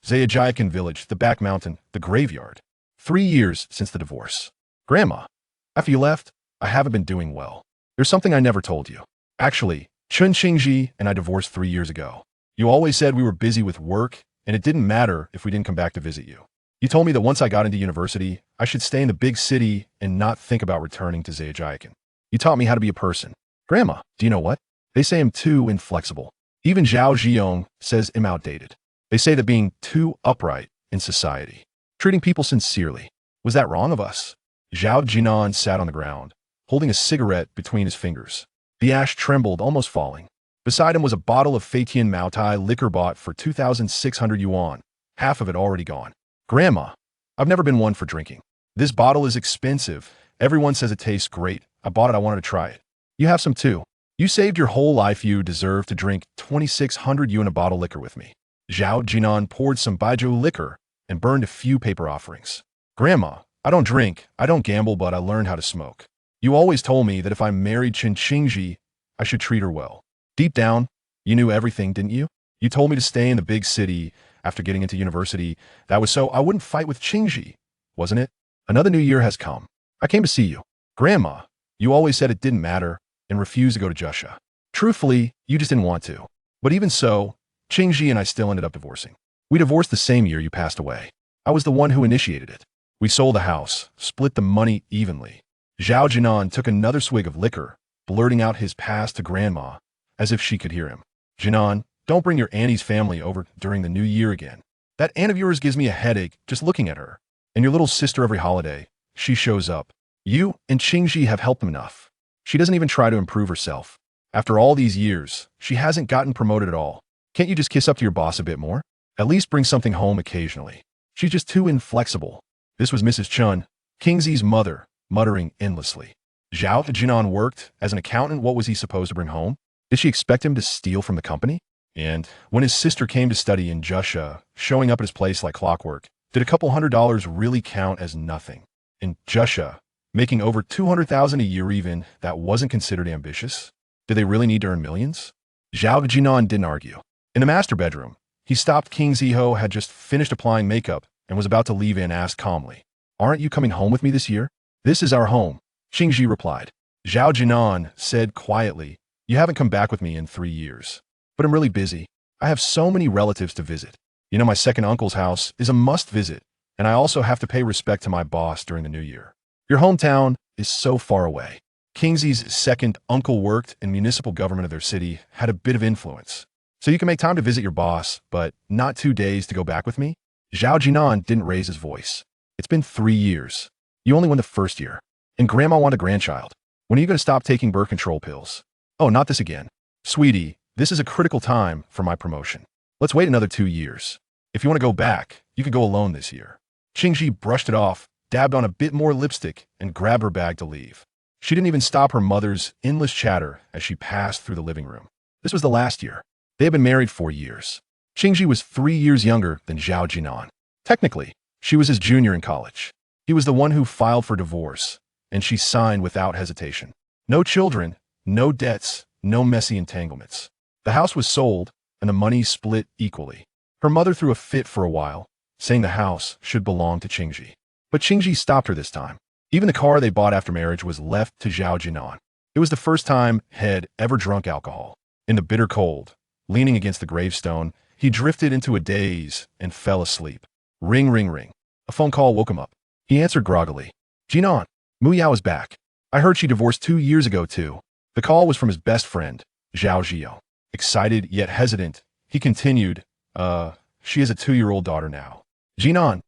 Zayajayakan village, the back mountain, the graveyard. 3 years since the divorce. Grandma, after you left, I haven't been doing well. There's something I never told you. Actually, Chun Qingji and I divorced 3 years ago. You always said we were busy with work, and it didn't matter if we didn't come back to visit you. You told me that once I got into university, I should stay in the big city and not think about returning to Zayajayakan. You taught me how to be a person. Grandma, do you know what? They say I'm too inflexible. Even Zhao Jin'an says I'm outdated. They say that being too upright in society, treating people sincerely. Was that wrong of us? Zhao Jin'an sat on the ground, holding a cigarette between his fingers. The ash trembled, almost falling. Beside him was a bottle of Feitian Maotai liquor bought for 2,600 yuan, half of it already gone. Grandma, I've never been one for drinking. This bottle is expensive. Everyone says it tastes great. I bought it, I wanted to try it. You have some too. You saved your whole life, you deserve to drink 2,600 yuan a bottle liquor with me. Zhao Jin'an poured some baijiu liquor and burned a few paper offerings. Grandma, I don't drink, I don't gamble, but I learned how to smoke. You always told me that if I married Chun Qingji, I should treat her well. Deep down, you knew everything, didn't you? You told me to stay in the big city after getting into university. That was so I wouldn't fight with Qingji, wasn't it? Another new year has come. I came to see you. Grandma, you always said it didn't matter and refused to go to Jusha. Truthfully, you just didn't want to. But even so, Qingji and I still ended up divorcing. We divorced the same year you passed away. I was the one who initiated it. We sold the house, split the money evenly. Zhao Jin'an took another swig of liquor, blurting out his past to Grandma, as if she could hear him. Jin'an, don't bring your auntie's family over during the new year again. That aunt of yours gives me a headache just looking at her. And your little sister every holiday, she shows up. You and Qingji have helped them enough. She doesn't even try to improve herself. After all these years, she hasn't gotten promoted at all. Can't you just kiss up to your boss a bit more? At least bring something home occasionally. She's just too inflexible. This was Mrs. Chun, Kingzi's mother, muttering endlessly. Zhao Jin'an worked as an accountant. What was he supposed to bring home? Did she expect him to steal from the company? And when his sister came to study in Jusha, showing up at his place like clockwork, did a couple $100 really count as nothing? In Jusha, making over 200,000 a year even, that wasn't considered ambitious? Did they really need to earn millions? Zhao Jin'an didn't argue. In the master bedroom, he stopped. King Ziho had just finished applying makeup and was about to leave and asked calmly, "Aren't you coming home with me this year?" "This is our home," Qingji replied. Zhao Jin'an said quietly, "You haven't come back with me in 3 years. But I'm really busy. I have so many relatives to visit. You know, my second uncle's house is a must visit, and I also have to pay respect to my boss during the new year. Your hometown is so far away." Kingzi's second uncle worked in municipal government of their city, had a bit of influence. "So you can make time to visit your boss, but not 2 days to go back with me?" Zhao Jin'an didn't raise his voice. "It's been 3 years. You only won the first year. And Grandma wanted a grandchild. When are you going to stop taking birth control pills?" "Oh, not this again. Sweetie, this is a critical time for my promotion. Let's wait another 2 years. If you want to go back, you could go alone this year." Qingji brushed it off, dabbed on a bit more lipstick, and grabbed her bag to leave. She didn't even stop her mother's endless chatter as she passed through the living room. This was the last year. They had been married 4 years. Qingji was 3 years younger than Zhao Jin'an. Technically, she was his junior in college. He was the one who filed for divorce, and she signed without hesitation. No children, no debts, no messy entanglements. The house was sold, and the money split equally. Her mother threw a fit for a while, saying the house should belong to Qingji. But Qingji stopped her this time. Even the car they bought after marriage was left to Zhao Jin'an. It was the first time he'd ever drunk alcohol. In the bitter cold, leaning against the gravestone, he drifted into a daze and fell asleep. Ring, ring, ring. A phone call woke him up. He answered groggily. "Jin'an, Mu Yao is back. I heard she divorced 2 years ago too." The call was from his best friend, Zhao Zhio. Excited yet hesitant, he continued, She has a 2-year-old daughter now." Jin'an,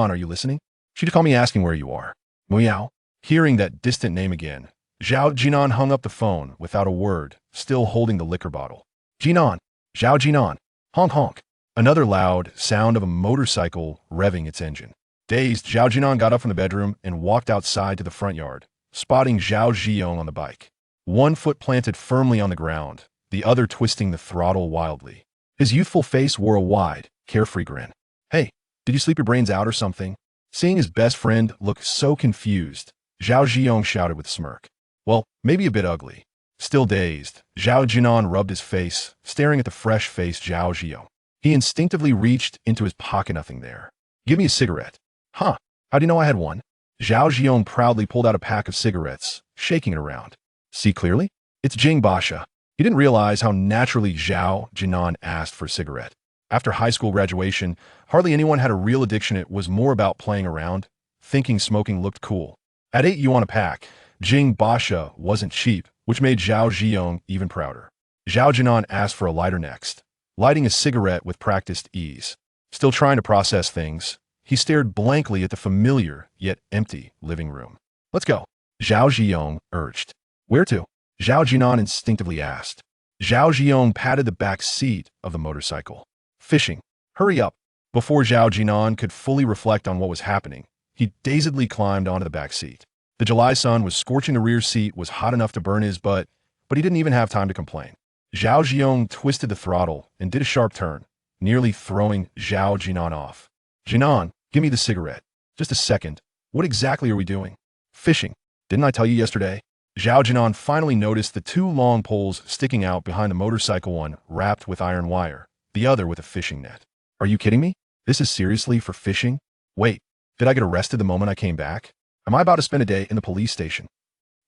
are you listening? She'd call me asking where you are." "Mu Yao." Hearing that distant name again, Zhao Jin'an hung up the phone without a word, still holding the liquor bottle. "Jin'an, Zhao Jin'an, honk honk." Another loud sound of a motorcycle revving its engine. Dazed, Zhao Jin'an got up from the bedroom and walked outside to the front yard, spotting Zhao Zhiyong on the bike. One foot planted firmly on the ground, the other twisting the throttle wildly. His youthful face wore a wide, carefree grin. "Hey, did you sleep your brains out or something?" Seeing his best friend look so confused, Zhao Zhiyong shouted with a smirk. "Well, maybe a bit ugly." Still dazed, Zhao Jin'an rubbed his face, staring at the fresh-faced Zhao Zhiyong. He instinctively reached into his pocket. Nothing there. Give me a cigarette. Huh? How do you know I had one? Zhao Jin'an proudly pulled out a pack of cigarettes, shaking it around. See clearly? It's Jing Basha. He didn't realize how naturally Zhao Jin'an asked for a cigarette. After high school graduation, hardly anyone had a real addiction. It was more about playing around, thinking smoking looked cool. At 8 yuan a pack, Jing Basha wasn't cheap, which made Zhao Jin'an even prouder. Zhao Jin'an asked for a lighter next, lighting a cigarette with practiced ease. Still trying to process things, he stared blankly at the familiar, yet empty, living room. Let's go, Zhao Jin'an urged. Where to? Zhao Jin'an instinctively asked. Zhao Jin'an patted the back seat of the motorcycle. Fishing. Hurry up. Before Zhao Jin'an could fully reflect on what was happening, he dazedly climbed onto the back seat. The July sun was scorching. The rear seat was hot enough to burn his butt, but he didn't even have time to complain. Zhao Jin'an twisted the throttle and did a sharp turn, nearly throwing Zhao Jin'an off. Jin'an, give me the cigarette. Just a second. What exactly are we doing? Fishing. Didn't I tell you yesterday? Zhao Jin'an finally noticed the two long poles sticking out behind the motorcycle, one wrapped with iron wire, the other with a fishing net. Are you kidding me? This is seriously for fishing? Wait, did I get arrested the moment I came back? Am I about to spend a day in the police station?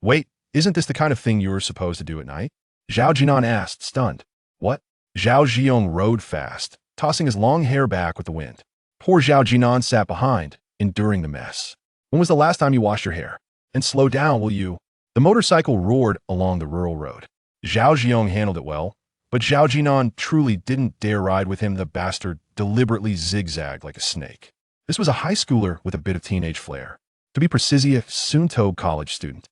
Wait, isn't this the kind of thing you're supposed to do at night? Zhao Jin'an asked, stunned. What? Zhao Jin'an rode fast, tossing his long hair back with the wind. Poor Zhao Jin'an sat behind, enduring the mess. When was the last time you washed your hair? And slow down, will you? The motorcycle roared along the rural road. Zhao Jin'an handled it well, but Zhao Jin'an truly didn't dare ride with him. The bastard deliberately zigzagged like a snake. This was a high schooler with a bit of teenage flair. To be precise, a soon-to college student.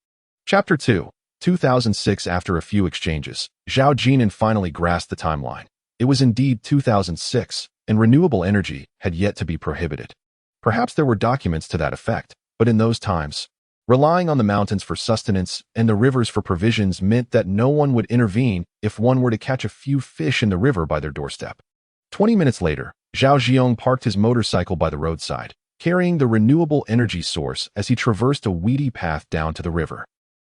Chapter 2, 2006. After a few exchanges, Zhao Jin'an finally grasped the timeline. It was indeed 2006, and renewable energy had yet to be prohibited. Perhaps there were documents to that effect, but in those times, relying on the mountains for sustenance and the rivers for provisions meant that no one would intervene if one were to catch a few fish in the river by their doorstep. 20 minutes later, Zhao Jin'an parked his motorcycle by the roadside, carrying the renewable energy source as he traversed a weedy path down to the river.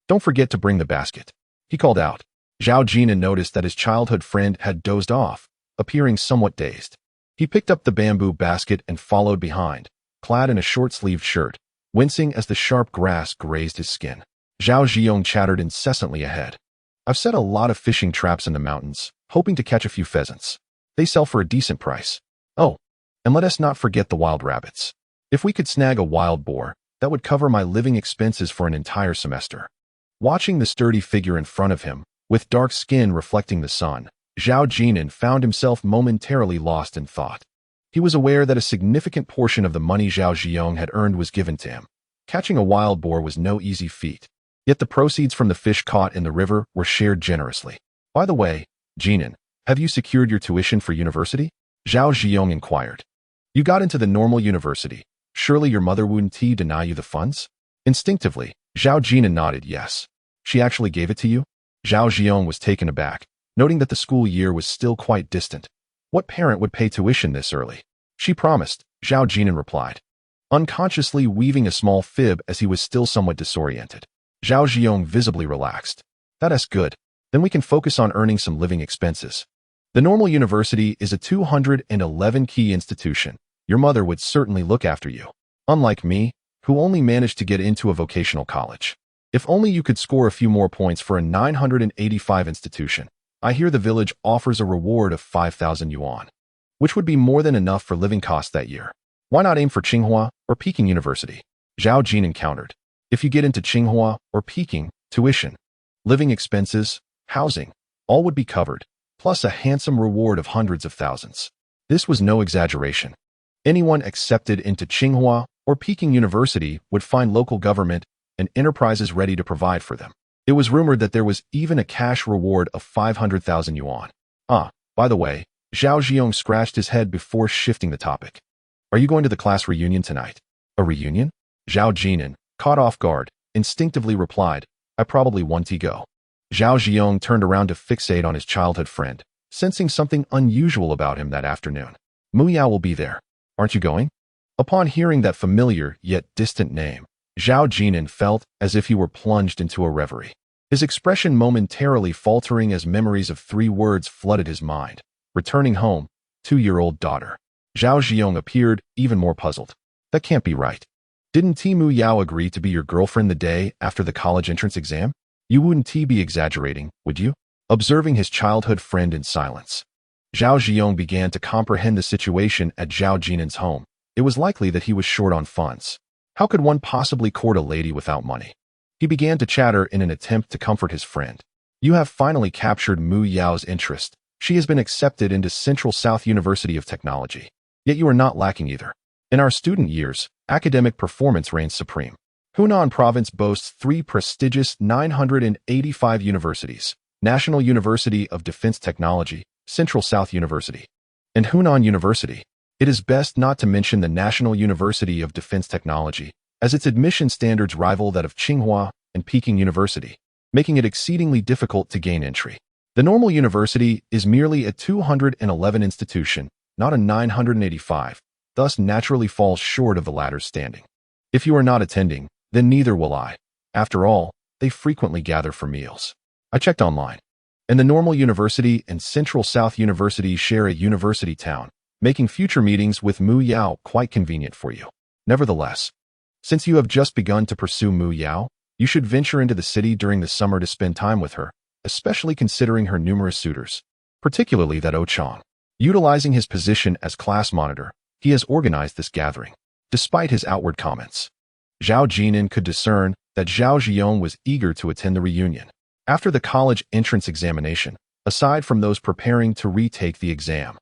Don't forget to bring the basket, he called out. Zhao Jin'an noticed that his childhood friend had dozed off, appearing somewhat dazed. He picked up the bamboo basket and followed behind, clad in a short-sleeved shirt, wincing as the sharp grass grazed his skin. Zhao Jin'an chattered incessantly ahead. I've set a lot of fishing traps in the mountains, hoping to catch a few pheasants. They sell for a decent price. Oh, and let us not forget the wild rabbits. If we could snag a wild boar, that would cover my living expenses for an entire semester. Watching the sturdy figure in front of him, with dark skin reflecting the sun, Zhao Jin'an found himself momentarily lost in thought. He was aware that a significant portion of the money Zhao Jin'an had earned was given to him. Catching a wild boar was no easy feat, yet the proceeds from the fish caught in the river were shared generously. By the way, Jin'an, have you secured your tuition for university? Zhao Jin'an inquired. You got into the normal university. Surely your mother wouldn't deny you the funds? Instinctively, Zhao Jin'an nodded yes. She actually gave it to you? Zhao Jin'an was taken aback, noting that the school year was still quite distant. What parent would pay tuition this early? She promised, Zhao Jin'an replied, unconsciously weaving a small fib as he was still somewhat disoriented. Zhao Jin'an visibly relaxed. That's good. Then we can focus on earning some living expenses. The normal university is a 211-key institution. Your mother would certainly look after you. Unlike me, who only managed to get into a vocational college. If only you could score a few more points for a 985 institution. I hear the village offers a reward of 5,000 yuan, which would be more than enough for living costs that year. Why not aim for Tsinghua or Peking University? Zhao Jin'an countered. If you get into Tsinghua or Peking, tuition, living expenses, housing, all would be covered, plus a handsome reward of hundreds of thousands. This was no exaggeration. Anyone accepted into Tsinghua or Peking University would find local government and enterprises ready to provide for them. It was rumored that there was even a cash reward of 500,000 yuan. By the way, Zhao Jin'an scratched his head before shifting the topic. Are you going to the class reunion tonight? A reunion? Zhao Jin'an, caught off guard, instinctively replied, I probably want to go. Zhao Jin'an turned around to fixate on his childhood friend, sensing something unusual about him that afternoon. Mu Yao will be there. Aren't you going? Upon hearing that familiar yet distant name, Zhao Jin'an felt as if he were plunged into a reverie. His expression momentarily faltering as memories of 3 words flooded his mind. Returning home, 2-year-old daughter. Zhao Jin'an appeared even more puzzled. That can't be right. Didn't Timu Yao agree to be your girlfriend the day after the college entrance exam? You wouldn't be exaggerating, would you? Observing his childhood friend in silence, Zhao Jin'an began to comprehend the situation at Zhao Jin'an's home. It was likely that he was short on funds. How could one possibly court a lady without money? He began to chatter in an attempt to comfort his friend. You have finally captured Mu Yao's interest. She has been accepted into Central South University of Technology. Yet you are not lacking either. In our student years, academic performance reigns supreme. Hunan Province boasts 3 prestigious 985 universities: National University of Defense Technology, Central South University, and Hunan University. It is best not to mention the National University of Defense Technology, as its admission standards rival that of Tsinghua and Peking University, making it exceedingly difficult to gain entry. The normal university is merely a 211 institution, not a 985, thus naturally falls short of the latter's standing. If you are not attending, then neither will I. After all, they frequently gather for meals. I checked online, and the normal university and Central South University share a university town, making future meetings with Mu Yao quite convenient for you. Nevertheless, since you have just begun to pursue Mu Yao, you should venture into the city during the summer to spend time with her, especially considering her numerous suitors, particularly that Chang. Utilizing his position as class monitor, he has organized this gathering. Despite his outward comments, Zhao Jin'an could discern that Zhao Jin'an was eager to attend the reunion. After the college entrance examination, aside from those preparing to retake the exam,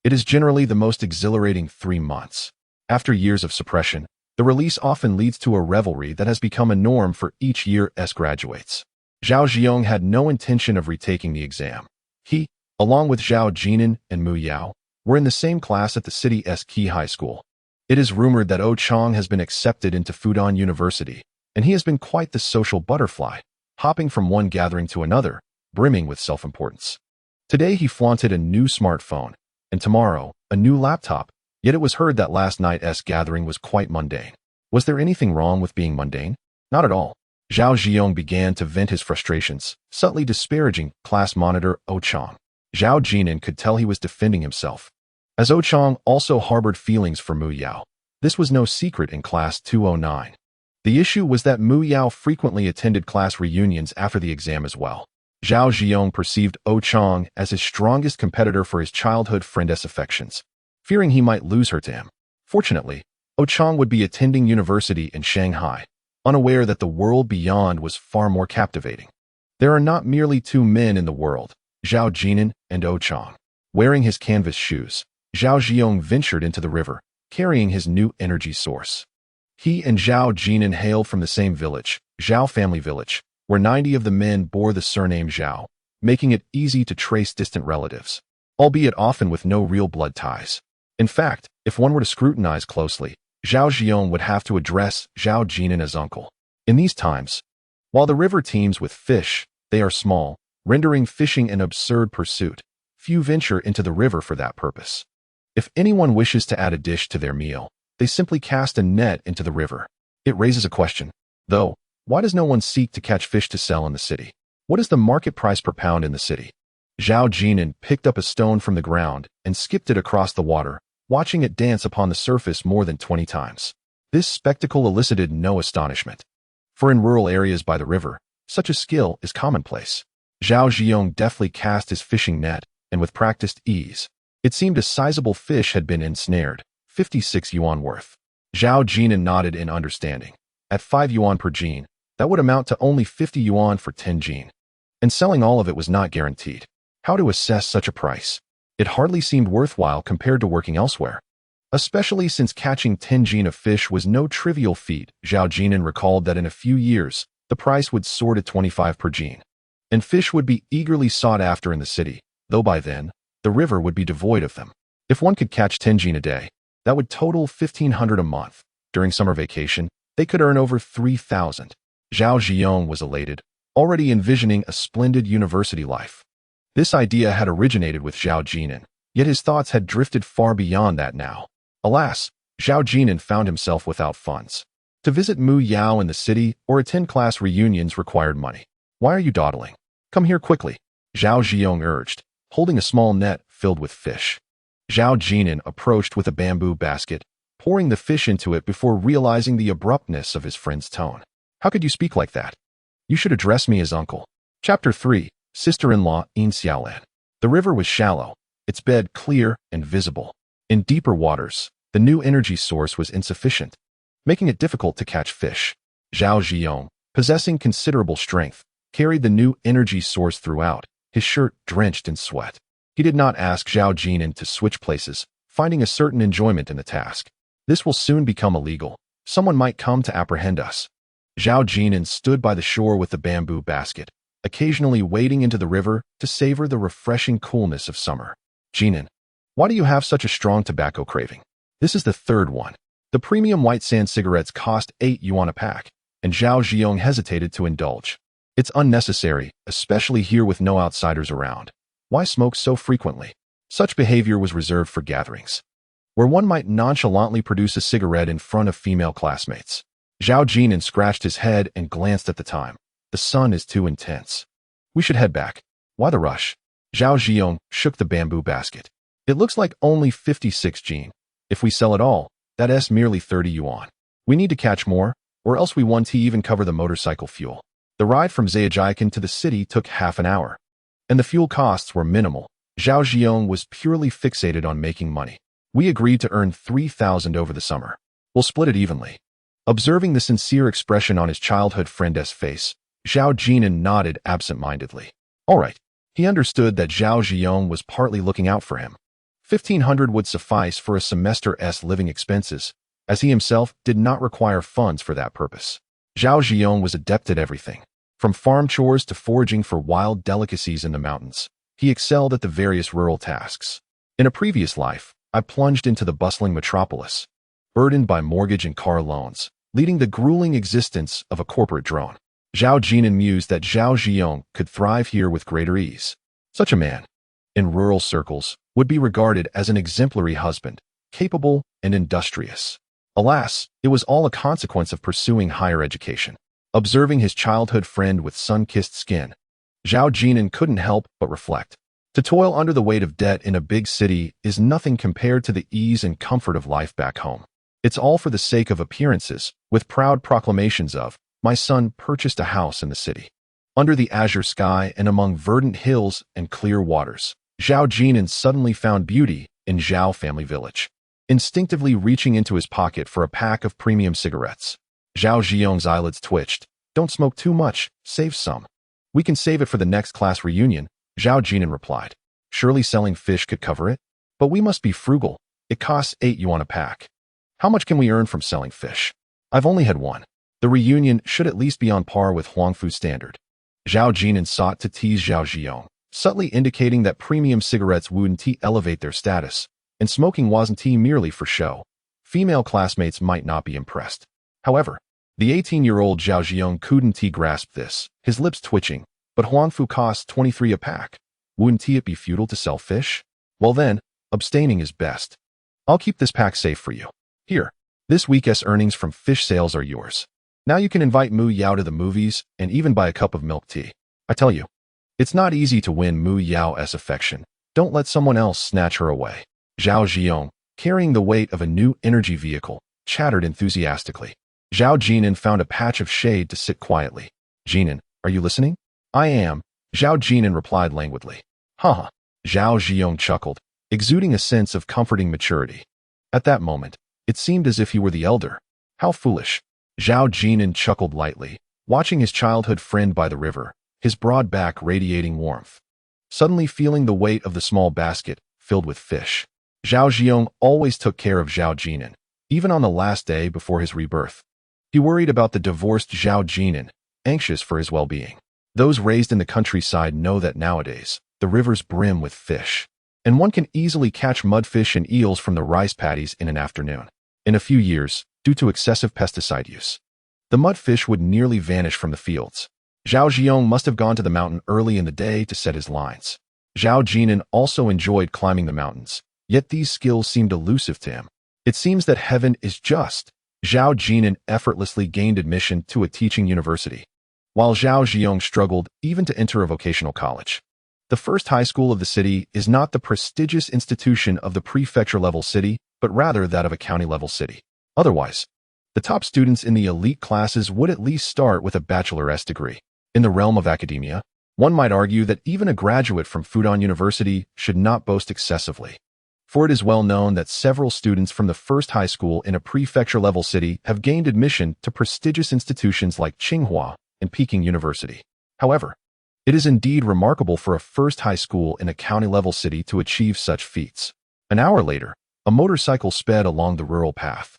it is generally the most exhilarating 3 months. After years of suppression, the release often leads to a revelry that has become a norm for each year's graduates. Zhao Jin'an had no intention of retaking the exam. He, along with Zhao Jin'an and Mu Yao, were in the same class at the city's key high school. It is rumored that Chang has been accepted into Fudan University, and he has been quite the social butterfly, hopping from one gathering to another, brimming with self-importance. Today he flaunted a new smartphone, and tomorrow, a new laptop, yet it was heard that last night's gathering was quite mundane. Was there anything wrong with being mundane? Not at all. Zhao Jin'an began to vent his frustrations, subtly disparaging class monitor Chang. Zhao Jin'an could tell he was defending himself, as Chang also harbored feelings for Mu Yao. This was no secret in Class 209. The issue was that Mu Yao frequently attended class reunions after the exam as well. Zhao Jin'an perceived Chang as his strongest competitor for his childhood friend's affections, fearing he might lose her to him. Fortunately, Chang would be attending university in Shanghai, unaware that the world beyond was far more captivating. There are not merely 2 men in the world, Zhao Jin'an and Chang. Wearing his canvas shoes, Zhao Jin'an ventured into the river, carrying his new energy source. He and Zhao Jin'an hailed from the same village, Zhao family village, where 90 of the men bore the surname Zhao, making it easy to trace distant relatives, albeit often with no real blood ties. In fact, if one were to scrutinize closely, Zhao Jin'an would have to address Zhao Jin'an as uncle. In these times, while the river teems with fish, they are small, rendering fishing an absurd pursuit. Few venture into the river for that purpose. If anyone wishes to add a dish to their meal, they simply cast a net into the river. It raises a question, though, why does no one seek to catch fish to sell in the city? What is the market price per pound in the city? Zhao Jin'an picked up a stone from the ground and skipped it across the water, watching it dance upon the surface more than 20 times. This spectacle elicited no astonishment, for in rural areas by the river, such a skill is commonplace. Zhao Jin'an deftly cast his fishing net, and with practiced ease, it seemed a sizable fish had been ensnared, 56 yuan worth. Zhao Jin'an nodded in understanding. At 5 yuan per jin, that would amount to only 50 yuan for 10 jin. And selling all of it was not guaranteed. How to assess such a price? It hardly seemed worthwhile compared to working elsewhere, especially since catching 10 jin of fish was no trivial feat. Zhao Jin'an recalled that in a few years, the price would soar to 25 per jin, and fish would be eagerly sought after in the city, though by then, the river would be devoid of them. If one could catch 10 jin a day, that would total 1,500 a month. During summer vacation, they could earn over 3,000. Zhao Jin'an was elated, already envisioning a splendid university life. This idea had originated with Zhao Jin'an, yet his thoughts had drifted far beyond that now. Alas, Zhao Jin'an found himself without funds. To visit Mu Yao in the city or attend class reunions required money. Why are you dawdling? Come here quickly, Zhao Jin'an urged, holding a small net filled with fish. Zhao Jin'an approached with a bamboo basket, pouring the fish into it before realizing the abruptness of his friend's tone. How could you speak like that? You should address me as uncle. Chapter 3, Sister-in-law in Xiaolan. The river was shallow, its bed clear and visible. In deeper waters, the new energy source was insufficient, making it difficult to catch fish. Zhao Jin'an, possessing considerable strength, carried the new energy source throughout, his shirt drenched in sweat. He did not ask Zhao Jin'an to switch places, finding a certain enjoyment in the task. This will soon become illegal. Someone might come to apprehend us. Zhao Jin'an stood by the shore with the bamboo basket, occasionally wading into the river to savor the refreshing coolness of summer. Jin'an, why do you have such a strong tobacco craving? This is the third one. The premium white sand cigarettes cost 8 yuan a pack, and Zhao Jin'an hesitated to indulge. It's unnecessary, especially here with no outsiders around. Why smoke so frequently? Such behavior was reserved for gatherings, where one might nonchalantly produce a cigarette in front of female classmates. Zhao Jin'an scratched his head and glanced at the time. The sun is too intense. We should head back. Why the rush? Zhao Jin'an shook the bamboo basket. It looks like only 56 jin. If we sell it all, that's merely 30 yuan. We need to catch more, or else we want to even cover the motorcycle fuel. The ride from Zhejiang to the city took half an hour, and the fuel costs were minimal. Zhao Jin'an was purely fixated on making money. We agreed to earn 3,000 over the summer. We'll split it evenly. Observing the sincere expression on his childhood friend's face, Zhao Jin'an nodded absent-mindedly. All right. He understood that Zhao Jin'an was partly looking out for him. 1,500 would suffice for a semester's living expenses, as he himself did not require funds for that purpose. Zhao Jin'an was adept at everything, from farm chores to foraging for wild delicacies in the mountains. He excelled at the various rural tasks. In a previous life, I plunged into the bustling metropolis, burdened by mortgage and car loans, leading the grueling existence of a corporate drone. Zhao Jin'an mused that Zhao Jin'an could thrive here with greater ease. Such a man, in rural circles, would be regarded as an exemplary husband, capable and industrious. Alas, it was all a consequence of pursuing higher education. Observing his childhood friend with sun-kissed skin, Zhao Jin'an couldn't help but reflect. To toil under the weight of debt in a big city is nothing compared to the ease and comfort of life back home. It's all for the sake of appearances, with proud proclamations of, "My son purchased a house in the city." Under the azure sky and among verdant hills and clear waters, Zhao Jin'an suddenly found beauty in Zhao family village. Instinctively reaching into his pocket for a pack of premium cigarettes, Zhao Jin'an's eyelids twitched. Don't smoke too much, save some. We can save it for the next class reunion, Zhao Jin'an replied. Surely selling fish could cover it? But we must be frugal. It costs 8 yuan a pack. How much can we earn from selling fish? I've only had one. The reunion should at least be on par with Huangfu standard. Zhao Jin'an sought to tease Zhao Jin'an, subtly indicating that premium cigarettes wouldn't elevate their status, and smoking wasn't merely for show. Female classmates might not be impressed. However, the 18-year-old Zhao Jin'an couldn't grasp this, his lips twitching. But Huangfu costs 23 a pack. Wouldn't it be futile to sell fish? Well then, abstaining is best. I'll keep this pack safe for you. Here, this week's earnings from fish sales are yours. Now you can invite Mu Yao to the movies and even buy a cup of milk tea. I tell you, it's not easy to win Mu Yao's affection. Don't let someone else snatch her away. Zhao Jin'an, carrying the weight of a new energy vehicle, chattered enthusiastically. Zhao Jin'an found a patch of shade to sit quietly. Jin'an, are you listening? I am, Zhao Jin'an replied languidly. Haha. Zhao Jin'an chuckled, exuding a sense of comforting maturity. At that moment, it seemed as if he were the elder. How foolish. Zhao Jin'an chuckled lightly, watching his childhood friend by the river, his broad back radiating warmth. Suddenly feeling the weight of the small basket filled with fish. Zhao Jin'an always took care of Zhao Jin'an, even on the last day before his rebirth. He worried about the divorced Zhao Jin'an, anxious for his well-being. Those raised in the countryside know that nowadays, the rivers brim with fish, and one can easily catch mudfish and eels from the rice paddies in an afternoon. In a few years, due to excessive pesticide use, the mudfish would nearly vanish from the fields. Zhao Jin'an must have gone to the mountain early in the day to set his lines. Zhao Jin'an also enjoyed climbing the mountains, yet these skills seemed elusive to him. It seems that heaven is just. Zhao Jin'an effortlessly gained admission to a teaching university, while Zhao Jin'an struggled even to enter a vocational college. The first high school of the city is not the prestigious institution of the prefecture-level city, but rather that of a county-level city. Otherwise, the top students in the elite classes would at least start with a bachelor's degree. In the realm of academia, one might argue that even a graduate from Fudan University should not boast excessively, for it is well known that several students from the first high school in a prefecture-level city have gained admission to prestigious institutions like Tsinghua and Peking University. However, it is indeed remarkable for a first high school in a county-level city to achieve such feats. An hour later, a motorcycle sped along the rural path.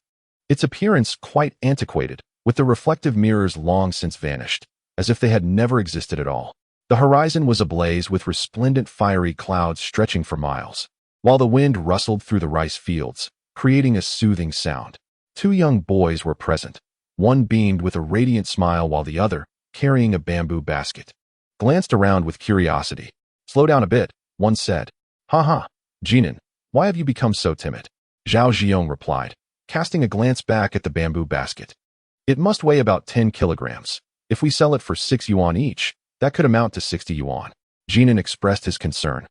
Its appearance quite antiquated, with the reflective mirrors long since vanished, as if they had never existed at all. The horizon was ablaze with resplendent fiery clouds stretching for miles, while the wind rustled through the rice fields, creating a soothing sound. Two young boys were present. One beamed with a radiant smile while the other, carrying a bamboo basket, glanced around with curiosity. "Slow down a bit," one said. "Ha, Jin'an, why have you become so timid?" Zhao Jin'an replied, casting a glance back at the bamboo basket. "It must weigh about 10 kilograms. If we sell it for 6 yuan each, that could amount to 60 yuan. Jin'an expressed his concern.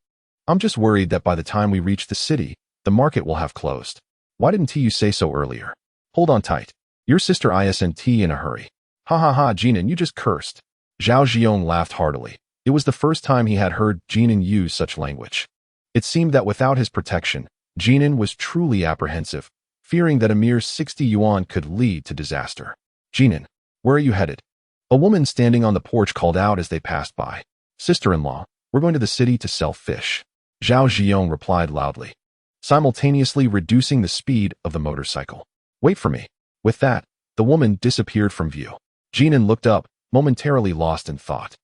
"I'm just worried that by the time we reach the city, the market will have closed. Why didn't you say so earlier? Hold on tight. Your sister isn't in a hurry." Ha, Jin'an, you just cursed." Zhao Jin'an laughed heartily. It was the first time he had heard Jin'an use such language. It seemed that without his protection, Jin'an was truly apprehensive, fearing that a mere 60 yuan could lead to disaster. "Jin'an, where are you headed?" A woman standing on the porch called out as they passed by. "Sister-in-law, we're going to the city to sell fish." Zhao Jin'an replied loudly, simultaneously reducing the speed of the motorcycle. "Wait for me." With that, the woman disappeared from view. Jin'an looked up, momentarily lost in thought.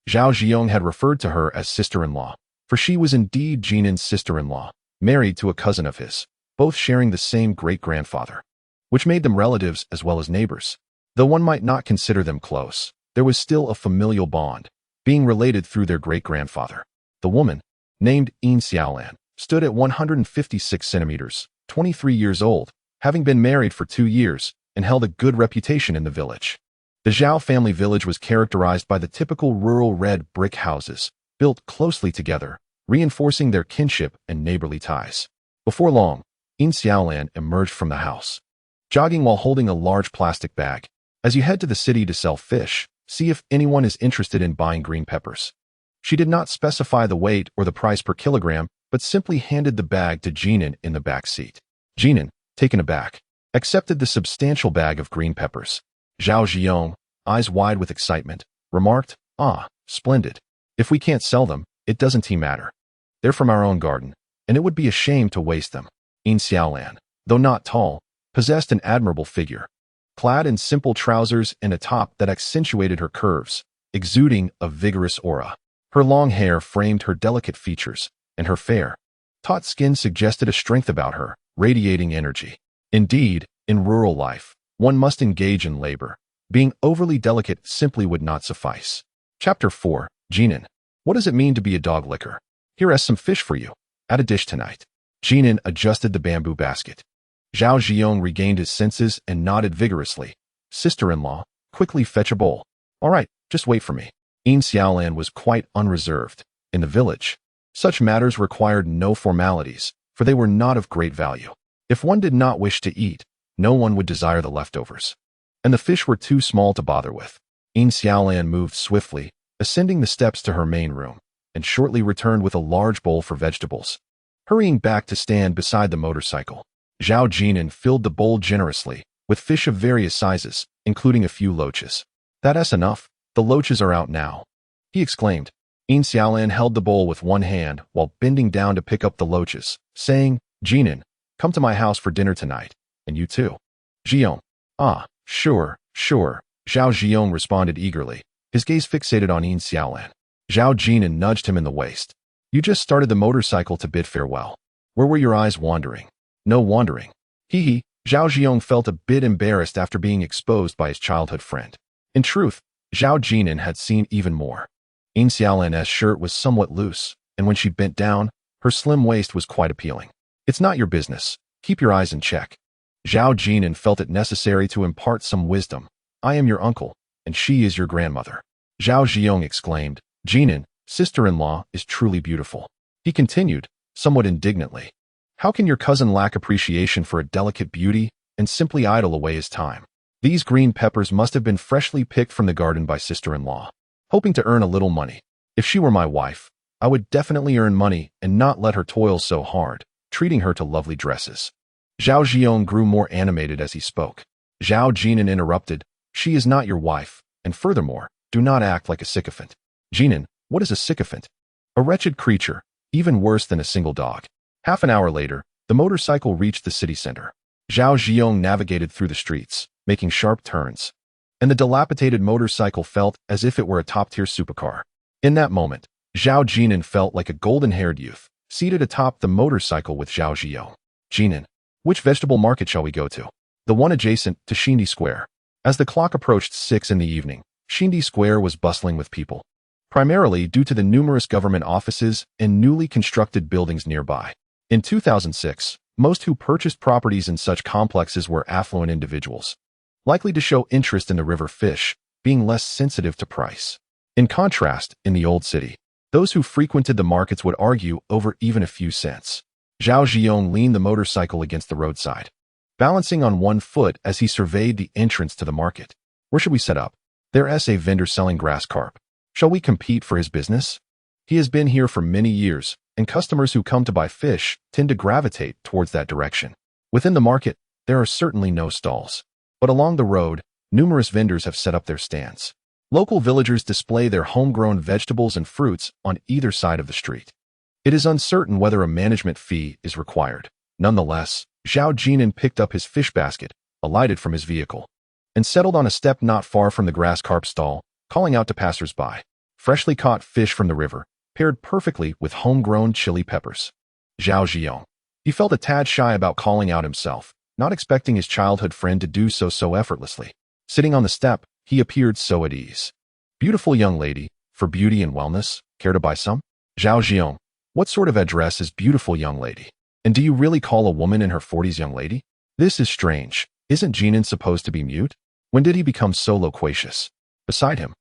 Zhao Jin'an had referred to her as sister-in-law, for she was indeed Jin'an's sister-in-law, married to a cousin of his, both sharing the same great-grandfather, which made them relatives as well as neighbors. Though one might not consider them close, there was still a familial bond, being related through their great-grandfather. The woman, named Yin Xiaolan, stood at 156 centimeters, 23 years old, having been married for 2 years, and held a good reputation in the village. The Zhao family village was characterized by the typical rural red brick houses, built closely together, reinforcing their kinship and neighborly ties. Before long, Yin Xiaolan emerged from the house, jogging while holding a large plastic bag. "As you head to the city to sell fish, see if anyone is interested in buying green peppers." She did not specify the weight or the price per kilogram, but simply handed the bag to Jin'an in the back seat. Jin'an, taken aback, accepted the substantial bag of green peppers. Zhao Jin'an, eyes wide with excitement, remarked, "Ah, splendid. If we can't sell them, it doesn't matter. They're from our own garden, and it would be a shame to waste them." Yin Xiaolan, though not tall, possessed an admirable figure, clad in simple trousers and a top that accentuated her curves, exuding a vigorous aura. Her long hair framed her delicate features, and her fair, taut skin suggested a strength about her, radiating energy. Indeed, in rural life, one must engage in labor. Being overly delicate simply would not suffice. Chapter 4, Jin'an. What does it mean to be a dog licker? Here is some fish for you. Add a dish tonight. Jin'an adjusted the bamboo basket. Zhao Jin'an regained his senses and nodded vigorously. "Sister-in-law, quickly fetch a bowl." "All right, just wait for me." Yin Xiaolan was quite unreserved. In the village, such matters required no formalities, for they were not of great value. If one did not wish to eat, no one would desire the leftovers. And the fish were too small to bother with. Yin Xiaolan moved swiftly, ascending the steps to her main room, and shortly returned with a large bowl for vegetables. Hurrying back to stand beside the motorcycle, Zhao Jin'an filled the bowl generously, with fish of various sizes, including a few loaches. "That's enough. The loaches are out now," he exclaimed. Yin Xiaolan held the bowl with one hand while bending down to pick up the loaches, saying, "Jin'an, come to my house for dinner tonight, and you too." Jin'an. "Ah, sure. Zhao Jin'an responded eagerly, his gaze fixated on Yin Xiaolan. Zhao Jin'an nudged him in the waist. "You just started the motorcycle to bid farewell. Where were your eyes wandering?" "No wandering." Hee. Zhao Jin'an felt a bit embarrassed after being exposed by his childhood friend. In truth, Zhao Jin'an had seen even more. Yin Xiaolan's shirt was somewhat loose, and when she bent down, her slim waist was quite appealing. "It's not your business. Keep your eyes in check." Zhao Jin'an felt it necessary to impart some wisdom. "I am your uncle, and she is your grandmother." Zhao Jin'an exclaimed, "Jin'an, sister-in-law is truly beautiful. He continued, somewhat indignantly. How can your cousin lack appreciation for a delicate beauty and simply idle away his time? These green peppers must have been freshly picked from the garden by sister-in-law, hoping to earn a little money. If she were my wife, I would definitely earn money and not let her toil so hard, treating her to lovely dresses. Zhao Jin'an grew more animated as he spoke. Zhao Jin'an interrupted, she is not your wife, and furthermore, do not act like a sycophant. Jin'an, what is a sycophant? A wretched creature, even worse than a single dog. Half an hour later, the motorcycle reached the city center. Zhao Jin'an navigated through the streets, making sharp turns, and the dilapidated motorcycle felt as if it were a top-tier supercar. In that moment, Zhao Jin'an felt like a golden-haired youth, seated atop the motorcycle with Zhao Jin'an. Jin'an, which vegetable market shall we go to? The one adjacent to Xindi Square. As the clock approached 6 in the evening, Xindi Square was bustling with people, primarily due to the numerous government offices and newly constructed buildings nearby. In 2006, most who purchased properties in such complexes were affluent individuals, likely to show interest in the river fish, being less sensitive to price. In contrast, in the old city, those who frequented the markets would argue over even a few cents. Zhao Jin'an leaned the motorcycle against the roadside, balancing on one foot as he surveyed the entrance to the market. Where should we set up? There's a vendor selling grass carp. Shall we compete for his business? He has been here for many years, and customers who come to buy fish tend to gravitate towards that direction. Within the market, there are certainly no stalls, but along the road, numerous vendors have set up their stands. Local villagers display their homegrown vegetables and fruits on either side of the street. It is uncertain whether a management fee is required. Nonetheless, Zhao Jin'an picked up his fish basket, alighted from his vehicle, and settled on a step not far from the grass carp stall, calling out to passers-by. Freshly caught fish from the river, paired perfectly with homegrown chili peppers. Zhao Jin'an. He felt a tad shy about calling out himself, not expecting his childhood friend to do so effortlessly. Sitting on the step, he appeared so at ease. Beautiful young lady, for beauty and wellness, care to buy some? Zhao Jin'an. What sort of address is beautiful young lady? And do you really call a woman in her 40s young lady? This is strange. Isn't Jin'an supposed to be mute? When did he become so loquacious? Beside him,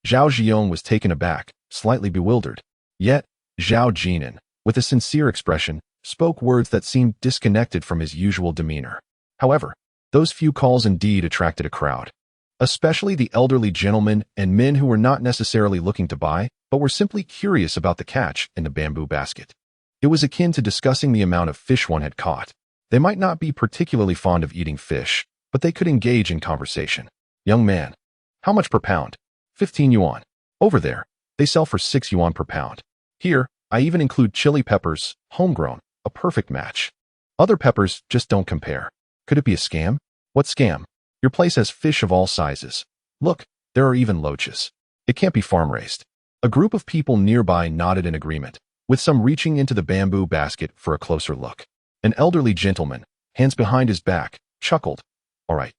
Zhao Jin'an was taken aback, slightly bewildered. Yet, Zhao Jin'an, with a sincere expression, spoke words that seemed disconnected from his usual demeanor. However, those few calls indeed attracted a crowd, especially the elderly gentlemen and men who were not necessarily looking to buy, but were simply curious about the catch in the bamboo basket. It was akin to discussing the amount of fish one had caught. They might not be particularly fond of eating fish, but they could engage in conversation. Young man, how much per pound? 15 yuan. Over there, they sell for 6 yuan per pound. Here, I even include chili peppers, homegrown, a perfect match. Other peppers just don't compare. Could it be a scam? What scam? Your place has fish of all sizes. Look, there are even loaches. It can't be farm-raised. A group of people nearby nodded in agreement, with some reaching into the bamboo basket for a closer look. An elderly gentleman, hands behind his back, chuckled. All right,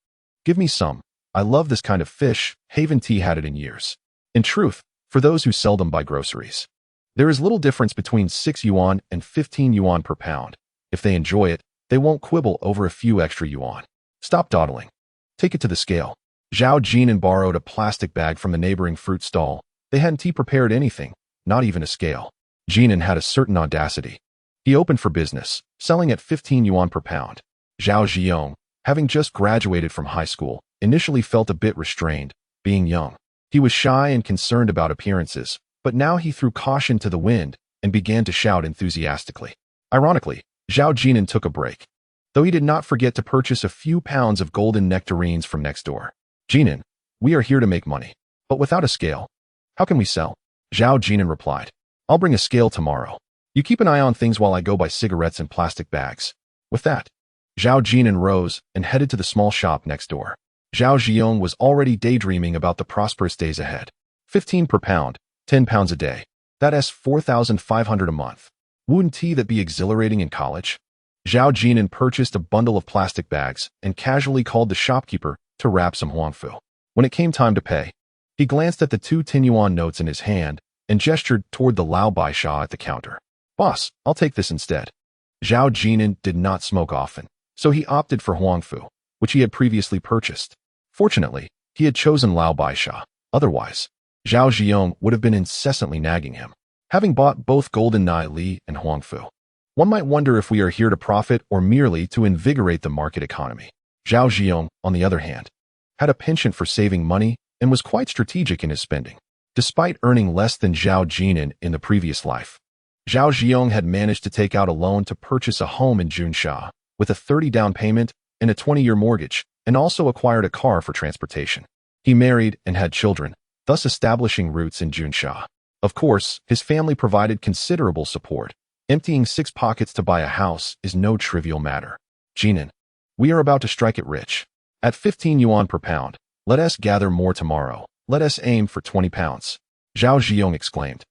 give me some. I love this kind of fish. Haven Tea had it in years. In truth, for those who seldom buy groceries, there is little difference between 6 yuan and 15 yuan per pound. If they enjoy it, they won't quibble over a few extra yuan. Stop dawdling. Take it to the scale. Zhao Jin'an borrowed a plastic bag from the neighboring fruit stall. They hadn't prepared anything, not even a scale. Jin'an had a certain audacity. He opened for business, selling at 15 yuan per pound. Zhao Jin'an, having just graduated from high school, initially felt a bit restrained, being young. He was shy and concerned about appearances, but now he threw caution to the wind and began to shout enthusiastically. Ironically, Zhao Jin'an took a break, though he did not forget to purchase a few pounds of golden nectarines from next door. Jin'an, we are here to make money, but without a scale. How can we sell? Zhao Jin'an replied. I'll bring a scale tomorrow. You keep an eye on things while I go buy cigarettes in plastic bags. With that, Zhao Jin'an rose and headed to the small shop next door. Zhao Jin'an was already daydreaming about the prosperous days ahead. 15 per pound, 10 pounds a day. That's 4,500 a month. Wouldn't tea that be exhilarating in college? Zhao Jin'an purchased a bundle of plastic bags and casually called the shopkeeper to wrap some huangfu. When it came time to pay, he glanced at the 2 10 yuan notes in his hand and gestured toward the Lao Bai Sha at the counter. Boss, I'll take this instead. Zhao Jin'an did not smoke often, so he opted for huangfu, which he had previously purchased. Fortunately, he had chosen Lao Bai Sha. Otherwise, Zhao Jin'an would have been incessantly nagging him. Having bought both Golden Nai Li and Huangfu, one might wonder if we are here to profit or merely to invigorate the market economy. Zhao Jin'an, on the other hand, had a penchant for saving money and was quite strategic in his spending. Despite earning less than Zhao Jin'an in the previous life, Zhao Jin'an had managed to take out a loan to purchase a home in Junsha with a 30 down payment and a 20-year mortgage, and also acquired a car for transportation. He married and had children, thus establishing roots in Junsha. Of course, his family provided considerable support. Emptying 6 pockets to buy a house is no trivial matter. Jin'an, we are about to strike it rich. At 15 yuan per pound, let us gather more tomorrow. Let us aim for 20 pounds. Zhao Jin'an exclaimed,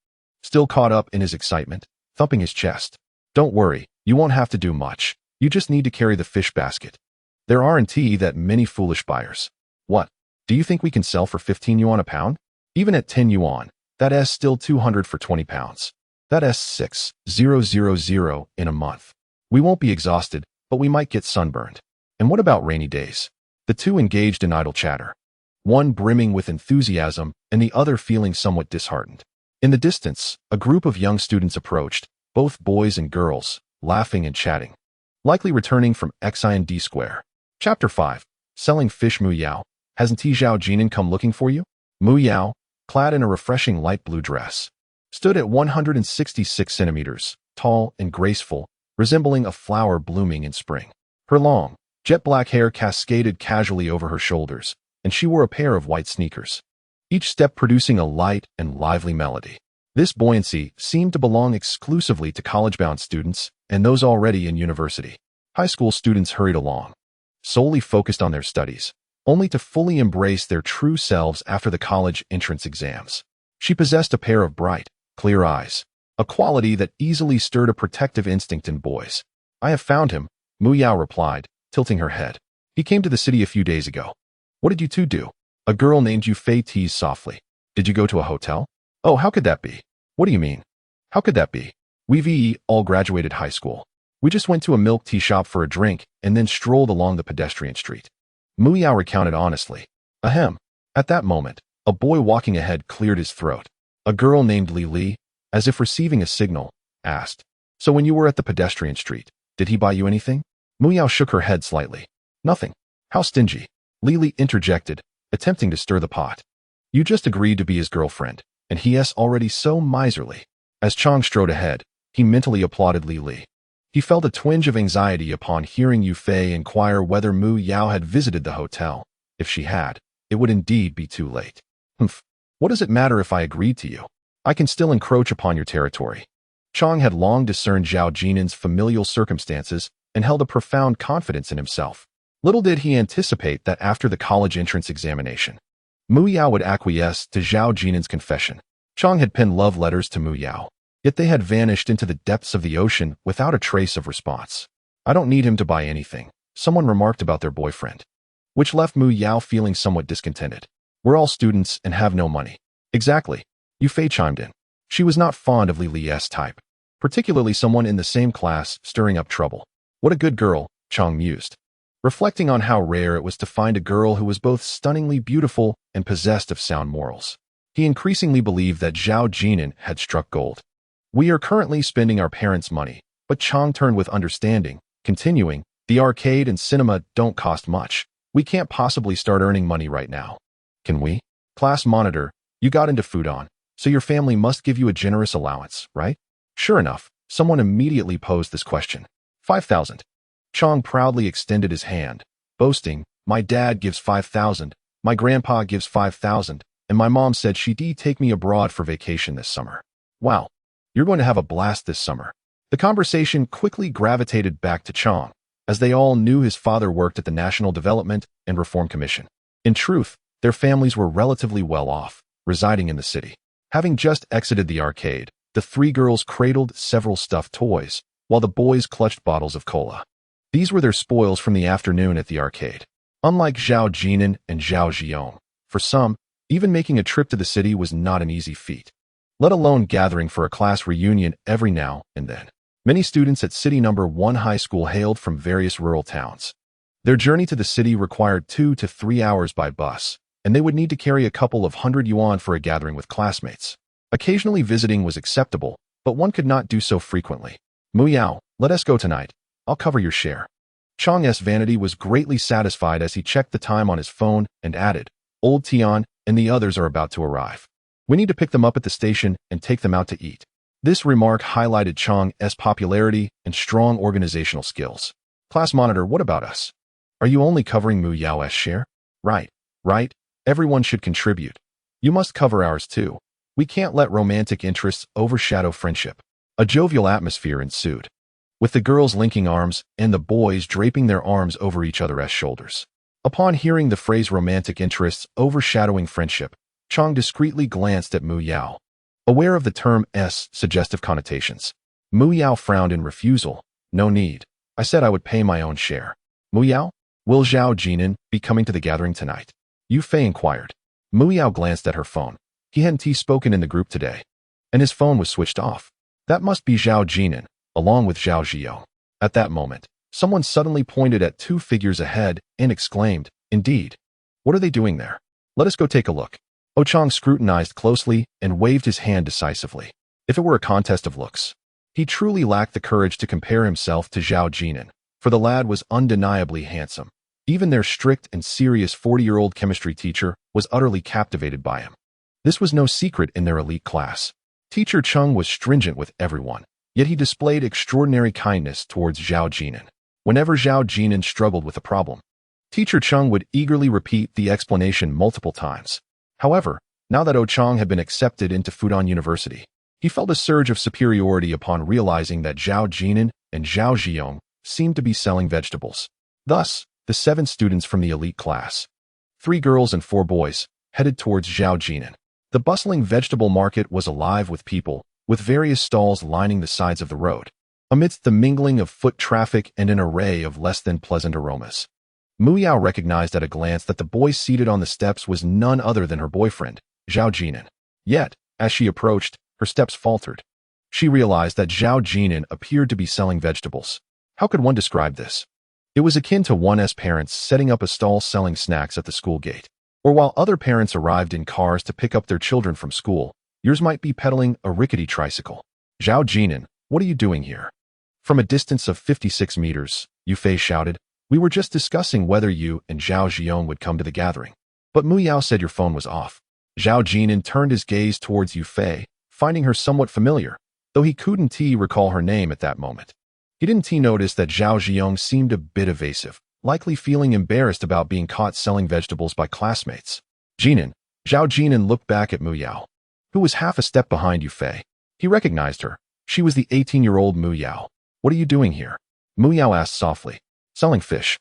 still caught up in his excitement, thumping his chest. Don't worry, you won't have to do much. You just need to carry the fish basket. There aren't that many foolish buyers. What? Do you think we can sell for 15 yuan a pound? Even at 10 yuan, that is still 200 for 20 pounds. That is 6,000 in a month. We won't be exhausted, but we might get sunburned. And what about rainy days? The two engaged in idle chatter, one brimming with enthusiasm and the other feeling somewhat disheartened. In the distance, a group of young students approached, both boys and girls, laughing and chatting, likely returning from XIND Square. Chapter 5. Selling Fish. Mu Yao, hasn't Zhao Jin'an come looking for you? Mu Yao, clad in a refreshing light blue dress, stood at 166 centimeters, tall and graceful, resembling a flower blooming in spring. Her long, jet black hair cascaded casually over her shoulders, and she wore a pair of white sneakers, each step producing a light and lively melody. This buoyancy seemed to belong exclusively to college-bound students and those already in university. High school students hurried along, solely focused on their studies, only to fully embrace their true selves after the college entrance exams. She possessed a pair of bright, clear eyes, a quality that easily stirred a protective instinct in boys. I have found him, Mu Yao replied, tilting her head. He came to the city a few days ago. What did you two do? A girl named Yufei teased softly. Did you go to a hotel? Oh, how could that be? What do you mean? How could that be? We all graduated high school. We just went to a milk tea shop for a drink and then strolled along the pedestrian street. Mu Yao recounted honestly. Ahem. At that moment, a boy walking ahead cleared his throat. A girl named Li, as if receiving a signal, asked, so when you were at the pedestrian street, did he buy you anything? Mu Yao shook her head slightly. Nothing. How stingy. Li interjected, attempting to stir the pot. You just agreed to be his girlfriend, and he is already so miserly. As Chang strode ahead, he mentally applauded Li. He felt a twinge of anxiety upon hearing Yufei inquire whether Mu Yao had visited the hotel. If she had, it would indeed be too late. Humph. What does it matter if I agreed to you? I can still encroach upon your territory. Chang had long discerned Zhao Jin'an's familial circumstances and held a profound confidence in himself. Little did he anticipate that after the college entrance examination, Mu Yao would acquiesce to Zhao Jin'an's confession. Chang had penned love letters to Mu Yao, yet they had vanished into the depths of the ocean without a trace of response. I don't need him to buy anything, someone remarked about their boyfriend, which left Mu Yao feeling somewhat discontented. We're all students and have no money. Exactly. Yufei chimed in. She was not fond of Li's type, particularly someone in the same class stirring up trouble. What a good girl, Chang mused, reflecting on how rare it was to find a girl who was both stunningly beautiful and possessed of sound morals. He increasingly believed that Zhao Jin'an had struck gold. We are currently spending our parents' money, but Chang turned with understanding, continuing, the arcade and cinema don't cost much. We can't possibly start earning money right now. Can we? Class monitor, you got into Fudan, so your family must give you a generous allowance, right? Sure enough, someone immediately posed this question. 5,000. Chang proudly extended his hand, boasting, my dad gives 5,000, my grandpa gives 5,000, and my mom said she'd take me abroad for vacation this summer. Wow, you're going to have a blast this summer. The conversation quickly gravitated back to Chang, as they all knew his father worked at the National Development and Reform Commission. In truth, their families were relatively well off, residing in the city. Having just exited the arcade, the three girls cradled several stuffed toys, while the boys clutched bottles of cola. These were their spoils from the afternoon at the arcade. Unlike Zhao Jin'an and Zhao Jin'an, for some, even making a trip to the city was not an easy feat, let alone gathering for a class reunion every now and then. Many students at City No. 1 High School hailed from various rural towns. Their journey to the city required 2 to 3 hours by bus, and they would need to carry a couple of hundred yuan for a gathering with classmates. Occasionally visiting was acceptable, but one could not do so frequently. Mu Yao, let us go tonight. I'll cover your share. Chang's vanity was greatly satisfied as he checked the time on his phone and added, Old Tian and the others are about to arrive. We need to pick them up at the station and take them out to eat. This remark highlighted Chang's popularity and strong organizational skills. Class monitor, what about us? Are you only covering Mu Yao's share? Right. Everyone should contribute. You must cover ours too. We can't let romantic interests overshadow friendship. A jovial atmosphere ensued, with the girls linking arms and the boys draping their arms over each other's shoulders. Upon hearing the phrase romantic interests overshadowing friendship, Chang discreetly glanced at Mu Yao, aware of the term's suggestive connotations. Mu Yao frowned in refusal. No need. I said I would pay my own share. Mu Yao, will Zhao Jin'an be coming to the gathering tonight? Yu Fei inquired. Mu Yao glanced at her phone. He hadn't spoken in the group today, and his phone was switched off. That must be Zhao Jin'an, along with Zhao Ziyong. At that moment, someone suddenly pointed at two figures ahead and exclaimed, Indeed. What are they doing there? Let us go take a look. Chang scrutinized closely and waved his hand decisively. If it were a contest of looks, he truly lacked the courage to compare himself to Zhao Jin'an, for the lad was undeniably handsome. Even their strict and serious 40-year-old chemistry teacher was utterly captivated by him. This was no secret in their elite class. Teacher Chung was stringent with everyone, yet he displayed extraordinary kindness towards Zhao Jin'an. Whenever Zhao Jin'an struggled with a problem, Teacher Chung would eagerly repeat the explanation multiple times. However, now that Chang had been accepted into Fudan University, he felt a surge of superiority upon realizing that Zhao Jin'an and Zhao Ziyong seemed to be selling vegetables. Thus, the 7 students from the elite class, 3 girls and 4 boys, headed towards Zhao Jin'an. The bustling vegetable market was alive with people, with various stalls lining the sides of the road. Amidst the mingling of foot traffic and an array of less than pleasant aromas, Mu Yao recognized at a glance that the boy seated on the steps was none other than her boyfriend, Zhao Jin'an. Yet, as she approached, her steps faltered. She realized that Zhao Jin'an appeared to be selling vegetables. How could one describe this? It was akin to one's parents setting up a stall selling snacks at the school gate. Or while other parents arrived in cars to pick up their children from school, yours might be pedaling a rickety tricycle. Zhao Jin'an, what are you doing here? From a distance of 56 meters, Yu Fei shouted, We were just discussing whether you and Zhao Ziyong would come to the gathering. But Mu Yao said your phone was off. Zhao Jin'an turned his gaze towards Yu Fei, finding her somewhat familiar, though he couldn't recall her name at that moment. He didn't notice that Zhao Ziyong seemed a bit evasive, likely feeling embarrassed about being caught selling vegetables by classmates. Zhao Jin'an looked back at Mu Yao, who was half a step behind Yu Fei. He recognized her. She was the 18-year-old Mu Yao. What are you doing here? Mu Yao asked softly. Selling fish.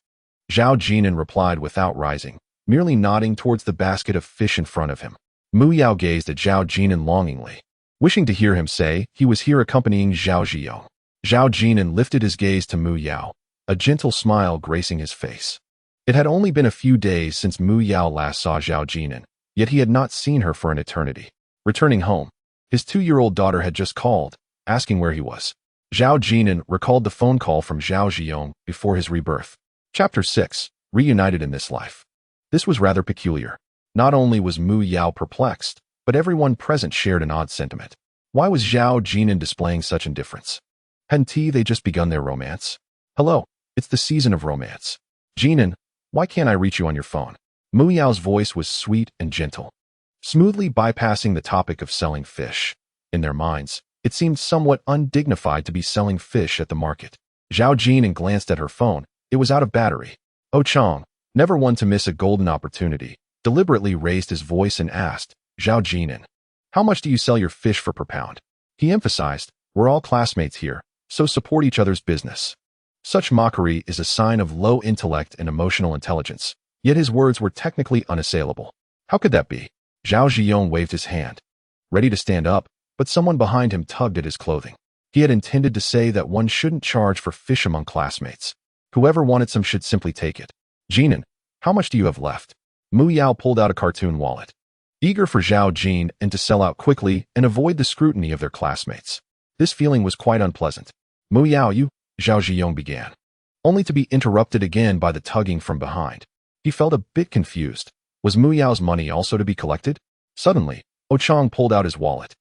Zhao Jin'an replied without rising, merely nodding towards the basket of fish in front of him. Mu Yao gazed at Zhao Jin'an longingly, wishing to hear him say he was here accompanying Zhao Ziyong. Zhao Jin'an lifted his gaze to Mu Yao, a gentle smile gracing his face. It had only been a few days since Mu Yao last saw Zhao Jin'an, yet he had not seen her for an eternity. Returning home, his 2-year-old daughter had just called, asking where he was. Zhao Jin'an recalled the phone call from Zhao Ziyong before his rebirth. Chapter 6. Reunited in this life. This was rather peculiar. Not only was Mu Yao perplexed, but everyone present shared an odd sentiment. Why was Zhao Jin'an displaying such indifference? Hadn't they just begun their romance? Hello, it's the season of romance. Jin'an, why can't I reach you on your phone? Mu Yao's voice was sweet and gentle, smoothly bypassing the topic of selling fish. In their minds, it seemed somewhat undignified to be selling fish at the market. Zhao Jin'an glanced at her phone. It was out of battery. Chang, never one to miss a golden opportunity, deliberately raised his voice and asked, Zhao Jin'an, how much do you sell your fish for per pound? He emphasized, we're all classmates here, so support each other's business. Such mockery is a sign of low intellect and emotional intelligence, yet his words were technically unassailable. How could that be? Zhao Ziyong waved his hand, ready to stand up, but someone behind him tugged at his clothing. He had intended to say that one shouldn't charge for fish among classmates. Whoever wanted some should simply take it. Jin'an, how much do you have left? Mu Yao pulled out a cartoon wallet, eager for Zhao Jin'an to sell out quickly and avoid the scrutiny of their classmates. This feeling was quite unpleasant. Mu Yao, you, Zhao Ziyong began, only to be interrupted again by the tugging from behind. He felt a bit confused. Was Mu Yao's money also to be collected? Suddenly, Ochang pulled out his wallet,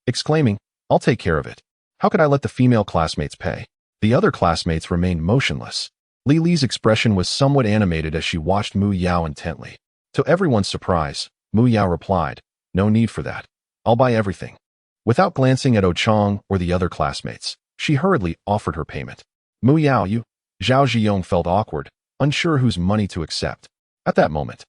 exclaiming, "I'll take care of it. How could I let the female classmates pay?" The other classmates remained motionless. Li Li's expression was somewhat animated as she watched Mu Yao intently. To everyone's surprise, Mu Yao replied, "No need for that. I'll buy everything." Without glancing at Ochang or the other classmates, she hurriedly offered her payment. "Mu Yao, you?" Zhao Jin'an felt awkward, unsure whose money to accept. At that moment,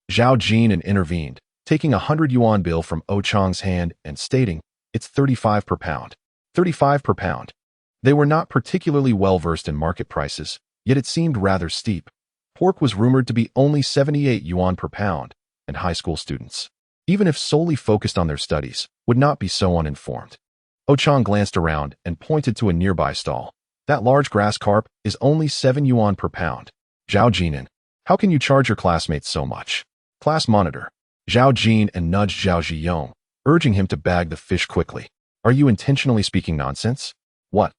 Zhao Jin'an intervened, taking a 100 yuan bill from Ochang's hand and stating, "It's 35 per pound." 35 per pound. They were not particularly well-versed in market prices, yet it seemed rather steep. Pork was rumored to be only 78 yuan per pound, and high school students, even if solely focused on their studies, would not be so uninformed. Ochang glanced around and pointed to a nearby stall. "That large grass carp is only 7 yuan per pound." Zhao Jin'an, "How can you charge your classmates so much?" Class monitor. Zhao Jin'an nudged Zhao Ziyong, urging him to bag the fish quickly. "Are you intentionally speaking nonsense?" "What?"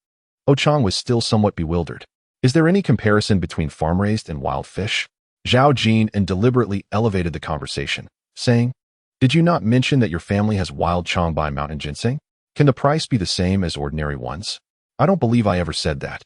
Ochang was still somewhat bewildered. "Is there any comparison between farm-raised and wild fish?" Zhao Jin'an deliberately elevated the conversation, saying, "Did you not mention that your family has wild Changbai mountain ginseng? Can the price be the same as ordinary ones?" "I don't believe I ever said that."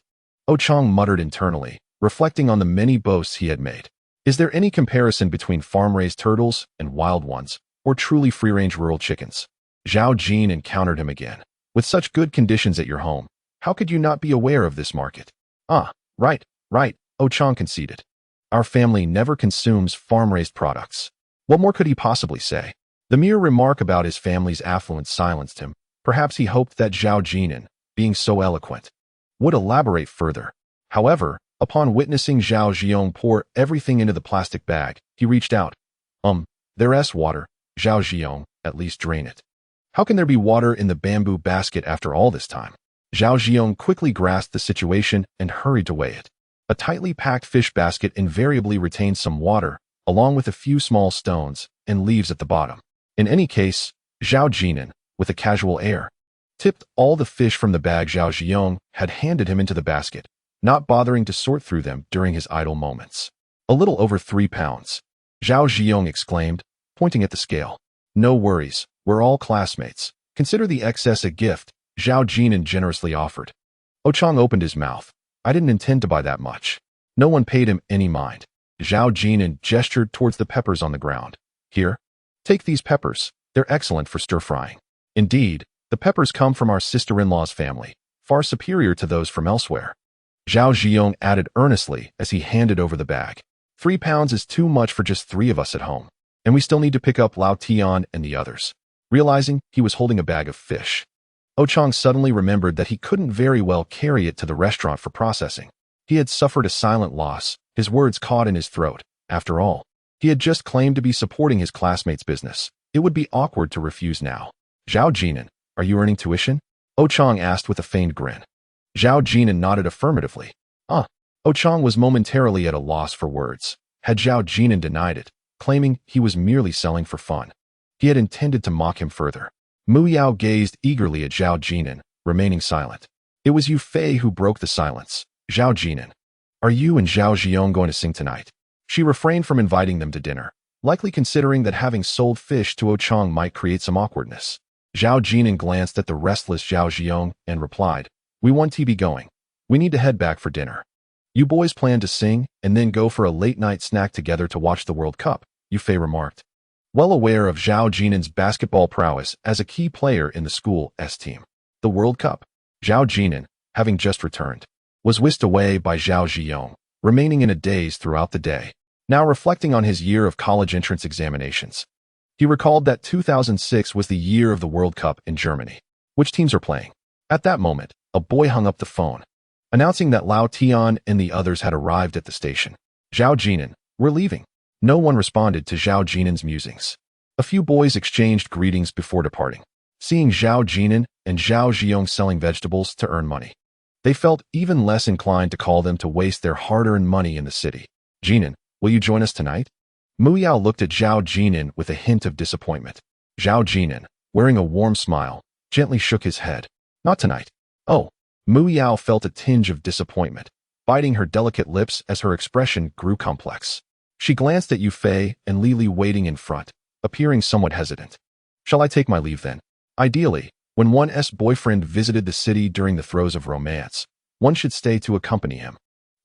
Ochang muttered internally, reflecting on the many boasts he had made. "Is there any comparison between farm-raised turtles and wild ones, or truly free-range rural chickens?" Zhao Jin'an encountered him again. "With such good conditions at your home, how could you not be aware of this market?" "Ah, right, Ochang conceded. "Our family never consumes farm-raised products." What more could he possibly say? The mere remark about his family's affluence silenced him. Perhaps he hoped that Zhao Jin'an, being so eloquent, would elaborate further. However, upon witnessing Zhao Ziyong pour everything into the plastic bag, he reached out. There's water, Zhao Ziyong, at least drain it." "How can there be water in the bamboo basket after all this time?" Zhao Ziyong quickly grasped the situation and hurried to weigh it. A tightly packed fish basket invariably retains some water, along with a few small stones and leaves at the bottom. In any case, Zhao Jin'an, with a casual air, tipped all the fish from the bag Zhao Ziyong had handed him into the basket, not bothering to sort through them during his idle moments. "A little over 3 pounds. Zhao Ziyong exclaimed, pointing at the scale. "No worries, we're all classmates. Consider the excess a gift," Zhao Jin'an generously offered. Ochang opened his mouth. "I didn't intend to buy that much." No one paid him any mind. Zhao Jin'an gestured towards the peppers on the ground. "Here, take these peppers. They're excellent for stir-frying. Indeed, the peppers come from our sister-in-law's family, far superior to those from elsewhere." Zhao Ziyong added earnestly as he handed over the bag. 3 pounds is too much for just 3 of us at home, and we still need to pick up Lao Tian and the others." Realizing he was holding a bag of fish, Ochang suddenly remembered that he couldn't very well carry it to the restaurant for processing. He had suffered a silent loss, his words caught in his throat. After all, he had just claimed to be supporting his classmate's business. It would be awkward to refuse now. "Zhao Jin'an, are you earning tuition?" Ochang asked with a feigned grin. Zhao Jin'an nodded affirmatively. Ochang was momentarily at a loss for words. Had Zhao Jin'an denied it, claiming he was merely selling for fun, he had intended to mock him further. Mu Yao gazed eagerly at Zhao Jin'an, remaining silent. It was Yu Fei who broke the silence. "Zhao Jin'an, are you and Zhao Ziyong going to sing tonight?" She refrained from inviting them to dinner, likely considering that having sold fish to Ochang might create some awkwardness. Zhao Jin'an glanced at the restless Zhao Ziyong and replied, "We want to be going. We need to head back for dinner." "You boys plan to sing and then go for a late-night snack together to watch the World Cup," Yu Fei remarked. Well aware of Zhao Jin'an's basketball prowess as a key player in the school's team. The World Cup. Zhao Jin'an, having just returned, was whisked away by Zhao Ziyong, remaining in a daze throughout the day. Now reflecting on his year of college entrance examinations, he recalled that 2006 was the year of the World Cup in Germany. Which teams are playing? At that moment, a boy hung up the phone, announcing that Lao Tian and the others had arrived at the station. "Zhao Jin'an, we're leaving." No one responded to Zhao Jin'an's musings. A few boys exchanged greetings before departing. Seeing Zhao Jin'an and Zhao Ziyong selling vegetables to earn money, they felt even less inclined to call them to waste their hard-earned money in the city. "Jin'an, will you join us tonight?" Mu Yao looked at Zhao Jin'an with a hint of disappointment. Zhao Jin'an, wearing a warm smile, gently shook his head. "Not tonight." "Oh." Mu Yao felt a tinge of disappointment, biting her delicate lips as her expression grew complex. She glanced at Yu Fei and Li Li waiting in front, appearing somewhat hesitant. Shall I take my leave then? Ideally, when one's boyfriend visited the city during the throes of romance, one should stay to accompany him.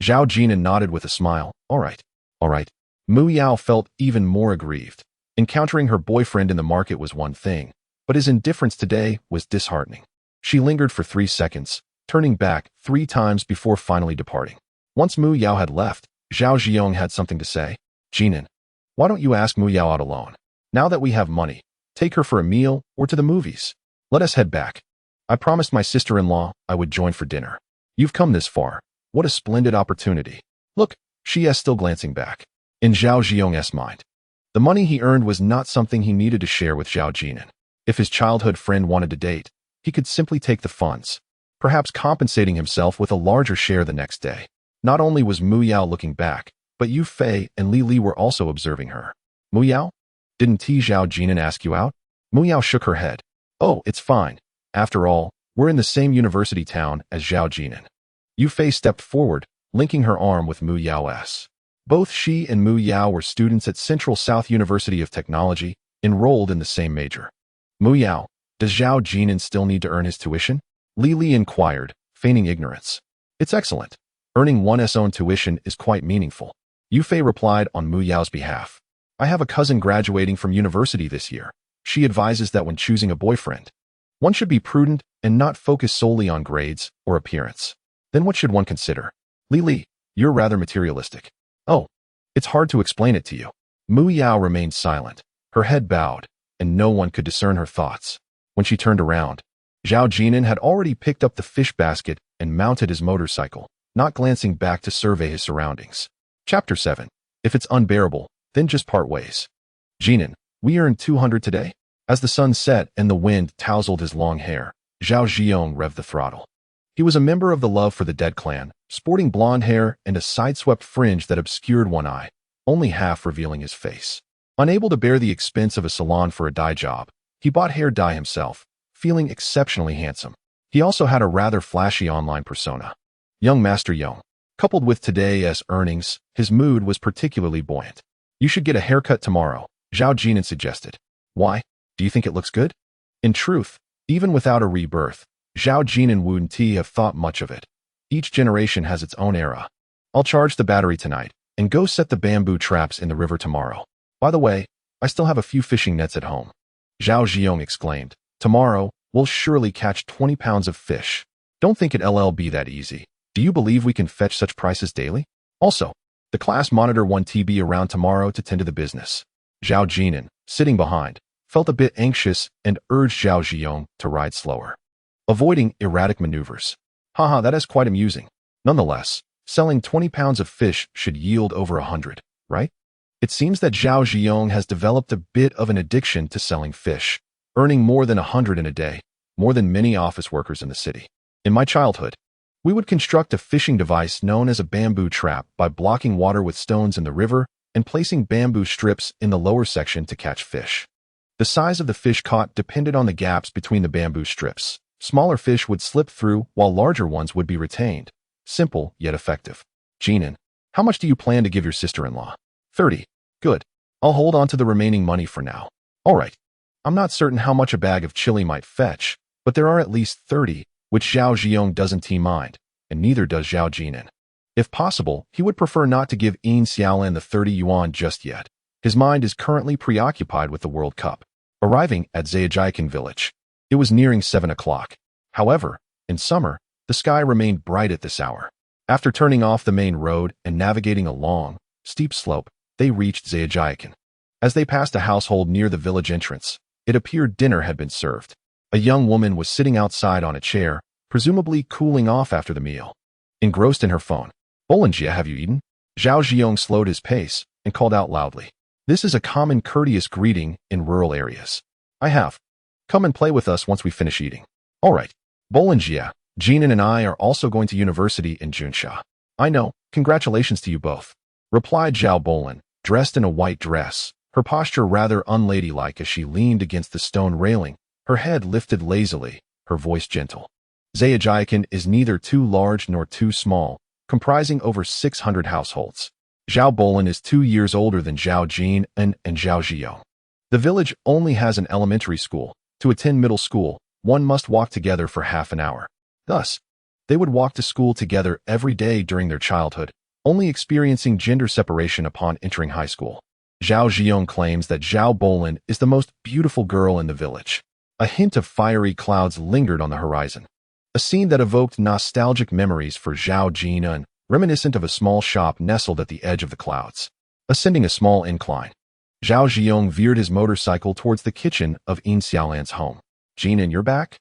Zhao Jin'an nodded with a smile. All right. All right. Mu Yao felt even more aggrieved. Encountering her boyfriend in the market was one thing, but his indifference today was disheartening. She lingered for 3 seconds, turning back 3 times before finally departing. Once Mu Yao had left, Zhao Ziyong had something to say. Jinan, why don't you ask Mu Yao out alone? Now that we have money, take her for a meal or to the movies. Let us head back. I promised my sister-in-law I would join for dinner. You've come this far. What a splendid opportunity. Look, she is still glancing back. In Zhao Ziyong's mind, the money he earned was not something he needed to share with Zhao Jin'an. If his childhood friend wanted to date, he could simply take the funds, perhaps compensating himself with a larger share the next day. Not only was Mu Yao looking back, but Yu Fei and Li Li were also observing her. Mu Yao? Didn't Zhao Jin'an ask you out? Mu Yao shook her head. Oh, it's fine. After all, we're in the same university town as Zhao Jin'an. Yu Fei stepped forward, linking her arm with Mu Yao's. Both she and Mu Yao were students at Central South University of Technology, enrolled in the same major. Mu Yao, does Zhao Jin'an still need to earn his tuition? Li Li inquired, feigning ignorance. It's excellent. Earning one's own tuition is quite meaningful. Yu Fei replied on Mu Yao's behalf. I have a cousin graduating from university this year. She advises that when choosing a boyfriend, one should be prudent and not focus solely on grades or appearance. Then what should one consider? Li Li, you're rather materialistic. Oh, it's hard to explain it to you. Mu Yao remained silent, her head bowed, and no one could discern her thoughts. When she turned around, Zhao Jin'an had already picked up the fish basket and mounted his motorcycle, not glancing back to survey his surroundings. Chapter 7. If it's unbearable, then just part ways. Jinan, we earned 200 today. As the sun set and the wind tousled his long hair, Zhao Ziyong revved the throttle. He was a member of the Love for the Dead clan, sporting blonde hair and a sideswept fringe that obscured one eye, only half revealing his face. Unable to bear the expense of a salon for a dye job, he bought hair dye himself, feeling exceptionally handsome. He also had a rather flashy online persona. Young Master Young. Coupled with today's earnings, his mood was particularly buoyant. You should get a haircut tomorrow, Zhao Jin'an suggested. Why? Do you think it looks good? In truth, even without a rebirth, Zhao Jin'an wouldn't have thought much of it. Each generation has its own era. I'll charge the battery tonight and go set the bamboo traps in the river tomorrow. By the way, I still have a few fishing nets at home. Zhao Ziyong exclaimed. Tomorrow, we'll surely catch 20 pounds of fish. Don't think it'll be that easy. Do you believe we can fetch such prices daily? Also, the class monitor won't be around tomorrow to tend to the business. Zhao Jin'an, sitting behind, felt a bit anxious and urged Zhao Ziyong to ride slower, avoiding erratic maneuvers. Haha, that is quite amusing. Nonetheless, selling 20 pounds of fish should yield over 100, right? It seems that Zhao Ziyong has developed a bit of an addiction to selling fish, earning more than 100 in a day, more than many office workers in the city. In my childhood, we would construct a fishing device known as a bamboo trap by blocking water with stones in the river and placing bamboo strips in the lower section to catch fish. The size of the fish caught depended on the gaps between the bamboo strips. Smaller fish would slip through while larger ones would be retained. Simple, yet effective. Jinan, how much do you plan to give your sister-in-law? 30. Good. I'll hold on to the remaining money for now. All right. I'm not certain how much a bag of chili might fetch, but there are at least 30, which Zhao Ziyong doesn't mind, and neither does Zhao Jin'an. If possible, he would prefer not to give Yin Xiaolan the 30 yuan just yet. His mind is currently preoccupied with the World Cup. Arriving at Zhejiakan village, it was nearing 7 o'clock. However, in summer, the sky remained bright at this hour. After turning off the main road and navigating a long, steep slope, they reached Zhejiakan. As they passed a household near the village entrance, it appeared dinner had been served. A young woman was sitting outside on a chair, presumably cooling off after the meal. Engrossed in her phone. Bolonjia, have you eaten? Zhao Ziyong slowed his pace and called out loudly. This is a common courteous greeting in rural areas. I have. Come and play with us once we finish eating. All right. Bolonjia, Jinan and I are also going to university in Junsha. I know. Congratulations to you both. Replied Zhao Bolin, dressed in a white dress, her posture rather unladylike as she leaned against the stone railing, her head lifted lazily, her voice gentle. Zhejiakan is neither too large nor too small, comprising over 600 households. Zhao Bolin is 2 years older than Zhao Jin'an and Zhao Ziyong. The village only has an elementary school. To attend middle school, one must walk together for half an hour. Thus, they would walk to school together every day during their childhood, only experiencing gender separation upon entering high school. Zhao Ziyong claims that Zhao Bolin is the most beautiful girl in the village. A hint of fiery clouds lingered on the horizon, a scene that evoked nostalgic memories for Zhao Jin'an, reminiscent of a small shop nestled at the edge of the clouds. Ascending a small incline, Zhao Ziyong veered his motorcycle towards the kitchen of Yin Xiaolan's home. "Jin'an, you're back?"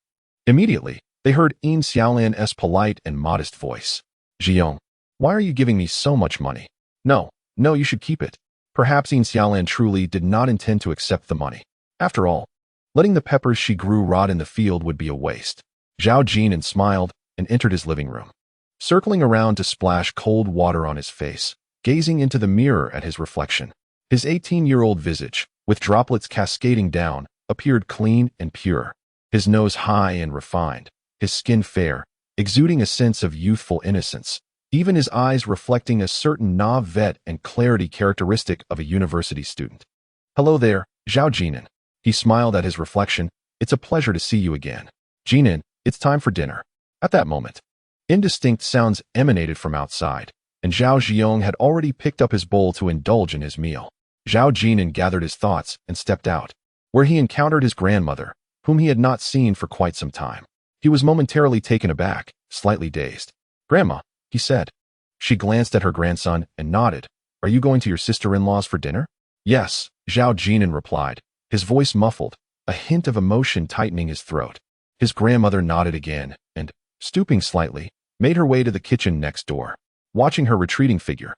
Immediately, they heard Yin Xiaolan's polite and modest voice. "Ziyong, why are you giving me so much money?" No, you should keep it." Perhaps Yin Xiaolan truly did not intend to accept the money. After all, letting the peppers she grew rot in the field would be a waste. Zhao Jin'an smiled and entered his living room, circling around to splash cold water on his face, gazing into the mirror at his reflection. His 18-year-old visage, with droplets cascading down, appeared clean and pure. His nose high and refined, his skin fair, exuding a sense of youthful innocence, even his eyes reflecting a certain naivete and clarity characteristic of a university student. "Hello there, Zhao Jin'an." He smiled at his reflection. "It's a pleasure to see you again. Jin'an, it's time for dinner." At that moment, indistinct sounds emanated from outside, and Zhao Ziyong had already picked up his bowl to indulge in his meal. Zhao Jin'an gathered his thoughts and stepped out, where he encountered his grandmother, whom he had not seen for quite some time. He was momentarily taken aback, slightly dazed. "Grandma," he said. She glanced at her grandson and nodded. "Are you going to your sister-in-law's for dinner?" "Yes," Zhao Jin'an replied, his voice muffled, a hint of emotion tightening his throat. His grandmother nodded again and, stooping slightly, made her way to the kitchen next door. Watching her retreating figure,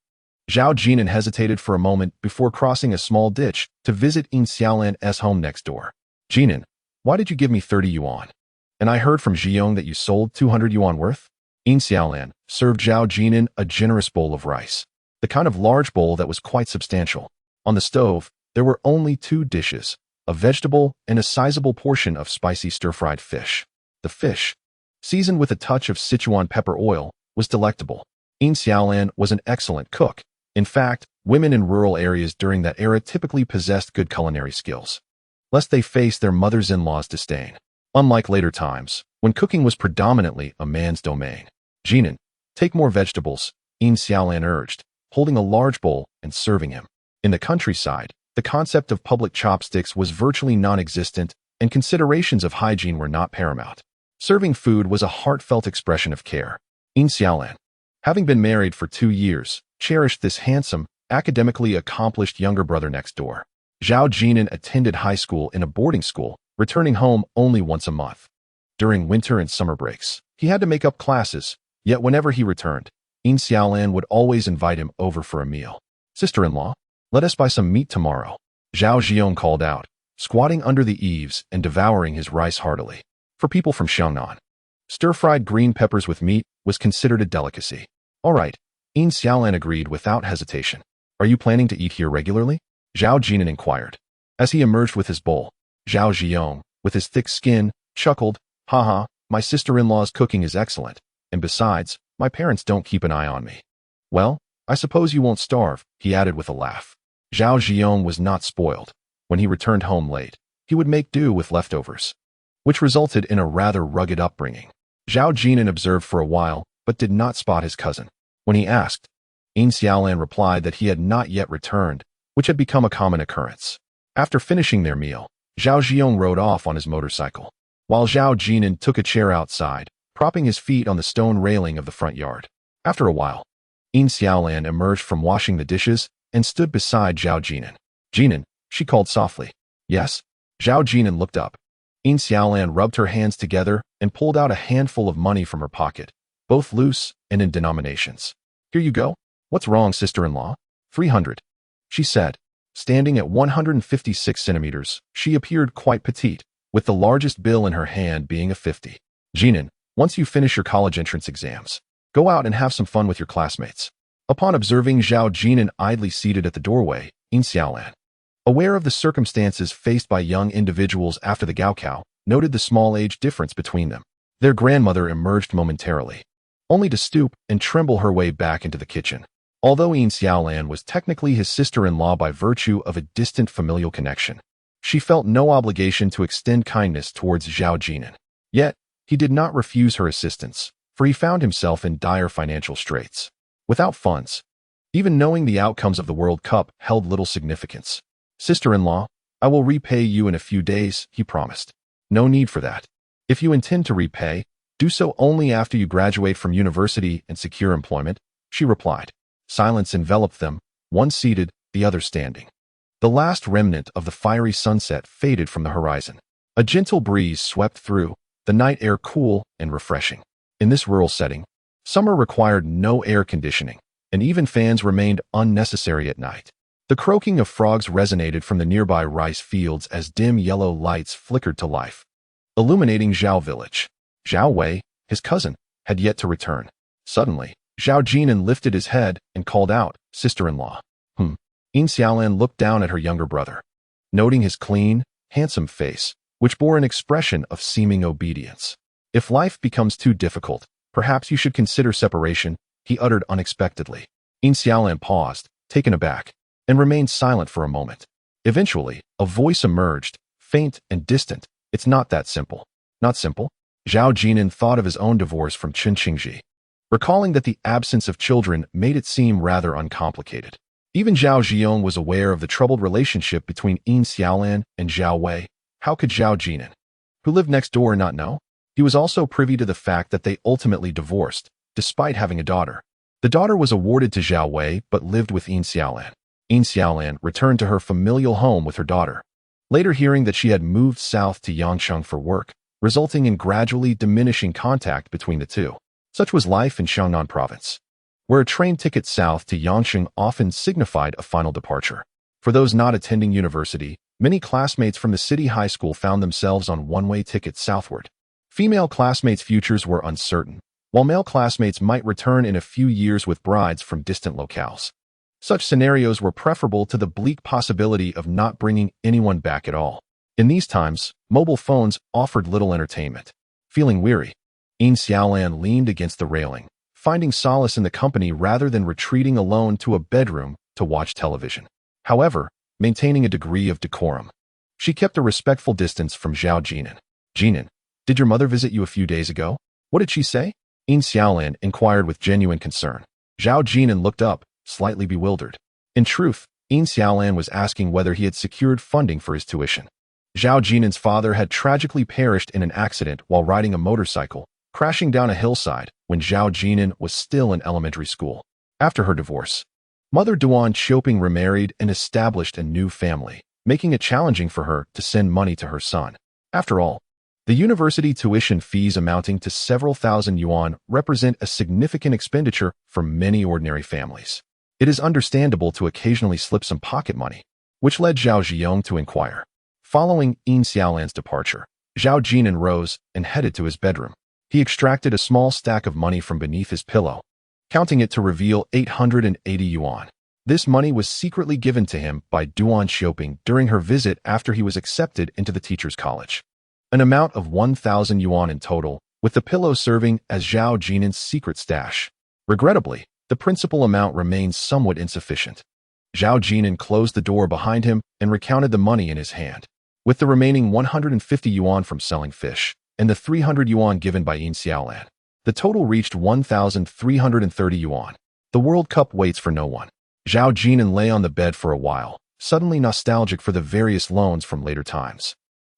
Zhao Jin'an hesitated for a moment before crossing a small ditch to visit Yin Xiaolan's home next door. "Jin'an, why did you give me 30 yuan? And I heard from Ziyong that you sold 200 yuan worth?" Yin Xiaolan served Zhao Jin'an a generous bowl of rice, the kind of large bowl that was quite substantial. On the stove, there were only 2 dishes, a vegetable and a sizable portion of spicy stir-fried fish. The fish, seasoned with a touch of Sichuan pepper oil, was delectable. Yin Xiaolan was an excellent cook. In fact, women in rural areas during that era typically possessed good culinary skills, lest they face their mothers-in-law's disdain. Unlike later times, when cooking was predominantly a man's domain. "Jin'an, take more vegetables," Yin Xiaolan urged, holding a large bowl and serving him. In the countryside, the concept of public chopsticks was virtually non-existent, and considerations of hygiene were not paramount. Serving food was a heartfelt expression of care. Yin Xiaolan, having been married for 2 years, cherished this handsome, academically accomplished younger brother next door. Zhao Jin'an attended high school in a boarding school, returning home only once a month. During winter and summer breaks, he had to make up classes, yet whenever he returned, Yin Xiaolan would always invite him over for a meal. "Sister-in-law, let us buy some meat tomorrow," Zhao Ziyong called out, squatting under the eaves and devouring his rice heartily. For people from Xiangnan, stir-fried green peppers with meat was considered a delicacy. "All right," Yin Xiaolan agreed without hesitation. "Are you planning to eat here regularly?" Zhao Jin'an inquired. As he emerged with his bowl, Zhao Ziyong, with his thick skin, chuckled, "Haha, my sister-in-law's cooking is excellent, and besides, my parents don't keep an eye on me." "Well, I suppose you won't starve," he added with a laugh. Zhao Ziyong was not spoiled. When he returned home late, he would make do with leftovers, which resulted in a rather rugged upbringing. Zhao Jin'an observed for a while, but did not spot his cousin. When he asked, Yin Xiaolan replied that he had not yet returned, which had become a common occurrence. After finishing their meal, Zhao Ziyong rode off on his motorcycle, while Zhao Jin'an took a chair outside, propping his feet on the stone railing of the front yard. After a while, Yin Xiaolan emerged from washing the dishes and stood beside Zhao Jin'an. "Jin'an," she called softly. "Yes?" Zhao Jin'an looked up. Yin Xiaolan rubbed her hands together and pulled out a handful of money from her pocket, both loose and in denominations. "Here you go." "What's wrong, sister-in-law?" 300, she said. Standing at 156 centimeters, she appeared quite petite, with the largest bill in her hand being a 50. "Jin'an, once you finish your college entrance exams, go out and have some fun with your classmates." Upon observing Zhao Jin'an idly seated at the doorway, Yin Xiaolan, aware of the circumstances faced by young individuals after the Gaokao, noted the small age difference between them. Their grandmother emerged momentarily, only to stoop and tremble her way back into the kitchen. Although Yin Xiaolan was technically his sister-in-law by virtue of a distant familial connection, she felt no obligation to extend kindness towards Zhao Jin'an. Yet, he did not refuse her assistance, for he found himself in dire financial straits. Without funds, even knowing the outcomes of the World Cup held little significance. "Sister-in-law, I will repay you in a few days," he promised. "No need for that. If you intend to repay, do so only after you graduate from university and secure employment," she replied. Silence enveloped them, one seated, the other standing. The last remnant of the fiery sunset faded from the horizon. A gentle breeze swept through, the night air cool and refreshing. In this rural setting, summer required no air conditioning, and even fans remained unnecessary at night. The croaking of frogs resonated from the nearby rice fields as dim yellow lights flickered to life, illuminating Zhao village. Zhao Wei, his cousin, had yet to return. Suddenly, Zhao Jin'an lifted his head and called out, "Sister-in-law." Yin Xiaolan looked down at her younger brother, noting his clean, handsome face, which bore an expression of seeming obedience. "If life becomes too difficult, perhaps you should consider separation," he uttered unexpectedly. Yin Xiaolan paused, taken aback, and remained silent for a moment. Eventually, a voice emerged, faint and distant. "It's not that simple." "Not simple?" Zhao Jin'an thought of his own divorce from Chen Qingji, recalling that the absence of children made it seem rather uncomplicated. Even Zhao Jiong was aware of the troubled relationship between Yin Xiaolan and Zhao Wei. How could Zhao Jin'an, who lived next door, not know? He was also privy to the fact that they ultimately divorced, despite having a daughter. The daughter was awarded to Zhao Wei but lived with Yin Xiaolan. Yin Xiaolan returned to her familial home with her daughter, later hearing that she had moved south to Yangcheng for work, resulting in gradually diminishing contact between the two. Such was life in Xiangnan province, where a train ticket south to Yangcheng often signified a final departure. For those not attending university, many classmates from the city high school found themselves on one-way tickets southward. Female classmates' futures were uncertain, while male classmates might return in a few years with brides from distant locales. Such scenarios were preferable to the bleak possibility of not bringing anyone back at all. In these times, mobile phones offered little entertainment. Feeling weary, Yin Xiaolan leaned against the railing, finding solace in the company rather than retreating alone to a bedroom to watch television. However, maintaining a degree of decorum, she kept a respectful distance from Zhao Jin'an. "Jin'an, did your mother visit you a few days ago? What did she say?" Yin Xiaolan inquired with genuine concern. Zhao Jin'an looked up, slightly bewildered. In truth, Yin Xiaolan was asking whether he had secured funding for his tuition. Zhao Jin'an's father had tragically perished in an accident while riding a motorcycle, crashing down a hillside when Zhao Jin'an was still in elementary school. After her divorce, Mother Duan Xiaoping remarried and established a new family, making it challenging for her to send money to her son. After all, the university tuition fees amounting to several thousand yuan represent a significant expenditure for many ordinary families. It is understandable to occasionally slip some pocket money, which led Zhao Jiong to inquire. Following Yin Xiaolan's departure, Zhao Jin'an rose and headed to his bedroom. He extracted a small stack of money from beneath his pillow, counting it to reveal 880 yuan. This money was secretly given to him by Duan Xiaoping during her visit after he was accepted into the teacher's college. An amount of 1,000 yuan in total, with the pillow serving as Zhao Jin'an's secret stash. Regrettably, the principal amount remained somewhat insufficient. Zhao Jin'an closed the door behind him and recounted the money in his hand. With the remaining 150 yuan from selling fish, and the 300 yuan given by Yin Xiaolan, the total reached 1,330 yuan. The World Cup waits for no one. Zhao Jin'an lay on the bed for a while, suddenly nostalgic for the various loans from later times.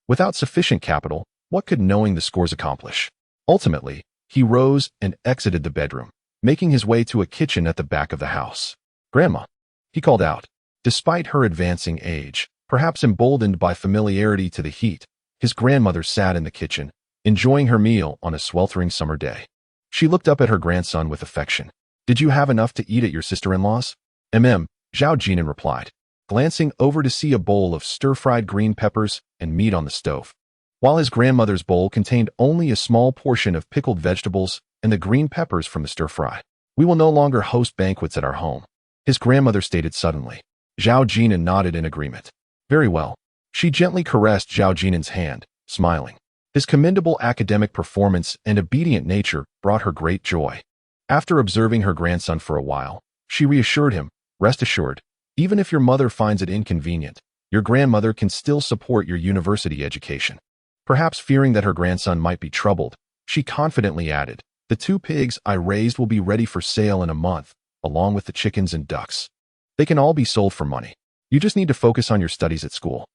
Without sufficient capital, what could knowing the scores accomplish? Ultimately, he rose and exited the bedroom, making his way to a kitchen at the back of the house. "Grandma," he called out. Despite her advancing age, perhaps emboldened by familiarity to the heat, his grandmother sat in the kitchen, enjoying her meal on a sweltering summer day. She looked up at her grandson with affection. "Did you have enough to eat at your sister-in-law's?" Zhao Jin'an replied, glancing over to see a bowl of stir-fried green peppers and meat on the stove. While his grandmother's bowl contained only a small portion of pickled vegetables and the green peppers from the stir-fry. "We will no longer host banquets at our home," his grandmother stated suddenly. Zhao Jin'an nodded in agreement. "Very well." She gently caressed Zhao Jin'an's hand, smiling. His commendable academic performance and obedient nature brought her great joy. After observing her grandson for a while, She reassured him, "Rest assured, even if your mother finds it inconvenient, your grandmother can still support your university education." Perhaps fearing that her grandson might be troubled, she confidently added, "The 2 pigs I raised will be ready for sale in a month, along with the chickens and ducks. They can all be sold for money. You just need to focus on your studies at school."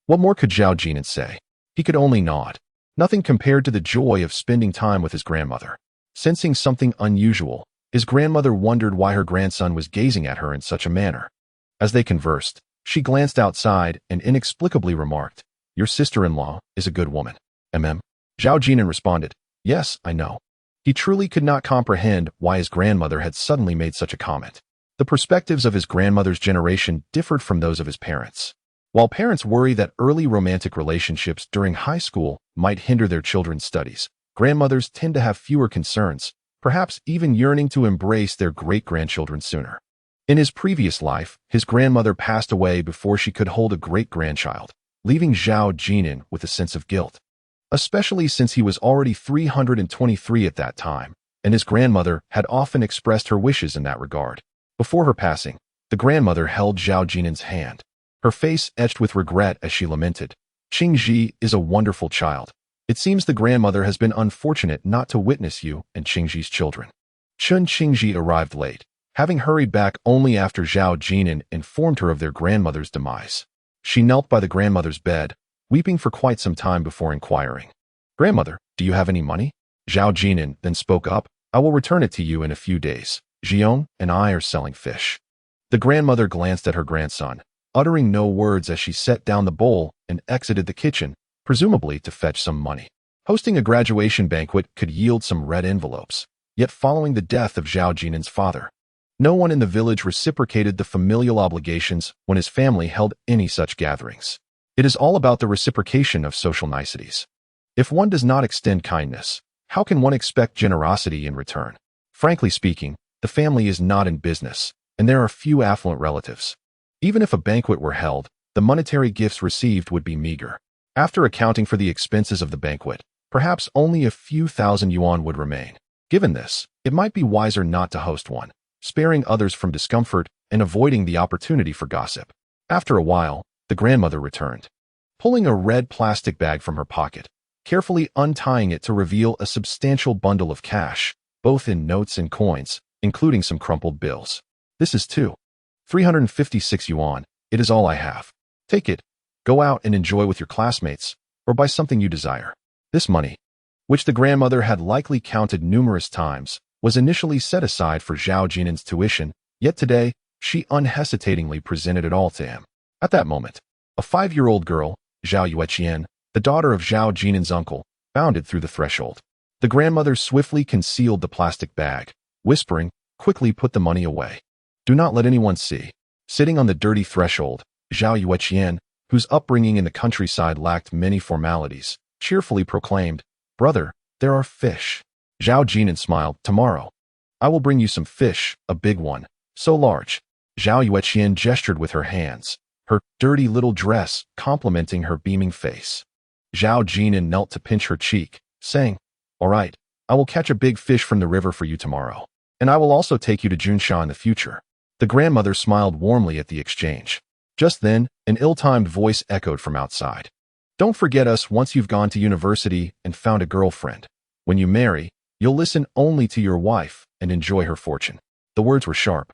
What more could Zhao Jin'an say? He could only nod. Nothing compared to the joy of spending time with his grandmother. Sensing something unusual, his grandmother wondered why her grandson was gazing at her in such a manner. As they conversed, she glanced outside and inexplicably remarked, "Your sister-in-law is a good woman." Zhao Jin'an responded, "Yes, I know." He truly could not comprehend why his grandmother had suddenly made such a comment. The perspectives of his grandmother's generation differed from those of his parents. While parents worry that early romantic relationships during high school might hinder their children's studies, grandmothers tend to have fewer concerns, perhaps even yearning to embrace their great-grandchildren sooner. In his previous life, his grandmother passed away before she could hold a great-grandchild, leaving Zhao Jin'an with a sense of guilt. Especially since he was already 323 at that time, and his grandmother had often expressed her wishes in that regard. Before her passing, the grandmother held Zhao Jin'an's hand, her face etched with regret as she lamented, "Qingji is a wonderful child. It seems the grandmother has been unfortunate not to witness you and Qingji's children." Qingji arrived late, having hurried back only after Zhao Jin'an informed her of their grandmother's demise. She knelt by the grandmother's bed, weeping for quite some time before inquiring, "Grandmother, do you have any money?" Zhao Jin'an then spoke up, "I will return it to you in a few days. Jion and I are selling fish." The grandmother glanced at her grandson, uttering no words as she set down the bowl and exited the kitchen, presumably to fetch some money. Hosting a graduation banquet could yield some red envelopes, yet following the death of Zhao Jin'an's father, no one in the village reciprocated the familial obligations when his family held any such gatherings. It is all about the reciprocation of social niceties. If one does not extend kindness, how can one expect generosity in return? Frankly speaking, the family is not in business, and there are few affluent relatives. Even if a banquet were held, the monetary gifts received would be meager. After accounting for the expenses of the banquet, perhaps only a few thousand yuan would remain. Given this, it might be wiser not to host one, sparing others from discomfort and avoiding the opportunity for gossip. After a while, the grandmother returned, pulling a red plastic bag from her pocket, carefully untying it to reveal a substantial bundle of cash, both in notes and coins, including some crumpled bills. "This is 356 yuan. It is all I have. Take it. Go out and enjoy with your classmates, or buy something you desire." This money, which the grandmother had likely counted numerous times, was initially set aside for Zhao Jin'an's tuition, yet today, she unhesitatingly presented it all to him. At that moment, a 5-year-old girl, Zhao Yueqian, the daughter of Zhao Jin'an's uncle, bounded through the threshold. The grandmother swiftly concealed the plastic bag, whispering, "Quickly put the money away. Do not let anyone see." Sitting on the dirty threshold, Zhao Yueqian, whose upbringing in the countryside lacked many formalities, cheerfully proclaimed, "Brother, there are fish." Zhao Jin'an smiled, "Tomorrow, I will bring you some fish, a big one, so large." Zhao Yueqian gestured with her hands, her dirty little dress complementing her beaming face. Zhao Jin'an knelt to pinch her cheek, saying, "All right, I will catch a big fish from the river for you tomorrow, and I will also take you to Junsha in the future." The grandmother smiled warmly at the exchange. Just then, an ill-timed voice echoed from outside. "Don't forget us once you've gone to university and found a girlfriend. When you marry, you'll listen only to your wife and enjoy her fortune." The words were sharp,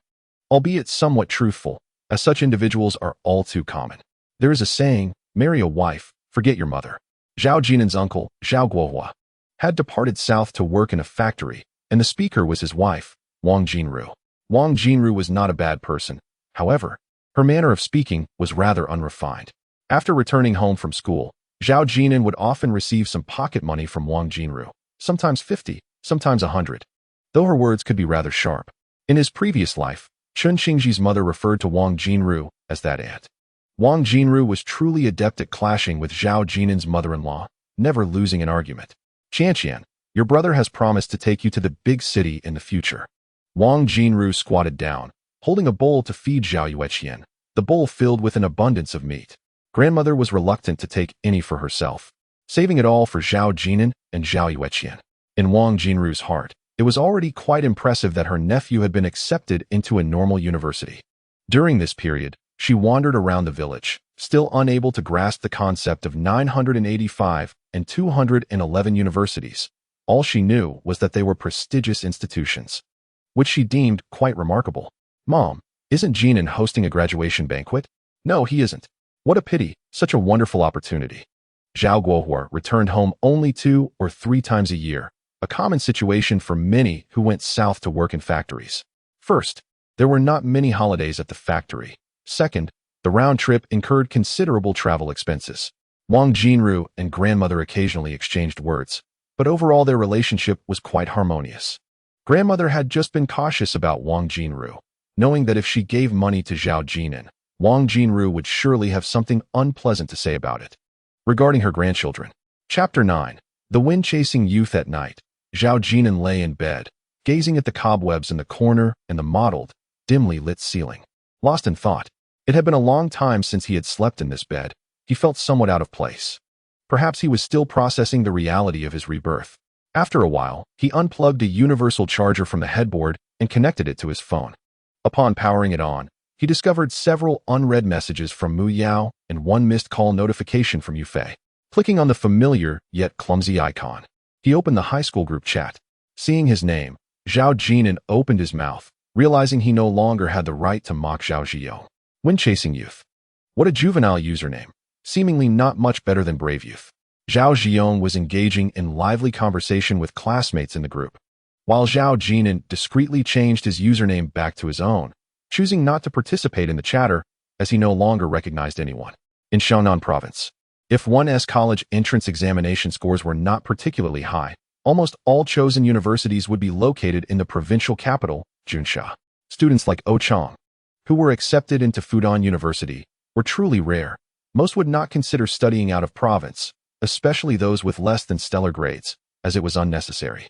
albeit somewhat truthful, as such individuals are all too common. There is a saying, "Marry a wife, forget your mother." Zhao Jin'an's uncle, Zhao Guohua, had departed south to work in a factory, and the speaker was his wife, Wang Jinru. Wang Jinru was not a bad person. However, her manner of speaking was rather unrefined. After returning home from school, Zhao Jin'an would often receive some pocket money from Wang Jinru, sometimes 50, sometimes 100, though her words could be rather sharp. In his previous life, Chun Qingji's mother referred to Wang Jinru as that aunt. Wang Jinru was truly adept at clashing with Zhao Jin'an's mother-in-law, never losing an argument. "Qianqian, your brother has promised to take you to the big city in the future." Wang Jinru squatted down, holding a bowl to feed Zhao Yueqian, the bowl filled with an abundance of meat. Grandmother was reluctant to take any for herself, saving it all for Zhao Jin'an and Zhao Yueqian. In Wang Jinru's heart, It was already quite impressive that her nephew had been accepted into a normal university. During this period, she wandered around the village, still unable to grasp the concept of 985 and 211 universities. All she knew was that they were prestigious institutions, which she deemed quite remarkable. "Mom, isn't Jin'an hosting a graduation banquet?" "No, he isn't." "What a pity, such a wonderful opportunity." Zhao Guohua returned home only 2 or 3 times a year, a common situation for many who went south to work in factories. First, there were not many holidays at the factory. Second, the round trip incurred considerable travel expenses. Wang Jinru and grandmother occasionally exchanged words, but overall their relationship was quite harmonious. Grandmother had just been cautious about Wang Jinru, knowing that if she gave money to Zhao Jin'an, Wang Jinru would surely have something unpleasant to say about it. Regarding her grandchildren. Chapter 9. The wind-chasing youth at night. Zhao Jin'an lay in bed, gazing at the cobwebs in the corner and the mottled, dimly lit ceiling. Lost in thought. It had been a long time since he had slept in this bed. He felt somewhat out of place. Perhaps he was still processing the reality of his rebirth. After a while, he unplugged a universal charger from the headboard and connected it to his phone. Upon powering it on, he discovered several unread messages from Mu Yao and one missed call notification from Yufei. Clicking on the familiar yet clumsy icon, he opened the high school group chat. Seeing his name, Zhao Jin'an opened his mouth, realizing he no longer had the right to mock Zhao Ziyou. Wind-chasing youth. What a juvenile username. Seemingly not much better than brave youth. Zhao Ziyou was engaging in lively conversation with classmates in the group, while Zhao Jin'an discreetly changed his username back to his own, choosing not to participate in the chatter as he no longer recognized anyone. In Xiaonan province, if one's college entrance examination scores were not particularly high, almost all chosen universities would be located in the provincial capital, Junsha. Students like Chang, who were accepted into Fudan University, were truly rare. Most would not consider studying out of province, especially those with less than stellar grades, as it was unnecessary.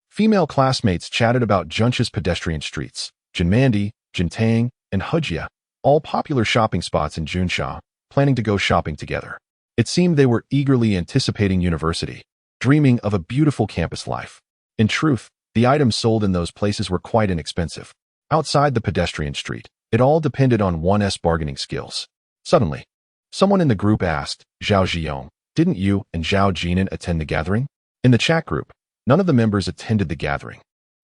Female classmates chatted about Junsha's pedestrian streets, Jinmandi, Jintang, and Hujia, all popular shopping spots in Junsha, planning to go shopping together. It seemed they were eagerly anticipating university, dreaming of a beautiful campus life. In truth, the items sold in those places were quite inexpensive. Outside the pedestrian street, it all depended on one's bargaining skills. Suddenly, someone in the group asked, "Zhao Ziyou, didn't you and Zhao Jin'an attend the gathering?" In the chat group, none of the members attended the gathering,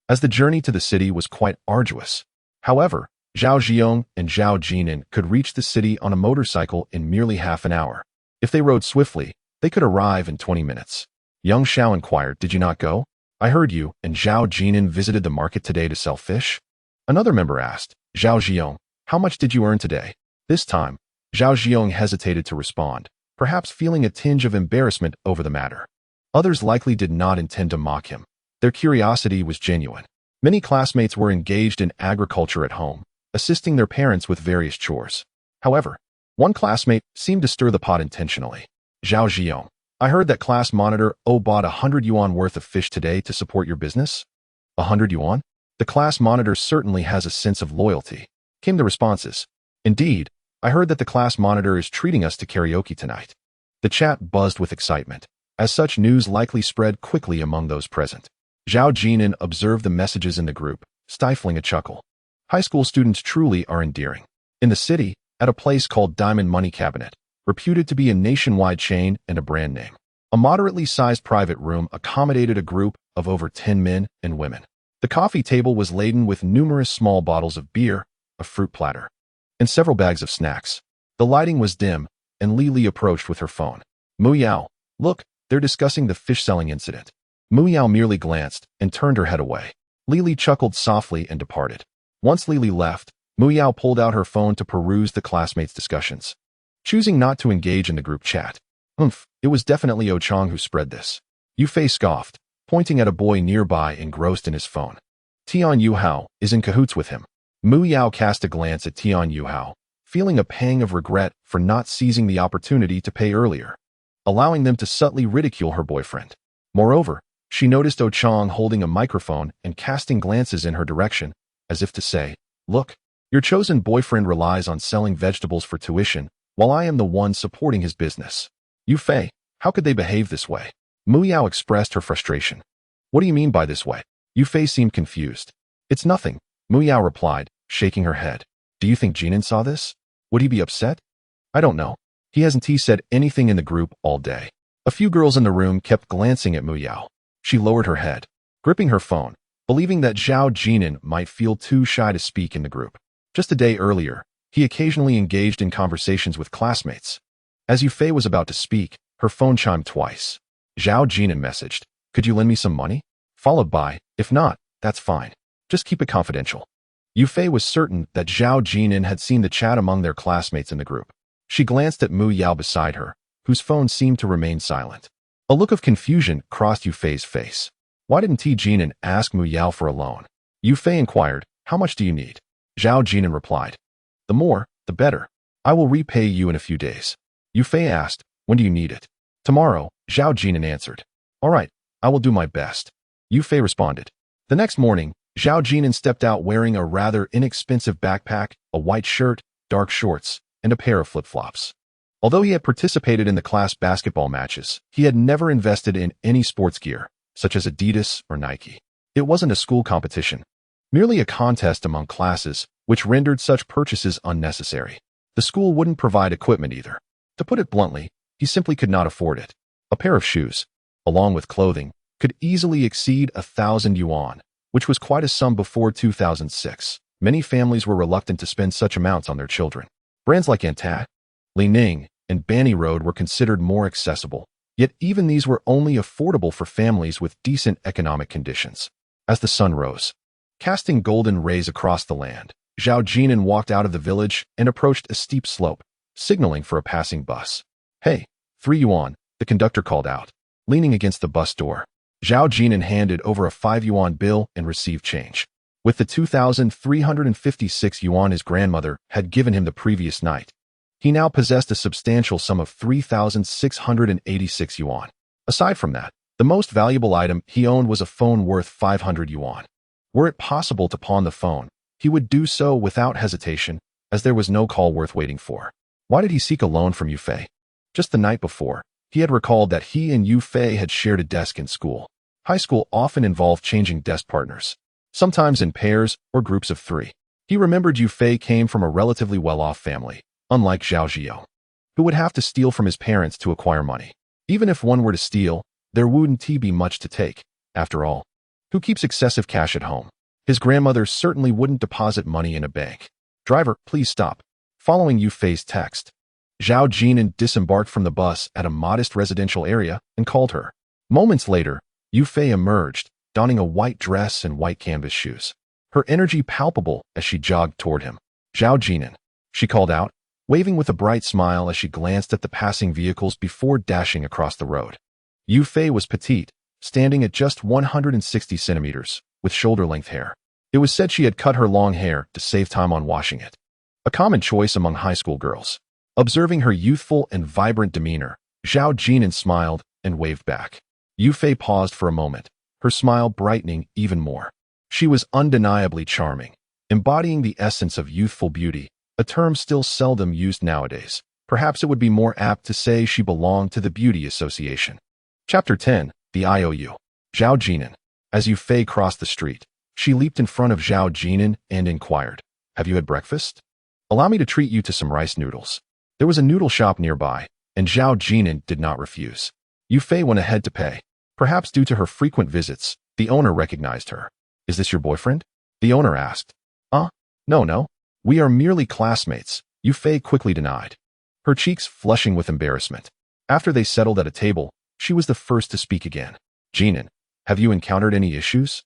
as the journey to the city was quite arduous. However, Zhao Ziyou and Zhao Jin'an could reach the city on a motorcycle in merely half an hour. If they rode swiftly, they could arrive in 20 minutes. Young Xiao inquired, "Did you not go? I heard you and Zhao Jin'an visited the market today to sell fish." Another member asked, "Zhao Ziyou, how much did you earn today?" This time, Zhao Ziyou hesitated to respond, perhaps feeling a tinge of embarrassment over the matter. Others likely did not intend to mock him. Their curiosity was genuine. Many classmates were engaged in agriculture at home, assisting their parents with various chores. However, one classmate seemed to stir the pot intentionally. "Zhao Ziyou, I heard that class monitor bought 100 yuan worth of fish today to support your business." 100 yuan? The class monitor certainly has a sense of loyalty, came the responses. "Indeed, I heard that the class monitor is treating us to karaoke tonight." The chat buzzed with excitement, as such news likely spread quickly among those present. Zhao Jin'an observed the messages in the group, stifling a chuckle. High school students truly are endearing. In the city, at a place called Diamond Money Cabinet, reputed to be a nationwide chain and a brand name, a moderately sized private room accommodated a group of over 10 men and women. The coffee table was laden with numerous small bottles of beer, a fruit platter, and several bags of snacks. The lighting was dim, and Li approached with her phone. "Mu Yao, look, they're discussing the fish-selling incident." Mu Yao merely glanced and turned her head away. Li chuckled softly and departed. Once Li left, Mu Yao pulled out her phone to peruse the classmates' discussions, choosing not to engage in the group chat. It was definitely Chang who spread this. Yufei scoffed, pointing at a boy nearby engrossed in his phone. Tian Yuhao is in cahoots with him. Mu Yao cast a glance at Tian Yuhao, feeling a pang of regret for not seizing the opportunity to pay earlier, allowing them to subtly ridicule her boyfriend. Moreover, she noticed Chang holding a microphone and casting glances in her direction, as if to say, "Look, your chosen boyfriend relies on selling vegetables for tuition, while I am the one supporting his business. Yufei, how could they behave this way?" Mu Yao expressed her frustration. "What do you mean by this way?" Yu Fei seemed confused. It's nothing, Mu Yao replied, shaking her head. Do you think Jin'an saw this? Would he be upset? I don't know. He hasn't said anything in the group all day. A few girls in the room kept glancing at Mu Yao. She lowered her head, gripping her phone, believing that Zhao Jin'an might feel too shy to speak in the group. Just a day earlier, he occasionally engaged in conversations with classmates. As Yu Fei was about to speak, her phone chimed twice. Zhao Jin'an messaged, "Could you lend me some money?" Followed by, "If not, that's fine. Just keep it confidential." Yu Fei was certain that Zhao Jin'an had seen the chat among their classmates in the group. She glanced at Mu Yao beside her, whose phone seemed to remain silent. A look of confusion crossed Yu Fei's face. Why didn't Jin'an ask Mu Yao for a loan? Yu Fei inquired, "How much do you need?" Zhao Jin'an replied, "The more, the better. I will repay you in a few days." Yu Fei asked, "When do you need it?" "Tomorrow," Zhao Jin'an answered. "All right, I will do my best." Yu Fei responded. The next morning, Zhao Jin'an stepped out wearing a rather inexpensive backpack, a white shirt, dark shorts, and a pair of flip-flops. Although he had participated in the class basketball matches, he had never invested in any sports gear, such as Adidas or Nike. It wasn't a school competition, merely a contest among classes, which rendered such purchases unnecessary. The school wouldn't provide equipment either. To put it bluntly, he simply could not afford it. A pair of shoes, along with clothing, could easily exceed 1,000 yuan, which was quite a sum before 2006. Many families were reluctant to spend such amounts on their children. Brands like Antat, Li Ning, and Banny Road were considered more accessible, yet even these were only affordable for families with decent economic conditions. As the sun rose, casting golden rays across the land, Zhao Jin'an walked out of the village and approached a steep slope, signaling for a passing bus. "Hey, 3 yuan, the conductor called out. Leaning against the bus door, Zhao Jin'an handed over a 5 yuan bill and received change. With the 2,356 yuan his grandmother had given him the previous night, he now possessed a substantial sum of 3,686 yuan. Aside from that, the most valuable item he owned was a phone worth 500 yuan. Were it possible to pawn the phone, he would do so without hesitation, as there was no call worth waiting for. Why did he seek a loan from Yu Fei? Just the night before, he had recalled that he and Yu Fei had shared a desk in school. High school often involved changing desk partners, sometimes in pairs or groups of 3. He remembered Yu Fei came from a relatively well-off family, unlike Zhao Jiao, who would have to steal from his parents to acquire money. Even if one were to steal, there wouldn't be much to take. After all, who keeps excessive cash at home? His grandmother certainly wouldn't deposit money in a bank. "Driver, please stop." Following Yu Fei's text, Zhao Jin'an disembarked from the bus at a modest residential area and called her. Moments later, Yu Fei emerged, donning a white dress and white canvas shoes, her energy palpable as she jogged toward him. "Zhao Jin'an," she called out, waving with a bright smile as she glanced at the passing vehicles before dashing across the road. Yu Fei was petite, standing at just 160 centimeters, with shoulder-length hair. It was said she had cut her long hair to save time on washing it, a common choice among high school girls. Observing her youthful and vibrant demeanor, Zhao Jin'an smiled and waved back. Yu Fei paused for a moment, her smile brightening even more. She was undeniably charming, embodying the essence of youthful beauty, a term still seldom used nowadays. Perhaps it would be more apt to say she belonged to the Beauty Association. Chapter 10, The IOU. Zhao Jin'an. As Yu Fei crossed the street, she leaped in front of Zhao Jin'an and inquired, "Have you had breakfast? Allow me to treat you to some rice noodles." There was a noodle shop nearby, and Zhao Jin'an did not refuse. Yu Fei went ahead to pay. Perhaps due to her frequent visits, the owner recognized her. "Is this your boyfriend?" the owner asked. No. We are merely classmates," Yu Fei quickly denied, her cheeks flushing with embarrassment. After they settled at a table, she was the first to speak again. "Jin'an, have you encountered any issues?"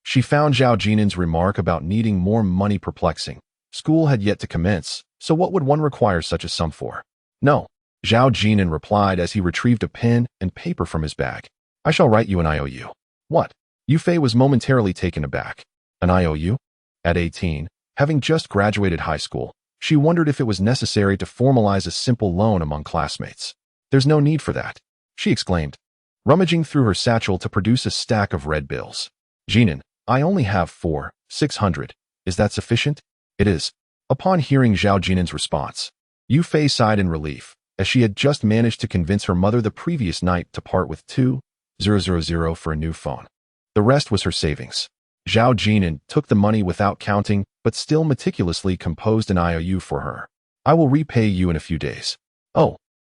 She found Zhao Jin'an's remark about needing more money perplexing. School had yet to commence, so what would one require such a sum for? "No," Zhao Jin'an replied as he retrieved a pen and paper from his bag. "I shall write you an IOU." "What?" Yu Fei was momentarily taken aback. An IOU? At 18, having just graduated high school, she wondered if it was necessary to formalize a simple loan among classmates. "There's no need for that," she exclaimed, rummaging through her satchel to produce a stack of red bills. "Jin'an, I only have 600. Is that sufficient?" "It is." Upon hearing Zhao Jin'an's response, Yu Fei sighed in relief, as she had just managed to convince her mother the previous night to part with 2,000 for a new phone. The rest was her savings. Zhao Jin'an took the money without counting, but still meticulously composed an IOU for her. I will repay you in a few days. Oh.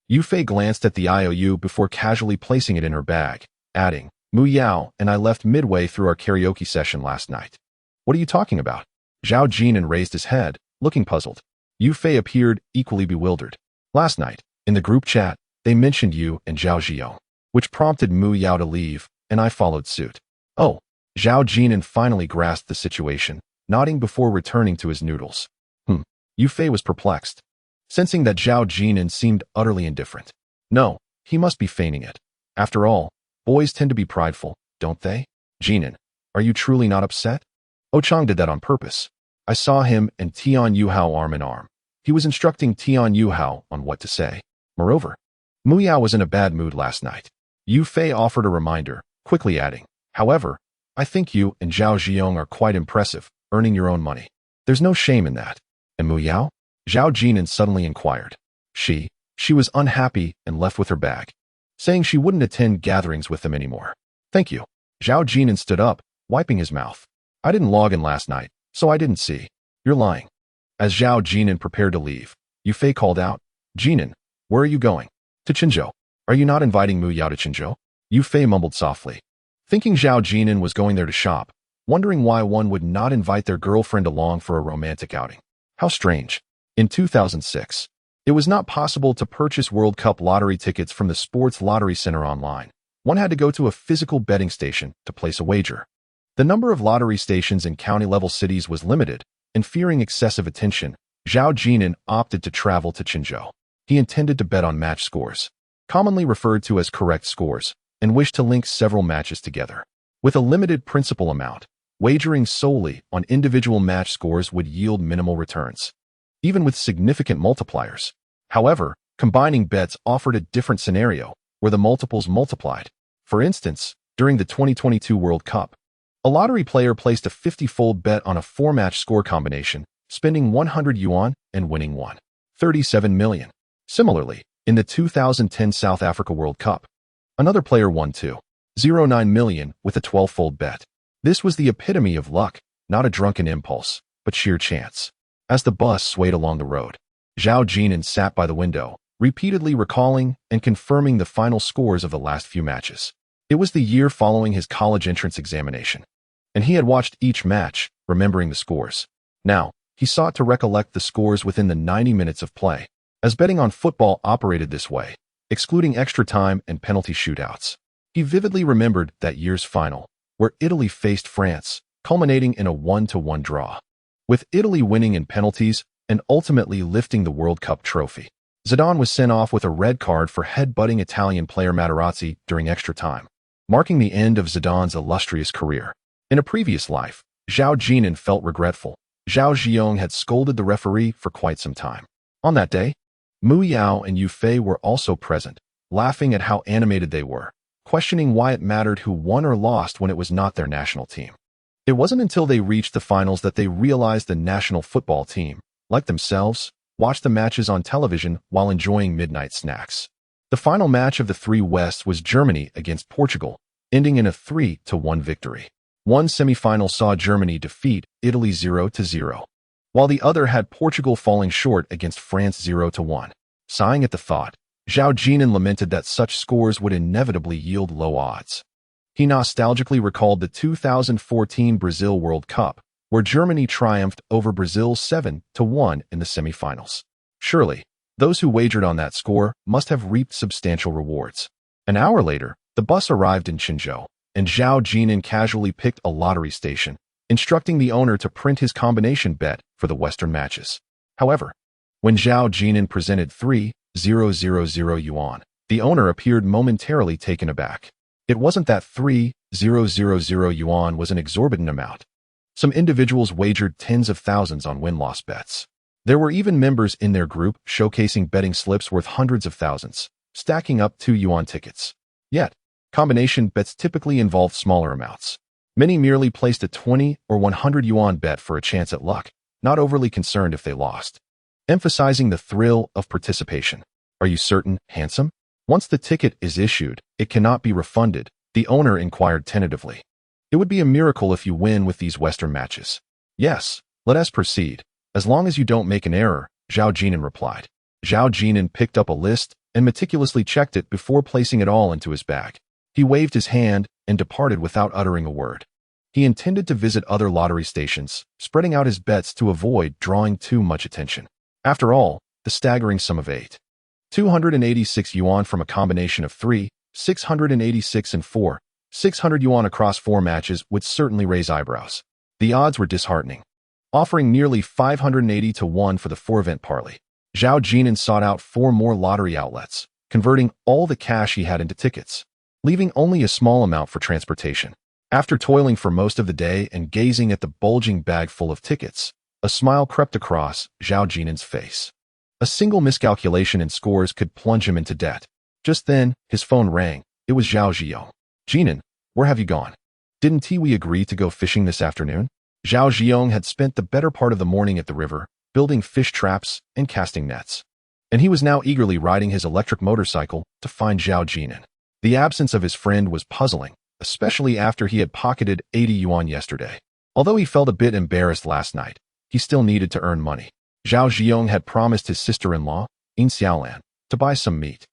Yu Fei glanced at the IOU before casually placing it in her bag, adding, Mu Yao and I left midway through our karaoke session last night. What are you talking about? Zhao Jin'an raised his head, looking puzzled. Yu Fei appeared equally bewildered. Last night, in the group chat, they mentioned you and Zhao Jiong, which prompted Mu Yao to leave, and I followed suit. Oh. Zhao Jin'an finally grasped the situation, nodding before returning to his noodles. Yu Fei was perplexed, sensing that Zhao Jin'an seemed utterly indifferent. No, he must be feigning it. After all, boys tend to be prideful, don't they? Jin'an, are you truly not upset? Ochang did that on purpose. I saw him and Tian Yuhao arm in arm. He was instructing Tian Yuhao on what to say. Moreover, Mu Yao was in a bad mood last night. Yu Fei offered a reminder, quickly adding, however, I think you and Zhao Jiong are quite impressive, earning your own money. There's no shame in that. And Mu Yao? Zhao Jin'an suddenly inquired. She was unhappy and left with her bag, saying she wouldn't attend gatherings with them anymore. Thank you. Zhao Jin'an stood up, wiping his mouth. I didn't log in last night, so I didn't see. You're lying. As Zhao Jin'an prepared to leave, Yu Fei called out, Jin'an, where are you going? To Qinzhou. Are you not inviting Mu Yao to Qinzhou? Yu Fei mumbled softly, thinking Zhao Jin'an was going there to shop, wondering why one would not invite their girlfriend along for a romantic outing. How strange. In 2006, it was not possible to purchase World Cup lottery tickets from the Sports Lottery Center online. One had to go to a physical betting station to place a wager. The number of lottery stations in county-level cities was limited, and fearing excessive attention, Zhao Jin'an opted to travel to Qinzhou. He intended to bet on match scores, commonly referred to as correct scores, and wished to link several matches together. With a limited principal amount, wagering solely on individual match scores would yield minimal returns, even with significant multipliers. However, combining bets offered a different scenario, where the multiples multiplied. For instance, during the 2022 World Cup, a lottery player placed a 50-fold bet on a 4-match score combination, spending 100 yuan and winning 1.37 million. Similarly, in the 2010 South Africa World Cup, another player won 2.09 million with a 12-fold bet. This was the epitome of luck, not a drunken impulse, but sheer chance. As the bus swayed along the road, Zhao Jin'an sat by the window, repeatedly recalling and confirming the final scores of the last few matches. It was the year following his college entrance examination, and he had watched each match, remembering the scores. Now, he sought to recollect the scores within the 90 minutes of play, as betting on football operated this way, excluding extra time and penalty shootouts. He vividly remembered that year's final, where Italy faced France, culminating in a 1-1 draw, with Italy winning in penalties and ultimately lifting the World Cup trophy. Zidane was sent off with a red card for head-butting Italian player Materazzi during extra time, marking the end of Zidane's illustrious career. In a previous life, Zhao Jin'an felt regretful. Zhao Jiong had scolded the referee for quite some time. On that day, Mu Yao and Yu Fei were also present, laughing at how animated they were, questioning why it mattered who won or lost when it was not their national team. It wasn't until they reached the finals that they realized the national football team, like themselves, watched the matches on television while enjoying midnight snacks. The final match of the three Wests was Germany against Portugal, ending in a 3-1 victory. One semifinal saw Germany defeat Italy 0-0, while the other had Portugal falling short against France 0-1. Sighing at the thought, Zhao Jin'an lamented that such scores would inevitably yield low odds. He nostalgically recalled the 2014 Brazil World Cup, where Germany triumphed over Brazil 7-1 in the semifinals. Surely, those who wagered on that score must have reaped substantial rewards. An hour later, the bus arrived in Qinzhou, and Zhao Jin'an casually picked a lottery station, instructing the owner to print his combination bet for the Western matches. However, when Zhao Jin'an presented 3,000 yuan, the owner appeared momentarily taken aback. It wasn't that 3,000 yuan was an exorbitant amount. Some individuals wagered tens of thousands on win-loss bets. There were even members in their group showcasing betting slips worth hundreds of thousands, stacking up 2 yuan tickets. Yet, combination bets typically involved smaller amounts. Many merely placed a 20 or 100 yuan bet for a chance at luck, not overly concerned if they lost, emphasizing the thrill of participation. Are you certain, handsome? Once the ticket is issued, it cannot be refunded, the owner inquired tentatively. It would be a miracle if you win with these Western matches. Yes, let us proceed. As long as you don't make an error, Zhao Jin'an replied. Zhao Jin'an picked up a list and meticulously checked it before placing it all into his bag. He waved his hand and departed without uttering a word. He intended to visit other lottery stations, spreading out his bets to avoid drawing too much attention. After all, the staggering sum of 286 yuan from a combination of 686 and 600 yuan across 4 matches would certainly raise eyebrows. The odds were disheartening, offering nearly 580 to 1 for the 4-event parlay. Zhao Jin'an sought out 4 more lottery outlets, converting all the cash he had into tickets, leaving only a small amount for transportation. After toiling for most of the day and gazing at the bulging bag full of tickets, a smile crept across Zhao Jin'an's face. A single miscalculation in scores could plunge him into debt. Just then, his phone rang. It was Zhao Jin'an. Jin'an, where have you gone? Didn't we agree to go fishing this afternoon? Zhao Jin'an had spent the better part of the morning at the river, building fish traps and casting nets. And he was now eagerly riding his electric motorcycle to find Zhao Jin'an. The absence of his friend was puzzling, especially after he had pocketed 80 yuan yesterday. Although he felt a bit embarrassed last night, he still needed to earn money. Zhao Jin'an had promised his sister-in-law, In Xiaolan, to buy some meat.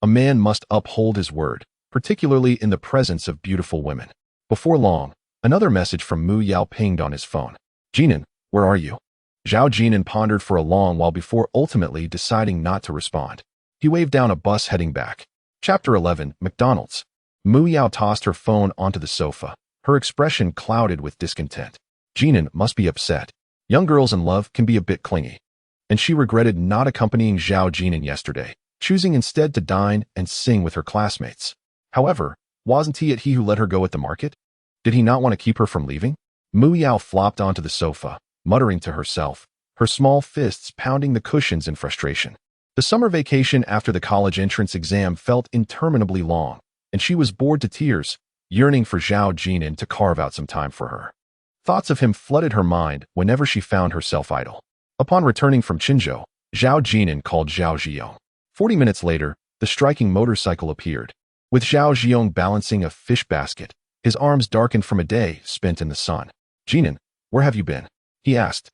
A man must uphold his word, particularly in the presence of beautiful women. Before long, another message from Mu Yao pinged on his phone. Jin'an, where are you? Zhao Jin'an pondered for a long while before ultimately deciding not to respond. He waved down a bus heading back. Chapter 11, McDonald's. Mu Yao tossed her phone onto the sofa, her expression clouded with discontent. Jin'an must be upset. Young girls in love can be a bit clingy. And she regretted not accompanying Zhao Jin'an yesterday, choosing instead to dine and sing with her classmates. However, wasn't he who let her go at the market? Did he not want to keep her from leaving? Mu Yao flopped onto the sofa, muttering to herself, her small fists pounding the cushions in frustration. The summer vacation after the college entrance exam felt interminably long, and she was bored to tears, yearning for Zhao Jin'an to carve out some time for her. Thoughts of him flooded her mind whenever she found herself idle. Upon returning from Qinzhou, Zhao Jin'an called Zhao Jin'an. 40 minutes later, the striking motorcycle appeared. With Zhao Jin'an balancing a fish basket, his arms darkened from a day spent in the sun. Jin'an, where have you been? He asked,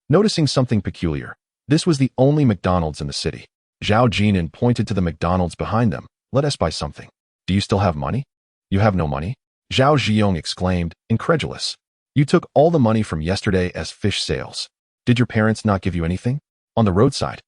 noticing something peculiar. This was the only McDonald's in the city. Zhao Jin'an pointed to the McDonald's behind them. Let us buy something. Do you still have money? You have no money? Zhao Jin'an exclaimed, incredulous. You took all the money from yesterday as fish sales. Did your parents not give you anything? On the roadside.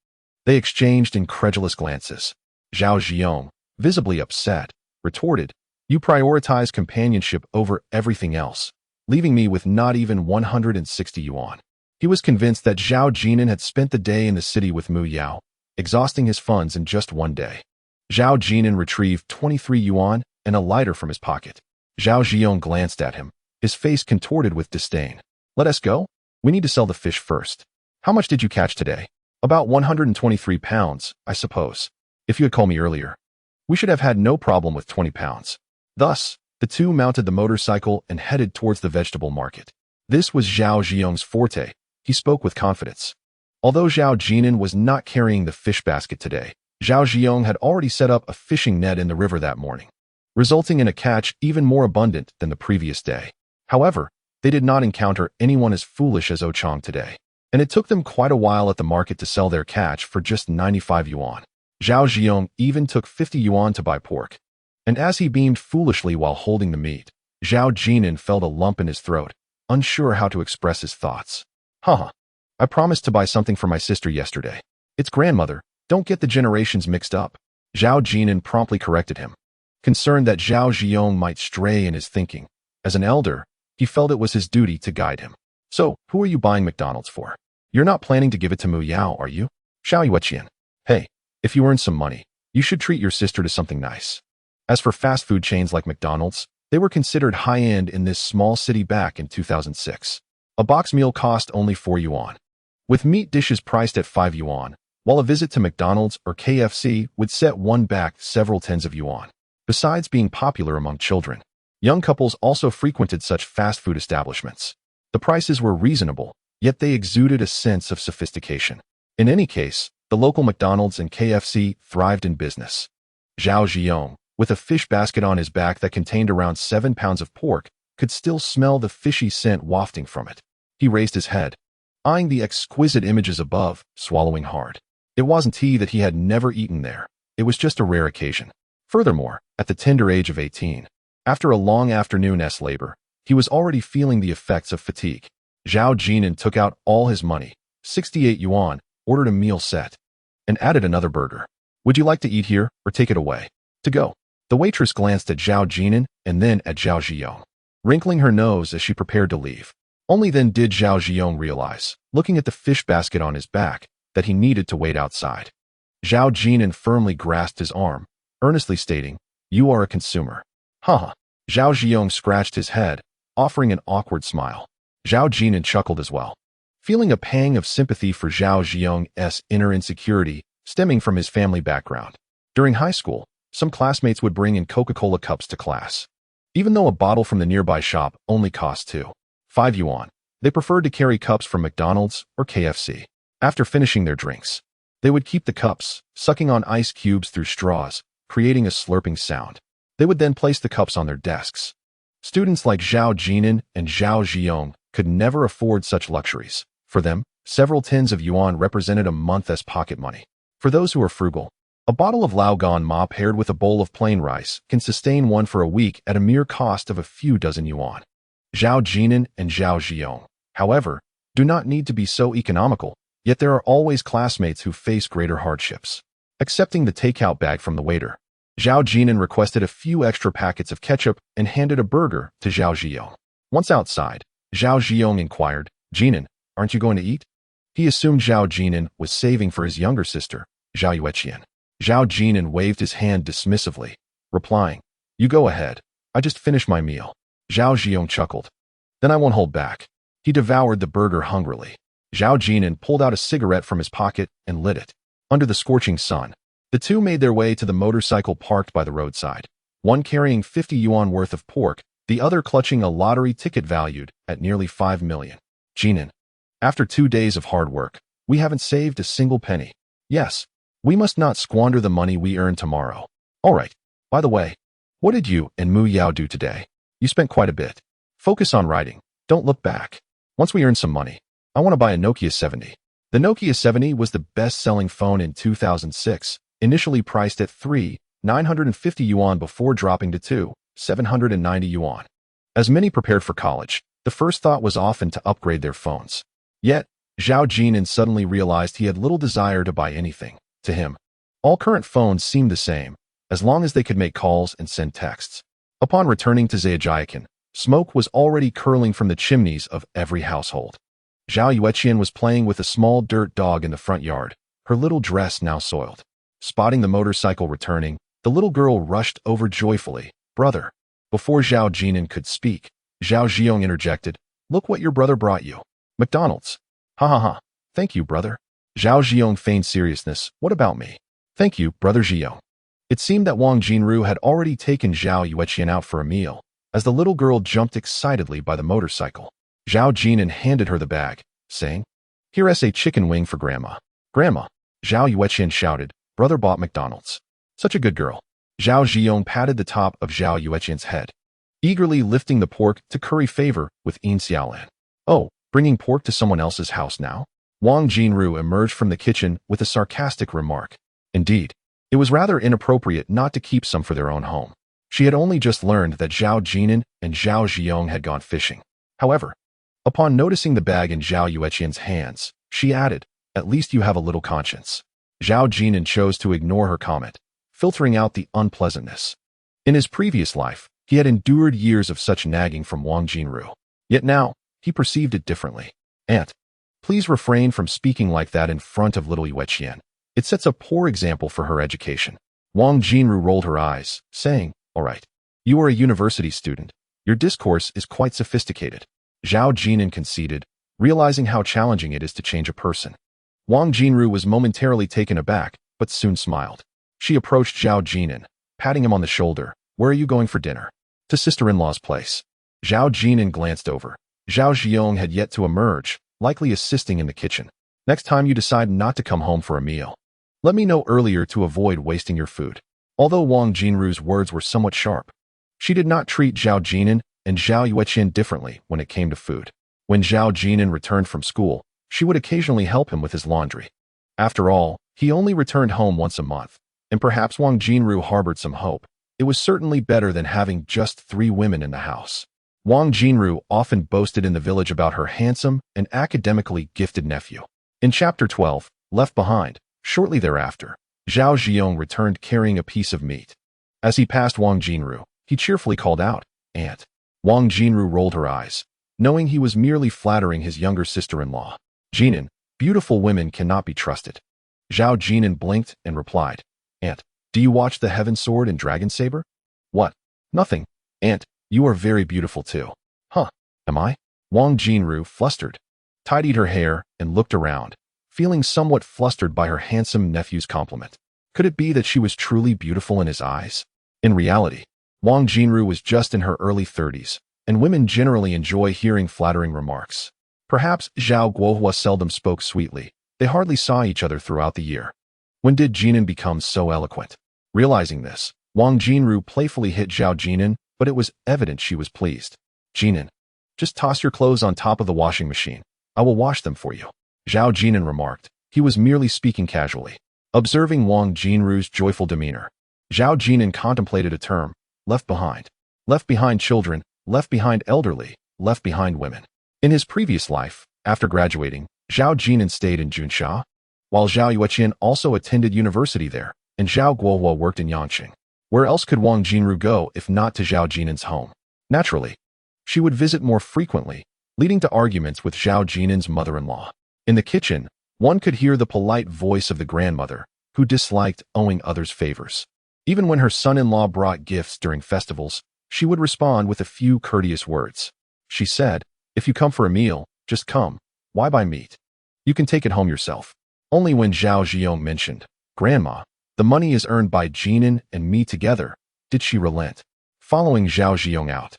They exchanged incredulous glances. Zhao Jin'an, visibly upset, retorted, you prioritize companionship over everything else, leaving me with not even 160 yuan. He was convinced that Zhao Jin'an had spent the day in the city with Mu Yao, exhausting his funds in just one day. Zhao Jin'an retrieved 23 yuan and a lighter from his pocket. Zhao Jin'an glanced at him, his face contorted with disdain. Let us go? We need to sell the fish first. How much did you catch today? About 123 pounds, I suppose. If you had called me earlier, we should have had no problem with 20 pounds. Thus, the two mounted the motorcycle and headed towards the vegetable market. This was Zhao Jin'an's forte. He spoke with confidence. Although Zhao Jin'an was not carrying the fish basket today, Zhao Jin'an had already set up a fishing net in the river that morning, resulting in a catch even more abundant than the previous day. However, they did not encounter anyone as foolish as Ochang today, and it took them quite a while at the market to sell their catch for just 95 yuan. Zhao Jin'an even took 50 yuan to buy pork. And as he beamed foolishly while holding the meat, Zhao Jin'an felt a lump in his throat, unsure how to express his thoughts. I promised to buy something for my sister yesterday. It's grandmother, don't get the generations mixed up. Zhao Jin'an promptly corrected him, concerned that Zhao Jin'an might stray in his thinking. As an elder, he felt it was his duty to guide him. So, who are you buying McDonald's for? You're not planning to give it to Mu Yao, are you? Xiao Yueqian. Hey, if you earn some money, you should treat your sister to something nice. As for fast food chains like McDonald's, they were considered high-end in this small city back in 2006. A box meal cost only 4 yuan, with meat dishes priced at 5 yuan, while a visit to McDonald's or KFC would set one back several tens of yuan. Besides being popular among children, young couples also frequented such fast food establishments. The prices were reasonable, yet they exuded a sense of sophistication. In any case, the local McDonald's and KFC thrived in business. Zhao Jin'an, with a fish basket on his back that contained around 7 pounds of pork, could still smell the fishy scent wafting from it. He raised his head, eyeing the exquisite images above, swallowing hard. It wasn't tea that he had never eaten there. It was just a rare occasion. Furthermore, at the tender age of 18, after a long afternoon's labor, he was already feeling the effects of fatigue. Zhao Jin'an took out all his money, 68 yuan, ordered a meal set, and added another burger. Would you like to eat here or take it away? To go. The waitress glanced at Zhao Jin'an and then at Zhao Ziyong, wrinkling her nose as she prepared to leave. Only then did Zhao Ziyong realize, looking at the fish basket on his back, that he needed to wait outside. Zhao Jin'an firmly grasped his arm, earnestly stating, "You are a consumer." Haha. Zhao Ziyong scratched his head, offering an awkward smile. Zhao Jin'an chuckled as well, feeling a pang of sympathy for Zhao Ziyong's inner insecurity stemming from his family background. During high school, some classmates would bring in Coca-Cola cups to class. Even though a bottle from the nearby shop only cost 2.5 yuan, they preferred to carry cups from McDonald's or KFC. After finishing their drinks, they would keep the cups, sucking on ice cubes through straws, creating a slurping sound. They would then place the cups on their desks. Students like Zhao Jin'an and Zhao Ziyong could never afford such luxuries. For them, several tens of yuan represented a month's pocket money. For those who are frugal, a bottle of Laogan Ma paired with a bowl of plain rice can sustain one for a week at a mere cost of a few dozen yuan. Zhao Jin'an and Zhao Ziyong, however, do not need to be so economical, yet there are always classmates who face greater hardships. Accepting the takeout bag from the waiter, Zhao Jin'an requested a few extra packets of ketchup and handed a burger to Zhao Ziyong. Once outside, Zhao Ziyong inquired, "Jin'an, aren't you going to eat?" He assumed Zhao Jin'an was saving for his younger sister, Zhao Yueqian. Zhao Jin'an waved his hand dismissively, replying, "You go ahead. I just finished my meal." Zhao Ziyong chuckled. "Then I won't hold back." He devoured the burger hungrily. Zhao Jin'an pulled out a cigarette from his pocket and lit it. Under the scorching sun, the two made their way to the motorcycle parked by the roadside, one carrying 50 yuan worth of pork, the other clutching a lottery ticket valued at nearly 5 million. "Jin'an, after 2 days of hard work, we haven't saved a single penny. Yes, we must not squander the money we earn tomorrow. All right, by the way, what did you and Mu Yao do today? You spent quite a bit. Focus on writing. Don't look back. Once we earn some money, I want to buy a Nokia 70. The Nokia 70 was the best-selling phone in 2006, initially priced at 3,950 yuan before dropping to 2,790 yuan. As many prepared for college, the first thought was often to upgrade their phones. Yet, Zhao Jin'an suddenly realized he had little desire to buy anything. To him, all current phones seemed the same, as long as they could make calls and send texts. Upon returning to Zhejiang, smoke was already curling from the chimneys of every household. Zhao Yueqian was playing with a small dirt dog in the front yard, her little dress now soiled. Spotting the motorcycle returning, the little girl rushed over joyfully. "Brother." Before Zhao Jin'an could speak, Zhao Ziyong interjected, "Look what your brother brought you. McDonald's." "Ha ha ha. Thank you, brother." Zhao Ziyong feigned seriousness. "What about me?" "Thank you, brother Ziyong." It seemed that Wang Jinru had already taken Zhao Yueqian out for a meal, as the little girl jumped excitedly by the motorcycle. Zhao Jin'an handed her the bag, saying, "Here's a chicken wing for Grandma." "Grandma," Zhao Yueqian shouted, "brother bought McDonald's." "Such a good girl." Zhao Ziyong patted the top of Zhao Yueqian's head, eagerly lifting the pork to curry favor with Yin Xiaolan. "Oh, bringing pork to someone else's house now?" Wang Jinru emerged from the kitchen with a sarcastic remark. Indeed, it was rather inappropriate not to keep some for their own home. She had only just learned that Zhao Jin'an and Zhao Ziyong had gone fishing. However, upon noticing the bag in Zhao Yueqian's hands, she added, "At least you have a little conscience." Zhao Jin'an chose to ignore her comment, filtering out the unpleasantness. In his previous life, he had endured years of such nagging from Wang Jinru. Yet now, he perceived it differently. "Aunt, please refrain from speaking like that in front of little Yueqian. It sets a poor example for her education." Wang Jinru rolled her eyes, saying, "All right. You are a university student. Your discourse is quite sophisticated." Zhao Jin'an conceded, realizing how challenging it is to change a person. Wang Jinru was momentarily taken aback, but soon smiled. She approached Zhao Jin'an, patting him on the shoulder. "Where are you going for dinner?" "To sister-in-law's place." Zhao Jin'an glanced over. Zhao Ziyong had yet to emerge, likely assisting in the kitchen. "Next time you decide not to come home for a meal, let me know earlier to avoid wasting your food." Although Wang Jinru's words were somewhat sharp, she did not treat Zhao Jin'an and Zhao Yueqian differently when it came to food. When Zhao Jin'an returned from school, she would occasionally help him with his laundry. After all, he only returned home once a month, and perhaps Wang Jinru harbored some hope. It was certainly better than having just 3 women in the house. Wang Jinru often boasted in the village about her handsome and academically gifted nephew. In Chapter 12, Left Behind, shortly thereafter, Zhao Jiong returned carrying a piece of meat. As he passed Wang Jinru, he cheerfully called out, "Aunt." Wang Jinru rolled her eyes, knowing he was merely flattering his younger sister-in-law. "Jinan, beautiful women cannot be trusted." Zhao Jin'an blinked and replied, "Aunt, do you watch the Heaven Sword and Dragon Saber?" "What? Nothing. Aunt, you are very beautiful too." "Huh, am I?" Wang Jinru, flustered, tidied her hair and looked around, feeling somewhat flustered by her handsome nephew's compliment. Could it be that she was truly beautiful in his eyes? In reality, Wang Jinru was just in her early 30s, and women generally enjoy hearing flattering remarks. Perhaps Zhao Guohua seldom spoke sweetly. They hardly saw each other throughout the year. When did Jinan become so eloquent? Realizing this, Wang Jinru playfully hit Zhao Jinan, but it was evident she was pleased. "Jinan, just toss your clothes on top of the washing machine. I will wash them for you," Zhao Jinan remarked. He was merely speaking casually. Observing Wang Jinru's joyful demeanor, Zhao Jinan contemplated a term: left behind. Left behind children, left behind elderly, left behind women. In his previous life, after graduating, Zhao Jinan stayed in Junsha, while Zhao Yueqian also attended university there, and Zhao Guohua worked in Yangqing. Where else could Wang Jinru go if not to Zhao Jinan's home? Naturally, she would visit more frequently, leading to arguments with Zhao Jinan's mother-in-law. In the kitchen, one could hear the polite voice of the grandmother, who disliked owing others favors. Even when her son-in-law brought gifts during festivals, she would respond with a few courteous words. She said, "If you come for a meal, just come. Why buy meat? You can take it home yourself." Only when Zhao Jiong mentioned, "Grandma, the money is earned by Jinan and me together," did she relent. Following Zhao Jiong out,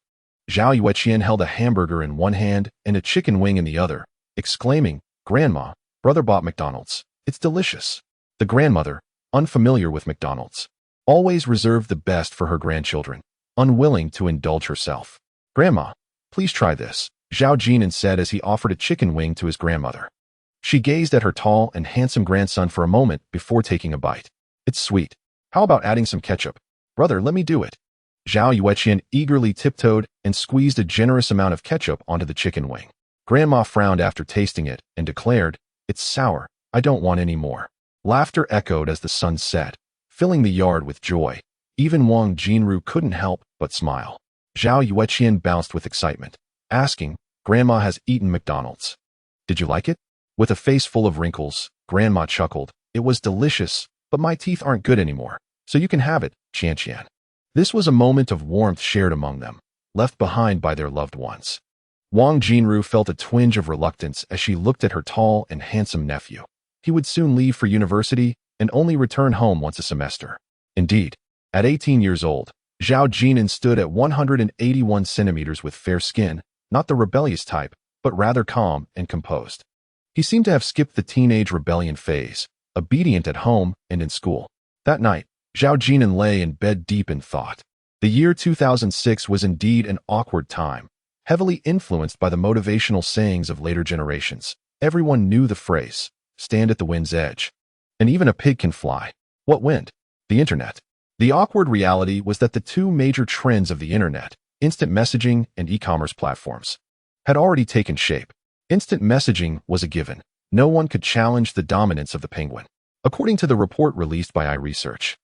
Zhao Yueqian held a hamburger in one hand and a chicken wing in the other, exclaiming, "Grandma, brother bought McDonald's. It's delicious." The grandmother, unfamiliar with McDonald's, always reserved the best for her grandchildren, unwilling to indulge herself. "Grandma, please try this," Zhao Jinan said as he offered a chicken wing to his grandmother. She gazed at her tall and handsome grandson for a moment before taking a bite. "It's sweet. How about adding some ketchup?" "Brother, let me do it." Zhao Yueqian eagerly tiptoed and squeezed a generous amount of ketchup onto the chicken wing. Grandma frowned after tasting it and declared, "It's sour. I don't want any more." Laughter echoed as the sun set, filling the yard with joy. Even Wang Jinru couldn't help but smile. Zhao Yueqian bounced with excitement, asking, "Grandma has eaten McDonald's. Did you like it?" With a face full of wrinkles, Grandma chuckled, "It was delicious, but my teeth aren't good anymore, so you can have it, Qian." This was a moment of warmth shared among them, left behind by their loved ones. Wang Jinru felt a twinge of reluctance as she looked at her tall and handsome nephew. He would soon leave for university and only return home once a semester. Indeed, at 18 years old, Zhao Jinan stood at 181 centimeters with fair skin, not the rebellious type, but rather calm and composed. He seemed to have skipped the teenage rebellion phase, obedient at home and in school. That night, Zhao Jin'an lay in bed deep in thought. The year 2006 was indeed an awkward time, heavily influenced by the motivational sayings of later generations. Everyone knew the phrase, "Stand at the wind's edge." And even a pig can fly. What wind? The internet. The awkward reality was that the two major trends of the internet, instant messaging and e-commerce platforms, had already taken shape. Instant messaging was a given. No one could challenge the dominance of the Penguin. According to the report released by iResearch,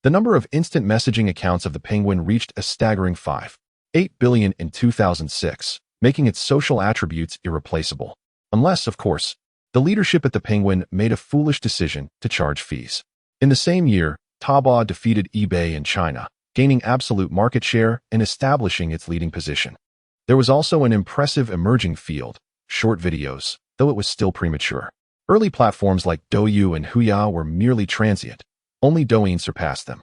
the number of instant messaging accounts of the Penguin reached a staggering 5.8 billion in 2006, making its social attributes irreplaceable. Unless, of course, the leadership at the Penguin made a foolish decision to charge fees. In the same year, Taobao defeated eBay in China, gaining absolute market share and establishing its leading position. There was also an impressive emerging field, short videos, though it was still premature. Early platforms like Douyu and Huya were merely transient. Only Douyin surpassed them.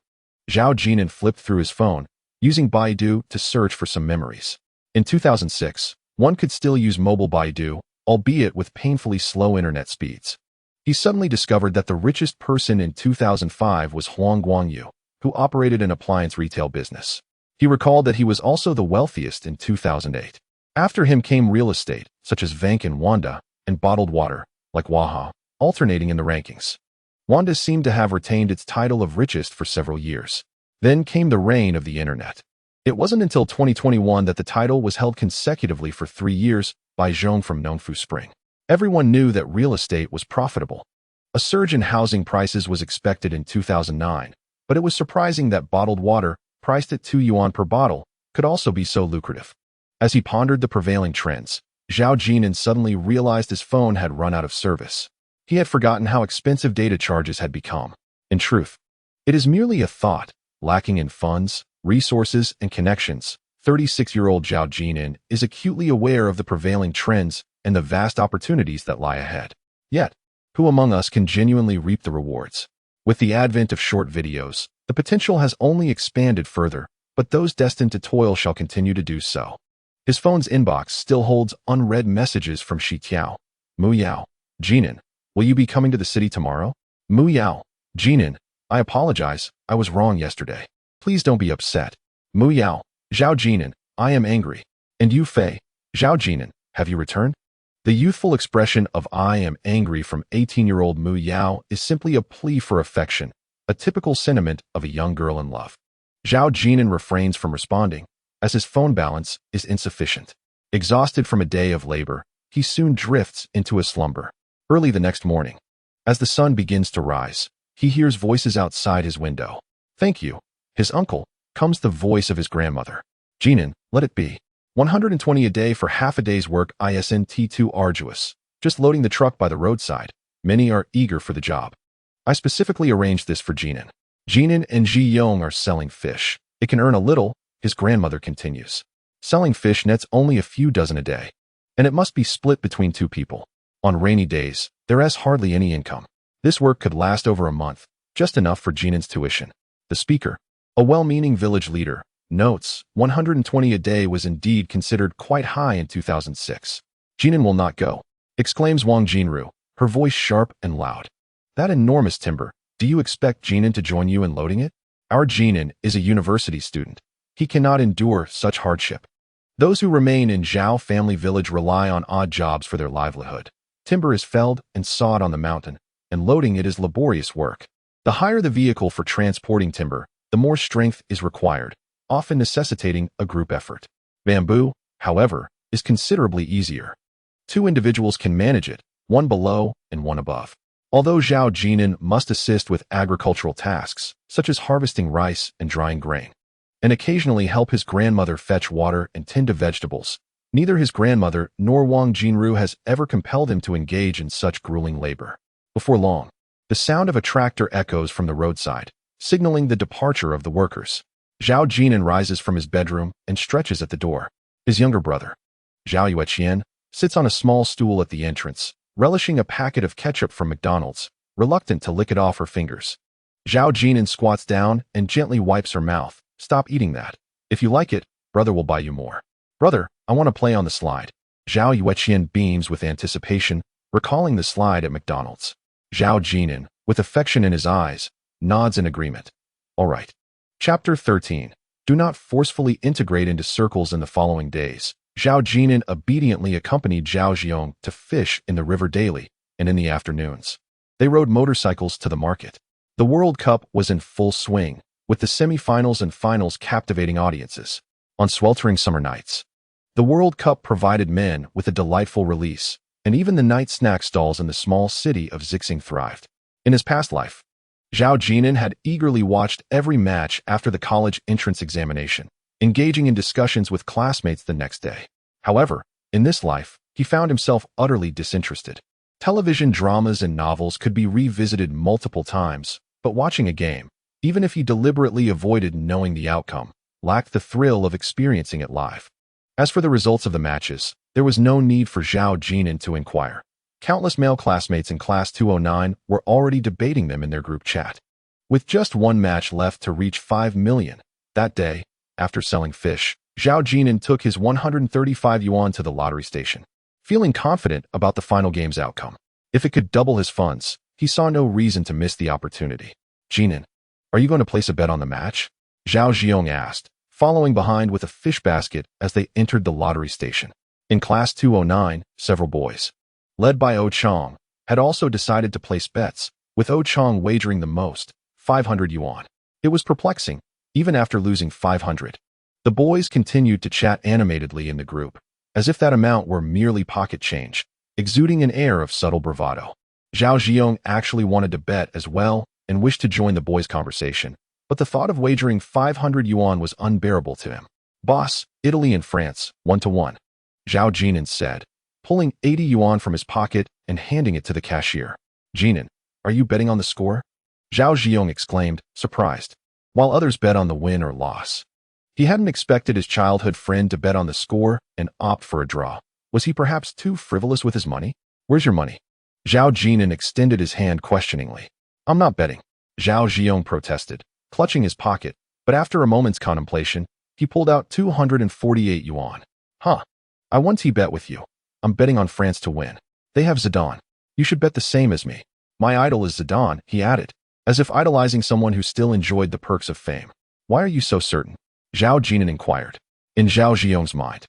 Zhao Jin'an flipped through his phone, using Baidu to search for some memories. In 2006, one could still use mobile Baidu, albeit with painfully slow internet speeds. He suddenly discovered that the richest person in 2005 was Huang Guangyu, who operated an appliance retail business. He recalled that he was also the wealthiest in 2008. After him came real estate, such as Vank and Wanda, and bottled water, like Waha, alternating in the rankings. Wanda seemed to have retained its title of richest for several years. Then came the reign of the internet. It wasn't until 2021 that the title was held consecutively for 3 years by Zhong from Nongfu Spring. Everyone knew that real estate was profitable. A surge in housing prices was expected in 2009, but it was surprising that bottled water, priced at 2 yuan per bottle, could also be so lucrative. As he pondered the prevailing trends, Zhao Jin'an suddenly realized his phone had run out of service. He had forgotten how expensive data charges had become. In truth, it is merely a thought, lacking in funds, resources, and connections. 36-year-old Zhao Jin'an is acutely aware of the prevailing trends and the vast opportunities that lie ahead. Yet, who among us can genuinely reap the rewards? With the advent of short videos, the potential has only expanded further, but those destined to toil shall continue to do so. His phone's inbox still holds unread messages from Shi Tiao. Mu Yao, Jin'an, will you be coming to the city tomorrow? Mu Yao, Jin'an, I apologize, I was wrong yesterday. Please don't be upset. Mu Yao, Zhao Jin'an, I am angry. And you, Fei, Zhao Jin'an, have you returned? The youthful expression of I am angry from 18-year-old Mu Yao is simply a plea for affection, a typical sentiment of a young girl in love. Zhao Jin'an refrains from responding, as his phone balance is insufficient. Exhausted from a day of labor, he soon drifts into a slumber. Early the next morning, as the sun begins to rise, he hears voices outside his window. Thank you, his uncle, comes the voice of his grandmother. Jin'an, let it be. 120 a day for half a day's work isn't too arduous. Just loading the truck by the roadside. Many are eager for the job. I specifically arranged this for Jin'an. Jin'an and Ji Yong are selling fish. It can earn a little, his grandmother continues. Selling fish nets only a few dozen a day, and it must be split between 2 people. On rainy days, there is hardly any income. This work could last over a month, just enough for Jin'an's tuition. The speaker, a well-meaning village leader, notes 120 a day was indeed considered quite high in 2006. Jin'an will not go, exclaims Wang Jinru, her voice sharp and loud. That enormous timber, do you expect Jin'an to join you in loading it? Our Jin'an is a university student. He cannot endure such hardship. Those who remain in Zhao family village rely on odd jobs for their livelihood. Timber is felled and sawed on the mountain, and loading it is laborious work. The higher the vehicle for transporting timber, the more strength is required, often necessitating a group effort. Bamboo, however, is considerably easier. 2 individuals can manage it, one below and one above. Although Zhao Jin'an must assist with agricultural tasks, such as harvesting rice and drying grain, and occasionally help his grandmother fetch water and tend to vegetables, neither his grandmother nor Wang Jinru has ever compelled him to engage in such grueling labor. Before long, the sound of a tractor echoes from the roadside, signaling the departure of the workers. Zhao Jin'an rises from his bedroom and stretches at the door. His younger brother, Zhao Yueqian, sits on a small stool at the entrance, relishing a packet of ketchup from McDonald's, reluctant to lick it off her fingers. Zhao Jin'an squats down and gently wipes her mouth. Stop eating that. If you like it, brother will buy you more. Brother, I want to play on the slide. Zhao Yueqian beams with anticipation, recalling the slide at McDonald's. Zhao Jin'an, with affection in his eyes, nods in agreement. All right. Chapter 13. Do not forcefully integrate into circles in the following days. Zhao Jin'an obediently accompanied Zhao Jiong to fish in the river daily and in the afternoons. They rode motorcycles to the market. The World Cup was in full swing, with the semi-finals and finals captivating audiences. On sweltering summer nights, the World Cup provided men with a delightful release, and even the night snack stalls in the small city of Zixing thrived. In his past life, Zhao Jin'an had eagerly watched every match after the college entrance examination, engaging in discussions with classmates the next day. However, in this life, he found himself utterly disinterested. Television dramas and novels could be revisited multiple times, but watching a game, even if he deliberately avoided knowing the outcome, lacked the thrill of experiencing it live. As for the results of the matches, there was no need for Zhao Jin'an to inquire. Countless male classmates in Class 209 were already debating them in their group chat. With just one match left to reach 5 million, that day, after selling fish, Zhao Jin'an took his 135 yuan to the lottery station, feeling confident about the final game's outcome. If it could double his funds, he saw no reason to miss the opportunity. Jin'an, are you going to place a bet on the match? Zhao Jiong asked, following behind with a fish basket as they entered the lottery station. In Class 209, several boys, led by Oh Chong, had also decided to place bets, with Oh Chong wagering the most, 500 yuan. It was perplexing, even after losing 500. The boys continued to chat animatedly in the group, as if that amount were merely pocket change, exuding an air of subtle bravado. Zhao Jin'an actually wanted to bet as well and wished to join the boys' conversation, but the thought of wagering 500 yuan was unbearable to him. Boss, Italy and France, 1-1. Zhao Jin'an said, pulling 80 yuan from his pocket and handing it to the cashier. Jin'an, are you betting on the score? Zhao Jin'an exclaimed, surprised, while others bet on the win or loss. He hadn't expected his childhood friend to bet on the score and opt for a draw. Was he perhaps too frivolous with his money? Where's your money? Zhao Jin'an extended his hand questioningly. I'm not betting, Zhao Jin'an protested, clutching his pocket, but after a moment's contemplation, he pulled out 248 yuan. Huh. I want to bet with you. I'm betting on France to win. They have Zidane. You should bet the same as me. My idol is Zidane, he added, as if idolizing someone who still enjoyed the perks of fame. Why are you so certain? Zhao Jin'an inquired. In Zhao Jin'an's mind,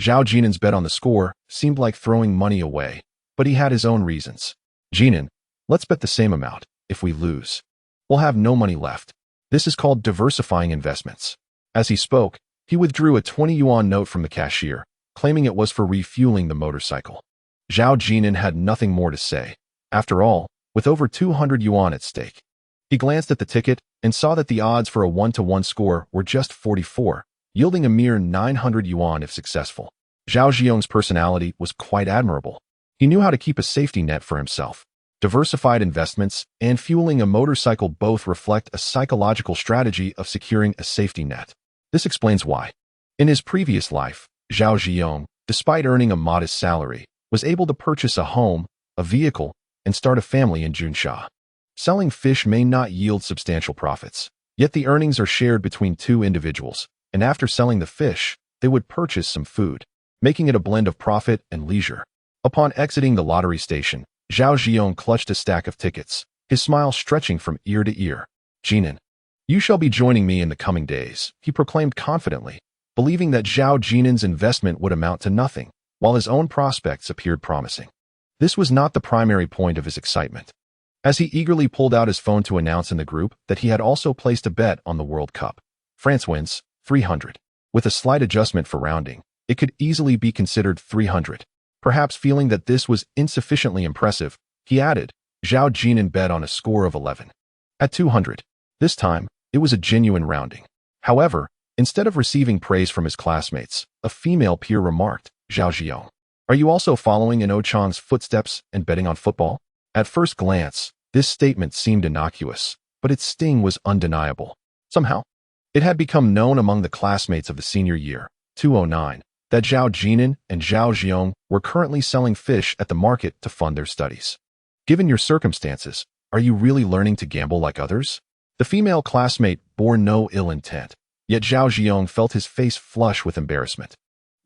Zhao Jin'an's bet on the score seemed like throwing money away, but he had his own reasons. Jin'an, let's bet the same amount. If we lose, we'll have no money left. This is called diversifying investments. As he spoke, he withdrew a 20 yuan note from the cashier, claiming it was for refueling the motorcycle. Zhao Jin'an had nothing more to say. After all, with over 200 yuan at stake. He glanced at the ticket and saw that the odds for a 1-1 score were just 44, yielding a mere 900 yuan if successful. Zhao Jin'an's personality was quite admirable. He knew how to keep a safety net for himself. Diversified investments and fueling a motorcycle both reflect a psychological strategy of securing a safety net. This explains why. In his previous life, Zhao Jin'an, despite earning a modest salary, was able to purchase a home, a vehicle, and start a family in Junsha. Selling fish may not yield substantial profits, yet the earnings are shared between two individuals, and after selling the fish, they would purchase some food, making it a blend of profit and leisure. Upon exiting the lottery station, Zhao Jin'an clutched a stack of tickets, his smile stretching from ear to ear. Jin'an, you shall be joining me in the coming days, he proclaimed confidently, believing that Zhao Jin'an's investment would amount to nothing, while his own prospects appeared promising. This was not the primary point of his excitement. As he eagerly pulled out his phone to announce in the group that he had also placed a bet on the World Cup. France wins, 300. With a slight adjustment for rounding, it could easily be considered 300. Perhaps feeling that this was insufficiently impressive, he added, Zhao Jin'an bet on a score of 11. At 200. This time, it was a genuine rounding. However, instead of receiving praise from his classmates, a female peer remarked, Zhao Jin'an, are you also following in Oh Chong's footsteps and betting on football? At first glance, this statement seemed innocuous, but its sting was undeniable. Somehow, it had become known among the classmates of the senior year, 209, that Zhao Jin'an and Zhao Jin'an were currently selling fish at the market to fund their studies. Given your circumstances, are you really learning to gamble like others? The female classmate bore no ill intent, yet Zhao Jin'an felt his face flush with embarrassment.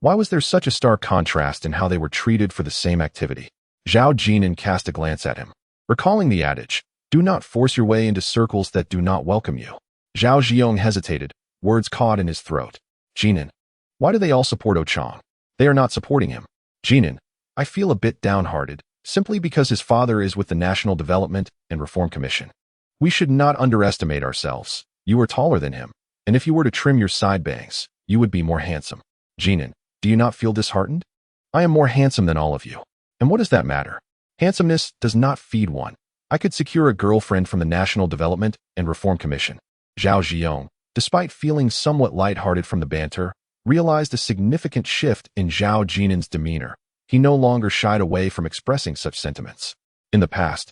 Why was there such a stark contrast in how they were treated for the same activity? Zhao Jin'an cast a glance at him, recalling the adage, do not force your way into circles that do not welcome you. Zhao Jin'an hesitated, words caught in his throat. Jin'an, why do they all support Oh Chong? They are not supporting him. Jin'an, I feel a bit downhearted, simply because his father is with the National Development and Reform Commission. We should not underestimate ourselves. You are taller than him, and if you were to trim your side bangs, you would be more handsome. Jin'an, do you not feel disheartened? I am more handsome than all of you. And what does that matter? Handsomeness does not feed one. I could secure a girlfriend from the National Development and Reform Commission. Zhao Jin'an, despite feeling somewhat lighthearted from the banter, realized a significant shift in Zhao Jin'an's demeanor. He no longer shied away from expressing such sentiments. In the past,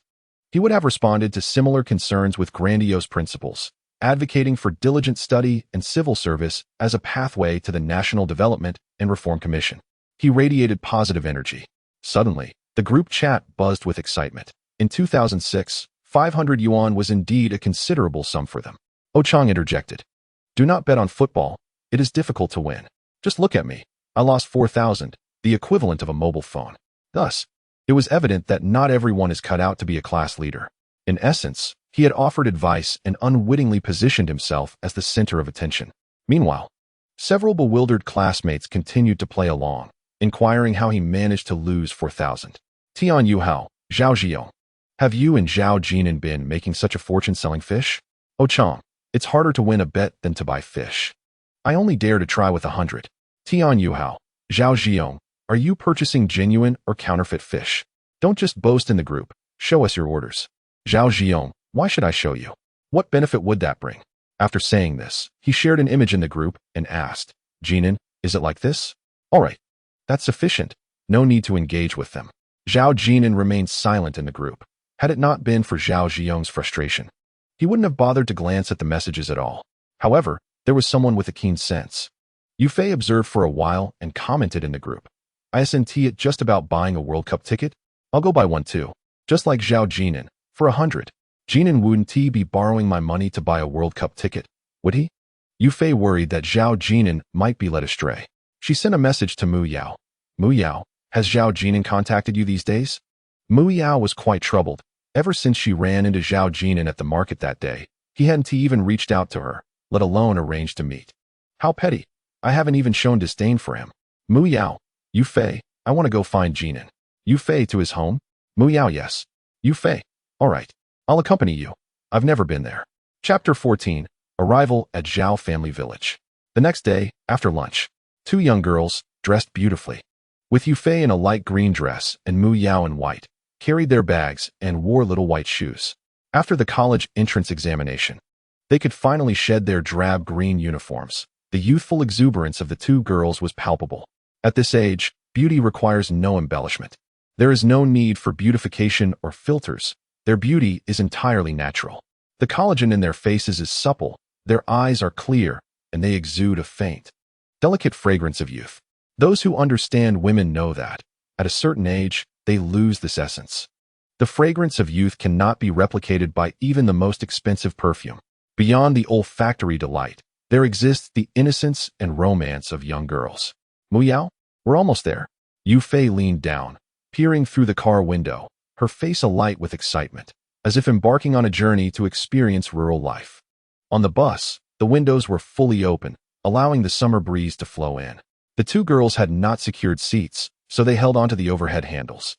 he would have responded to similar concerns with grandiose principles, advocating for diligent study and civil service as a pathway to the National Development and Reform Commission. He radiated positive energy. Suddenly, the group chat buzzed with excitement. In 2006, 500 yuan was indeed a considerable sum for them. Oh Chong interjected. Do not bet on football. It is difficult to win. Just look at me. I lost 4,000, the equivalent of a mobile phone. Thus, it was evident that not everyone is cut out to be a class leader. In essence, he had offered advice and unwittingly positioned himself as the center of attention. Meanwhile, Several bewildered classmates continued to play along, inquiring how he managed to lose 4,000. Tian Yuhao, Zhao Ji'an. Have you and Zhao Jin'an been making such a fortune selling fish? Oh Chong, it's harder to win a bet than to buy fish. I only dare to try with 100. Tian Yuhao, Zhao Ji'an, are you purchasing genuine or counterfeit fish? Don't just boast in the group, show us your orders. Zhao Ji'an, why should I show you? What benefit would that bring? After saying this, he shared an image in the group and asked, Jin'an, is it like this? All right. That's sufficient. No need to engage with them. Zhao Jin'an remained silent in the group. Had it not been for Zhao Ji'an's frustration, he wouldn't have bothered to glance at the messages at all. However, there was someone with a keen sense. Yufei observed for a while and commented in the group. Isn't it just about buying a World Cup ticket? I'll go buy one too. Just like Zhao Jin'an, for 100. Jin'an wouldn't he be borrowing my money to buy a World Cup ticket? Would he? Yufei worried that Zhao Jin'an might be led astray. She sent a message to Mu Yao. Mu Yao, has Zhao Jin'an contacted you these days? Mu Yao was quite troubled. Ever since she ran into Zhao Jin'an at the market that day, he hadn't even reached out to her, let alone arranged to meet. How petty. I haven't even shown disdain for him. Mu Yao, Yufei, I want to go find Jin'an. Yufei to his home? Mu Yao, yes. Yufei, all right. I'll accompany you. I've never been there. Chapter 14, Arrival at Zhao Family Village. The next day, after lunch, two young girls, dressed beautifully, with Yufei in a light green dress and Mu Yao in white, carried their bags and wore little white shoes. After the college entrance examination, they could finally shed their drab green uniforms. The youthful exuberance of the two girls was palpable. At this age, beauty requires no embellishment. There is no need for beautification or filters. Their beauty is entirely natural. The collagen in their faces is supple, their eyes are clear, and they exude a faint, delicate fragrance of youth. Those who understand women know that, at a certain age, they lose this essence. The fragrance of youth cannot be replicated by even the most expensive perfume. Beyond the olfactory delight, there exists the innocence and romance of young girls. Mu Yao, we're almost there. Yufei leaned down, peering through the car window, her face alight with excitement, as if embarking on a journey to experience rural life. On the bus, the windows were fully open, allowing the summer breeze to flow in. The two girls had not secured seats, so they held onto the overhead handles,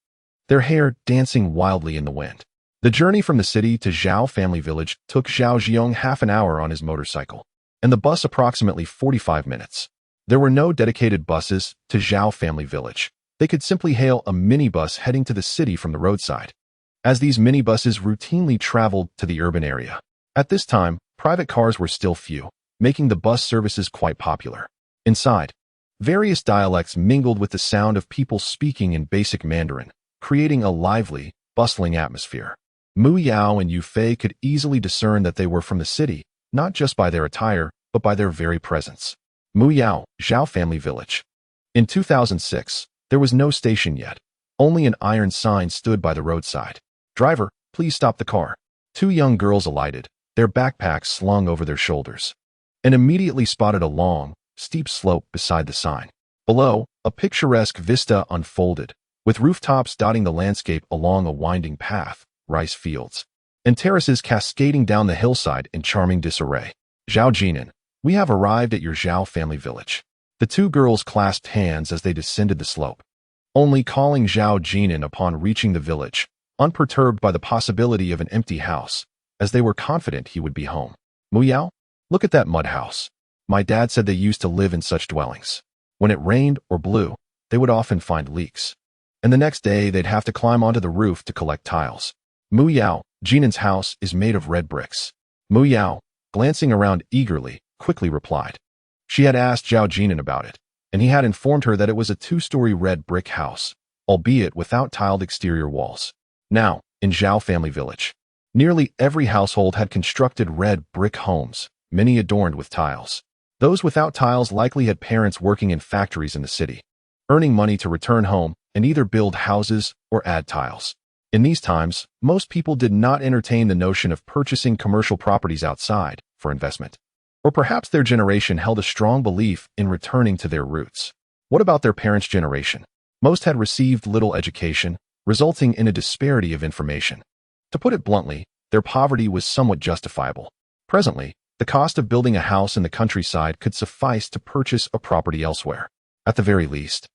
their hair dancing wildly in the wind. The journey from the city to Zhao Family Village took Zhao Ji'an half an hour on his motorcycle, and the bus approximately 45 minutes. There were no dedicated buses to Zhao Family Village. They could simply hail a minibus heading to the city from the roadside, as these minibuses routinely traveled to the urban area. At this time, private cars were still few, making the bus services quite popular. Inside, various dialects mingled with the sound of people speaking in basic Mandarin, creating a lively, bustling atmosphere. Mu Yao and Yufei could easily discern that they were from the city, not just by their attire, but by their very presence. Mu Yao, Zhao Family Village. In 2006, there was no station yet. Only an iron sign stood by the roadside. Driver, please stop the car. Two young girls alighted, their backpacks slung over their shoulders, and immediately spotted a long, steep slope beside the sign. Below, a picturesque vista unfolded, with rooftops dotting the landscape along a winding path, rice fields, and terraces cascading down the hillside in charming disarray. Zhao Jin'an, we have arrived at your Zhao Family Village. The two girls clasped hands as they descended the slope, only calling Zhao Jin'an upon reaching the village, unperturbed by the possibility of an empty house, as they were confident he would be home. Mu Yao, look at that mud house. My dad said they used to live in such dwellings. When it rained or blew, they would often find leaks, and the next day they'd have to climb onto the roof to collect tiles. Mu Yao, Jin'an's house is made of red bricks. Mu Yao, glancing around eagerly, quickly replied. She had asked Zhao Jin'an about it, and he had informed her that it was a two-story red brick house, albeit without tiled exterior walls. Now, in Zhao Family Village, nearly every household had constructed red brick homes, many adorned with tiles. Those without tiles likely had parents working in factories in the city, earning money to return home and either build houses or add tiles. In these times, most people did not entertain the notion of purchasing commercial properties outside for investment. Or perhaps their generation held a strong belief in returning to their roots. What about their parents' generation? Most had received little education, resulting in a disparity of information. To put it bluntly, their poverty was somewhat justifiable. Presently, The cost of building a house in the countryside could suffice to purchase a property elsewhere. At the very least,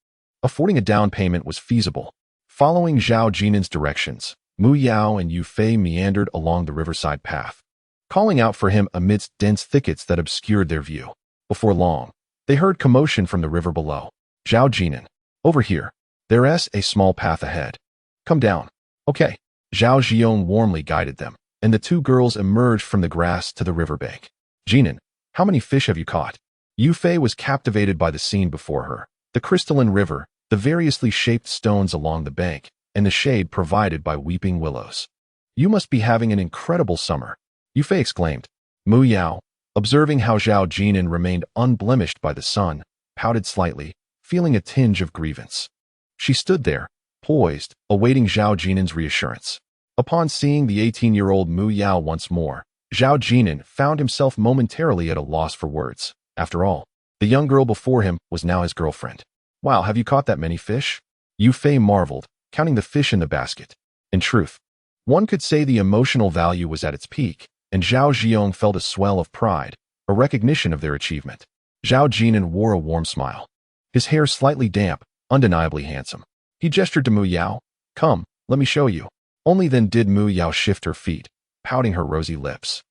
affording a down payment was feasible. Following Zhao Jin'an's directions, Mu Yao and Yu Fei meandered along the riverside path, calling out for him amidst dense thickets that obscured their view. Before long, they heard commotion from the river below. Zhao Jin'an, over here. There's a small path ahead. Come down. Okay. Zhao Jin'an warmly guided them, and the two girls emerged from the grass to the riverbank. Jin'an, how many fish have you caught? Yu Fei was captivated by the scene before her. The crystalline river, the variously shaped stones along the bank, and the shade provided by weeping willows. You must be having an incredible summer, Yu Fei exclaimed. Mu Yao, observing how Zhao Jin'an remained unblemished by the sun, pouted slightly, feeling a tinge of grievance. She stood there, poised, awaiting Zhao Jin'an's reassurance. Upon seeing the 18-year-old Mu Yao once more, Zhao Jin'an found himself momentarily at a loss for words. After all, the young girl before him was now his girlfriend. Wow, have you caught that many fish? Yu Fei marveled, counting the fish in the basket. In truth, one could say the emotional value was at its peak, and Zhao Jin'an felt a swell of pride, a recognition of their achievement. Zhao Jin'an wore a warm smile. His hair slightly damp, undeniably handsome. He gestured to Mu Yao. Come, let me show you. Only then did Mu Yao shift her feet, pouting her rosy lips,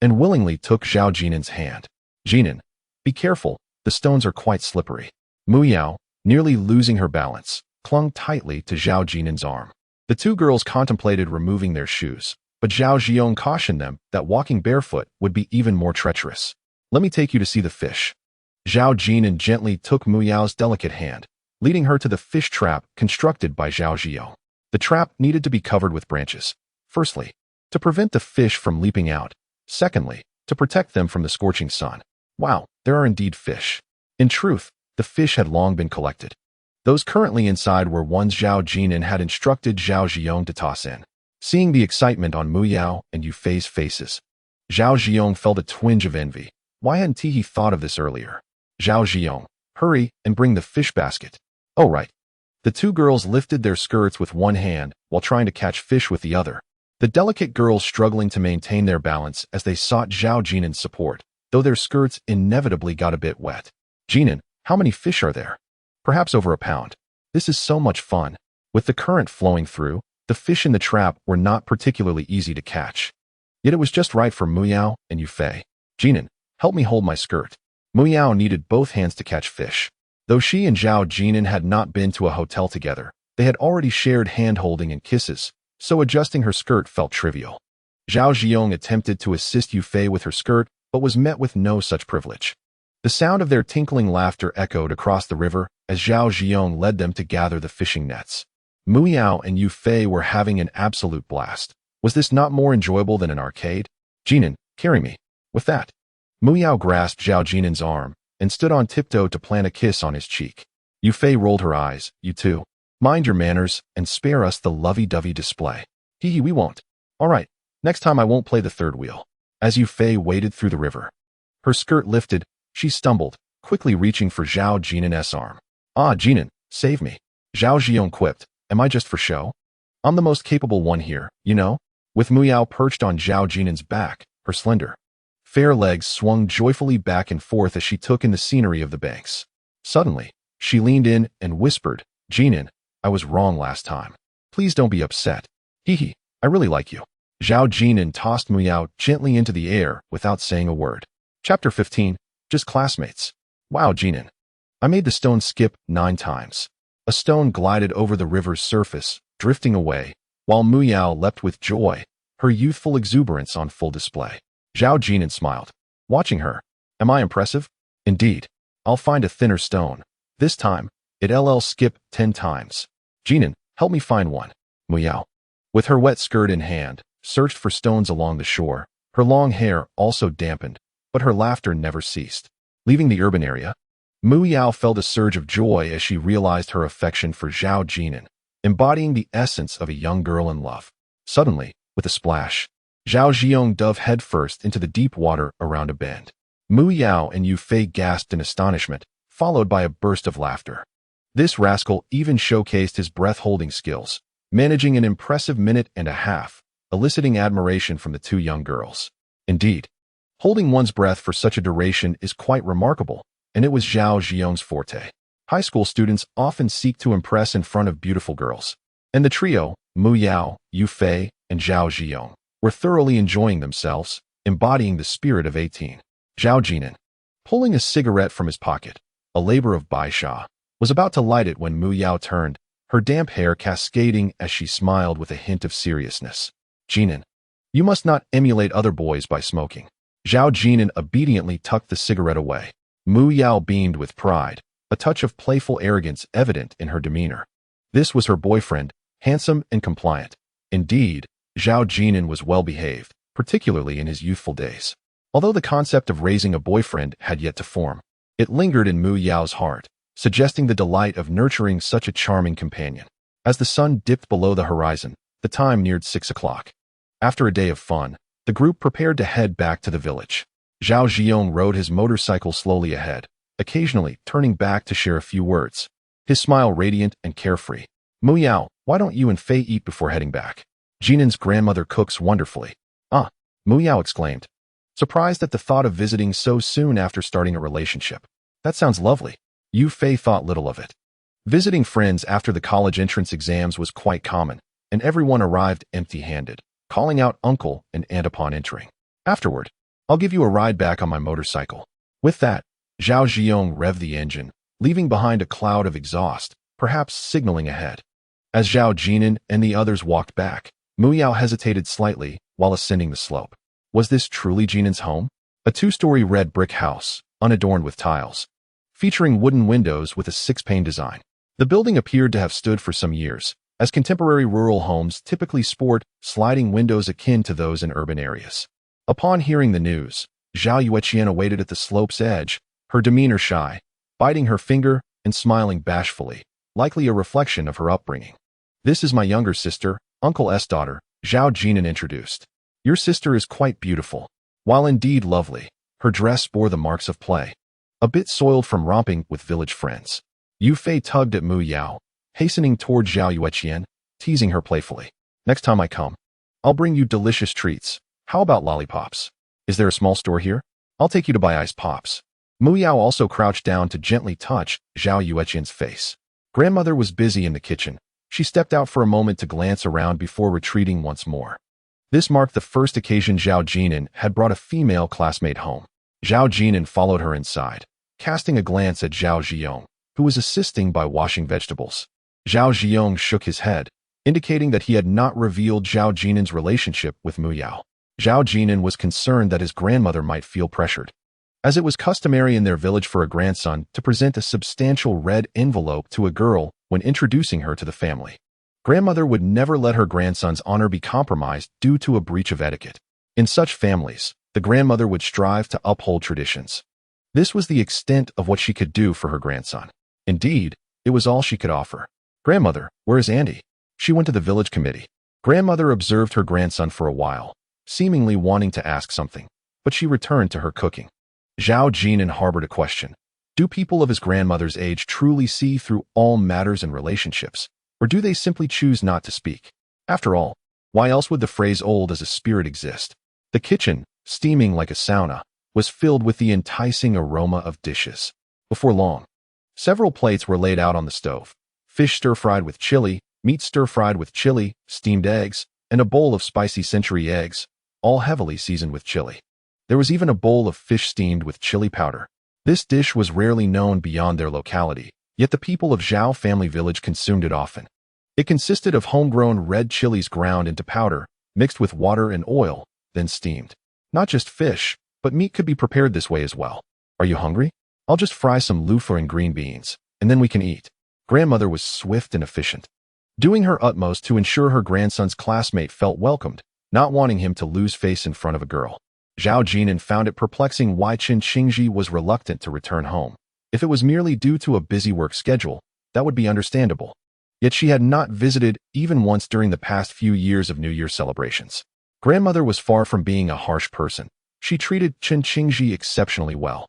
and willingly took Zhao Jin'an's hand. Jin'an, be careful, the stones are quite slippery. Mu Yao, nearly losing her balance, clung tightly to Zhao Jin'an's arm. The two girls contemplated removing their shoes, but Zhao Jin'an cautioned them that walking barefoot would be even more treacherous. Let me take you to see the fish. Zhao Jin'an gently took Mu Yao's delicate hand, leading her to the fish trap constructed by Zhao Jin'an. The trap needed to be covered with branches. Firstly, to prevent the fish from leaping out. Secondly, to protect them from the scorching sun. Wow, there are indeed fish. In truth, the fish had long been collected. Those currently inside were ones Zhao Jin'an had instructed Zhao Jin'an to toss in. Seeing the excitement on Mu Yao and Yu Fei's faces, Zhao Jin'an felt a twinge of envy. Why hadn't he thought of this earlier? Zhao Jin'an, hurry and bring the fish basket. Oh right. The two girls lifted their skirts with one hand while trying to catch fish with the other. The delicate girls struggling to maintain their balance as they sought Zhao Jin'an's support, though their skirts inevitably got a bit wet. Jin'an, how many fish are there? Perhaps over a pound. This is so much fun. With the current flowing through, the fish in the trap were not particularly easy to catch. Yet it was just right for Mu Yao and Yu Fei. Jin'an, help me hold my skirt. Mu Yao needed both hands to catch fish. Though she and Zhao Jin'an had not been to a hotel together, they had already shared hand-holding and kisses, so adjusting her skirt felt trivial. Zhao Jin'an attempted to assist Yu Fei with her skirt, but was met with no such privilege. The sound of their tinkling laughter echoed across the river as Zhao Jin'an led them to gather the fishing nets. Mu Yao and Yu Fei were having an absolute blast. Was this not more enjoyable than an arcade? Jin'an, carry me. With that, Mu Yao grasped Zhao Jin'an's arm and stood on tiptoe to plant a kiss on his cheek. Yu Fei rolled her eyes. You too. Mind your manners and spare us the lovey-dovey display. Hee, we won't. All right, next time I won't play the third wheel. As Yu Fei waded through the river, her skirt lifted, she stumbled, quickly reaching for Zhao Jin'an's arm. Ah, Jin'an, save me. Zhao Jin'an quipped. Am I just for show? I'm the most capable one here, you know? With Mu Yao perched on Zhao Jin'an's back, her slender, fair legs swung joyfully back and forth as she took in the scenery of the banks. Suddenly, she leaned in and whispered, Jin'an, I was wrong last time. Please don't be upset. Hee, I really like you. Zhao Jin'an tossed Mu Yao gently into the air without saying a word. Chapter 15, Just Classmates. Wow, Jin'an. I made the stone skip 9 times. A stone glided over the river's surface, drifting away, while Mu Yao leapt with joy, her youthful exuberance on full display. Zhao Jin'an smiled, watching her. Am I impressive? Indeed. I'll find a thinner stone. This time, it'll skip 10 times. Jin'an, help me find one. Mu Yao, with her wet skirt in hand, searched for stones along the shore. Her long hair also dampened, but her laughter never ceased. Leaving the urban area, Mu Yao felt a surge of joy as she realized her affection for Zhao Jin'an, embodying the essence of a young girl in love. Suddenly, with a splash, Zhao Jin'an dove headfirst into the deep water around a bend. Mu Yao and Yu Fei gasped in astonishment, followed by a burst of laughter. This rascal even showcased his breath-holding skills, managing an impressive minute and a half, eliciting admiration from the two young girls. Indeed, Holding one's breath for such a duration is quite remarkable, and it was Zhao Jin'an's forte. High school students often seek to impress in front of beautiful girls, and the trio, Mu Yao, Yu Fei, and Zhao Jin'an, were thoroughly enjoying themselves, embodying the spirit of 18. Zhao Jin'an, pulling a cigarette from his pocket, a labor of Baisha, was about to light it when Mu Yao turned, her damp hair cascading as she smiled with a hint of seriousness. Jin'an, you must not emulate other boys by smoking. Zhao Jin'an obediently tucked the cigarette away. Mu Yao beamed with pride, a touch of playful arrogance evident in her demeanor. This was her boyfriend, handsome and compliant. Indeed, Zhao Jin'an was well-behaved, particularly in his youthful days. Although the concept of raising a boyfriend had yet to form, it lingered in Mu Yao's heart, suggesting the delight of nurturing such a charming companion. As the sun dipped below the horizon, the time neared 6 o'clock. After a day of fun, the group prepared to head back to the village. Zhao Jin'an rode his motorcycle slowly ahead, occasionally turning back to share a few words, his smile radiant and carefree. Mu Yao, why don't you and Fei eat before heading back? Jin'an's grandmother cooks wonderfully. Ah, Mu Yao exclaimed, surprised at the thought of visiting so soon after starting a relationship. That sounds lovely. Yu Fei thought little of it. Visiting friends after the college entrance exams was quite common, and everyone arrived empty-handed, calling out uncle and aunt upon entering. Afterward, I'll give you a ride back on my motorcycle. With that, Zhao Jin'an revved the engine, leaving behind a cloud of exhaust, perhaps signaling ahead. As Zhao Jin'an and the others walked back, Mu Yao hesitated slightly while ascending the slope. Was this truly Jin'an's home? A two-story red brick house, unadorned with tiles, featuring wooden windows with a six-pane design. The building appeared to have stood for some years, as contemporary rural homes typically sport sliding windows akin to those in urban areas. Upon hearing the news, Zhao Yueqian awaited at the slope's edge, her demeanor shy, biting her finger and smiling bashfully, likely a reflection of her upbringing. This is my younger sister, Uncle S' daughter, Zhao Jin'an introduced. Your sister is quite beautiful. While indeed lovely, her dress bore the marks of play, a bit soiled from romping with village friends. Yu Fei tugged at Mu Yao, hastening toward Zhao Yueqian, teasing her playfully. Next time I come, I'll bring you delicious treats. How about lollipops? Is there a small store here? I'll take you to buy ice pops. Mu Yao also crouched down to gently touch Zhao Yueqian's face. Grandmother was busy in the kitchen. She stepped out for a moment to glance around before retreating once more. This marked the first occasion Zhao Jin'an had brought a female classmate home. Zhao Jin'an followed her inside, casting a glance at Zhao Jin'an, who was assisting by washing vegetables. Zhao Jin'an shook his head, indicating that he had not revealed Zhao Jin'an's relationship with Mu Yao. Zhao Jin'an was concerned that his grandmother might feel pressured, as it was customary in their village for a grandson to present a substantial red envelope to a girl when introducing her to the family. Grandmother would never let her grandson's honor be compromised due to a breach of etiquette. In such families, the grandmother would strive to uphold traditions. This was the extent of what she could do for her grandson. Indeed, it was all she could offer. Grandmother, where is Andy? She went to the village committee. Grandmother observed her grandson for a while, seemingly wanting to ask something, but she returned to her cooking. Zhao Jin'an harbored a question. Do people of his grandmother's age truly see through all matters and relationships, or do they simply choose not to speak? After all, why else would the phrase old as a spirit exist? The kitchen, steaming like a sauna, was filled with the enticing aroma of dishes. Before long, several plates were laid out on the stove. Fish stir-fried with chili, meat stir-fried with chili, steamed eggs, and a bowl of spicy century eggs, all heavily seasoned with chili. There was even a bowl of fish steamed with chili powder. This dish was rarely known beyond their locality, yet the people of Zhao family village consumed it often. It consisted of homegrown red chilies ground into powder, mixed with water and oil, then steamed. Not just fish, but meat could be prepared this way as well. Are you hungry? I'll just fry some loofah and green beans, and then we can eat. Grandmother was swift and efficient, doing her utmost to ensure her grandson's classmate felt welcomed, not wanting him to lose face in front of a girl. Zhao Jin'an found it perplexing why Qin Qingji was reluctant to return home. If it was merely due to a busy work schedule, that would be understandable. Yet she had not visited even once during the past few years of New Year celebrations. Grandmother was far from being a harsh person. She treated Qin Qingji exceptionally well,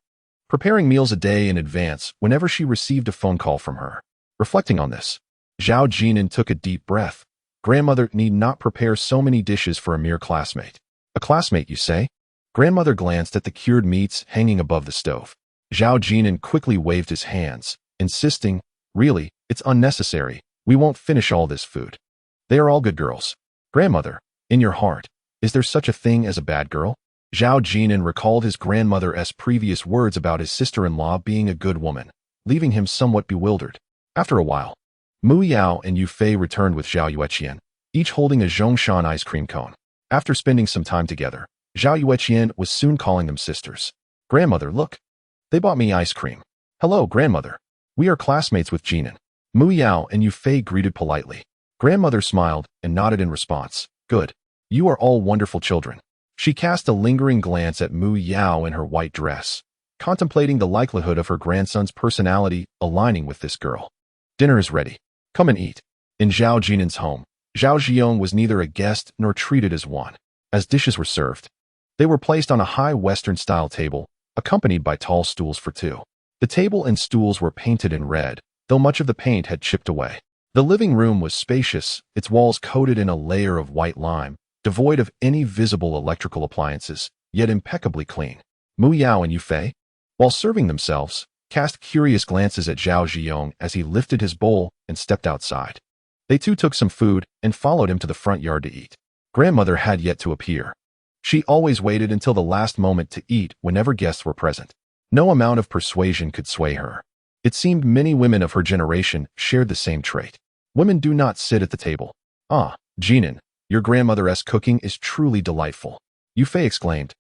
preparing meals a day in advance whenever she received a phone call from her. Reflecting on this, Zhao Jin'an took a deep breath. Grandmother need not prepare so many dishes for a mere classmate. A classmate, you say? Grandmother glanced at the cured meats hanging above the stove. Zhao Jin'an quickly waved his hands, insisting, "Really, it's unnecessary. We won't finish all this food. They are all good girls." "Grandmother, in your heart, is there such a thing as a bad girl?" Zhao Jin'an recalled his grandmother's previous words about his sister-in-law being a good woman, leaving him somewhat bewildered. After a while, Mu Yao and Yu Fei returned with Zhao Yueqian, each holding a Zhongshan ice cream cone. After spending some time together, Zhao Yueqian was soon calling them sisters. "Grandmother, look. They bought me ice cream." "Hello, grandmother. We are classmates with Jin'an." Mu Yao and Yu Fei greeted politely. Grandmother smiled and nodded in response. "Good. You are all wonderful children." She cast a lingering glance at Mu Yao in her white dress, contemplating the likelihood of her grandson's personality aligning with this girl. "Dinner is ready. Come and eat." In Zhao Jinan's home, Zhao Jiong was neither a guest nor treated as one. As dishes were served, they were placed on a high Western-style table, accompanied by tall stools for two. The table and stools were painted in red, though much of the paint had chipped away. The living room was spacious, its walls coated in a layer of white lime, devoid of any visible electrical appliances, yet impeccably clean. Mu Yao and Yu Fei, while serving themselves, cast curious glances at Zhao Jiong as he lifted his bowl and stepped outside. They too took some food and followed him to the front yard to eat. Grandmother had yet to appear. She always waited until the last moment to eat whenever guests were present. No amount of persuasion could sway her. It seemed many women of her generation shared the same trait. Women do not sit at the table. "Ah, Jinan, your grandmother's cooking is truly delightful," Yu Fei exclaimed,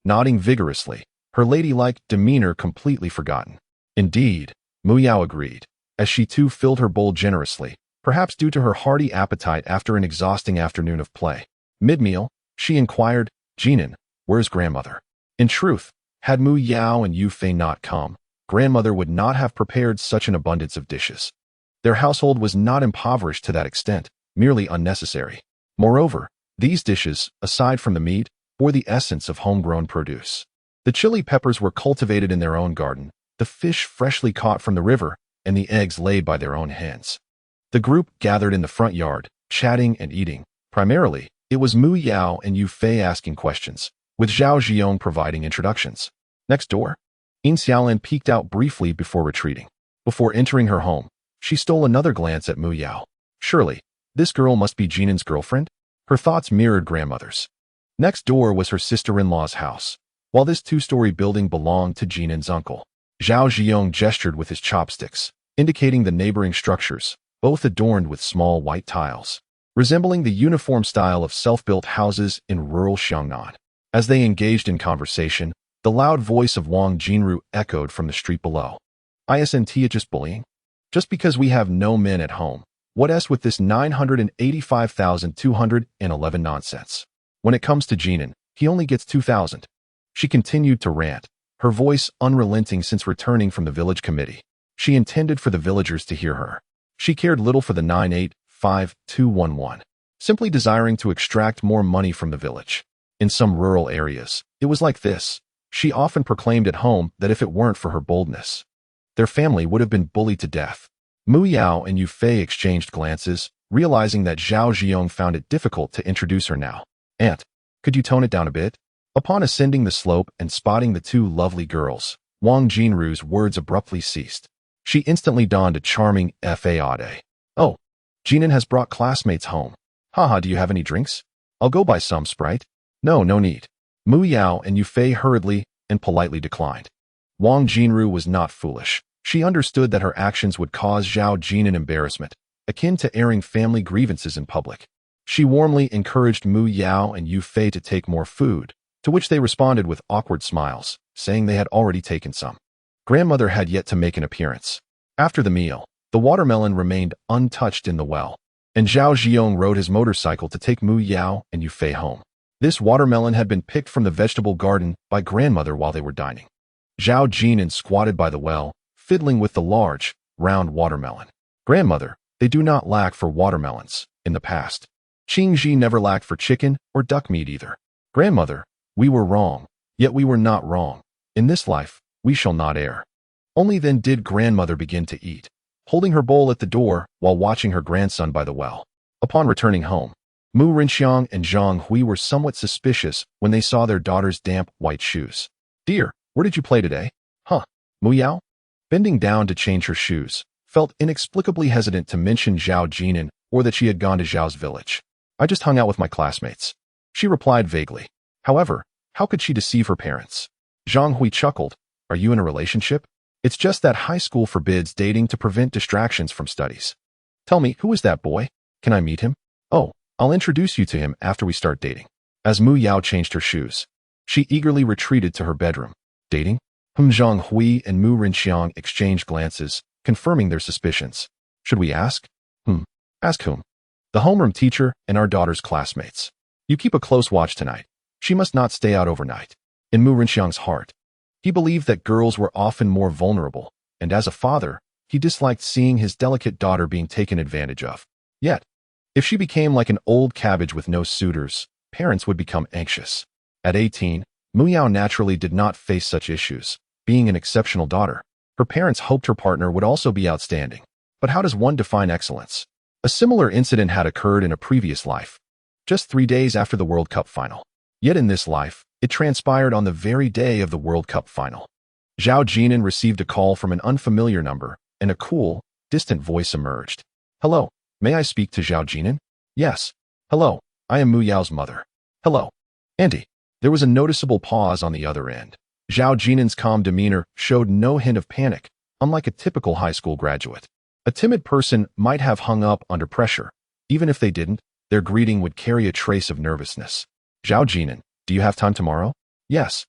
nodding vigorously, her ladylike demeanor completely forgotten. "Indeed," Mu Yao agreed, as she too filled her bowl generously, perhaps due to her hearty appetite after an exhausting afternoon of play. Mid-meal, she inquired, "Jinan, where's grandmother?" In truth, had Mu Yao and Yu Fei not come, grandmother would not have prepared such an abundance of dishes. Their household was not impoverished to that extent, merely unnecessary. Moreover, these dishes, aside from the meat, bore the essence of homegrown produce. The chili peppers were cultivated in their own garden, the fish freshly caught from the river, and the eggs laid by their own hens. The group gathered in the front yard, chatting and eating. Primarily, it was Mu Yao and Yu Fei asking questions, with Zhao Jiong providing introductions. Next door, Yin Xiaolin peeked out briefly before retreating. Before entering her home, she stole another glance at Mu Yao. Surely, this girl must be Jinan's girlfriend? Her thoughts mirrored grandmother's. Next door was her sister-in-law's house, while this two-story building belonged to Jinan's uncle. Zhao Jiong gestured with his chopsticks, indicating the neighboring structures, both adorned with small white tiles, resembling the uniform style of self-built houses in rural Xiangnan. As they engaged in conversation, the loud voice of Wang Jinru echoed from the street below. "Isn't it just bullying? Just because we have no men at home, what else with this 985,211 nonsense? When it comes to Jinan, he only gets 2,000. She continued to rant, her voice unrelenting since returning from the village committee. She intended for the villagers to hear her. She cared little for the 985,211, simply desiring to extract more money from the village. In some rural areas, it was like this. She often proclaimed at home that if it weren't for her boldness, their family would have been bullied to death. Mu Yao and Yu Fei exchanged glances, realizing that Zhao Jiong found it difficult to introduce her now. "Aunt, could you tone it down a bit?" Upon ascending the slope and spotting the two lovely girls, Wang Jinru's words abruptly ceased. She instantly donned a charming faade. "Oh, Jinan has brought classmates home. Haha, do you have any drinks? I'll go buy some, Sprite." "No, no need." Mu Yao and Yu Fei hurriedly and politely declined. Wang Jinru was not foolish. She understood that her actions would cause Zhao Jinan embarrassment, akin to airing family grievances in public. She warmly encouraged Mu Yao and Yu Fei to take more food, to which they responded with awkward smiles, saying they had already taken some. Grandmother had yet to make an appearance. After the meal, the watermelon remained untouched in the well, and Zhao Jiong rode his motorcycle to take Mu Yao and Yu Fei home. This watermelon had been picked from the vegetable garden by grandmother while they were dining. Zhao Jinan squatted by the well, fiddling with the large, round watermelon. "Grandmother, they do not lack for watermelons. In the past, Qingji never lacked for chicken or duck meat either. Grandmother, we were wrong, yet we were not wrong. In this life, we shall not err." Only then did grandmother begin to eat, holding her bowl at the door while watching her grandson by the well. Upon returning home, Mu Rinxiang and Zhang Hui were somewhat suspicious when they saw their daughter's damp, white shoes. "Dear, where did you play today?" "Huh." Mu Yao, bending down to change her shoes, felt inexplicably hesitant to mention Zhao Jin'an or that she had gone to Zhao's village. "I just hung out with my classmates," she replied vaguely. However, how could she deceive her parents? Zhang Hui chuckled. "Are you in a relationship?" "It's just that high school forbids dating to prevent distractions from studies." "Tell me, who is that boy? Can I meet him?" "Oh, I'll introduce you to him after we start dating." As Mu Yao changed her shoes, she eagerly retreated to her bedroom. "Dating?" Zhang Hui and Mu Rinxiang exchanged glances, confirming their suspicions. "Should we ask?" Ask whom?" "The homeroom teacher and our daughter's classmates. You keep a close watch tonight. She must not stay out overnight." In Mu Rinxiang's heart, he believed that girls were often more vulnerable, and as a father, he disliked seeing his delicate daughter being taken advantage of. Yet, if she became like an old cabbage with no suitors, parents would become anxious. At 18, Mu Yao naturally did not face such issues. Being an exceptional daughter, her parents hoped her partner would also be outstanding. But how does one define excellence? A similar incident had occurred in a previous life, just 3 days after the World Cup final. Yet in this life, it transpired on the very day of the World Cup final. Zhao Jin'an received a call from an unfamiliar number, and a cool, distant voice emerged. "Hello, may I speak to Zhao Jin'an?" "Yes." "Hello, I am Mu Yao's mother." "Hello, Auntie." There was a noticeable pause on the other end. Zhao Jin'an's calm demeanor showed no hint of panic, unlike a typical high school graduate. A timid person might have hung up under pressure. Even if they didn't, their greeting would carry a trace of nervousness. "Zhao Jin'an, do you have time tomorrow?" "Yes."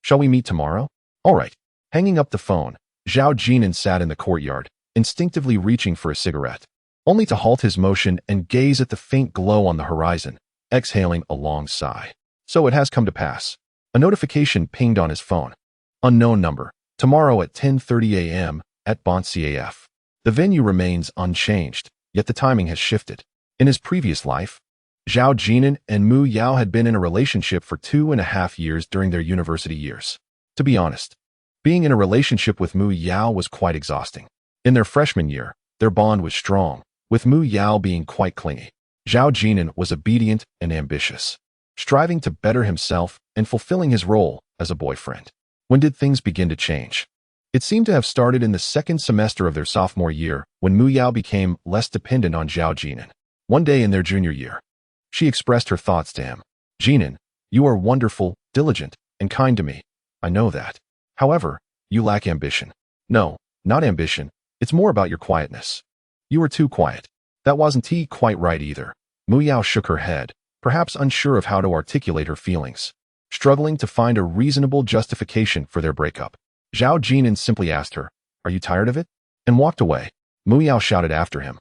"Shall we meet tomorrow?" "All right." Hanging up the phone, Zhao Jin'an sat in the courtyard, instinctively reaching for a cigarette, only to halt his motion and gaze at the faint glow on the horizon, exhaling a long sigh. So it has come to pass. A notification pinged on his phone. Unknown number. Tomorrow at 10:30 a.m. at Bont CAF. The venue remains unchanged, yet the timing has shifted. In his previous life, Zhao Jin'an and Mu Yao had been in a relationship for 2.5 years during their university years. To be honest, being in a relationship with Mu Yao was quite exhausting. In their freshman year, their bond was strong, with Mu Yao being quite clingy. Zhao Jin'an was obedient and ambitious, striving to better himself and fulfilling his role as a boyfriend. When did things begin to change? It seemed to have started in the second semester of their sophomore year, when Mu Yao became less dependent on Zhao Jin'an. One day in their junior year, she expressed her thoughts to him. "Jin'an, you are wonderful, diligent, and kind to me. I know that. However, you lack ambition." "No, not ambition. It's more about your quietness." "You are too quiet." "That wasn't quite right either." Mu Yao shook her head, perhaps unsure of how to articulate her feelings, struggling to find a reasonable justification for their breakup. Zhao Jin'an simply asked her, "Are you tired of it?" and walked away. Mu Yao shouted after him,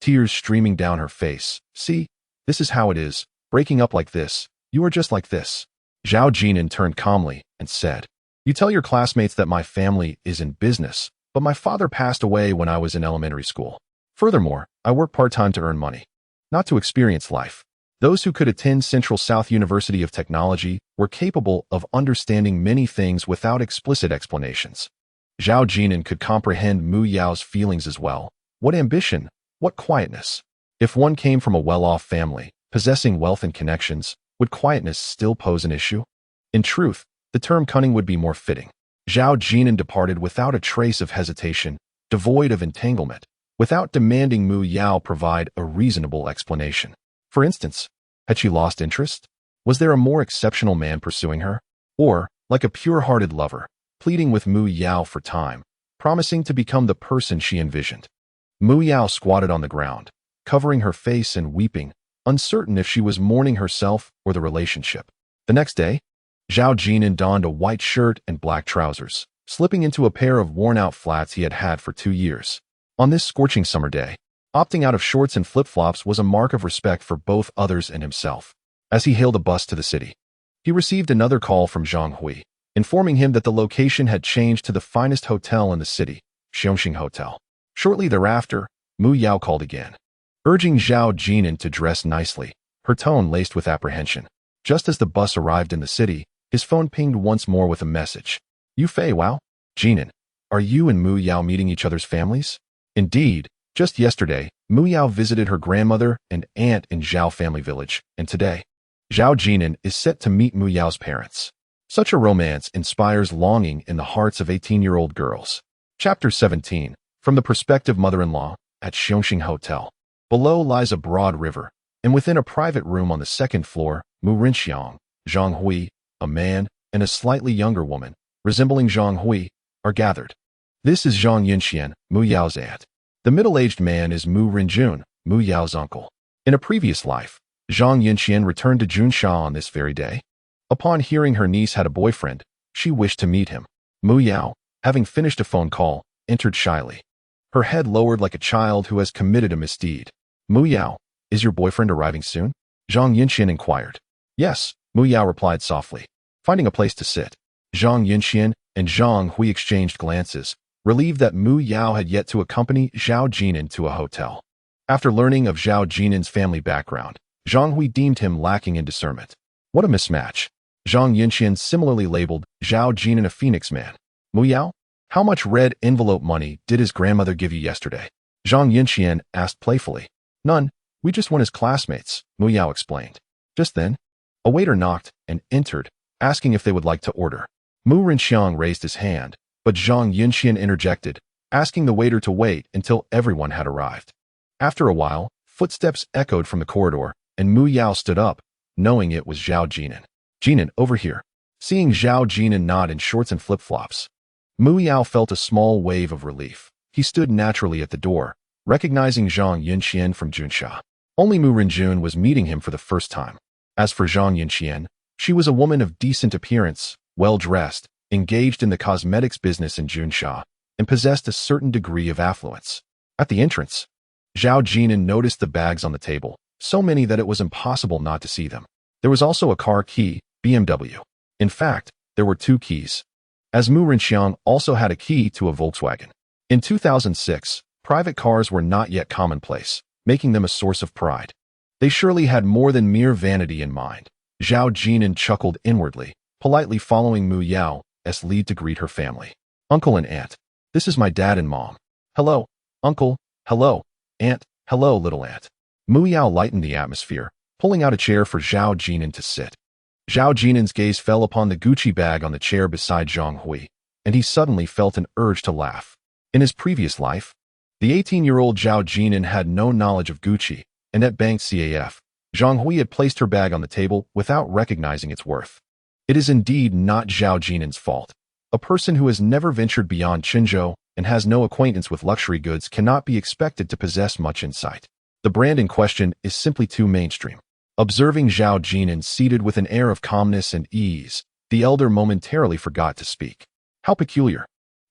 tears streaming down her face. "See, this is how it is, breaking up like this. You are just like this." Zhao Jin'an turned calmly and said, "You tell your classmates that my family is in business, but my father passed away when I was in elementary school. Furthermore, I work part-time to earn money, not to experience life." Those who could attend Central South University of Technology were capable of understanding many things without explicit explanations. Zhao Jin'an could comprehend Mu Yao's feelings as well. What ambition, what quietness. If one came from a well-off family, possessing wealth and connections, would quietness still pose an issue? In truth, the term cunning would be more fitting. Zhao Jin'an departed without a trace of hesitation, devoid of entanglement, without demanding Mu Yao provide a reasonable explanation. For instance, had she lost interest? Was there a more exceptional man pursuing her? Or, like a pure-hearted lover, pleading with Mu Yao for time, promising to become the person she envisioned? Mu Yao squatted on the ground, covering her face and weeping, uncertain if she was mourning herself or the relationship. The next day, Zhao Jin'an donned a white shirt and black trousers, slipping into a pair of worn-out flats he had had for 2 years. On this scorching summer day, opting out of shorts and flip-flops was a mark of respect for both others and himself. As he hailed a bus to the city, he received another call from Zhang Hui, informing him that the location had changed to the finest hotel in the city, Xiongxing Hotel. Shortly thereafter, Mu Yao called again, urging Zhao Jin'an to dress nicely, her tone laced with apprehension. Just as the bus arrived in the city, his phone pinged once more with a message. "You Fei Wow? Jin'an, are you and Mu Yao meeting each other's families?" Indeed, Just yesterday, Mu Yao visited her grandmother and aunt in Zhao family village, and today, Zhao Jin'an is set to meet Mu Yao's parents. Such a romance inspires longing in the hearts of 18-year-old girls. Chapter 17. From the perspective mother-in-law at Xiongxing Hotel. Below lies a broad river, and within a private room on the second floor, Mu Rinxiang, Zhang Hui, a man, and a slightly younger woman, resembling Zhang Hui, are gathered. This is Zhang Yinxian, Mu Yao's aunt. The middle-aged man is Mu Rinjun, Mu Yao's uncle. In a previous life, Zhang Yinxian returned to Junsha on this very day. Upon hearing her niece had a boyfriend, she wished to meet him. Mu Yao, having finished a phone call, entered shyly. Her head lowered like a child who has committed a misdeed. Mu Yao, is your boyfriend arriving soon? Zhang Yinxian inquired. Yes, Mu Yao replied softly. Finding a place to sit, Zhang Yinxian and Zhang Hui exchanged glances, relieved that Mu Yao had yet to accompany Zhao Jin'an to a hotel. After learning of Zhao Jin'an's family background, Zhang Hui deemed him lacking in discernment. What a mismatch. Zhang Yinxian similarly labeled Zhao Jin'an a phoenix man. Mu Yao, how much red envelope money did his grandmother give you yesterday? Zhang Yinxian asked playfully. None, we just went as classmates, Mu Yao explained. Just then, a waiter knocked and entered, asking if they would like to order. Mu Rinxiang raised his hand, but Zhang Yinxian interjected, asking the waiter to wait until everyone had arrived. After a while, footsteps echoed from the corridor, and Mu Yao stood up, knowing it was Zhao Jin'an. Jin'an, over here. Seeing Zhao Jin'an nod in shorts and flip-flops, Mu Yao felt a small wave of relief. He stood naturally at the door, recognizing Zhang Yinxian from Junsha. Only Mu Rinjun was meeting him for the first time. As for Zhang Yinxian, she was a woman of decent appearance, well-dressed, engaged in the cosmetics business in Junsha, and possessed a certain degree of affluence. At the entrance, Zhao Jin'an noticed the bags on the table, so many that it was impossible not to see them. There was also a car key, BMW. In fact, there were 2 keys, as Mu Rinxiang also had a key to a Volkswagen. In 2006, private cars were not yet commonplace, making them a source of pride. They surely had more than mere vanity in mind. Zhao Jin'an chuckled inwardly, politely following Mu Yao's lead to greet her family. Uncle and aunt, this is my dad and mom. Hello, uncle. Hello, aunt. Hello, little aunt. Mu Yao lightened the atmosphere, pulling out a chair for Zhao Jin'an to sit. Zhao Jin'an's gaze fell upon the Gucci bag on the chair beside Zhang Hui, and he suddenly felt an urge to laugh. In his previous life, the 18-year-old Zhao Jin'an had no knowledge of Gucci, and at Bank CAF, Zhang Hui had placed her bag on the table without recognizing its worth. It is indeed not Zhao Jin'an's fault. A person who has never ventured beyond Qinzhou and has no acquaintance with luxury goods cannot be expected to possess much insight. The brand in question is simply too mainstream. Observing Zhao Jin'an seated with an air of calmness and ease, the elder momentarily forgot to speak. How peculiar.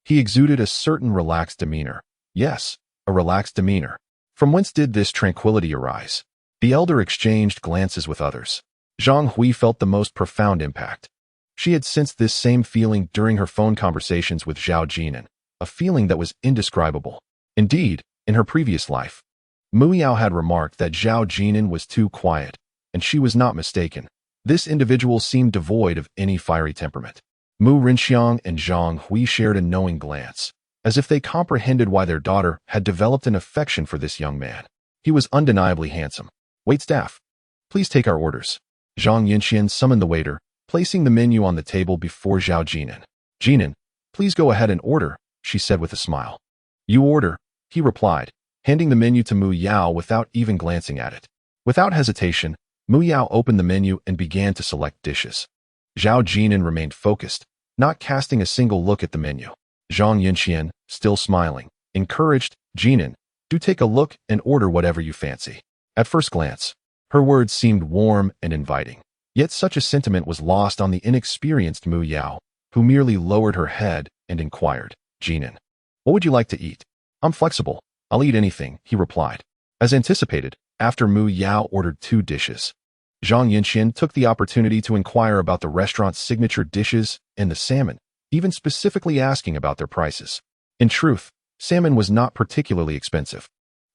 He exuded a certain relaxed demeanor. Yes, a relaxed demeanor. From whence did this tranquility arise? The elder exchanged glances with others. Zhang Hui felt the most profound impact. She had sensed this same feeling during her phone conversations with Zhao Jin'an, a feeling that was indescribable. Indeed, in her previous life, Mu Yao had remarked that Zhao Jin'an was too quiet, and she was not mistaken. This individual seemed devoid of any fiery temperament. Mu Rinxiang and Zhang Hui shared a knowing glance, as if they comprehended why their daughter had developed an affection for this young man. He was undeniably handsome. Waitstaff, please take our orders. Zhang Yinxian summoned the waiter, placing the menu on the table before Zhao Jin'an. Jin'an, please go ahead and order, she said with a smile. You order, he replied, handing the menu to Mu Yao without even glancing at it. Without hesitation, Mu Yao opened the menu and began to select dishes. Zhao Jin'an remained focused, not casting a single look at the menu. Zhang Yinxian, still smiling, encouraged, Jin'an, do take a look and order whatever you fancy. At first glance, her words seemed warm and inviting, yet such a sentiment was lost on the inexperienced Mu Yao, who merely lowered her head and inquired, Jin'an, what would you like to eat? I'm flexible, I'll eat anything, he replied. As anticipated, after Mu Yao ordered 2 dishes, Zhang Yinxian took the opportunity to inquire about the restaurant's signature dishes and the salmon, even specifically asking about their prices. In truth, salmon was not particularly expensive.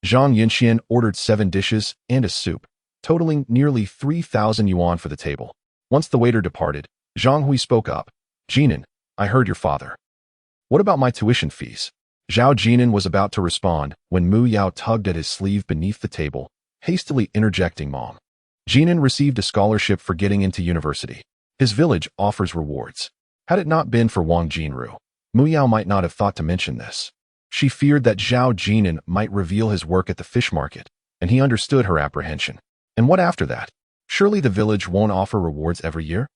Zhang Yinxian ordered 7 dishes and a soup, totaling nearly 3,000 yuan for the table. Once the waiter departed, Zhang Hui spoke up. Jin'an, I heard your father. What about my tuition fees? Zhao Jin'an was about to respond when Mu Yao tugged at his sleeve beneath the table, hastily interjecting, "Mom. Jin'an received a scholarship for getting into university. His village offers rewards." Had it not been for Wang Jinru, Mu Yao might not have thought to mention this. She feared that Zhao Jin'an might reveal his work at the fish market, and he understood her apprehension. And what after that? Surely the village won't offer rewards every year?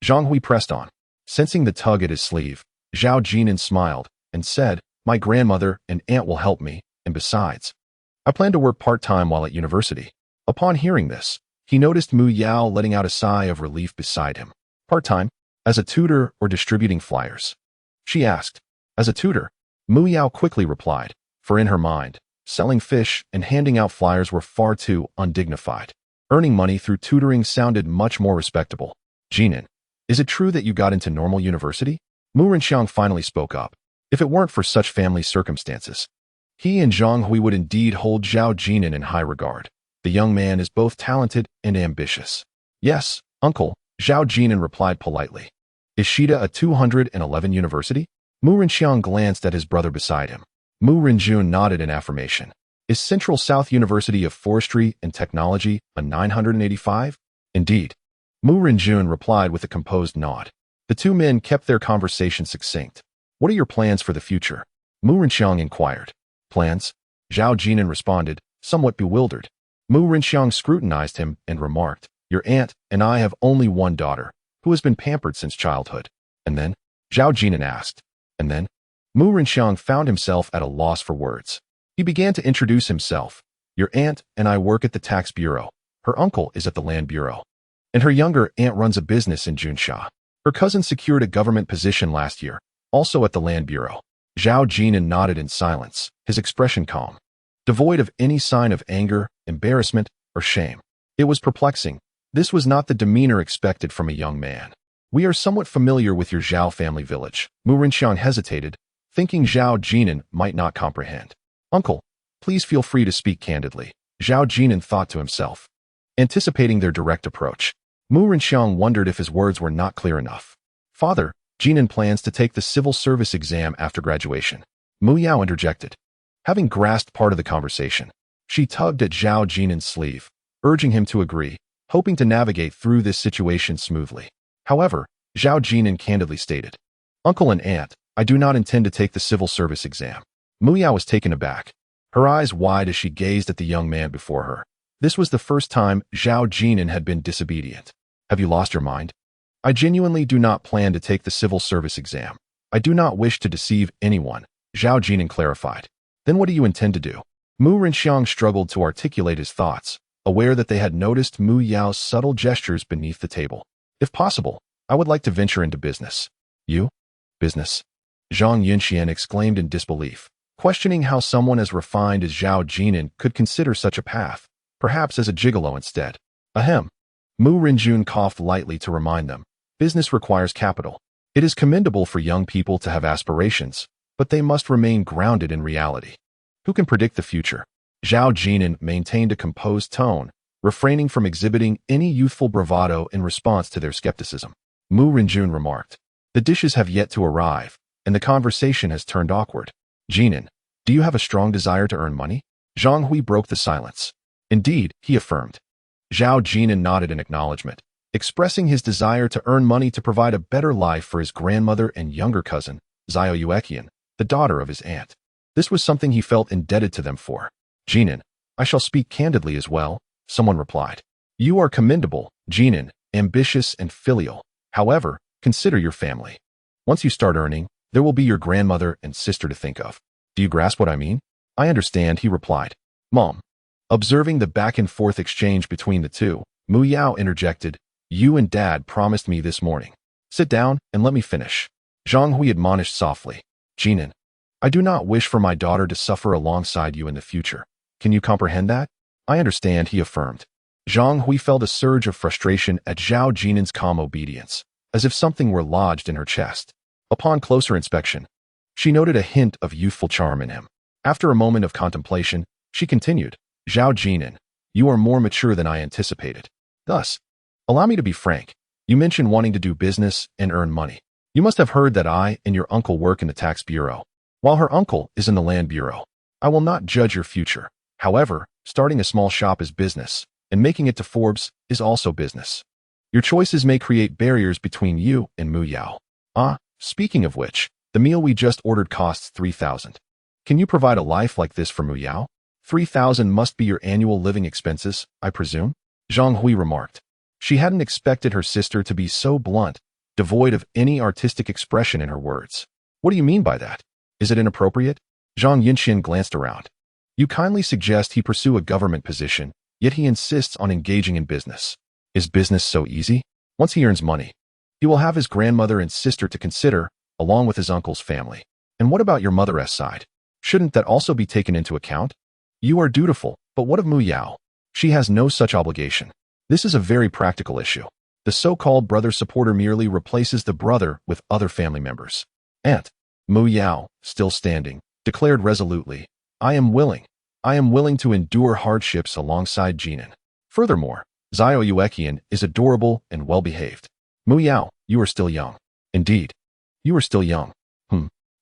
Zhang Hui pressed on. Sensing the tug at his sleeve, Zhao Jin'an smiled and said, "My grandmother and aunt will help me, and besides, I plan to work part-time while at university." Upon hearing this, he noticed Mu Yao letting out a sigh of relief beside him. "Part-time? As a tutor or distributing flyers?" she asked. "As a tutor," Mu Yao quickly replied, for in her mind, selling fish and handing out flyers were far too undignified. Earning money through tutoring sounded much more respectable. "Jin'an, is it true that you got into normal university?" Mu Renxiang finally spoke up. If it weren't for such family circumstances, he and Zhang Hui would indeed hold Zhao Jin'an in high regard. The young man is both talented and ambitious. "Yes, uncle," Zhao Jin'an replied politely. "Is Shida a 211 university?" Mu Renxiang glanced at his brother beside him. Mu Renjun nodded in affirmation. "Is Central South University of Forestry and Technology a 985? "Indeed." Mu Renjun replied with a composed nod. The two men kept their conversation succinct. "What are your plans for the future?" Mu Renxiang inquired. "Plans?" Zhao Jin'an responded, somewhat bewildered. Mu Renxiang scrutinized him and remarked, "Your aunt and I have only one daughter, who has been pampered since childhood." "And then?" Zhao Jin'an asked. "And then?" Mu Renxiang found himself at a loss for words. He began to introduce himself. "Your aunt and I work at the tax bureau. Her uncle is at the land bureau. And her younger aunt runs a business in Junsha. Her cousin secured a government position last year, also at the land bureau." Zhao Jin'an nodded in silence, his expression calm, devoid of any sign of anger, embarrassment, or shame. It was perplexing. This was not the demeanor expected from a young man. "We are somewhat familiar with your Zhao family village." Mu Renxiang hesitated, thinking Zhao Jin'an might not comprehend. "Uncle, please feel free to speak candidly," Zhao Jin'an thought to himself. Anticipating their direct approach, Mu Renxiang wondered if his words were not clear enough. "Father, Jin'an plans to take the civil service exam after graduation." Mu Yao interjected. Having grasped part of the conversation, she tugged at Zhao Jin'an's sleeve, urging him to agree, hoping to navigate through this situation smoothly. However, Zhao Jin'an candidly stated, "Uncle and aunt, I do not intend to take the civil service exam." Mu Yao was taken aback, her eyes wide as she gazed at the young man before her. This was the first time Zhao Jin'an had been disobedient. "Have you lost your mind?" "I genuinely do not plan to take the civil service exam. I do not wish to deceive anyone," Zhao Jin'an clarified. "Then what do you intend to do?" Mu Renxiang struggled to articulate his thoughts, aware that they had noticed Mu Yao's subtle gestures beneath the table. "If possible, I would like to venture into business." "You? Business?" Zhang Yunxian exclaimed in disbelief, questioning how someone as refined as Zhao Jin'an could consider such a path, perhaps as a gigolo instead. "Ahem." Mu Renjun coughed lightly to remind them. "Business requires capital. It is commendable for young people to have aspirations, but they must remain grounded in reality. Who can predict the future?" Zhao Jin'an maintained a composed tone, refraining from exhibiting any youthful bravado in response to their skepticism. Mu Renjun remarked, "The dishes have yet to arrive, and the conversation has turned awkward. Jin'an, do you have a strong desire to earn money?" Zhang Hui broke the silence. "Indeed," he affirmed. Zhao Jin'an nodded in acknowledgement, expressing his desire to earn money to provide a better life for his grandmother and younger cousin, Zhao Yueqian, the daughter of his aunt. This was something he felt indebted to them for. "Jin'an, I shall speak candidly as well," someone replied. "You are commendable, Jin'an, ambitious and filial. However, consider your family. Once you start earning, there will be your grandmother and sister to think of. Do you grasp what I mean?" "I understand," he replied. "Mom." Observing the back-and-forth exchange between the two, Mu Yao interjected, "You and Dad promised me this morning. Sit down and let me finish." Zhang Hui admonished softly, "Jin'an, I do not wish for my daughter to suffer alongside you in the future. Can you comprehend that?" "I understand," he affirmed. Zhang Hui felt a surge of frustration at Zhao Jin'an's calm obedience, as if something were lodged in her chest. Upon closer inspection, she noted a hint of youthful charm in him. After a moment of contemplation, she continued, "Zhao Jin'an, you are more mature than I anticipated. Thus, allow me to be frank. You mentioned wanting to do business and earn money. You must have heard that I and your uncle work in the tax bureau. while her uncle is in the land bureau. I will not judge your future. However, starting a small shop is business, and making it to Forbes is also business. Your choices may create barriers between you and Mu Yao. Speaking of which, the meal we just ordered costs 3,000. Can you provide a life like this for Mu Yao? 3,000 must be your annual living expenses, I presume? Zhang Hui remarked. She hadn't expected her sister to be so blunt, devoid of any artistic expression in her words. What do you mean by that? Is it inappropriate? Zhang Jin'an glanced around. You kindly suggest he pursue a government position, yet he insists on engaging in business. Is business so easy? Once he earns money, he will have his grandmother and sister to consider, along with his uncle's family. And what about your mother's side? Shouldn't that also be taken into account? You are dutiful, but what of Mu Yao? She has no such obligation. This is a very practical issue. The so-called brother supporter merely replaces the brother with other family members. Aunt Mu Yao, still standing, declared resolutely, I am willing to endure hardships alongside Jin'an. Furthermore, Zhao Yueqian is adorable and well-behaved. Mu Yao, you are still young. Indeed, you are still young.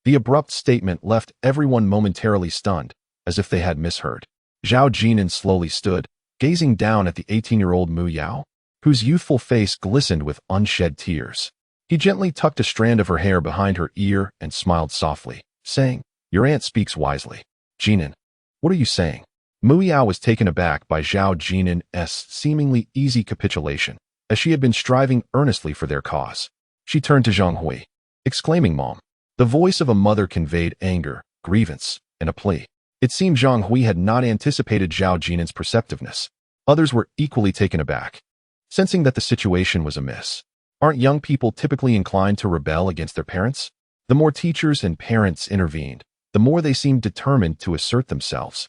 The abrupt statement left everyone momentarily stunned, as if they had misheard. Zhao Jin'an slowly stood, gazing down at the 18-year-old Mu Yao, whose youthful face glistened with unshed tears. He gently tucked a strand of her hair behind her ear and smiled softly, saying, Your aunt speaks wisely. Jin'an, what are you saying? Mu Yao was taken aback by Zhao Jin'an's seemingly easy capitulation, as she had been striving earnestly for their cause. She turned to Zhang Hui, exclaiming, Mom. The voice of a mother conveyed anger, grievance, and a plea. It seemed Zhang Hui had not anticipated Zhao Jin'an's perceptiveness. Others were equally taken aback, sensing that the situation was amiss. Aren't young people typically inclined to rebel against their parents? The more teachers and parents intervened, the more they seemed determined to assert themselves,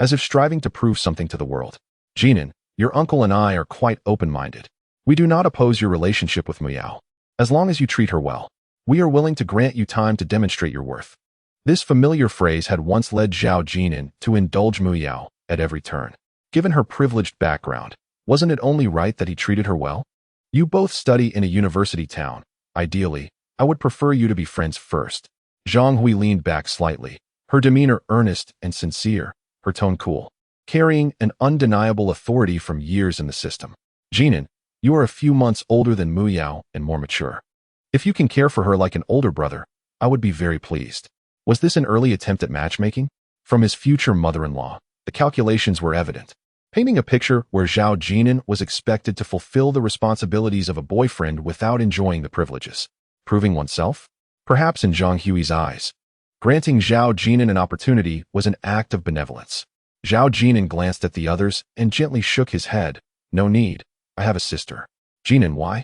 as if striving to prove something to the world. Jin'an, your uncle and I are quite open-minded. We do not oppose your relationship with Mu Yao. As long as you treat her well, we are willing to grant you time to demonstrate your worth. This familiar phrase had once led Zhao Jin'an to indulge Mu Yao at every turn. Given her privileged background, wasn't it only right that he treated her well? You both study in a university town. Ideally, I would prefer you to be friends first. Zhang Hui leaned back slightly, her demeanor earnest and sincere, her tone cool, carrying an undeniable authority from years in the system. Jin'an, you are a few months older than Mu Yao and more mature. If you can care for her like an older brother, I would be very pleased. Was this an early attempt at matchmaking? From his future mother-in-law, the calculations were evident, painting a picture where Zhao Jin'an was expected to fulfill the responsibilities of a boyfriend without enjoying the privileges. Proving oneself? Perhaps in Zhang Hui's eyes, granting Zhao Jin'an an opportunity was an act of benevolence. Zhao Jin'an glanced at the others and gently shook his head. No need. I have a sister. Jin'an, why?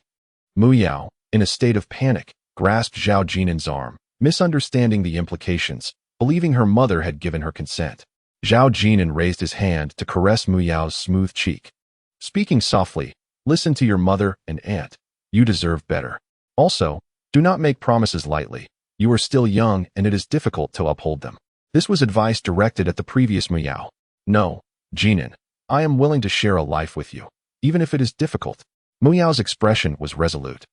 Mu Yao, in a state of panic, grasped Zhao Jin'an's arm, misunderstanding the implications, believing her mother had given her consent. Zhao Jin'an raised his hand to caress Mu Yao's smooth cheek, speaking softly, listen to your mother and aunt. You deserve better. Also, do not make promises lightly. You are still young and it is difficult to uphold them. This was advice directed at the previous Mu Yao. No, Jin'an, I am willing to share a life with you, even if it is difficult. Mu Yao's expression was resolute,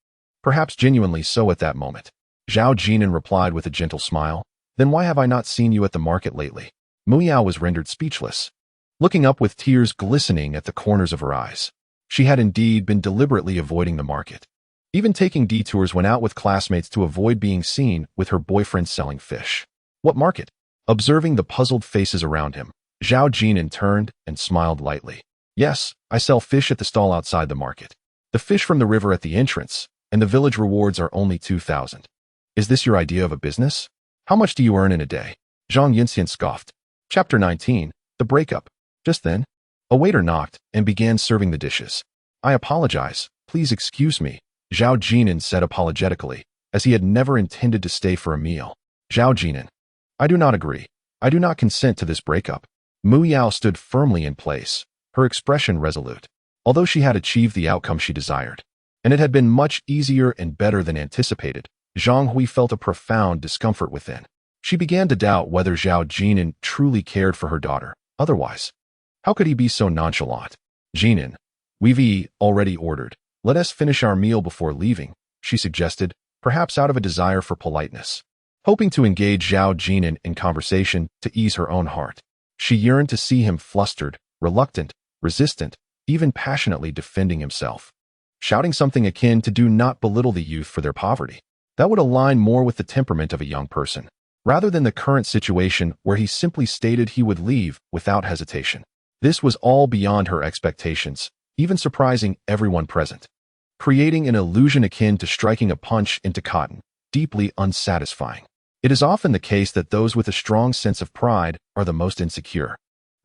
perhaps genuinely so at that moment. Zhao Jin'an replied with a gentle smile, Then why have I not seen you at the market lately? Mu Yao was rendered speechless, looking up with tears glistening at the corners of her eyes. She had indeed been deliberately avoiding the market, even taking detours when out with classmates to avoid being seen with her boyfriend selling fish. What market? Observing the puzzled faces around him, Zhao Jin'an turned and smiled lightly. Yes, I sell fish at the stall outside the market. The fish from the river at the entrance, and the village rewards are only 2,000. Is this your idea of a business? How much do you earn in a day? Zhang Jin'an scoffed. Chapter 19, The Breakup. Just then, a waiter knocked and began serving the dishes. I apologize, please excuse me, Zhao Jin'an said apologetically, as he had never intended to stay for a meal. Zhao Jin'an, I do not agree. I do not consent to this breakup. Mu Yao stood firmly in place, her expression resolute, although she had achieved the outcome she desired, and it had been much easier and better than anticipated. Zhang Hui felt a profound discomfort within. She began to doubt whether Zhao Jin'an truly cared for her daughter. Otherwise, how could he be so nonchalant? Jin'an, we've already ordered. Let us finish our meal before leaving, she suggested, perhaps out of a desire for politeness. hoping to engage Zhao Jin'an in conversation to ease her own heart. She yearned to see him flustered, reluctant, resistant, even passionately defending himself, shouting something akin to "do not belittle the youth for their poverty." That would align more with the temperament of a young person, rather than the current situation where he simply stated he would leave without hesitation. This was all beyond her expectations, even surprising everyone present, creating an illusion akin to striking a punch into cotton, deeply unsatisfying. It is often the case that those with a strong sense of pride are the most insecure,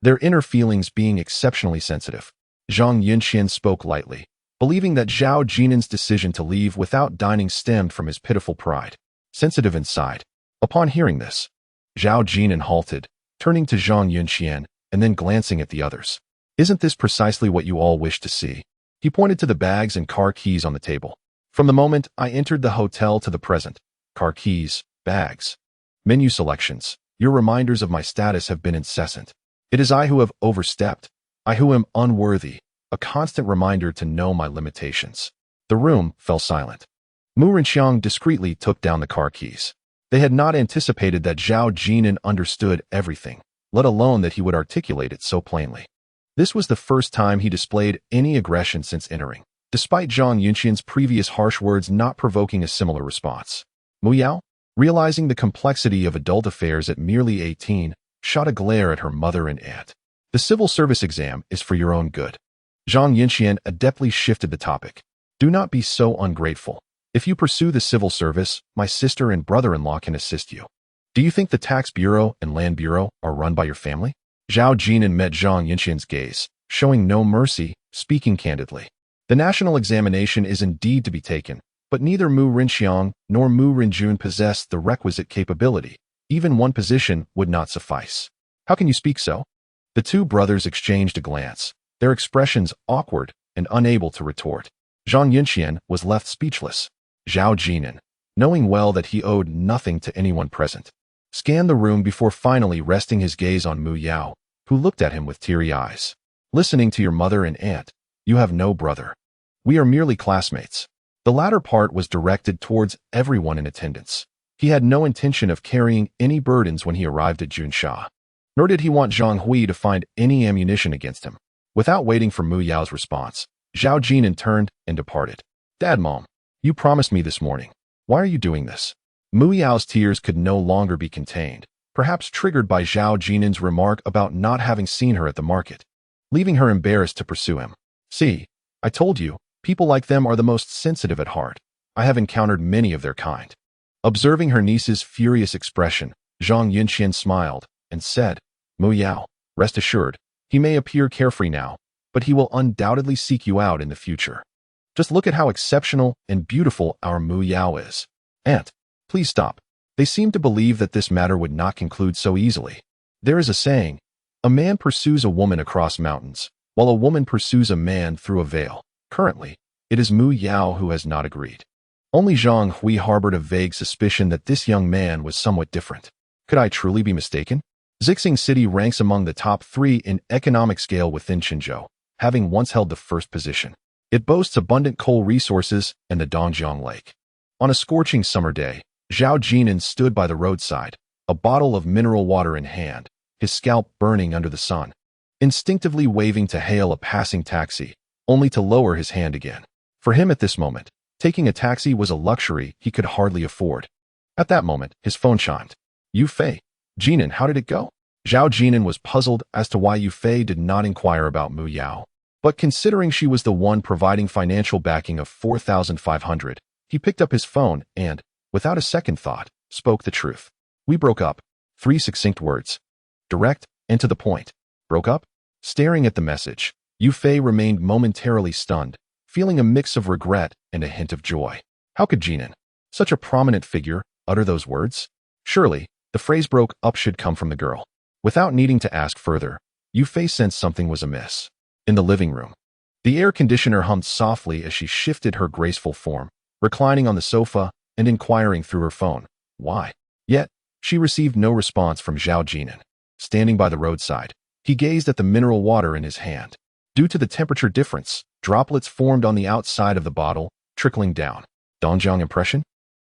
their inner feelings being exceptionally sensitive. Zhang Yunxian spoke lightly, believing that Zhao Jin'an's decision to leave without dining stemmed from his pitiful pride, sensitive inside. Upon hearing this, Zhao Jin'an halted, turning to Zhang Yunxian and then glancing at the others. "Isn't this precisely what you all wish to see?" He pointed to the bags and car keys on the table. "From the moment I entered the hotel to the present, car keys, bags, menu selections, your reminders of my status have been incessant. It is I who have overstepped, I who am unworthy, a constant reminder to know my limitations." The room fell silent. Mu Renqiang discreetly took down the car keys. They had not anticipated that Zhao Jin'an understood everything, let alone that he would articulate it so plainly. This was the first time he displayed any aggression since entering, despite Zhang Yunxian's previous harsh words not provoking a similar response. Mu Yao, realizing the complexity of adult affairs at merely 18, shot a glare at her mother and aunt. "The civil service exam is for your own good." Zhang Yunxian adeptly shifted the topic. "Do not be so ungrateful. If you pursue the civil service, my sister and brother-in-law can assist you. Do you think the tax bureau and land bureau are run by your family?" Zhao Jin'an met Zhang Yunxian's gaze, showing no mercy, speaking candidly. "The national examination is indeed to be taken, but neither Mu Renqiang nor Mu Renjun possessed the requisite capability. Even one position would not suffice." "How can you speak so?" The two brothers exchanged a glance, their expressions awkward and unable to retort. Zhang Yunxian was left speechless. Zhao Jin'an, knowing well that he owed nothing to anyone present, scanned the room before finally resting his gaze on Mu Yao, who looked at him with teary eyes. "Listening to your mother and aunt, you have no brother. We are merely classmates." The latter part was directed towards everyone in attendance. He had no intention of carrying any burdens when he arrived at Junsha, nor did he want Zhang Hui to find any ammunition against him. Without waiting for Mu Yao's response, Zhao Jin'an turned and departed. "Dad, Mom, you promised me this morning. Why are you doing this?" Mu Yao's tears could no longer be contained, perhaps triggered by Zhao Jin'an's remark about not having seen her at the market, leaving her embarrassed to pursue him. "See, I told you, people like them are the most sensitive at heart. I have encountered many of their kind." Observing her niece's furious expression, Zhang Yunxian smiled and said, "Mu Yao, rest assured, he may appear carefree now, but he will undoubtedly seek you out in the future. Just look at how exceptional and beautiful our Mu Yao is." "Aunt, please stop." They seemed to believe that this matter would not conclude so easily. There is a saying, "A man pursues a woman across mountains, while a woman pursues a man through a veil." Currently, it is Mu Yao who has not agreed. Only Zhang Hui harbored a vague suspicion that this young man was somewhat different. Could I truly be mistaken? Zixing City ranks among the top 3 in economic scale within Qinzhou, having once held the first position. It boasts abundant coal resources and the Dongjiang Lake. On a scorching summer day, Zhao Jin'an stood by the roadside, a bottle of mineral water in hand, his scalp burning under the sun, instinctively waving to hail a passing taxi, only to lower his hand again. For him at this moment, taking a taxi was a luxury he could hardly afford. At that moment, his phone chimed. "Yu Fei. Jin'an, how did it go?" Zhao Jin'an was puzzled as to why Yu Fei did not inquire about Mu Yao. But considering she was the one providing financial backing of 4,500, he picked up his phone and, without a second thought, spoke the truth. "We broke up." 3 succinct words. Direct and to the point. "Broke up?" Staring at the message, Yu Fei remained momentarily stunned, feeling a mix of regret and a hint of joy. How could Jin'an, such a prominent figure, utter those words? Surely, the phrase "broke up" should come from the girl. Without needing to ask further, Yu Fei sensed something was amiss. In the living room, the air conditioner hummed softly as she shifted her graceful form, reclining on the sofa and inquiring through her phone, "Why?" Yet, she received no response from Zhao Jin'an. Standing by the roadside, he gazed at the mineral water in his hand. Due to the temperature difference, droplets formed on the outside of the bottle, trickling down. Dongjiang impression?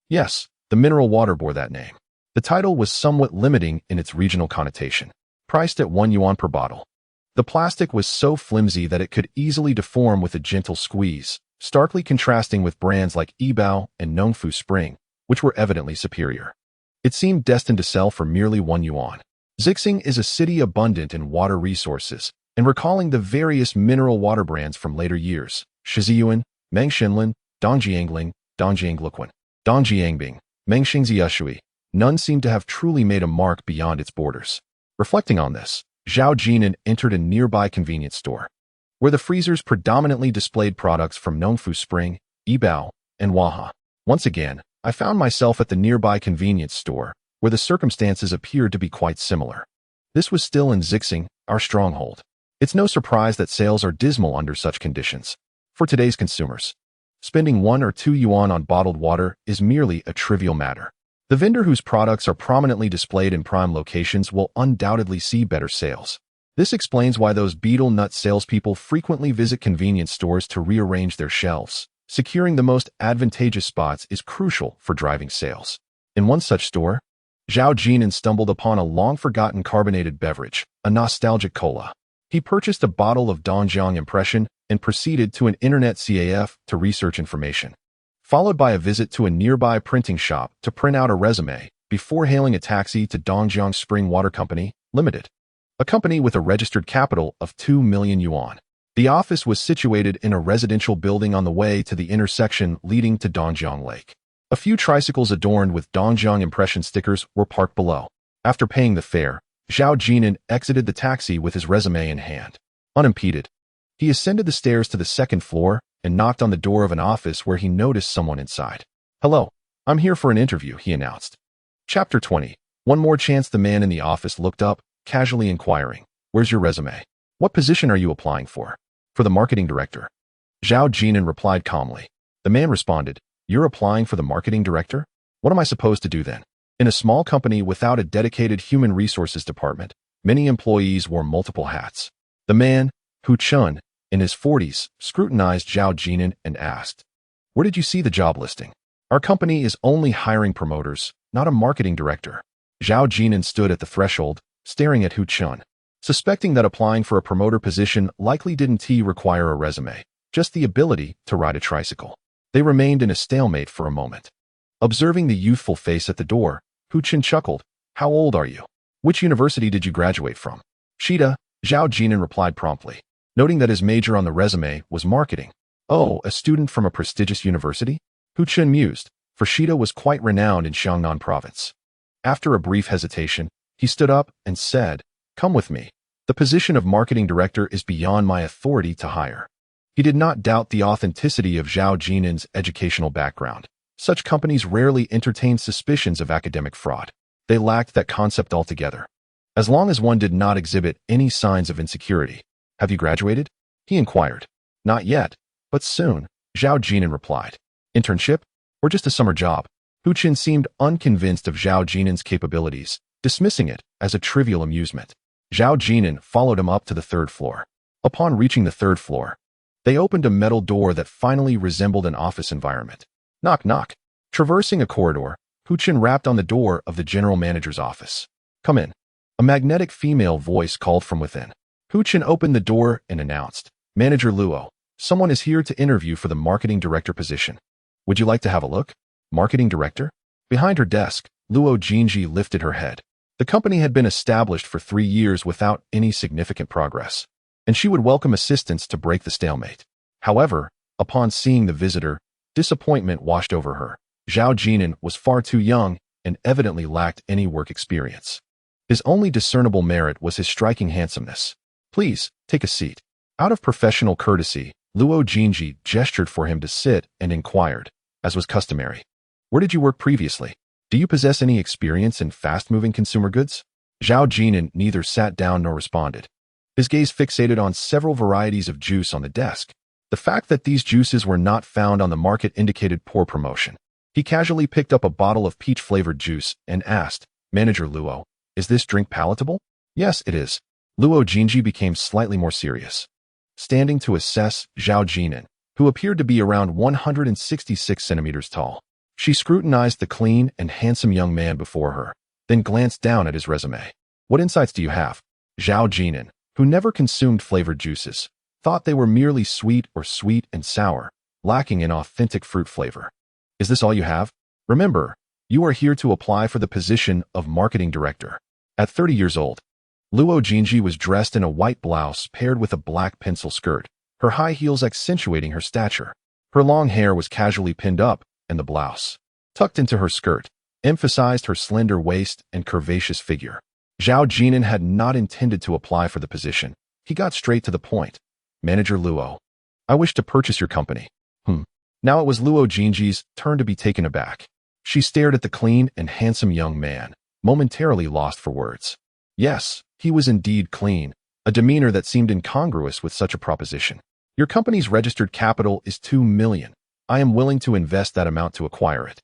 Yes, the mineral water bore that name. The title was somewhat limiting in its regional connotation. Priced at 1 yuan per bottle. The plastic was so flimsy that it could easily deform with a gentle squeeze, starkly contrasting with brands like Yibao and Nongfu Spring, which were evidently superior. It seemed destined to sell for merely 1 yuan. Zixing is a city abundant in water resources, and recalling the various mineral water brands from later years, Shiziyuan, Mengxinlin, Dongjiangling, Dongjiangluquan, Dongjiangbing, Mengxingziyushui, none seemed to have truly made a mark beyond its borders. Reflecting on this, Zhao Jin'an entered a nearby convenience store, where the freezers predominantly displayed products from Nongfu Spring, Yibao, and Waha. Once again, I found myself at the nearby convenience store, where the circumstances appeared to be quite similar. This was still in Zixing, our stronghold. It's no surprise that sales are dismal under such conditions. For today's consumers, spending 1 or 2 yuan on bottled water is merely a trivial matter. The vendor whose products are prominently displayed in prime locations will undoubtedly see better sales. This explains why those betel nut salespeople frequently visit convenience stores to rearrange their shelves. Securing the most advantageous spots is crucial for driving sales. In one such store, Zhao Jin'an stumbled upon a long-forgotten carbonated beverage, a nostalgic cola. He purchased a bottle of Dongjiang Impression and proceeded to an internet CAF to research information, followed by a visit to a nearby printing shop to print out a resume before hailing a taxi to Dongjiang Spring Water Company, Limited, a company with a registered capital of 2 million yuan. The office was situated in a residential building on the way to the intersection leading to Dongjiang Lake. A few tricycles adorned with Dongjiang Impression stickers were parked below. After paying the fare, Zhao Jin'an exited the taxi with his resume in hand. Unimpeded, he ascended the stairs to the second floor and knocked on the door of an office where he noticed someone inside. "Hello, I'm here for an interview," he announced. Chapter 20. One more chance. The man in the office looked up, casually inquiring, "Where's your resume? What position are you applying for?" "For the marketing director." Zhao Jin'an replied calmly. The man responded, "You're applying for the marketing director? What am I supposed to do then?" In a small company without a dedicated human resources department, many employees wore multiple hats. The man, Hu Chun, in his 40s, scrutinized Zhao Jin'an and asked, "Where did you see the job listing? Our company is only hiring promoters, not a marketing director." Zhao Jin'an stood at the threshold, staring at Hu Chun, suspecting that applying for a promoter position likely didn't require a resume, just the ability to ride a tricycle. They remained in a stalemate for a moment. Observing the youthful face at the door, Hu Chun chuckled. "How old are you? Which university did you graduate from?" "Shida," Zhao Jin'an replied promptly, noting that his major on the resume was marketing. "Oh, a student from a prestigious university?" Hu Chun mused, for Shida was quite renowned in Xiangnan province. After a brief hesitation, he stood up and said, "Come with me. The position of marketing director is beyond my authority to hire." He did not doubt the authenticity of Zhao Jin'an's educational background. Such companies rarely entertained suspicions of academic fraud. They lacked that concept altogether. As long as one did not exhibit any signs of insecurity. "Have you graduated?" he inquired. "Not yet, but soon," Zhao Jin'an replied. "Internship? Or just a summer job?" Hu Chun seemed unconvinced of Zhao Jin'an's capabilities, dismissing it as a trivial amusement. Zhao Jin'an followed him up to the 3rd floor. Upon reaching the 3rd floor, they opened a metal door that finally resembled an office environment. Knock, knock. Traversing a corridor, Hu Chun rapped on the door of the general manager's office. "Come in." A magnetic female voice called from within. Hu Chun opened the door and announced, "Manager Luo, someone is here to interview for the marketing director position. Would you like to have a look?" "Marketing director?" Behind her desk, Luo Jinji lifted her head. The company had been established for 3 years without any significant progress, and she would welcome assistance to break the stalemate. However, upon seeing the visitor, disappointment washed over her. Zhao Jin'an was far too young and evidently lacked any work experience. His only discernible merit was his striking handsomeness. "Please, take a seat." Out of professional courtesy, Luo Jinji gestured for him to sit and inquired, as was customary, "Where did you work previously? Do you possess any experience in fast-moving consumer goods?" Zhao Jin'an neither sat down nor responded. His gaze fixated on several varieties of juice on the desk. The fact that these juices were not found on the market indicated poor promotion. He casually picked up a bottle of peach-flavored juice and asked, "Manager Luo, is this drink palatable?" "Yes, it is." Luo Jinji became slightly more serious, standing to assess Zhao Jin'an, who appeared to be around 166 centimeters tall. She scrutinized the clean and handsome young man before her, then glanced down at his resume. What insights do you have? Zhao Jin'an, who never consumed flavored juices, thought they were merely sweet or sweet and sour, lacking in authentic fruit flavor. Is this all you have? Remember, you are here to apply for the position of marketing director. At 30 years old, Luo Jinji was dressed in a white blouse paired with a black pencil skirt, her high heels accentuating her stature. Her long hair was casually pinned up, and the blouse, tucked into her skirt, emphasized her slender waist and curvaceous figure. Zhao Jin'an had not intended to apply for the position. He got straight to the point. Manager Luo, I wish to purchase your company. Now it was Luo Jinji's turn to be taken aback. She stared at the clean and handsome young man, momentarily lost for words. Yes, he was indeed clean, a demeanor that seemed incongruous with such a proposition. Your company's registered capital is 2 million. I am willing to invest that amount to acquire it.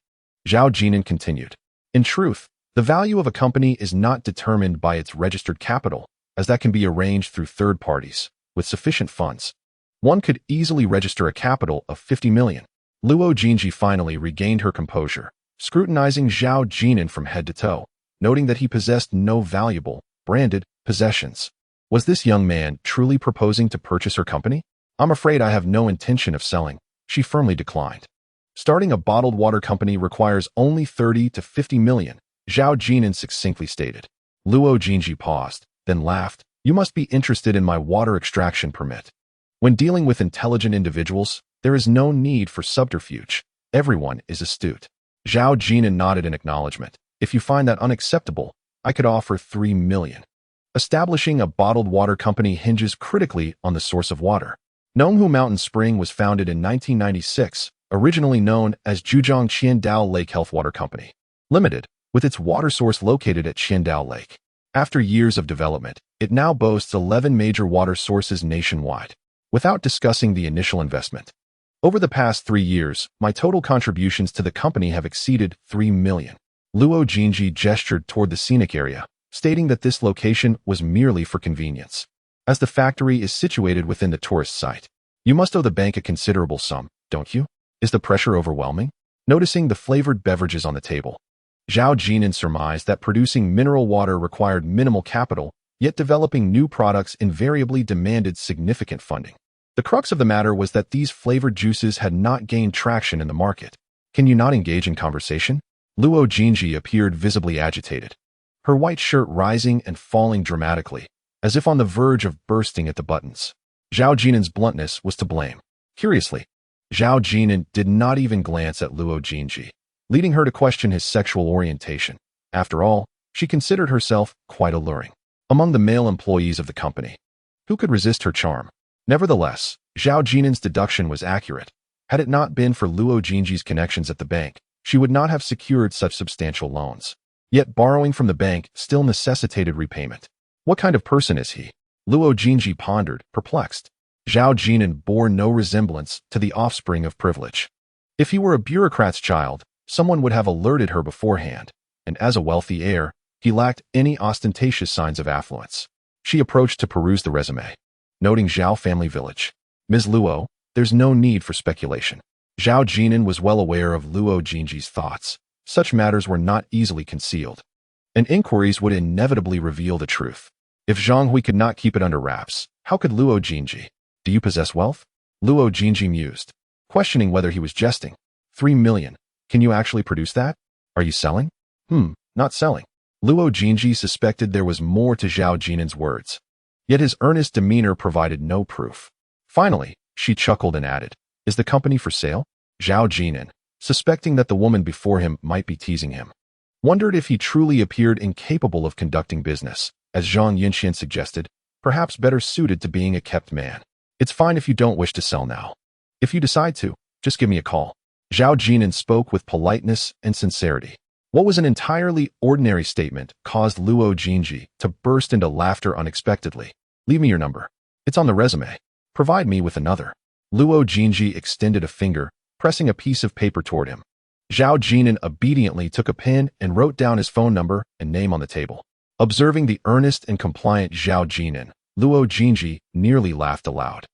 Zhao Jin'an continued. In truth, the value of a company is not determined by its registered capital, as that can be arranged through third parties, with sufficient funds. One could easily register a capital of 50 million. Luo Jinji finally regained her composure, scrutinizing Zhao Jin'an from head to toe, noting that he possessed no valuable, branded possessions. Was this young man truly proposing to purchase her company? I'm afraid I have no intention of selling, she firmly declined. Starting a bottled water company requires only 30 to 50 million, Zhao Jin'an succinctly stated. Luo Jinji paused, then laughed. You must be interested in my water extraction permit. When dealing with intelligent individuals, there is no need for subterfuge. Everyone is astute. Zhao Jin'an nodded in acknowledgement. If you find that unacceptable, I could offer 3 million. Establishing a bottled water company hinges critically on the source of water. Nonghu Mountain Spring was founded in 1996, originally known as Zhujiang Qiandao Lake Health Water Company, Limited, with its water source located at Qiandao Lake. After years of development, it now boasts 11 major water sources nationwide. Without discussing the initial investment, over the past 3 years, my total contributions to the company have exceeded 3 million. Luo Jinji gestured toward the scenic area, stating that this location was merely for convenience. As the factory is situated within the tourist site, you must owe the bank a considerable sum, don't you? Is the pressure overwhelming? Noticing the flavored beverages on the table, Zhao Jin'an surmised that producing mineral water required minimal capital, yet developing new products invariably demanded significant funding. The crux of the matter was that these flavored juices had not gained traction in the market. Can you not engage in conversation? Luo Jinji appeared visibly agitated, her white shirt rising and falling dramatically, as if on the verge of bursting at the buttons. Zhao Jin'an's bluntness was to blame. Curiously, Zhao Jin'an did not even glance at Luo Jinji, leading her to question his sexual orientation. After all, she considered herself quite alluring among the male employees of the company. Who could resist her charm? Nevertheless, Zhao Jin'an's deduction was accurate. Had it not been for Luo Jinji's connections at the bank, she would not have secured such substantial loans. Yet borrowing from the bank still necessitated repayment. What kind of person is he? Luo Jinji pondered, perplexed. Zhao Jin'an bore no resemblance to the offspring of privilege. If he were a bureaucrat's child, someone would have alerted her beforehand, and as a wealthy heir, he lacked any ostentatious signs of affluence. She approached to peruse the resume, noting Zhao family village. Ms. Luo, there's no need for speculation. Zhao Jin'an was well aware of Luo Jinji's thoughts. Such matters were not easily concealed, and inquiries would inevitably reveal the truth. If Zhang Hui could not keep it under wraps, how could Luo Jinji? Do you possess wealth? Luo Jinji mused, questioning whether he was jesting. 3 million. Can you actually produce that? Are you selling? Not selling. Luo Jinji suspected there was more to Zhao Jin'an's words, yet his earnest demeanor provided no proof. Finally, she chuckled and added, Is the company for sale? Zhao Jin'an, suspecting that the woman before him might be teasing him, wondered if he truly appeared incapable of conducting business, as Zhang Yinxian suggested, perhaps better suited to being a kept man. It's fine if you don't wish to sell now. If you decide to, just give me a call. Zhao Jin'an spoke with politeness and sincerity. What was an entirely ordinary statement caused Luo Jinji to burst into laughter unexpectedly. Leave me your number. It's on the resume. Provide me with another. Luo Jinji extended a finger, pressing a piece of paper toward him. Zhao Jin'an obediently took a pen and wrote down his phone number and name on the table. Observing the earnest and compliant Zhao Jin'an, Luo Jinji nearly laughed aloud.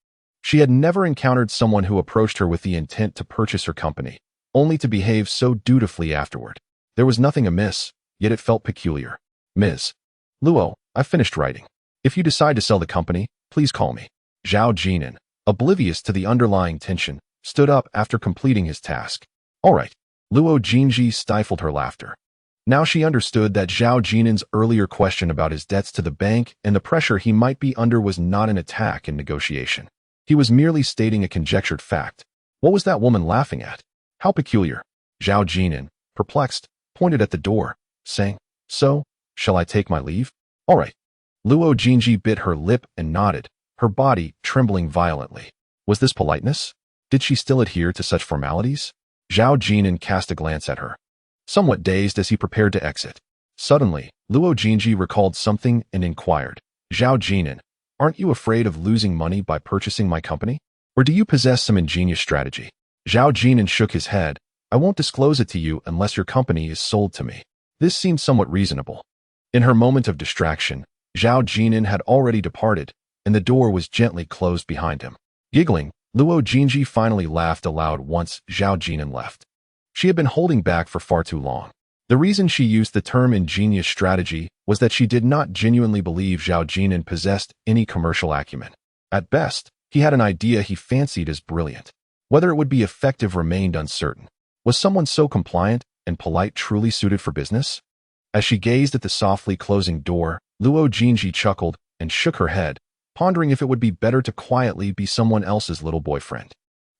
She had never encountered someone who approached her with the intent to purchase her company, only to behave so dutifully afterward. There was nothing amiss, yet it felt peculiar. Ms. Luo, I've finished writing. If you decide to sell the company, please call me. Zhao Jin'an, oblivious to the underlying tension, stood up after completing his task. All right. Luo Jinji stifled her laughter. Now she understood that Zhao Jin'an's earlier question about his debts to the bank and the pressure he might be under was not an attack in negotiation. He was merely stating a conjectured fact. What was that woman laughing at? How peculiar. Zhao Jin'an, perplexed, pointed at the door, saying, So, shall I take my leave? All right. Luo Jinji bit her lip and nodded, her body trembling violently. Was this politeness? Did she still adhere to such formalities? Zhao Jin'an cast a glance at her, somewhat dazed as he prepared to exit. Suddenly, Luo Jinji recalled something and inquired, Zhao Jin'an, aren't you afraid of losing money by purchasing my company? Or do you possess some ingenious strategy? Zhao Jin'an shook his head. I won't disclose it to you unless your company is sold to me. This seemed somewhat reasonable. In her moment of distraction, Zhao Jin'an had already departed, and the door was gently closed behind him. Giggling, Luo Jinji finally laughed aloud once Zhao Jin'an left. She had been holding back for far too long. The reason she used the term ingenious strategy was that she did not genuinely believe Zhao Jin'an possessed any commercial acumen. At best, he had an idea he fancied as brilliant. Whether it would be effective remained uncertain. Was someone so compliant and polite truly suited for business? As she gazed at the softly closing door, Luo Jinji chuckled and shook her head, pondering if it would be better to quietly be someone else's little boyfriend.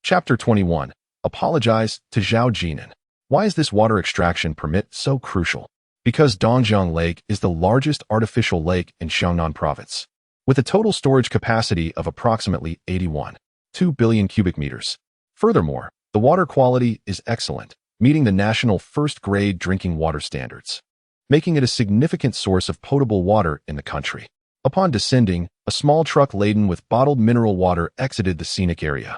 Chapter 21. Apologize to Zhao Jin'an. Why is this water extraction permit so crucial? Because Dongjiang Lake is the largest artificial lake in Xiangnan province, with a total storage capacity of approximately 81.2 billion cubic meters. Furthermore, the water quality is excellent, meeting the national first-grade drinking water standards, making it a significant source of potable water in the country. Upon descending, a small truck laden with bottled mineral water exited the scenic area.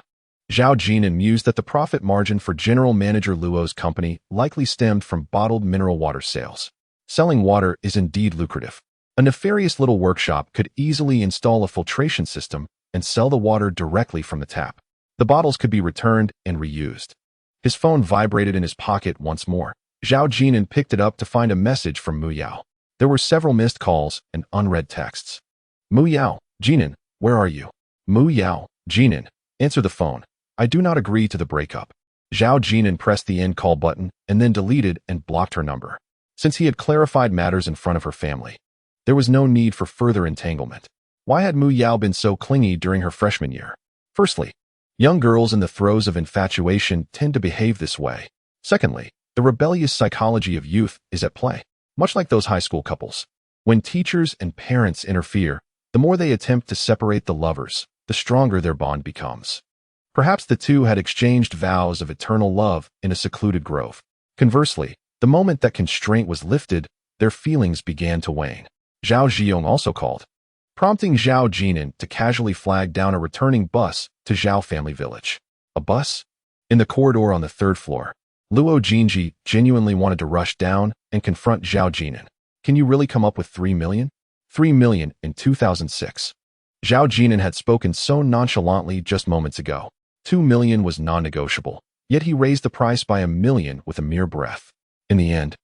Zhao Jin'an mused that the profit margin for General Manager Luo's company likely stemmed from bottled mineral water sales. Selling water is indeed lucrative. A nefarious little workshop could easily install a filtration system and sell the water directly from the tap. The bottles could be returned and reused. His phone vibrated in his pocket once more. Zhao Jin'an picked it up to find a message from Mu Yao. There were several missed calls and unread texts. Mu Yao, Jin'an, where are you? Mu Yao, Jin'an, answer the phone. I do not agree to the breakup. Zhao Jin'an pressed the end call button and then deleted and blocked her number. Since he had clarified matters in front of her family, there was no need for further entanglement. Why had Mu Yao been so clingy during her freshman year? Firstly, young girls in the throes of infatuation tend to behave this way. Secondly, the rebellious psychology of youth is at play, much like those high school couples. When teachers and parents interfere, the more they attempt to separate the lovers, the stronger their bond becomes. Perhaps the two had exchanged vows of eternal love in a secluded grove. Conversely, the moment that constraint was lifted, their feelings began to wane. Zhao Ziyong also called, prompting Zhao Jin'an to casually flag down a returning bus to Zhao family village. A bus? In the corridor on the third floor, Luo Jinji genuinely wanted to rush down and confront Zhao Jin'an. Can you really come up with 3 million? 3 million in 2006. Zhao Jin'an had spoken so nonchalantly just moments ago. 2 million was non-negotiable, yet he raised the price by 1 million with a mere breath. In the end,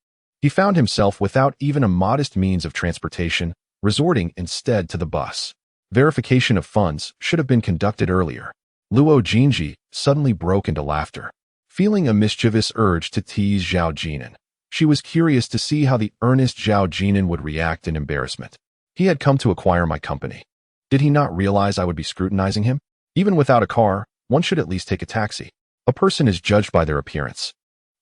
he found himself without even a modest means of transportation, resorting instead to the bus. Verification of funds should have been conducted earlier. Luo Jinji suddenly broke into laughter, feeling a mischievous urge to tease Zhao Jin'an. She was curious to see how the earnest Zhao Jin'an would react in embarrassment. He had come to acquire my company. Did he not realize I would be scrutinizing him? Even without a car, one should at least take a taxi. A person is judged by their appearance,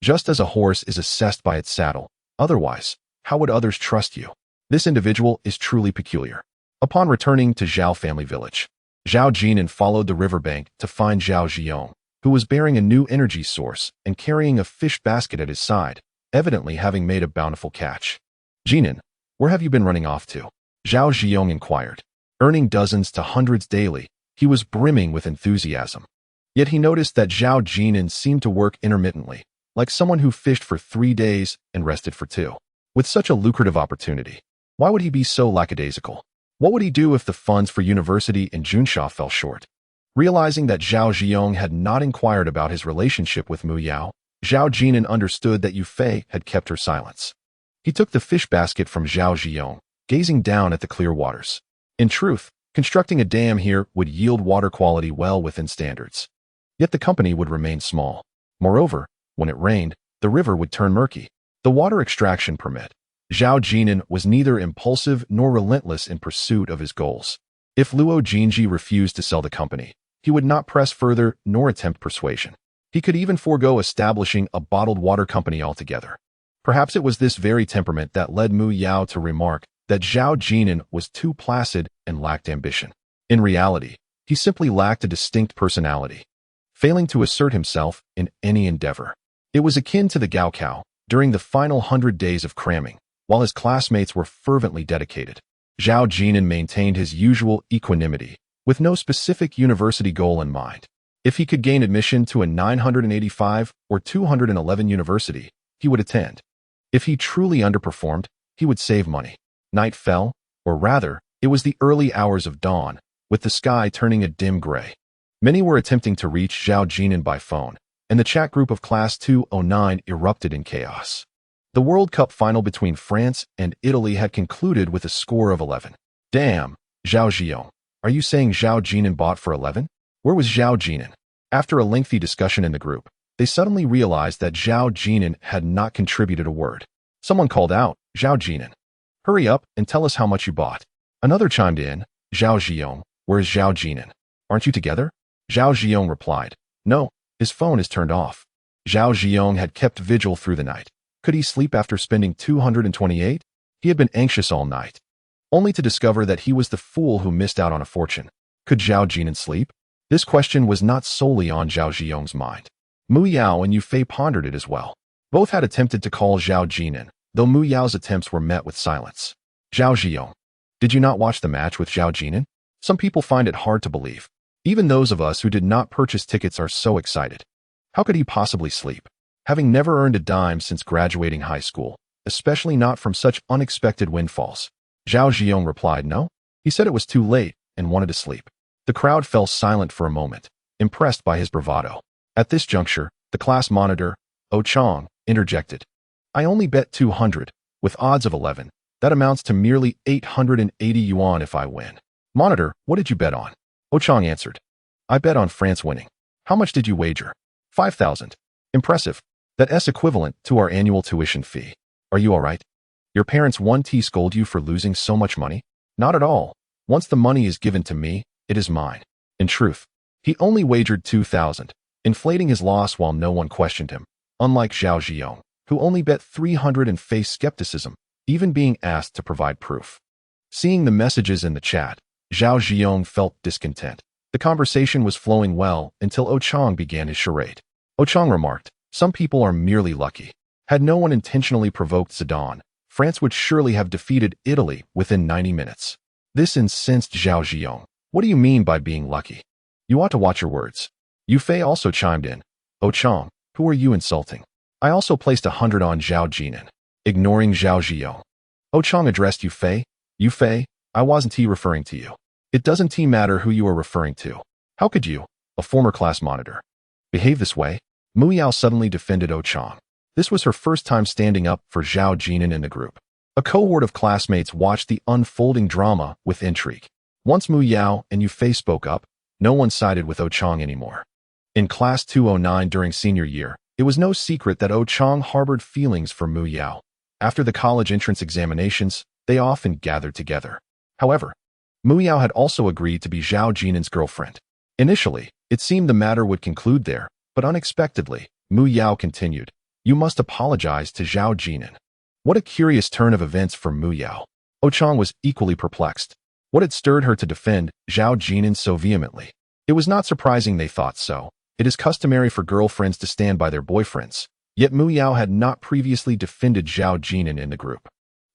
just as a horse is assessed by its saddle. Otherwise, how would others trust you? This individual is truly peculiar. Upon returning to Zhao family village, Zhao Jin'an followed the riverbank to find Zhao Ziyong, who was bearing a new energy source and carrying a fish basket at his side, evidently having made a bountiful catch. Jin'an, where have you been running off to? Zhao Ziyong inquired. Earning dozens to hundreds daily, he was brimming with enthusiasm. Yet he noticed that Zhao Jin'an seemed to work intermittently, like someone who fished for 3 days and rested for 2. With such a lucrative opportunity, why would he be so lackadaisical? What would he do if the funds for university in Junsha fell short? Realizing that Zhao Ziyong had not inquired about his relationship with Mu Yao, Zhao Jin'an understood that Yu Fei had kept her silence. He took the fish basket from Zhao Jin'an, gazing down at the clear waters. In truth, constructing a dam here would yield water quality well within standards. Yet the company would remain small. Moreover, when it rained, the river would turn murky. The water extraction permit. Zhao Jin'an was neither impulsive nor relentless in pursuit of his goals. If Luo Jinji refused to sell the company, he would not press further nor attempt persuasion. He could even forego establishing a bottled water company altogether. Perhaps it was this very temperament that led Mu Yao to remark that Zhao Jin'an was too placid and lacked ambition. In reality, he simply lacked a distinct personality, failing to assert himself in any endeavor. It was akin to the Gaokao during the final 100 days of cramming, while his classmates were fervently dedicated. Zhao Jin'an maintained his usual equanimity, with no specific university goal in mind. If he could gain admission to a 985 or 211 university, he would attend. If he truly underperformed, he would save money. Night fell, or rather, it was the early hours of dawn, with the sky turning a dim gray. Many were attempting to reach Zhao Jin'an by phone, and the chat group of Class 209 erupted in chaos. The World Cup final between France and Italy had concluded with a score of 11. Damn, Zhao Jin'an. Are you saying Zhao Jin'an bought for 11? Where was Zhao Jin'an? After a lengthy discussion in the group, they suddenly realized that Zhao Jin'an had not contributed a word. Someone called out, Zhao Jin'an, hurry up and tell us how much you bought. Another chimed in, Zhao Jin'an, where is Zhao Jin'an? Aren't you together? Zhao Jin'an replied, no, his phone is turned off. Zhao Jin'an had kept vigil through the night. Could he sleep after spending 228? He had been anxious all night, only to discover that he was the fool who missed out on a fortune. Could Zhao Jin'an sleep? This question was not solely on Zhao Jin'an's mind. Mu Yao and Yu Fei pondered it as well. Both had attempted to call Zhao Jin'an, though Mu Yao's attempts were met with silence. Zhao Jin'an, did you not watch the match with Zhao Jin'an? Some people find it hard to believe. Even those of us who did not purchase tickets are so excited. How could he possibly sleep, having never earned a dime since graduating high school, especially not from such unexpected windfalls? Zhao Jin'an replied no. He said it was too late and wanted to sleep. The crowd fell silent for a moment, impressed by his bravado. At this juncture, the class monitor, Oh Chong, interjected. I only bet 200, with odds of 11. That amounts to merely 880 yuan if I win. Monitor, what did you bet on? Oh Chong answered. I bet on France winning. How much did you wager? 5,000. Impressive. That's equivalent to our annual tuition fee. Are you all right? Your parents won't scold you for losing so much money? Not at all. Once the money is given to me, it is mine. In truth, he only wagered 2,000, inflating his loss while no one questioned him, unlike Zhao Jin'an, who only bet 300 and faced skepticism, even being asked to provide proof. Seeing the messages in the chat, Zhao Jin'an felt discontent. The conversation was flowing well until Oh Chong began his charade. Oh Chong remarked, some people are merely lucky. Had no one intentionally provoked Zidane, France would surely have defeated Italy within 90 minutes. This incensed Zhao Jin'an. What do you mean by being lucky? You ought to watch your words. Yu Fei also chimed in. Oh Chong, who are you insulting? I also placed 100 on Zhao Jin'an. Ignoring Zhao Jin'an, Oh Chong addressed Yu Fei. Yu Fei, I wasn't referring to you. It doesn't matter who you are referring to. How could you, a former class monitor, behave this way? Mu Yao suddenly defended Oh Chong. This was her first time standing up for Zhao Jin'an in the group. A cohort of classmates watched the unfolding drama with intrigue. Once Mu Yao and Yu Fei spoke up, no one sided with Oh Chong anymore. In Class 209 during senior year, it was no secret that Oh Chong harbored feelings for Mu Yao. After the college entrance examinations, they often gathered together. However, Mu Yao had also agreed to be Zhao Jin'an's girlfriend. Initially, it seemed the matter would conclude there, but unexpectedly, Mu Yao continued, you must apologize to Zhao Jin'an. What a curious turn of events for Mu Yao. Oh Chong was equally perplexed. What had stirred her to defend Zhao Jin'an so vehemently? It was not surprising they thought so. It is customary for girlfriends to stand by their boyfriends. Yet Mu Yao had not previously defended Zhao Jin'an in the group.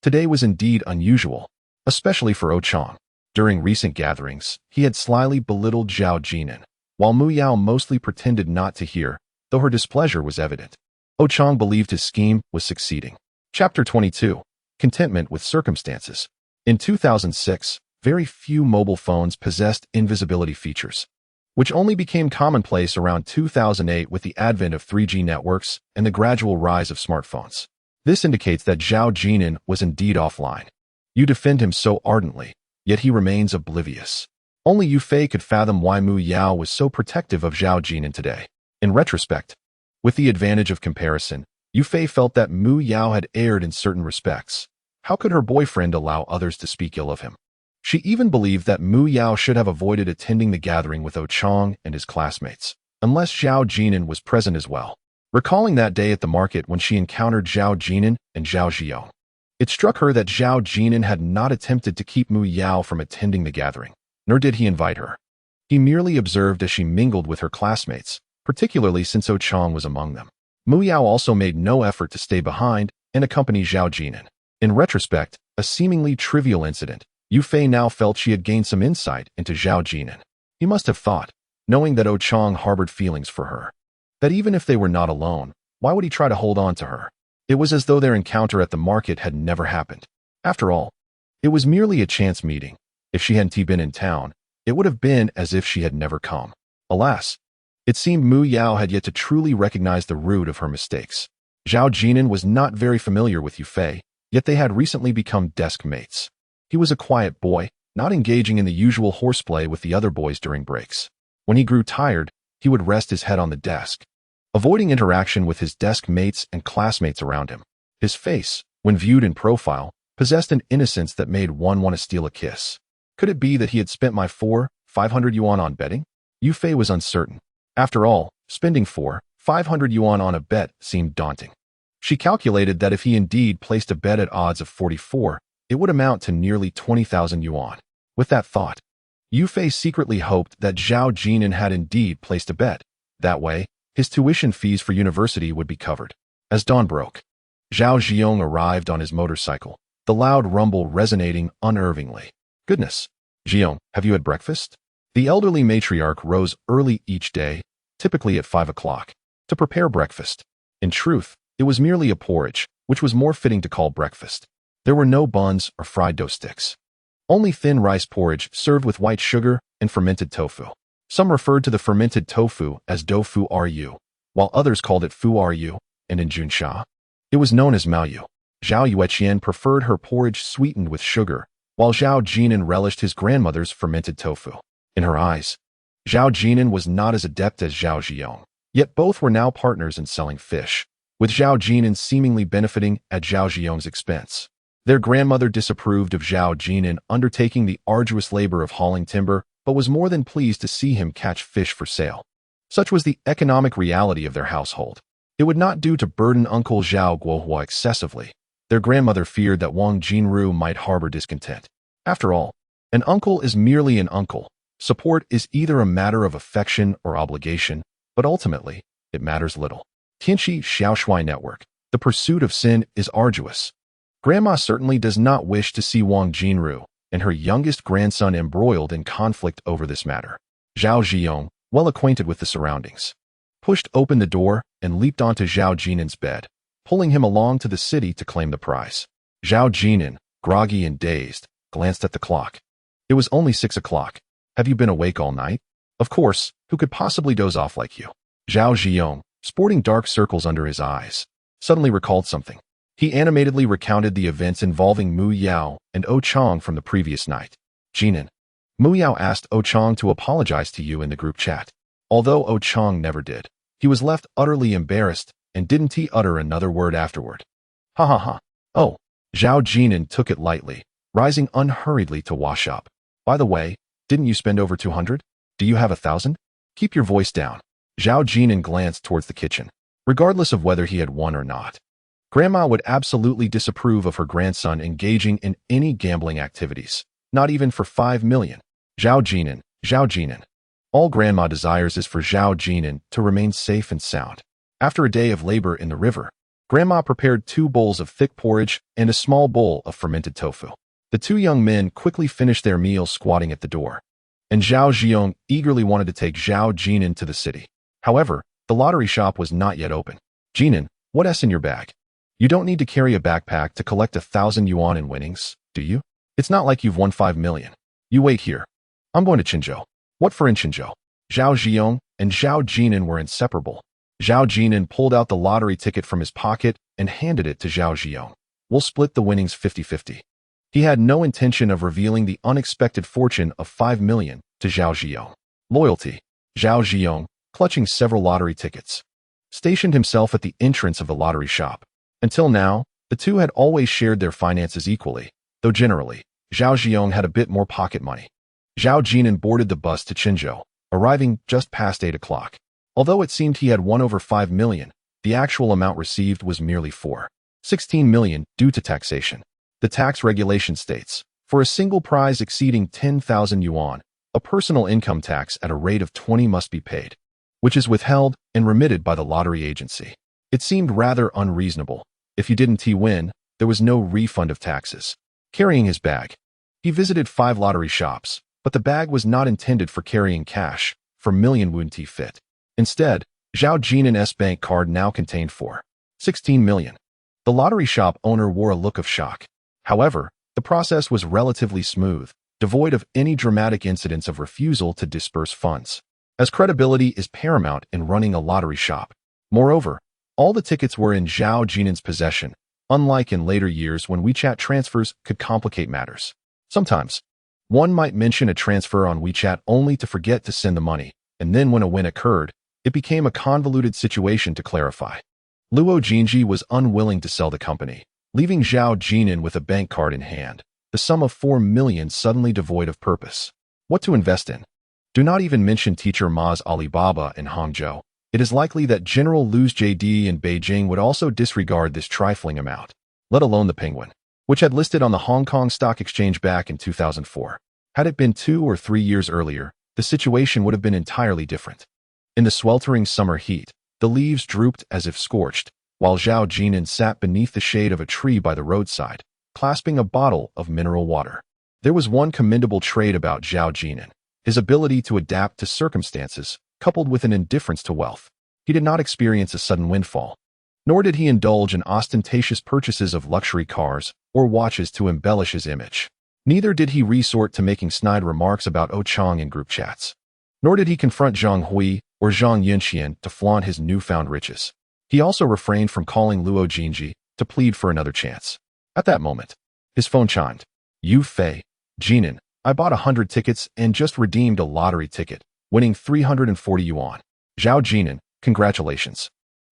Today was indeed unusual, especially for Oh Chong. During recent gatherings, he had slyly belittled Zhao Jin'an, while Mu Yao mostly pretended not to hear, though her displeasure was evident. Oh Chong believed his scheme was succeeding. Chapter 22. Contentment with Circumstances. In 2006, very few mobile phones possessed invisibility features, which only became commonplace around 2008 with the advent of 3G networks and the gradual rise of smartphones. This indicates that Zhao Jin'an was indeed offline. You defend him so ardently, yet he remains oblivious. Only Yu Fei could fathom why Mu Yao was so protective of Zhao Jin'an today. In retrospect, with the advantage of comparison, Yu Fei felt that Mu Yao had erred in certain respects. How could her boyfriend allow others to speak ill of him? She even believed that Mu Yao should have avoided attending the gathering with Chang and his classmates, unless Zhao Jin'an was present as well. Recalling that day at the market when she encountered Zhao Jin'an and Zhao Ziyong, it struck her that Zhao Jin'an had not attempted to keep Mu Yao from attending the gathering, nor did he invite her. He merely observed as she mingled with her classmates, particularly since Chang was among them. Mu Yao also made no effort to stay behind and accompany Zhao Jin'an. In retrospect, a seemingly trivial incident, Yu Fei now felt she had gained some insight into Zhao Jin'an. He must have thought, knowing that Chang harbored feelings for her, that even if they were not alone, why would he try to hold on to her? It was as though their encounter at the market had never happened. After all, it was merely a chance meeting. If she hadn't been in town, it would have been as if she had never come. Alas, it seemed Mu Yao had yet to truly recognize the root of her mistakes. Zhao Jin'an was not very familiar with Yu Fei, yet they had recently become desk mates. He was a quiet boy, not engaging in the usual horseplay with the other boys during breaks. When he grew tired, he would rest his head on the desk, avoiding interaction with his desk mates and classmates around him. His face, when viewed in profile, possessed an innocence that made one want to steal a kiss. Could it be that he had spent my 500 yuan on betting? Yu Fei was uncertain. After all, spending 500 yuan on a bet seemed daunting. She calculated that if he indeed placed a bet at odds of 44, it would amount to nearly 20,000 yuan. With that thought, Yu Fei secretly hoped that Zhao Jin'an had indeed placed a bet. That way, his tuition fees for university would be covered. As dawn broke, Zhao Ziyong arrived on his motorcycle, the loud rumble resonating unnervingly. Goodness, Ziyong, have you had breakfast? The elderly matriarch rose early each day, typically at 5 o'clock, to prepare breakfast. In truth, it was merely a porridge, which was more fitting to call breakfast. There were no buns or fried dough sticks. Only thin rice porridge served with white sugar and fermented tofu. Some referred to the fermented tofu as doufu ru, while others called it fu ru, and in Junsha, it was known as maoyu. Zhao Yueqian preferred her porridge sweetened with sugar, while Zhao Jin'an relished his grandmother's fermented tofu. In her eyes, Zhao Jin'an was not as adept as Zhao Ziyong, yet both were now partners in selling fish, with Zhao Jin'an seemingly benefiting at Zhao Ziyong's expense. Their grandmother disapproved of Zhao Jin'an undertaking the arduous labor of hauling timber, but was more than pleased to see him catch fish for sale. Such was the economic reality of their household. It would not do to burden Uncle Zhao Guohua excessively. Their grandmother feared that Wang Jinru might harbor discontent. After all, an uncle is merely an uncle. Support is either a matter of affection or obligation, but ultimately, it matters little. Tianxi Xiaoshui Network. The pursuit of sin is arduous. Grandma certainly does not wish to see Wang Jinru and her youngest grandson embroiled in conflict over this matter. Zhao Ziyong, well acquainted with the surroundings, pushed open the door and leaped onto Zhao Jin'an's bed, pulling him along to the city to claim the prize. Zhao Jin'an, groggy and dazed, glanced at the clock. It was only 6 o'clock. Have you been awake all night? Of course, who could possibly doze off like you? Zhao Ziyong, sporting dark circles under his eyes, suddenly recalled something. He animatedly recounted the events involving Mu Yao and Chang from the previous night. Jin'an, Mu Yao asked Chang to apologize to you in the group chat. Although Chang never did, he was left utterly embarrassed and didn't he utter another word afterward. Ha ha ha. Oh, Zhao Jin'an took it lightly, rising unhurriedly to wash up. By the way, didn't you spend over 200? Do you have 1,000? Keep your voice down. Zhao Jin'an glanced towards the kitchen, regardless of whether he had won or not. Grandma would absolutely disapprove of her grandson engaging in any gambling activities, not even for 5 million. Zhao Jin'an, Zhao Jin'an. All Grandma desires is for Zhao Jin'an to remain safe and sound. After a day of labor in the river, Grandma prepared 2 bowls of thick porridge and a small bowl of fermented tofu. The 2 young men quickly finished their meal squatting at the door, and Zhao Ziyong eagerly wanted to take Zhao Jin'an to the city. However, the lottery shop was not yet open. Jin'an, what's in your bag? You don't need to carry a backpack to collect 1,000 yuan in winnings, do you? It's not like you've won 5 million. You wait here. I'm going to Qinzhou. What for in Qinzhou? Zhao Ziyong and Zhao Jin'an were inseparable. Zhao Jin'an pulled out the lottery ticket from his pocket and handed it to Zhao Jiong. We'll split the winnings 50-50. He had no intention of revealing the unexpected fortune of 5 million to Zhao Jiong. Loyalty. Zhao Jiong, clutching several lottery tickets, stationed himself at the entrance of the lottery shop. Until now, the two had always shared their finances equally, though generally, Zhao Jiong had a bit more pocket money. Zhao Jin'an boarded the bus to Qinzhou, arriving just past 8 o'clock. Although it seemed he had won over 5 million, the actual amount received was merely 16 million due to taxation. The tax regulation states, for a single prize exceeding 10,000 yuan, a personal income tax at a rate of 20 must be paid, which is withheld and remitted by the lottery agency. It seemed rather unreasonable. If you didn't win, there was no refund of taxes. Carrying his bag. He visited 5 lottery shops, but the bag was not intended for carrying cash, for million won fit. Instead, Zhao Jin'an's bank card now contained 16 million. The lottery shop owner wore a look of shock. However, the process was relatively smooth, devoid of any dramatic incidents of refusal to disperse funds, as credibility is paramount in running a lottery shop. Moreover, all the tickets were in Zhao Jin'an's possession, unlike in later years when WeChat transfers could complicate matters. Sometimes, one might mention a transfer on WeChat only to forget to send the money, and then when a win occurred, it became a convoluted situation to clarify. Luo Jinji was unwilling to sell the company, leaving Zhao Jin'an with a bank card in hand, the sum of 4 million suddenly devoid of purpose. What to invest in? Do not even mention teacher Ma's Alibaba in Hangzhou. It is likely that General Lu's JD in Beijing would also disregard this trifling amount, let alone the Penguin, which had listed on the Hong Kong Stock Exchange back in 2004. Had it been 2 or 3 years earlier, the situation would have been entirely different. In the sweltering summer heat, the leaves drooped as if scorched, while Zhao Jin'an sat beneath the shade of a tree by the roadside, clasping a bottle of mineral water. There was one commendable trait about Zhao Jin'an, his ability to adapt to circumstances, coupled with an indifference to wealth. He did not experience a sudden windfall, nor did he indulge in ostentatious purchases of luxury cars or watches to embellish his image. Neither did he resort to making snide remarks about Oh Chang in group chats. Nor did he confront Zhang Hui or Zhang Yunxian to flaunt his newfound riches. He also refrained from calling Luo Jinji to plead for another chance. At that moment, his phone chimed. Yu Fei, Jinan, I bought 100 tickets and just redeemed a lottery ticket, winning 340 yuan. Zhao Jinan, congratulations.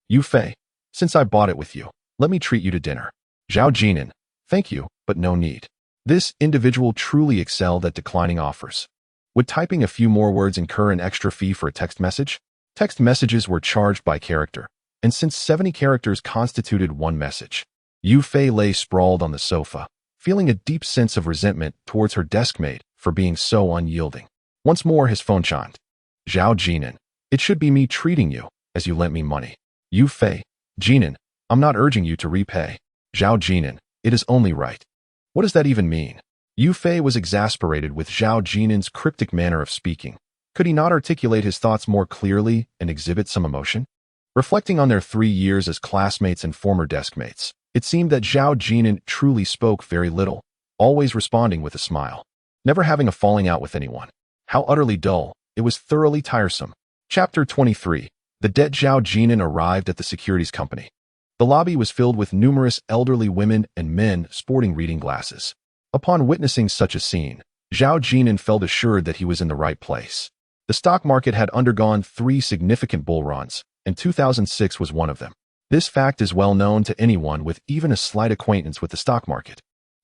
Yu Fei, since I bought it with you, let me treat you to dinner. Zhao Jinan, thank you, but no need. This individual truly excelled at declining offers. Would typing a few more words incur an extra fee for a text message? Text messages were charged by character, and since 70 characters constituted one message, Yu Fei lay sprawled on the sofa, feeling a deep sense of resentment towards her deskmate for being so unyielding. Once more his phone chimed. Zhao Jinan, it should be me treating you, as you lent me money. Yu Fei, Jinan, I'm not urging you to repay. Zhao Jinan, it is only right. What does that even mean? Yu Fei was exasperated with Zhao Jinan's cryptic manner of speaking. Could he not articulate his thoughts more clearly and exhibit some emotion? Reflecting on their 3 years as classmates and former deskmates, it seemed that Zhao Jin'an truly spoke very little, always responding with a smile. Never having a falling out with anyone. How utterly dull, it was thoroughly tiresome. Chapter 23. The debt. Zhao Jin'an arrived at the securities company. The lobby was filled with numerous elderly women and men sporting reading glasses. Upon witnessing such a scene, Zhao Jin'an felt assured that he was in the right place. The stock market had undergone 3 significant bull runs, and 2006 was one of them. This fact is well known to anyone with even a slight acquaintance with the stock market.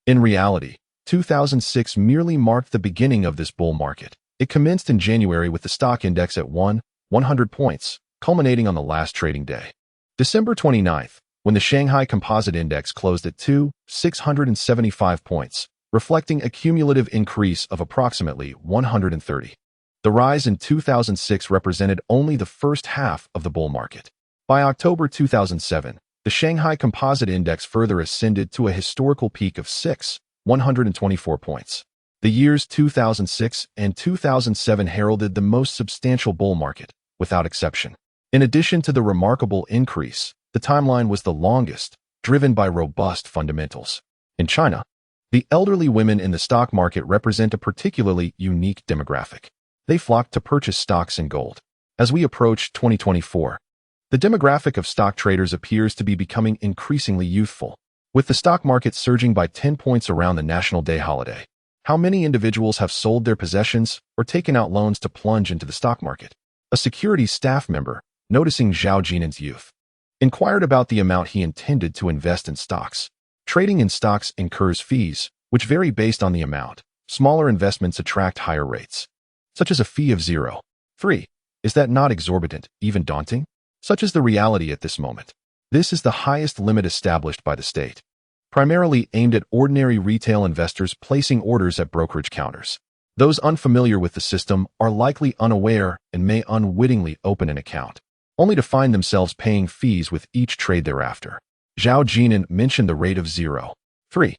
In reality, 2006 merely marked the beginning of this bull market. It commenced in January with the stock index at 100 points, culminating on the last trading day. December 29th, when the Shanghai Composite Index closed at 675 points, reflecting a cumulative increase of approximately 130. The rise in 2006 represented only the first half of the bull market. By October 2007, the Shanghai Composite Index further ascended to a historical peak of 124 points. The years 2006 and 2007 heralded the most substantial bull market, without exception. In addition to the remarkable increase, the timeline was the longest, driven by robust fundamentals. In China, the elderly women in the stock market represent a particularly unique demographic. They flocked to purchase stocks in gold. As we approach 2024, The demographic of stock traders appears to be becoming increasingly youthful, with the stock market surging by 10 points around the National Day holiday. How many individuals have sold their possessions or taken out loans to plunge into the stock market? A securities staff member, noticing Zhao Jin'an's youth, inquired about the amount he intended to invest in stocks. Trading in stocks incurs fees, which vary based on the amount. Smaller investments attract higher rates, such as a fee of 0.3. Is that not exorbitant, even daunting? Such is the reality at this moment. This is the highest limit established by the state, primarily aimed at ordinary retail investors placing orders at brokerage counters. Those unfamiliar with the system are likely unaware and may unwittingly open an account, only to find themselves paying fees with each trade thereafter. Zhao Jin'an mentioned the rate of 0.3.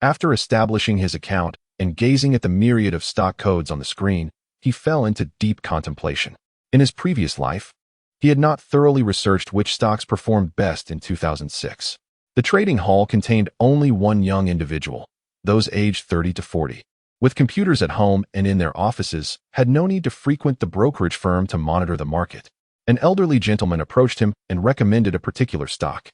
After establishing his account and gazing at the myriad of stock codes on the screen, he fell into deep contemplation. In his previous life, he had not thoroughly researched which stocks performed best in 2006. The trading hall contained only one young individual, those aged 30 to 40. With computers at home and in their offices, had no need to frequent the brokerage firm to monitor the market. An elderly gentleman approached him and recommended a particular stock.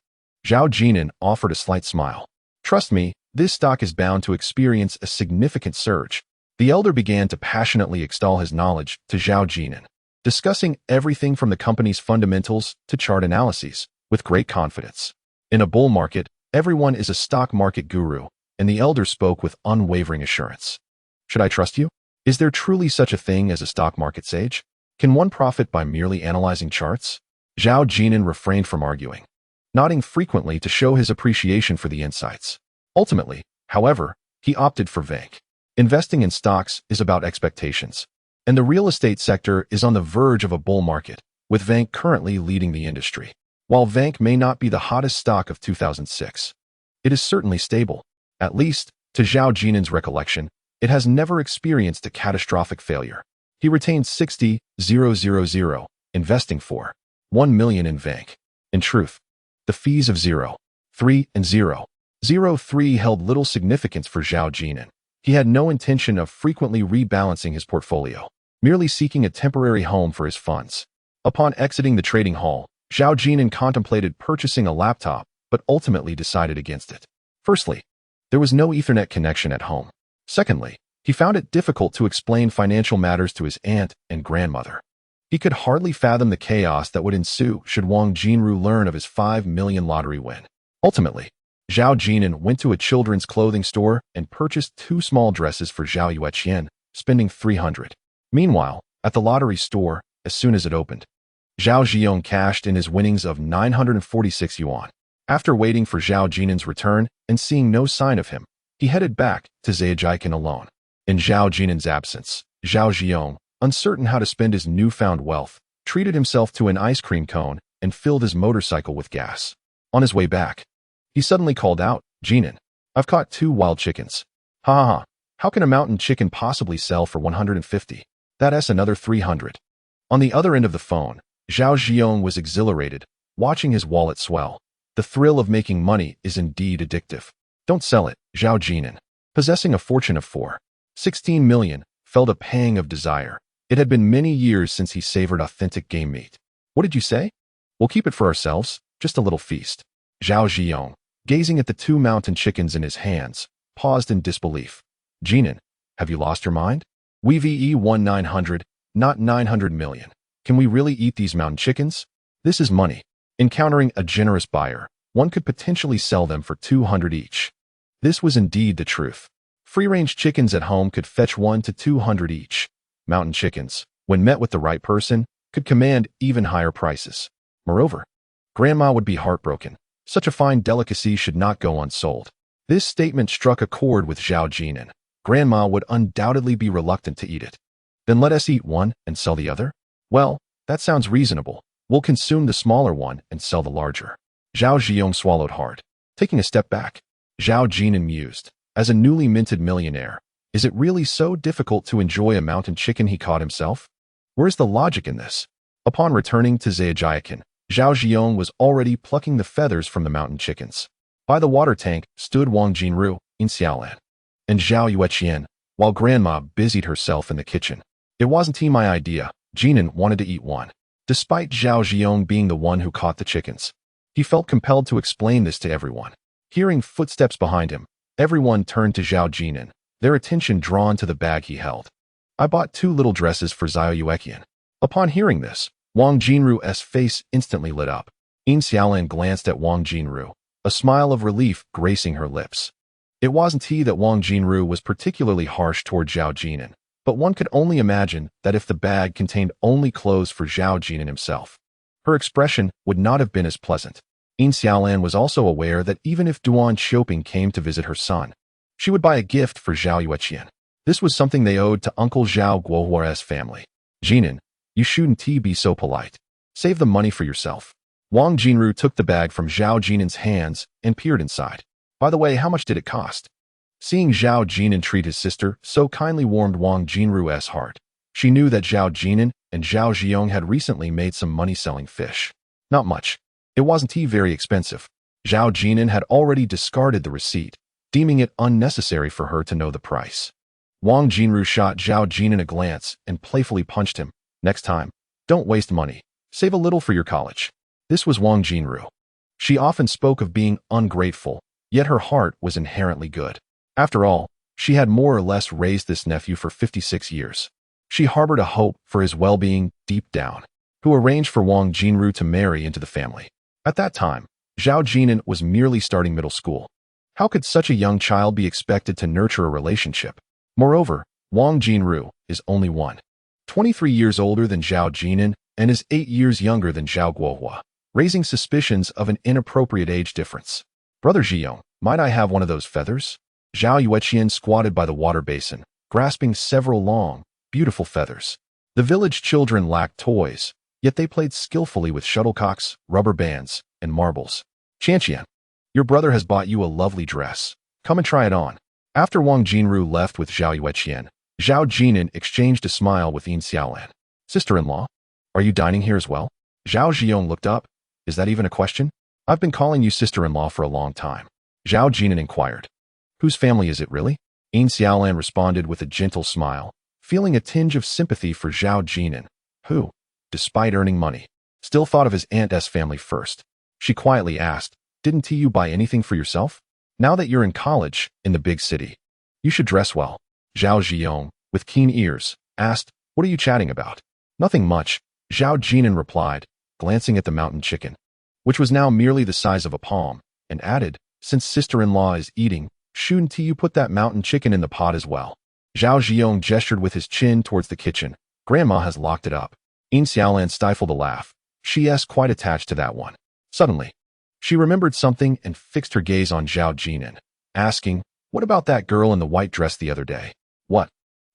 Zhao Jin'an offered a slight smile. Trust me, this stock is bound to experience a significant surge. The elder began to passionately extol his knowledge to Zhao Jin'an, discussing everything from the company's fundamentals to chart analyses with great confidence. In a bull market, everyone is a stock market guru, and the elder spoke with unwavering assurance. Should I trust you? Is there truly such a thing as a stock market sage? Can one profit by merely analyzing charts? Zhao Jin'an refrained from arguing, nodding frequently to show his appreciation for the insights. Ultimately, however, he opted for Vank. Investing in stocks is about expectations, and the real estate sector is on the verge of a bull market, with Vank currently leading the industry. While Vank may not be the hottest stock of 2006, it is certainly stable. At least, to Zhao Jin'an's recollection, it has never experienced a catastrophic failure. He retained 60,000, investing for 1 million in Vank. In truth, the fees of 0.3 and 0.03 held little significance for Zhao Jin'an. He had no intention of frequently rebalancing his portfolio, merely seeking a temporary home for his funds. Upon exiting the trading hall, Zhao Jin'an contemplated purchasing a laptop, but ultimately decided against it. Firstly, there was no Ethernet connection at home. Secondly, he found it difficult to explain financial matters to his aunt and grandmother. He could hardly fathom the chaos that would ensue should Wang Jinru learn of his 5 million lottery win. Ultimately, Zhao Jin'an went to a children's clothing store and purchased 2 small dresses for Zhao Yueqian, spending 300. Meanwhile, at the lottery store, as soon as it opened, Zhao Ziyong cashed in his winnings of 946 yuan. After waiting for Zhao Jin'an's return and seeing no sign of him, he headed back to Zhejiang alone. In Zhao Jin'an's absence, Zhao Ziyong, uncertain how to spend his newfound wealth, treated himself to an ice cream cone and filled his motorcycle with gas. On his way back, he suddenly called out, "Jin'an, I've caught 2 wild chickens. Ha ha ha, how can a mountain chicken possibly sell for 150? That's another 300. On the other end of the phone, Zhao Ziyong was exhilarated, watching his wallet swell. The thrill of making money is indeed addictive. Don't sell it, Zhao Jin'an. Possessing a fortune of 4.16 million, felt a pang of desire. It had been many years since he savored authentic game meat. What did you say? We'll keep it for ourselves, just a little feast. Zhao Ziyong, gazing at the 2 mountain chickens in his hands, paused in disbelief. Jin'an, have you lost your mind? We've 900, not 900 million. Can we really eat these mountain chickens? This is money. Encountering a generous buyer, one could potentially sell them for 200 each. This was indeed the truth. Free-range chickens at home could fetch 1 to 200 each. Mountain chickens, when met with the right person, could command even higher prices. Moreover, Grandma would be heartbroken. Such a fine delicacy should not go unsold. This statement struck a chord with Zhao Jin'an. Grandma would undoubtedly be reluctant to eat it. Then let us eat one and sell the other? Well, that sounds reasonable. We'll consume the smaller one and sell the larger. Zhao Ziyong swallowed hard. Taking a step back, Zhao Jin'an mused. As a newly minted millionaire, is it really so difficult to enjoy a mountain chicken he caught himself? Where's the logic in this? Upon returning to Zhejiang, Zhao Ziyong was already plucking the feathers from the mountain chickens. By the water tank stood Wang Jinru, in Xiaolan, and Zhao Yueqian, while Grandma busied herself in the kitchen. It wasn't my idea. Jin'an wanted to eat one. Despite Zhao Jin'an being the one who caught the chickens, he felt compelled to explain this to everyone. Hearing footsteps behind him, everyone turned to Zhao Jin'an, their attention drawn to the bag he held. I bought 2 little dresses for Zhao Yueqian. Upon hearing this, Wang Jinru's face instantly lit up. Yin Xiaolan glanced at Wang Jinru, a smile of relief gracing her lips. It wasn't he that Wang Jinru was particularly harsh toward Zhao Jin'an, but one could only imagine that if the bag contained only clothes for Zhao Jin'an himself, her expression would not have been as pleasant. Yin Xiaolan was also aware that even if Duan Xiaoping came to visit her son, she would buy a gift for Zhao Yueqian. This was something they owed to Uncle Zhao Guohua's family. Jin'an, you shouldn't be so polite. Save the money for yourself. Wang Jinru took the bag from Zhao Jin'an's hands and peered inside. By the way, how much did it cost? Seeing Zhao Jin'an treat his sister so kindly warmed Wang Jinru's heart. She knew that Zhao Jin'an and Zhao Ziyong had recently made some money selling fish. Not much. It wasn't very expensive. Zhao Jin'an had already discarded the receipt, deeming it unnecessary for her to know the price. Wang Jinru shot Zhao Jin'an a glance and playfully punched him. Next time, don't waste money. Save a little for your college. This was Wang Jinru. She often spoke of being ungrateful, yet her heart was inherently good. After all, she had more or less raised this nephew for 56 years. She harbored a hope for his well-being deep down, who arranged for Wang Jinru to marry into the family. At that time, Zhao Jin'an was merely starting middle school. How could such a young child be expected to nurture a relationship? Moreover, Wang Jinru is only 23 years older than Zhao Jin'an and is 8 years younger than Zhao Guohua, raising suspicions of an inappropriate age difference. Brother Ziyong, might I have one of those feathers? Zhao Yueqian squatted by the water basin, grasping several long, beautiful feathers. The village children lacked toys, yet they played skillfully with shuttlecocks, rubber bands, and marbles. Qianqian, your brother has bought you a lovely dress. Come and try it on. After Wang Jinru left with Zhao Yueqian, Zhao Jin'an exchanged a smile with Yin Xiaolan. Sister-in-law, are you dining here as well? Zhao Ziyong looked up. Is that even a question? I've been calling you sister-in-law for a long time. Zhao Jin'an inquired. Whose family is it really? Yin Xiaolan responded with a gentle smile, feeling a tinge of sympathy for Zhao Jin'an, who, despite earning money, still thought of his aunt's family first. She quietly asked, didn't you buy anything for yourself? Now that you're in college, in the big city, you should dress well. Zhao Ziyong, with keen ears, asked, what are you chatting about? Nothing much, Zhao Jin'an replied, glancing at the mountain chicken, which was now merely the size of a palm, and added, since sister-in-law is eating, shouldn't you put that mountain chicken in the pot as well? Zhao Ziyong gestured with his chin towards the kitchen. Grandma has locked it up. Yin Xiaolan stifled a laugh. She is quite attached to that one. Suddenly, she remembered something and fixed her gaze on Zhao Jin'an, asking, what about that girl in the white dress the other day? What?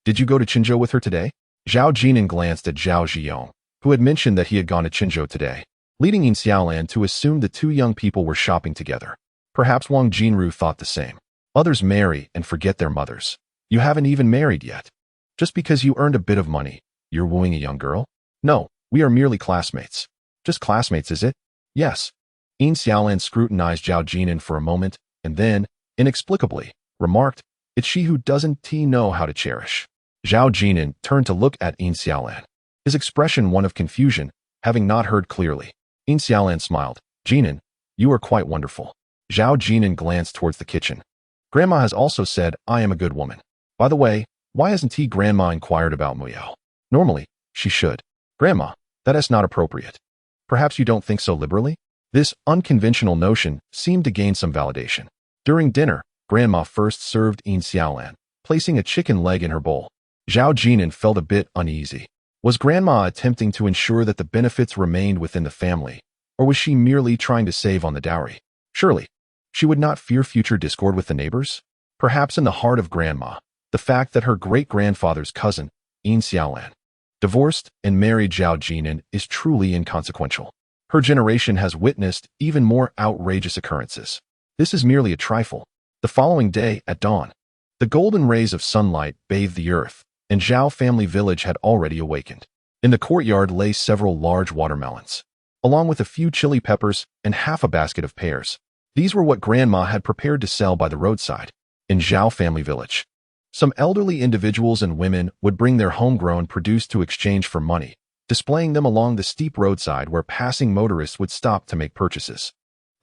Did you go to Qinzhou with her today? Zhao Jin'an glanced at Zhao Ziyong, who had mentioned that he had gone to Qinzhou today, leading Yin Xiaolan to assume the 2 young people were shopping together. Perhaps Wang Jinru thought the same. Others marry and forget their mothers. You haven't even married yet. Just because you earned a bit of money, you're wooing a young girl? No, we are merely classmates. Just classmates, is it? Yes. Yin Xiaolan scrutinized Zhao Jin'an for a moment, and then, inexplicably, remarked, it's she who doesn't know how to cherish. Zhao Jin'an turned to look at Yin Xiaolan, his expression one of confusion, having not heard clearly. Yin Xiaolan smiled. Jin'an, you are quite wonderful. Zhao Jin'an glanced towards the kitchen. Grandma has also said I am a good woman. By the way, why hasn't Grandma inquired about Muyao? Normally, she should. Grandma, that is not appropriate. Perhaps you don't think so liberally? This unconventional notion seemed to gain some validation. During dinner, Grandma first served Yin Xiaolan, placing a chicken leg in her bowl. Zhao Jin'an felt a bit uneasy. Was Grandma attempting to ensure that the benefits remained within the family, or was she merely trying to save on the dowry? Surely, she would not fear future discord with the neighbors? Perhaps in the heart of Grandma, the fact that her great-grandfather's cousin, Yin Xiaolan, divorced and married Zhao Jin'an is truly inconsequential. Her generation has witnessed even more outrageous occurrences. This is merely a trifle. The following day, at dawn, the golden rays of sunlight bathed the earth, and Zhao family village had already awakened. In the courtyard lay several large watermelons, along with a few chili peppers and half a basket of pears. These were what Grandma had prepared to sell by the roadside. In Zhao family village, some elderly individuals and women would bring their homegrown produce to exchange for money, displaying them along the steep roadside where passing motorists would stop to make purchases.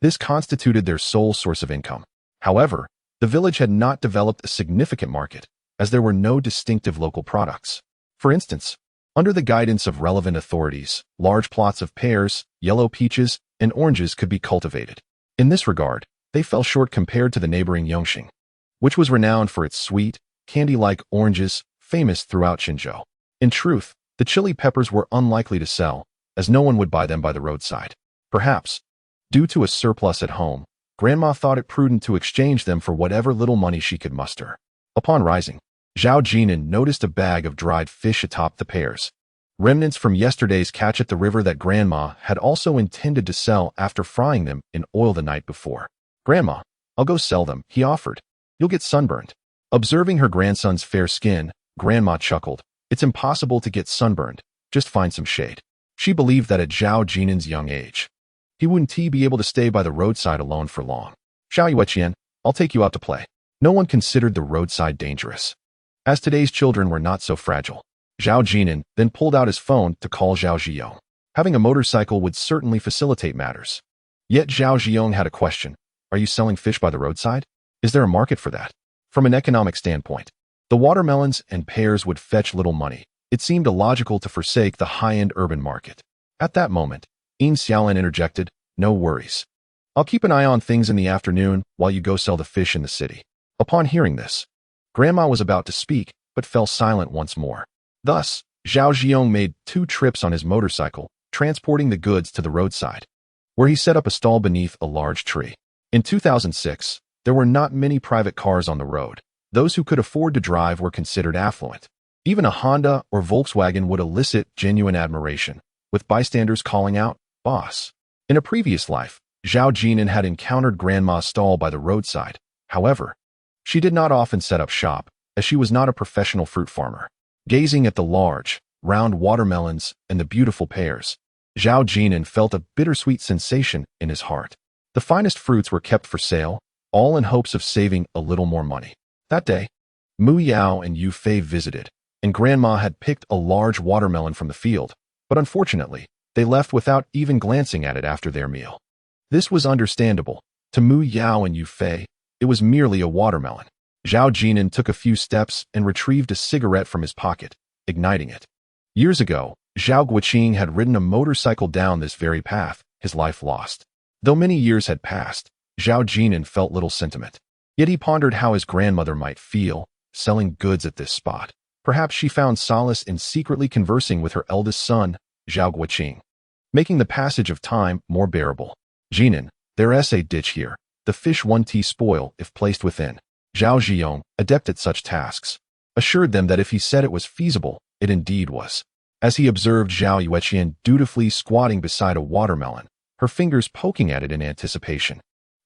This constituted their sole source of income. However, the village had not developed a significant market, as there were no distinctive local products. For instance, under the guidance of relevant authorities, large plots of pears, yellow peaches, and oranges could be cultivated. In this regard, they fell short compared to the neighboring Yongxing, which was renowned for its sweet, candy-like oranges, famous throughout Qinzhou. In truth, the chili peppers were unlikely to sell, as no one would buy them by the roadside. Perhaps, due to a surplus at home, Grandma thought it prudent to exchange them for whatever little money she could muster. Upon rising, Zhao Jin'an noticed a bag of dried fish atop the pears, remnants from yesterday's catch at the river that Grandma had also intended to sell after frying them in oil the night before. "Grandma, I'll go sell them," he offered. "You'll get sunburned." Observing her grandson's fair skin, Grandma chuckled. "It's impossible to get sunburned, just find some shade." She believed that at Zhao Jin'an's young age, he wouldn't be able to stay by the roadside alone for long. "Zhao Yueqian, I'll take you out to play." No one considered the roadside dangerous, as today's children were not so fragile. Zhao Jin'an then pulled out his phone to call Zhao Ziyong. Having a motorcycle would certainly facilitate matters. Yet Zhao Ziyong had a question. "Are you selling fish by the roadside? Is there a market for that?" From an economic standpoint, the watermelons and pears would fetch little money. It seemed illogical to forsake the high-end urban market. At that moment, Yin Xiaolin interjected, "No worries. I'll keep an eye on things in the afternoon while you go sell the fish in the city." Upon hearing this, Grandma was about to speak, but fell silent once more. Thus, Zhao Ziyong made 2 trips on his motorcycle, transporting the goods to the roadside, where he set up a stall beneath a large tree. In 2006, there were not many private cars on the road. Those who could afford to drive were considered affluent. Even a Honda or Volkswagen would elicit genuine admiration, with bystanders calling out, "Boss." In a previous life, Zhao Jin'an had encountered Grandma's stall by the roadside. However, she did not often set up shop, as she was not a professional fruit farmer. Gazing at the large, round watermelons and the beautiful pears, Zhao Jin'an felt a bittersweet sensation in his heart. The finest fruits were kept for sale, all in hopes of saving a little more money. That day, Mu Yao and Yu Fei visited, and Grandma had picked a large watermelon from the field, but unfortunately, they left without even glancing at it after their meal. This was understandable. To Mu Yao and Yu Fei, it was merely a watermelon. Zhao Jin'an took a few steps and retrieved a cigarette from his pocket, igniting it. Years ago, Zhao Guoqing had ridden a motorcycle down this very path, his life lost. Though many years had passed, Zhao Jin'an felt little sentiment. Yet he pondered how his grandmother might feel, selling goods at this spot. Perhaps she found solace in secretly conversing with her eldest son, Zhao Guoqing, making the passage of time more bearable. "Jin'an, there's a ditch here. The fish won't spoil if placed within." Zhao Ziyong, adept at such tasks, assured them that if he said it was feasible, it indeed was. As he observed Zhao Yueqian dutifully squatting beside a watermelon, her fingers poking at it in anticipation,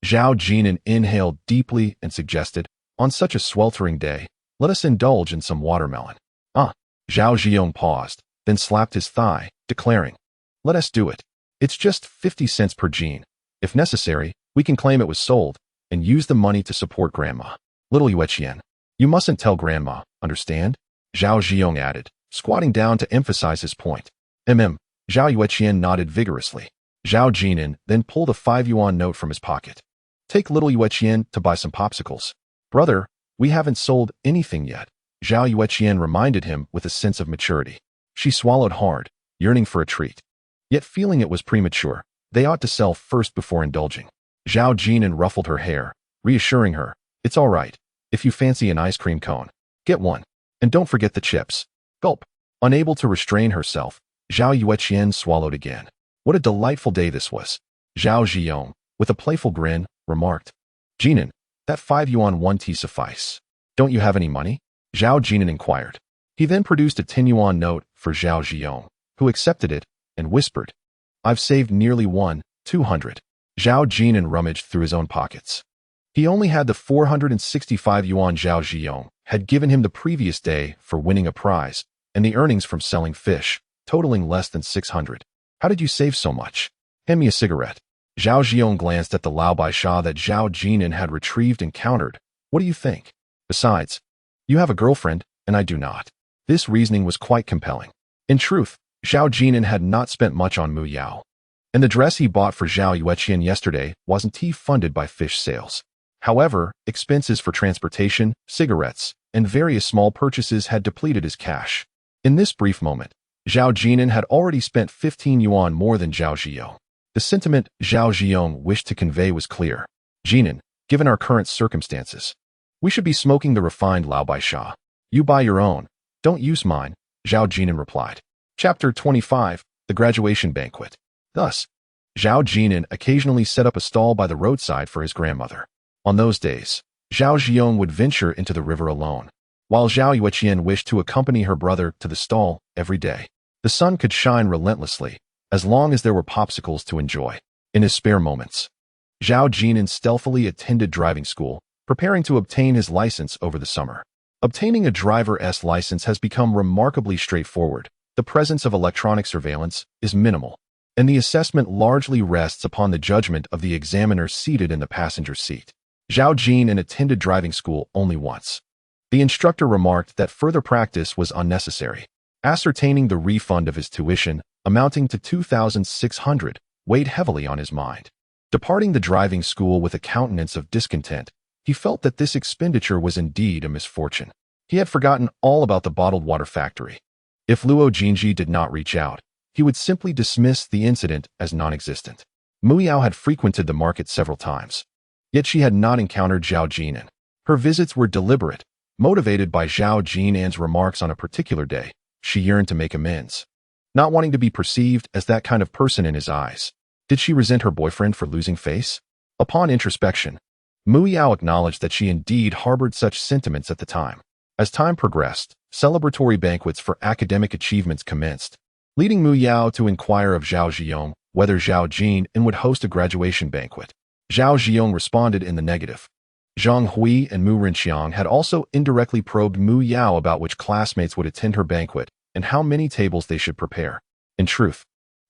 Zhao Jin'an inhaled deeply and suggested, "On such a sweltering day, let us indulge in some watermelon." Zhao Ziyong paused, then slapped his thigh, declaring, "Let us do it. It's just 50 cents per gene. If necessary, we can claim it was sold, and use the money to support Grandma." "Little Yueqian, you mustn't tell Grandma, understand?" Zhao Ziyong added, squatting down to emphasize his point. Zhao Yueqian nodded vigorously. Zhao Jin'an then pulled a 5 yuan note from his pocket. "Take little Yueqian to buy some popsicles." "Brother, we haven't sold anything yet," Zhao Yueqian reminded him with a sense of maturity. She swallowed hard, yearning for a treat. Yet feeling it was premature, they ought to sell first before indulging. Zhao Jin'an ruffled her hair, reassuring her, "It's all right. If you fancy an ice cream cone, get one. And don't forget the chips." Gulp. Unable to restrain herself, Zhao Yueqian swallowed again. What a delightful day this was. Zhao Ziyong, with a playful grin, remarked, "Jin'an, that 5 yuan won't suffice. Don't you have any money?" Zhao Jin'an inquired. He then produced a 10 yuan note for Zhao Ziyong, who accepted it and whispered, "I've saved nearly 200. Zhao Jin'an rummaged through his own pockets. He only had the 465 yuan Zhao Ziyong had given him the previous day for winning a prize, and the earnings from selling fish, totaling less than 600. "How did you save so much? Hand me a cigarette." Zhao Ziyong glanced at the Lao Bai Sha that Zhao Jin'an had retrieved and countered. "What do you think? Besides, you have a girlfriend, and I do not." This reasoning was quite compelling. In truth, Zhao Jin'an had not spent much on Mu Yao, and the dress he bought for Zhao Yueqian yesterday wasn't funded by fish sales. However, expenses for transportation, cigarettes, and various small purchases had depleted his cash. In this brief moment, Zhao Jin'an had already spent 15 yuan more than Zhao Ziyong. The sentiment Zhao Ziyong wished to convey was clear. Jin'an, given our current circumstances, we should be smoking the refined Lao Bai Sha. You buy your own, don't use mine, Zhao Jin'an replied. Chapter 25, The Graduation Banquet. Thus, Zhao Jin'an occasionally set up a stall by the roadside for his grandmother. On those days, Zhao Ziyong would venture into the river alone, while Zhao Yueqian wished to accompany her brother to the stall every day. The sun could shine relentlessly, as long as there were popsicles to enjoy. In his spare moments, Zhao Jin'an stealthily attended driving school, preparing to obtain his license over the summer. Obtaining a driver's license has become remarkably straightforward. The presence of electronic surveillance is minimal, and the assessment largely rests upon the judgment of the examiner seated in the passenger seat. Zhao Jin'an attended driving school only once. The instructor remarked that further practice was unnecessary. Ascertaining the refund of his tuition, amounting to 2,600, weighed heavily on his mind. Departing the driving school with a countenance of discontent, he felt that this expenditure was indeed a misfortune. He had forgotten all about the bottled water factory. If Luo Jinji did not reach out, he would simply dismiss the incident as non-existent. Mu Yao had frequented the market several times, yet she had not encountered Zhao Jin'an. Her visits were deliberate, motivated by Zhao Jin'an's remarks on a particular day. She yearned to make amends, not wanting to be perceived as that kind of person in his eyes. Did she resent her boyfriend for losing face? Upon introspection, Mu Yao acknowledged that she indeed harbored such sentiments at the time. As time progressed, celebratory banquets for academic achievements commenced, leading Mu Yao to inquire of Zhao Ziyong whether Zhao Jin'an would host a graduation banquet. Zhao Ziyong responded in the negative. Zhang Hui and Mu Rinqiang had also indirectly probed Mu Yao about which classmates would attend her banquet and how many tables they should prepare. In truth,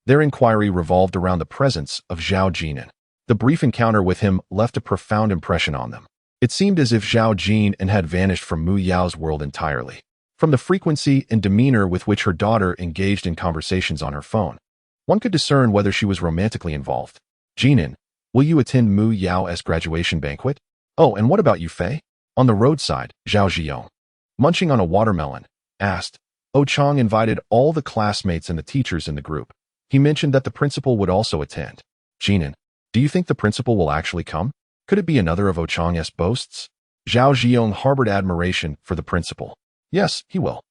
their inquiry revolved around the presence of Zhao Jin'an. The brief encounter with him left a profound impression on them. It seemed as if Zhao Jin'an had vanished from Mu Yao's world entirely. From the frequency and demeanor with which her daughter engaged in conversations on her phone, one could discern whether she was romantically involved. Jin'an, will you attend Mu Yao's graduation banquet? Oh, and what about you, Fei? On the roadside, Zhao Ziyong, munching on a watermelon, asked. Oh Chang invited all the classmates and the teachers in the group. He mentioned that the principal would also attend. Jin'an, do you think the principal will actually come? Could it be another of Oh Chang's boasts? Zhao Ziyong harbored admiration for the principal. Yes, he will.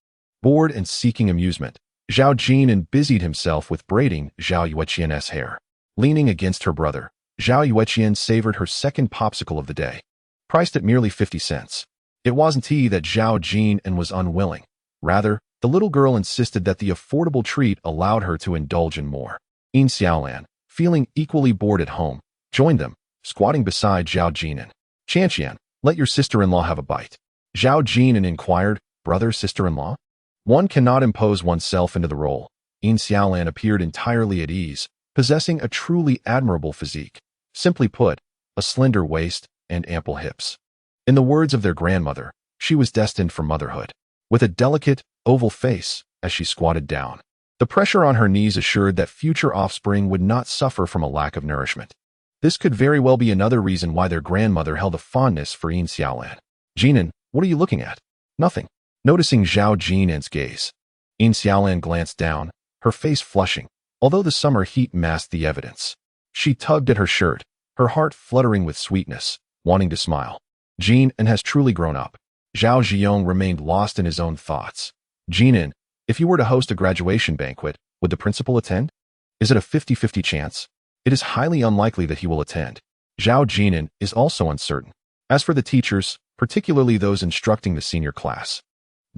Bored and seeking amusement, Zhao Jin'an busied himself with braiding Zhao Yueqian's hair. Leaning against her brother, Zhao Yueqian savored her second popsicle of the day, priced at merely 50 cents. It wasn't he that Zhao Jin'an was unwilling. Rather, the little girl insisted that the affordable treat allowed her to indulge in more. Yin Xiaolan, feeling equally bored at home, joined them, squatting beside Zhao Jin'an. Chanqian, let your sister-in-law have a bite. Zhao Jin'an inquired, brother, sister-in-law? One cannot impose oneself into the role. Yin Xiaolan appeared entirely at ease, possessing a truly admirable physique. Simply put, a slender waist and ample hips. In the words of their grandmother, she was destined for motherhood. With a delicate, oval face, as she squatted down, the pressure on her knees assured that future offspring would not suffer from a lack of nourishment. This could very well be another reason why their grandmother held a fondness for Yin Xiaolan. Jin'an, what are you looking at? Nothing. Noticing Zhao Jin'an's gaze, Yin Xiaolan glanced down, her face flushing, although the summer heat masked the evidence. She tugged at her shirt, her heart fluttering with sweetness, wanting to smile. Jin'an has truly grown up. Zhao Ziyong remained lost in his own thoughts. Jin'an, if you were to host a graduation banquet, would the principal attend? Is it a 50-50 chance? It is highly unlikely that he will attend. Zhao Jin'an is also uncertain. As for the teachers, particularly those instructing the senior class,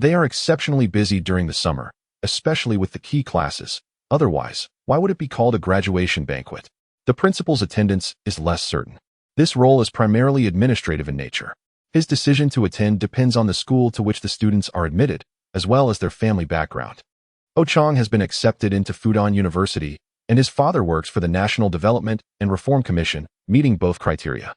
they are exceptionally busy during the summer, especially with the key classes. Otherwise, why would it be called a graduation banquet? The principal's attendance is less certain. This role is primarily administrative in nature. His decision to attend depends on the school to which the students are admitted, as well as their family background. Oh Chang has been accepted into Fudan University, and his father works for the National Development and Reform Commission, meeting both criteria.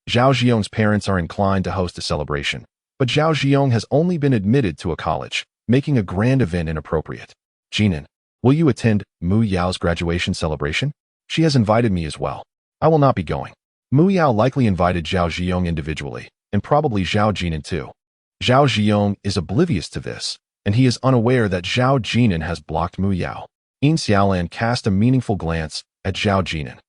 Zhao Ziyong's parents are inclined to host a celebration, but Zhao Ziyong has only been admitted to a college, making a grand event inappropriate. Jin'an, Will you attend Mu Yao's graduation celebration? She has invited me as well. I will not be going. Mu Yao likely invited Zhao Jin'an individually, and probably Zhao Jin'an too. Zhao Jin'an is oblivious to this, and he is unaware that Zhao Jin'an has blocked Mu Yao. Yin Xiaolan cast a meaningful glance at Zhao Jin'an,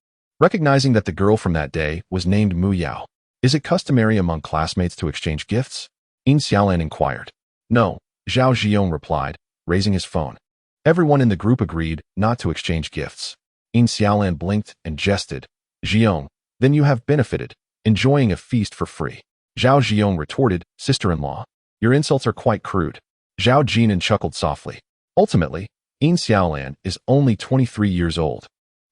recognizing that the girl from that day was named Mu Yao. Is it customary among classmates to exchange gifts? Yin Xiaolan inquired. No, Zhao Jin'an replied, raising his phone. Everyone in the group agreed not to exchange gifts. Yin Xiaolan blinked and jested. Jiang, then you have benefited, enjoying a feast for free. Zhao Jiang retorted, sister-in-law. Your insults are quite crude. Zhao Jin'an chuckled softly. Ultimately, Yin Xiaolan is only 23 years old.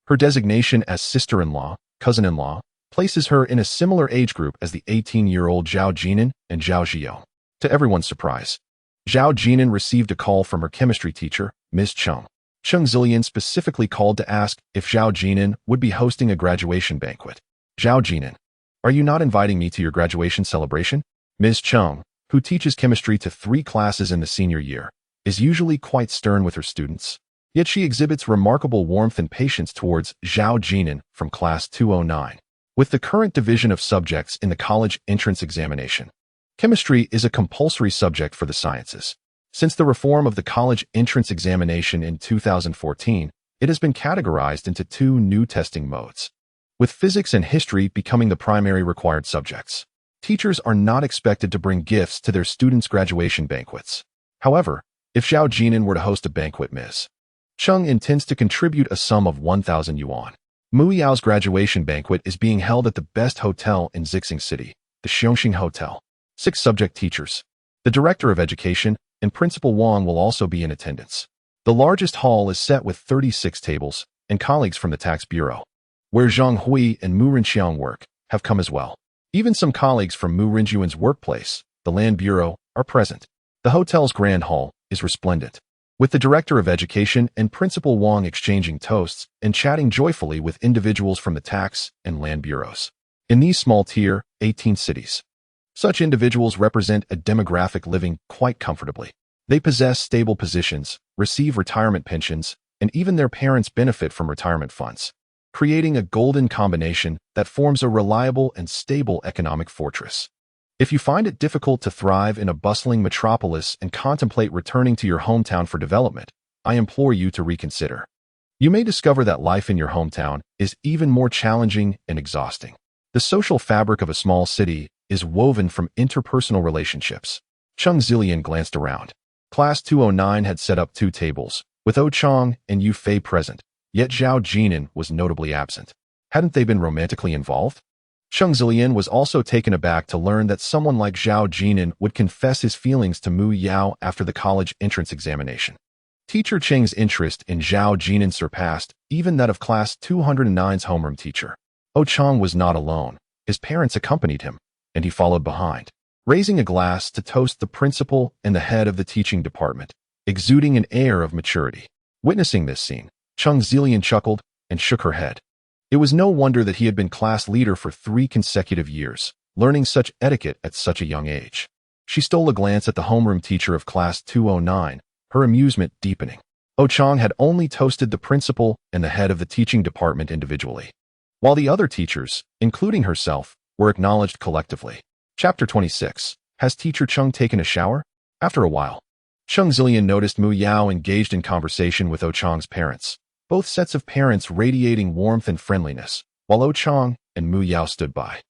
Her designation as sister-in-law, cousin-in-law, places her in a similar age group as the 18-year-old Zhao Jin'an and Zhao Jiao. To everyone's surprise, Zhao Jin'an received a call from her chemistry teacher, Ms. Cheng. Cheng Zilian specifically called to ask if Zhao Jin'an would be hosting a graduation banquet. Zhao Jin'an, are you not inviting me to your graduation celebration? Ms. Cheng, who teaches chemistry to 3 classes in the senior year, is usually quite stern with her students. Yet she exhibits remarkable warmth and patience towards Zhao Jin'an from class 209. With the current division of subjects in the college entrance examination, chemistry is a compulsory subject for the sciences. Since the reform of the college entrance examination in 2014, it has been categorized into 2 new testing modes, with physics and history becoming the primary required subjects. Teachers are not expected to bring gifts to their students' graduation banquets. However, if Zhao Jin'an were to host a banquet, Ms. Cheng intends to contribute a sum of 1,000 yuan. Mu Yao's graduation banquet is being held at the best hotel in Zixing City, the Xiongxing Hotel. 6 subject teachers, the director of education, and Principal Wang will also be in attendance. The largest hall is set with 36 tables, and colleagues from the tax bureau, where Zhang Hui and Mu Rinxiang work, have come as well. Even some colleagues from Mu Rinjuan's workplace, the land bureau, are present. The hotel's grand hall is resplendent, with the director of education and Principal Wang exchanging toasts and chatting joyfully with individuals from the tax and land bureaus. In these small tier, 18 cities, such individuals represent a demographic living quite comfortably. They possess stable positions, receive retirement pensions, and even their parents benefit from retirement funds, creating a golden combination that forms a reliable and stable economic fortress. If you find it difficult to thrive in a bustling metropolis and contemplate returning to your hometown for development, I implore you to reconsider. You may discover that life in your hometown is even more challenging and exhausting. The social fabric of a small city is woven from interpersonal relationships. Cheng Zilian glanced around. Class 209 had set up 2 tables, with O Chong and Yu Fei present, yet Zhao Jin'an was notably absent. Hadn't they been romantically involved? Cheng Zilian was also taken aback to learn that someone like Zhao Jin'an would confess his feelings to Mu Yao after the college entrance examination. Teacher Cheng's interest in Zhao Jin'an surpassed even that of class 209's homeroom teacher. O Chong was not alone. His parents accompanied him, and he followed behind, raising a glass to toast the principal and the head of the teaching department, exuding an air of maturity. Witnessing this scene, Cheng Zilian chuckled and shook her head. It was no wonder that he had been class leader for 3 consecutive years, learning such etiquette at such a young age. She stole a glance at the homeroom teacher of class 209, her amusement deepening. O Chong had only toasted the principal and the head of the teaching department individually, while the other teachers, including herself, were acknowledged collectively. Chapter 26. Has Teacher Cheng taken a shower? After a while, Cheng Zilian noticed Mu Yao engaged in conversation with O Chong's parents, both sets of parents radiating warmth and friendliness, while O Chong and Mu Yao stood by.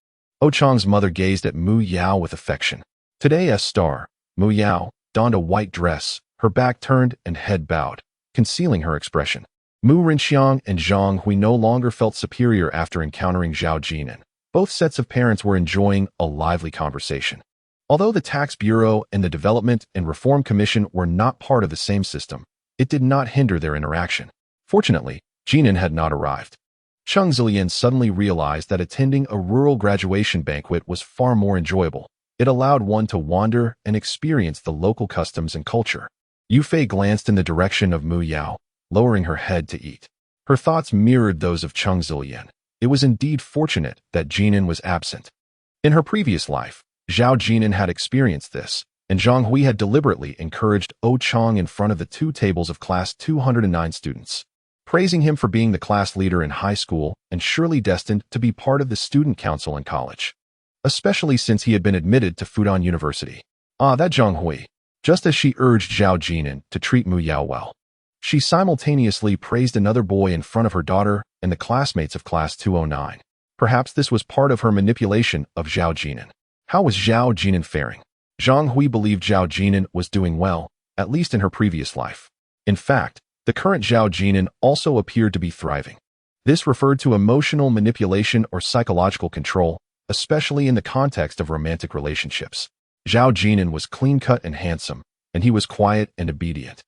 O Chong's mother gazed at Mu Yao with affection. Today as star, Mu Yao donned a white dress, her back turned and head bowed, concealing her expression. Mu Rinxiang and Zhang Hui no longer felt superior after encountering Zhao Jin'an. Both sets of parents were enjoying a lively conversation. Although the Tax Bureau and the Development and Reform Commission were not part of the same system, it did not hinder their interaction. Fortunately, Jin'an had not arrived. Cheng Zilian suddenly realized that attending a rural graduation banquet was far more enjoyable. It allowed one to wander and experience the local customs and culture. Yu Fei glanced in the direction of Mu Yao, lowering her head to eat. Her thoughts mirrored those of Cheng Zilian. It was indeed fortunate that Jin'an was absent. In her previous life, Zhao Jin'an had experienced this, and Zhang Hui had deliberately encouraged Oh Chang in front of the two tables of class 209 students, praising him for being the class leader in high school and surely destined to be part of the student council in college, especially since he had been admitted to Fudan University. Ah, that Zhang Hui. Just as she urged Zhao Jin'an to treat Mu Yao well, she simultaneously praised another boy in front of her daughter and the classmates of class 209. Perhaps this was part of her manipulation of Zhao Jin'an. How was Zhao Jin'an faring? Zhang Hui believed Zhao Jin'an was doing well, at least in her previous life. In fact, the current Zhao Jin'an also appeared to be thriving. This referred to emotional manipulation or psychological control, especially in the context of romantic relationships. Zhao Jin'an was clean-cut and handsome, and he was quiet and obedient.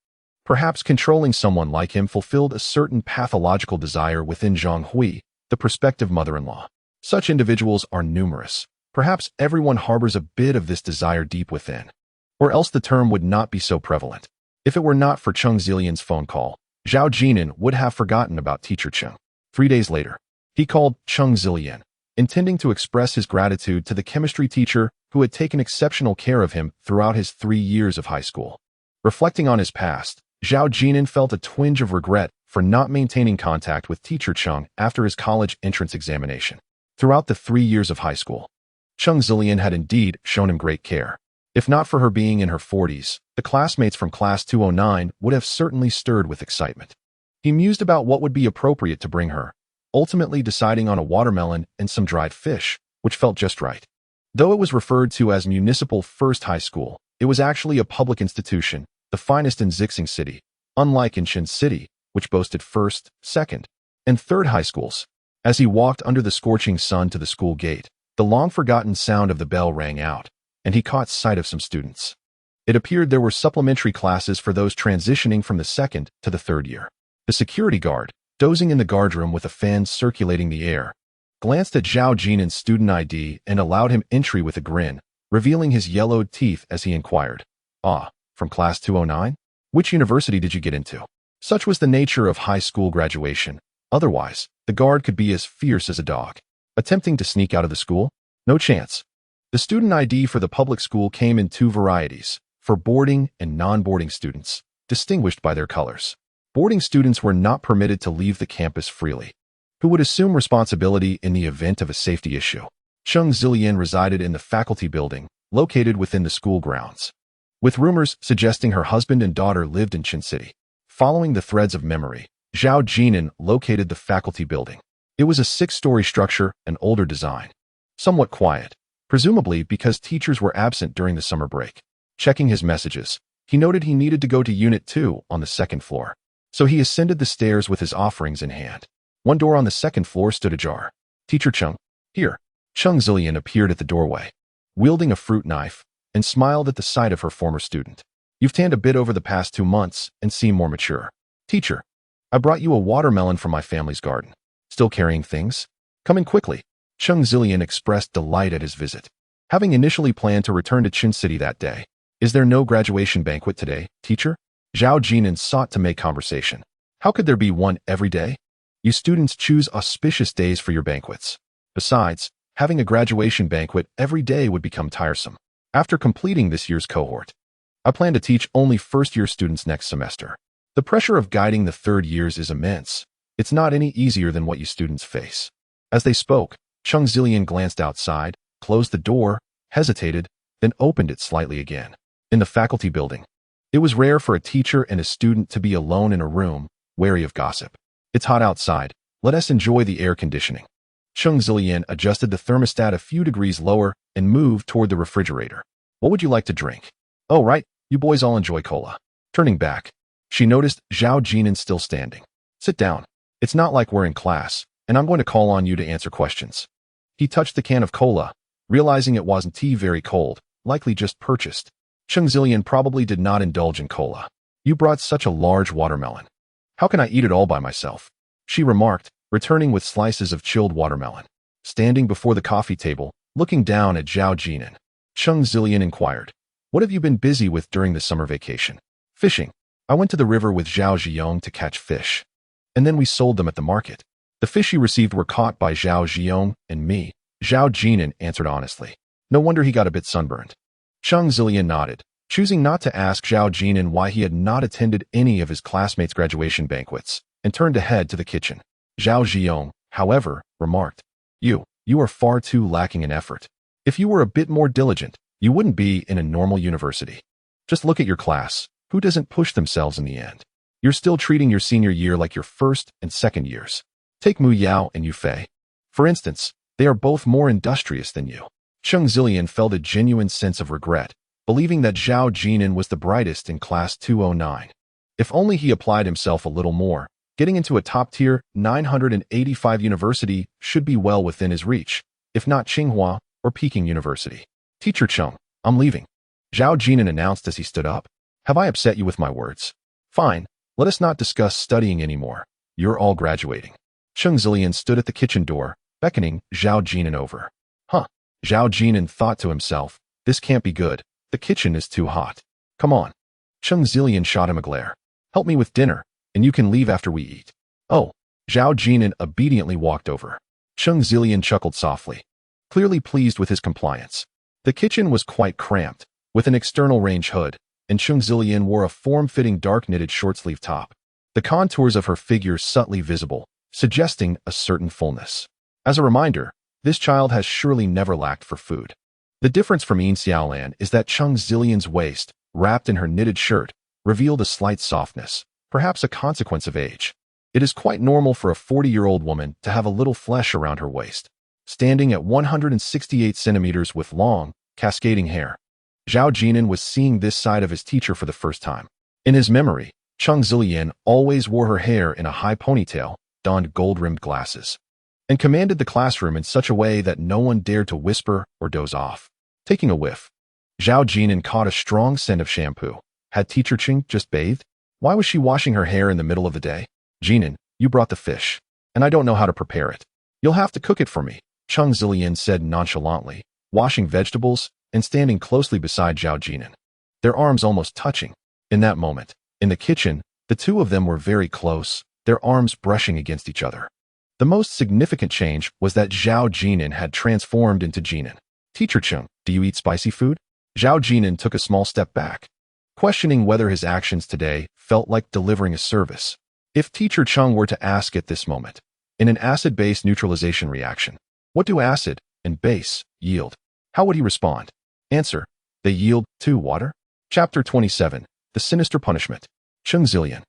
Perhaps controlling someone like him fulfilled a certain pathological desire within Zhang Hui, the prospective mother-in-law. Such individuals are numerous. Perhaps everyone harbors a bit of this desire deep within. Or else the term would not be so prevalent. If it were not for Cheng Zilian's phone call, Zhao Jin'an would have forgotten about teacher Cheng. 3 days later, he called Cheng Zilian, intending to express his gratitude to the chemistry teacher who had taken exceptional care of him throughout his 3 years of high school. Reflecting on his past, Zhao Jin'an felt a twinge of regret for not maintaining contact with teacher Cheng after his college entrance examination. Throughout the 3 years of high school, Cheng Zilian had indeed shown him great care. If not for her being in her 40s, the classmates from class 209 would have certainly stirred with excitement. He mused about what would be appropriate to bring her, ultimately deciding on a watermelon and some dried fish, which felt just right. Though it was referred to as Municipal First High School, it was actually a public institution, the finest in Zixing City, unlike in Shin City, which boasted first, second, and third high schools. As he walked under the scorching sun to the school gate, the long-forgotten sound of the bell rang out, and he caught sight of some students. It appeared there were supplementary classes for those transitioning from the second to the third year. The security guard, dozing in the guardroom with a fan circulating the air, glanced at Zhao Jin'an's student ID and allowed him entry with a grin, revealing his yellowed teeth as he inquired, "Ah, from class 209? Which university did you get into?" Such was the nature of high school graduation. Otherwise, the guard could be as fierce as a dog. Attempting to sneak out of the school? No chance. The student ID for the public school came in 2 varieties, for boarding and non-boarding students, distinguished by their colors. Boarding students were not permitted to leave the campus freely, who would assume responsibility in the event of a safety issue. Cheng Zilian resided in the faculty building, located within the school grounds, with rumors suggesting her husband and daughter lived in Chin City. Following the threads of memory, Zhao Jin'an located the faculty building. It was a 6-story structure, an older design, somewhat quiet, presumably because teachers were absent during the summer break. Checking his messages, he noted he needed to go to Unit 2 on the 2nd floor, so he ascended the stairs with his offerings in hand. One door on the 2nd floor stood ajar. "Teacher Cheng, here." Cheng Zilian appeared at the doorway, wielding a fruit knife, and smiled at the sight of her former student. "You've tanned a bit over the past 2 months and seem more mature. Teacher, I brought you a watermelon from my family's garden. Still carrying things? Come in quickly." Cheng Zilian expressed delight at his visit, having initially planned to return to Chin City that day. "Is there no graduation banquet today, teacher?" Zhao Jin'an sought to make conversation. "How could there be one every day? You students choose auspicious days for your banquets. Besides, having a graduation banquet every day would become tiresome. After completing this year's cohort, I plan to teach only first-year students next semester. The pressure of guiding the third years is immense. It's not any easier than what you students face." As they spoke, Cheng Zilian glanced outside, closed the door, hesitated, then opened it slightly again. In the faculty building, it was rare for a teacher and a student to be alone in a room, wary of gossip. "It's hot outside. Let us enjoy the air conditioning." Cheng Zilian adjusted the thermostat a few degrees lower and moved toward the refrigerator. "What would you like to drink?" "Oh, right, you boys all enjoy cola." Turning back, she noticed Zhao Jin'an still standing. "Sit down. It's not like we're in class, and I'm going to call on you to answer questions." He touched the can of cola, realizing it wasn't tea very cold, likely just purchased. Cheng Zilian probably did not indulge in cola. "You brought such a large watermelon. How can I eat it all by myself?" she remarked, returning with slices of chilled watermelon. Standing before the coffee table, looking down at Zhao Jin'an, Cheng Zilian inquired, "What have you been busy with during the summer vacation?" "Fishing. I went to the river with Zhao Ziyong to catch fish, and then we sold them at the market. The fish you received were caught by Zhao Ziyong and me," Zhao Jin'an answered honestly. "No wonder he got a bit sunburned." Cheng Zilian nodded, choosing not to ask Zhao Jin'an why he had not attended any of his classmates' graduation banquets, and turned to head to the kitchen. Zhao Jin'an, however, remarked, You are far too lacking in effort. If you were a bit more diligent, you wouldn't be in a normal university. Just look at your class. Who doesn't push themselves in the end? You're still treating your senior year like your first and second years. Take Mu Yao and Yu Fei. For instance, they are both more industrious than you. Cheng Zilian felt a genuine sense of regret, believing that Zhao Jin'an was the brightest in class 209. If only he applied himself a little more, getting into a top-tier 985 university should be well within his reach, if not Tsinghua or Peking University. Teacher Cheng, I'm leaving. Zhao Jin'an announced as he stood up. Have I upset you with my words? Fine, let us not discuss studying anymore. You're all graduating. Cheng Zilian stood at the kitchen door, beckoning Zhao Jin'an over. Zhao Jin'an thought to himself, this can't be good. The kitchen is too hot. Come on. Cheng Zilian shot him a glare. Help me with dinner, and you can leave after we eat. Oh. Zhao Jin'an obediently walked over. Cheng Zilian chuckled softly, clearly pleased with his compliance. The kitchen was quite cramped, with an external range hood, and Cheng Zilian wore a form-fitting dark knitted short-sleeve top. The contours of her figure subtly visible, suggesting a certain fullness. As a reminder, this child has surely never lacked for food. The difference from Yin Xiaolan is that Cheng Zilian's waist, wrapped in her knitted shirt, revealed a slight softness, perhaps a consequence of age. It is quite normal for a 40-year-old woman to have a little flesh around her waist. Standing at 168 centimeters with long, cascading hair, Zhao Jin'an was seeing this side of his teacher for the first time. In his memory, Cheng Zilian always wore her hair in a high ponytail, donned gold-rimmed glasses, and commanded the classroom in such a way that no one dared to whisper or doze off. Taking a whiff, Zhao Jin'an caught a strong scent of shampoo. Had teacher Cheng just bathed? Why was she washing her hair in the middle of the day? Jin'an, you brought the fish, and I don't know how to prepare it. You'll have to cook it for me, Cheng Zilian said nonchalantly, washing vegetables and standing closely beside Zhao Jin'an, their arms almost touching. In that moment, in the kitchen, the two of them were very close, their arms brushing against each other. The most significant change was that Zhao Jin'an had transformed into Jin'an. Teacher Cheng, do you eat spicy food? Zhao Jin'an took a small step back, questioning whether his actions today felt like delivering a service. If Teacher Cheng were to ask at this moment, in an acid-base neutralization reaction, what do acid and base yield? How would he respond? Answer, they yield to water. Chapter 27, The Sinister Punishment. Cheng Zilian,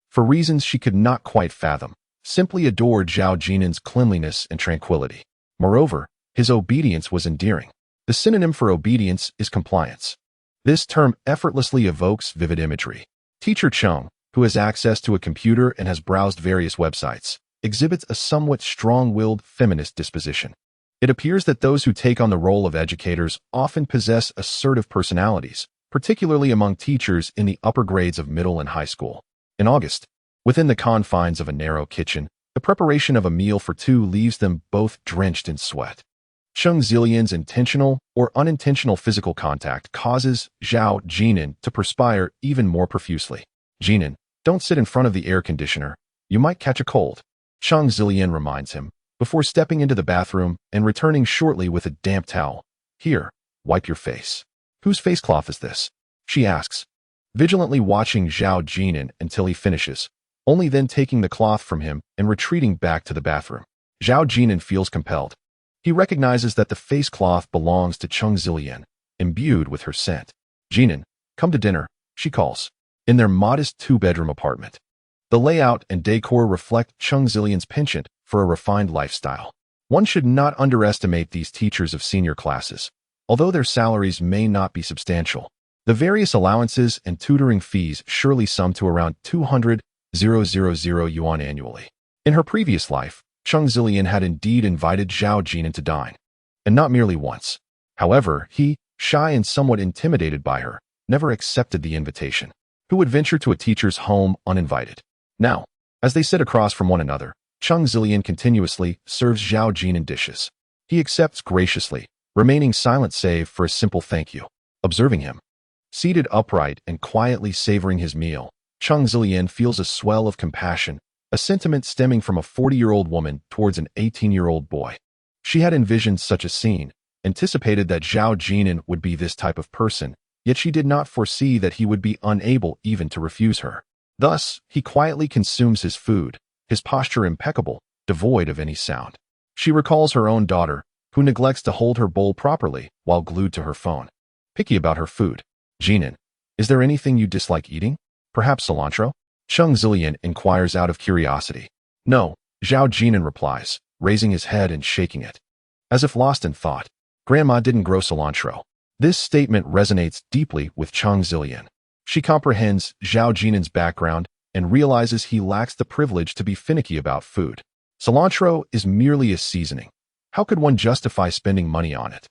for reasons she could not quite fathom, simply adored Zhao Jin'an's cleanliness and tranquility. Moreover, his obedience was endearing. The synonym for obedience is compliance. This term effortlessly evokes vivid imagery. Teacher Cheng, who has access to a computer and has browsed various websites, exhibits a somewhat strong-willed feminist disposition. It appears that those who take on the role of educators often possess assertive personalities, particularly among teachers in the upper grades of middle and high school. In August, within the confines of a narrow kitchen, the preparation of a meal for two leaves them both drenched in sweat. Cheng Zilian's intentional or unintentional physical contact causes Zhao Jin'an to perspire even more profusely. Jin'an, don't sit in front of the air conditioner. You might catch a cold, Cheng Zilian reminds him, before stepping into the bathroom and returning shortly with a damp towel. Here, wipe your face. Whose face cloth is this? She asks, vigilantly watching Zhao Jin'an until he finishes, only then taking the cloth from him and retreating back to the bathroom. Zhao Jin'an feels compelled. He recognizes that the face cloth belongs to Cheng Zilian, imbued with her scent. Jin'an, come to dinner, she calls, in their modest two-bedroom apartment. The layout and decor reflect Cheng Zilian's penchant for a refined lifestyle. One should not underestimate these teachers of senior classes. Although their salaries may not be substantial, the various allowances and tutoring fees surely sum to around 200,000 yuan annually. In her previous life, Cheng Zilian had indeed invited Zhao Jin'an to dine, and not merely once. However, he, shy and somewhat intimidated by her, never accepted the invitation. Who would venture to a teacher's home uninvited? Now, as they sit across from one another, Cheng Zilian continuously serves Zhao Jin'an dishes. He accepts graciously, remaining silent save for a simple thank you. Observing him, seated upright and quietly savoring his meal, Cheng Zilian feels a swell of compassion, a sentiment stemming from a 40-year-old woman towards an 18-year-old boy. She had envisioned such a scene, anticipated that Zhao Jin'an would be this type of person, yet she did not foresee that he would be unable even to refuse her. Thus, he quietly consumes his food, his posture impeccable, devoid of any sound. She recalls her own daughter, who neglects to hold her bowl properly while glued to her phone. Picky about her food. Jin'an, is there anything you dislike eating? Perhaps cilantro? Cheng Zilian inquires out of curiosity. No, Zhao Jin'an replies, raising his head and shaking it. As if lost in thought, Grandma didn't grow cilantro. This statement resonates deeply with Cheng Zilian. She comprehends Zhao Jin'an's background and realizes he lacks the privilege to be finicky about food. Cilantro is merely a seasoning. How could one justify spending money on it?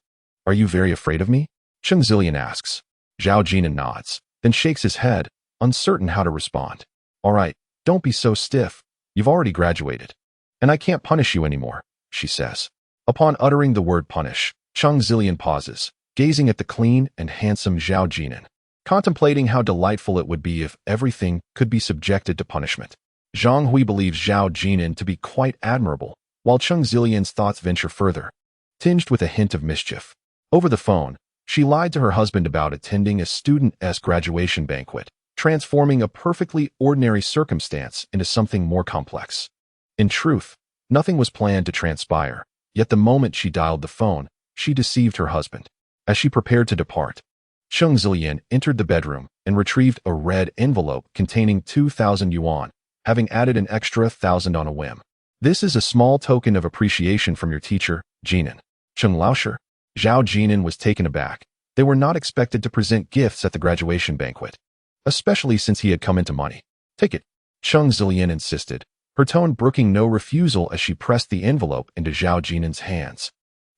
Are you very afraid of me? Cheng Zilian asks. Zhao Jin'an nods, then shakes his head, uncertain how to respond. All right, don't be so stiff. You've already graduated. And I can't punish you anymore, she says. Upon uttering the word punish, Cheng Zilian pauses, gazing at the clean and handsome Zhao Jin'an, contemplating how delightful it would be if everything could be subjected to punishment. Zhang Hui believes Zhao Jin'an to be quite admirable, while Cheng Zilian's thoughts venture further, tinged with a hint of mischief. Over the phone, she lied to her husband about attending a student-esque graduation banquet, transforming a perfectly ordinary circumstance into something more complex. In truth, nothing was planned to transpire, yet the moment she dialed the phone, she deceived her husband. As she prepared to depart, Cheng Zilian entered the bedroom and retrieved a red envelope containing 2,000 yuan, having added an extra 1,000 on a whim. This is a small token of appreciation from your teacher, Jin'an. Cheng Laosher. Zhao Jin'an was taken aback. They were not expected to present gifts at the graduation banquet, especially since he had come into money. Take it, Cheng Zilian insisted, her tone brooking no refusal as she pressed the envelope into Zhao Jin'an's hands,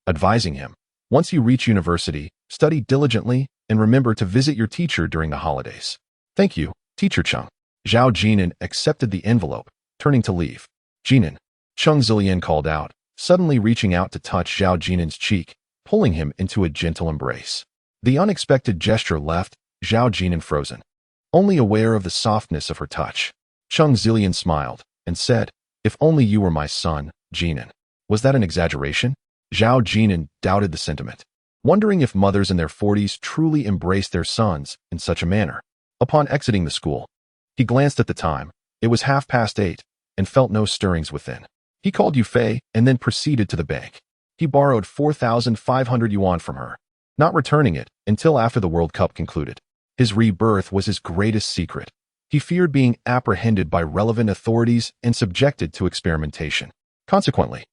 advising him, once you reach university, study diligently and remember to visit your teacher during the holidays. Thank you, Teacher Cheng. Zhao Jin'an accepted the envelope, turning to leave. Jin'an, Cheng Zilian called out, suddenly reaching out to touch Zhao Jin'an's cheek, pulling him into a gentle embrace. The unexpected gesture left Zhao Jin'an frozen, only aware of the softness of her touch. Cheng Zilian smiled and said, if only you were my son, Jin'an. Was that an exaggeration? Zhao Jin'an doubted the sentiment, wondering if mothers in their 40s truly embraced their sons in such a manner. Upon exiting the school, he glanced at the time. It was 8:30, and felt no stirrings within. He called Yufei and then proceeded to the bank. He borrowed 4,500 yuan from her, not returning it until after the World Cup concluded. His rebirth was his greatest secret. He feared being apprehended by relevant authorities and subjected to experimentation. Consequently,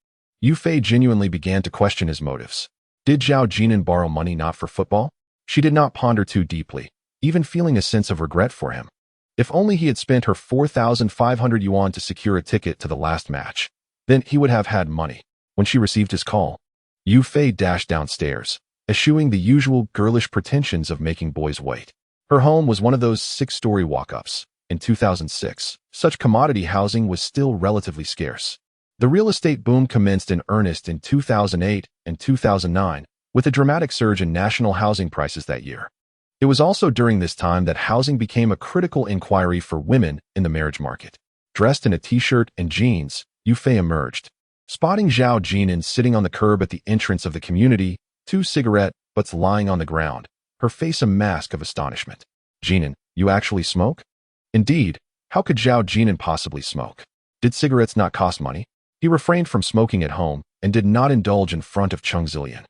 Yufei genuinely began to question his motives. Did Zhao Jin'an borrow money not for football? She did not ponder too deeply, even feeling a sense of regret for him. If only he had spent her 4,500 yuan to secure a ticket to the last match, then he would have had money. When she received his call, Yufei dashed downstairs, eschewing the usual girlish pretensions of making boys wait. Her home was one of those 6-story walk-ups. In 2006, such commodity housing was still relatively scarce. The real estate boom commenced in earnest in 2008 and 2009, with a dramatic surge in national housing prices that year. It was also during this time that housing became a critical inquiry for women in the marriage market. Dressed in a t-shirt and jeans, Yufei emerged, spotting Zhao Jin'an sitting on the curb at the entrance of the community, 2 cigarette butts lying on the ground, her face a mask of astonishment. Jin'an, you actually smoke? Indeed, how could Zhao Jin'an possibly smoke? Did cigarettes not cost money? He refrained from smoking at home and did not indulge in front of Cheng Zilian.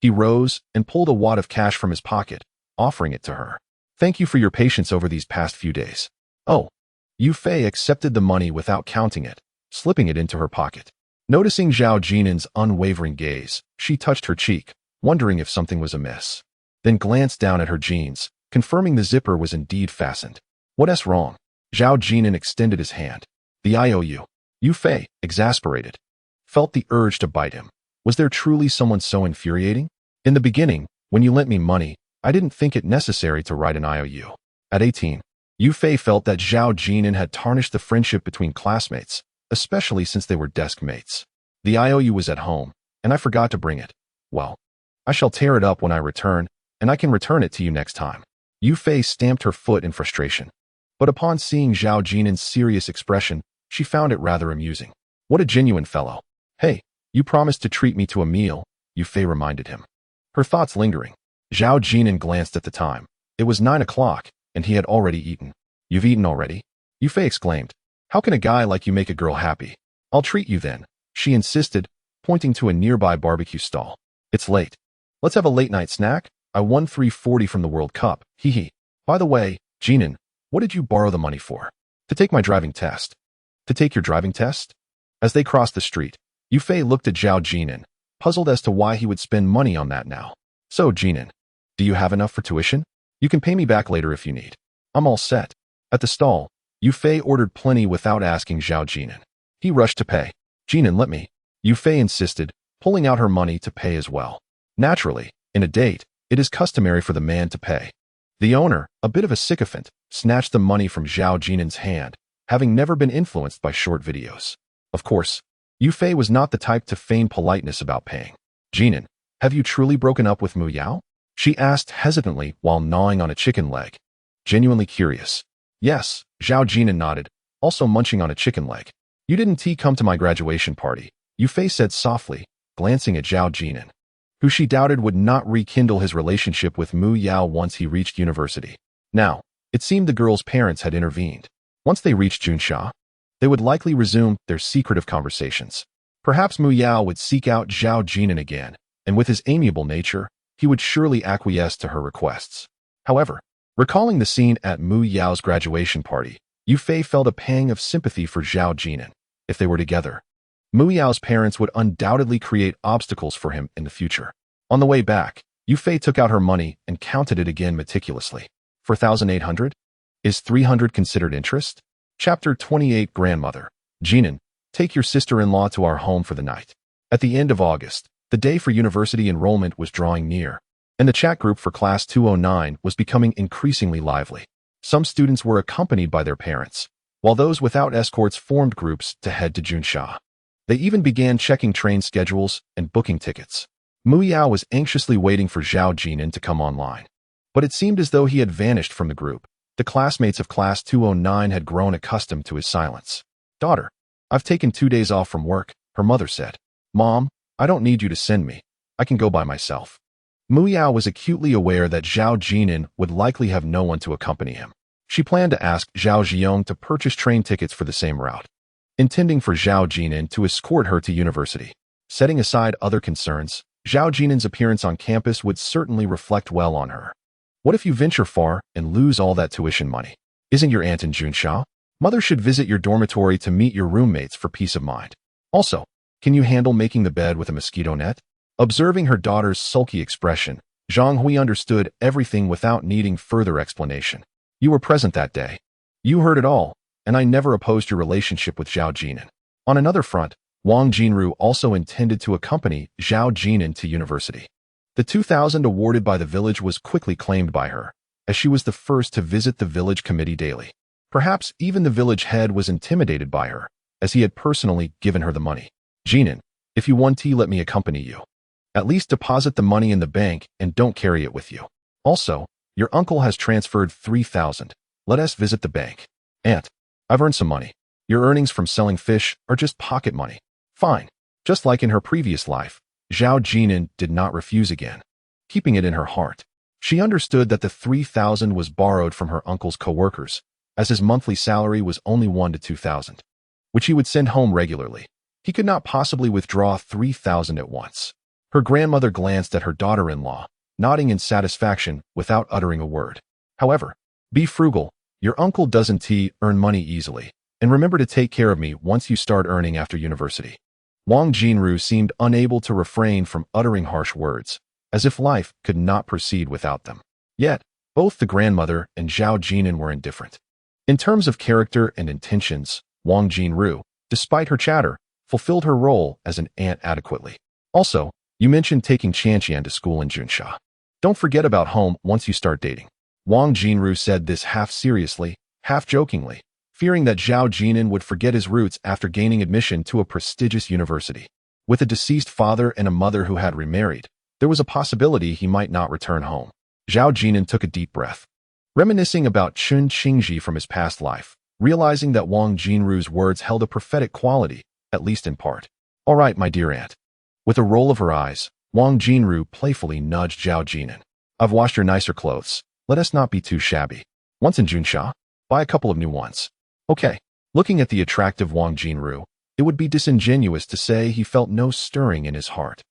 He rose and pulled a wad of cash from his pocket, offering it to her. Thank you for your patience over these past few days. Oh. Yufei accepted the money without counting it, slipping it into her pocket. Noticing Zhao Jin'an's unwavering gaze, she touched her cheek, wondering if something was amiss. Then glanced down at her jeans, confirming the zipper was indeed fastened. What's wrong? Zhao Jin'an extended his hand. The IOU. Yufei, exasperated, felt the urge to bite him. Was there truly someone so infuriating? In the beginning, when you lent me money, I didn't think it necessary to write an IOU. At 18, Yufei felt that Zhao Jin'an had tarnished the friendship between classmates, especially since they were desk mates. The IOU was at home, and I forgot to bring it. Well, I shall tear it up when I return, and I can return it to you next time. Yufei stamped her foot in frustration. But upon seeing Zhao Jin'an's serious expression, she found it rather amusing. What a genuine fellow. Hey, you promised to treat me to a meal, Yufei reminded him. Her thoughts lingering. Zhao Jin'an glanced at the time, It was 9 o'clock, and he had already eaten. You've eaten already? Yufei exclaimed. How can a guy like you make a girl happy? I'll treat you then, she insisted, pointing to a nearby barbecue stall. It's late. Let's have a late-night snack. I won 340 from the World Cup. Hee hee. By the way, Jin'an, what did you borrow the money for? To take my driving test. To take your driving test? As they crossed the street, Yufei looked at Zhao Jin'an, puzzled as to why he would spend money on that now. So, Jin'an, do you have enough for tuition? You can pay me back later if you need. I'm all set. At the stall, Yufei ordered plenty without asking Zhao Jin'an. He rushed to pay. Jin'an, let me. Yufei insisted, pulling out her money to pay as well. Naturally, in a date, it is customary for the man to pay. The owner, a bit of a sycophant, snatched the money from Zhao Jin'an's hand, having never been influenced by short videos. Of course, Yufei was not the type to feign politeness about paying. Jin'an, have you truly broken up with Mu Yao? She asked hesitantly while gnawing on a chicken leg. Genuinely curious. Yes, Zhao Jin'an nodded, also munching on a chicken leg. You didn't come to my graduation party, Yufei said softly, glancing at Zhao Jin'an, who she doubted would not rekindle his relationship with Mu Yao once he reached university. Now, it seemed the girl's parents had intervened. Once they reached Junsha, they would likely resume their secretive conversations. Perhaps Mu Yao would seek out Zhao Jin'an again, and with his amiable nature, he would surely acquiesce to her requests. However, recalling the scene at Mu Yao's graduation party, Yufei felt a pang of sympathy for Zhao Jin'an. If they were together, Mu Yao's parents would undoubtedly create obstacles for him in the future. On the way back, Yufei took out her money and counted it again meticulously. 4,800? Is 300 considered interest? Chapter 28 Grandmother. Jin'an, take your sister-in-law to our home for the night. At the end of August, the day for university enrollment was drawing near, and the chat group for Class 209 was becoming increasingly lively. Some students were accompanied by their parents, while those without escorts formed groups to head to Junsha. They even began checking train schedules and booking tickets. Mu Yao was anxiously waiting for Zhao Jin'an to come online, but it seemed as though he had vanished from the group. The classmates of Class 209 had grown accustomed to his silence. Daughter, I've taken 2 days off from work, her mother said. Mom, I don't need you to send me. I can go by myself. Mu Yao was acutely aware that Zhao Jin'an would likely have no one to accompany him. She planned to ask Zhao Ziyong to purchase train tickets for the same route, intending for Zhao Jin'an to escort her to university. Setting aside other concerns, Zhao Jin'an's appearance on campus would certainly reflect well on her. What if you venture far and lose all that tuition money? Isn't your aunt in Junsha? Mother should visit your dormitory to meet your roommates for peace of mind. Also, can you handle making the bed with a mosquito net? Observing her daughter's sulky expression, Zhang Hui understood everything without needing further explanation. You were present that day. You heard it all, and I never opposed your relationship with Zhao Jin'an. On another front, Wang Jinru also intended to accompany Zhao Jin'an to university. The 2,000 awarded by the village was quickly claimed by her, as she was the first to visit the village committee daily. Perhaps even the village head was intimidated by her, as he had personally given her the money. Jin'an, if you want tea, let me accompany you. At least deposit the money in the bank and don't carry it with you. Also, your uncle has transferred 3,000. Let us visit the bank. Aunt, I've earned some money. Your earnings from selling fish are just pocket money. Fine. Just like in her previous life, Zhao Jin'an did not refuse again, keeping it in her heart. She understood that the 3,000 was borrowed from her uncle's co-workers, as his monthly salary was only 1 to 2,000, which he would send home regularly. He could not possibly withdraw 3,000 at once. Her grandmother glanced at her daughter-in-law, nodding in satisfaction without uttering a word. However, be frugal. Your uncle doesn't earn money easily, and remember to take care of me once you start earning after university. Wang Jinru seemed unable to refrain from uttering harsh words, as if life could not proceed without them. Yet, both the grandmother and Zhao Jin'an were indifferent. In terms of character and intentions, Wang Jinru, despite her chatter, fulfilled her role as an aunt adequately. Also, you mentioned taking Chanqian to school in Junsha. Don't forget about home once you start dating. Wang Jinru said this half seriously, half jokingly, fearing that Zhao Jin'an would forget his roots after gaining admission to a prestigious university. With a deceased father and a mother who had remarried, there was a possibility he might not return home. Zhao Jin'an took a deep breath, reminiscing about Chun Qingji from his past life, realizing that Wang Jinru's words held a prophetic quality, at least in part. All right, my dear aunt. With a roll of her eyes, Wang Jinru playfully nudged Zhao Jin'an. I've washed your nicer clothes. Let us not be too shabby. Once in Junsha, buy a couple of new ones. Okay. Looking at the attractive Wang Jinru, it would be disingenuous to say he felt no stirring in his heart.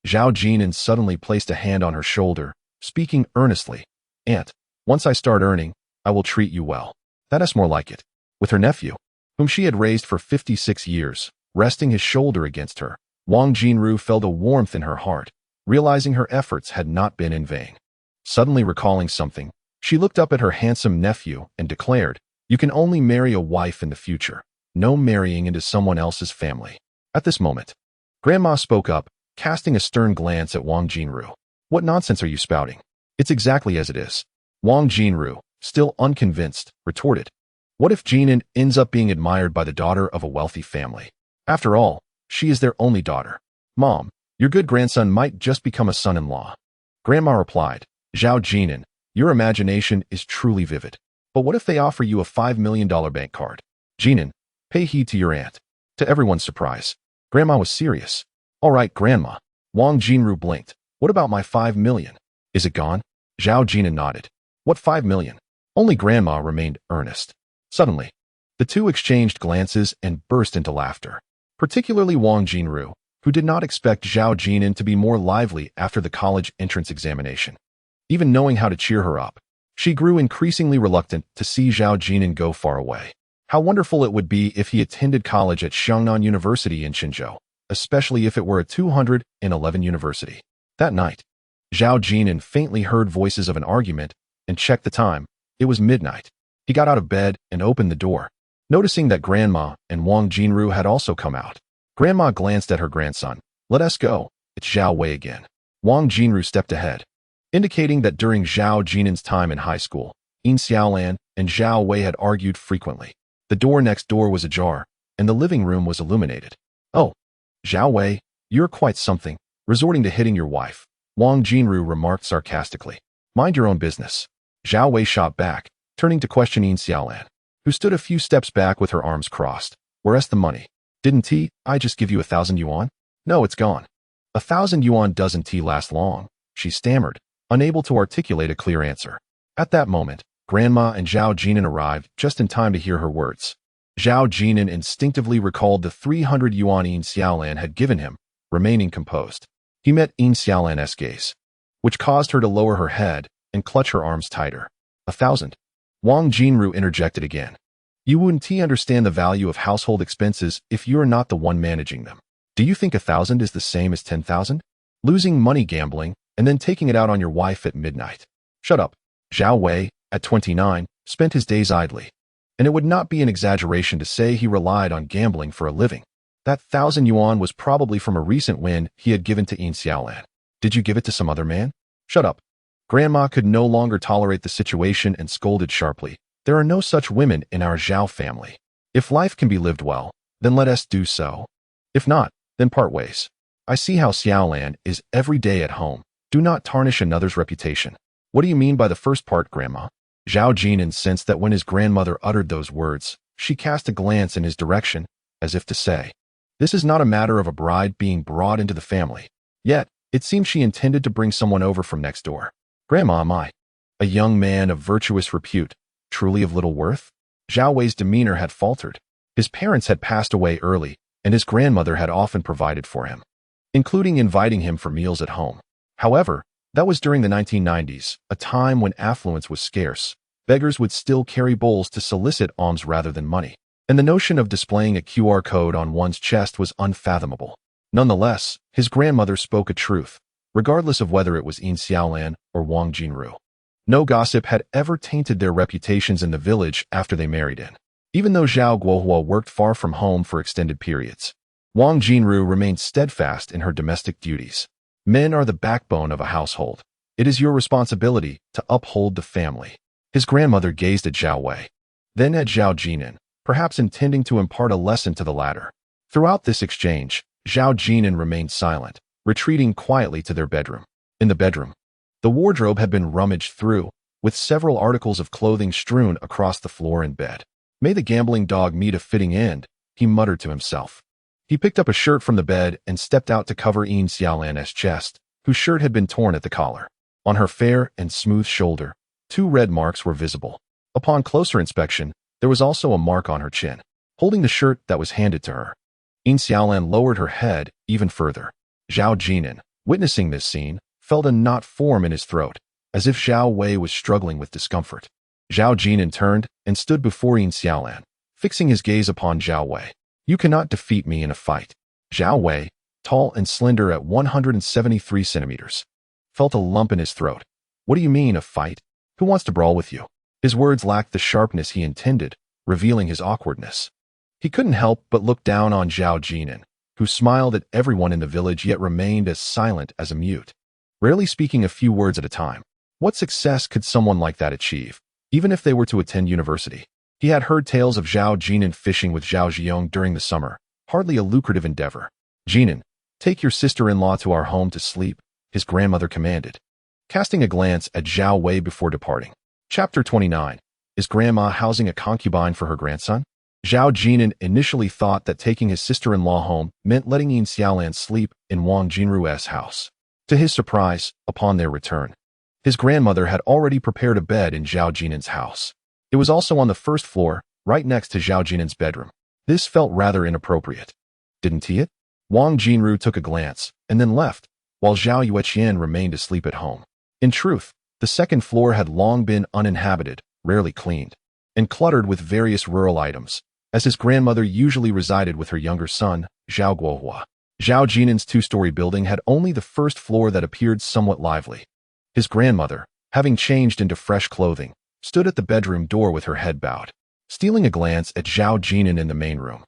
Zhao Jin'an suddenly placed a hand on her shoulder, speaking earnestly. Aunt, once I start earning, I will treat you well. That is more like it. With her nephew, whom she had raised for 56 years, resting his shoulder against her, Wang Jinru felt a warmth in her heart, realizing her efforts had not been in vain. Suddenly recalling something, she looked up at her handsome nephew and declared, "You can only marry a wife in the future. No marrying into someone else's family." At this moment, Grandma spoke up, casting a stern glance at Wang Jinru. "What nonsense are you spouting? It's exactly as it is." Wang Jinru, still unconvinced, retorted, "What if Jin'an ends up being admired by the daughter of a wealthy family? After all, she is their only daughter. Mom, your good grandson might just become a son-in-law." Grandma replied, "Zhao Jin'an, your imagination is truly vivid. But what if they offer you a $5 million bank card? Jin'an, pay heed to your aunt." To everyone's surprise, Grandma was serious. "All right, Grandma." Wang Jinru blinked. "What about my $5 million? Is it gone?" Zhao Jin'an nodded. "What $5 million? Only Grandma remained earnest. Suddenly, the two exchanged glances and burst into laughter. Particularly Wang Jinru, who did not expect Zhao Jin'an to be more lively after the college entrance examination. Even knowing how to cheer her up, she grew increasingly reluctant to see Zhao Jin'an go far away. How wonderful it would be if he attended college at Xiangnan University in Qinzhou, especially if it were a 211 university. That night, Zhao Jin'an faintly heard voices of an argument and checked the time. It was midnight. He got out of bed and opened the door, noticing that Grandma and Wang Jinru had also come out. Grandma glanced at her grandson. "Let us go. It's Zhao Wei again." Wang Jinru stepped ahead, indicating that during Zhao Jin'an's time in high school, Yin Xiaolan and Zhao Wei had argued frequently. The door next door was ajar, and the living room was illuminated. "Oh, Zhao Wei, you're quite something, resorting to hitting your wife," Wang Jinru remarked sarcastically. "Mind your own business." Zhao Wei shot back, turning to question Yin Xiaolan, who stood a few steps back with her arms crossed. "Where's the money? Didn't I just give you 1,000 yuan? No, it's gone." 1,000 yuan doesn't last long, she stammered, unable to articulate a clear answer. At that moment, Grandma and Zhao Jin'an arrived just in time to hear her words. Zhao Jin'an instinctively recalled the 300 yuan Yin Xiaolan had given him, remaining composed. He met Yin Xiaolan's gaze, which caused her to lower her head and clutch her arms tighter. 1,000. Wang Jinru interjected again. "You wouldn't understand the value of household expenses if you're not the one managing them. Do you think 1,000 is the same as 10,000? Losing money gambling and then taking it out on your wife at midnight." "Shut up." Zhao Wei, at 29, spent his days idly, and it would not be an exaggeration to say he relied on gambling for a living. That 1,000 yuan was probably from a recent win he had given to Yin Xiaolan. "Did you give it to some other man?" "Shut up." Grandma could no longer tolerate the situation and scolded sharply. "There are no such women in our Zhao family. If life can be lived well, then let us do so. If not, then part ways. I see how Xiaolan is every day at home. Do not tarnish another's reputation." "What do you mean by the first part, Grandma?" Zhao Jin'an sensed that when his grandmother uttered those words, she cast a glance in his direction, as if to say, "This is not a matter of a bride being brought into the family." Yet, it seemed she intended to bring someone over from next door. "Grandma, am I a young man of virtuous repute, truly of little worth?" Zhao Wei's demeanor had faltered. His parents had passed away early, and his grandmother had often provided for him, including inviting him for meals at home. However, that was during the 1990s, a time when affluence was scarce. Beggars would still carry bowls to solicit alms rather than money, and the notion of displaying a QR code on one's chest was unfathomable. Nonetheless, his grandmother spoke a truth, regardless of whether it was Yin Xiaolan or Wang Jinru. No gossip had ever tainted their reputations in the village after they married in. Even though Zhao Guohua worked far from home for extended periods, Wang Jinru remained steadfast in her domestic duties. Men are the backbone of a household. It is your responsibility to uphold the family. His grandmother gazed at Zhao Wei, then at Zhao Jin'an, perhaps intending to impart a lesson to the latter. Throughout this exchange, Zhao Jin'an remained silent, retreating quietly to their bedroom. In the bedroom, the wardrobe had been rummaged through, with several articles of clothing strewn across the floor and bed. "May the gambling dog meet a fitting end," he muttered to himself. He picked up a shirt from the bed and stepped out to cover Yin Xiaolan's chest, whose shirt had been torn at the collar. On her fair and smooth shoulder, 2 red marks were visible. Upon closer inspection, there was also a mark on her chin, holding the shirt that was handed to her. Yin Xiaolan lowered her head even further. Zhao Jin'an, witnessing this scene, felt a knot form in his throat, as if Zhao Wei was struggling with discomfort. Zhao Jin'an turned and stood before Yin Xiaolan, fixing his gaze upon Zhao Wei. You cannot defeat me in a fight. Zhao Wei, tall and slender at 173 centimeters, felt a lump in his throat. What do you mean, a fight? Who wants to brawl with you? His words lacked the sharpness he intended, revealing his awkwardness. He couldn't help but look down on Zhao Jin'an, who smiled at everyone in the village yet remained as silent as a mute, rarely speaking a few words at a time. What success could someone like that achieve, even if they were to attend university? He had heard tales of Zhao Jin'an fishing with Zhao Ziyong during the summer, hardly a lucrative endeavor. Jin'an, take your sister-in-law to our home to sleep, his grandmother commanded, casting a glance at Zhao Wei before departing. Chapter 29. Is Grandma housing a concubine for her grandson? Zhao Jin'an initially thought that taking his sister-in-law home meant letting Yin Xiaolan sleep in Wang Jinru's house. To his surprise, upon their return, his grandmother had already prepared a bed in Zhao Jin'an's house. It was also on the first floor, right next to Zhao Jin'an's bedroom. This felt rather inappropriate. Didn't he it? Wang Jinru took a glance, and then left, while Zhao Yueqian remained asleep at home. In truth, the second floor had long been uninhabited, rarely cleaned, and cluttered with various rural items, as his grandmother usually resided with her younger son, Zhao Guohua. Zhao Jin'an's 2-story building had only the first floor that appeared somewhat lively. His grandmother, having changed into fresh clothing, stood at the bedroom door with her head bowed, stealing a glance at Zhao Jin'an in the main room.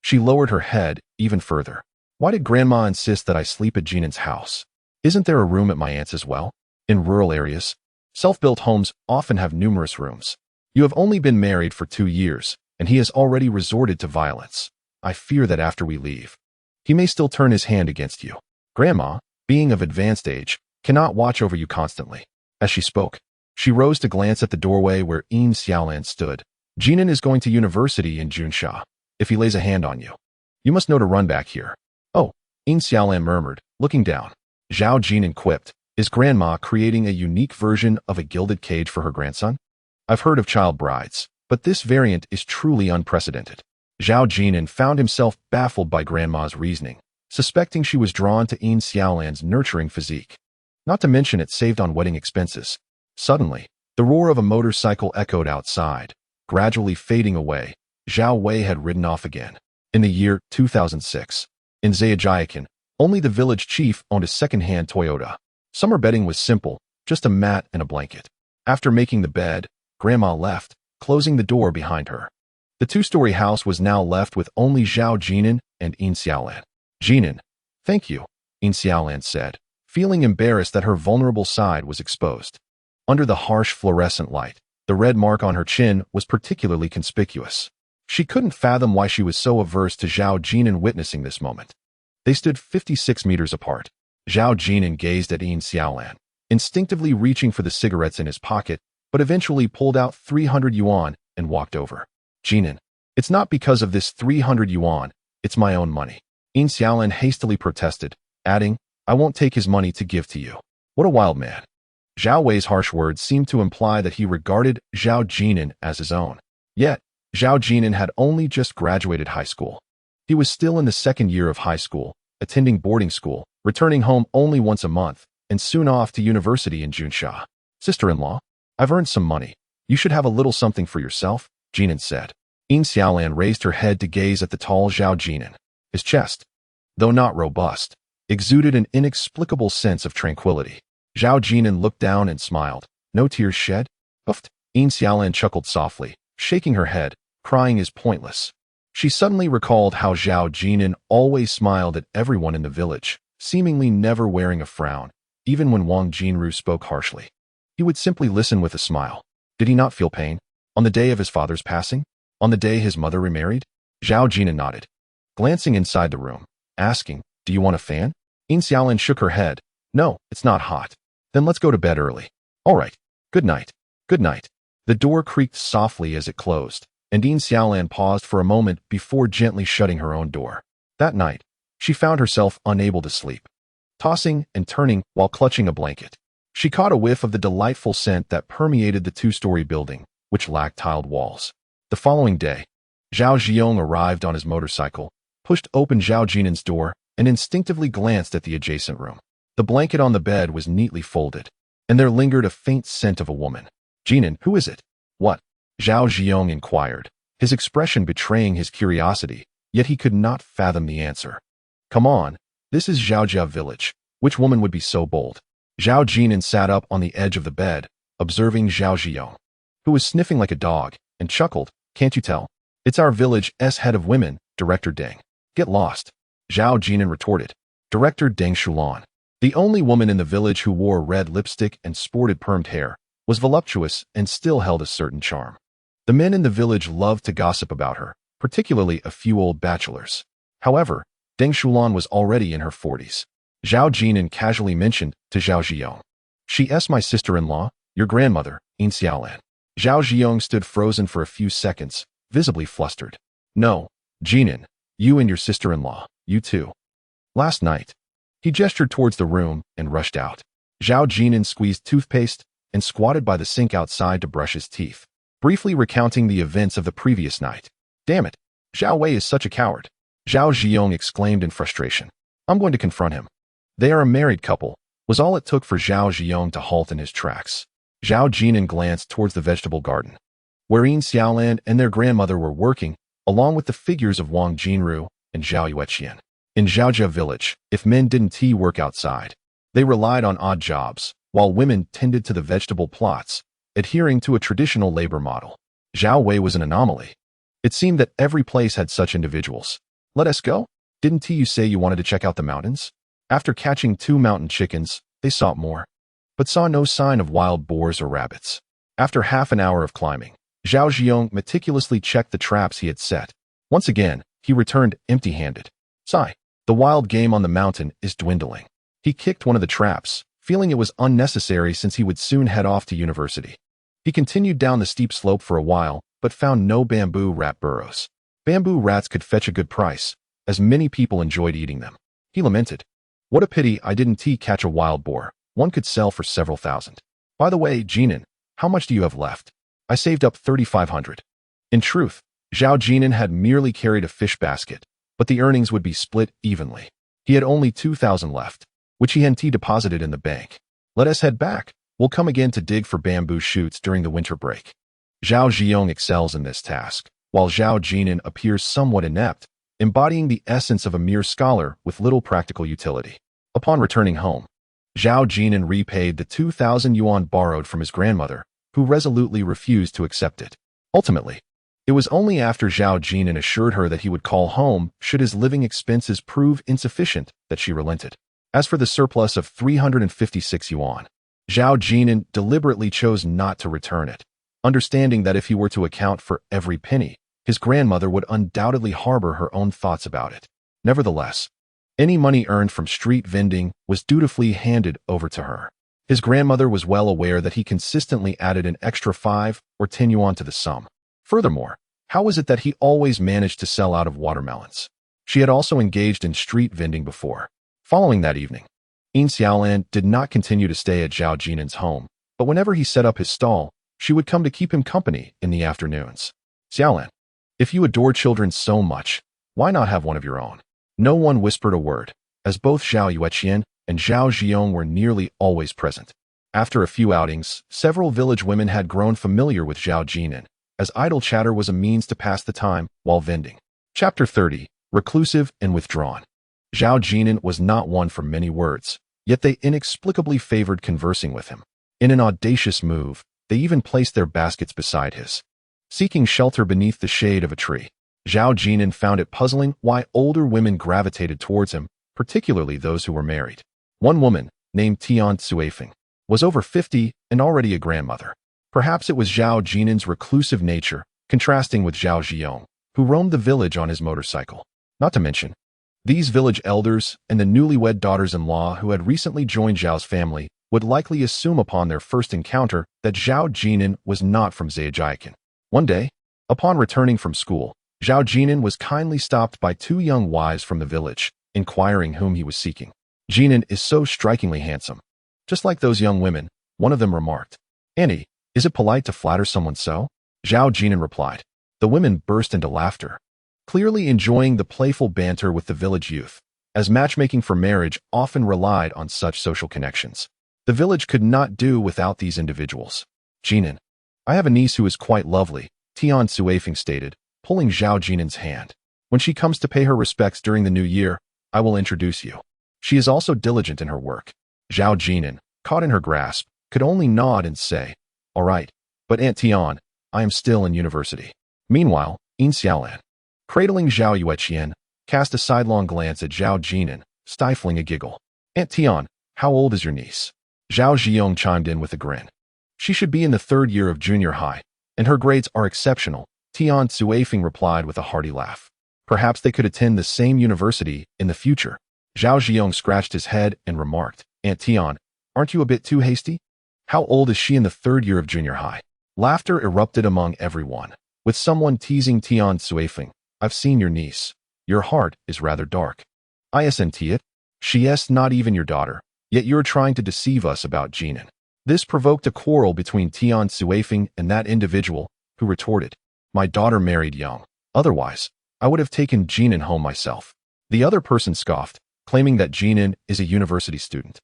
She lowered her head even further. Why did Grandma insist that I sleep at Jin'an's house? Isn't there a room at my aunt's as well? In rural areas, self-built homes often have numerous rooms. You have only been married for 2 years, and he has already resorted to violence. I fear that after we leave, he may still turn his hand against you. Grandma, being of advanced age, cannot watch over you constantly. As she spoke, she rose to glance at the doorway where Yin Xiaolan stood. Jin'an is going to university in Junsha. If he lays a hand on you, you must know to run back here. Oh, Yin Xiaolan murmured, looking down. Zhao Jin'an quipped, is Grandma creating a unique version of a gilded cage for her grandson? I've heard of child brides, but this variant is truly unprecedented. Zhao Jin'an found himself baffled by Grandma's reasoning, suspecting she was drawn to Yin Xiaolan's nurturing physique. Not to mention it saved on wedding expenses. Suddenly, the roar of a motorcycle echoed outside, gradually fading away. Zhao Wei had ridden off again. In the year 2006, in Zhejiang, only the village chief owned a second-hand Toyota. Summer bedding was simple, just a mat and a blanket. After making the bed, Grandma left, closing the door behind her. The 2-story house was now left with only Zhao Jin'an and Yin Xiaolan. Jin'an, thank you, Yin Xiaolan said, feeling embarrassed that her vulnerable side was exposed. Under the harsh fluorescent light, the red mark on her chin was particularly conspicuous. She couldn't fathom why she was so averse to Zhao Jin'an witnessing this moment. They stood 56 meters apart. Zhao Jin'an gazed at Yin Xiaolan, instinctively reaching for the cigarettes in his pocket, but eventually pulled out 300 yuan and walked over. Jin'an, it's not because of this 300 yuan, it's my own money. Yin Xiaolan hastily protested, adding, I won't take his money to give to you. What a wild man. Zhao Wei's harsh words seemed to imply that he regarded Zhao Jin'an as his own. Yet, Zhao Jin'an had only just graduated high school. He was still in the second year of high school, attending boarding school, returning home only once a month, and soon off to university in Junsha. Sister-in-law, I've earned some money. You should have a little something for yourself, Jin'an said. Yin Xiaolan raised her head to gaze at the tall Zhao Jin'an. His chest, though not robust, exuded an inexplicable sense of tranquility. Zhao Jin'an looked down and smiled. No tears shed? Uffed. Yin Xiaolan chuckled softly, shaking her head. Crying is pointless. She suddenly recalled how Zhao Jin'an always smiled at everyone in the village, seemingly never wearing a frown, even when Wang Jinru spoke harshly. He would simply listen with a smile. Did he not feel pain? On the day of his father's passing? On the day his mother remarried? Zhao Jin'an nodded, glancing inside the room, asking, do you want a fan? Yin Xiaolan shook her head. No, it's not hot. Then let's go to bed early. All right. Good night. Good night. The door creaked softly as it closed, and Yin Xiaolan paused for a moment before gently shutting her own door. That night, she found herself unable to sleep, tossing and turning while clutching a blanket. She caught a whiff of the delightful scent that permeated the two-story building, which lacked tiled walls. The following day, Zhao Jin'an arrived on his motorcycle, pushed open Zhao Jin'an's door, and instinctively glanced at the adjacent room. The blanket on the bed was neatly folded, and there lingered a faint scent of a woman. "Jin'an, who is it?" "What?" Zhao Jin'an inquired, his expression betraying his curiosity, yet he could not fathom the answer. "Come on, this is Zhaojia village. Which woman would be so bold?" Zhao Jin'an sat up on the edge of the bed, observing Zhao Jin'an, who was sniffing like a dog, and chuckled. "Can't you tell? It's our village's head of women, Director Deng." "Get lost," Zhao Jin'an retorted. Director Deng Shulan, the only woman in the village who wore red lipstick and sported permed hair, was voluptuous and still held a certain charm. The men in the village loved to gossip about her, particularly a few old bachelors. However, Deng Shulan was already in her 40s. Zhao Jin'an casually mentioned to Zhao Jin'an, "She's my sister-in-law, your grandmother, Yin Xiaolan." Zhao Jin'an stood frozen for a few seconds, visibly flustered. "No, Jin'an, you and your sister-in-law, you too." "Last night." He gestured towards the room and rushed out. Zhao Jin'an squeezed toothpaste and squatted by the sink outside to brush his teeth, briefly recounting the events of the previous night. "Damn it, Zhao Wei is such a coward," Zhao Jin'an exclaimed in frustration. "I'm going to confront him." "They are a married couple," was all it took for Zhao Jin'an to halt in his tracks. Zhao Jin'an glanced towards the vegetable garden, where Yin Xiaolan and their grandmother were working, along with the figures of Wang Jinru and Zhao Yueqian. In Zhaojia village, if men didn't work outside, they relied on odd jobs, while women tended to the vegetable plots, adhering to a traditional labor model. Zhao Wei was an anomaly. It seemed that every place had such individuals. "Let us go? Didn't you say you wanted to check out the mountains?" After catching 2 mountain chickens, they sought more, but saw no sign of wild boars or rabbits. After half an hour of climbing, Zhao Jin'an meticulously checked the traps he had set. Once again, he returned empty-handed. Sigh. The wild game on the mountain is dwindling. He kicked one of the traps, feeling it was unnecessary since he would soon head off to university. He continued down the steep slope for a while, but found no bamboo rat burrows. Bamboo rats could fetch a good price, as many people enjoyed eating them. He lamented, "What a pity I didn't catch a wild boar. One could sell for several thousand. By the way, Jin'an, how much do you have left?" "I saved up 3,500. In truth, Zhao Jin'an had merely carried a fish basket, but the earnings would be split evenly. He had only 2,000 left, which he had deposited in the bank. "Let us head back. We'll come again to dig for bamboo shoots during the winter break." Zhao Jin'an excels in this task, while Zhao Jin'an appears somewhat inept, embodying the essence of a mere scholar with little practical utility. Upon returning home, Zhao Jin'an repaid the 2,000 yuan borrowed from his grandmother, who resolutely refused to accept it. Ultimately, it was only after Zhao Jin'an assured her that he would call home should his living expenses prove insufficient that she relented. As for the surplus of 356 yuan, Zhao Jin'an deliberately chose not to return it, understanding that if he were to account for every penny, his grandmother would undoubtedly harbor her own thoughts about it. Nevertheless, any money earned from street vending was dutifully handed over to her. His grandmother was well aware that he consistently added an extra 5 or 10 yuan to the sum. Furthermore, how was it that he always managed to sell out of watermelons? She had also engaged in street vending before. Following that evening, Yin Xiaolan did not continue to stay at Zhao Jin'an's home, but whenever he set up his stall, she would come to keep him company in the afternoons. "Xiaolan, if you adore children so much, why not have one of your own?" No one whispered a word, as both Zhao Yueqian and Zhao Jin'an were nearly always present. After a few outings, several village women had grown familiar with Zhao Jin'an, as idle chatter was a means to pass the time while vending. Chapter 30. Reclusive and Withdrawn. Zhao Jin'an was not one for many words, yet they inexplicably favored conversing with him. In an audacious move, they even placed their baskets beside his. Seeking shelter beneath the shade of a tree, Zhao Jin'an found it puzzling why older women gravitated towards him, particularly those who were married. One woman, named Tian Tsuifeng, was over 50 and already a grandmother. Perhaps it was Zhao Jin'an's reclusive nature, contrasting with Zhao Jin'an, who roamed the village on his motorcycle. Not to mention, these village elders and the newlywed daughters-in-law who had recently joined Zhao's family would likely assume upon their first encounter that Zhao Jin'an was not from Zhejiang. One day, upon returning from school, Zhao Jin'an was kindly stopped by 2 young wives from the village, inquiring whom he was seeking. "Jin'an is so strikingly handsome. Just like those young women, one of them remarked. Annie, is it polite to flatter someone so? Zhao Jin'an replied. The women burst into laughter, clearly enjoying the playful banter with the village youth, as matchmaking for marriage often relied on such social connections. The village could not do without these individuals. Jin'an, I have a niece who is quite lovely, Tian Suifeng stated, pulling Zhao Jin'an's hand. When she comes to pay her respects during the new year, I will introduce you. She is also diligent in her work. Zhao Jin'an, caught in her grasp, could only nod and say, all right, but Aunt Tian, I am still in university. Meanwhile, Yin Xiaolan, cradling Zhao Yueqian, cast a sidelong glance at Zhao Jin'an, stifling a giggle. Aunt Tian, how old is your niece? Zhao Ziyong chimed in with a grin. She should be in the 3rd year of junior high, and her grades are exceptional, Tian Suifeng replied with a hearty laugh. Perhaps they could attend the same university in the future. Zhao Ziyong scratched his head and remarked, Aunt Tian, aren't you a bit too hasty? How old is she in the 3rd year of junior high? Laughter erupted among everyone, with someone teasing Tian Suifeng. I've seen your niece. Your heart is rather dark. Isn't it? She is not even your daughter, yet you're trying to deceive us about Jin'an. This provoked a quarrel between Tian Suifeng and that individual, who retorted, my daughter married young. Otherwise, I would have taken Jin'an home myself. The other person scoffed, claiming that Jin'an is a university student,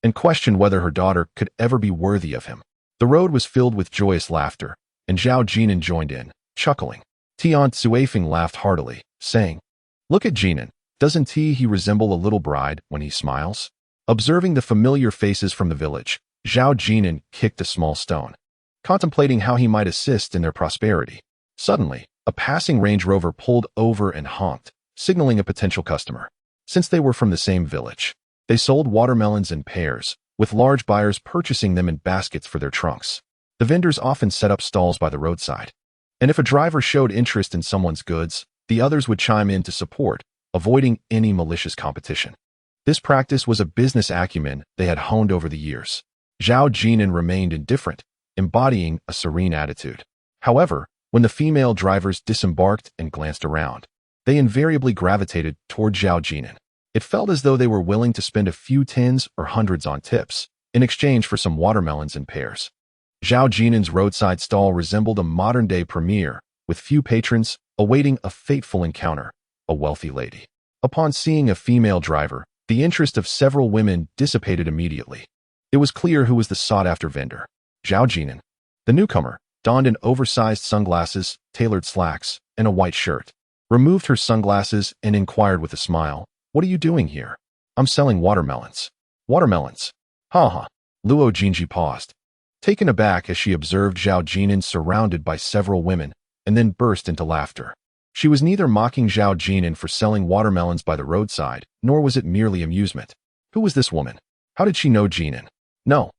and questioned whether her daughter could ever be worthy of him. The road was filled with joyous laughter, and Zhao Jin'an joined in, chuckling. Tian Suifeng laughed heartily, saying, look at Jin'an, doesn't he resemble a little bride when he smiles? Observing the familiar faces from the village, Zhao Jin'an kicked a small stone, contemplating how he might assist in their prosperity. Suddenly, a passing Range Rover pulled over and honked, signaling a potential customer. Since they were from the same village, they sold watermelons in pairs, with large buyers purchasing them in baskets for their trunks. The vendors often set up stalls by the roadside, and if a driver showed interest in someone's goods, the others would chime in to support, avoiding any malicious competition. This practice was a business acumen they had honed over the years. Zhao Jin'an remained indifferent, embodying a serene attitude. However, when the female drivers disembarked and glanced around, they invariably gravitated toward Zhao Jin'an. It felt as though they were willing to spend a few tens or hundreds on tips in exchange for some watermelons in pairs. Zhao Jin'an's roadside stall resembled a modern-day premier, with few patrons awaiting a fateful encounter, a wealthy lady. Upon seeing a female driver, the interest of several women dissipated immediately. It was clear who was the sought-after vendor. Zhao Jin'an. The newcomer donned an oversized sunglasses, tailored slacks, and a white shirt, removed her sunglasses and inquired with a smile, what are you doing here? I'm selling watermelons. Watermelons. Ha ha. Luo Jinji paused, taken aback as she observed Zhao Jin'an surrounded by several women, and then burst into laughter. She was neither mocking Zhao Jin'an for selling watermelons by the roadside, nor was it merely amusement. Who was this woman? How did she know Jin'an? No.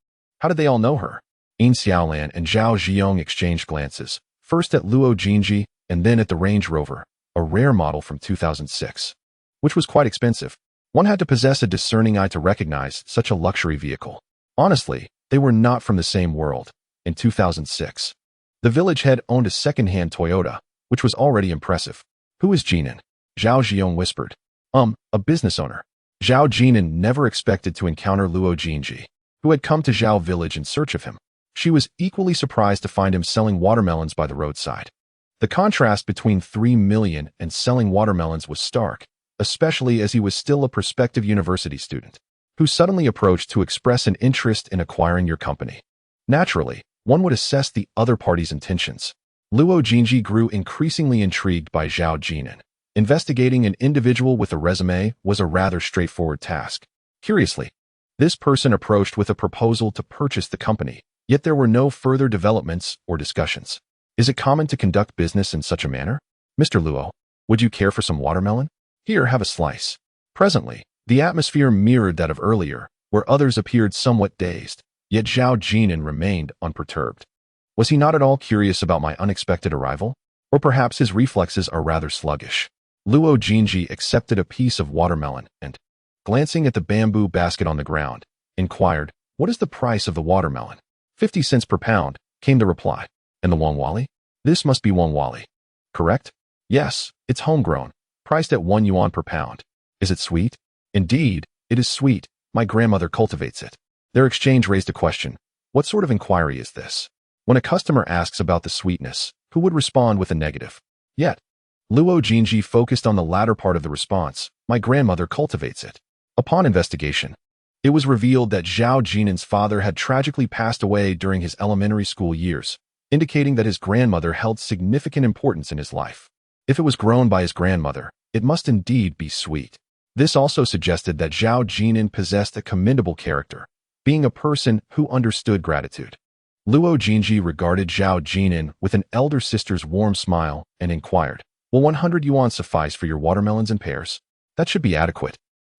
How did they all know her? Yin Xiaolan and Zhao Ziyong exchanged glances, first at Luo Jinji and then at the Range Rover, a rare model from 2006, which was quite expensive. One had to possess a discerning eye to recognize such a luxury vehicle. Honestly, they were not from the same world. In 2006, the village head owned a second-hand Toyota, which was already impressive. Who is Jin'an? Zhao Ziyong whispered. A business owner. Zhao Jin'an never expected to encounter Luo Jinji, who had come to Zhao village in search of him. She was equally surprised to find him selling watermelons by the roadside. The contrast between 3 million and selling watermelons was stark, especially as he was still a prospective university student, who suddenly approached to express an interest in acquiring your company. Naturally, one would assess the other party's intentions. Luo Jinji grew increasingly intrigued by Zhao Jin'an. Investigating an individual with a resume was a rather straightforward task. Curiously, this person approached with a proposal to purchase the company, yet there were no further developments or discussions. Is it common to conduct business in such a manner? Mr. Luo, would you care for some watermelon? Here, have a slice. Presently, the atmosphere mirrored that of earlier, where others appeared somewhat dazed, yet Zhao Jin'an remained unperturbed. Was he not at all curious about my unexpected arrival? Or perhaps his reflexes are rather sluggish. Luo Jinji accepted a piece of watermelon and, glancing at the bamboo basket on the ground, inquired, what is the price of the watermelon? 50 cents per pound, came the reply. And the wangwali? This must be wangwali. Correct? Yes, it's homegrown, priced at 1 yuan per pound. Is it sweet? Indeed, it is sweet. My grandmother cultivates it. Their exchange raised a question. What sort of inquiry is this? When a customer asks about the sweetness, who would respond with a negative? Yet, Luo Jinji focused on the latter part of the response. My grandmother cultivates it. Upon investigation, it was revealed that Zhao Jin'an's father had tragically passed away during his elementary school years, indicating that his grandmother held significant importance in his life. If it was grown by his grandmother, it must indeed be sweet. This also suggested that Zhao Jin'an possessed a commendable character, being a person who understood gratitude. Luo Jinji regarded Zhao Jin'an with an elder sister's warm smile and inquired, Will 100 yuan suffice for your watermelons and pears? That should be adequate.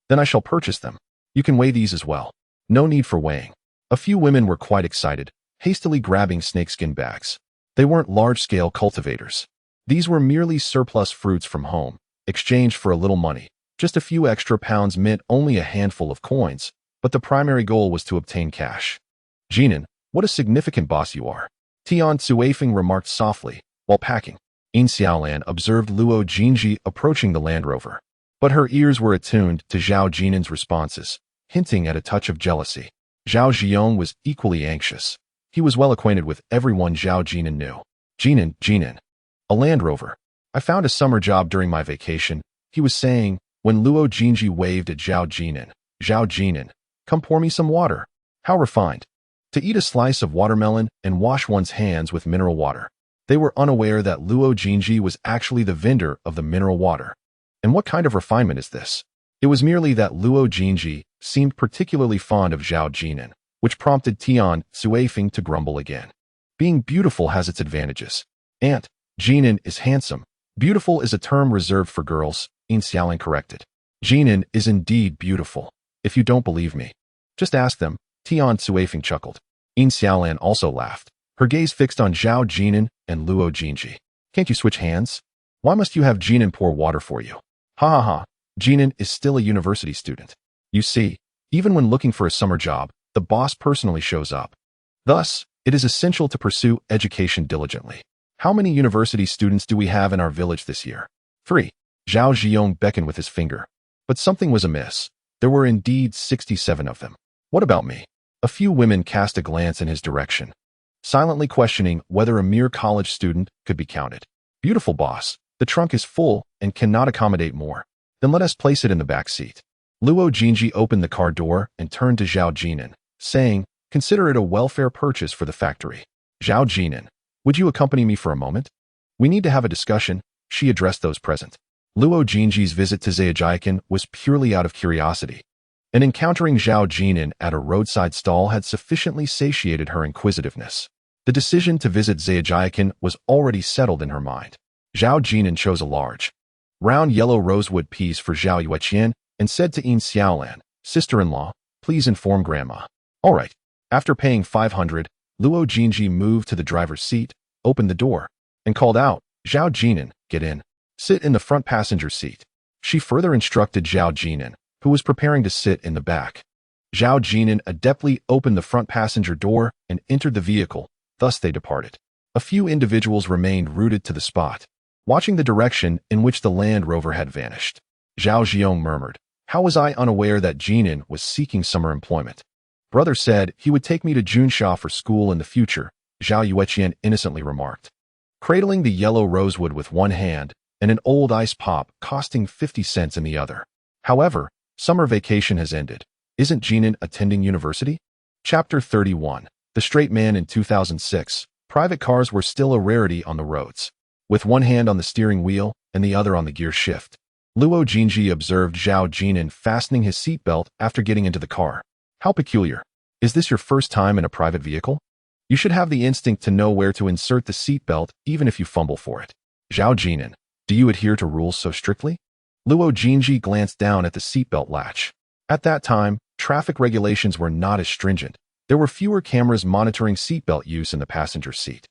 Then I shall purchase them. You can weigh these as well. No need for weighing. A few women were quite excited, hastily grabbing snakeskin bags. They weren't large-scale cultivators. These were merely surplus fruits from home, exchanged for a little money. Just a few extra pounds meant only a handful of coins, but the primary goal was to obtain cash. Jinan, what a significant boss you are. Tian Cuifeng remarked softly, while packing. Yin Xiaolan observed Luo Jinji approaching the Land Rover. But her ears were attuned to Zhao Jinan's responses, hinting at a touch of jealousy. Zhao Jiong was equally anxious. He was well acquainted with everyone Zhao Jin'an knew. Jinan. A Land Rover. I found a summer job during my vacation, he was saying, when Luo Jinji waved at Zhao Jin'an. Zhao Jin'an, come pour me some water. How refined. To eat a slice of watermelon and wash one's hands with mineral water. They were unaware that Luo Jinji was actually the vendor of the mineral water. And what kind of refinement is this? It was merely that Luo Jinji seemed particularly fond of Zhao Jin'an, which prompted Tian Cuifeng to grumble again. Being beautiful has its advantages. Aunt, Jinan is handsome. Beautiful is a term reserved for girls, Yin Xiaolan corrected. Jinan is indeed beautiful. If you don't believe me, just ask them, Tian Cuifeng chuckled. Yin Xiaolan also laughed, her gaze fixed on Zhao Jin'an and Luo Jinji. Can't you switch hands? Why must you have Jinan pour water for you? Ha ha ha, Jinan is still a university student. You see, even when looking for a summer job, the boss personally shows up. Thus, it is essential to pursue education diligently. How many university students do we have in our village this year? 3. Zhao Jiong beckoned with his finger. But something was amiss. There were indeed 67 of them. What about me? A few women cast a glance in his direction, silently questioning whether a mere college student could be counted. Beautiful boss, the trunk is full and cannot accommodate more. Then let us place it in the back seat. Luo Jinji opened the car door and turned to Zhao Jin'an, saying, consider it a welfare purchase for the factory. Zhao Jin'an, would you accompany me for a moment? We need to have a discussion, she addressed those present. Luo Jinji's visit to Zhejiakan was purely out of curiosity, and encountering Zhao Jin'an at a roadside stall had sufficiently satiated her inquisitiveness. The decision to visit Zhejiakan was already settled in her mind. Zhao Jin'an chose a large, round yellow rosewood piece for Zhao Yueqian and said to Yin Xiaolan, sister-in-law, please inform grandma. All right. After paying 500, Luo Jinji moved to the driver's seat, opened the door, and called out, Zhao Jin'an, get in. Sit in the front passenger seat. She further instructed Zhao Jin'an, who was preparing to sit in the back. Zhao Jin'an adeptly opened the front passenger door and entered the vehicle. Thus they departed. A few individuals remained rooted to the spot, watching the direction in which the Land Rover had vanished. Zhao Jiong murmured, how was I unaware that Jinan was seeking summer employment? Brother said he would take me to Junsha for school in the future, Zhao Yueqian innocently remarked. Cradling the yellow rosewood with one hand and an old ice pop costing 50 cents in the other. However, summer vacation has ended. Isn't Jinan attending university? Chapter 31. The Straight Man. In 2006, private cars were still a rarity on the roads. With one hand on the steering wheel and the other on the gear shift, Luo Jinji observed Zhao Jin'an fastening his seatbelt after getting into the car. How peculiar. Is this your first time in a private vehicle? You should have the instinct to know where to insert the seatbelt even if you fumble for it. Zhao Jin'an, do you adhere to rules so strictly? Luo Jinji glanced down at the seatbelt latch. At that time, traffic regulations were not as stringent. There were fewer cameras monitoring seatbelt use in the passenger seat,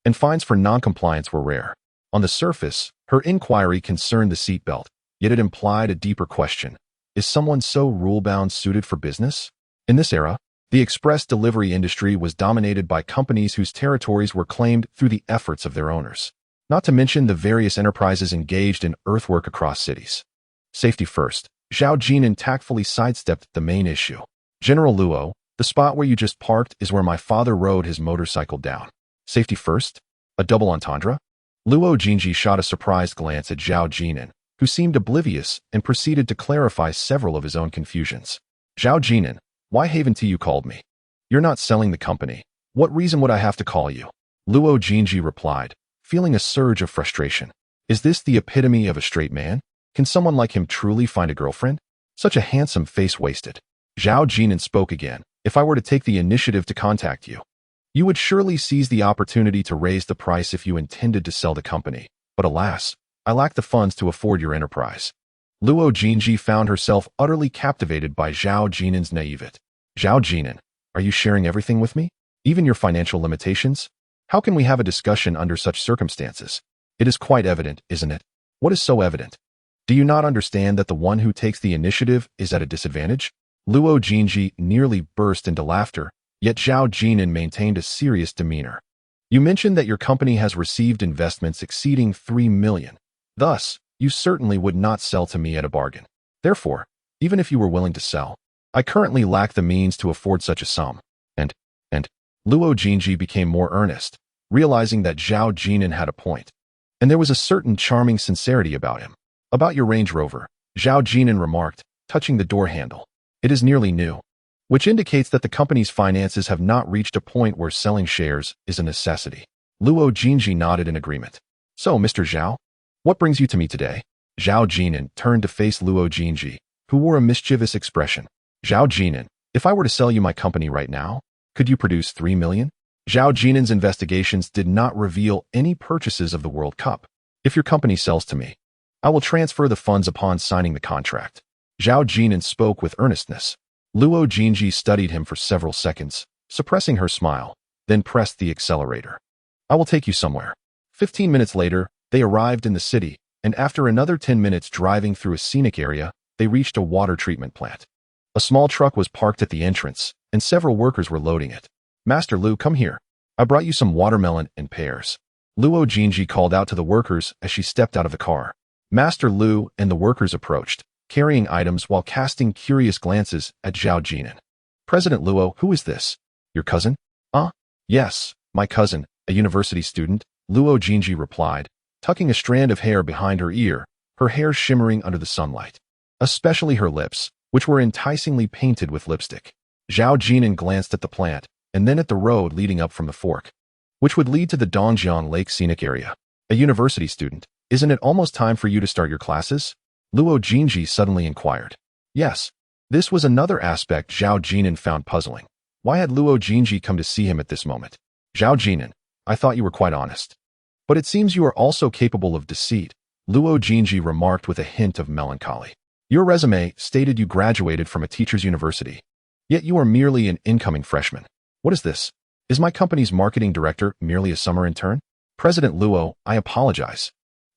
and fines for noncompliance were rare. On the surface, her inquiry concerned the seatbelt, yet it implied a deeper question. Is someone so rule-bound suited for business? In this era, the express delivery industry was dominated by companies whose territories were claimed through the efforts of their owners, not to mention the various enterprises engaged in earthwork across cities. Safety first, Zhao Jin'an tactfully sidestepped the main issue. General Luo, The spot where you just parked is where my father rode his motorcycle down. Safety first? A double entendre? Luo Jinji shot a surprised glance at Zhao Jin'an, who seemed oblivious and proceeded to clarify several of his own confusions. Zhao Jin'an, why haven't you called me? You're not selling the company. What reason would I have to call you? Luo Jinji replied, feeling a surge of frustration. Is this the epitome of a straight man? Can someone like him truly find a girlfriend? Such a handsome face wasted. Zhao Jin'an spoke again. If I were to take the initiative to contact you, you would surely seize the opportunity to raise the price if you intended to sell the company. But alas, I lack the funds to afford your enterprise. Luo Jinji found herself utterly captivated by Zhao Jin'an's naivete. Zhao Jin'an, are you sharing everything with me? Even your financial limitations? How can we have a discussion under such circumstances? It is quite evident, isn't it? What is so evident? Do you not understand that the one who takes the initiative is at a disadvantage? Luo Jinji nearly burst into laughter, yet Zhao Jin'an maintained a serious demeanor. You mentioned that your company has received investments exceeding 3 million. Thus, you certainly would not sell to me at a bargain. Therefore, even if you were willing to sell, I currently lack the means to afford such a sum. And Luo Jinji became more earnest, realizing that Zhao Jin'an had a point. And there was a certain charming sincerity about him. About your Range Rover, Zhao Jin'an remarked, touching the door handle. It is nearly new, which indicates that the company's finances have not reached a point where selling shares is a necessity. Luo Jinji nodded in agreement. So, Mr. Zhao, what brings you to me today? Zhao Jin'an turned to face Luo Jinji, who wore a mischievous expression. Zhao Jin'an, if I were to sell you my company right now, could you produce 3 million? Zhao Jin'an's investigations did not reveal any purchases of the World Cup. If your company sells to me, I will transfer the funds upon signing the contract. Zhao Jin'an spoke with earnestness. Luo Jinji studied him for several seconds, suppressing her smile, then pressed the accelerator. I will take you somewhere. 15 minutes later, they arrived in the city, and after another 10 minutes driving through a scenic area, they reached a water treatment plant. A small truck was parked at the entrance, and several workers were loading it. Master Lu, come here. I brought you some watermelon and pears. Luo Jinji called out to the workers as she stepped out of the car. Master Lu and the workers approached, carrying items while casting curious glances at Zhao Jin'an. President Luo, who is this? Your cousin? Yes, my cousin, a university student, Luo Jinji replied, tucking a strand of hair behind her ear, her hair shimmering under the sunlight. Especially her lips, which were enticingly painted with lipstick. Zhao Jin'an glanced at the plant, and then at the road leading up from the fork, which would lead to the Dongjiang Lake scenic area. A university student, isn't it almost time for you to start your classes? Luo Jinji suddenly inquired. Yes. This was another aspect Zhao Jin'an found puzzling. Why had Luo Jinji come to see him at this moment? Zhao Jin'an, I thought you were quite honest. But it seems you are also capable of deceit, Luo Jinji remarked with a hint of melancholy. Your resume stated you graduated from a teacher's university, yet you are merely an incoming freshman. What is this? Is my company's marketing director merely a summer intern? President Luo, I apologize.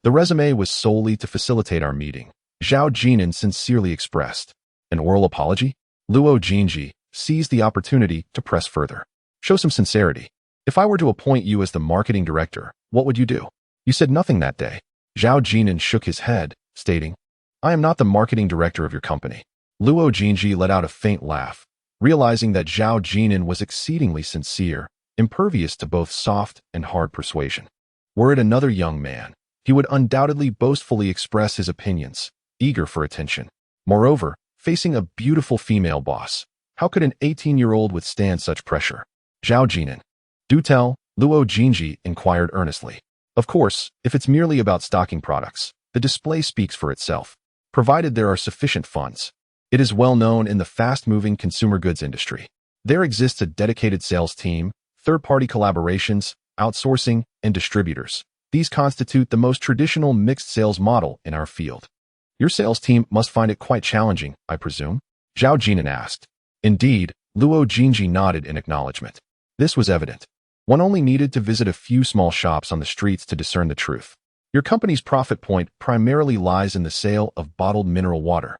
The resume was solely to facilitate our meeting, Zhao Jin'an sincerely expressed. An oral apology? Luo Jinji seized the opportunity to press further. Show some sincerity. If I were to appoint you as the marketing director, what would you do? You said nothing that day. Zhao Jin'an shook his head, stating, I am not the marketing director of your company. Luo Jinji let out a faint laugh, realizing that Zhao Jin'an was exceedingly sincere, impervious to both soft and hard persuasion. Were it another young man, he would undoubtedly boastfully express his opinions, eager for attention. Moreover, facing a beautiful female boss, how could an 18-year-old withstand such pressure? Zhao Jin'an. Do tell, Luo Jinji inquired earnestly. Of course, if it's merely about stocking products, the display speaks for itself, provided there are sufficient funds. It is well known in the fast-moving consumer goods industry. There exists a dedicated sales team, third-party collaborations, outsourcing, and distributors. These constitute the most traditional mixed sales model in our field. Your sales team must find it quite challenging, I presume? Zhao Jin'an asked. Indeed, Luo Jinji nodded in acknowledgement. This was evident. One only needed to visit a few small shops on the streets to discern the truth. Your company's profit point primarily lies in the sale of bottled mineral water,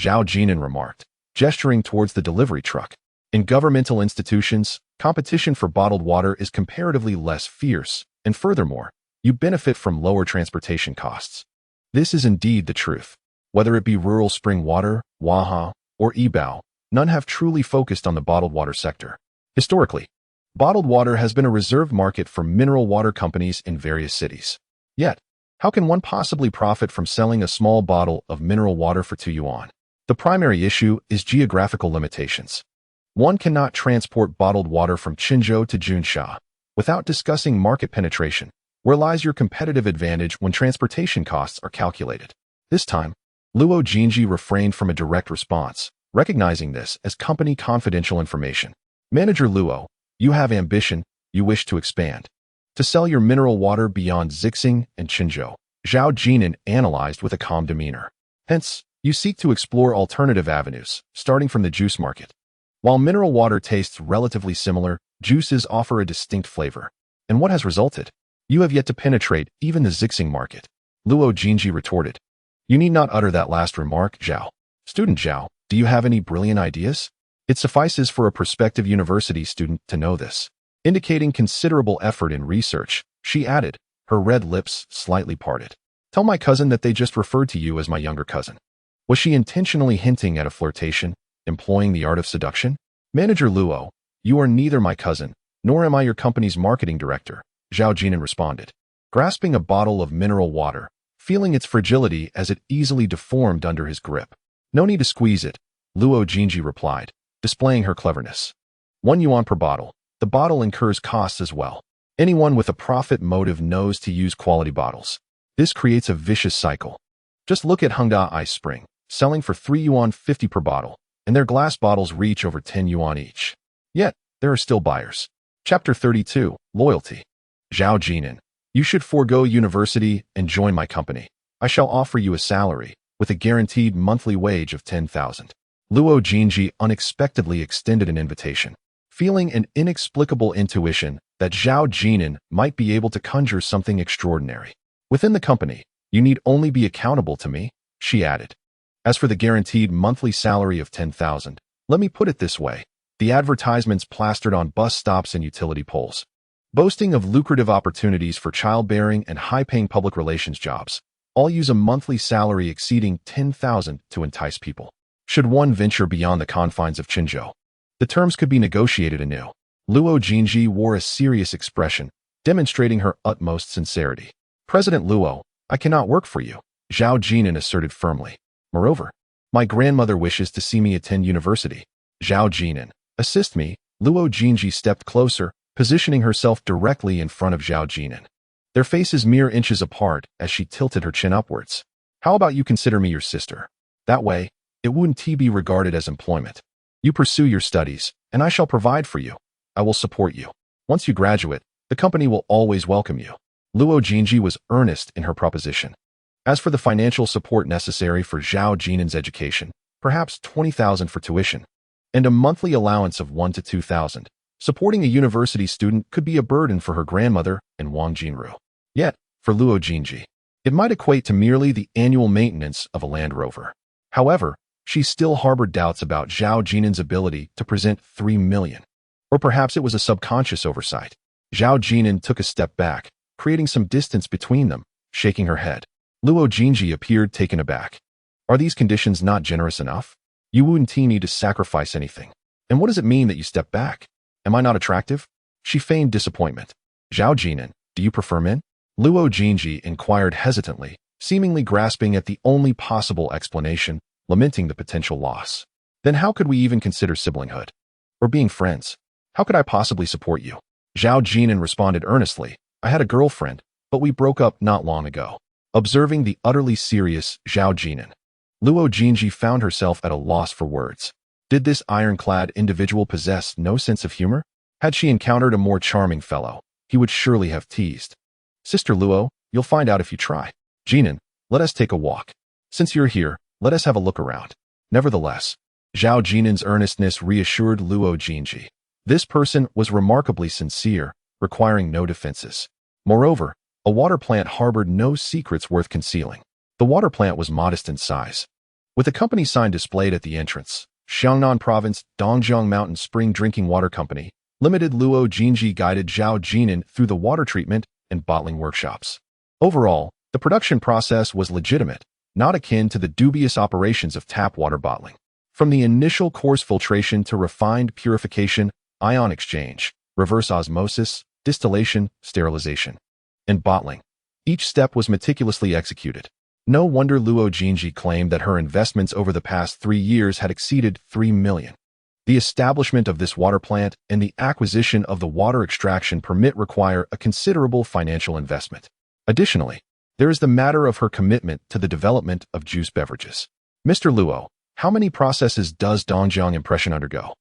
Zhao Jin'an remarked, gesturing towards the delivery truck. In governmental institutions, competition for bottled water is comparatively less fierce, and furthermore, you benefit from lower transportation costs. This is indeed the truth. Whether it be rural spring water, Waha, or Ibao, none have truly focused on the bottled water sector. Historically, bottled water has been a reserved market for mineral water companies in various cities. Yet, how can one possibly profit from selling a small bottle of mineral water for 2 yuan? The primary issue is geographical limitations. One cannot transport bottled water from Qinzhou to Junsha without discussing market penetration. Where lies your competitive advantage when transportation costs are calculated? This time, Luo Jinji refrained from a direct response, recognizing this as company confidential information. Manager Luo, you have ambition, you wish to expand. To sell your mineral water beyond Zixing and Qinzhou, Zhao Jin'an analyzed with a calm demeanor. Hence, you seek to explore alternative avenues, starting from the juice market. While mineral water tastes relatively similar, juices offer a distinct flavor. And what has resulted? You have yet to penetrate even the Zixing market. Luo Jinji retorted. You need not utter that last remark, Zhao. Student Zhao, do you have any brilliant ideas? It suffices for a prospective university student to know this. Indicating considerable effort in research, she added, her red lips slightly parted. Tell my cousin that they just referred to you as my younger cousin. Was she intentionally hinting at a flirtation, employing the art of seduction? Manager Luo, you are neither my cousin, nor am I your company's marketing director, Zhao Jin'an responded. Grasping a bottle of mineral water, feeling its fragility as it easily deformed under his grip. No need to squeeze it, Luo Jinji replied, displaying her cleverness. 1 yuan per bottle. The bottle incurs costs as well. Anyone with a profit motive knows to use quality bottles. This creates a vicious cycle. Just look at Hengda Ice Spring, selling for 3 yuan 50 per bottle, and their glass bottles reach over 10 yuan each. Yet, there are still buyers. Chapter 32, Loyalty. Zhao Jin'an, you should forego university and join my company. I shall offer you a salary, with a guaranteed monthly wage of 10,000. Luo Jinji unexpectedly extended an invitation. Feeling an inexplicable intuition that Zhao Jin'an might be able to conjure something extraordinary. Within the company, you need only be accountable to me, she added. As for the guaranteed monthly salary of 10,000, let me put it this way. The advertisements plastered on bus stops and utility poles, boasting of lucrative opportunities for childbearing and high-paying public relations jobs, all use a monthly salary exceeding 10,000 to entice people. Should one venture beyond the confines of Qinzhou, the terms could be negotiated anew. Luo Jinji wore a serious expression, demonstrating her utmost sincerity. President Luo, I cannot work for you, Zhao Jin'an asserted firmly. Moreover, my grandmother wishes to see me attend university. Zhao Jin'an, assist me. Luo Jinji stepped closer, positioning herself directly in front of Zhao Jin'an. Their faces mere inches apart as she tilted her chin upwards. How about you consider me your sister? That way, it wouldn't be regarded as employment. You pursue your studies, and I shall provide for you. I will support you. Once you graduate, the company will always welcome you. Luo Jinji was earnest in her proposition. As for the financial support necessary for Zhao Jin'an's education, perhaps 20,000 for tuition, and a monthly allowance of 1 to 2,000, supporting a university student could be a burden for her grandmother and Wang Jinru. Yet, for Luo Jinji, it might equate to merely the annual maintenance of a Land Rover. However, she still harbored doubts about Zhao Jin'an's ability to present 3 million. Or perhaps it was a subconscious oversight. Zhao Jin'an took a step back, creating some distance between them, shaking her head. Luo Jinji appeared taken aback. Are these conditions not generous enough? You wouldn't need to sacrifice anything. And what does it mean that you step back? Am I not attractive? She feigned disappointment. Zhao Jin'an, do you prefer men? Luo Jinji inquired hesitantly, seemingly grasping at the only possible explanation, lamenting the potential loss. Then how could we even consider siblinghood? Or being friends? How could I possibly support you? Zhao Jin'an responded earnestly. I had a girlfriend, but we broke up not long ago. Observing the utterly serious Zhao Jin'an, Luo Jinji found herself at a loss for words. Did this ironclad individual possess no sense of humor? Had she encountered a more charming fellow, he would surely have teased. Sister Luo, you'll find out if you try. Jin'an, let us take a walk. Since you're here, let us have a look around. Nevertheless, Zhao Jin'an's earnestness reassured Luo Jinji. This person was remarkably sincere, requiring no defenses. Moreover, a water plant harbored no secrets worth concealing. The water plant was modest in size. With a company sign displayed at the entrance, Xiangnan Province Dongjiang Mountain Spring Drinking Water Company, Limited, Luo Jinji guided Zhao Jin'an through the water treatment and bottling workshops. Overall, the production process was legitimate, not akin to the dubious operations of tap water bottling. From the initial coarse filtration to refined purification, ion exchange, reverse osmosis, distillation, sterilization, and bottling, each step was meticulously executed. No wonder Luo Jinji claimed that her investments over the past 3 years had exceeded 3 million. The establishment of this water plant and the acquisition of the water extraction permit require a considerable financial investment. Additionally, there is the matter of her commitment to the development of juice beverages. Mr. Luo, how many processes does Dongjiang Impression undergo?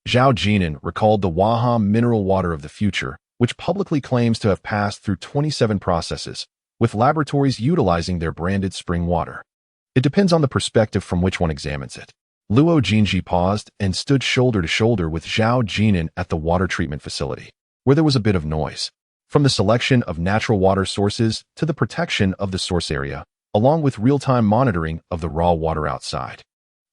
Zhao Jin'an recalled the Waham mineral water of the future, which publicly claims to have passed through 27 processes, with laboratories utilizing their branded spring water. It depends on the perspective from which one examines it. Luo Jinji paused and stood shoulder to shoulder with Zhao Jin'an at the water treatment facility, where there was a bit of noise. From the selection of natural water sources to the protection of the source area, along with real-time monitoring of the raw water outside.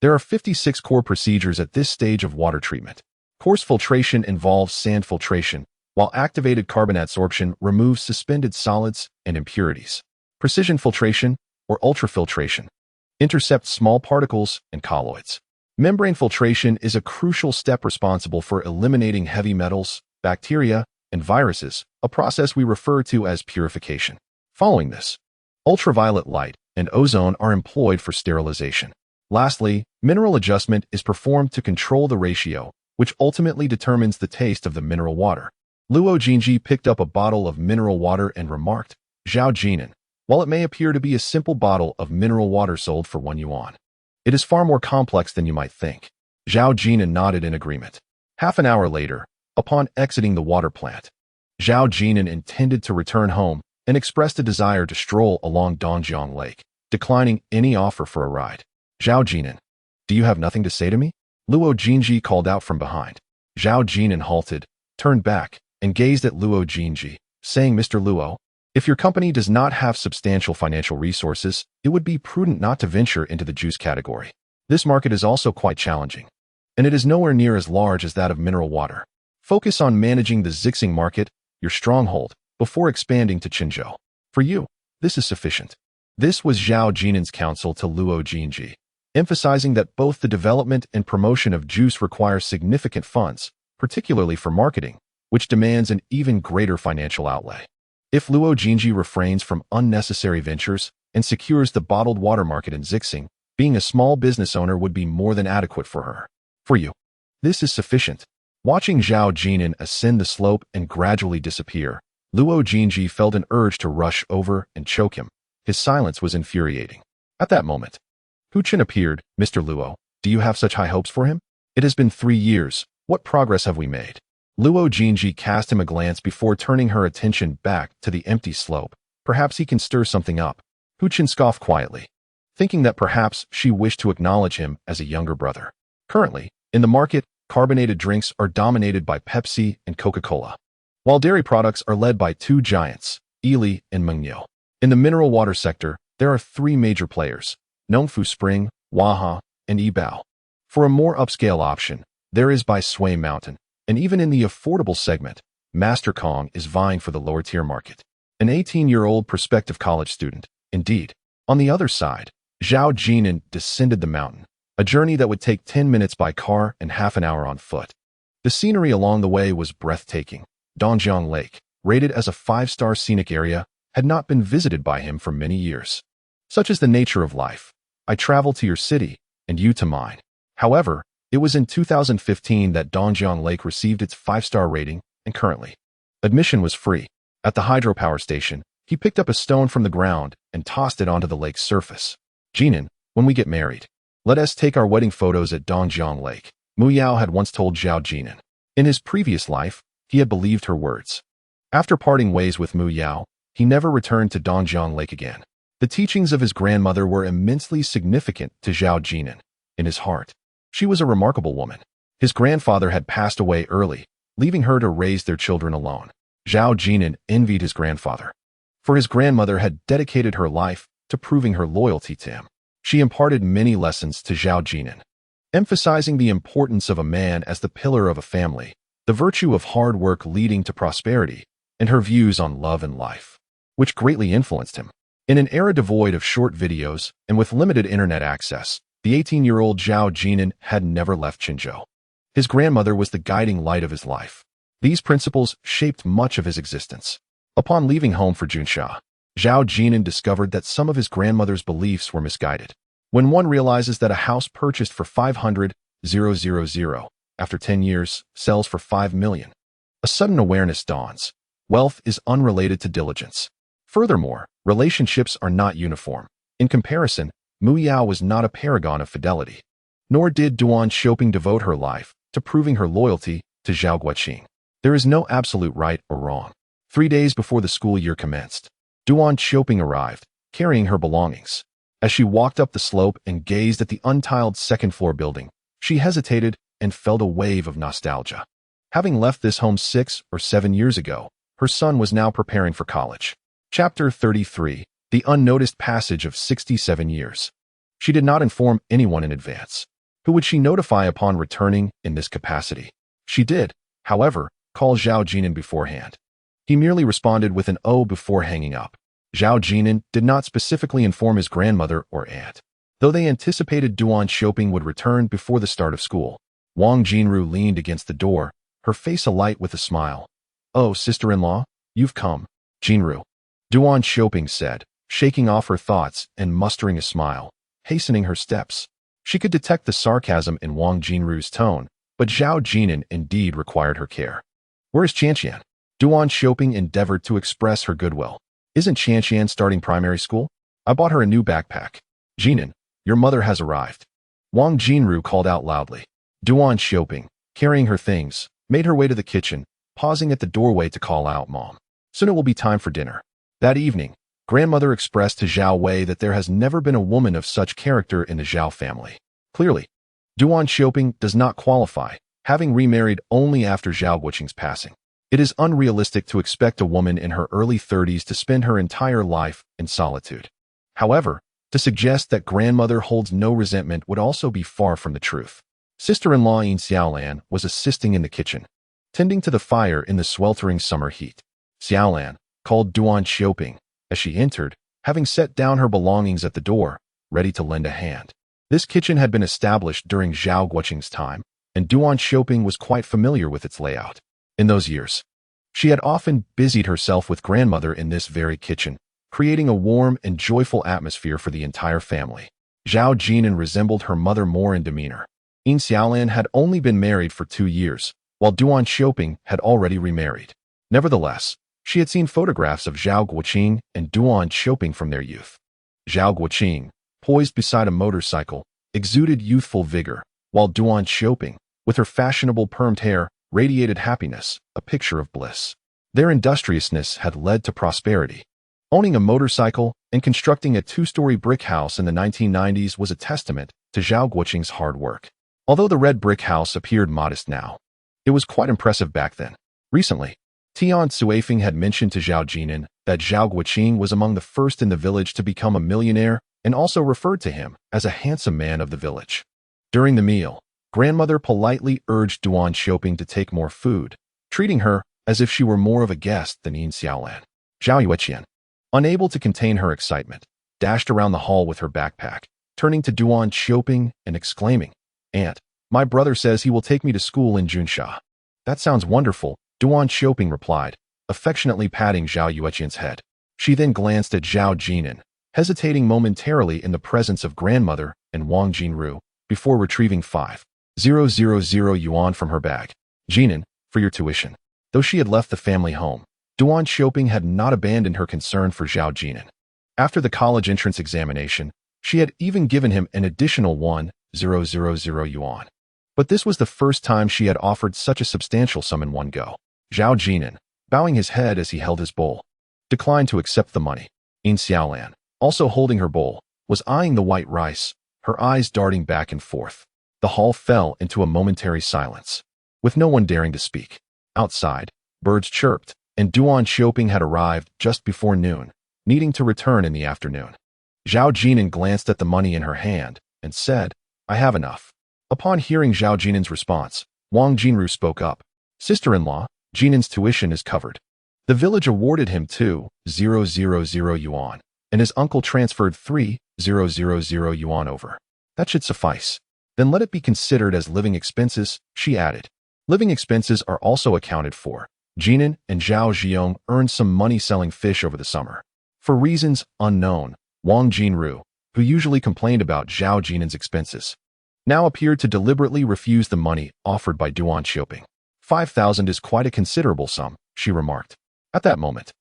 There are 56 core procedures at this stage of water treatment. Coarse filtration involves sand filtration, while activated carbon adsorption removes suspended solids and impurities. Precision filtration, or ultrafiltration, intercepts small particles and colloids. Membrane filtration is a crucial step responsible for eliminating heavy metals, bacteria, and viruses, a process we refer to as purification. Following this, ultraviolet light and ozone are employed for sterilization. Lastly, mineral adjustment is performed to control the ratio, which ultimately determines the taste of the mineral water. Luo Jinji picked up a bottle of mineral water and remarked, Zhao Jin'an, while it may appear to be a simple bottle of mineral water sold for 1 yuan, it is far more complex than you might think. Zhao Jin'an nodded in agreement. Half an hour later, upon exiting the water plant, Zhao Jin'an intended to return home and expressed a desire to stroll along Dongjiang Lake, declining any offer for a ride. Zhao Jin'an, do you have nothing to say to me? Luo Jinji called out from behind. Zhao Jin'an halted, turned back, and gazed at Luo Jinji, saying, Mr. Luo, if your company does not have substantial financial resources, it would be prudent not to venture into the juice category. This market is also quite challenging, and it is nowhere near as large as that of mineral water. Focus on managing the Zixing market, your stronghold, before expanding to Qinzhou. For you, this is sufficient. This was Zhao Jin'an's counsel to Luo Jinji, emphasizing that both the development and promotion of juice require significant funds, particularly for marketing, which demands an even greater financial outlay. If Luo Jinji refrains from unnecessary ventures and secures the bottled water market in Zixing, being a small business owner would be more than adequate for her. For you, this is sufficient. Watching Zhao Jin'an ascend the slope and gradually disappear, Luo Jinji felt an urge to rush over and choke him. His silence was infuriating. At that moment, Hu Qin appeared. Mr. Luo, do you have such high hopes for him? It has been 3 years. What progress have we made? Luo Jinji cast him a glance before turning her attention back to the empty slope. Perhaps he can stir something up. Hu Qin scoffed quietly, thinking that perhaps she wished to acknowledge him as a younger brother. Currently, in the market, carbonated drinks are dominated by Pepsi and Coca-Cola, while dairy products are led by 2 giants, Ili and Mengniu. In the mineral water sector, there are 3 major players, Nongfu Spring, Waha, and Yibao. For a more upscale option, there is by Sui Mountain, and even in the affordable segment, Master Kong is vying for the lower-tier market. An 18-year-old prospective college student, indeed. On the other side, Zhao Jin'an descended the mountain, a journey that would take 10 minutes by car and half an hour on foot. The scenery along the way was breathtaking. Dongjiang Lake, rated as a 5-star scenic area, had not been visited by him for many years. Such is the nature of life. I travel to your city, and you to mine. However, it was in 2015 that Dongjiang Lake received its 5-star rating, and currently, admission was free. At the hydropower station, he picked up a stone from the ground and tossed it onto the lake's surface. Jinan, when we get married, let us take our wedding photos at Dongjiang Lake, Mu Yao had once told Zhao Jin'an. In his previous life, he had believed her words. After parting ways with Mu Yao, he never returned to Dongjiang Lake again. The teachings of his grandmother were immensely significant to Zhao Jin'an. In his heart, she was a remarkable woman. His grandfather had passed away early, leaving her to raise their children alone. Zhao Jin'an envied his grandfather, for his grandmother had dedicated her life to proving her loyalty to him. She imparted many lessons to Zhao Jin'an, emphasizing the importance of a man as the pillar of a family, the virtue of hard work leading to prosperity, and her views on love and life, which greatly influenced him. In an era devoid of short videos and with limited internet access, The 18-year-old Zhao Jin'an had never left Qinzhou. His grandmother was the guiding light of his life. These principles shaped much of his existence. Upon leaving home for Junsha, Zhao Jin'an discovered that some of his grandmother's beliefs were misguided. When one realizes that a house purchased for 500,000 after 10 years sells for 5 million, a sudden awareness dawns. Wealth is unrelated to diligence. Furthermore, relationships are not uniform. In comparison, Mu Yao was not a paragon of fidelity. Nor did Duan Xiaoping devote her life to proving her loyalty to Zhao Guoqing. There is no absolute right or wrong. 3 days before the school year commenced, Duan Xiaoping arrived, carrying her belongings. As she walked up the slope and gazed at the untiled second-floor building, she hesitated and felt a wave of nostalgia. Having left this home 6 or 7 years ago, her son was now preparing for college. Chapter 33. The Unnoticed Passage of 67 Years. She did not inform anyone in advance. Who would she notify upon returning in this capacity? She did, however, call Zhao Jin'an beforehand. He merely responded with an "oh" before hanging up. Zhao Jin'an did not specifically inform his grandmother or aunt. Though they anticipated Duan Xiaoping would return before the start of school, Wang Jinru leaned against the door, her face alight with a smile. "Oh, sister-in-law, you've come." "Jinru," Duan Xiaoping said, shaking off her thoughts and mustering a smile, hastening her steps. She could detect the sarcasm in Wang Jinru's tone, but Zhao Jin'an indeed required her care. "Where is Qianqian?" Duan Xiaoping endeavored to express her goodwill. "Isn't Qianqian starting primary school? I bought her a new backpack." "Jin'an, your mother has arrived." Wang Jinru called out loudly. Duan Xiaoping, carrying her things, made her way to the kitchen, pausing at the doorway to call out, "Mom, soon it will be time for dinner." That evening, grandmother expressed to Zhao Wei that there has never been a woman of such character in the Zhao family. Clearly, Duan Xiaoping does not qualify, having remarried only after Zhao Guoqing's passing. It is unrealistic to expect a woman in her early 30s to spend her entire life in solitude. However, to suggest that grandmother holds no resentment would also be far from the truth. Sister-in-law Yin Xiaolan was assisting in the kitchen, tending to the fire in the sweltering summer heat. Xiaolan called Duan Xiaoping as she entered, having set down her belongings at the door, ready to lend a hand. This kitchen had been established during Zhao Guoqing's time, and Duan Xiaoping was quite familiar with its layout. In those years, she had often busied herself with grandmother in this very kitchen, creating a warm and joyful atmosphere for the entire family. Zhao Jin'an resembled her mother more in demeanor. Yin Xiaolan had only been married for 2 years, while Duan Xiaoping had already remarried. Nevertheless, she had seen photographs of Zhao Guoqing and Duan Xiaoping from their youth. Zhao Guoqing, poised beside a motorcycle, exuded youthful vigor, while Duan Xiaoping, with her fashionable permed hair, radiated happiness, a picture of bliss. Their industriousness had led to prosperity. Owning a motorcycle and constructing a 2-story brick house in the 1990s was a testament to Zhao Guoqing's hard work. Although the red brick house appeared modest now, it was quite impressive back then. Recently, Tian Suifeng had mentioned to Zhao Jin'an that Zhao Guoqing was among the first in the village to become a millionaire and also referred to him as a handsome man of the village. During the meal, grandmother politely urged Duan Xiaoping to take more food, treating her as if she were more of a guest than Yin Xiaolan. Zhao Yueqian, unable to contain her excitement, dashed around the hall with her backpack, turning to Duan Xiaoping and exclaiming, "Aunt, my brother says he will take me to school in Junsha." "That sounds wonderful," Duan Xiaoping replied, affectionately patting Zhao Yueqian's head. She then glanced at Zhao Jin'an, hesitating momentarily in the presence of grandmother and Wang Jinru, before retrieving 5,000 yuan from her bag. "Jin'an, for your tuition." Though she had left the family home, Duan Xiaoping had not abandoned her concern for Zhao Jin'an. After the college entrance examination, she had even given him an additional 1,000 yuan. But this was the first time she had offered such a substantial sum in one go. Zhao Jin'an, bowing his head as he held his bowl, declined to accept the money. Yin Xiaolan, also holding her bowl, was eyeing the white rice, her eyes darting back and forth. The hall fell into a momentary silence, with no one daring to speak. Outside, birds chirped, and Duan Xiaoping had arrived just before noon, needing to return in the afternoon. Zhao Jin'an glanced at the money in her hand and said, "I have enough." Upon hearing Zhao Jin'an's response, Wang Jinru spoke up. "Sister-in-law, Jin'an's tuition is covered." The village awarded him 2,000 yuan, and his uncle transferred 3,000 yuan over. That should suffice. Then let it be considered as living expenses, she added. Living expenses are also accounted for. Jin'an and Zhao Jin'an earned some money selling fish over the summer. For reasons unknown, Wang Jinru, who usually complained about Zhao Jin'an's expenses, now appeared to deliberately refuse the money offered by Duan Xiaoping. 5,000 is quite a considerable sum, she remarked. At that moment,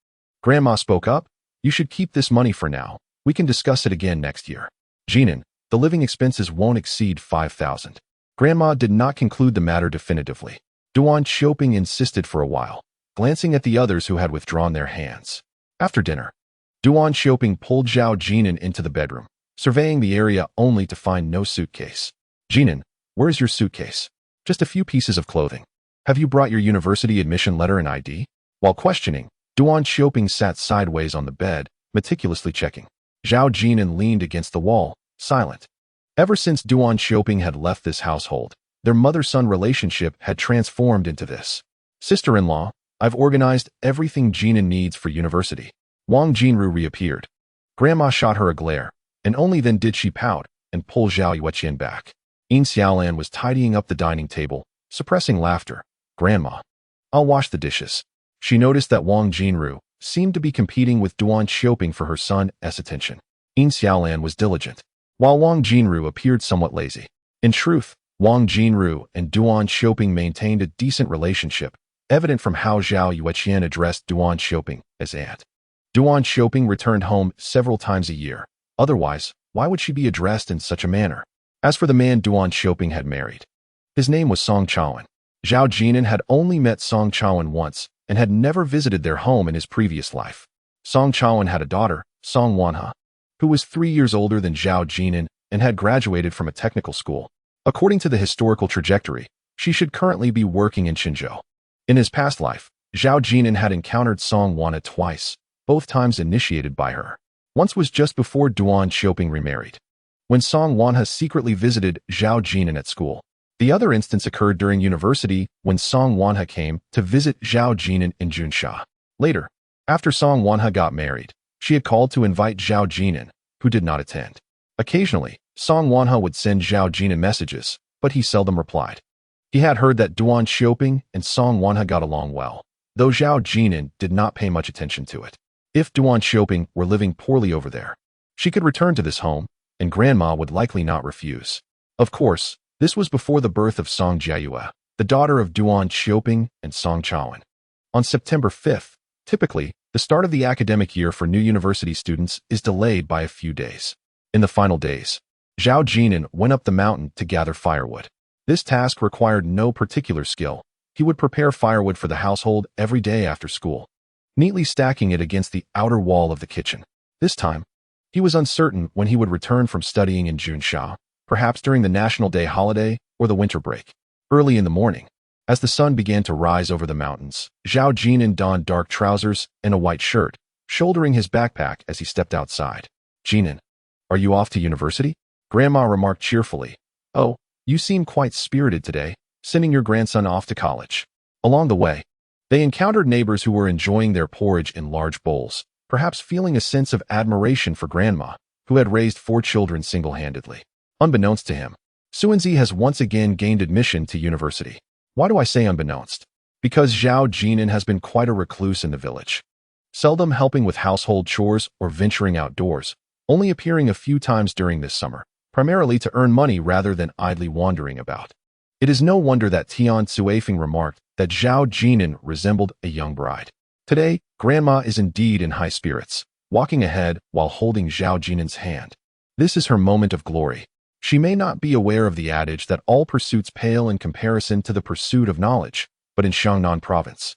Grandma spoke up. You should keep this money for now. We can discuss it again next year. Jin'an, the living expenses won't exceed 5,000. Grandma did not conclude the matter definitively. Duan Xiaoping insisted for a while, glancing at the others who had withdrawn their hands. After dinner, Duan Xiaoping pulled Zhao Jin'an into the bedroom, surveying the area only to find no suitcase. Jin'an, where's your suitcase? Just a few pieces of clothing. Have you brought your university admission letter and ID? While questioning, Duan Xiaoping sat sideways on the bed, meticulously checking. Zhao Jin'an leaned against the wall, silent. Ever since Duan Xiaoping had left this household, their mother-son relationship had transformed into this. Sister-in-law, I've organized everything Jin'an needs for university. Wang Jinru reappeared. Grandma shot her a glare, and only then did she pout and pull Zhao Yueqian back. Yin Xiaolan was tidying up the dining table, suppressing laughter. Grandma, I'll wash the dishes. She noticed that Wang Jinru seemed to be competing with Duan Xiaoping for her son's attention. Yin Xiaolan was diligent, while Wang Jinru appeared somewhat lazy. In truth, Wang Jinru and Duan Xiaoping maintained a decent relationship, evident from how Zhao Yueqian addressed Duan Xiaoping as aunt. Duan Xiaoping returned home several times a year. Otherwise, why would she be addressed in such a manner? As for the man Duan Xiaoping had married, his name was Song Chaoan. Zhao Jin'an had only met Song Chaoan once and had never visited their home in his previous life. Song Chaoan had a daughter, Song Wanha, who was 3 years older than Zhao Jin'an and had graduated from a technical school. According to the historical trajectory, she should currently be working in Qinzhou. In his past life, Zhao Jin'an had encountered Song Wanha twice, both times initiated by her. Once was just before Duan Xiaoping remarried, when Song Wanha secretly visited Zhao Jin'an at school. The other instance occurred during university when Song Wanha came to visit Zhao Jin'an in Junsha. Later, after Song Wanha got married, she had called to invite Zhao Jin'an, who did not attend. Occasionally, Song Wanha would send Zhao Jin'an messages, but he seldom replied. He had heard that Duan Xiaoping and Song Wanha got along well, though Zhao Jin'an did not pay much attention to it. If Duan Xiaoping were living poorly over there, she could return to this home, and Grandma would likely not refuse. Of course, this was before the birth of Song Jiayue, the daughter of Duan Xiaoping and Song Chaoan. On September 5th, typically, the start of the academic year for new university students is delayed by a few days. In the final days, Zhao Jin'an went up the mountain to gather firewood. This task required no particular skill. He would prepare firewood for the household every day after school, neatly stacking it against the outer wall of the kitchen. This time, he was uncertain when he would return from studying in Junsha, perhaps during the National Day holiday or the winter break. Early in the morning, as the sun began to rise over the mountains, Zhao Jin'an donned dark trousers and a white shirt, shouldering his backpack as he stepped outside. Jin'an, are you off to university? Grandma remarked cheerfully. Oh, you seem quite spirited today, sending your grandson off to college. Along the way, they encountered neighbors who were enjoying their porridge in large bowls, perhaps feeling a sense of admiration for Grandma, who had raised 4 children single-handedly. Unbeknownst to him, Suanzi has once again gained admission to university. Why do I say unbeknownst? Because Zhao Jin'an has been quite a recluse in the village, seldom helping with household chores or venturing outdoors, only appearing a few times during this summer, primarily to earn money rather than idly wandering about. It is no wonder that Tian Cuifing remarked that Zhao Jin'an resembled a young bride. Today, Grandma is indeed in high spirits, walking ahead while holding Zhao Jin'an's hand. This is her moment of glory. She may not be aware of the adage that all pursuits pale in comparison to the pursuit of knowledge, but in Xiangnan province,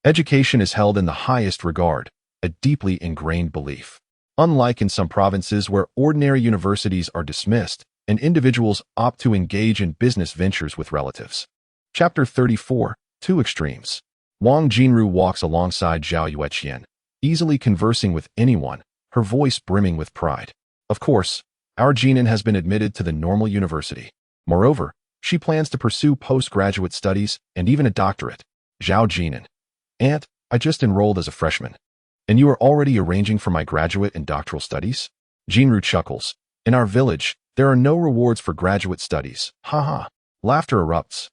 education is held in the highest regard, a deeply ingrained belief. Unlike in some provinces where ordinary universities are dismissed and individuals opt to engage in business ventures with relatives. Chapter 34, Two Extremes. Wang Jinru walks alongside Zhao Yueqian, easily conversing with anyone, her voice brimming with pride. Of course, our Jin'an has been admitted to the normal university. Moreover, she plans to pursue postgraduate studies and even a doctorate. Zhao Jin'an. Aunt, I just enrolled as a freshman. And you are already arranging for my graduate and doctoral studies? Jinru chuckles. In our village, There are no rewards for graduate studies. Haha. Laughter erupts,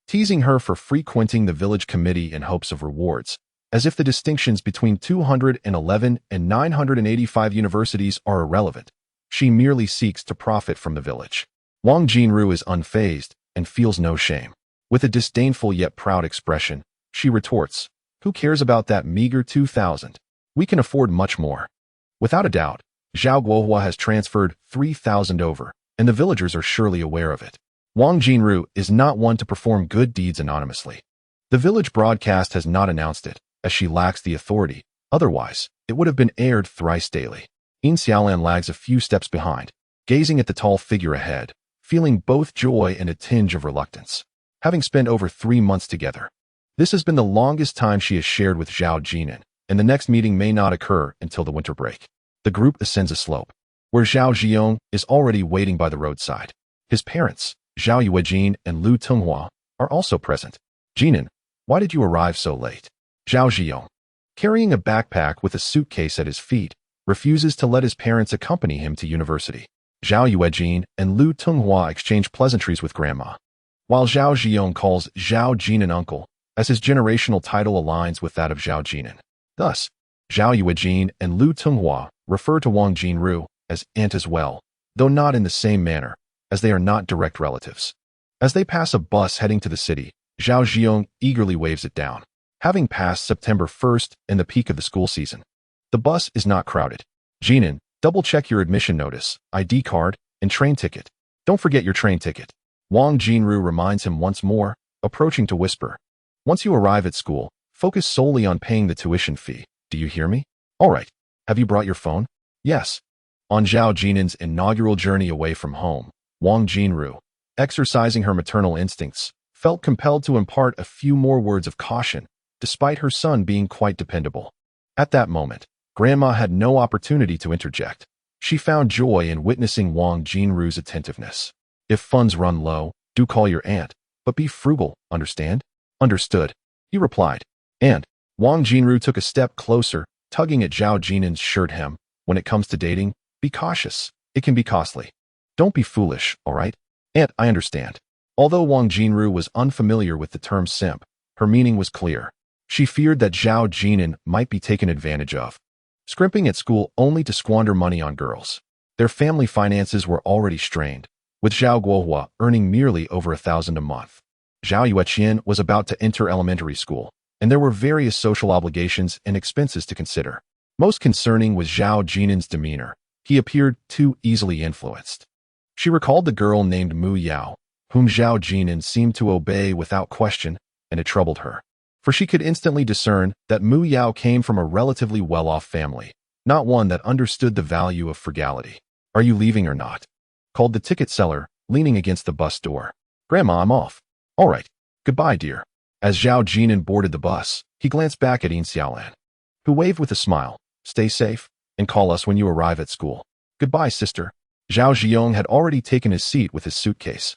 teasing her for frequenting the village committee in hopes of rewards, as if the distinctions between 211 and 985 universities are irrelevant. She merely seeks to profit from the village. Wang Jinru is unfazed and feels no shame. With a disdainful yet proud expression, she retorts, "Who cares about that meager 2,000? We can afford much more." Without a doubt, Zhao Guohua has transferred 3,000 over, and the villagers are surely aware of it. Wang Jinru is not one to perform good deeds anonymously. The village broadcast has not announced it, as she lacks the authority. Otherwise, it would have been aired thrice daily. Yin Xiaolan lags a few steps behind, gazing at the tall figure ahead, feeling both joy and a tinge of reluctance. Having spent over 3 months together, this has been the longest time she has shared with Zhao Jin'an, and the next meeting may not occur until the winter break. The group ascends a slope, where Zhao Jiong is already waiting by the roadside. His parents, Zhao Yuejin and Lu Tenghua, are also present. "Jinan, why did you arrive so late?" Zhao Jiong, carrying a backpack with a suitcase at his feet, refuses to let his parents accompany him to university. Zhao Yuejin and Lu Tenghua exchange pleasantries with grandma, while Zhao Jiong calls Zhao Jinan uncle, as his generational title aligns with that of Zhao Jinan. Thus, Zhao Yuejin and Lu Tenghua refer to Wang Jinru as aunt as well, though not in the same manner, as they are not direct relatives. As they pass a bus heading to the city, Zhao Jiong eagerly waves it down. Having passed September 1st and the peak of the school season, the bus is not crowded. "Jinan, double-check your admission notice, ID card, and train ticket. Don't forget your train ticket." Wang Jinru reminds him once more, approaching to whisper, "Once you arrive at school, focus solely on paying the tuition fee. Do you hear me? All right. Have you brought your phone?" "Yes." On Zhao Jinan's inaugural journey away from home, Wang Jinru, exercising her maternal instincts, felt compelled to impart a few more words of caution, despite her son being quite dependable. At that moment, Grandma had no opportunity to interject. She found joy in witnessing Wang Jinru's attentiveness. "If funds run low, do call your aunt, but be frugal, understand?" "Understood," he replied. And Wang Jinru took a step closer, tugging at Zhao Jinan's shirt hem. "When it comes to dating, be cautious. It can be costly. Don't be foolish, all right?" "Aunt, I understand." Although Wang Jinru was unfamiliar with the term simp, her meaning was clear. She feared that Zhao Jinan might be taken advantage of, scrimping at school only to squander money on girls. Their family finances were already strained, with Zhao Guohua earning merely over 1,000 a month. Zhao Yueqian was about to enter elementary school, and there were various social obligations and expenses to consider. Most concerning was Zhao Jinan's demeanor. He appeared too easily influenced. She recalled the girl named Mu Yao, whom Zhao Jinan seemed to obey without question, and it troubled her. For she could instantly discern that Mu Yao came from a relatively well-off family, not one that understood the value of frugality. "Are you leaving or not?" called the ticket seller, leaning against the bus door. "Grandma, I'm off." "All right. Goodbye, dear." As Zhao Jinan boarded the bus, he glanced back at Yin Xiaolan, who waved with a smile. "Stay safe, and call us when you arrive at school." "Goodbye, sister." Zhao Jiong had already taken his seat with his suitcase,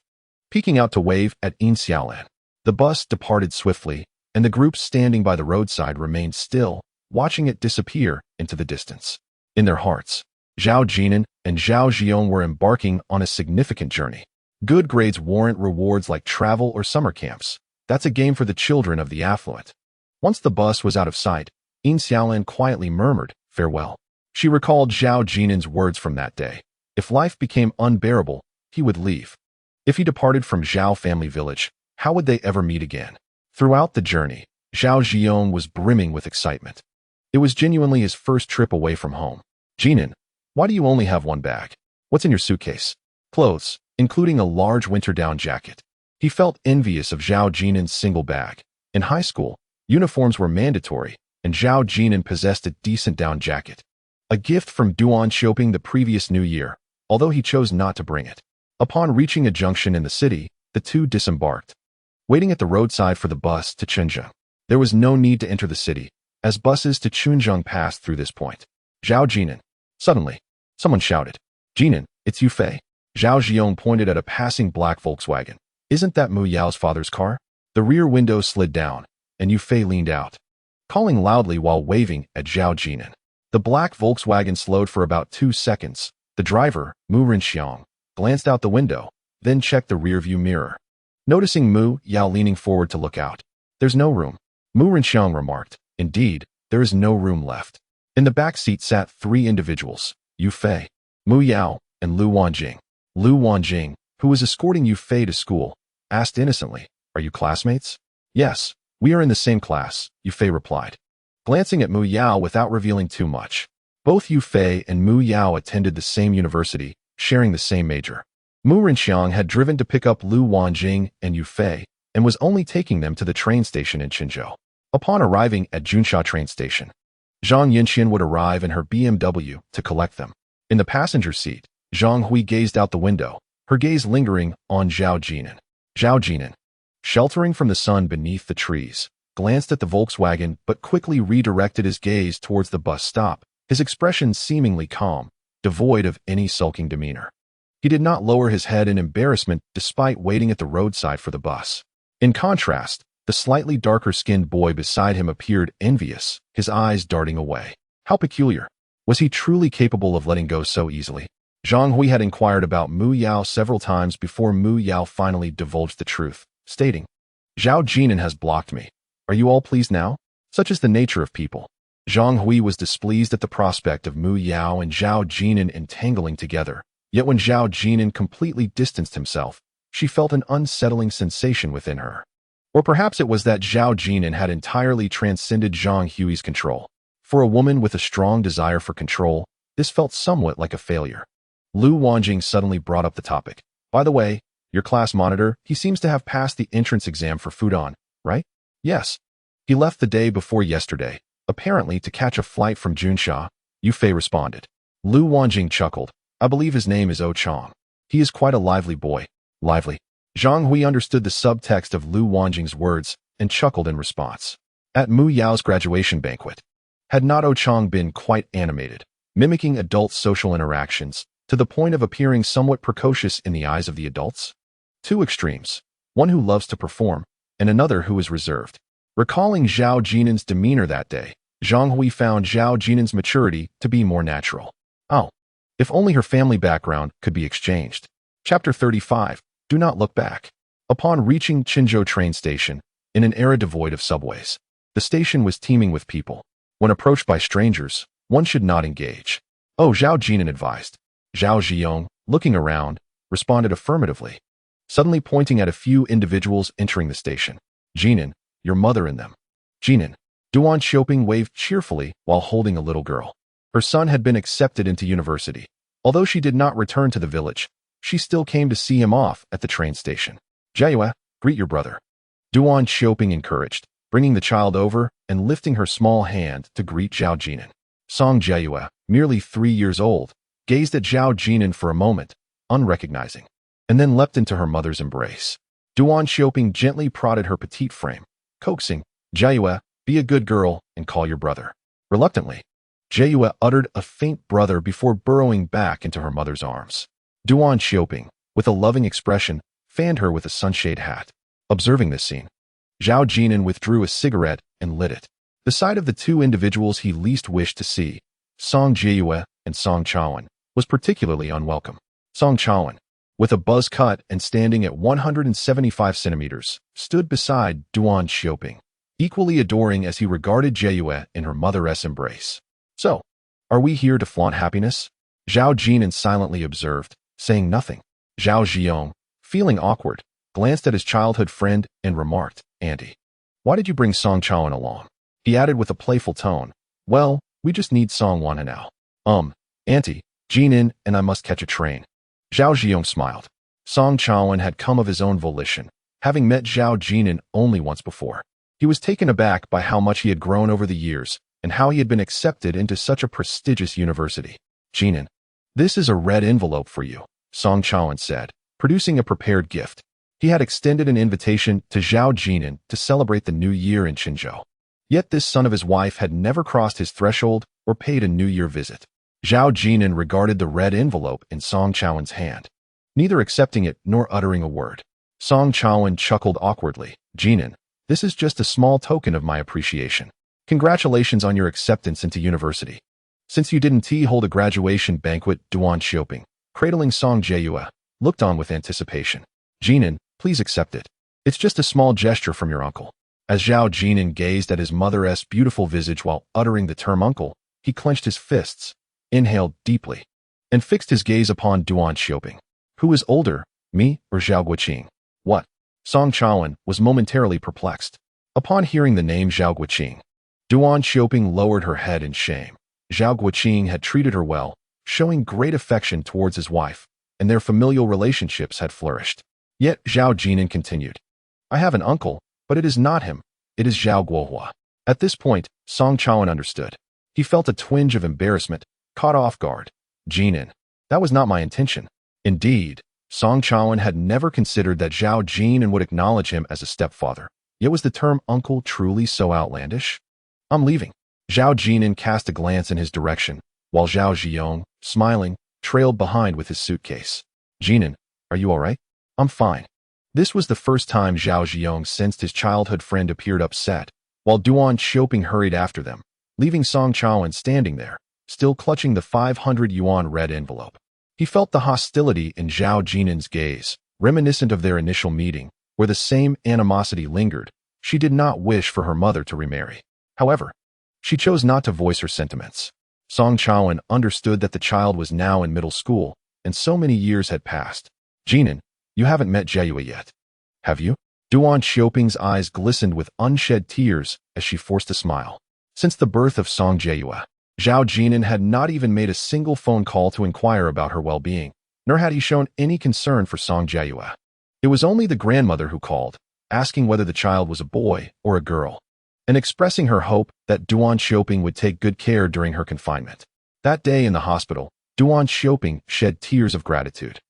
peeking out to wave at Yin Xiaolan. The bus departed swiftly, and the group standing by the roadside remained still, watching it disappear into the distance. In their hearts, Zhao Jinan and Zhao Jiong were embarking on a significant journey. Good grades warrant rewards like travel or summer camps. That's a game for the children of the affluent. Once the bus was out of sight, Yin Xiaolan quietly murmured, "Farewell." She recalled Zhao Jinan's words from that day. If life became unbearable, he would leave. If he departed from Zhao family village, how would they ever meet again? Throughout the journey, Zhao Jiong was brimming with excitement. It was genuinely his first trip away from home. "Jinan, why do you only have one bag? What's in your suitcase?" "Clothes, including a large winter down jacket." He felt envious of Zhao Jinan's single bag. In high school, uniforms were mandatory, and Zhao Jinan possessed a decent down jacket, a gift from Duan Xiaoping the previous New Year, although he chose not to bring it. Upon reaching a junction in the city, the two disembarked, waiting at the roadside for the bus to Chunjiang. There was no need to enter the city, as buses to Chunjiang passed through this point. "Zhao Jinan." Suddenly, someone shouted, "Jinan, it's Yu Fei." Zhao Jiong pointed at a passing black Volkswagen. "Isn't that Mu Yao's father's car?" The rear window slid down, and Yu Fei leaned out, calling loudly while waving at Zhao Jinan. The black Volkswagen slowed for about 2 seconds. The driver, Mu Rinxiang, glanced out the window, then checked the rearview mirror. Noticing Mu Yao leaning forward to look out. There's no room, Mu Renxiang remarked. Indeed, there is no room left. In the back seat sat 3 individuals, Yu Fei, Mu Yao, and Lu Wanjing. Lu Wanjing, who was escorting Yu Fei to school, asked innocently, "Are you classmates?" "Yes, we are in the same class," Yu Fei replied, glancing at Mu Yao without revealing too much. Both Yu Fei and Mu Yao attended the same university, sharing the same major. Mu Renxiang had driven to pick up Lu Wanjing and Yu Fei, and was only taking them to the train station in Qinzhou. Upon arriving at Junsha train station, Zhang Yinxian would arrive in her BMW to collect them. In the passenger seat, Zhang Hui gazed out the window, her gaze lingering on Zhao Jin'an. Zhao Jin'an, sheltering from the sun beneath the trees, glanced at the Volkswagen but quickly redirected his gaze towards the bus stop, his expression seemingly calm, devoid of any sulking demeanor. He did not lower his head in embarrassment despite waiting at the roadside for the bus. In contrast, the slightly darker-skinned boy beside him appeared envious, his eyes darting away. How peculiar. Was he truly capable of letting go so easily? Zhang Hui had inquired about Mu Yao several times before Mu Yao finally divulged the truth, stating, "Zhao Jin'an has blocked me. Are you all pleased now?" Such is the nature of people. Zhang Hui was displeased at the prospect of Mu Yao and Zhao Jin'an entangling together, yet when Zhao Jin'an completely distanced himself, she felt an unsettling sensation within her. Or perhaps it was that Zhao Jin'an had entirely transcended Zhang Hui's control. For a woman with a strong desire for control, this felt somewhat like a failure. Lu Wanjing suddenly brought up the topic. "By the way, your class monitor, he seems to have passed the entrance exam for Fudan, right?" "Yes. He left the day before yesterday, apparently to catch a flight from Junsha," Yu Fei responded. Lu Wanjing chuckled. "I believe his name is O Chong. He is quite a lively boy." Lively. Zhang Hui understood the subtext of Lu Wanjing's words and chuckled in response. At Mu Yao's graduation banquet, had not O Chong been quite animated, mimicking adult social interactions, to the point of appearing somewhat precocious in the eyes of the adults? 2 extremes, one who loves to perform, and another who is reserved. Recalling Zhao Jin'an's demeanor that day, Zhang Hui found Zhao Jin'an's maturity to be more natural. Oh, if only her family background could be exchanged. Chapter 35. Do not look back. Upon reaching Qinzhou train station, in an era devoid of subways, the station was teeming with people. When approached by strangers, one should not engage. "Oh," Zhao Jin'an advised. Zhao Ziyong, looking around, responded affirmatively, suddenly pointing at a few individuals entering the station. "Jin'an, your mother and them." "Jin'an." Duan Xiaoping waved cheerfully while holding a little girl. Her son had been accepted into university. Although she did not return to the village, she still came to see him off at the train station. "Jiayue, greet your brother." Duan Xiaoping encouraged, bringing the child over and lifting her small hand to greet Zhao Jin'an. Song Jiayue, merely 3 years old, gazed at Zhao Jin'an for a moment, unrecognizing, and then leapt into her mother's embrace. Duan Xiaoping gently prodded her petite frame, coaxing, "Jiayue, be a good girl and call your brother." Reluctantly, Jiayue uttered a faint brother before burrowing back into her mother's arms. Duan Xiaoping, with a loving expression, fanned her with a sunshade hat. Observing this scene, Zhao Jin'an withdrew a cigarette and lit it. The sight of the 2 individuals he least wished to see, Song Jiayue and Song Chaoan, was particularly unwelcome. Song Chaoan, with a buzz cut and standing at 175 centimeters, stood beside Duan Xiaoping, equally adoring as he regarded Jiayue in her mother's embrace. "So, are we here to flaunt happiness?" Zhao Jin'an silently observed, saying nothing. Zhao Ziyong, feeling awkward, glanced at his childhood friend and remarked, "Auntie, why did you bring Song Chaoan along?" He added with a playful tone, "Well, we just need Song Wan now." Auntie, Jin'an and I must catch a train." Zhao Ziyong smiled. Song Chaoan had come of his own volition, having met Zhao Jin'an only once before. He was taken aback by how much he had grown over the years and how he had been accepted into such a prestigious university. "Jin'an, this is a red envelope for you," Song Chaoan said, producing a prepared gift. He had extended an invitation to Zhao Jin'an to celebrate the new year in Qinzhou. Yet this son of his wife had never crossed his threshold or paid a New Year visit. Zhao Jin'an regarded the red envelope in Song Chaoan's hand, neither accepting it nor uttering a word. Song Chaoan chuckled awkwardly. "Jin'an, this is just a small token of my appreciation. Congratulations on your acceptance into university." "Since you didn't hold a graduation banquet," Duan Xiaoping, cradling Song Jiayue, looked on with anticipation. Jin'an, please accept it. It's just a small gesture from your uncle. As Zhao Jin'an gazed at his mother's beautiful visage while uttering the term uncle, he clenched his fists, inhaled deeply, and fixed his gaze upon Duan Xiaoping. Who is older, me or Zhao Guoqing? What? Song Chaoan was momentarily perplexed. Upon hearing the name Zhao Guoqing, Duan Xiaoping lowered her head in shame. Zhao Guoqing had treated her well, showing great affection towards his wife, and their familial relationships had flourished. Yet Zhao Jin'an continued. I have an uncle, but it is not him. It is Zhao Guohua. At this point, Song Chaoan understood. He felt a twinge of embarrassment, caught off guard. Jin'an, that was not my intention. Indeed, Song Chaoan had never considered that Zhao Jin'an would acknowledge him as a stepfather. Yet was the term uncle truly so outlandish? I'm leaving. Zhao Jin'an cast a glance in his direction, while Zhao Ziyong, smiling, trailed behind with his suitcase. Jin'an, are you all right? I'm fine. This was the first time Zhao Ziyong sensed his childhood friend appeared upset, while Duan Xiaoping hurried after them, leaving Song Chaoan standing there, still clutching the 500 yuan red envelope. He felt the hostility in Zhao Jin'an's gaze, reminiscent of their initial meeting, where the same animosity lingered. She did not wish for her mother to remarry. However, she chose not to voice her sentiments. Song Chaoan understood that the child was now in middle school, and so many years had passed. Jin'an, you haven't met Jieyue yet. Have you? Duan Xiaoping's eyes glistened with unshed tears as she forced a smile. Since the birth of Song Jieyue, Zhao Jin'an had not even made a single phone call to inquire about her well-being, nor had he shown any concern for Song Jieyue. It was only the grandmother who called, asking whether the child was a boy or a girl, and expressing her hope that Duan Xiaoping would take good care during her confinement. That day in the hospital, Duan Xiaoping shed tears of gratitude.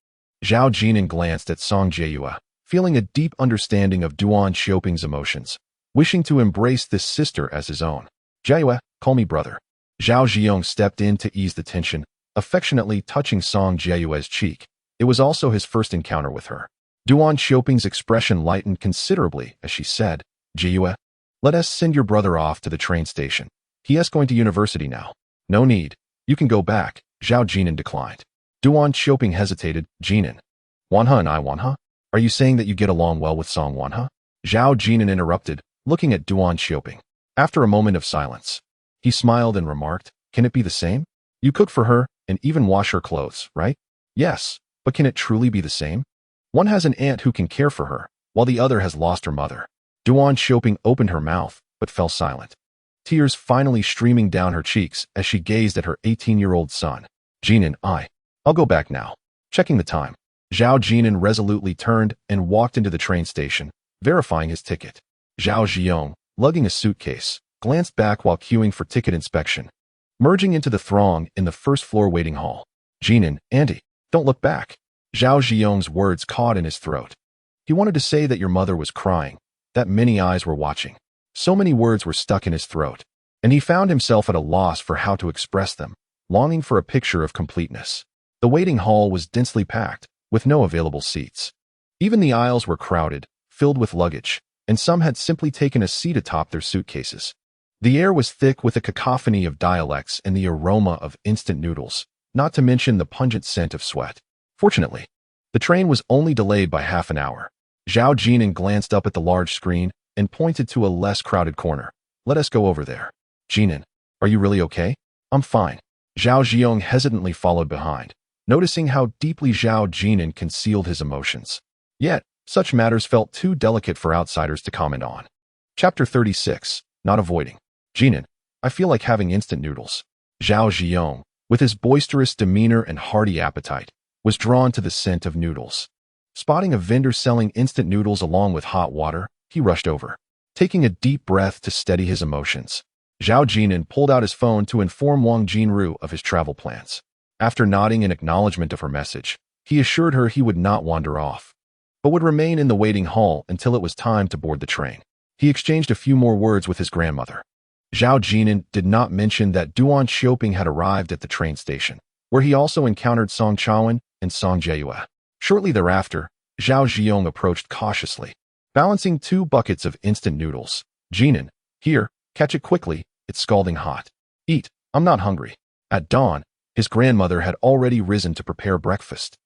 Zhao Jin'an glanced at Song Jieyue, feeling a deep understanding of Duan Xiaoping's emotions, wishing to embrace this sister as his own. Jieyue, call me brother. Zhao Ziyong stepped in to ease the tension, affectionately touching Song Jieyue's cheek. It was also his first encounter with her. Duan Xiaoping's expression lightened considerably as she said, Jieyue, let us send your brother off to the train station. He is going to university now. No need. You can go back. Zhao Jin'an declined. Duan Xiaoping hesitated. Jin'an. Wanha and I Wanha? Are you saying that you get along well with Song Wanha? Zhao Jin'an interrupted, looking at Duan Xiaoping. After a moment of silence, he smiled and remarked, can it be the same? You cook for her and even wash her clothes, right? Yes, but can it truly be the same? One has an aunt who can care for her, while the other has lost her mother. Duan Xiaoping opened her mouth, but fell silent. Tears finally streaming down her cheeks as she gazed at her 18-year-old son. Jin'an, I'll go back now. Checking the time. Zhao Jin'an resolutely turned and walked into the train station, verifying his ticket. Zhao Ziyong, lugging a suitcase, glanced back while queuing for ticket inspection, merging into the throng in the first-floor waiting hall. Jin'an, Auntie, don't look back. Zhao Ziyong's words caught in his throat. He wanted to say that your mother was crying, that many eyes were watching. So many words were stuck in his throat, and he found himself at a loss for how to express them, longing for a picture of completeness. The waiting hall was densely packed, with no available seats. Even the aisles were crowded, filled with luggage, and some had simply taken a seat atop their suitcases. The air was thick with a cacophony of dialects and the aroma of instant noodles, not to mention the pungent scent of sweat. Fortunately, the train was only delayed by half an hour. Zhao Jin'an glanced up at the large screen and pointed to a less crowded corner. Let us go over there. Jin'an, are you really okay? I'm fine. Zhao Ziyong hesitantly followed behind, noticing how deeply Zhao Jin'an concealed his emotions. Yet, such matters felt too delicate for outsiders to comment on. Chapter 36. Not avoiding. Jin'an, I feel like having instant noodles. Zhao Ziyong, with his boisterous demeanor and hearty appetite, was drawn to the scent of noodles. Spotting a vendor selling instant noodles along with hot water, he rushed over. Taking a deep breath to steady his emotions, Zhao Jin'an pulled out his phone to inform Wang Jinru of his travel plans. After nodding in acknowledgement of her message, he assured her he would not wander off, but would remain in the waiting hall until it was time to board the train. He exchanged a few more words with his grandmother. Zhao Jin'an did not mention that Duan Xiaoping had arrived at the train station, where he also encountered Song Chaoan and Song Jieyue. Shortly thereafter, Zhao Ziyong approached cautiously, balancing 2 buckets of instant noodles. Jin'an, here, catch it quickly, it's scalding hot. Eat, I'm not hungry. At dawn, his grandmother had already risen to prepare breakfast.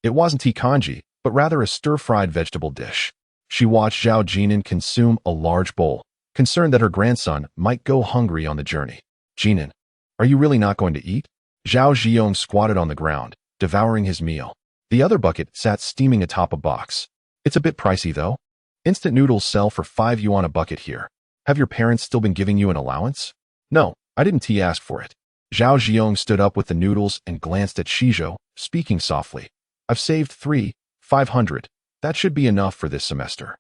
It wasn't tea congee, but rather a stir-fried vegetable dish. She watched Zhao Jin'an consume a large bowl, concerned that her grandson might go hungry on the journey. Jin'an, are you really not going to eat? Zhao Ziyong squatted on the ground, devouring his meal. The other bucket sat steaming atop a box. It's a bit pricey, though. Instant noodles sell for 5 yuan a bucket here. Have your parents still been giving you an allowance? No, I didn't ask for it. Zhao Ziyong stood up with the noodles and glanced at Shizhou, speaking softly. I've saved 500. That should be enough for this semester.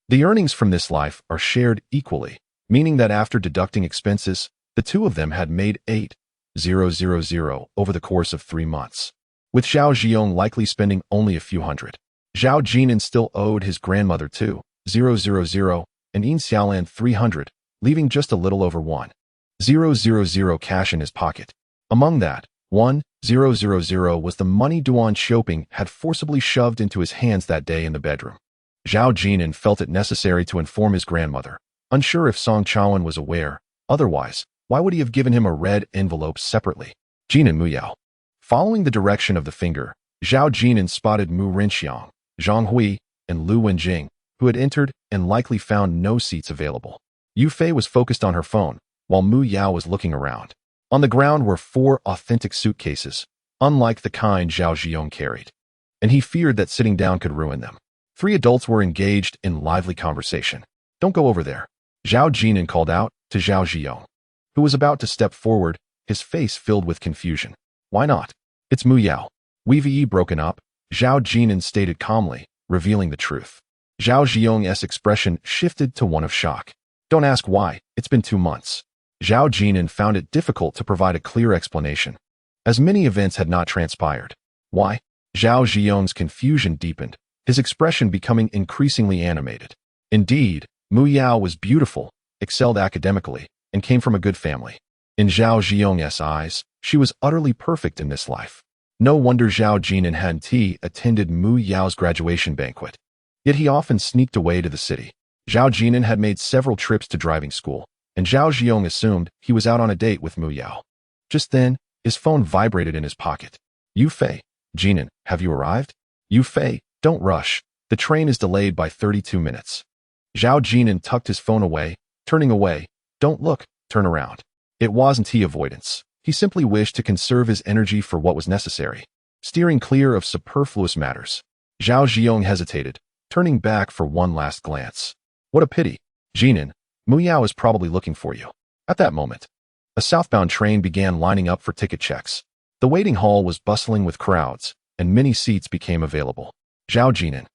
The earnings from this life are shared equally, meaning that after deducting expenses, the two of them had made 8,000 over the course of 3 months, with Zhao Ziyong likely spending only a few hundred. Zhao Jin'an still owed his grandmother 2,000 and Yin Xiaolan 300, leaving just a little over 1,000 cash in his pocket. Among that, 1,000 was the money Duan Xiaoping had forcibly shoved into his hands that day in the bedroom. Zhao Jin'an felt it necessary to inform his grandmother, unsure if Song Chaoan was aware. Otherwise, why would he have given him a red envelope separately? Jin'an Muyao. Following the direction of the finger, Zhao Jin'an spotted Mu Rinxiang, Zhang Hui, and Lu Wenjing, who had entered and likely found no seats available. Yu Fei was focused on her phone, while Mu Yao was looking around. On the ground were 4 authentic suitcases, unlike the kind Zhao Ziyong carried, and he feared that sitting down could ruin them. 3 adults were engaged in lively conversation. Don't go over there, Zhao Jin'an called out to Zhao Ziyong, who was about to step forward, his face filled with confusion. Why not? It's Mu Yao. We've broken up, Zhao Jin'an stated calmly, revealing the truth. Zhao Ziyong's expression shifted to one of shock. Don't ask why, it's been 2 months. Zhao Jin'an found it difficult to provide a clear explanation, as many events had not transpired. Why? Zhao Ziyong's confusion deepened, his expression becoming increasingly animated. Indeed, Mu Yao was beautiful, excelled academically, and came from a good family. In Zhao Ziyong's eyes, she was utterly perfect in this life. No wonder Zhao Jin'an hadn't attended Mu Yao's graduation banquet. Yet he often sneaked away to the city. Zhao Jin'an had made several trips to driving school, and Zhao Ziyong assumed he was out on a date with Mu Yao. Just then, his phone vibrated in his pocket. Yu Fei, Jin'an, have you arrived? Yu Fei, don't rush. The train is delayed by 32 minutes. Zhao Jin'an tucked his phone away, turning away. Don't look, turn around. It wasn't avoidance. He simply wished to conserve his energy for what was necessary, steering clear of superfluous matters. Zhao Ziyong hesitated, turning back for one last glance. What a pity. Jin'an, Mu Yao is probably looking for you. At that moment, a southbound train began lining up for ticket checks. The waiting hall was bustling with crowds, and many seats became available. Zhao Jin'an,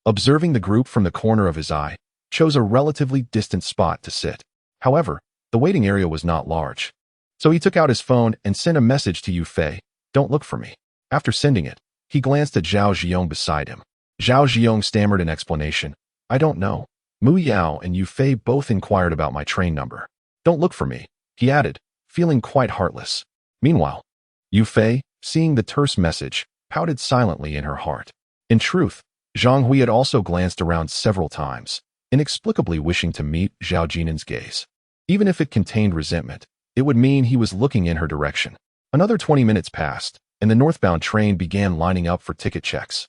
observing the group from the corner of his eye, chose a relatively distant spot to sit. However, the waiting area was not large. So he took out his phone and sent a message to Yu Fei, don't look for me. After sending it, he glanced at Zhao Ziyong beside him. Zhao Ziyong stammered an explanation. I don't know. Mu Yao and Yu Fei both inquired about my train number. Don't look for me, he added, feeling quite heartless. Meanwhile, Yu Fei, seeing the terse message, pouted silently in her heart. In truth, Zhang Hui had also glanced around several times, inexplicably wishing to meet Zhao Jin'an's gaze. Even if it contained resentment, it would mean he was looking in her direction. Another 20 minutes passed, and the northbound train began lining up for ticket checks.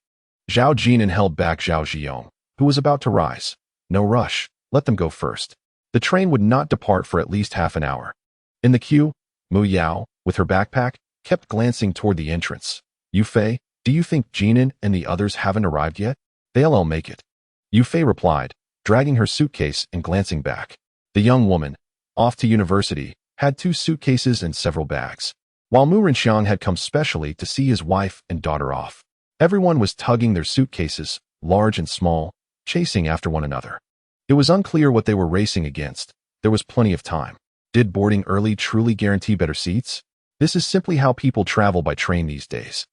Zhao Jin'an held back Zhao Ziyong, who was about to rise. No rush, let them go first. The train would not depart for at least half an hour. In the queue, Mu Yao, with her backpack, kept glancing toward the entrance. Yu Fei, do you think Jin'an and the others haven't arrived yet? They'll all make it. Yu Fei replied, dragging her suitcase and glancing back. The young woman, off to university, had 2 suitcases and several bags, while Mu Rinxiang had come specially to see his wife and daughter off. Everyone was tugging their suitcases, large and small, chasing after one another. It was unclear what they were racing against. There was plenty of time. Did boarding early truly guarantee better seats? This is simply how people travel by train these days.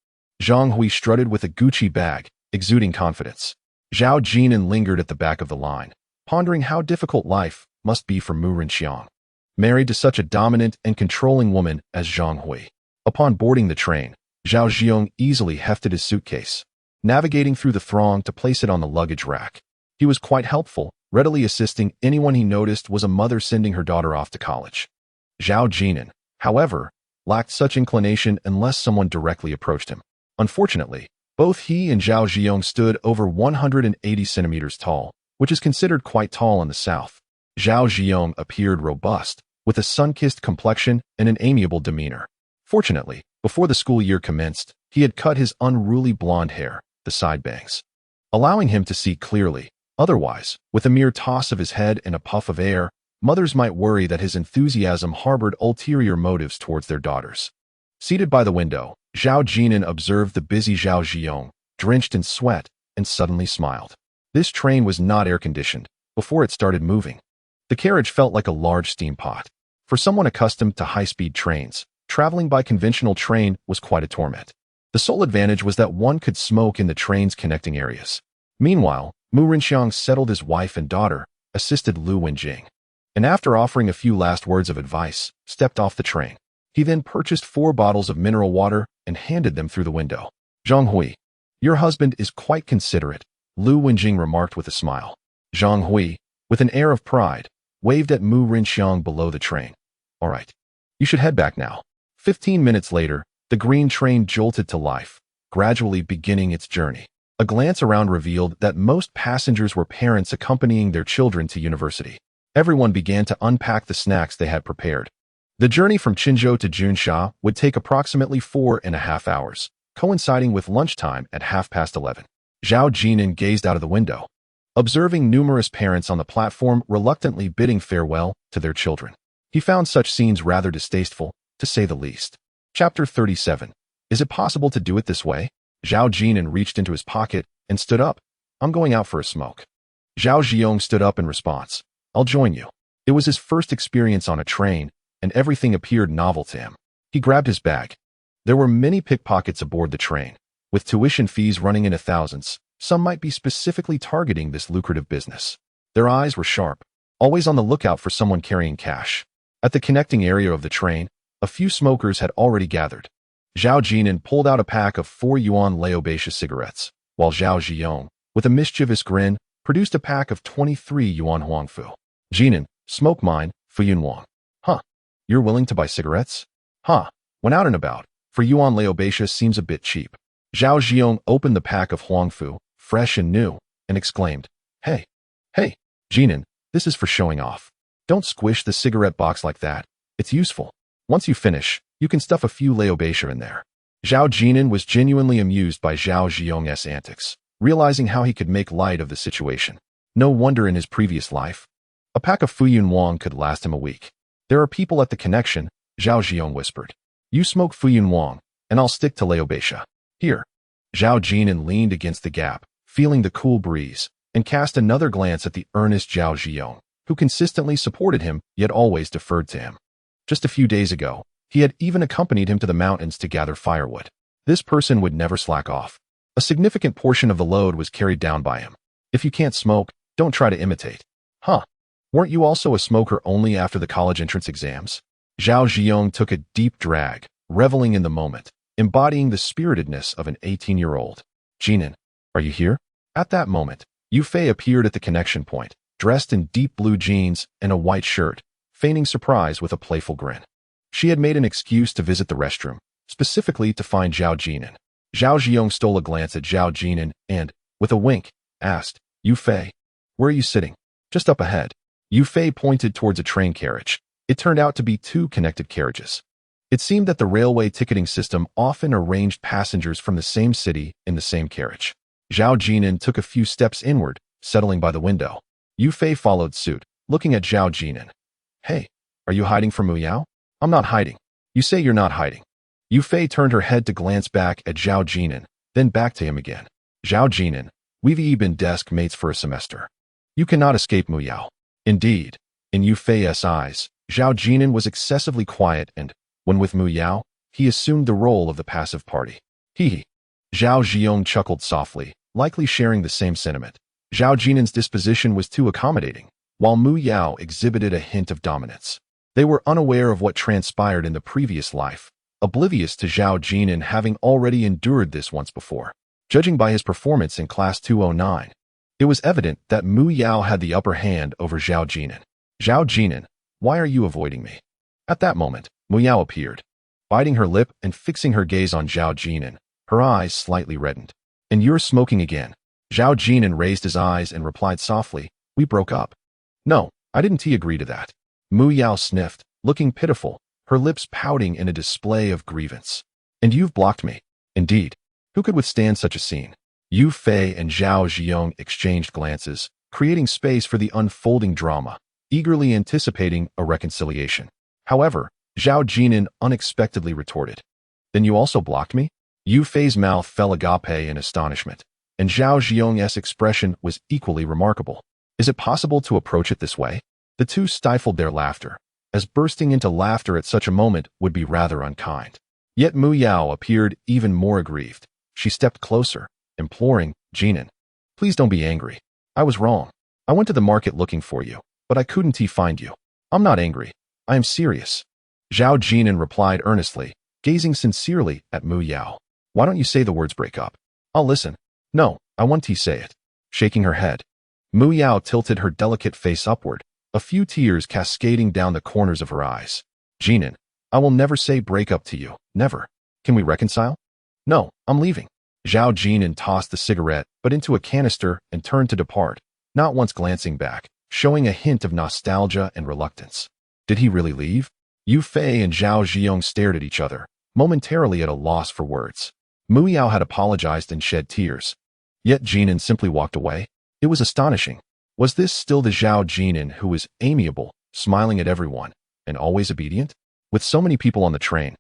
Zhang Hui strutted with a Gucci bag, exuding confidence. Zhao Jin'an lingered at the back of the line, pondering how difficult life must be for Mu Rinxiang, married to such a dominant and controlling woman as Zhang Hui. Upon boarding the train, Zhao Ziyong easily hefted his suitcase, navigating through the throng to place it on the luggage rack. He was quite helpful, readily assisting anyone he noticed was a mother sending her daughter off to college. Zhao Jin'an, however, lacked such inclination unless someone directly approached him. Unfortunately, Both he and Zhao Ziyong stood over 180 centimeters tall, which is considered quite tall in the south. Zhao Ziyong appeared robust, with a sun-kissed complexion and an amiable demeanor. Fortunately, before the school year commenced, he had cut his unruly blonde hair, the side bangs, allowing him to see clearly. Otherwise, with a mere toss of his head and a puff of air, mothers might worry that his enthusiasm harbored ulterior motives towards their daughters. Seated by the window, Zhao Jin'an observed the busy Zhao Ziyong, drenched in sweat, and suddenly smiled. This train was not air-conditioned. Before it started moving, the carriage felt like a large steam pot. For someone accustomed to high-speed trains, traveling by conventional train was quite a torment. The sole advantage was that one could smoke in the train's connecting areas. Meanwhile, Mu Rinxiang settled his wife and daughter, assisted Lu Wenjing, and after offering a few last words of advice, stepped off the train. He then purchased 4 bottles of mineral water and handed them through the window. Zhang Hui, your husband is quite considerate, Lu Wenjing remarked with a smile. Zhang Hui, with an air of pride, waved at Mu Rinxiang below the train. All right, you should head back now. 15 minutes later, the green train jolted to life, gradually beginning its journey. A glance around revealed that most passengers were parents accompanying their children to university. Everyone began to unpack the snacks they had prepared. The journey from Qinzhou to Junsha would take approximately 4.5 hours, coinciding with lunchtime at 11:30. Zhao Jin'an gazed out of the window, observing numerous parents on the platform reluctantly bidding farewell to their children. He found such scenes rather distasteful, to say the least. Chapter 37. Is it possible to do it this way? Zhao Jin'an reached into his pocket and stood up. I'm going out for a smoke. Zhao Ziyong stood up in response. I'll join you. It was his first experience on a train, and everything appeared novel to him. He grabbed his bag. There were many pickpockets aboard the train. With tuition fees running into thousands, some might be specifically targeting this lucrative business. Their eyes were sharp, always on the lookout for someone carrying cash. At the connecting area of the train, a few smokers had already gathered. Zhao Jin'an pulled out a pack of 4 yuan Laobatia cigarettes, while Zhao Ziyong, with a mischievous grin, produced a pack of 23 yuan Huangfu. Jin'an, smoke mine, Fuyun Wang. Huh. You're willing to buy cigarettes? Huh. When out and about, for yuan Laobatia seems a bit cheap. Zhao Ziyong opened the pack of Huangfu, fresh and new, and exclaimed, Hey, Jin'an, this is for showing off. Don't squish the cigarette box like that. It's useful. Once you finish, you can stuff a few Laobatia in there. Zhao Jin'an was genuinely amused by Zhao Ziyong's antics, realizing how he could make light of the situation. No wonder in his previous life, a pack of Fuyun Wang could last him a week. There are people at the connection, Zhao Ziyong whispered. You smoke Fuyun Wang, and I'll stick to Laobatia. Here. Zhao Jin'an leaned against the gap, feeling the cool breeze, and cast another glance at the earnest Zhao Ziyong, who consistently supported him yet always deferred to him. Just a few days ago, he had even accompanied him to the mountains to gather firewood. This person would never slack off. A significant portion of the load was carried down by him. If you can't smoke, don't try to imitate. Huh. Weren't you also a smoker only after the college entrance exams? Zhao Ziyong took a deep drag, reveling in the moment, embodying the spiritedness of an 18-year-old. Jin'an, are you here? At that moment, Yu Fei appeared at the connection point, dressed in deep blue jeans and a white shirt, feigning surprise with a playful grin. She had made an excuse to visit the restroom, specifically to find Zhao Jin'an. Zhao Ziyong stole a glance at Zhao Jin'an and, with a wink, asked, Yu Fei, where are you sitting? Just up ahead. Yu Fei pointed towards a train carriage. It turned out to be 2 connected carriages. It seemed that the railway ticketing system often arranged passengers from the same city in the same carriage. Zhao Jin'an took a few steps inward, settling by the window. Yu Fei followed suit, looking at Zhao Jin'an. Hey, are you hiding from Mu Yao? I'm not hiding. You say you're not hiding. Yu Fei turned her head to glance back at Zhao Jin'an, then back to him again. Zhao Jin'an, we've been desk mates for a semester. You cannot escape Mu Yao. Indeed, in Yu Fei's eyes, Zhao Jin'an was excessively quiet and, when with Mu Yao, he assumed the role of the passive party. Hee. Zhao Ziyong chuckled softly, likely sharing the same sentiment. Zhao Jin'an's disposition was too accommodating, while Mu Yao exhibited a hint of dominance. They were unaware of what transpired in the previous life, oblivious to Zhao Jin'an having already endured this once before. Judging by his performance in Class 209, it was evident that Mu Yao had the upper hand over Zhao Jin'an. Zhao Jin'an, why are you avoiding me? At that moment, Mu Yao appeared. Biting her lip and fixing her gaze on Zhao Jin'an, her eyes slightly reddened. And you're smoking again. Zhao Jin'an raised his eyes and replied softly, we broke up. No, I didn't agree to that. Mu Yao sniffed, looking pitiful, her lips pouting in a display of grievance. And you've blocked me. Indeed. Who could withstand such a scene? Yu Fei and Zhao Ziyong exchanged glances, creating space for the unfolding drama, eagerly anticipating a reconciliation. However, Zhao Jin'an unexpectedly retorted. Then you also blocked me? Yu Fei's mouth fell agape in astonishment, and Zhao Ziyong's expression was equally remarkable. Is it possible to approach it this way? The two stifled their laughter, as bursting into laughter at such a moment would be rather unkind. Yet Mu Yao appeared even more aggrieved. She stepped closer, imploring, Jin'an, please don't be angry. I was wrong. I went to the market looking for you, but I couldn't find you. I'm not angry. I am serious. Zhao Jin'an replied earnestly, gazing sincerely at Mu Yao. Why don't you say the words break up? I'll listen. No, I want to say it. Shaking her head. Mu Yao tilted her delicate face upward, a few tears cascading down the corners of her eyes. Jin'an, I will never say break up to you. Never. Can we reconcile? No, I'm leaving. Zhao Jin'an tossed the cigarette but into a canister and turned to depart, not once glancing back, showing a hint of nostalgia and reluctance. Did he really leave? Yu Fei and Zhao Ziyong stared at each other, momentarily at a loss for words. Mu Yao had apologized and shed tears. Yet Jin'an simply walked away. It was astonishing. Was this still the Zhao Jin'an who was amiable, smiling at everyone, and always obedient? With so many people on the train,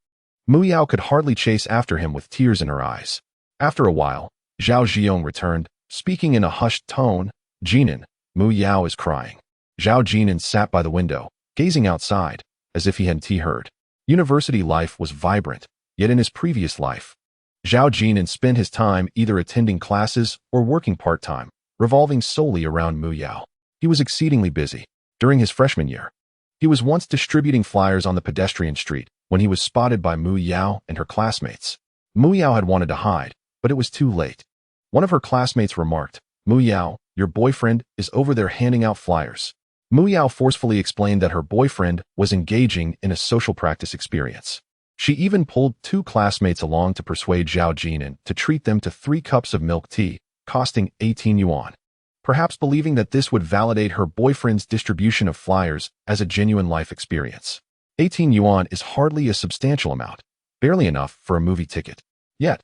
Mu Yao could hardly chase after him with tears in her eyes. After a while, Zhao Ziyong returned, speaking in a hushed tone, Jin'an, Mu Yao is crying. Zhao Jin'an sat by the window, gazing outside, as if he hadn't heard. University life was vibrant, yet in his previous life, Zhao Jin'an spent his time either attending classes or working part-time, revolving solely around Mu Yao. He was exceedingly busy. During his freshman year, he was once distributing flyers on the pedestrian street when he was spotted by Mu Yao and her classmates. Mu Yao had wanted to hide, but it was too late. One of her classmates remarked, Mu Yao, your boyfriend is over there handing out flyers. Mu Yao forcefully explained that her boyfriend was engaging in a social practice experience. She even pulled two classmates along to persuade Zhao Jin'an to treat them to 3 cups of milk tea, costing 18 yuan. Perhaps believing that this would validate her boyfriend's distribution of flyers as a genuine life experience. 18 yuan is hardly a substantial amount, barely enough for a movie ticket. Yet,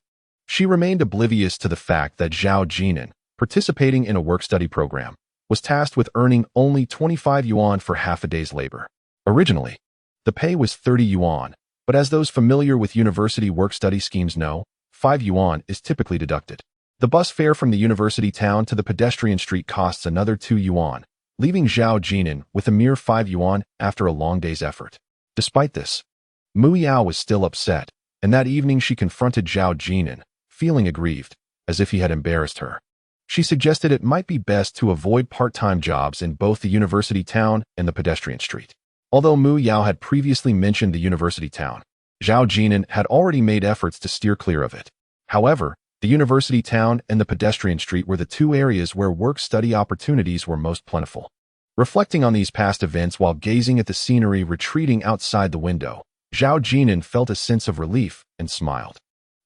she remained oblivious to the fact that Zhao Jin'an, participating in a work-study program, was tasked with earning only 25 yuan for half a day's labor. Originally, the pay was 30 yuan, but as those familiar with university work-study schemes know, 5 yuan is typically deducted. The bus fare from the university town to the pedestrian street costs another 2 yuan, leaving Zhao Jin'an with a mere 5 yuan after a long day's effort. Despite this, Mu Yao was still upset, and that evening she confronted Zhao Jin'an, feeling aggrieved, as if he had embarrassed her. She suggested it might be best to avoid part-time jobs in both the university town and the pedestrian street. Although Mu Yao had previously mentioned the university town, Zhao Jin'an had already made efforts to steer clear of it. However, the university town and the pedestrian street were the two areas where work-study opportunities were most plentiful. Reflecting on these past events while gazing at the scenery retreating outside the window, Zhao Jin'an felt a sense of relief and smiled.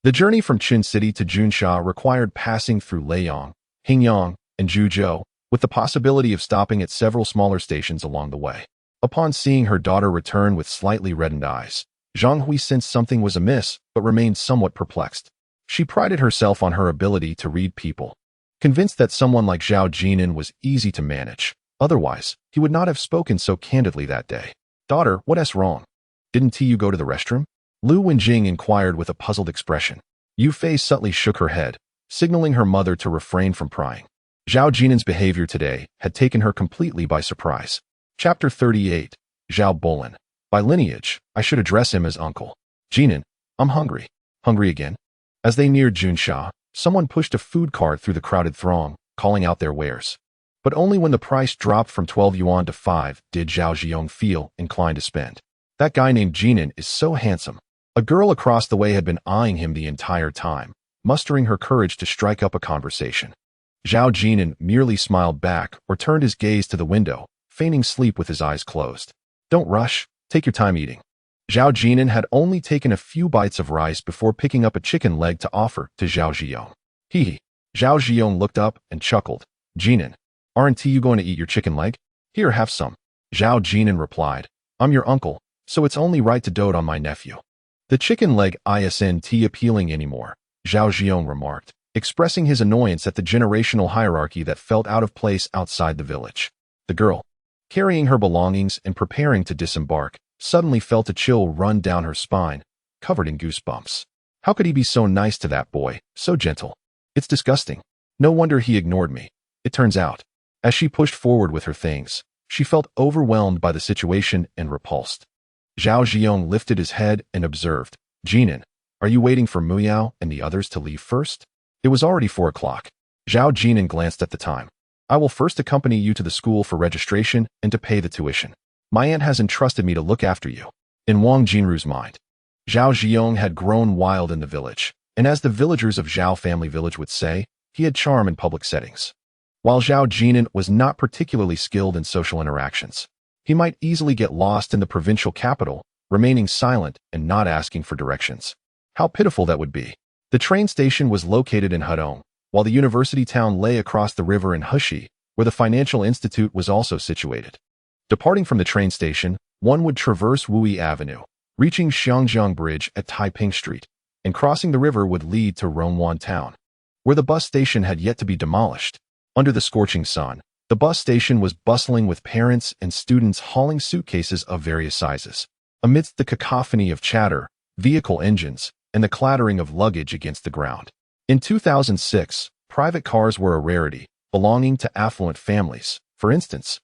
The journey from Qin City to Junsha required passing through Leiyang, Hingyang, and Zhuzhou, with the possibility of stopping at several smaller stations along the way. Upon seeing her daughter return with slightly reddened eyes, Zhang Hui sensed something was amiss but remained somewhat perplexed. She prided herself on her ability to read people. Convinced that someone like Zhao Jin'an was easy to manage, otherwise, he would not have spoken so candidly that day. Daughter, what's wrong? Didn't you go to the restroom? Lu Wenjing inquired with a puzzled expression. Yu Fei subtly shook her head, signaling her mother to refrain from prying. Zhao Jin'an's behavior today had taken her completely by surprise. Chapter 38, Zhao Bolin. By lineage, I should address him as uncle. Jin'an, I'm hungry. Hungry again? As they neared Junsha, someone pushed a food cart through the crowded throng, calling out their wares. But only when the price dropped from 12 yuan to 5 did Zhao Ziyong feel inclined to spend. That guy named Jin'an is so handsome. A girl across the way had been eyeing him the entire time, mustering her courage to strike up a conversation. Zhao Jin'an merely smiled back or turned his gaze to the window, feigning sleep with his eyes closed. Don't rush, take your time eating. Zhao Jin'an had only taken a few bites of rice before picking up a chicken leg to offer to Zhao Ziyong. Hee hee. Zhao Jin'an looked up and chuckled. Jin'an, aren't you going to eat your chicken leg? Here, have some. Zhao Jin'an replied. I'm your uncle, so it's only right to dote on my nephew. The chicken leg isn't appealing anymore, Zhao Jin'an remarked, expressing his annoyance at the generational hierarchy that felt out of place outside the village. The girl, carrying her belongings and preparing to disembark, suddenly felt a chill run down her spine, covered in goosebumps. How could he be so nice to that boy, so gentle? It's disgusting. No wonder he ignored me. It turns out, as she pushed forward with her things, she felt overwhelmed by the situation and repulsed. Zhao Jin'an lifted his head and observed, Jin'an, are you waiting for Muyao and the others to leave first? It was already 4 o'clock. Zhao Jin'an glanced at the time. I will first accompany you to the school for registration and to pay the tuition. My aunt has entrusted me to look after you. In Wang Jinru's mind, Zhao Jin'an had grown wild in the village, and as the villagers of Zhao family village would say, he had charm in public settings. While Zhao Jin'an was not particularly skilled in social interactions, he might easily get lost in the provincial capital, remaining silent and not asking for directions. How pitiful that would be. The train station was located in Hudong, while the university town lay across the river in Hushi, where the financial institute was also situated. Departing from the train station, one would traverse Wui Avenue, reaching Xiangjiang Bridge at Taiping Street, and crossing the river would lead to Rongwan Town, where the bus station had yet to be demolished. Under the scorching sun, the bus station was bustling with parents and students hauling suitcases of various sizes. Amidst the cacophony of chatter, vehicle engines, and the clattering of luggage against the ground. In 2006, private cars were a rarity, belonging to affluent families. For instance,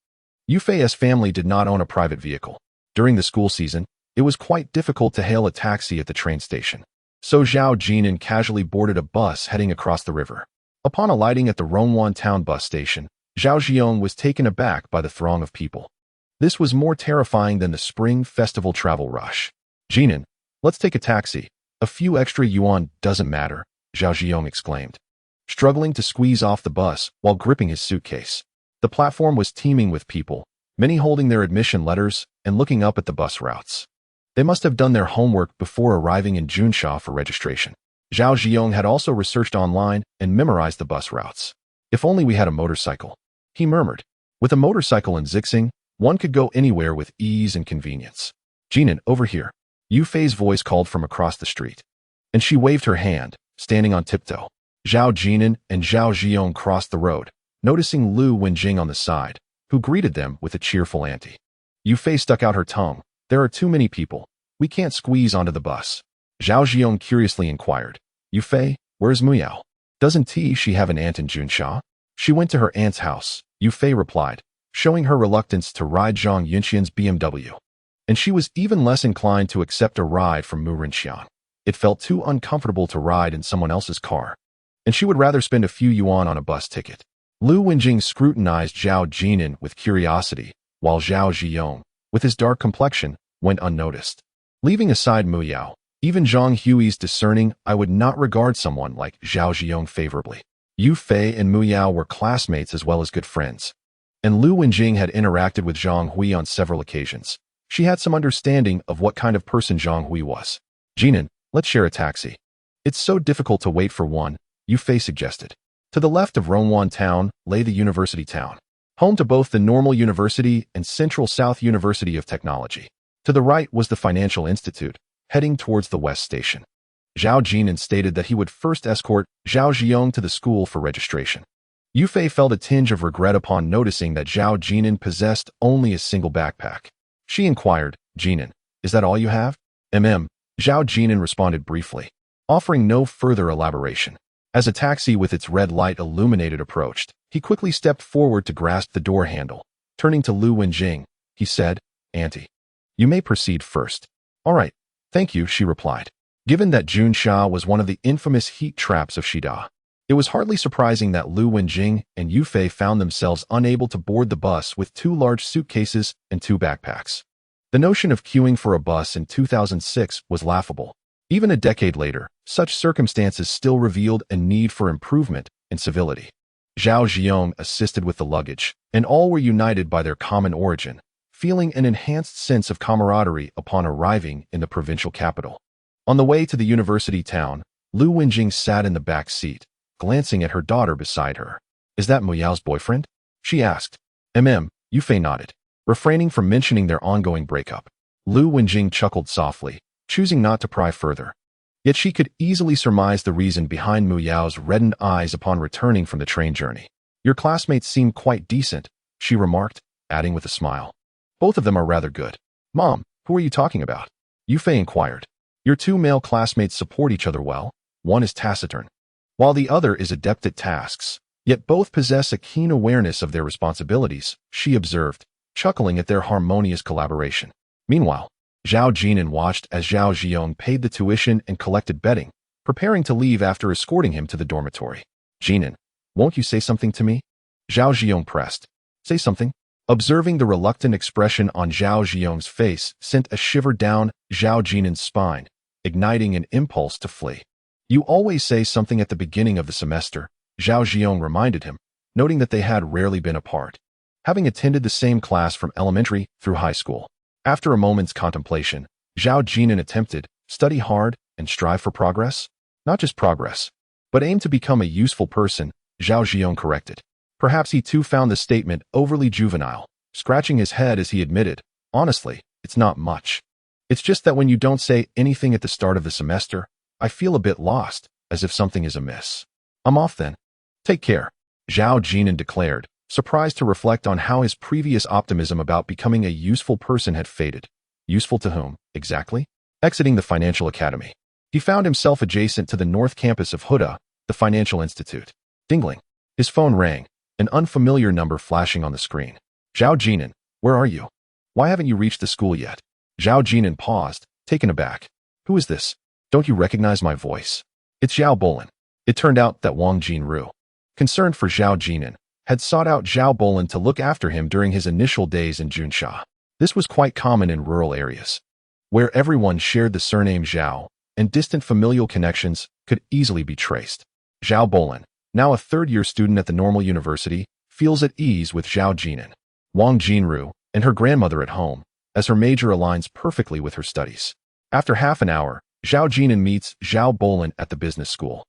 Yufei's family did not own a private vehicle. During the school season, it was quite difficult to hail a taxi at the train station. So Zhao Jin'an casually boarded a bus heading across the river. Upon alighting at the Rongwan Town bus station, Zhao Jin'an was taken aback by the throng of people. This was more terrifying than the spring festival travel rush. Jin'an, let's take a taxi. A few extra yuan doesn't matter, Zhao Jin'an exclaimed, struggling to squeeze off the bus while gripping his suitcase. The platform was teeming with people, many holding their admission letters and looking up at the bus routes. They must have done their homework before arriving in Junsha for registration. Zhao Jin'an had also researched online and memorized the bus routes. If only we had a motorcycle, he murmured. With a motorcycle in Zixing, one could go anywhere with ease and convenience. Jin'an, over here. Yufei's voice called from across the street, and she waved her hand, standing on tiptoe. Zhao Jin'an and Zhao Jin'an crossed the road, noticing Lu Wenjing on the side, who greeted them with a cheerful auntie. Yufei stuck out her tongue. There are too many people. We can't squeeze onto the bus. Zhao Jin'an curiously inquired. Yufei, where's Muyao? Doesn't she have an aunt in Junsha? She went to her aunt's house, Yufei replied, showing her reluctance to ride Zhang Yunxian's BMW. And she was even less inclined to accept a ride from Mu Rinxian. It felt too uncomfortable to ride in someone else's car, and she would rather spend a few yuan on a bus ticket. Lu Wenjing scrutinized Zhao Jin'an with curiosity, while Zhao Jin'an, with his dark complexion, went unnoticed. Leaving aside Muyao, even Zhang Hui's discerning I would not regard someone like Zhao Jin'an favorably. Yufei and Muyao were classmates as well as good friends, and Lu Wenjing had interacted with Zhang Hui on several occasions. She had some understanding of what kind of person Zhang Hui was. Jin'an, let's share a taxi. It's so difficult to wait for one, Yufei suggested. To the left of Rongwan Town lay the university town, home to both the Normal University and Central South University of Technology. To the right was the Financial Institute, heading towards the West Station. Zhao Jin'an stated that he would first escort Zhao Jin'an to the school for registration. Yufei felt a tinge of regret upon noticing that Zhao Jin'an possessed only a single backpack. She inquired, Jin'an, is that all you have? Zhao Jin'an responded briefly, offering no further elaboration. As a taxi with its red light illuminated approached, he quickly stepped forward to grasp the door handle. Turning to Lu Wenjing, he said, Auntie, you may proceed first. All right, thank you, she replied. Given that Junsha was one of the infamous heat traps of Shida, it was hardly surprising that Lu Wenjing and Yufei found themselves unable to board the bus with 2 large suitcases and 2 backpacks. The notion of queuing for a bus in 2006 was laughable. Even a decade later, such circumstances still revealed a need for improvement and civility. Zhao Jin'an assisted with the luggage, and all were united by their common origin, feeling an enhanced sense of camaraderie upon arriving in the provincial capital. On the way to the university town, Lu Wenjing sat in the back seat, glancing at her daughter beside her. Is that Muyao's boyfriend? She asked. Yufei nodded, refraining from mentioning their ongoing breakup. Lu Wenjing chuckled softly, choosing not to pry further. Yet she could easily surmise the reason behind Muyao's reddened eyes upon returning from the train journey. Your classmates seem quite decent, she remarked, adding with a smile. Both of them are rather good. Mom, who are you talking about? Yufei inquired. Your two male classmates support each other well. One is taciturn, while the other is adept at tasks. Yet both possess a keen awareness of their responsibilities, she observed, chuckling at their harmonious collaboration. Meanwhile, Zhao Jin'an watched as Zhao Jin'an paid the tuition and collected bedding, preparing to leave after escorting him to the dormitory. Jin'an, won't you say something to me? Zhao Jin'an pressed. Say something? Observing the reluctant expression on Zhao Jin'an's face sent a shiver down Zhao Jin'an's spine, igniting an impulse to flee. You always say something at the beginning of the semester, Zhao Jin'an reminded him, noting that they had rarely been apart, having attended the same class from elementary through high school. After a moment's contemplation, Zhao Jin'an attempted, study hard and strive for progress? Not just progress, but aim to become a useful person, Zhao Jin'an corrected. Perhaps he too found the statement overly juvenile, scratching his head as he admitted, honestly, it's not much. It's just that when you don't say anything at the start of the semester, I feel a bit lost, as if something is amiss. I'm off then. Take care, Zhao Jin'an declared, surprised to reflect on how his previous optimism about becoming a useful person had faded. Useful to whom, exactly? Exiting the financial academy, he found himself adjacent to the north campus of Huda, the financial institute. Dingling. His phone rang, an unfamiliar number flashing on the screen. Zhao Jin'an, where are you? Why haven't you reached the school yet? Zhao Jin'an paused, taken aback. Who is this? Don't you recognize my voice? It's Zhao Bolan. It turned out that Wang Jinru, concerned for Zhao Jin'an, had sought out Zhao Bolan to look after him during his initial days in Junsha. This was quite common in rural areas, where everyone shared the surname Zhao, and distant familial connections could easily be traced. Zhao Bolan, now a third-year student at the normal university, feels at ease with Zhao Jin'an, Wang Jinru, and her grandmother at home, as her major aligns perfectly with her studies. After half an hour, Zhao Jin'an meets Zhao Bolan at the business school.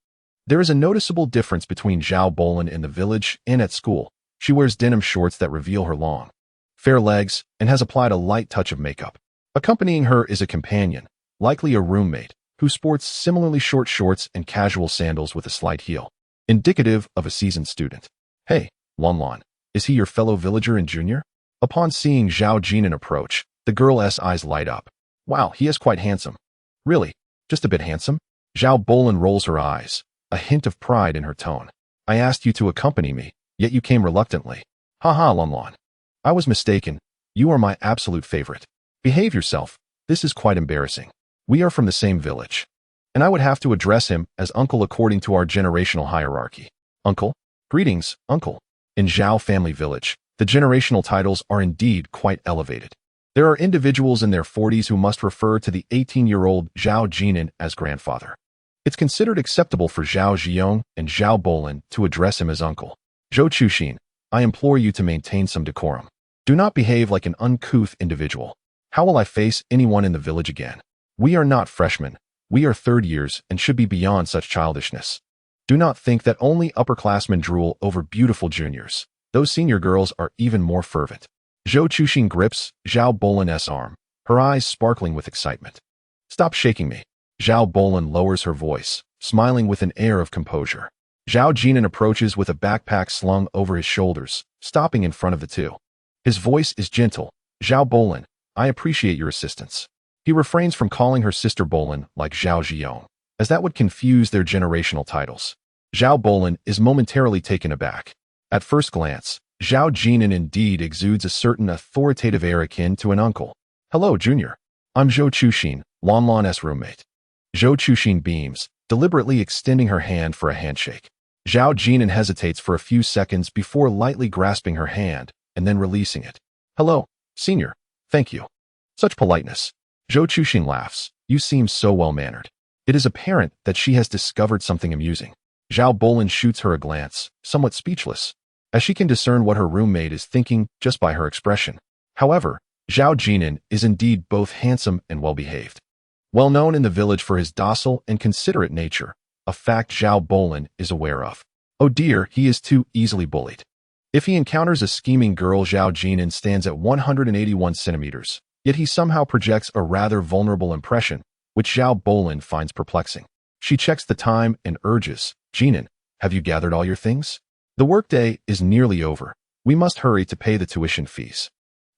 There is a noticeable difference between Zhao Bolan in the village and at school. She wears denim shorts that reveal her long, fair legs and has applied a light touch of makeup. Accompanying her is a companion, likely a roommate, who sports similarly short shorts and casual sandals with a slight heel, indicative of a seasoned student. Hey, Lon, is he your fellow villager and junior? Upon seeing Zhao Jin'an approach, the girl's eyes light up. Wow, he is quite handsome. Really? Just a bit handsome? Zhao Bolan rolls her eyes, a hint of pride in her tone. I asked you to accompany me, yet you came reluctantly. Haha, Lon. I was mistaken. You are my absolute favorite. Behave yourself. This is quite embarrassing. We are from the same village, and I would have to address him as uncle according to our generational hierarchy. Uncle? Greetings, uncle. In Zhao family village, the generational titles are indeed quite elevated. There are individuals in their 40s who must refer to the 18-year-old Zhao Jin'an as grandfather. It's considered acceptable for Zhao Jin'an and Zhao Bolan to address him as uncle. Zhou Chuxin, I implore you to maintain some decorum. Do not behave like an uncouth individual. How will I face anyone in the village again? We are not freshmen. We are third years and should be beyond such childishness. Do not think that only upperclassmen drool over beautiful juniors. Those senior girls are even more fervent. Zhou Chuxin grips Zhao Bolan's arm, her eyes sparkling with excitement. Stop shaking me. Zhao Bolan lowers her voice, smiling with an air of composure. Zhao Jin'an approaches with a backpack slung over his shoulders, stopping in front of the two. His voice is gentle. Zhao Bolan, I appreciate your assistance. He refrains from calling her sister Bolan like Zhao Jin'an, as that would confuse their generational titles. Zhao Bolan is momentarily taken aback. At first glance, Zhao Jin'an indeed exudes a certain authoritative air akin to an uncle. Hello, Junior. I'm Zhou Chuxin, Lon's roommate. Zhou Chuxin beams, deliberately extending her hand for a handshake. Zhao Jin'an hesitates for a few seconds before lightly grasping her hand and then releasing it. Hello, Senior. Thank you. Such politeness. Zhou Chuxin laughs. You seem so well-mannered. It is apparent that she has discovered something amusing. Zhao Bolan shoots her a glance, somewhat speechless, as she can discern what her roommate is thinking just by her expression. However, Zhao Jin'an is indeed both handsome and well-behaved. Well known in the village for his docile and considerate nature, a fact Zhao Bolin is aware of. Oh dear, he is too easily bullied. If he encounters a scheming girl, Zhao Jin'an stands at 181 centimeters, yet he somehow projects a rather vulnerable impression, which Zhao Bolin finds perplexing. She checks the time and urges, Jin'an, have you gathered all your things? The workday is nearly over. We must hurry to pay the tuition fees.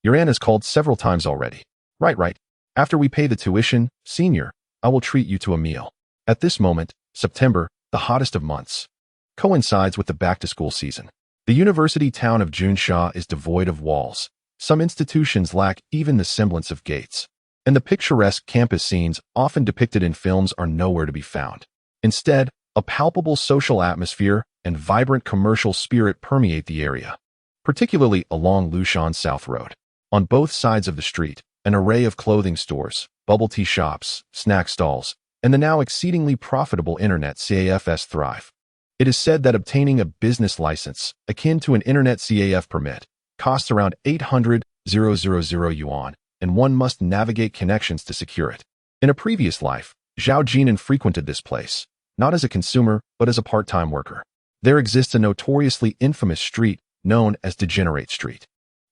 Your aunt has called several times already. Right. After we pay the tuition, senior, I will treat you to a meal. At this moment, September, the hottest of months, coincides with the back-to-school season. The university town of Junsha is devoid of walls. Some institutions lack even the semblance of gates. And the picturesque campus scenes often depicted in films are nowhere to be found. Instead, a palpable social atmosphere and vibrant commercial spirit permeate the area, particularly along Lushan South Road. On both sides of the street, an array of clothing stores, bubble tea shops, snack stalls, and the now exceedingly profitable internet CAFs thrive. It is said that obtaining a business license, akin to an internet CAF permit, costs around 800,000 yuan, and one must navigate connections to secure it. In a previous life, Zhao Jin'an frequented this place, not as a consumer, but as a part-time worker. There exists a notoriously infamous street known as Degenerate Street.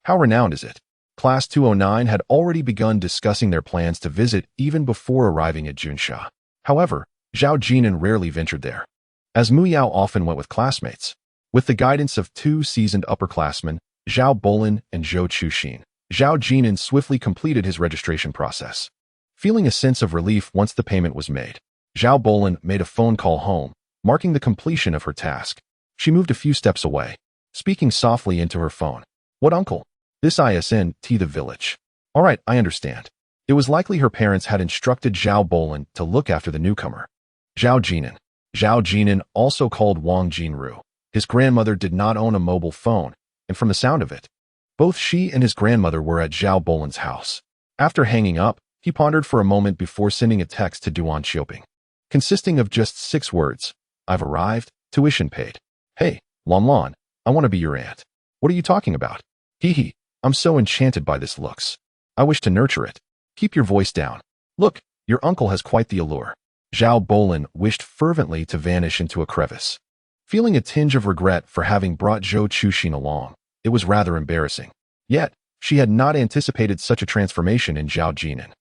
How renowned is it? Class 209 had already begun discussing their plans to visit even before arriving at Junsha. However, Zhao Jin'an rarely ventured there, as Mu Yao often went with classmates. With the guidance of two seasoned upperclassmen, Zhao Bolin and Zhou Chuxin, Zhao Jin'an swiftly completed his registration process. Feeling a sense of relief once the payment was made, Zhao Bolin made a phone call home, marking the completion of her task. She moved a few steps away, speaking softly into her phone. What uncle? This ISNT the village. All right, I understand. It was likely her parents had instructed Zhao Bolin to look after the newcomer. Zhao Jin'an. Zhao Jin'an, also called Wang Jinru. His grandmother did not own a mobile phone, and from the sound of it, both she and his grandmother were at Zhao Bolin's house. After hanging up, he pondered for a moment before sending a text to Duan Xiaoping, consisting of just 6 words. I've arrived, tuition paid. Hey, Lan, I want to be your aunt. What are you talking about? Hee, I'm so enchanted by this looks. I wish to nurture it. Keep your voice down. Look, your uncle has quite the allure. Zhao Bolin wished fervently to vanish into a crevice. Feeling a tinge of regret for having brought Zhou Chuxin along, it was rather embarrassing. Yet, she had not anticipated such a transformation in Zhao Jin'an,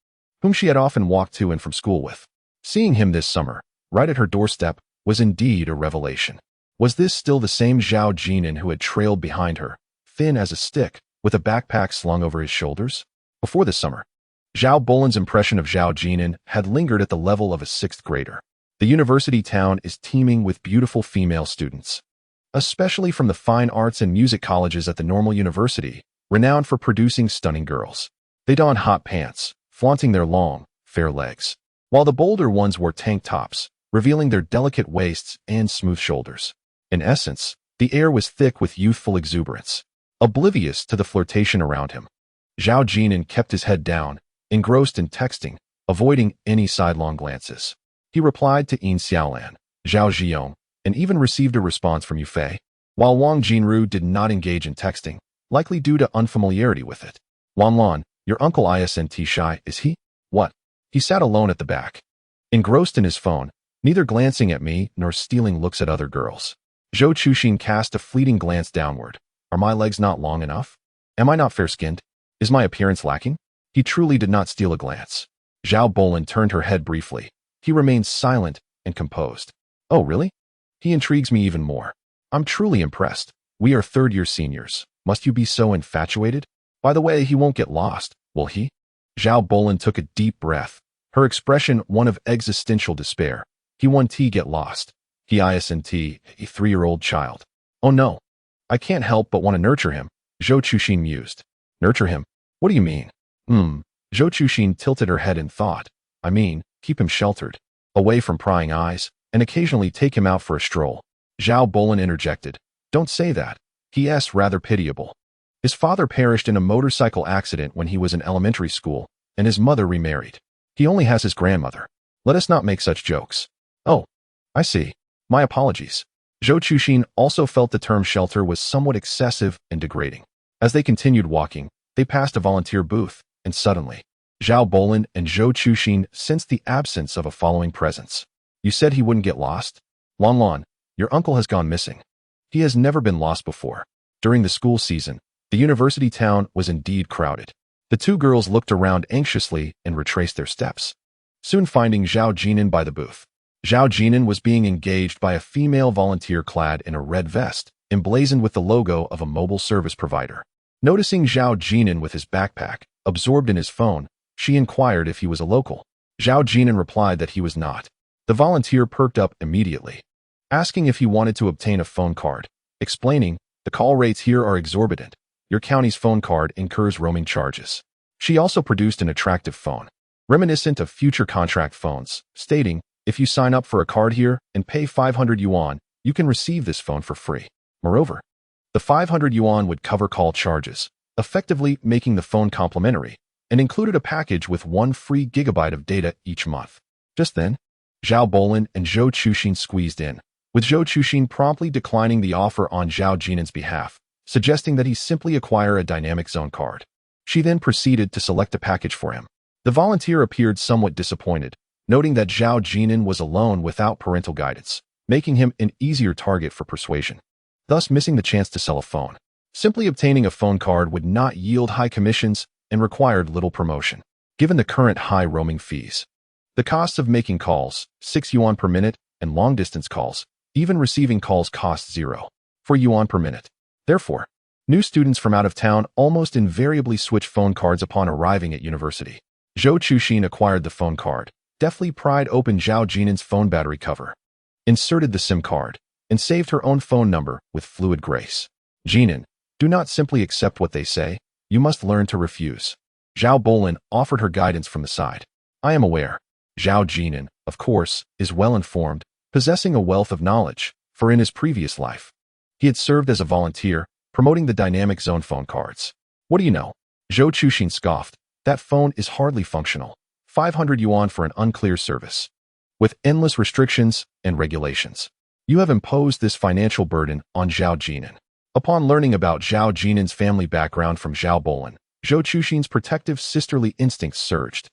whom she had often walked to and from school with. Seeing him this summer, right at her doorstep, was indeed a revelation. Was this still the same Zhao Jin'an who had trailed behind her, thin as a stick, with a backpack slung over his shoulders? Before this summer, Zhao Bolin's impression of Zhao Jin'an had lingered at the level of a 6th grader. The university town is teeming with beautiful female students, especially from the fine arts and music colleges at the Normal University, renowned for producing stunning girls. They donned hot pants, flaunting their long, fair legs, while the bolder ones wore tank tops, revealing their delicate waists and smooth shoulders. In essence, the air was thick with youthful exuberance, oblivious to the flirtation around him. Zhao Jin'an kept his head down, engrossed in texting, avoiding any sidelong glances. He replied to Yin Xiaolan, Zhao Zhiyong, and even received a response from Yufei, while Wang Jinru did not engage in texting, likely due to unfamiliarity with it. Lan, your uncle ISNT shy, is he? What? He sat alone at the back, engrossed in his phone, neither glancing at me nor stealing looks at other girls. Zhou Chuxin cast a fleeting glance downward. Are my legs not long enough? Am I not fair-skinned? Is my appearance lacking? He truly did not steal a glance. Zhao Bolin turned her head briefly. He remained silent and composed. Oh, really? He intrigues me even more. I'm truly impressed. We are 3rd-year seniors. Must you be so infatuated? By the way, he won't get lost, will he? Zhao Bolin took a deep breath, her expression one of existential despair. He won't get lost. He isn't a 3-year-old child. Oh no. I can't help but want to nurture him, Zhou Chuxin mused. Nurture him? What do you mean? Zhou Chuxin tilted her head in thought. I mean, keep him sheltered, away from prying eyes, and occasionally take him out for a stroll. Zhao Bolin interjected. Don't say that. He.s. rather pitiable. His father perished in a motorcycle accident when he was in elementary school, and his mother remarried. He only has his grandmother. Let us not make such jokes. Oh, I see. My apologies. Zhou Chuxin also felt the term shelter was somewhat excessive and degrading. As they continued walking, they passed a volunteer booth, and suddenly, Zhao Bolin and Zhou Chuxin sensed the absence of a following presence. You said he wouldn't get lost? Long Lon, your uncle has gone missing. He has never been lost before. During the school season, the university town was indeed crowded. The two girls looked around anxiously and retraced their steps, soon finding Zhao Jin'an by the booth. Zhao Jin'an was being engaged by a female volunteer clad in a red vest, emblazoned with the logo of a mobile service provider. Noticing Zhao Jin'an with his backpack, absorbed in his phone, she inquired if he was a local. Zhao Jin'an replied that he was not. The volunteer perked up immediately, asking if he wanted to obtain a phone card, explaining, the call rates here are exorbitant. Your county's phone card incurs roaming charges. She also produced an attractive phone, reminiscent of future contract phones, stating, if you sign up for a card here and pay 500 yuan, you can receive this phone for free. Moreover, the 500 yuan would cover call charges, effectively making the phone complimentary, and included a package with 1 free gigabyte of data each month. Just then, Zhao Bolin and Zhou Chuxin squeezed in, with Zhou Chuxin promptly declining the offer on Zhao Jin'an's behalf, suggesting that he simply acquire a dynamic zone card. She then proceeded to select a package for him. The volunteer appeared somewhat disappointed, noting that Zhao Jin'an was alone without parental guidance, making him an easier target for persuasion, thus missing the chance to sell a phone. Simply obtaining a phone card would not yield high commissions and required little promotion, given the current high roaming fees. The costs of making calls, 6 yuan per minute, and long-distance calls, even receiving calls cost 0.4 yuan per minute. Therefore, new students from out of town almost invariably switch phone cards upon arriving at university. Zhou Chuxin acquired the phone card, deftly pried open Zhao Jin'an's phone battery cover, inserted the SIM card, and saved her own phone number with fluid grace. Jin'an, do not simply accept what they say, you must learn to refuse. Zhao Bolin offered her guidance from the side. I am aware. Zhao Jin'an, of course, is well informed, possessing a wealth of knowledge, for in his previous life, he had served as a volunteer, promoting the dynamic zone phone cards. What do you know? Zhou Chuxin scoffed. That phone is hardly functional. 500 yuan for an unclear service, with endless restrictions and regulations. You have imposed this financial burden on Zhao Jin'an. Upon learning about Zhao Jin'an's family background from Zhao Bolin, Zhou Chuxin's protective sisterly instincts surged.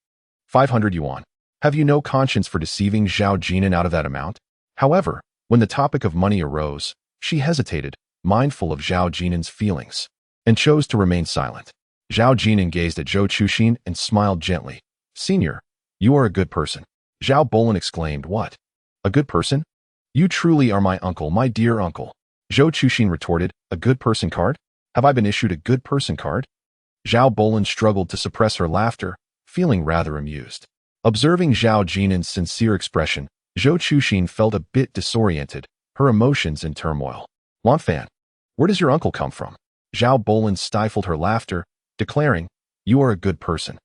500 yuan. Have you no conscience for deceiving Zhao Jin'an out of that amount? However, when the topic of money arose, she hesitated, mindful of Zhao Jin'an's feelings, and chose to remain silent. Zhao Jin'an gazed at Zhou Chuxin and smiled gently. Senior, you are a good person. Zhao Bolin exclaimed, what? A good person? You truly are my uncle, my dear uncle. Zhou Chuxin retorted, a good person card? Have I been issued a good person card? Zhao Bolin struggled to suppress her laughter, feeling rather amused. Observing Zhao Jin'an's sincere expression, Zhou Chuxin felt a bit disoriented, her emotions in turmoil. Lanfan, where does your uncle come from? Zhao Bolin stifled her laughter, declaring, you are a good person.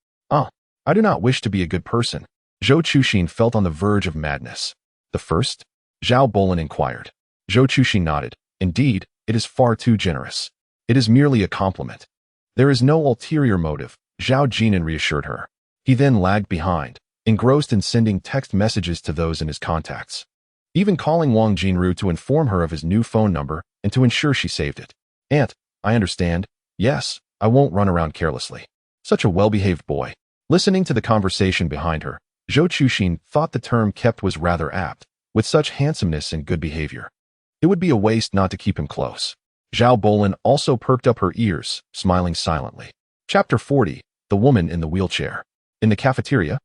I do not wish to be a good person. Zhou Chuxin felt on the verge of madness. The first? Zhao Bolin inquired. Zhou Chuxin nodded. Indeed, it is far too generous. It is merely a compliment. There is no ulterior motive, Zhao Jin'an reassured her. He then lagged behind, engrossed in sending text messages to those in his contacts, even calling Wang Jinru to inform her of his new phone number and to ensure she saved it. Aunt, I understand. Yes, I won't run around carelessly. Such a well-behaved boy. Listening to the conversation behind her, Zhou Chuxin thought the term kept was rather apt. With such handsomeness and good behavior, it would be a waste not to keep him close. Zhao Bolin also perked up her ears, smiling silently. Chapter 40, The Woman in the Wheelchair. In the cafeteria,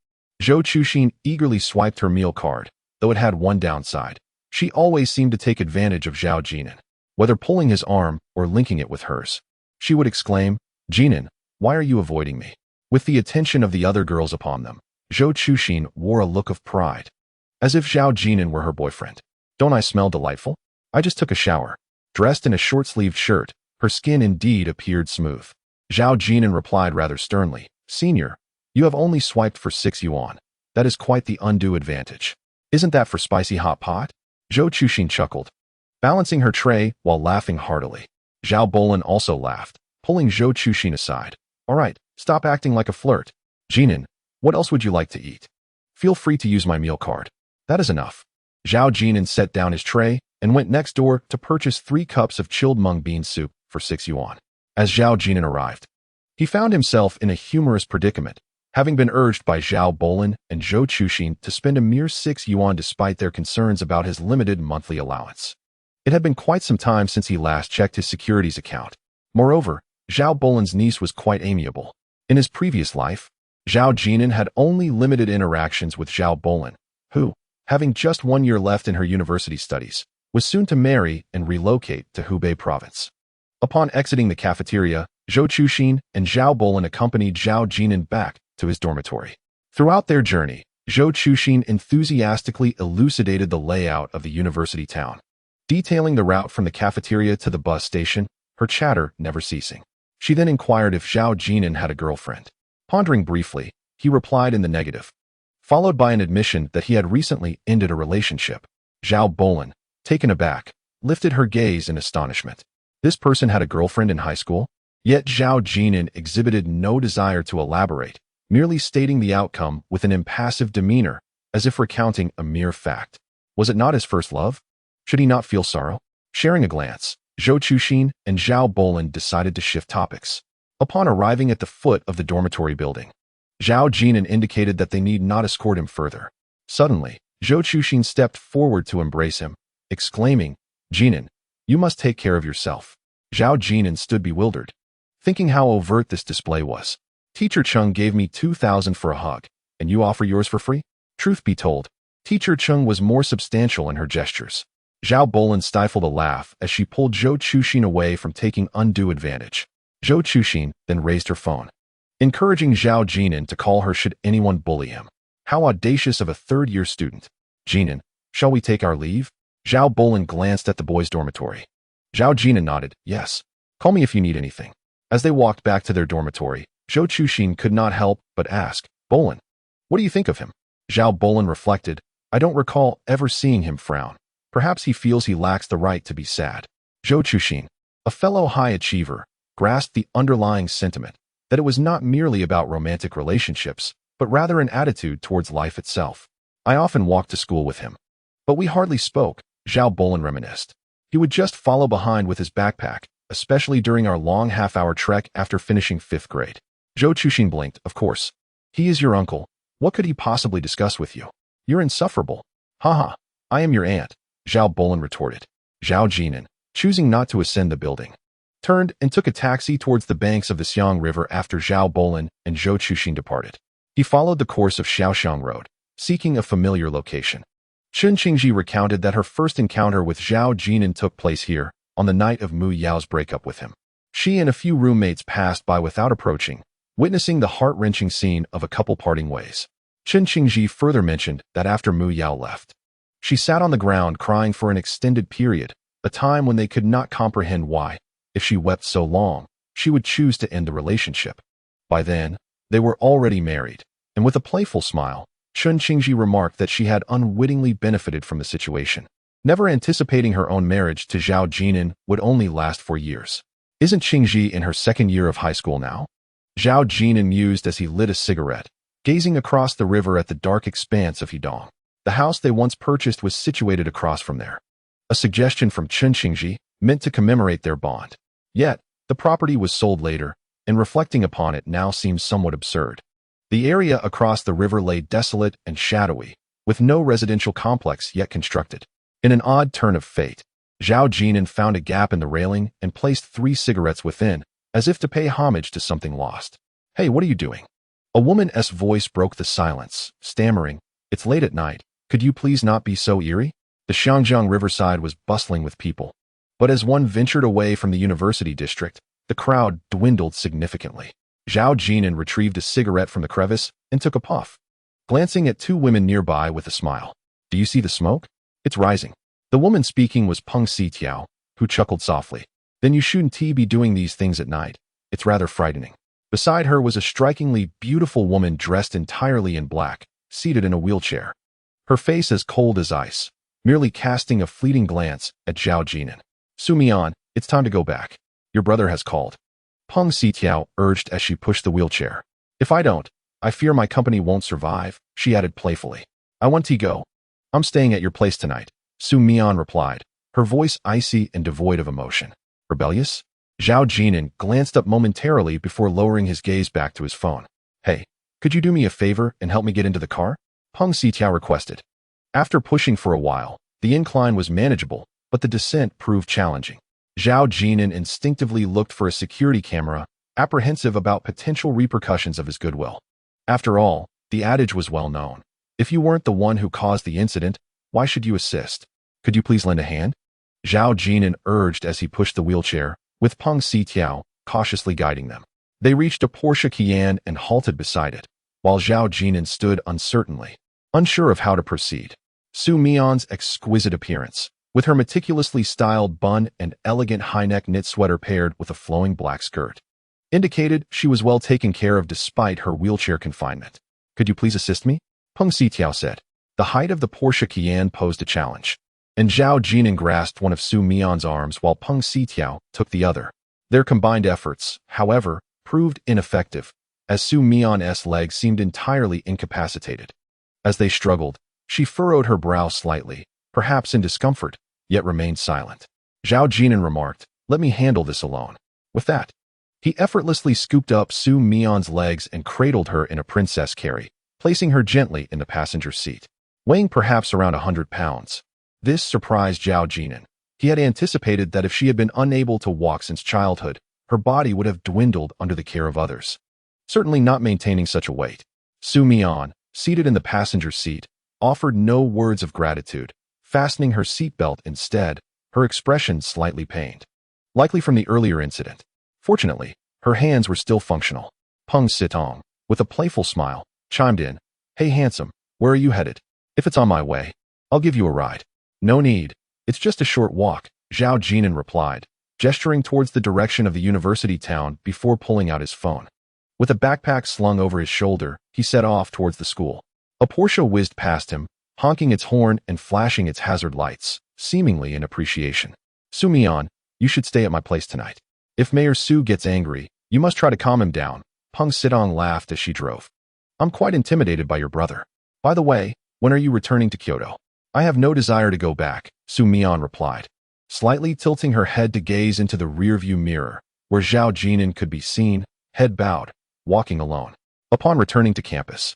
Zhou Chuxin eagerly swiped her meal card, though it had one downside. She always seemed to take advantage of Zhao Jin'an, whether pulling his arm or linking it with hers. She would exclaim, Jin'an, why are you avoiding me? With the attention of the other girls upon them, Zhou Chuxin wore a look of pride, as if Zhao Jin'an were her boyfriend. Don't I smell delightful? I just took a shower. Dressed in a short-sleeved shirt, her skin indeed appeared smooth. Zhao Jin'an replied rather sternly, Senior, you have only swiped for 6 yuan. That is quite the undue advantage. Isn't that for spicy hot pot? Zhou Chuxin chuckled, balancing her tray while laughing heartily. Zhao Bolin also laughed, pulling Zhou Chuxin aside. All right, stop acting like a flirt. Jin'an, what else would you like to eat? Feel free to use my meal card. That is enough. Zhao Jin'an set down his tray and went next door to purchase 3 cups of chilled mung bean soup for 6 yuan. As Zhao Jin'an arrived, he found himself in a humorous predicament, Having been urged by Zhao Bolin and Zhou Chuxin to spend a mere 6 yuan despite their concerns about his limited monthly allowance. It had been quite some time since he last checked his securities account. Moreover, Zhao Bolin's niece was quite amiable. In his previous life, Zhao Jin'an had only limited interactions with Zhao Bolin, who, having just 1 year left in her university studies, was soon to marry and relocate to Hubei province. Upon exiting the cafeteria, Zhou Chuxin and Zhao Bolin accompanied Zhao Jin'an back to his dormitory. Throughout their journey, Zhou Chuxin enthusiastically elucidated the layout of the university town, detailing the route from the cafeteria to the bus station, her chatter never ceasing. She then inquired if Zhao Jin'an had a girlfriend. Pondering briefly, he replied in the negative, followed by an admission that he had recently ended a relationship. Zhao Bolin, taken aback, lifted her gaze in astonishment. This person had a girlfriend in high school? Yet Zhao Jin'an exhibited no desire to elaborate, merely stating the outcome with an impassive demeanor, as if recounting a mere fact. Was it not his first love? Should he not feel sorrow? Sharing a glance, Zhou Chuxin and Zhao Bolin decided to shift topics. Upon arriving at the foot of the dormitory building, Zhao Jin'an indicated that they need not escort him further. Suddenly, Zhou Chuxin stepped forward to embrace him, exclaiming, "Jin'an, you must take care of yourself." Zhao Jin'an stood bewildered, thinking how overt this display was. Teacher Chung gave me 2,000 for a hug, and you offer yours for free? Truth be told, Teacher Chung was more substantial in her gestures. Zhao Bolin stifled a laugh as she pulled Zhou Chuxin away from taking undue advantage. Zhou Chuxin then raised her phone, encouraging Zhao Jin'an to call her should anyone bully him. How audacious of a third-year student. "Jin'an, shall we take our leave?" Zhao Bolin glanced at the boys' dormitory. Zhao Jin'an nodded, "Yes. Call me if you need anything." As they walked back to their dormitory, Zhou Chuxin could not help but ask, "Bolin, what do you think of him?" Zhao Bolin reflected, "I don't recall ever seeing him frown. Perhaps he feels he lacks the right to be sad." Zhou Chuxin, a fellow high achiever, grasped the underlying sentiment that it was not merely about romantic relationships, but rather an attitude towards life itself. "I often walked to school with him, but we hardly spoke," Zhao Bolin reminisced. "He would just follow behind with his backpack, especially during our long half-hour trek after finishing 5th grade. Zhou Chuxin blinked, "Of course. He is your uncle. What could he possibly discuss with you? You're insufferable." "Haha, I am your aunt," Zhao Bolin retorted. Zhao Jin'an, choosing not to ascend the building, turned and took a taxi towards the banks of the Xiang River after Zhao Bolin and Zhou Chuxin departed. He followed the course of Shaoxiang Road, seeking a familiar location. Chen Qingji recounted that her first encounter with Zhao Jin'an took place here, on the night of Mu Yao's breakup with him. She and a few roommates passed by without approaching, witnessing the heart-wrenching scene of a couple parting ways. Chen Qingji further mentioned that after Mu Yao left, she sat on the ground crying for an extended period, a time when they could not comprehend why, if she wept so long, she would choose to end the relationship. By then, they were already married, and with a playful smile, Chen Qingji remarked that she had unwittingly benefited from the situation, never anticipating her own marriage to Zhao Jin'an would only last for years. "Isn't Qingji in her 2nd year of high school now?" Zhao Jin'an mused as he lit a cigarette, gazing across the river at the dark expanse of Hedong. The house they once purchased was situated across from there. A suggestion from Chen Qingji, meant to commemorate their bond. Yet, the property was sold later, and reflecting upon it now seems somewhat absurd. The area across the river lay desolate and shadowy, with no residential complex yet constructed. In an odd turn of fate, Zhao Jin'an found a gap in the railing and placed 3 cigarettes within, as if to pay homage to something lost. "Hey, what are you doing?" A woman's voice broke the silence, stammering, "It's late at night. Could you please not be so eerie?" The Xiangjiang riverside was bustling with people, but as one ventured away from the university district, the crowd dwindled significantly. Zhao Jin'an retrieved a cigarette from the crevice and took a puff, glancing at 2 women nearby with a smile. "Do you see the smoke? It's rising." The woman speaking was Peng Sitiao, who chuckled softly. "Then you shouldn't be doing these things at night. It's rather frightening." Beside her was a strikingly beautiful woman dressed entirely in black, seated in a wheelchair, her face as cold as ice, merely casting a fleeting glance at Zhao Jin'an. "Su Mian, it's time to go back. Your brother has called." Peng Sitiao urged as she pushed the wheelchair. "If I don't, I fear my company won't survive," she added playfully. "I want to go. I'm staying at your place tonight," Su Mian replied, her voice icy and devoid of emotion. "Rebellious?" Zhao Jin'an glanced up momentarily before lowering his gaze back to his phone. "Hey, Could you do me a favor and help me get into the car? Peng Sitiao requested. After pushing for a while, the incline was manageable, but the descent proved challenging. Zhao Jin'an instinctively looked for a security camera, apprehensive about potential repercussions of his goodwill. After all, the adage was well known. If you weren't the one who caused the incident, why should you assist? Could you please lend a hand? Zhao Jin'an urged as he pushed the wheelchair, with Peng Sitiao cautiously guiding them. They reached a Porsche Cayenne and halted beside it, while Zhao Jin'an stood uncertainly, unsure of how to proceed. Su Mian's exquisite appearance, with her meticulously styled bun and elegant high-neck knit sweater paired with a flowing black skirt, indicated she was well taken care of despite her wheelchair confinement. Could you please assist me? Peng Sitiao said. The height of the Porsche Cayenne posed a challenge, and Zhao Jin'an grasped one of Su Mian's arms while Peng Sitiao took the other. Their combined efforts, however, proved ineffective, as Su Mian's legs seemed entirely incapacitated. As they struggled, she furrowed her brow slightly, perhaps in discomfort, yet remained silent. Zhao Jin'an remarked, "Let me handle this alone." With that, he effortlessly scooped up Su Mian's legs and cradled her in a princess carry, placing her gently in the passenger seat. Weighing perhaps around 100 pounds. This surprised Zhao Jin'an. He had anticipated that if she had been unable to walk since childhood, her body would have dwindled under the care of others. Certainly not maintaining such a weight. Su Mian, seated in the passenger seat, offered no words of gratitude, fastening her seatbelt instead, her expression slightly pained. Likely from the earlier incident. Fortunately, her hands were still functional. Peng Sitong, with a playful smile, chimed in, "Hey handsome, where are you headed? If it's on my way, I'll give you a ride." "No need. It's just a short walk," Zhao Jin'an replied, gesturing towards the direction of the university town before pulling out his phone. With a backpack slung over his shoulder, he set off towards the school. A Porsche whizzed past him, honking its horn and flashing its hazard lights, seemingly in appreciation. "Su Mian, you should stay at my place tonight. If Mayor Su gets angry, you must try to calm him down." Peng Sitong laughed as she drove. "I'm quite intimidated by your brother. By the way, when are you returning to Kyoto?" "I have no desire to go back," Su Mian replied, slightly tilting her head to gaze into the rearview mirror, where Zhao Jin'an could be seen, head bowed, walking alone. Upon returning to campus,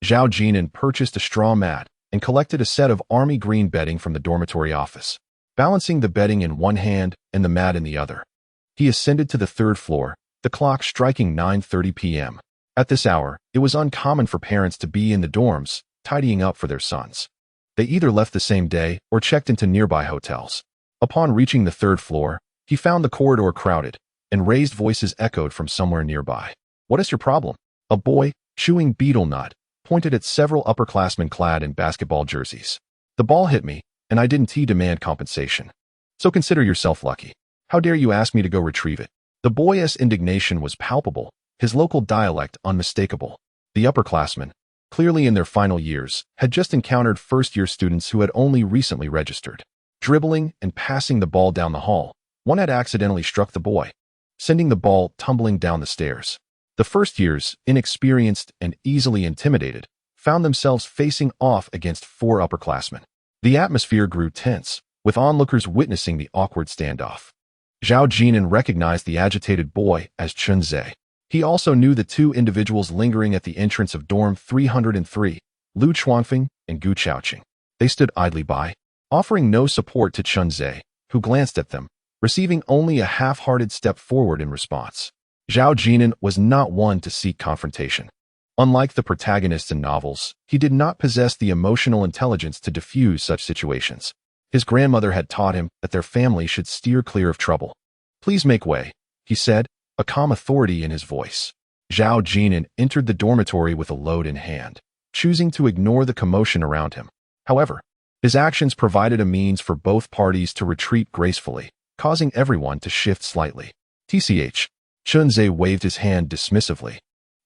Zhao Jin'an purchased a straw mat and collected a set of army green bedding from the dormitory office, balancing the bedding in one hand and the mat in the other. He ascended to the third floor, the clock striking 9:30 p.m. At this hour, it was uncommon for parents to be in the dorms, tidying up for their sons. They either left the same day or checked into nearby hotels. Upon reaching the third floor, he found the corridor crowded, and raised voices echoed from somewhere nearby. "What is your problem?" A boy, chewing betel nut, pointed at several upperclassmen clad in basketball jerseys. "The ball hit me, and I didn't demand compensation. So consider yourself lucky. How dare you ask me to go retrieve it?" The boy's indignation was palpable, his local dialect unmistakable. The upperclassmen, clearly in their final years, had just encountered first-year students who had only recently registered. Dribbling and passing the ball down the hall, one had accidentally struck the boy, sending the ball tumbling down the stairs. The first years, inexperienced and easily intimidated, found themselves facing off against 4 upperclassmen. The atmosphere grew tense, with onlookers witnessing the awkward standoff. Zhao Jin'an recognized the agitated boy as Chun Zhe. He also knew the 2 individuals lingering at the entrance of dorm 303, Lu Chuanfeng and Gu Chaoqing. They stood idly by, offering no support to Chun Zhe, who glanced at them, receiving only a half-hearted step forward in response. Zhao Jin'an was not one to seek confrontation. Unlike the protagonists in novels, he did not possess the emotional intelligence to diffuse such situations. His grandmother had taught him that their family should steer clear of trouble. "Please make way," he said, a calm authority in his voice. Zhao Jin'an entered the dormitory with a load in hand, choosing to ignore the commotion around him. However, his actions provided a means for both parties to retreat gracefully, causing everyone to shift slightly. "Tch." Chun Zhe waved his hand dismissively,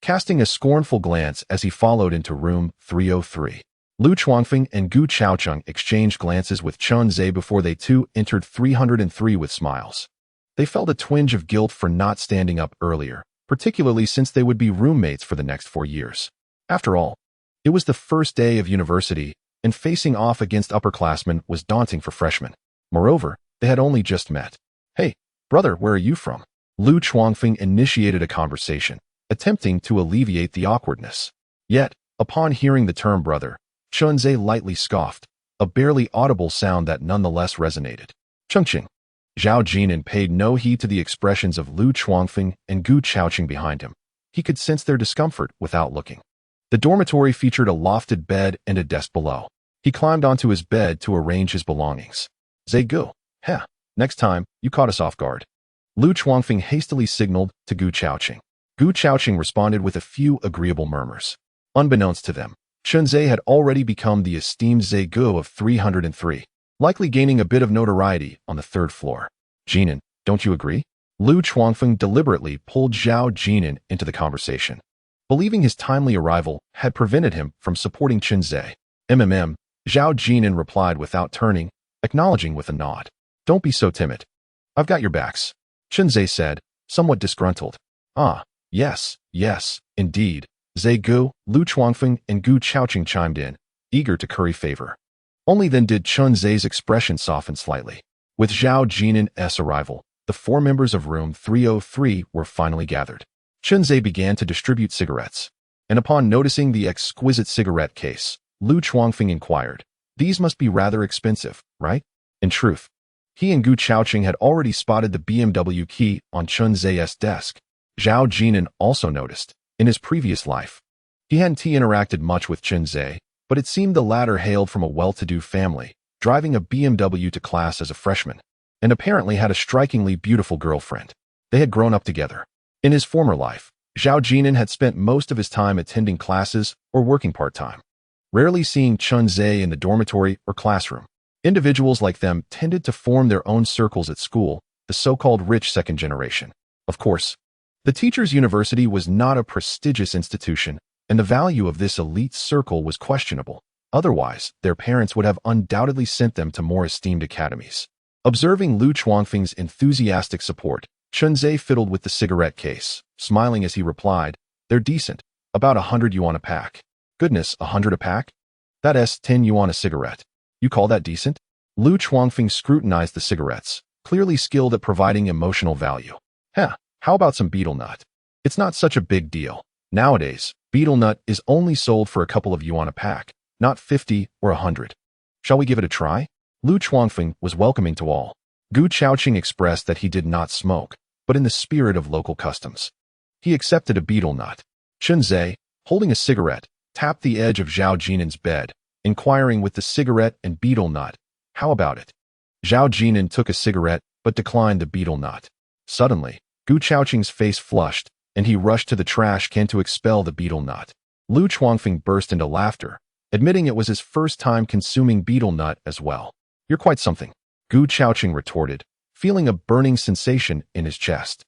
casting a scornful glance as he followed into room 303. Lu Chuanfeng and Gu Chaoqing exchanged glances with Chun Zhe before they too entered 303 with smiles. They felt a twinge of guilt for not standing up earlier, particularly since they would be roommates for the next 4 years. After all, it was the first day of university, and facing off against upperclassmen was daunting for freshmen. Moreover, they had only just met. "Hey, brother, where are you from?" Lu Chuanfeng initiated a conversation, attempting to alleviate the awkwardness. Yet, upon hearing the term brother, Chunzhe lightly scoffed, a barely audible sound that nonetheless resonated. Chengqing. Zhao Jin'an paid no heed to the expressions of Lu Chuangfeng and Gu Chaoqing behind him. He could sense their discomfort without looking. The dormitory featured a lofted bed and a desk below. He climbed onto his bed to arrange his belongings. Zhe Gu, heh, next time, you caught us off guard. Lu Chuangfeng hastily signaled to Gu Chaoqing. Gu Chaoqing responded with a few agreeable murmurs. Unbeknownst to them, Chunzhe had already become the esteemed Zhe Gu of 303, likely gaining a bit of notoriety on the third floor. Jin'an, don't you agree? Lu Chuangfeng deliberately pulled Zhao Jin'an into the conversation, believing his timely arrival had prevented him from supporting Chunzhe. Zhao Jin'an replied without turning, acknowledging with a nod. Don't be so timid. I've got your backs, Chunzhe said, somewhat disgruntled. Ah, yes, indeed. Zhe Gu, Lu Chuangfeng, and Gu Chaoqing chimed in, eager to curry favor. Only then did Chunzhe's expression soften slightly. With Zhao Jin'an's arrival, the 4 members of room 303 were finally gathered. Chunzhe began to distribute cigarettes, and upon noticing the exquisite cigarette case, Lu Chuangfeng inquired, these must be rather expensive, right? In truth, he and Gu Chaoqing had already spotted the BMW key on Chunzhe's desk. Zhao Jin'an also noticed, in his previous life, he hadn't interacted much with Chunzhe, but it seemed the latter hailed from a well-to-do family, driving a BMW to class as a freshman, and apparently had a strikingly beautiful girlfriend. They had grown up together. In his former life, Zhao Jin'an had spent most of his time attending classes or working part-time, rarely seeing Chunzhe in the dormitory or classroom. Individuals like them tended to form their own circles at school, the so-called rich second generation. Of course, the teacher's university was not a prestigious institution, and the value of this elite circle was questionable. Otherwise, their parents would have undoubtedly sent them to more esteemed academies. Observing Lu Chuangfeng's enthusiastic support, Chunzhe fiddled with the cigarette case, smiling as he replied, they're decent, about 100 yuan a pack. Goodness, 100 a pack? That's 10 yuan a cigarette. You call that decent? Lu Chuangfeng scrutinized the cigarettes, clearly skilled at providing emotional value. How about some betel nut? It's not such a big deal. Nowadays, betel nut is only sold for a couple of yuan a pack, not 50 or 100. Shall we give it a try? Lu Chuangfeng was welcoming to all. Gu Chaoqing expressed that he did not smoke, but in the spirit of local customs, he accepted a betel nut. Chunzhe, holding a cigarette, tapped the edge of Zhao Jin'an's bed, inquiring with the cigarette and betel nut, how about it? Zhao Jin'an took a cigarette, but declined the betel nut. Suddenly, Gu Chaoqing's face flushed, and he rushed to the trash can to expel the betel nut. Lu Chuangfeng burst into laughter, admitting it was his first time consuming betel nut as well. You're quite something, Gu Chaoqing retorted, feeling a burning sensation in his chest.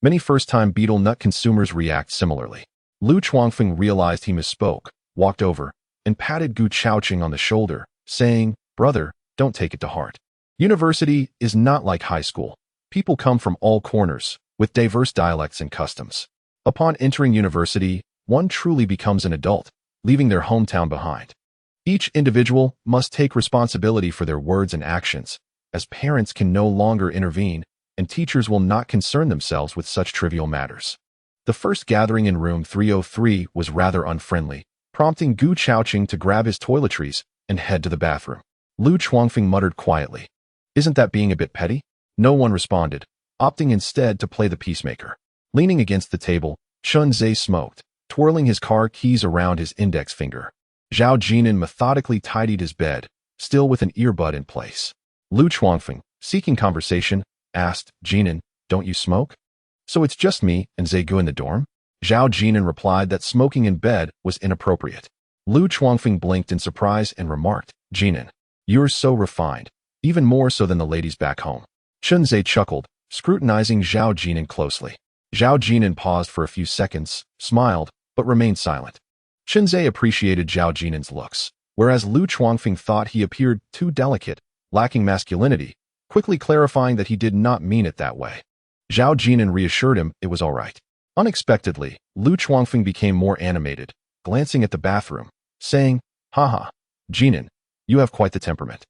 Many first-time betel nut consumers react similarly. Lu Chuangfeng realized he misspoke, walked over, and patted Gu Chaoqing on the shoulder, saying, brother, don't take it to heart. University is not like high school. People come from all corners, with diverse dialects and customs. Upon entering university, one truly becomes an adult, leaving their hometown behind. Each individual must take responsibility for their words and actions, as parents can no longer intervene, and teachers will not concern themselves with such trivial matters. The first gathering in room 303 was rather unfriendly, prompting Gu Chaoqing to grab his toiletries and head to the bathroom. Lu Chuangfeng muttered quietly, isn't that being a bit petty? No one responded, opting instead to play the peacemaker. Leaning against the table, Chunzhe smoked, twirling his car keys around his index finger. Zhao Jin'an methodically tidied his bed, still with an earbud in place. Lu Chuangfeng, seeking conversation, asked, Jin'an, don't you smoke? So it's just me and Zhe Gu in the dorm? Zhao Jin'an replied that smoking in bed was inappropriate. Lu Chuangfeng blinked in surprise and remarked, Jin'an, you're so refined, even more so than the ladies back home. Chunzhe chuckled, scrutinizing Zhao Jin'an closely. Zhao Jin'an paused for a few seconds, smiled, but remained silent. Chunzhe appreciated Zhao Jin'an's looks, whereas Lu Chuangfeng thought he appeared too delicate, lacking masculinity, quickly clarifying that he did not mean it that way. Zhao Jin'an reassured him it was all right. Unexpectedly, Lu Chuangfeng became more animated, glancing at the bathroom, saying, haha, Jin'an, you have quite the temperament.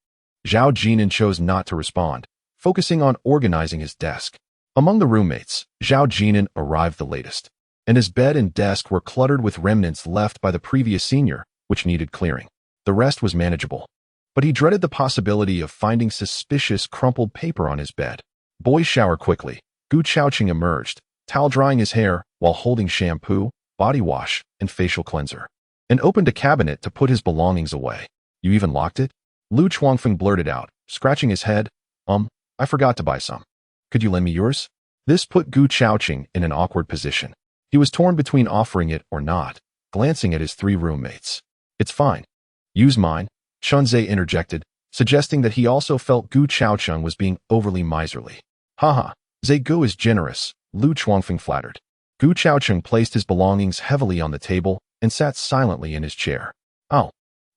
Zhao Jin'an chose not to respond, focusing on organizing his desk. Among the roommates, Zhao Jin'an arrived the latest. and his bed and desk were cluttered with remnants left by the previous senior, which needed clearing. The rest was manageable. But he dreaded the possibility of finding suspicious crumpled paper on his bed. Boys shower quickly. Gu Chaoqing emerged, towel drying his hair while holding shampoo, body wash, and facial cleanser, and opened a cabinet to put his belongings away. You even locked it? Lu Chuangfeng blurted out, scratching his head. I forgot to buy some. Could you lend me yours? This put Gu Chaoqing in an awkward position. He was torn between offering it or not, glancing at his 3 roommates. It's fine. Use mine, Chunze interjected, suggesting that he also felt Gu Chaoqing was being overly miserly. Haha, Zhe Gu is generous, Lu Chuangfeng flattered. Gu Chaoqing placed his belongings heavily on the table and sat silently in his chair. Oh.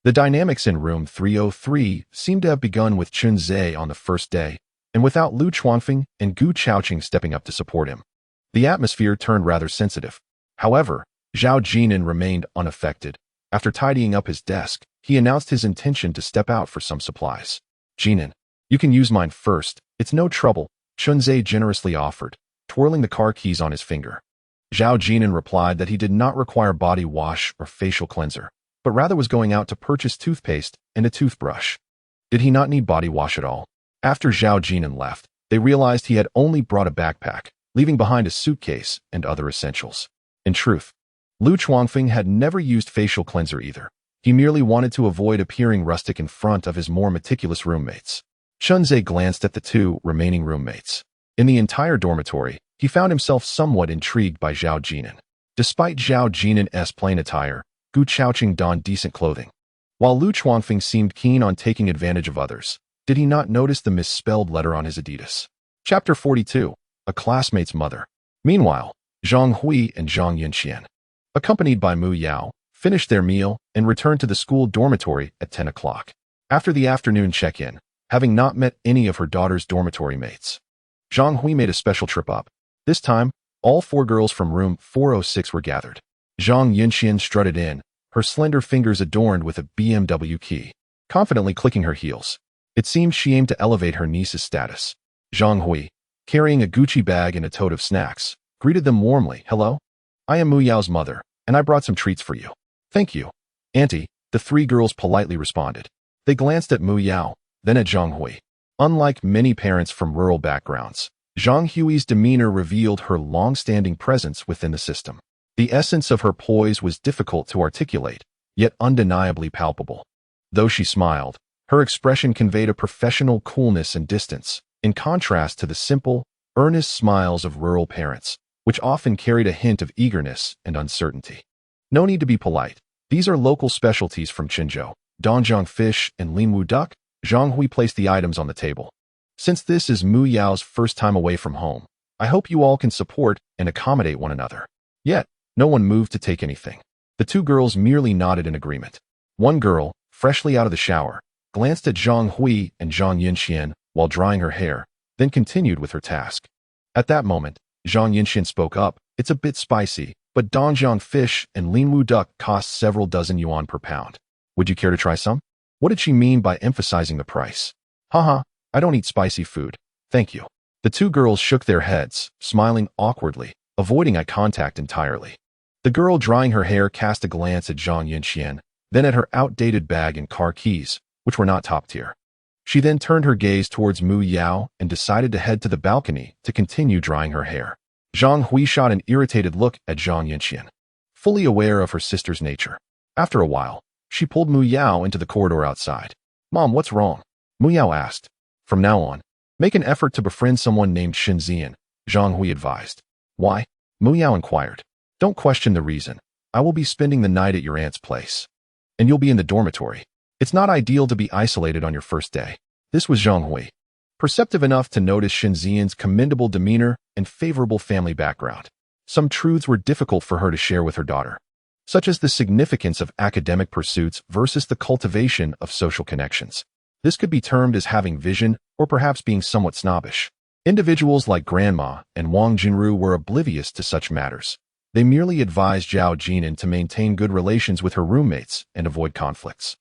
The dynamics in room 303 seemed to have begun with Chunze on the first day, and without Lu Chuangfeng and Gu Chaoqing stepping up to support him. The atmosphere turned rather sensitive. However, Zhao Jin'an remained unaffected. After tidying up his desk, he announced his intention to step out for some supplies. Jin'an, you can use mine first. It's no trouble, Chunze generously offered, twirling the car keys on his finger. Zhao Jin'an replied that he did not require body wash or facial cleanser, but rather was going out to purchase toothpaste and a toothbrush. Did he not need body wash at all? After Zhao Jin'an left, they realized he had only brought a backpack, leaving behind a suitcase and other essentials. In truth, Lu Chuangfeng had never used facial cleanser either. He merely wanted to avoid appearing rustic in front of his more meticulous roommates. Chunze glanced at the 2 remaining roommates. In the entire dormitory, he found himself somewhat intrigued by Zhao Jin'an. Despite Zhao Jin'an's plain attire, Gu Chaoqing donned decent clothing. While Lu Chuangfeng seemed keen on taking advantage of others, did he not notice the misspelled letter on his Adidas? Chapter 42. A Classmate's Mother. Meanwhile, Zhang Hui and Zhang Yinxian, accompanied by Mu Yao, finished their meal and returned to the school dormitory at 10 o'clock. After the afternoon check-in, having not met any of her daughter's dormitory mates, Zhang Hui made a special trip up. This time, all 4 girls from room 406 were gathered. Zhang Yinxian strutted in, her slender fingers adorned with a BMW key, confidently clicking her heels. It seemed she aimed to elevate her niece's status. Zhang Hui, carrying a Gucci bag and a tote of snacks, greeted them warmly. Hello? I am Mu Yao's mother, and I brought some treats for you. Thank you, Auntie, the 3 girls politely responded. They glanced at Mu Yao, then at Zhang Hui. Unlike many parents from rural backgrounds, Zhang Hui's demeanor revealed her long-standing presence within the system. The essence of her poise was difficult to articulate, yet undeniably palpable. Though she smiled, her expression conveyed a professional coolness and distance, in contrast to the simple, earnest smiles of rural parents, which often carried a hint of eagerness and uncertainty. No need to be polite. These are local specialties from Qinzhou, Donjiang fish and Linwu duck. Zhang Hui placed the items on the table. Since this is Mu Yao's first time away from home, I hope you all can support and accommodate one another. Yet, no one moved to take anything. The 2 girls merely nodded in agreement. One girl, freshly out of the shower, glanced at Zhang Hui and Zhang Yinxian while drying her hair, then continued with her task. At that moment, Zhang Yinxian spoke up. It's a bit spicy, but Donjiang fish and Linwu duck cost several dozen yuan per pound. Would you care to try some? What did she mean by emphasizing the price? Haha, I don't eat spicy food. Thank you. The 2 girls shook their heads, smiling awkwardly, avoiding eye contact entirely. The girl drying her hair cast a glance at Zhang Yinxian, then at her outdated bag and car keys, which were not top tier. She then turned her gaze towards Mu Yao and decided to head to the balcony to continue drying her hair. Zhang Hui shot an irritated look at Zhang Yinxian, fully aware of her sister's nature. After a while, she pulled Mu Yao into the corridor outside. Mom, what's wrong? Mu Yao asked. From now on, make an effort to befriend someone named Shinzian, Zhang Hui advised. Why? Mu Yao inquired. Don't question the reason. I will be spending the night at your aunt's place. And you'll be in the dormitory. It's not ideal to be isolated on your first day. This was Zhang Hui, perceptive enough to notice Shinzian's commendable demeanor and favorable family background. Some truths were difficult for her to share with her daughter, such as the significance of academic pursuits versus the cultivation of social connections. This could be termed as having vision or perhaps being somewhat snobbish. Individuals like Grandma and Wang Junru were oblivious to such matters. They merely advised Zhao Jin'an to maintain good relations with her roommates and avoid conflicts.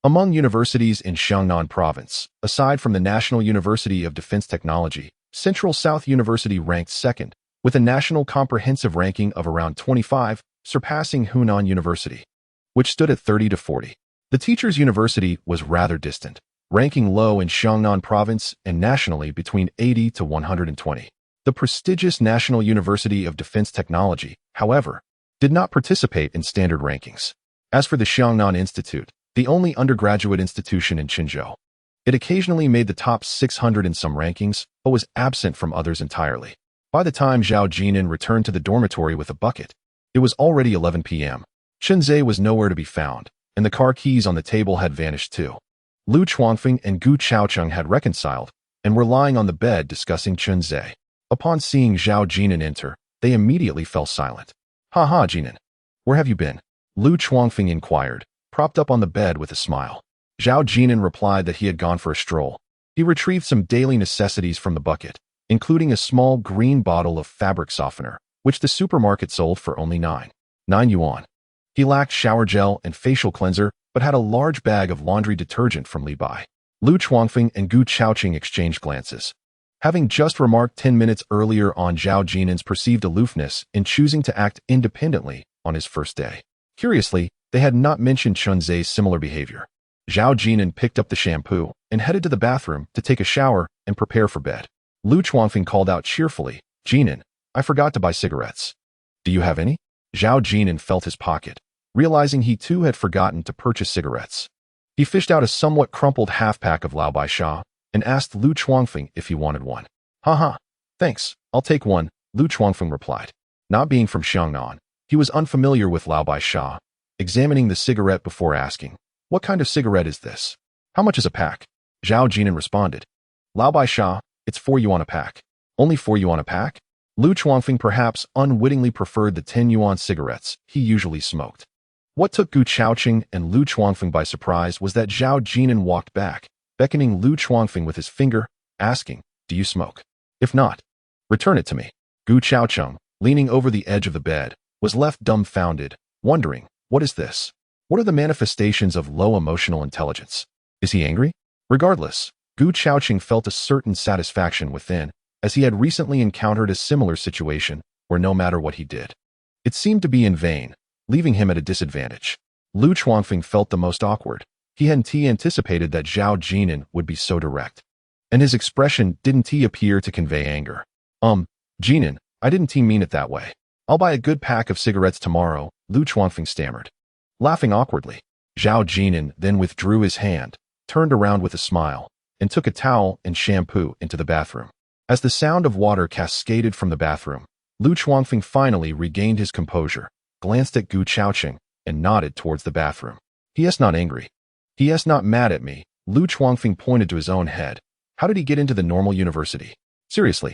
Among universities in Xiangnan Province, aside from the National University of Defense Technology, Central South University ranked second, with a national comprehensive ranking of around 25, surpassing Hunan University, which stood at 30 to 40. The teacher's university was rather distant, ranking low in Xiangnan province and nationally between 80 to 120. The prestigious National University of Defense Technology, however, did not participate in standard rankings. As for the Xiangnan Institute, the only undergraduate institution in Qinzhou, it occasionally made the top 600 in some rankings, but was absent from others entirely. By the time Zhao Jin'an returned to the dormitory with a bucket, it was already 11 p.m. Chunzhe was nowhere to be found, and the car keys on the table had vanished too. Lu Chuangfeng and Gu Chaocheng had reconciled and were lying on the bed discussing Chunzhe. Upon seeing Zhao Jin'an enter, they immediately fell silent. "Ha ha, Jin'an. Where have you been?" Lu Chuangfeng inquired, propped up on the bed with a smile. Zhao Jin'an replied that he had gone for a stroll. He retrieved some daily necessities from the bucket, including a small green bottle of fabric softener, which the supermarket sold for only 9 yuan. He lacked shower gel and facial cleanser, but had a large bag of laundry detergent from Li Bai. Lu Chuangfeng and Gu Chaocheng exchanged glances. Having just remarked 10 minutes earlier on Zhao Jin'an's perceived aloofness in choosing to act independently on his first day. Curiously, they had not mentioned Chunzhe's similar behavior. Zhao Jin'an picked up the shampoo and headed to the bathroom to take a shower and prepare for bed. Lu Chuangfeng called out cheerfully, "Jin'an, I forgot to buy cigarettes. Do you have any?" Zhao Jin'an felt his pocket, realizing he too had forgotten to purchase cigarettes. He fished out a somewhat crumpled half-pack of Lao Bai Sha and asked Lu Chuangfeng if he wanted one. "Haha, thanks, I'll take one," Lu Chuangfeng replied. Not being from Xiangnan, he was unfamiliar with Lao Bai Sha, examining the cigarette before asking, "What kind of cigarette is this? How much is a pack?" Zhao Jin'an responded, "Lao Bai Sha, it's 4 yuan a pack." "Only 4 yuan a pack?" Lu Chuangfeng perhaps unwittingly preferred the 10 yuan cigarettes he usually smoked. What took Gu Chaocheng and Lu Chuangfeng by surprise was that Zhao Jin'an walked back, beckoning Lu Chuangfeng with his finger, asking, "Do you smoke? If not, return it to me." Gu Chaocheng, leaning over the edge of the bed, was left dumbfounded, wondering, what is this? What are the manifestations of low emotional intelligence? Is he angry? Regardless, Gu Chaocheng felt a certain satisfaction within, as he had recently encountered a similar situation where no matter what he did, it seemed to be in vain, leaving him at a disadvantage. Lu Chuangfeng felt the most awkward. He hadn't anticipated that Zhao Jin'an would be so direct. And his expression didn't appear to convey anger. Jin'an, I didn't mean it that way. I'll buy a good pack of cigarettes tomorrow," Lu Chuangfeng stammered. Laughing awkwardly, Zhao Jin'an then withdrew his hand, turned around with a smile, and took a towel and shampoo into the bathroom. As the sound of water cascaded from the bathroom, Lu Chuangfeng finally regained his composure, glanced at Gu Chaocheng, and nodded towards the bathroom. "He is not angry. He is not mad at me." Lu Chuangfeng pointed to his own head. "How did he get into the normal university? Seriously,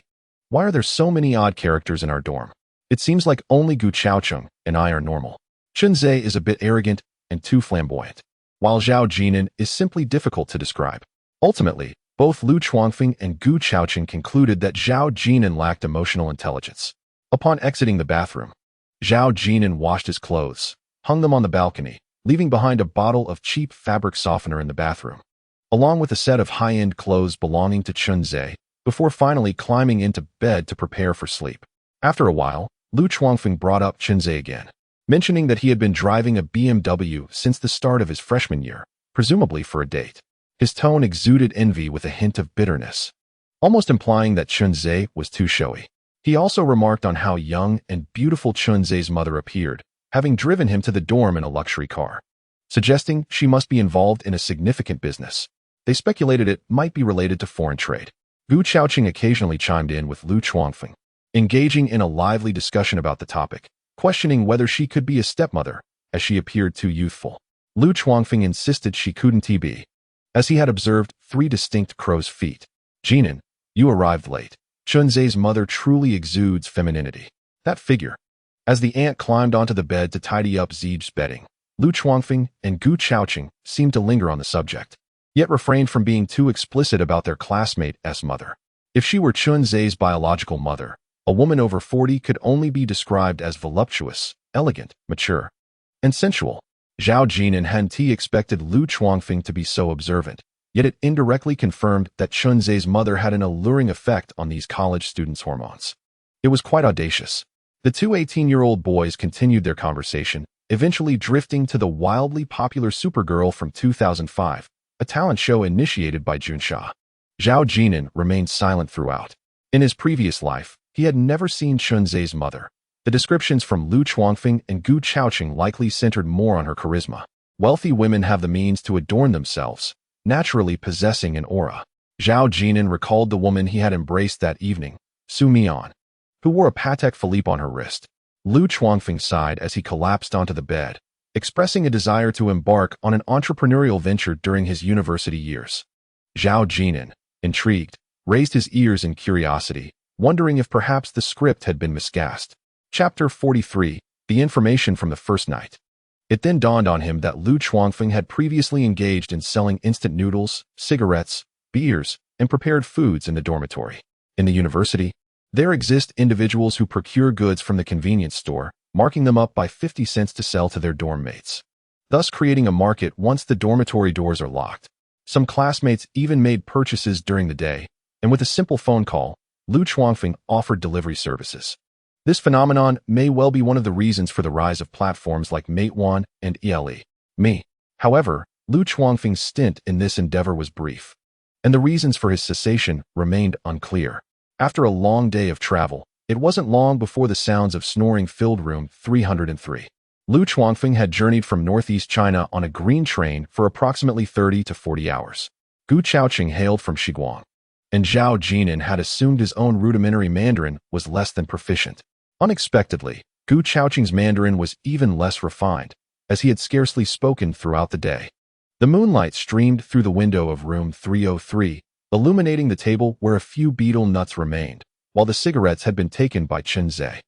why are there so many odd characters in our dorm? It seems like only Gu Chaocheng and I are normal. Chunzhe is a bit arrogant and too flamboyant, while Zhao Jin'an is simply difficult to describe." Ultimately, both Lu Chuangfeng and Gu Chaocheng concluded that Zhao Jin'an lacked emotional intelligence. Upon exiting the bathroom, Zhao Jin'an washed his clothes, hung them on the balcony, leaving behind a bottle of cheap fabric softener in the bathroom, along with a set of high-end clothes belonging to Chunzhe, before finally climbing into bed to prepare for sleep. After a while, Lu Chuangfeng brought up Chunzhe again, mentioning that he had been driving a BMW since the start of his freshman year, presumably for a date. His tone exuded envy with a hint of bitterness, almost implying that Chunzhe was too showy. He also remarked on how young and beautiful Chunzhe's mother appeared, having driven him to the dorm in a luxury car, suggesting she must be involved in a significant business. They speculated it might be related to foreign trade. Gu Chaocheng occasionally chimed in with Lu Chuangfeng, engaging in a lively discussion about the topic, questioning whether she could be a stepmother, as she appeared too youthful. Lu Chuangfeng insisted she couldn't be, as he had observed 3 distinct crow's feet. "Jin'an, you arrived late. Chunzhe's mother truly exudes femininity. That figure." As the aunt climbed onto the bed to tidy up Zij's bedding, Lu Chuangfeng and Gu Chaocheng seemed to linger on the subject, yet refrained from being too explicit about their classmate's mother. If she were Chunzhe's biological mother, a woman over 40 could only be described as voluptuous, elegant, mature, and sensual. Zhao Jin'an hadn't expected Lu Chuangfeng to be so observant, yet it indirectly confirmed that Chunzhe's mother had an alluring effect on these college students' hormones. It was quite audacious. The two 18-year-old boys continued their conversation, eventually drifting to the wildly popular Supergirl from 2005, a talent show initiated by Junsha. Zhao Jin'an remained silent throughout. In his previous life, he had never seen Chunzhe's mother. The descriptions from Lu Chuangfeng and Gu Chaoqing likely centered more on her charisma. Wealthy women have the means to adorn themselves, naturally possessing an aura. Zhao Jin'an recalled the woman he had embraced that evening, Su Mian, who wore a Patek Philippe on her wrist. Lu Chuangfeng sighed as he collapsed onto the bed, expressing a desire to embark on an entrepreneurial venture during his university years. Zhao Jin'an, intrigued, raised his ears in curiosity, wondering if perhaps the script had been miscast. Chapter 43, The Information from the First Night. It then dawned on him that Lu Chuangfeng had previously engaged in selling instant noodles, cigarettes, beers, and prepared foods in the dormitory. In the university, there exist individuals who procure goods from the convenience store, marking them up by 50 cents to sell to their dorm mates, thus creating a market once the dormitory doors are locked. Some classmates even made purchases during the day, and with a simple phone call, Lu Chuangfeng offered delivery services. This phenomenon may well be one of the reasons for the rise of platforms like Meituan and Ele.me. However, Lu Chuangfeng's stint in this endeavor was brief, and the reasons for his cessation remained unclear. After a long day of travel, it wasn't long before the sounds of snoring filled room 303. Lu Chuangfeng had journeyed from northeast China on a green train for approximately 30 to 40 hours. Gu Chaoqing hailed from Xiguang, and Zhao Jin'an had assumed his own rudimentary Mandarin was less than proficient. Unexpectedly, Gu Chaoqing's Mandarin was even less refined, as he had scarcely spoken throughout the day. The moonlight streamed through the window of room 303, illuminating the table where a few betel nuts remained, while the cigarettes had been taken by Chunzhe.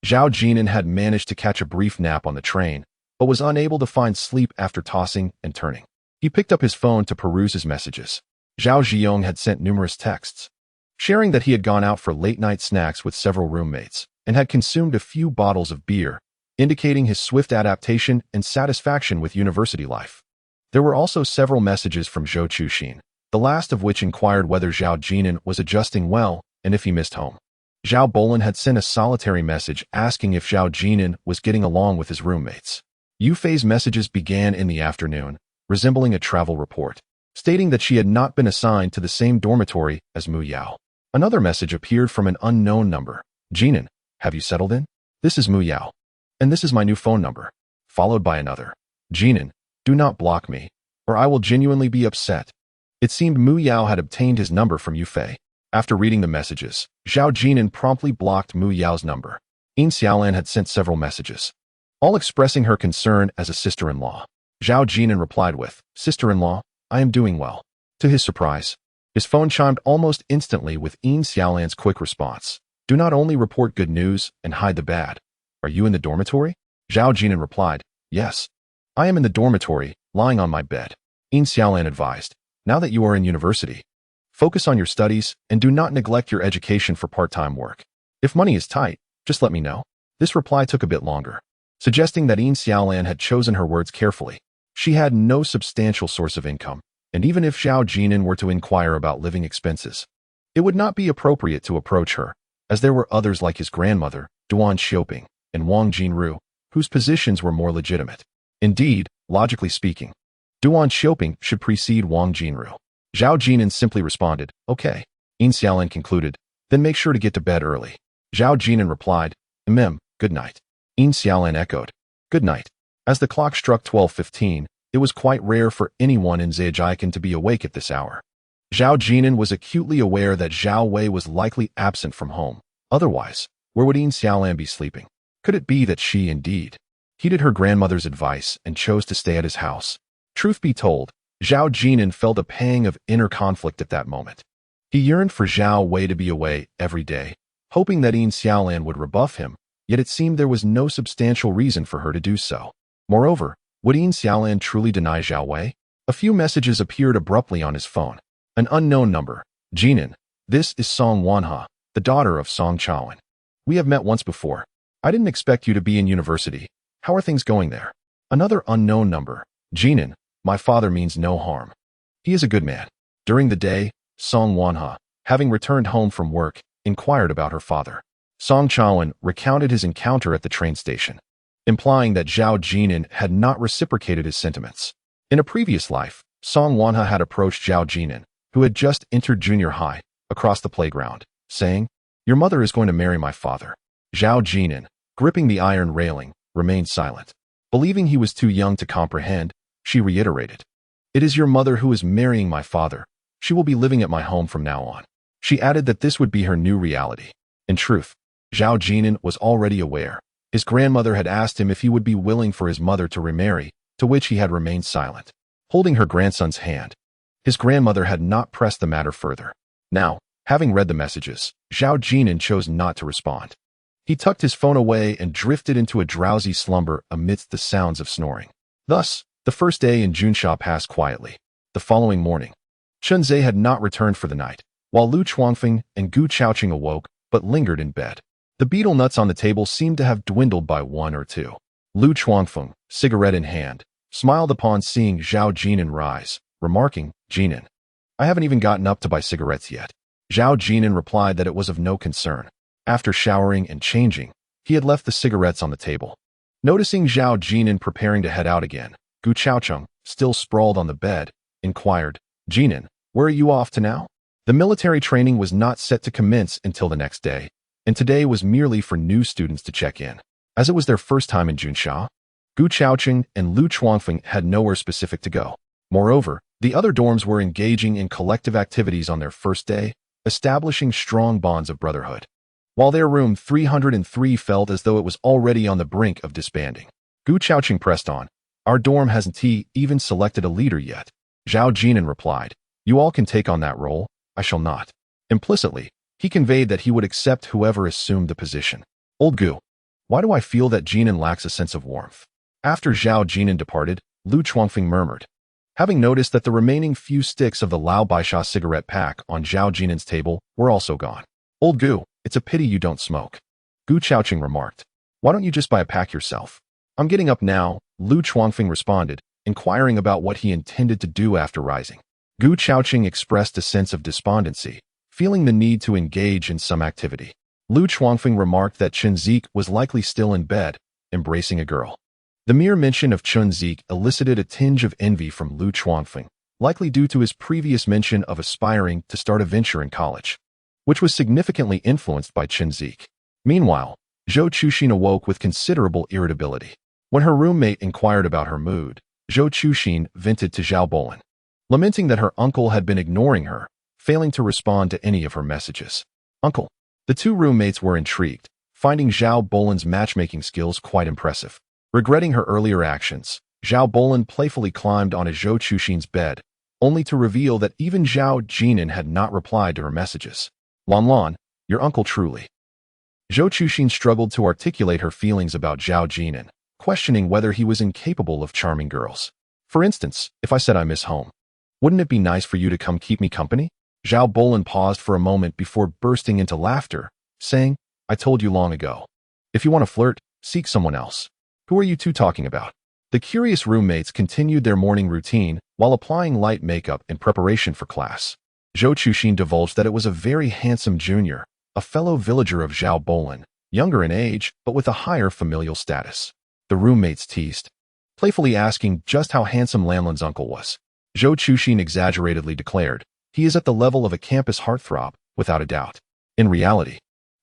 Zhao Jin'an had managed to catch a brief nap on the train, but was unable to find sleep after tossing and turning. He picked up his phone to peruse his messages. Zhao Ziyong had sent numerous texts, sharing that he had gone out for late-night snacks with several roommates, and had consumed a few bottles of beer, indicating his swift adaptation and satisfaction with university life. There were also several messages from Zhou Chuxin, the last of which inquired whether Zhao Jin'an was adjusting well and if he missed home. Zhao Bolan had sent a solitary message asking if Zhao Jin'an was getting along with his roommates. Yu Fei's messages began in the afternoon, resembling a travel report, stating that she had not been assigned to the same dormitory as Mu Yao. Another message appeared from an unknown number. Jin'an, have you settled in? This is Mu Yao, and this is my new phone number. Followed by another. Jin'an, do not block me, or I will genuinely be upset. It seemed Mu Yao had obtained his number from Yu Fei. After reading the messages, Zhao Jin'an promptly blocked Mu Yao's number. Yin Xiaolan had sent several messages, all expressing her concern as a sister-in-law. Zhao Jin'an replied with, "Sister-in-law, I am doing well." To his surprise, his phone chimed almost instantly with Yin Xiaolan's quick response. "Do not only report good news and hide the bad. Are you in the dormitory?" Zhao Jin'an replied, "Yes. I am in the dormitory, lying on my bed." Yin Xiaolan advised, "Now that you are in university, focus on your studies and do not neglect your education for part-time work. If money is tight, just let me know." This reply took a bit longer, suggesting that Yin Xiaolan had chosen her words carefully. She had no substantial source of income, and even if Zhao Jin'an were to inquire about living expenses, it would not be appropriate to approach her, as there were others like his grandmother, Duan Xiaoping, and Wang Jinru, whose positions were more legitimate. Indeed, logically speaking, Duan Xiaoping should precede Wang Jinru. Zhao Jin'an simply responded, "Okay." Yin Xiaolan concluded, "Then make sure to get to bed early." Zhao Jin'an replied, "Good night." Yin Xiaolan echoed, "Good night." As the clock struck 12:15, it was quite rare for anyone in Zhejiang to be awake at this hour. Zhao Jin'an was acutely aware that Zhao Wei was likely absent from home. Otherwise, where would Yin Xiaolan be sleeping? Could it be that she, indeed, heeded her grandmother's advice and chose to stay at his house? Truth be told, Zhao Jin'an felt a pang of inner conflict at that moment. He yearned for Zhao Wei to be away every day, hoping that Yin Xiaolan would rebuff him, yet it seemed there was no substantial reason for her to do so. Moreover, would Yin Xiaolan truly deny Zhao Wei? A few messages appeared abruptly on his phone. An unknown number. "Jin'an, this is Song Wanha, the daughter of Song Chaoan. We have met once before. I didn't expect you to be in university. How are things going there?" Another unknown number. "Jin'an, my father means no harm. He is a good man." During the day, Song Wanha, having returned home from work, inquired about her father. Song Chaoan recounted his encounter at the train station, implying that Zhao Jin'an had not reciprocated his sentiments. In a previous life, Song Wanha had approached Zhao Jin'an, who had just entered junior high, across the playground, saying, "Your mother is going to marry my father." Zhao Jin'an, gripping the iron railing, remained silent. Believing he was too young to comprehend, she reiterated, "It is your mother who is marrying my father. She will be living at my home from now on." She added that this would be her new reality. In truth, Zhao Jin'an was already aware. His grandmother had asked him if he would be willing for his mother to remarry, to which he had remained silent. Holding her grandson's hand, his grandmother had not pressed the matter further. Now, having read the messages, Zhao Jin'an chose not to respond. He tucked his phone away and drifted into a drowsy slumber amidst the sounds of snoring. Thus, the first day in Junsha passed quietly. The following morning, Chunzhe had not returned for the night, while Lu Chuangfeng and Gu Chaoqing awoke but lingered in bed. The betel nuts on the table seemed to have dwindled by one or two. Lu Chuangfeng, cigarette in hand, smiled upon seeing Zhao Jin'an rise, remarking, "Jin'an, I haven't even gotten up to buy cigarettes yet." Zhao Jin'an replied that it was of no concern. After showering and changing, he had left the cigarettes on the table. Noticing Zhao Jin'an preparing to head out again, Gu Chaoqing, still sprawled on the bed, inquired, "Jin'an, where are you off to now?" The military training was not set to commence until the next day, and today was merely for new students to check in. As it was their first time in Junsha, Gu Chaoqing and Lu Chuangfeng had nowhere specific to go. Moreover, the other dorms were engaging in collective activities on their first day, establishing strong bonds of brotherhood. While their room 303 felt as though it was already on the brink of disbanding. Gu Chaoqing pressed on, "Our dorm hasn't even selected a leader yet." Zhao Jin'an replied, "You all can take on that role, I shall not." Implicitly, he conveyed that he would accept whoever assumed the position. "Old Gu, why do I feel that Jin'an lacks a sense of warmth?" After Zhao Jin'an departed, Lu Chuangfeng murmured, having noticed that the remaining few sticks of the Lao Baisha cigarette pack on Zhao Jin'an's table were also gone. "Old Gu, it's a pity you don't smoke." Gu Chaoqing remarked, "Why don't you just buy a pack yourself?" "I'm getting up now," Lu Chuangfeng responded, inquiring about what he intended to do after rising. Gu Chaoqing expressed a sense of despondency, feeling the need to engage in some activity. Lu Chuangfeng remarked that Chun Zik was likely still in bed, embracing a girl. The mere mention of Chun Zik elicited a tinge of envy from Lu Chuangfeng, likely due to his previous mention of aspiring to start a venture in college, which was significantly influenced by Chun Zik. Meanwhile, Zhou Chuxin awoke with considerable irritability. When her roommate inquired about her mood, Zhou Chuxin vented to Zhao Bolin, lamenting that her uncle had been ignoring her, failing to respond to any of her messages. "Uncle." The two roommates were intrigued, finding Zhao Bolin's matchmaking skills quite impressive. Regretting her earlier actions, Zhao Bolin playfully climbed onto Zhou Chuxin's bed, only to reveal that even Zhao Jin'an had not replied to her messages. "Lan Lan, your uncle truly." Zhou Chuxin struggled to articulate her feelings about Zhao Jin'an, questioning whether he was incapable of charming girls. "For instance, if I said I miss home, wouldn't it be nice for you to come keep me company?" Zhao Bolin paused for a moment before bursting into laughter, saying, "I told you long ago. If you want to flirt, seek someone else. Who are you two talking about?" The curious roommates continued their morning routine while applying light makeup in preparation for class. Zhou Chuxin divulged that it was a very handsome junior, a fellow villager of Zhao Bolin, younger in age but with a higher familial status. The roommates teased, playfully asking just how handsome Lanlan's uncle was. Zhou Chuxin exaggeratedly declared, "He is at the level of a campus heartthrob, without a doubt." In reality,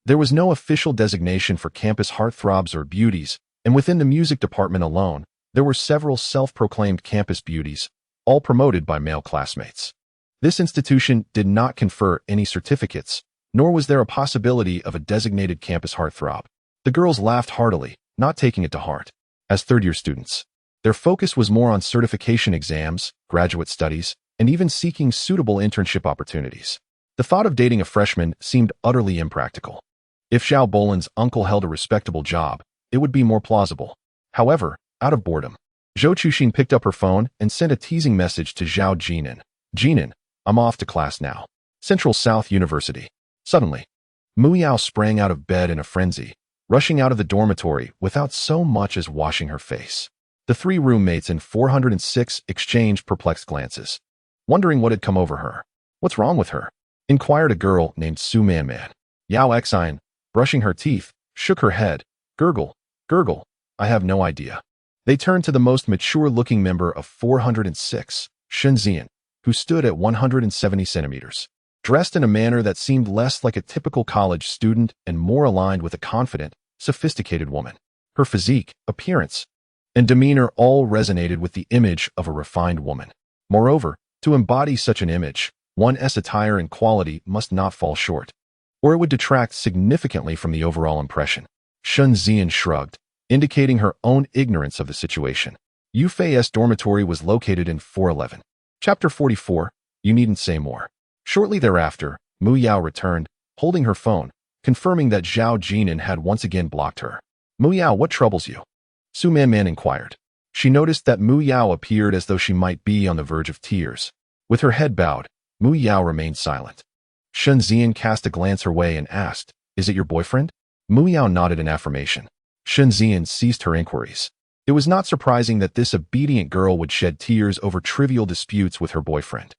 there was no official designation for campus heartthrobs or beauties, and within the music department alone, there were several self-proclaimed campus beauties, all promoted by male classmates. This institution did not confer any certificates, nor was there a possibility of a designated campus heartthrob. The girls laughed heartily, not taking it to heart. As third-year students, their focus was more on certification exams, graduate studies, and even seeking suitable internship opportunities. The thought of dating a freshman seemed utterly impractical. If Zhao Bolin's uncle held a respectable job, it would be more plausible. However, out of boredom, Zhou Chuxin picked up her phone and sent a teasing message to Zhao Jin'an. "Jin'an, I'm off to class now. Central South University." Suddenly, Mu Yao sprang out of bed in a frenzy, rushing out of the dormitory without so much as washing her face. The three roommates in 406 exchanged perplexed glances, wondering what had come over her. "What's wrong with her?" inquired a girl named Su Manman. Yao Xian, brushing her teeth, shook her head. Gurgle, gurgle, I have no idea. They turned to the most mature-looking member of 406, Zhao, who stood at 170 centimeters. Dressed in a manner that seemed less like a typical college student and more aligned with a confident, sophisticated woman. Her physique, appearance, and demeanor all resonated with the image of a refined woman. Moreover, to embody such an image, one's attire and quality must not fall short, or it would detract significantly from the overall impression. Zhao shrugged, indicating her own ignorance of the situation. Yufei's dormitory was located in 411. Chapter 44, You Needn't Say More. Shortly thereafter, Mu Yao returned, holding her phone, confirming that Zhao Jin'an had once again blocked her. Mu Yao, what troubles you? Su Man inquired. She noticed that Mu Yao appeared as though she might be on the verge of tears. With her head bowed, Mu Yao remained silent. Zhao cast a glance her way and asked, Is it your boyfriend? Mu Yao nodded in affirmation. Zhao ceased her inquiries. It was not surprising that this obedient girl would shed tears over trivial disputes with her boyfriend.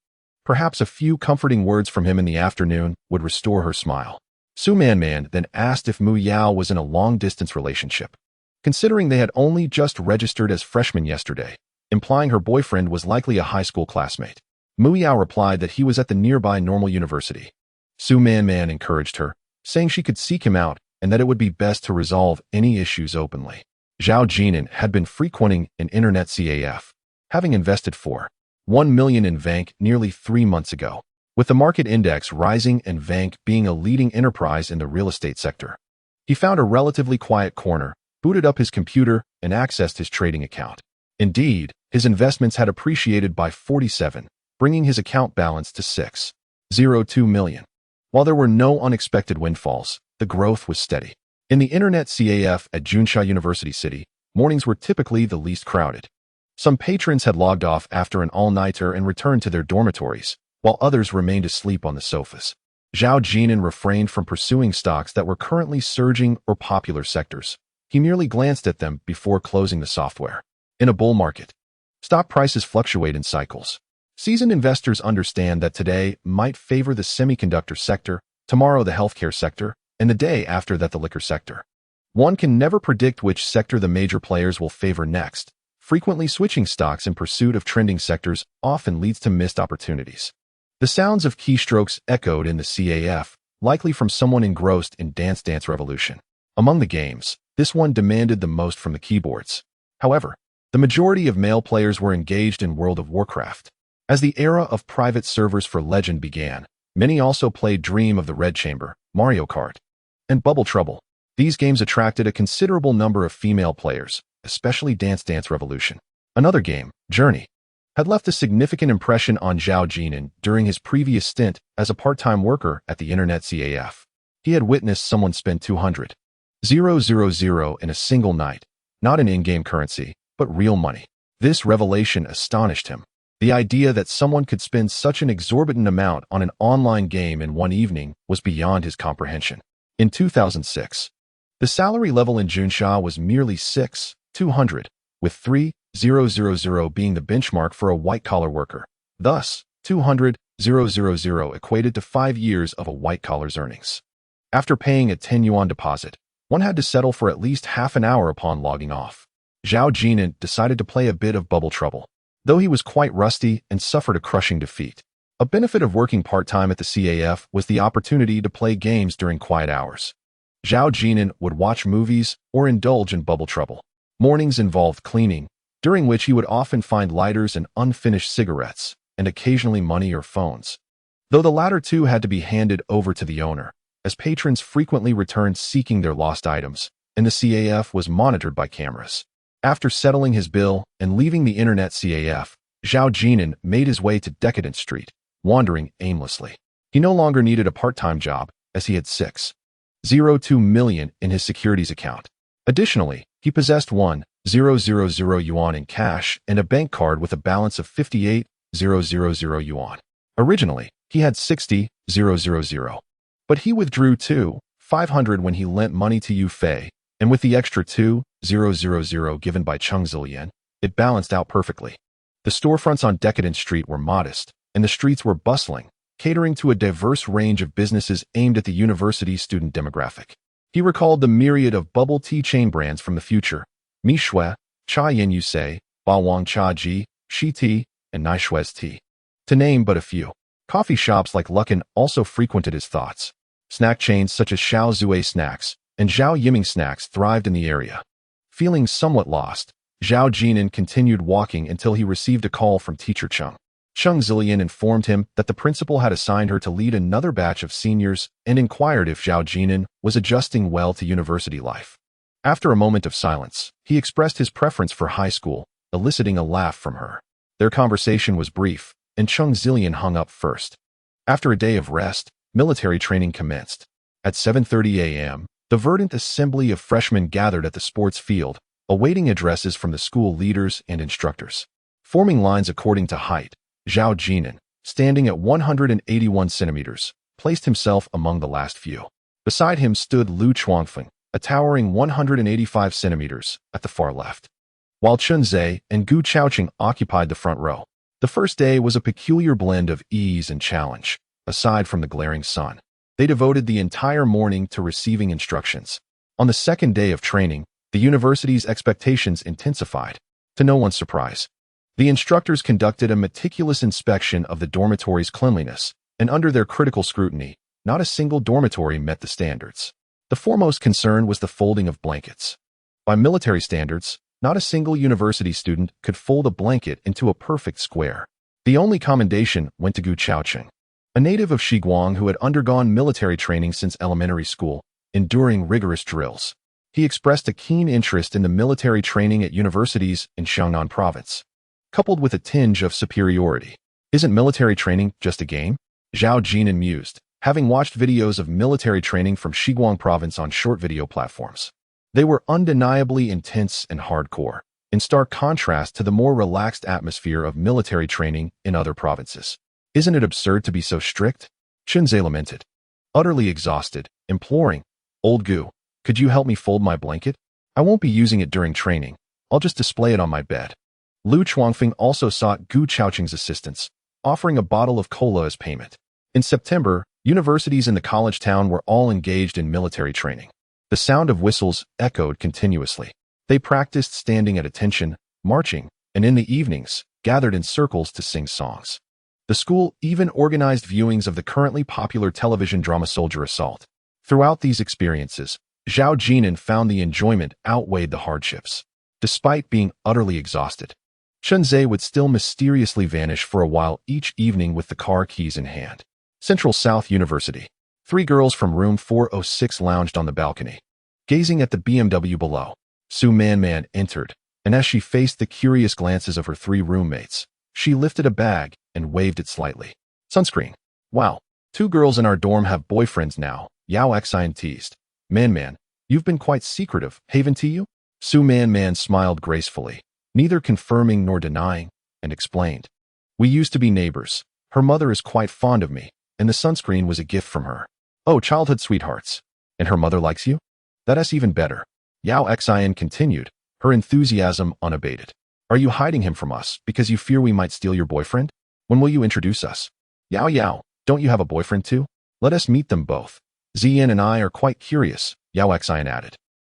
Perhaps a few comforting words from him in the afternoon would restore her smile. Su Man then asked if Mu Yao was in a long-distance relationship. Considering they had only just registered as freshmen yesterday, implying her boyfriend was likely a high school classmate. Mu Yao replied that he was at the nearby normal university. Su Man encouraged her, saying she could seek him out and that it would be best to resolve any issues openly. Zhao Jin'an had been frequenting an internet CAF, having invested $1 million in Vank nearly 3 months ago, with the market index rising and Vank being a leading enterprise in the real estate sector. He found a relatively quiet corner, booted up his computer, and accessed his trading account. Indeed, his investments had appreciated by 47, bringing his account balance to $6.02 million. While there were no unexpected windfalls, the growth was steady. In the internet CAF at Junsha University City, mornings were typically the least crowded. Some patrons had logged off after an all-nighter and returned to their dormitories, while others remained asleep on the sofas. Zhao Jin'an refrained from pursuing stocks that were currently surging or popular sectors. He merely glanced at them before closing the software. In a bull market, stock prices fluctuate in cycles. Seasoned investors understand that today might favor the semiconductor sector, tomorrow the healthcare sector, and the day after that the liquor sector. One can never predict which sector the major players will favor next. Frequently switching stocks in pursuit of trending sectors often leads to missed opportunities. The sounds of keystrokes echoed in the CAF, likely from someone engrossed in Dance Dance Revolution. Among the games, this one demanded the most from the keyboards. However, the majority of male players were engaged in World of Warcraft. As the era of private servers for Legend began, many also played Dream of the Red Chamber, Mario Kart, and Bubble Trouble. These games attracted a considerable number of female players, especially Dance Dance Revolution. Another game, Journey, had left a significant impression on Zhao Jin'an during his previous stint as a part-time worker at the internet CAF. He had witnessed someone spend 200,000 in a single night, not in in-game currency, but real money. This revelation astonished him. The idea that someone could spend such an exorbitant amount on an online game in one evening was beyond his comprehension. In 2006, the salary level in Junsha was merely 6,200, with 3,000 being the benchmark for a white-collar worker. Thus, 200,000 equated to 5 years of a white-collar's earnings. After paying a 10 yuan deposit, one had to settle for at least half an hour upon logging off. Zhao Jin'an decided to play a bit of Bubble Trouble, though he was quite rusty and suffered a crushing defeat. A benefit of working part-time at the CAF was the opportunity to play games during quiet hours. Zhao Jin'an would watch movies or indulge in Bubble Trouble. Mornings involved cleaning, during which he would often find lighters and unfinished cigarettes, and occasionally money or phones. Though the latter two had to be handed over to the owner, as patrons frequently returned seeking their lost items, and the CAF was monitored by cameras. After settling his bill and leaving the internet CAF, Zhao Jin'an made his way to Decadent Street, wandering aimlessly. He no longer needed a part-time job, as he had 602 million in his securities account. Additionally, he possessed 1,000 yuan in cash and a bank card with a balance of 58,000 yuan. Originally, he had 60,000, but he withdrew 2,500 when he lent money to Yu Fei, and with the extra 2,000 given by Cheng Zilian, it balanced out perfectly. The storefronts on Decadent Street were modest, and the streets were bustling, catering to a diverse range of businesses aimed at the university student demographic. He recalled the myriad of bubble tea chain brands from the future: Mi Shui, Cha Yin Yusei, Ba Wang Cha Ji, Shi Tea, and Nai Shui's Tea, to name but a few. Coffee shops like Luckin also frequented his thoughts. Snack chains such as Xiao Zue Snacks and Zhao Yiming Snacks thrived in the area. Feeling somewhat lost, Zhao Jin'an continued walking until he received a call from teacher Chung Zillian informed him that the principal had assigned her to lead another batch of seniors and inquired if Zhao Jin'an was adjusting well to university life. After a moment of silence, he expressed his preference for high school, eliciting a laugh from her. Their conversation was brief, and Chung Zillian hung up first. After a day of rest, military training commenced. At 7:30 a.m., the verdant assembly of freshmen gathered at the sports field, awaiting addresses from the school leaders and instructors. Forming lines according to height, Zhao Jin'an, standing at 181 centimeters, placed himself among the last few. Beside him stood Lu Chuangfeng, a towering 185 centimeters, at the far left. While Chun Zhe and Gu Chaoqing occupied the front row. The first day was a peculiar blend of ease and challenge. Aside from the glaring sun, they devoted the entire morning to receiving instructions. On the second day of training, the university's expectations intensified. To no one's surprise, the instructors conducted a meticulous inspection of the dormitory's cleanliness, and under their critical scrutiny, not a single dormitory met the standards. The foremost concern was the folding of blankets. By military standards, not a single university student could fold a blanket into a perfect square. The only commendation went to Gu Chaoqing, a native of Shiguang who had undergone military training since elementary school, enduring rigorous drills. He expressed a keen interest in the military training at universities in Xiangnan province, coupled with a tinge of superiority. Isn't military training just a game? Zhao Jin'an mused, having watched videos of military training from Shiguang province on short video platforms. They were undeniably intense and hardcore, in stark contrast to the more relaxed atmosphere of military training in other provinces. Isn't it absurd to be so strict? Chunze lamented, utterly exhausted, imploring, "Old Gu, could you help me fold my blanket? I won't be using it during training. I'll just display it on my bed." Lu Chuangfeng also sought Gu Chaoqing's assistance, offering a bottle of cola as payment. In September, universities in the college town were all engaged in military training. The sound of whistles echoed continuously. They practiced standing at attention, marching, and in the evenings, gathered in circles to sing songs. The school even organized viewings of the currently popular television drama Soldier Assault. Throughout these experiences, Zhao Jin'an found the enjoyment outweighed the hardships. Despite being utterly exhausted, Chun Zhe would still mysteriously vanish for a while each evening with the car keys in hand. Central South University. 3 girls from room 406 lounged on the balcony, gazing at the BMW below. Su Man entered, and as she faced the curious glances of her 3 roommates, she lifted a bag and waved it slightly. "Sunscreen. Wow, 2 girls in our dorm have boyfriends now," Yao Xian teased. Man, you've been quite secretive, haven't you?" Su Man smiled gracefully, neither confirming nor denying, and explained. "We used to be neighbors. Her mother is quite fond of me, and the sunscreen was a gift from her." "Oh, childhood sweethearts. And her mother likes you? That's even better." Yao Xian continued, her enthusiasm unabated. "Are you hiding him from us because you fear we might steal your boyfriend? When will you introduce us?" Yao, don't you have a boyfriend too? Let us meet them both. Ziyan and I are quite curious," Yao Xian added.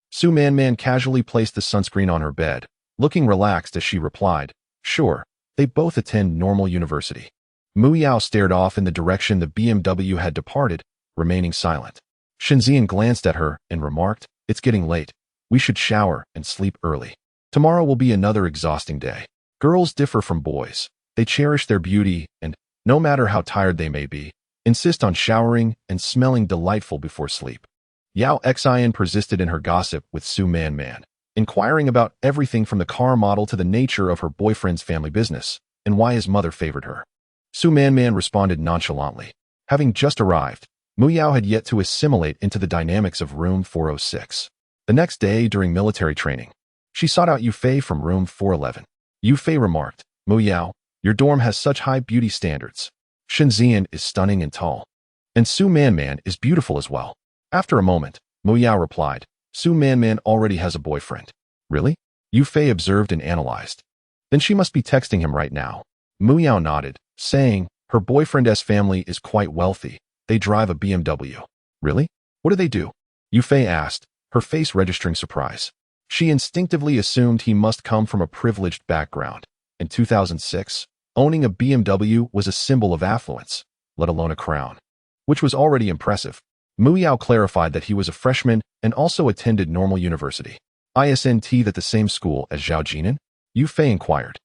Su Man casually placed the sunscreen on her bed, looking relaxed as she replied, "Sure, they both attend normal university." Mu Yao stared off in the direction the BMW had departed, remaining silent. Shenzian glanced at her and remarked, "It's getting late. We should shower and sleep early. Tomorrow will be another exhausting day." Girls differ from boys. They cherish their beauty and, no matter how tired they may be, insist on showering and smelling delightful before sleep. Yao Xian persisted in her gossip with Su Man, inquiring about everything from the car model to the nature of her boyfriend's family business and why his mother favored her. Su Man responded nonchalantly. Having just arrived, Mu Yao had yet to assimilate into the dynamics of room 406. The next day, during military training, she sought out Yufei from room 411. Yufei remarked, "Mu Yao, your dorm has such high beauty standards. Shenzian is stunning and tall. And Su Man is beautiful as well." After a moment, Mu Yao replied, "Su Man already has a boyfriend." "Really?" Yufei observed and analyzed. "Then she must be texting him right now." Mu Yao nodded, saying, "Her boyfriend's family is quite wealthy. They drive a BMW." "Really? What do they do?" Yu Fei asked, her face registering surprise. She instinctively assumed he must come from a privileged background. In 2006, owning a BMW was a symbol of affluence, let alone a crown, which was already impressive. Mu Yao clarified that he was a freshman and also attended normal university. Isn't that the same school as Zhao Jin'an? Yu Fei inquired.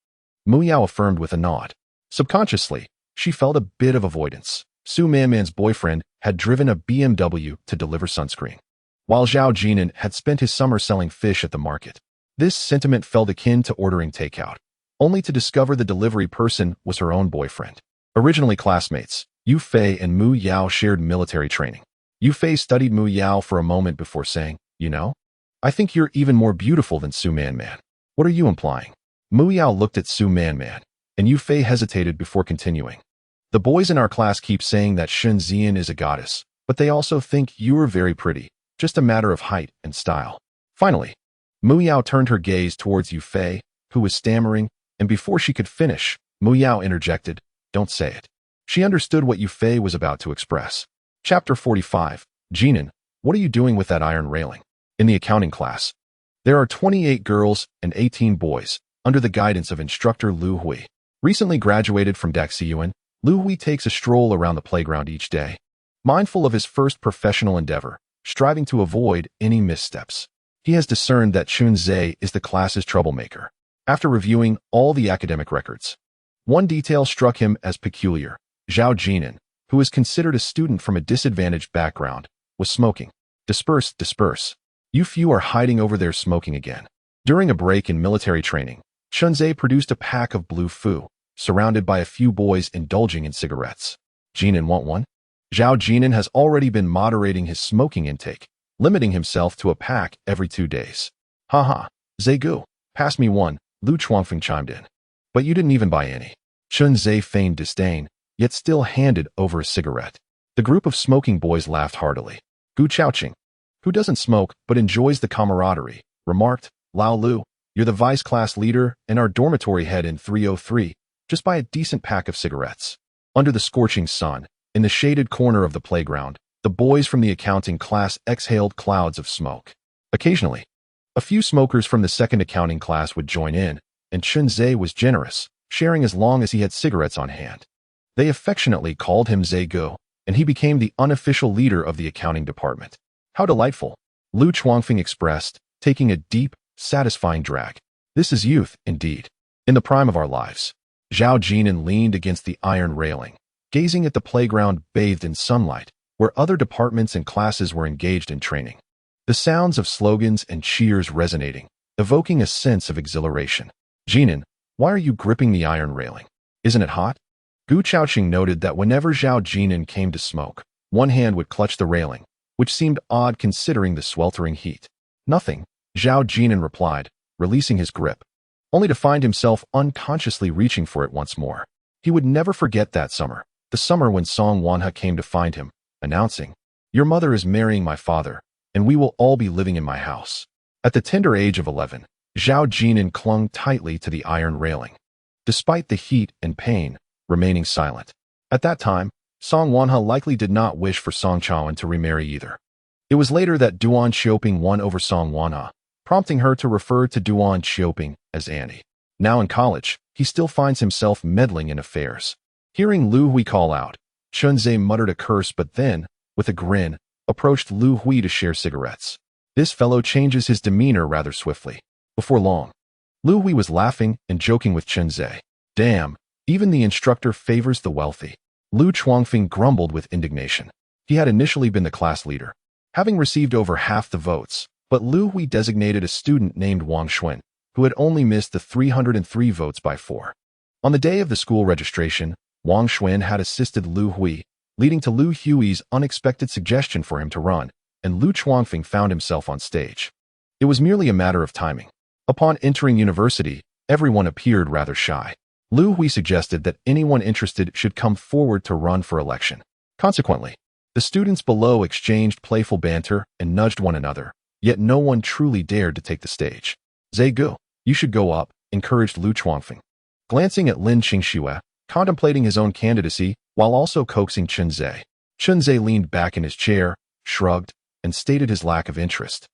Mu Yao affirmed with a nod. Subconsciously, she felt a bit of avoidance. Su Manman's boyfriend had driven a BMW to deliver sunscreen, while Zhao Jin'an had spent his summer selling fish at the market. This sentiment felt akin to ordering takeout, only to discover the delivery person was her own boyfriend. Originally classmates, Yu Fei and Mu Yao shared military training. Yu Fei studied Mu Yao for a moment before saying, "You know, I think you're even more beautiful than Su Manman." "What are you implying?" Mu Yao looked at Su Manman, and Yu Fei hesitated before continuing. "The boys in our class keep saying that Shun Xian is a goddess, but they also think you're very pretty, just a matter of height and style." Finally, Mu Yao turned her gaze towards Yu Fei, who was stammering, and before she could finish, Mu Yao interjected, "Don't say it." She understood what Yu Fei was about to express. Chapter 45. Jinan, what are you doing with that iron railing? In the accounting class, there are 28 girls and 18 boys, under the guidance of instructor Lu Hui. Recently graduated from Daxiyuan, Lu Hui takes a stroll around the playground each day, mindful of his first professional endeavor, striving to avoid any missteps. He has discerned that Chun Zhe is the class's troublemaker. After reviewing all the academic records, one detail struck him as peculiar. Zhao Jin'an, who is considered a student from a disadvantaged background, was smoking. Disperse, disperse. You few are hiding over there smoking again. During a break in military training, Chun Zhe produced a pack of blue fu, surrounded by a few boys indulging in cigarettes. Jinan, want one? Zhao Jin'an has already been moderating his smoking intake, limiting himself to a pack every 2 days. Haha, Zegu, pass me one, Lu Chuanfeng chimed in. But you didn't even buy any. Chun Zhe feigned disdain, yet still handed over a cigarette. The group of smoking boys laughed heartily. Gu Chaoqing, who doesn't smoke but enjoys the camaraderie, remarked, Lao Lu, you're the vice class leader and our dormitory head in 303. Just buy a decent pack of cigarettes. Under the scorching sun, in the shaded corner of the playground, the boys from the accounting class exhaled clouds of smoke. Occasionally, a few smokers from the second accounting class would join in, and Chun Zhe was generous, sharing as long as he had cigarettes on hand. They affectionately called him Zegu, and he became the unofficial leader of the accounting department. How delightful, Lu Chuanfeng expressed, taking a deep, satisfying drag. This is youth, indeed. In the prime of our lives. Zhao Jin'an leaned against the iron railing, gazing at the playground bathed in sunlight, where other departments and classes were engaged in training. The sounds of slogans and cheers resonating, evoking a sense of exhilaration. Jinan, why are you gripping the iron railing? Isn't it hot? Gu Chaoqing noted that whenever Zhao Jin'an came to smoke, one hand would clutch the railing, which seemed odd considering the sweltering heat. Nothing, Zhao Jin'an replied, releasing his grip, only to find himself unconsciously reaching for it once more. He would never forget that summer, the summer when Song Wanha came to find him, announcing, Your mother is marrying my father, and we will all be living in my house. At the tender age of 11, Zhao Jin'an clung tightly to the iron railing, despite the heat and pain, remaining silent. At that time, Song Wanha likely did not wish for Song Chaoan to remarry either. It was later that Duan Xioping won over Song Wanha, prompting her to refer to Duan Xioping as Annie. Now in college, he still finds himself meddling in affairs. Hearing Lu Hui call out, Chun Zhe muttered a curse but then, with a grin, approached Lu Hui to share cigarettes. This fellow changes his demeanor rather swiftly. Before long, Lu Hui was laughing and joking with Chun Zhe. Damn, even the instructor favors the wealthy. Lu Chuanfeng grumbled with indignation. He had initially been the class leader, having received over half the votes, but Lu Hui designated a student named Wang Xuan, who had only missed the 303 votes by 4. On the day of the school registration, Wang Xuan had assisted Lu Hui, leading to Lu Hui's unexpected suggestion for him to run, and Lu Chuanfeng found himself on stage. It was merely a matter of timing. Upon entering university, everyone appeared rather shy. Lu Hui suggested that anyone interested should come forward to run for election. Consequently, the students below exchanged playful banter and nudged one another, yet no one truly dared to take the stage. Zegu, you should go up, encouraged Lu Chuanfeng. Glancing at Lin Qingxue, contemplating his own candidacy while also coaxing Chun Zhe. Chun Zhe leaned back in his chair, shrugged, and stated his lack of interest,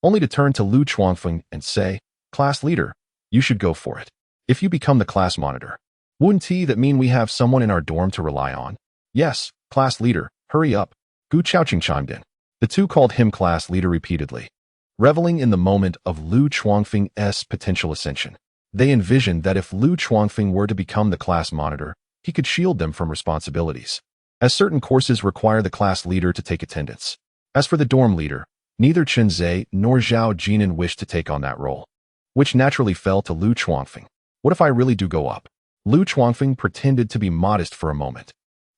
only to turn to Lu Chuangfeng and say, "Class leader, you should go for it. If you become the class monitor, wouldn't that mean we have someone in our dorm to rely on?" "Yes, class leader, hurry up," Gu Chaoqing chimed in. The two called him class leader repeatedly, reveling in the moment of Lu Chuangfeng's potential ascension. They envisioned that if Lu Chuangfeng were to become the class monitor, he could shield them from responsibilities, as certain courses require the class leader to take attendance. As for the dorm leader, neither Chen Zhe nor Zhao Jin'an wished to take on that role, which naturally fell to Lu Chuangfeng. "What if I really do go up?" Lu Chuangfeng pretended to be modest for a moment.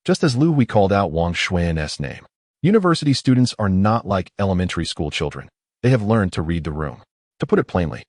Just as Lu Hui called out Wang Xuan's name. University students are not like elementary school children. They have learned to read the room. To put it plainly,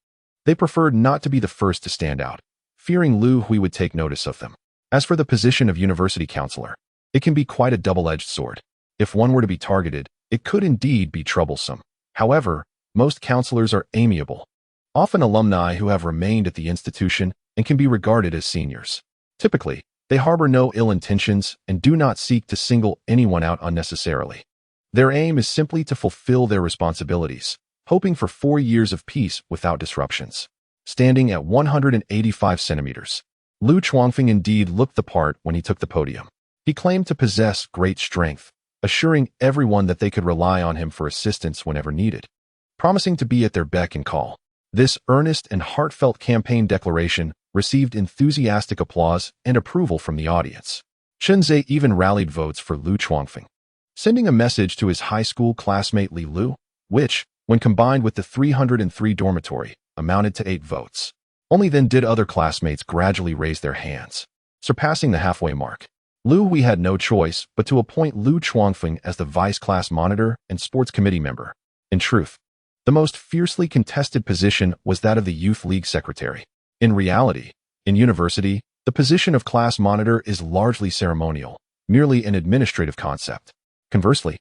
they preferred not to be the first to stand out, fearing Lu Hui would take notice of them. As for the position of university counselor, it can be quite a double-edged sword. If one were to be targeted, it could indeed be troublesome. However, most counselors are amiable, often alumni who have remained at the institution and can be regarded as seniors. Typically, they harbor no ill intentions and do not seek to single anyone out unnecessarily. Their aim is simply to fulfill their responsibilities, hoping for 4 years of peace without disruptions. Standing at 185 centimeters, Lu Chuangfeng indeed looked the part when he took the podium. He claimed to possess great strength, assuring everyone that they could rely on him for assistance whenever needed, promising to be at their beck and call. This earnest and heartfelt campaign declaration received enthusiastic applause and approval from the audience. Chen Zhe even rallied votes for Lu Chuangfeng, sending a message to his high school classmate Li Lu, which, when combined with the 303 dormitory, amounted to 8 votes. Only then did other classmates gradually raise their hands, surpassing the halfway mark. Lu Hui had no choice but to appoint Lu Chuangfeng as the vice class monitor and sports committee member. In truth, the most fiercely contested position was that of the youth league secretary. In reality, in university, the position of class monitor is largely ceremonial, merely an administrative concept. Conversely,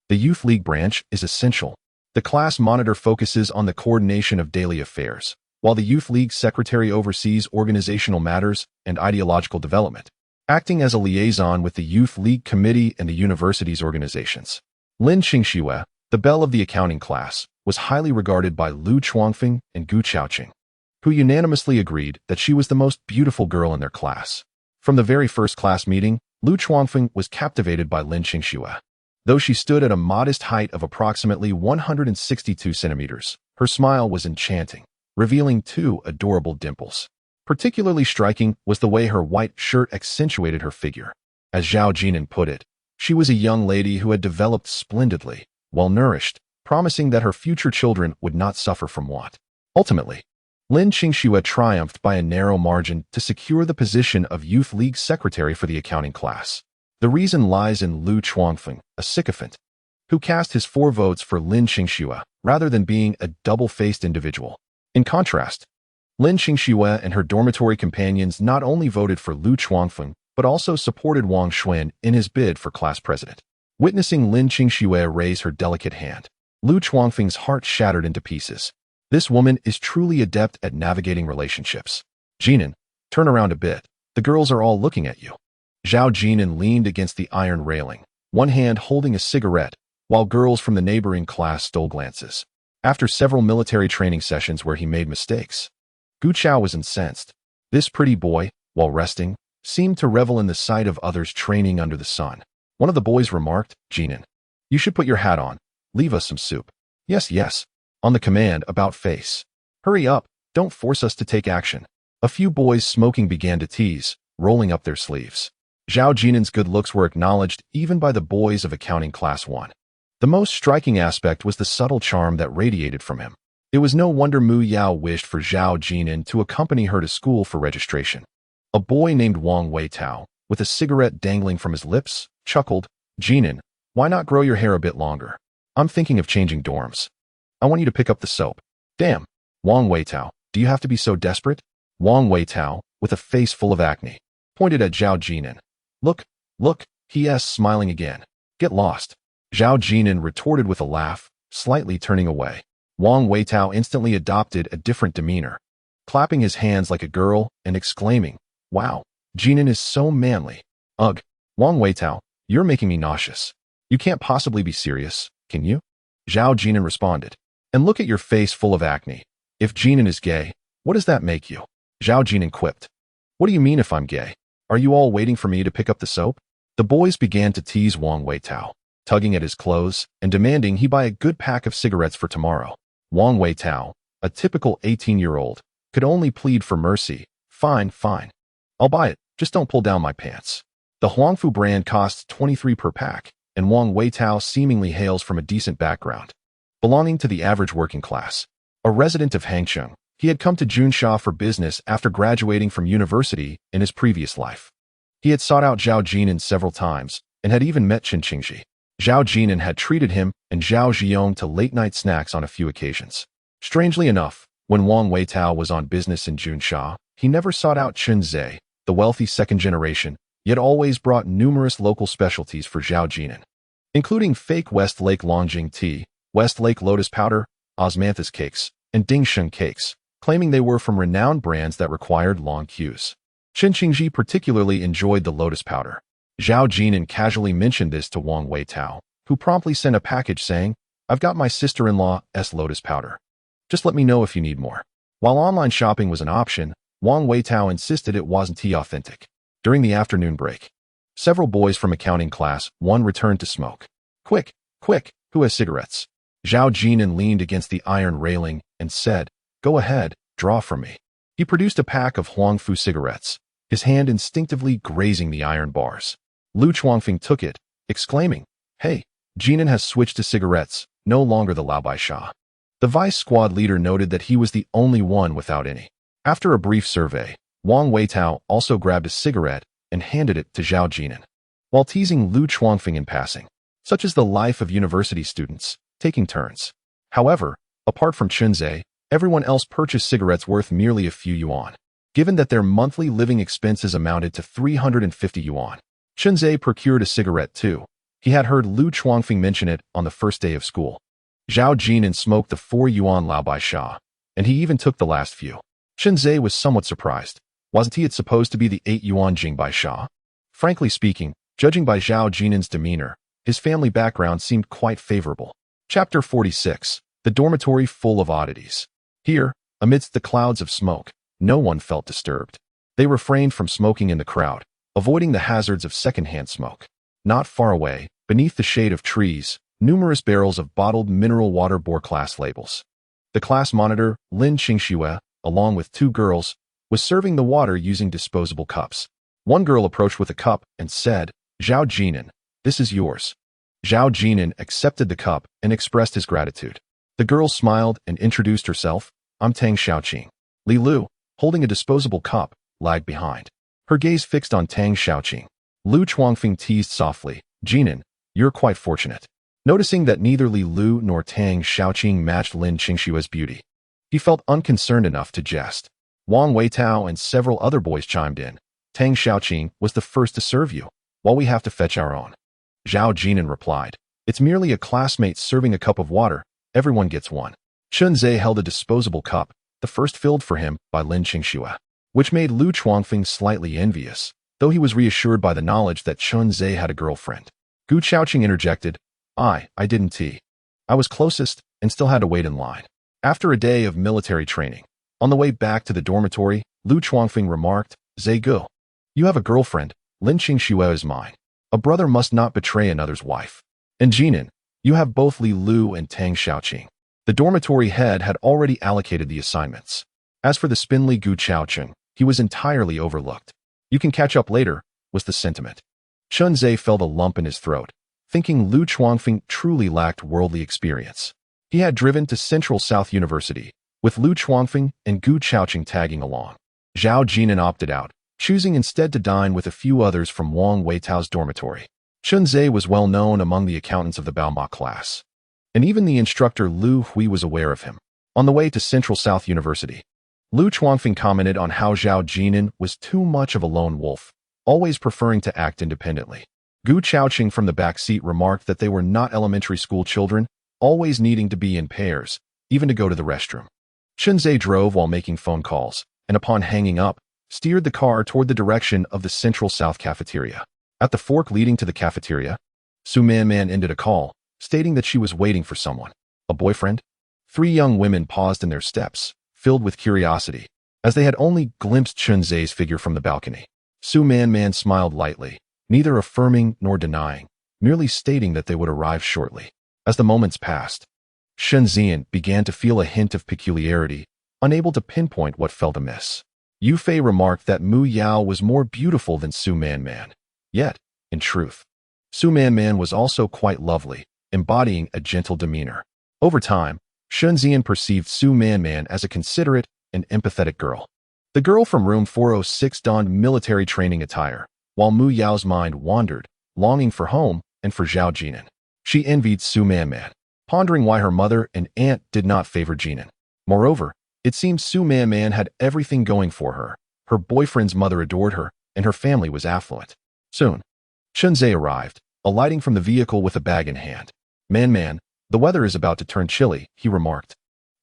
the youth league branch is essential. The class monitor focuses on the coordination of daily affairs, while the youth league secretary oversees organizational matters and ideological development, acting as a liaison with the youth league committee and the university's organizations. Lin Qingxue, the belle of the accounting class, was highly regarded by Lu Chuangfeng and Gu Chaoqing, who unanimously agreed that she was the most beautiful girl in their class. From the very first class meeting, Lu Chuangfeng was captivated by Lin Qingxue. Though she stood at a modest height of approximately 162 centimeters, her smile was enchanting, revealing 2 adorable dimples. Particularly striking was the way her white shirt accentuated her figure. As Zhao Jin'an put it, she was a young lady who had developed splendidly, well-nourished, promising that her future children would not suffer from want. Ultimately, Lin Qingxue triumphed by a narrow margin to secure the position of youth league secretary for the accounting class. The reason lies in Lu Chuangfeng, a sycophant, who cast his 4 votes for Lin Qingxue rather than being a double-faced individual. In contrast, Lin Qingxue and her dormitory companions not only voted for Lu Chuangfeng, but also supported Wang Xuan in his bid for class president. Witnessing Lin Qingxue raise her delicate hand, Lu Chuangfeng's heart shattered into pieces. This woman is truly adept at navigating relationships. "Jinan, turn around a bit. The girls are all looking at you." Zhao Jin'an leaned against the iron railing, one hand holding a cigarette, while girls from the neighboring class stole glances. After several military training sessions where he made mistakes, Gu Chao was incensed. This pretty boy, while resting, seemed to revel in the sight of others training under the sun. One of the boys remarked, "Jinan, you should put your hat on. Leave us some soup." "Yes, yes." On the command, about face. "Hurry up, don't force us to take action." A few boys smoking began to tease, rolling up their sleeves. Zhao Jin'an's good looks were acknowledged even by the boys of accounting class 1. The most striking aspect was the subtle charm that radiated from him. It was no wonder Mu Yao wished for Zhao Jin'an to accompany her to school for registration. A boy named Wang Weitao, with a cigarette dangling from his lips, chuckled, "Jinan, why not grow your hair a bit longer? I'm thinking of changing dorms. I want you to pick up the soap." "Damn, Wang Weitao, do you have to be so desperate?" Wang Weitao, with a face full of acne, pointed at Zhao Jin'an. Look, he smiling again. "Get lost." Zhao Jin'an retorted with a laugh, slightly turning away. Wang Weitao instantly adopted a different demeanor, clapping his hands like a girl and exclaiming, "Wow, Jin'an is so manly." "Ugh, Wang Weitao, you're making me nauseous. You can't possibly be serious, can you?" Zhao Jin'an responded. And look at your face full of acne. If Jin'an is gay, what does that make you? Zhao Jin'an quipped. What do you mean if I'm gay? Are you all waiting for me to pick up the soap? The boys began to tease Wang Weitao, tugging at his clothes and demanding he buy a good pack of cigarettes for tomorrow. Wang Weitao, a typical 18-year-old, could only plead for mercy. Fine, fine. I'll buy it, just don't pull down my pants. The Huangfu brand costs 23 per pack, and Wang Weitao seemingly hails from a decent background, belonging to the average working class. A resident of Hangzhou, he had come to Junsha for business after graduating from university in his previous life. He had sought out Zhao Jin'an several times and had even met Chen Qingji. Zhao Jin'an had treated him and Zhao Ziyong to late-night snacks on a few occasions. Strangely enough, when Wang Weitao was on business in Junsha, he never sought out Chen Zhe, the wealthy second generation, yet always brought numerous local specialties for Zhao Jin'an, including fake Westlake Longjing tea, Westlake lotus powder, osmanthus cakes, and Dingsheng cakes, claiming they were from renowned brands that required long queues. Chen Qingji particularly enjoyed the lotus powder. Zhao Jin'an casually mentioned this to Wang Weitao, who promptly sent a package saying, I've got my sister-in-law's lotus powder. Just let me know if you need more. While online shopping was an option, Wang Weitao insisted it wasn't tea authentic. During the afternoon break, several boys from accounting class 1 returned to smoke. Quick, quick, who has cigarettes? Zhao Jin'an leaned against the iron railing and said, Go ahead, draw from me. He produced a pack of Huangfu cigarettes, his hand instinctively grazing the iron bars. Lu Chuangfing took it, exclaiming, Hey, Jin'an has switched to cigarettes, no longer the Lao Bai Sha. The vice squad leader noted that he was the only one without any. After a brief survey, Wang Weitao also grabbed a cigarette and handed it to Zhao Jin'an, while teasing Lu Chuangfing in passing. Such is the life of university students, taking turns. However, apart from Chunze, everyone else purchased cigarettes worth merely a few yuan. Given that their monthly living expenses amounted to 350 yuan, Chunze procured a cigarette too. He had heard Lu Chuangfing mention it on the first day of school. Zhao Jin'an smoked the 4 yuan Lao Bai Sha, and he even took the last few. Chunze was somewhat surprised. Wasn't he supposed to be the 8 yuan Jing Bai Sha? Frankly speaking, judging by Zhao Jin'an's demeanor, his family background seemed quite favorable. Chapter 46. The dormitory full of oddities. Here, amidst the clouds of smoke, no one felt disturbed. They refrained from smoking in the crowd, avoiding the hazards of secondhand smoke. Not far away, beneath the shade of trees, numerous barrels of bottled mineral water bore class labels. The class monitor, Lin Qingxue, along with 2 girls, was serving the water using disposable cups. One girl approached with a cup and said, Zhao Jin'an, this is yours. Zhao Jin'an accepted the cup and expressed his gratitude. The girl smiled and introduced herself. I'm Tang Xiaoqing. Li Lu, holding a disposable cup, lagged behind, her gaze fixed on Tang Xiaoqing. Lu Chuangfing teased softly, Jin'an, you're quite fortunate. Noticing that neither Li Lu nor Tang Xiaoqing matched Lin Qingxue's beauty, he felt unconcerned enough to jest. Wang Weitao and several other boys chimed in. Tang Xiaoqing was the first to serve you, while we have to fetch our own. Zhao Jin'an replied, It's merely a classmate serving a cup of water, everyone gets one. Chunze held a disposable cup, the first filled for him by Lin Qingxue, which made Lu Chuangfing slightly envious, though he was reassured by the knowledge that Chunze had a girlfriend. Gu Chaoqing interjected, I didn't tea. I was closest and still had to wait in line. After a day of military training, on the way back to the dormitory, Lu Chuangfing remarked, Zhe Gu, you have a girlfriend, Lin Qingxue is mine. A brother must not betray another's wife. And Jin'an, you have both Li Lu and Tang Xiaoqing. The dormitory head had already allocated the assignments. As for the spindly Gu Chaoqing, he was entirely overlooked. You can catch up later, was the sentiment. Chunze felt a lump in his throat, thinking Lu Chuangfing truly lacked worldly experience. He had driven to Central South University, with Lu Chuangfing and Gu Chaoqing tagging along. Zhao Jin'an opted out, choosing instead to dine with a few others from Wang Weitao's dormitory. Chunze was well known among the accountants of the Baoma class, and even the instructor Lu Hui was aware of him. On the way to Central South University, Lu Chuangfing commented on how Zhao Jin'an was too much of a lone wolf, always preferring to act independently. Gu Chaoqing from the back seat remarked that they were not elementary school children, always needing to be in pairs, even to go to the restroom. Chunze drove while making phone calls, and upon hanging up, steered the car toward the direction of the Central South cafeteria. At the fork leading to the cafeteria, Su Man ended a call, stating that she was waiting for someone. A boyfriend? Three young women paused in their steps, filled with curiosity, as they had only glimpsed Chunzei's figure from the balcony. Su Man smiled lightly, neither affirming nor denying, merely stating that they would arrive shortly. As the moments passed, Shenzhen began to feel a hint of peculiarity, unable to pinpoint what felt amiss. Yu Fei remarked that Mu Yao was more beautiful than Su Man. Yet, in truth, Su Man was also quite lovely, embodying a gentle demeanor. Over time, Shenzhen perceived Su Man as a considerate and empathetic girl. The girl from room 406 donned military training attire, while Mu Yao's mind wandered, longing for home and for Zhao Jin'an. She envied Su Man, pondering why her mother and aunt did not favor Jin'an. Moreover, it seemed Su Man had everything going for her. Her boyfriend's mother adored her, and her family was affluent. Soon, Chunzei arrived, alighting from the vehicle with a bag in hand. Man, the weather is about to turn chilly, he remarked,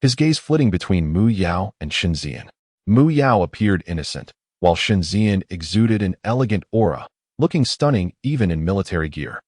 his gaze flitting between Mu Yao and Shenzhen. Mu Yao appeared innocent, while Shenzhen exuded an elegant aura, looking stunning even in military gear.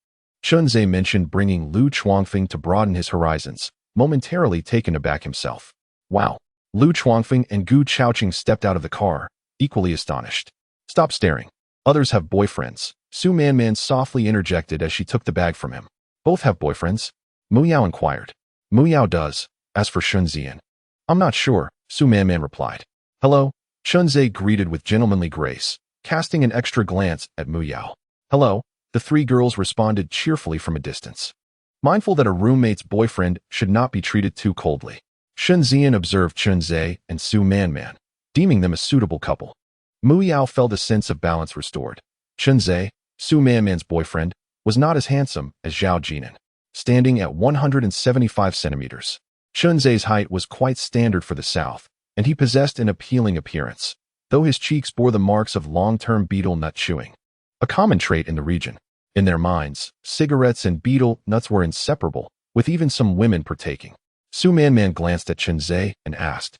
Chunzei mentioned bringing Lu Chuangfeng to broaden his horizons, momentarily taken aback himself. Wow! Lu Chuangfeng and Gu Chaoqing stepped out of the car, equally astonished. Stop staring. Others have boyfriends, Su Man softly interjected as she took the bag from him. Both have boyfriends? Mu Yao inquired. Mu Yao does. As for Shenzhen, I'm not sure, Su Man replied. Hello, Chunzei greeted with gentlemanly grace, casting an extra glance at Mu Yao. Hello, the three girls responded cheerfully from a distance. Mindful that a roommate's boyfriend should not be treated too coldly, Shenzhen observed Chunzei and Su Man, deeming them a suitable couple. Mu Yao felt a sense of balance restored. Chunzei, Su Man's boyfriend, was not as handsome as Zhao Jin'an, standing at 175 centimeters. Chunzei's height was quite standard for the South, and he possessed an appealing appearance, though his cheeks bore the marks of long-term betel nut chewing, a common trait in the region. In their minds, cigarettes and betel nuts were inseparable, with even some women partaking. Su Man glanced at Chunzei and asked,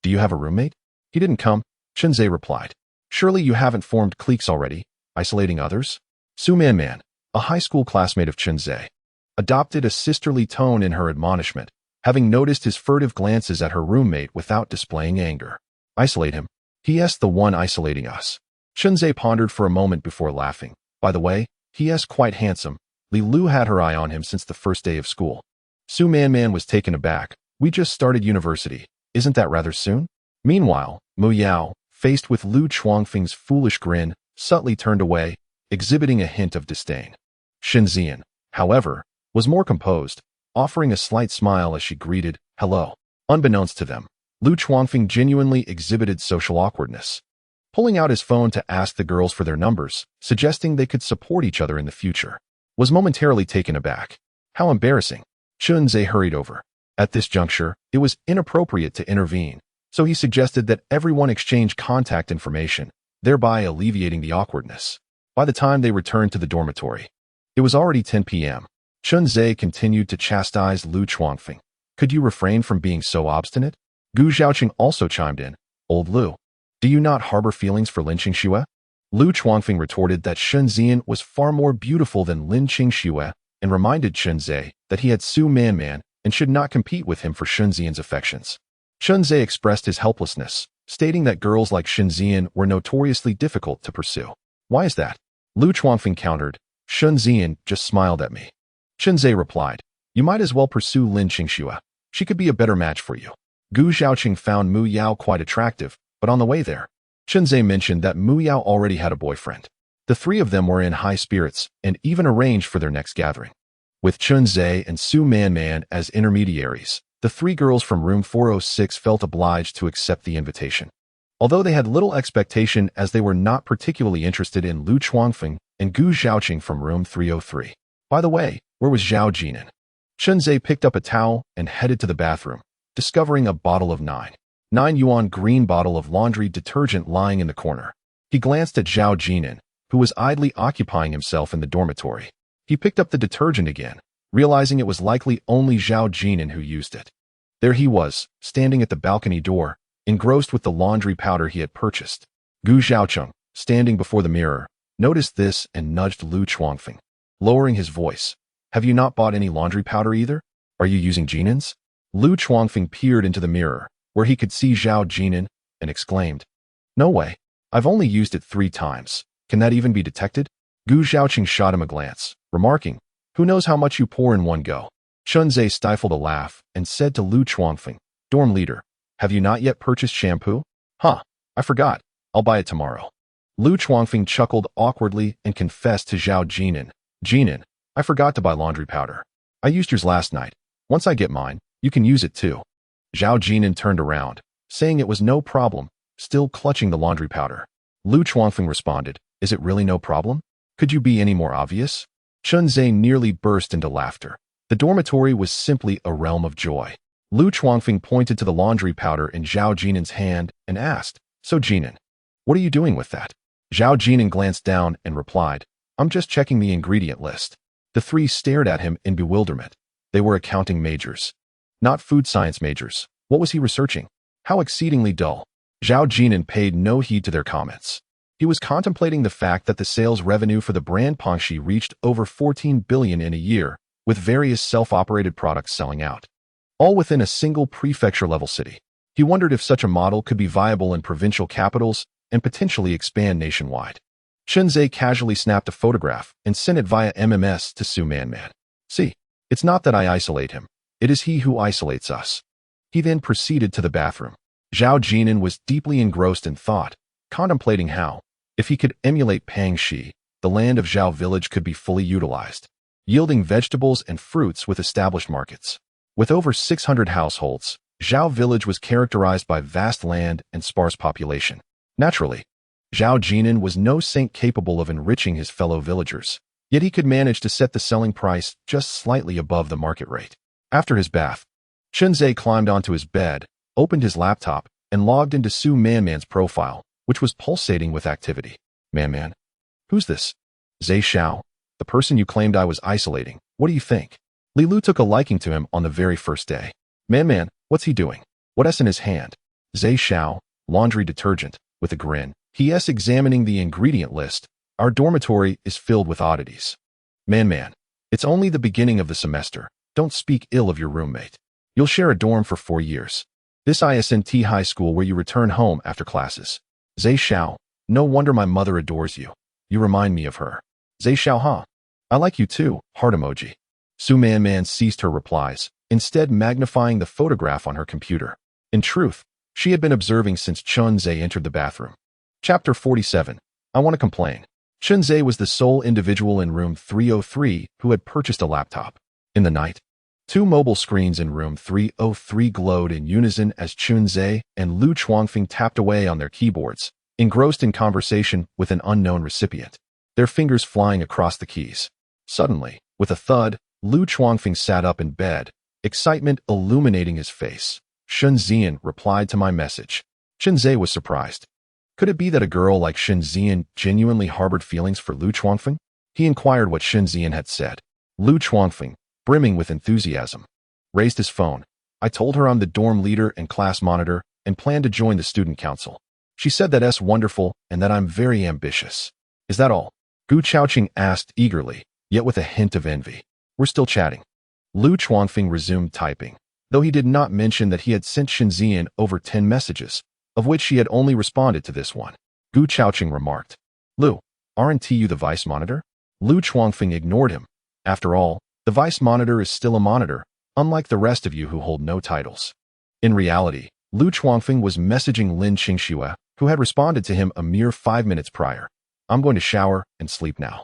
Do you have a roommate? He didn't come, Chunzei replied. Surely you haven't formed cliques already, isolating others? Su Man, a high school classmate of Chunzei, adopted a sisterly tone in her admonishment, having noticed his furtive glances at her roommate without displaying anger. Isolate him? He*s the one isolating us. Chunzei pondered for a moment before laughing. By the way, he*s quite handsome. Li Lu had her eye on him since the first day of school. Su Man was taken aback. We just started university. Isn't that rather soon? Meanwhile, Mu Yao, faced with Lu Chuangfeng's foolish grin, subtly turned away, exhibiting a hint of disdain. Shenzhen, however, was more composed, offering a slight smile as she greeted, hello. Unbeknownst to them, Lu Chuangfeng genuinely exhibited social awkwardness, pulling out his phone to ask the girls for their numbers, suggesting they could support each other in the future. Was momentarily taken aback. How embarrassing. Chunzei hurried over. At this juncture, it was inappropriate to intervene, so he suggested that everyone exchange contact information, thereby alleviating the awkwardness. By the time they returned to the dormitory, it was already 10 p.m. Chunzei continued to chastise Lu Chuangfeng. Could you refrain from being so obstinate? Gu Xiaoqing also chimed in. Old Lu, do you not harbor feelings for Lin Qingxue? Lu Chuangfeng retorted that Shenzhen was far more beautiful than Lin Qingxue and reminded Chunzei that he had Su Man and should not compete with him for Shenzhen's affections. Chunzei expressed his helplessness, stating that girls like Shenzhen were notoriously difficult to pursue. Why is that? Lu Chuangfeng countered. Shenzhen just smiled at me. Chunzei replied, you might as well pursue Lin Qingxue. She could be a better match for you. Gu Xiaoqing found Mu Yao quite attractive, but on the way there, Chunzei mentioned that Mu Yao already had a boyfriend. The three of them were in high spirits and even arranged for their next gathering. With Chunzei and Su Man as intermediaries, the three girls from room 406 felt obliged to accept the invitation. Although they had little expectation as they were not particularly interested in Lu Chuangfeng and Gu Xiaoqing from room 303. By the way, where was Zhao Jin'an? Chunzei picked up a towel and headed to the bathroom, discovering a bottle of 9 yuan green bottle of laundry detergent lying in the corner. He glanced at Zhao Jin'an, who was idly occupying himself in the dormitory. He picked up the detergent again, realizing it was likely only Zhao Jin'an who used it. There he was, standing at the balcony door, engrossed with the laundry powder he had purchased. Gu Xiaoqing, standing before the mirror, noticed this and nudged Lu Chuangfeng. Lowering his voice, Have you not bought any laundry powder either? Are you using Jin'an's? Lu Chuangfeng peered into the mirror, where he could see Zhao Jin'an, and exclaimed, "No way. I've only used it 3 times. Can that even be detected?" Gu Xiaoqing shot him a glance, remarking, "Who knows how much you pour in one go?" Chunzhe stifled a laugh and said to Lu Chuangfeng, "Dorm leader, have you not yet purchased shampoo?" "Huh, I forgot. I'll buy it tomorrow." Lu Chuangfeng chuckled awkwardly and confessed to Zhao Jin'an, "Jin'an, I forgot to buy laundry powder. I used yours last night. Once I get mine, you can use it too." Zhao Jin'an turned around, saying it was no problem, still clutching the laundry powder. Lu Chuangfeng responded, "Is it really no problem? Could you be any more obvious?" Chunzhe nearly burst into laughter. The dormitory was simply a realm of joy. Lu Chuangfeng pointed to the laundry powder in Zhao Jin'an's hand and asked, "So Jin'an, what are you doing with that?" Zhao Jin'an glanced down and replied, "I'm just checking the ingredient list." The 3 stared at him in bewilderment. They were accounting majors, not food science majors. What was he researching? How exceedingly dull. Zhao Jin'an paid no heed to their comments. He was contemplating the fact that the sales revenue for the brand Pengshi reached over 14 billion in a year, with various self-operated products selling out, all within a single prefecture-level city. He wondered if such a model could be viable in provincial capitals and potentially expand nationwide. Chunzhe casually snapped a photograph and sent it via MMS to Su Manman. "See, it's not that I isolate him. It is he who isolates us." He then proceeded to the bathroom. Zhao Jin'an was deeply engrossed in thought, contemplating how, if he could emulate Pengshi, the land of Zhao village could be fully utilized, yielding vegetables and fruits with established markets. With over 600 households, Zhao village was characterized by vast land and sparse population. Naturally, Zhao Jin'an was no saint capable of enriching his fellow villagers, yet he could manage to set the selling price just slightly above the market rate. After his bath, Chunzhe climbed onto his bed, opened his laptop, and logged into Su Manman's profile, which was pulsating with activity. "Manman? Who's this?" "Zhe Xiao, the person you claimed I was isolating. What do you think?" Li Lu took a liking to him on the very first day. "Manman, what's he doing? What's in his hand?" "Zhe Xiao, laundry detergent," with a grin. He.s. examining the ingredient list. "Our dormitory is filled with oddities." "Man, it's only the beginning of the semester. Don't speak ill of your roommate. You'll share a dorm for 4 years. This isn't high school where you return home after classes." "Zhe Xiao, no wonder my mother adores you. You remind me of her." "Zhe Xiao, huh? I like you too," heart emoji. Su Manman ceased her replies, instead magnifying the photograph on her computer. In truth, she had been observing since Chunzhe entered the bathroom. Chapter 47. I want to complain. Chunzhe was the sole individual in room 303 who had purchased a laptop. In the night, 2 mobile screens in room 303 glowed in unison as Chunzhe and Lu Chuangfeng tapped away on their keyboards, engrossed in conversation with an unknown recipient, their fingers flying across the keys. Suddenly, with a thud, Lu Chuangfeng sat up in bed, excitement illuminating his face. "Shunzian replied to my message." Chunzhe was surprised. Could it be that a girl like Shunzian genuinely harbored feelings for Lu Chuangfeng? He inquired what Shunzian had said. Lu Chuangfeng, brimming with enthusiasm, raised his phone. "I told her I'm the dorm leader and class monitor and plan to join the student council. She said that's wonderful and that I'm very ambitious." "Is that all?" Gu Xiaoqing asked eagerly, yet with a hint of envy. "We're still chatting." Lu Chuangfeng resumed typing, though he did not mention that he had sent Shunzian over 10 messages, of which she had only responded to this one. Gu Xiaoqing remarked, "Lu, aren't you the vice monitor?" Lu Chuangfeng ignored him. After all, the vice monitor is still a monitor, unlike the rest of you who hold no titles. In reality, Lu Chuangfeng was messaging Lin Qingxue, who had responded to him a mere 5 minutes prior. "I'm going to shower and sleep now."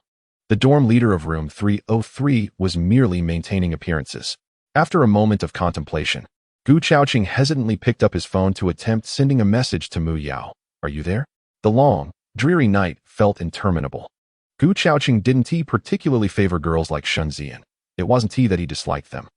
The dorm leader of room 303 was merely maintaining appearances. After a moment of contemplation, Gu Xiaoqing hesitantly picked up his phone to attempt sending a message to Mu Yao. "Are you there?" The long, dreary night felt interminable. Gu Xiaoqing didn't particularly favor girls like Shunzian. It wasn't that he disliked them,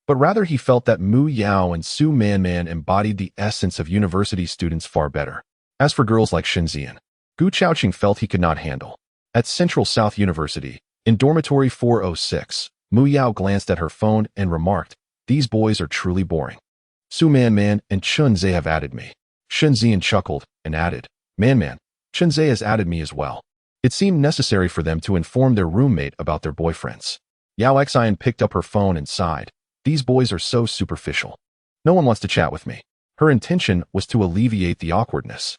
but rather he felt that Mu Yao and Su Manman embodied the essence of university students far better. As for girls like Shunzian, Gu Xiaoqing felt he could not handle. At Central South University, in dormitory 406, Mu Yao glanced at her phone and remarked, "These boys are truly boring. Su Manman and Chunzhe have added me." Shunzian chuckled and added, "Manman, Chunzhe has added me as well." It seemed necessary for them to inform their roommate about their boyfriends. Yao Xian picked up her phone and sighed. These boys are so superficial. No one wants to chat with me. Her intention was to alleviate the awkwardness,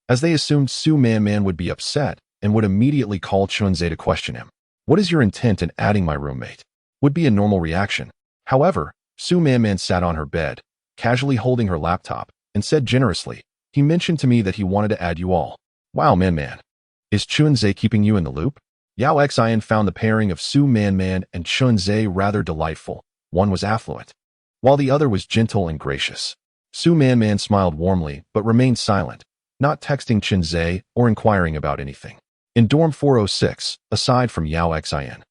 as they assumed Su Man would be upset and would immediately call Chunze to question him. What is your intent in adding my roommate? Would be a normal reaction. However, Su Man sat on her bed, casually holding her laptop, and said generously, he mentioned to me that he wanted to add you all. Wow, Man. Is Chunze keeping you in the loop? Yao Xian found the pairing of Su Man and Chunze rather delightful. One was affluent, while the other was gentle and gracious. Su Man smiled warmly but remained silent, not texting Chunze or inquiring about anything. In dorm 406, aside from Yao Xian,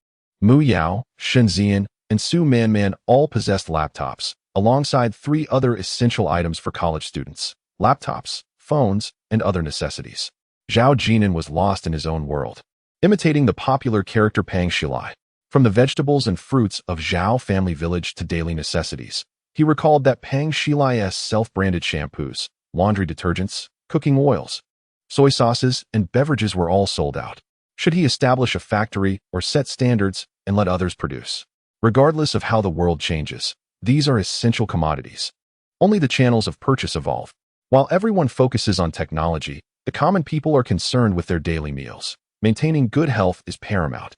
Mu Yao, Shenzian, and Su Man all possessed laptops, alongside 3 other essential items for college students: laptops, phones, and other necessities. Zhao Jin'an was lost in his own world, imitating the popular character Pang Shilai. From the vegetables and fruits of Zhao family village to daily necessities, he recalled that Pang Shilai's self-branded shampoos, laundry detergents, cooking oils, soy sauces, and beverages were all sold out. Should he establish a factory or set standards and let others produce? Regardless of how the world changes, these are essential commodities. Only the channels of purchase evolve. While everyone focuses on technology, the common people are concerned with their daily meals. Maintaining good health is paramount.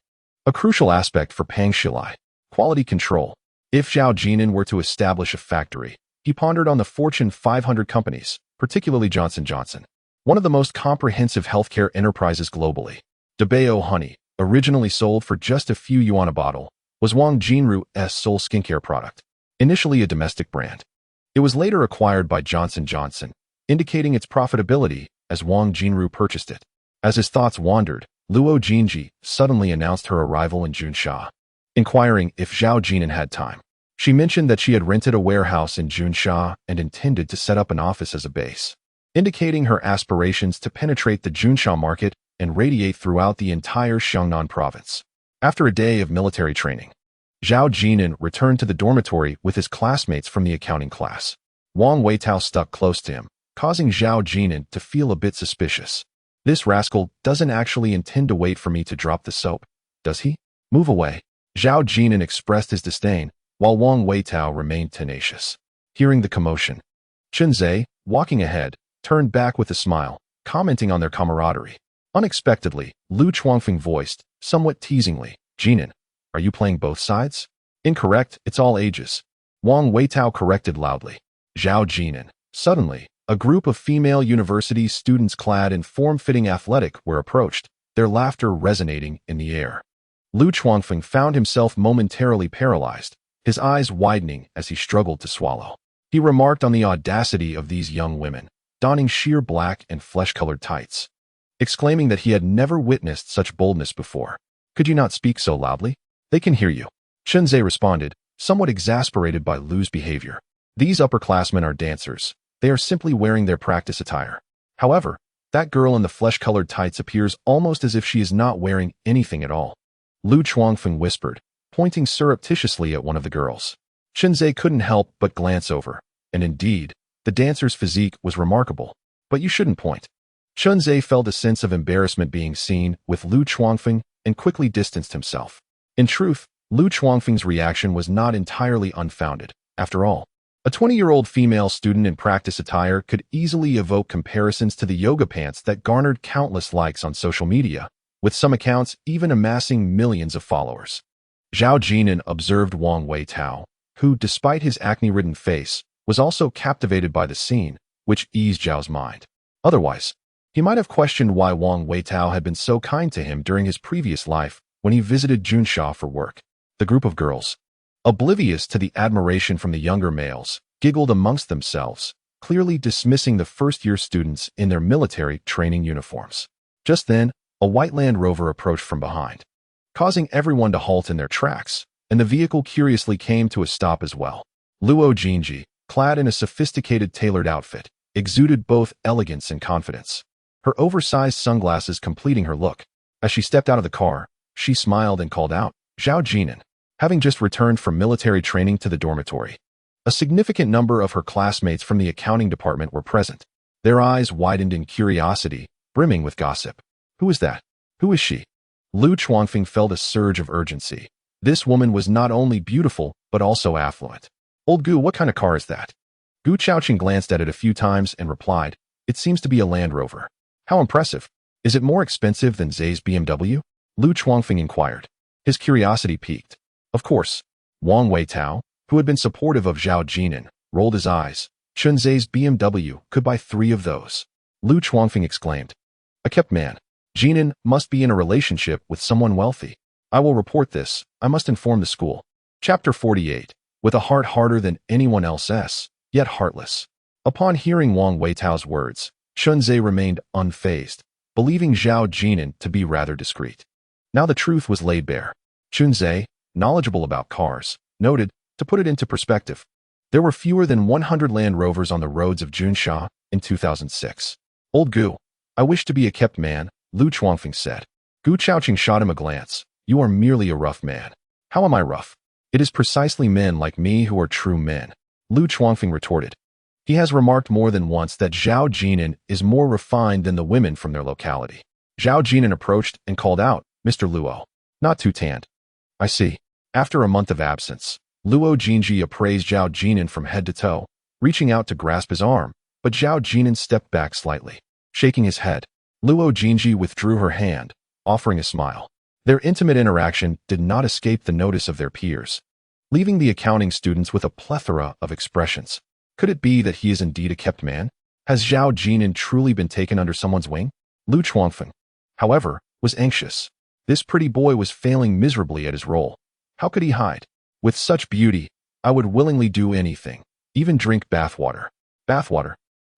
A crucial aspect for Pang Shilai: quality control. If Zhao Jin'an were to establish a factory, he pondered on the Fortune 500 companies, particularly Johnson & Johnson, one of the most comprehensive healthcare enterprises globally. Dabao honey, originally sold for just a few yuan a bottle, was Wang Jinru's sole skincare product, initially a domestic brand. It was later acquired by Johnson & Johnson, indicating its profitability as Wang Jinru purchased it. As his thoughts wandered, Luo Jinji suddenly announced her arrival in Junsha, inquiring if Zhao Jin'an had time. She mentioned that she had rented a warehouse in Junsha and intended to set up an office as a base, indicating her aspirations to penetrate the Junsha market and radiate throughout the entire Xiangnan province. After a day of military training, Zhao Jin'an returned to the dormitory with his classmates from the accounting class. Wang Weitao stuck close to him, causing Zhao Jin'an to feel a bit suspicious. This rascal doesn't actually intend to wait for me to drop the soap, does he? Move away. Zhao Jin'an expressed his disdain, while Wang Weitao remained tenacious. Hearing the commotion, Chunze, walking ahead, turned back with a smile, commenting on their camaraderie. Unexpectedly, Lu Chuangfeng voiced, somewhat teasingly, Jin'an, are you playing both sides? Incorrect, it's all ages. Wang Weitao corrected loudly. Zhao Jin'an. Suddenly, a group of female university students clad in form-fitting athletic were approached, their laughter resonating in the air. Lu Chuangfeng found himself momentarily paralyzed, his eyes widening as he struggled to swallow. He remarked on the audacity of these young women, donning sheer black and flesh-colored tights, exclaiming that he had never witnessed such boldness before. Could you not speak so loudly? They can hear you. Chunze responded, somewhat exasperated by Lu's behavior. These upperclassmen are dancers. They are simply wearing their practice attire. However, that girl in the flesh-colored tights appears almost as if she is not wearing anything at all. Lu Chuangfeng whispered, pointing surreptitiously at one of the girls. Chunze couldn't help but glance over, and indeed, the dancer's physique was remarkable. But you shouldn't point. Chunze felt a sense of embarrassment being seen with Lu Chuangfeng and quickly distanced himself. In truth, Lu Chuangfeng's reaction was not entirely unfounded. After all, a 20-year-old female student in practice attire could easily evoke comparisons to the yoga pants that garnered countless likes on social media, with some accounts even amassing millions of followers. Zhao Jin'an observed Wang Weitao, who, despite his acne-ridden face, was also captivated by the scene, which eased Zhao's mind. Otherwise, he might have questioned why Wang Weitao had been so kind to him during his previous life when he visited Junsha for work. The group of girls, oblivious to the admiration from the younger males, giggled amongst themselves, clearly dismissing the first-year students in their military training uniforms. Just then, a white Land Rover approached from behind, causing everyone to halt in their tracks, and the vehicle curiously came to a stop as well. Luo Jinji, clad in a sophisticated tailored outfit, exuded both elegance and confidence, her oversized sunglasses completing her look. As she stepped out of the car, she smiled and called out, Zhao Jin'an, having just returned from military training to the dormitory. A significant number of her classmates from the accounting department were present, their eyes widened in curiosity, brimming with gossip. Who is that? Who is she? Lu Chuangfeng felt a surge of urgency. This woman was not only beautiful, but also affluent. Old Gu, what kind of car is that? Gu Chaoqing glanced at it a few times and replied, it seems to be a Land Rover. How impressive. Is it more expensive than Zay's BMW? Lu Chuangfeng inquired. His curiosity piqued. Of course. Wang Weitao, who had been supportive of Zhao Jin'an, rolled his eyes. Chun Zay's BMW could buy 3 of those. Lu Chuangfeng exclaimed. A kept man. Jin'an must be in a relationship with someone wealthy. I will report this. I must inform the school. Chapter 48. With a heart harder than anyone else's, yet heartless. Upon hearing Wang Weitao's words, Chun Zay remained unfazed, believing Zhao Jin'an to be rather discreet. Now the truth was laid bare. Chun Zay, knowledgeable about cars, noted, to put it into perspective, there were fewer than 100 Land Rovers on the roads of Junsha in 2006. Old Gu, I wish to be a kept man, Lu Chuangfeng said. Gu Chaoqing shot him a glance. You are merely a rough man. How am I rough? It is precisely men like me who are true men, Lu Chuangfeng retorted. He has remarked more than once that Zhao Jin'an is more refined than the women from their locality. Zhao Jin'an approached and called out, Mr. Luo. Not too tanned. I see. After a month of absence, Luo Jinji appraised Zhao Jin'an from head to toe, reaching out to grasp his arm, but Zhao Jin'an stepped back slightly. Shaking his head, Luo Jinji withdrew her hand, offering a smile. Their intimate interaction did not escape the notice of their peers, leaving the accounting students with a plethora of expressions. Could it be that he is indeed a kept man? Has Zhao Jin'an truly been taken under someone's wing? Lu Chuangfeng, however, was anxious. This pretty boy was failing miserably at his role. How could he hide? With such beauty, I would willingly do anything, even drink bathwater. Bathwater?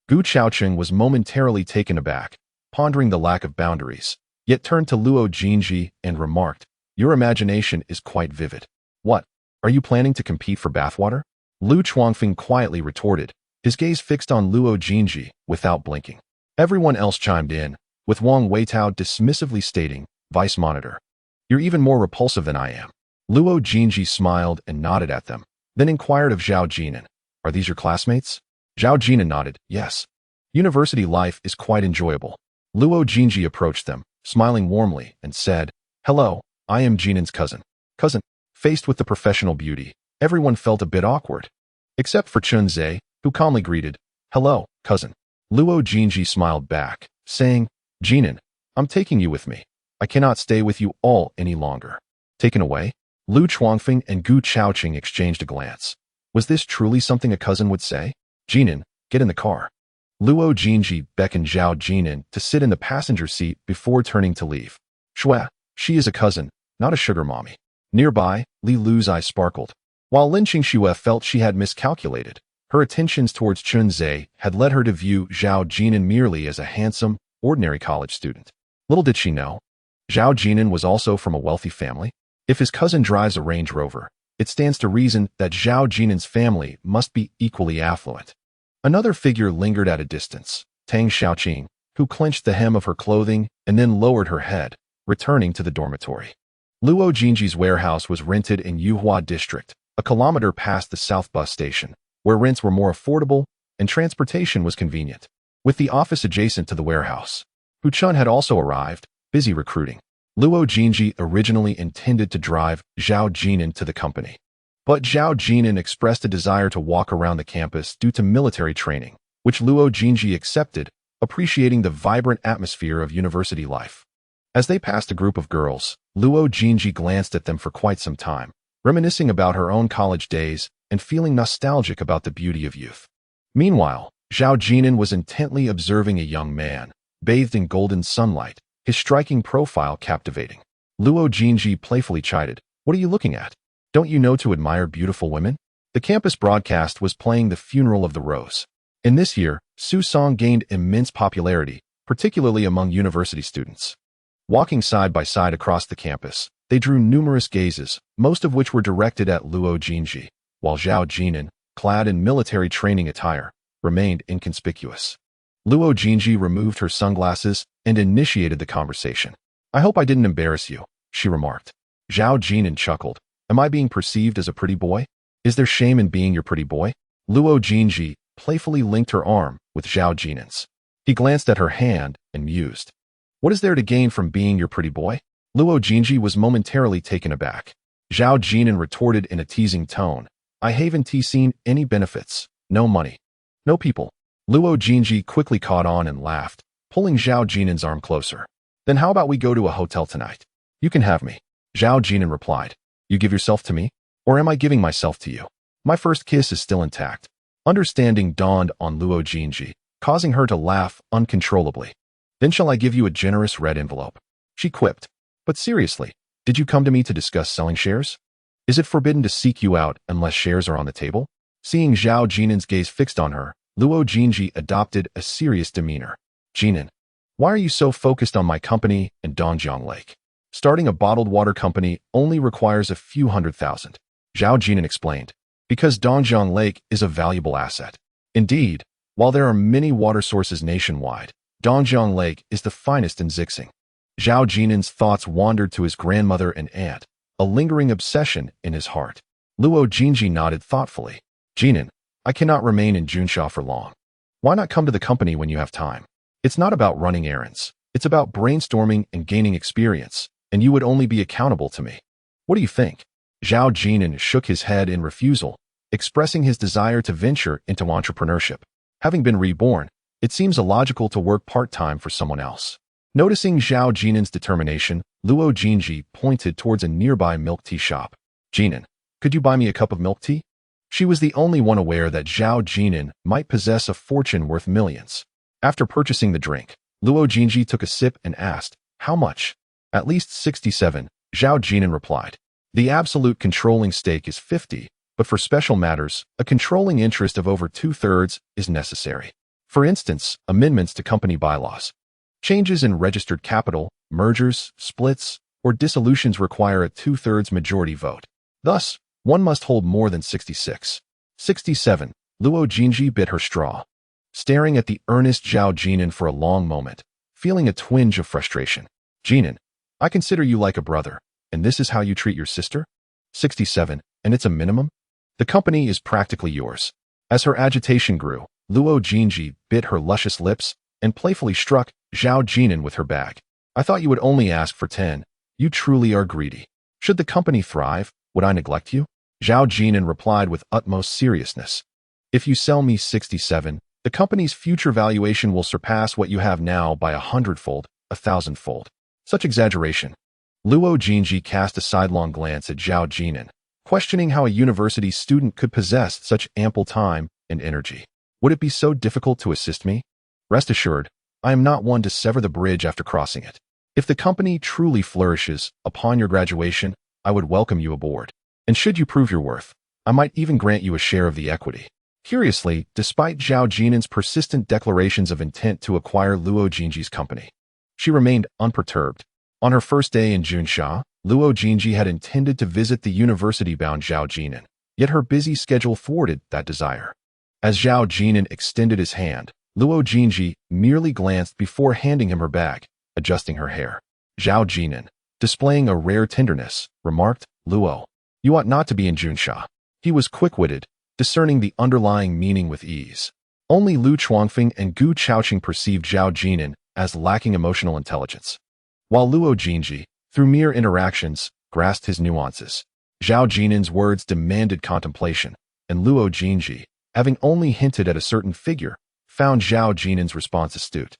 Gu Chaoqing was momentarily taken aback, pondering the lack of boundaries, yet turned to Luo Jinji and remarked, your imagination is quite vivid. What? Are you planning to compete for bathwater? Lu Chuangfeng quietly retorted, his gaze fixed on Luo Jinji without blinking. Everyone else chimed in, with Wang Weitao dismissively stating, Vice Monitor. You're even more repulsive than I am. Luo Jinji smiled and nodded at them, then inquired of Zhao Jin'an, are these your classmates? Zhao Jin'an nodded, yes. University life is quite enjoyable. Luo Jinji approached them, smiling warmly, and said, hello, I am Jin'an's cousin. Cousin, faced with the professional beauty, everyone felt a bit awkward. Except for Chun Zay, who calmly greeted, hello, cousin. Luo Jinji smiled back, saying, Jin'an, I'm taking you with me. I cannot stay with you all any longer. Taken away? Lu Chuangfeng and Gu Chaoqing exchanged a glance. Was this truly something a cousin would say? Jin'an, get in the car. Luo Jinji beckoned Zhao Jin'an to sit in the passenger seat before turning to leave. Shua, she is a cousin, not a sugar mommy. Nearby, Li Lu's eyes sparkled. While Lin Qingxue felt she had miscalculated, her attentions towards Chun Zay had led her to view Zhao Jin'an merely as a handsome, ordinary college student. Little did she know, Zhao Jin'an was also from a wealthy family. If his cousin drives a Range Rover, it stands to reason that Zhao Jin'an's family must be equally affluent. Another figure lingered at a distance, Tang Xiaoqing, who clenched the hem of her clothing and then lowered her head, returning to the dormitory. Luo Jinji's warehouse was rented in Yuhua District, a kilometer past the South Bus Station, where rents were more affordable and transportation was convenient. With the office adjacent to the warehouse, Hu Chun had also arrived, busy recruiting. Luo Jinji originally intended to drive Zhao Jin'an to the company, but Zhao Jin'an expressed a desire to walk around the campus due to military training, which Luo Jinji accepted, appreciating the vibrant atmosphere of university life. As they passed a group of girls, Luo Jinji glanced at them for quite some time, reminiscing about her own college days and feeling nostalgic about the beauty of youth. Meanwhile, Zhao Jin'an was intently observing a young man, bathed in golden sunlight, his striking profile captivating. Luo Jinji playfully chided, what are you looking at? Don't you know to admire beautiful women? The campus broadcast was playing The Funeral of the Rose. In this year, Su Song gained immense popularity, particularly among university students. Walking side by side across the campus, they drew numerous gazes, most of which were directed at Luo Jinji, while Zhao Jin'an, clad in military training attire, remained inconspicuous. Luo Jinji removed her sunglasses and initiated the conversation. I hope I didn't embarrass you, she remarked. Zhao Jin'an chuckled. Am I being perceived as a pretty boy? Is there shame in being your pretty boy? Luo Jinji playfully linked her arm with Zhao Jin'an's. He glanced at her hand and mused. What is there to gain from being your pretty boy? Luo Jinji was momentarily taken aback. Zhao Jin'an retorted in a teasing tone. I haven't seen any benefits. No money. No people. Luo Jinji quickly caught on and laughed, pulling Zhao Jin'an's arm closer. Then how about we go to a hotel tonight? You can have me. Zhao Jin'an replied. You give yourself to me? Or am I giving myself to you? My first kiss is still intact. Understanding dawned on Luo Jinji, causing her to laugh uncontrollably. Then shall I give you a generous red envelope? She quipped. But seriously, did you come to me to discuss selling shares? Is it forbidden to seek you out unless shares are on the table? Seeing Zhao Jin'an's gaze fixed on her, Luo Jinji adopted a serious demeanor. Jin'an, why are you so focused on my company and Dongjiang Lake? Starting a bottled water company only requires a few 100,000. Zhao Jin'an explained. Because Dongjiang Lake is a valuable asset. Indeed, while there are many water sources nationwide, Dongjiang Lake is the finest in Zixing. Zhao Jin'an's thoughts wandered to his grandmother and aunt, a lingering obsession in his heart. Luo Jinji nodded thoughtfully. Jin'an, I cannot remain in Junsha for long. Why not come to the company when you have time? It's not about running errands. It's about brainstorming and gaining experience, and you would only be accountable to me. What do you think? Zhao Jin'an shook his head in refusal, expressing his desire to venture into entrepreneurship. Having been reborn, it seems illogical to work part-time for someone else. Noticing Zhao Jin'an's determination, Luo Jinji pointed towards a nearby milk tea shop. Jin'an, could you buy me a cup of milk tea? She was the only one aware that Zhao Jin'an might possess a fortune worth millions. After purchasing the drink, Luo Jinji took a sip and asked, how much? At least 67, Zhao Jin'an replied. The absolute controlling stake is 50, but for special matters, a controlling interest of over 2/3 is necessary. For instance, amendments to company bylaws. Changes in registered capital, mergers, splits, or dissolutions require a 2/3 majority vote. Thus, one must hold more than 66. 67. Luo Jinji bit her straw, staring at the earnest Zhao Jin'an for a long moment, feeling a twinge of frustration. Jin'an, I consider you like a brother, and this is how you treat your sister? 67, and it's a minimum? The company is practically yours. As her agitation grew, Luo Jinji bit her luscious lips and playfully struck Zhao Jin'an with her bag. I thought you would only ask for 10. You truly are greedy. Should the company thrive, would I neglect you? Zhao Jin'an replied with utmost seriousness. If you sell me 67, the company's future valuation will surpass what you have now by 100-fold, 1,000-fold. Such exaggeration. Luo Jinji cast a sidelong glance at Zhao Jin'an, questioning how a university student could possess such ample time and energy. Would it be so difficult to assist me? Rest assured, I am not one to sever the bridge after crossing it. If the company truly flourishes upon your graduation, I would welcome you aboard. And should you prove your worth, I might even grant you a share of the equity. Curiously, despite Zhao Jin'an's persistent declarations of intent to acquire Luo Jinji's company, she remained unperturbed. On her first day in Junsha, Luo Jinji had intended to visit the university-bound Zhao Jin'an, yet her busy schedule thwarted that desire. As Zhao Jin'an extended his hand, Luo Jinji merely glanced before handing him her bag, adjusting her hair. Zhao Jin'an, displaying a rare tenderness, remarked, Luo, you ought not to be in Junsha. He was quick-witted, discerning the underlying meaning with ease. Only Lu Chuangfeng and Gu Chaoqing perceived Zhao Jin'an as lacking emotional intelligence, while Luo Jinji, through mere interactions, grasped his nuances. Zhao Jin'an's words demanded contemplation, and Luo Jinji, having only hinted at a certain figure, found Zhao Jin'an's response astute.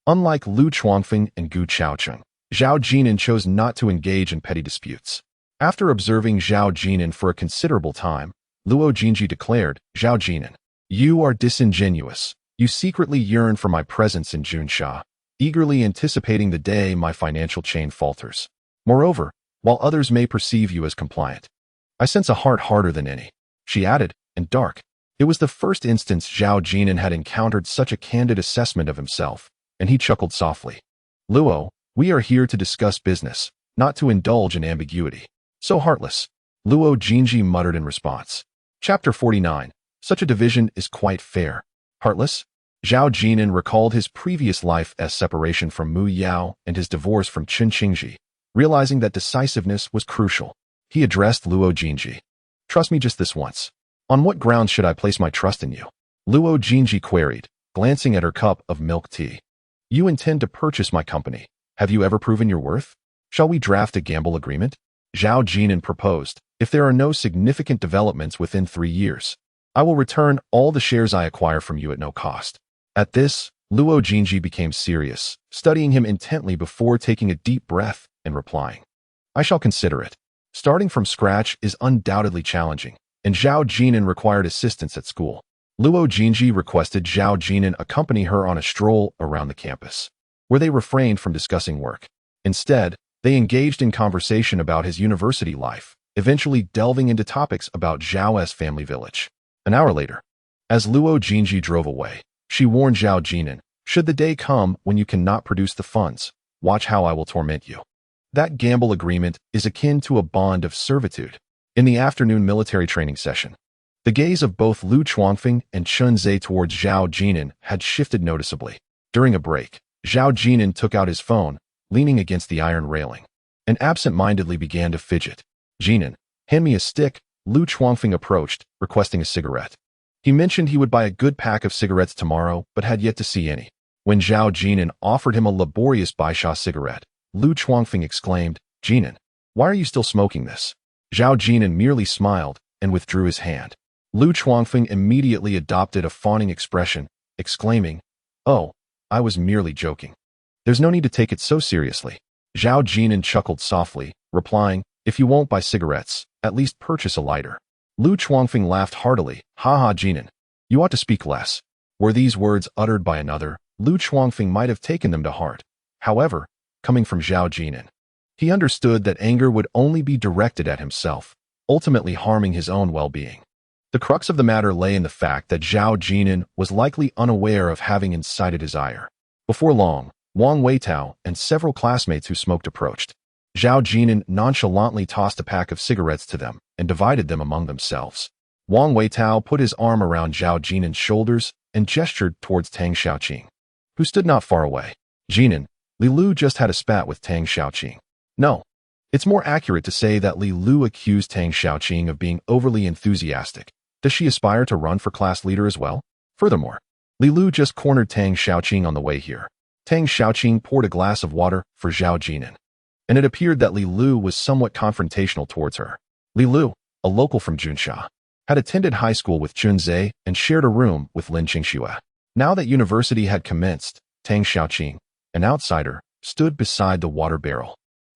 Unlike Lu Chuangfeng and Gu Chaoqing, Zhao Jin'an chose not to engage in petty disputes. After observing Zhao Jin'an for a considerable time, Luo Jinji declared, Zhao Jin'an, you are disingenuous. You secretly yearn for my presence in Junsha, eagerly anticipating the day my financial chain falters. Moreover, while others may perceive you as compliant, I sense a heart harder than any. She added, and dark. It was the first instance Zhao Jin'an had encountered such a candid assessment of himself, and he chuckled softly. Luo, we are here to discuss business, not to indulge in ambiguity. So heartless. Luo Jinji muttered in response. Chapter 49. Such a division is quite fair. Heartless? Zhao Jin'an recalled his previous life as separation from Mu Yao and his divorce from Chen Qingji, realizing that decisiveness was crucial. He addressed Luo Jinji. Trust me just this once. On what grounds should I place my trust in you? Luo Jinji queried, glancing at her cup of milk tea. You intend to purchase my company. Have you ever proven your worth? Shall we draft a gamble agreement? Zhao Jin'an proposed. If there are no significant developments within 3 years, I will return all the shares I acquire from you at no cost. At this, Luo Jinji became serious, studying him intently before taking a deep breath and replying. I shall consider it. Starting from scratch is undoubtedly challenging, and Zhao Jin'an required assistance at school. Luo Jinji requested Zhao Jin'an accompany her on a stroll around the campus, where they refrained from discussing work. Instead, they engaged in conversation about his university life, eventually delving into topics about Zhao's family village. An hour later, as Luo Jinji drove away, she warned Zhao Jin'an, should the day come when you cannot produce the funds, watch how I will torment you. That gamble agreement is akin to a bond of servitude. In the afternoon military training session, the gaze of both Lu Chuangfeng and Chun Zhe towards Zhao Jin'an had shifted noticeably. During a break, Zhao Jin'an took out his phone, leaning against the iron railing, and absent-mindedly began to fidget. Jin'an, hand me a stick, Lu Chuangfeng approached, requesting a cigarette. He mentioned he would buy a good pack of cigarettes tomorrow, but had yet to see any. When Zhao Jin'an offered him a laborious Baisha cigarette, Lu Chuangfeng exclaimed, Jin'an, why are you still smoking this? Zhao Jin'an merely smiled and withdrew his hand. Lu Chuangfeng immediately adopted a fawning expression, exclaiming, oh, I was merely joking. There's no need to take it so seriously. Zhao Jin'an chuckled softly, replying, if you won't buy cigarettes, at least purchase a lighter. Lu Chuangfeng laughed heartily, ha Jin'an, you ought to speak less. Were these words uttered by another, Lu Chuangfeng might have taken them to heart. However, coming from Zhao Jin'an, he understood that anger would only be directed at himself, ultimately harming his own well-being. The crux of the matter lay in the fact that Zhao Jin'an was likely unaware of having incited his ire. Before long, Wang Weitao and several classmates who smoked approached. Zhao Jin'an nonchalantly tossed a pack of cigarettes to them and divided them among themselves. Wang Weitao put his arm around Zhao Jin'an's shoulders and gestured towards Tang Xiaoqing, who stood not far away. Jin'an, Li Lu just had a spat with Tang Xiaoqing. No, it's more accurate to say that Li Lu accused Tang Xiaoqing of being overly enthusiastic. Does she aspire to run for class leader as well? Furthermore, Li Lu just cornered Tang Xiaoqing on the way here. Tang Xiaoqing poured a glass of water for Zhao Jin'an, and it appeared that Li Lu was somewhat confrontational towards her. Li Lu, a local from Junsha, had attended high school with Chun Zhe and shared a room with Lin Qingxue. Now that university had commenced, Tang Xiaoqing, an outsider, stood beside the water barrel,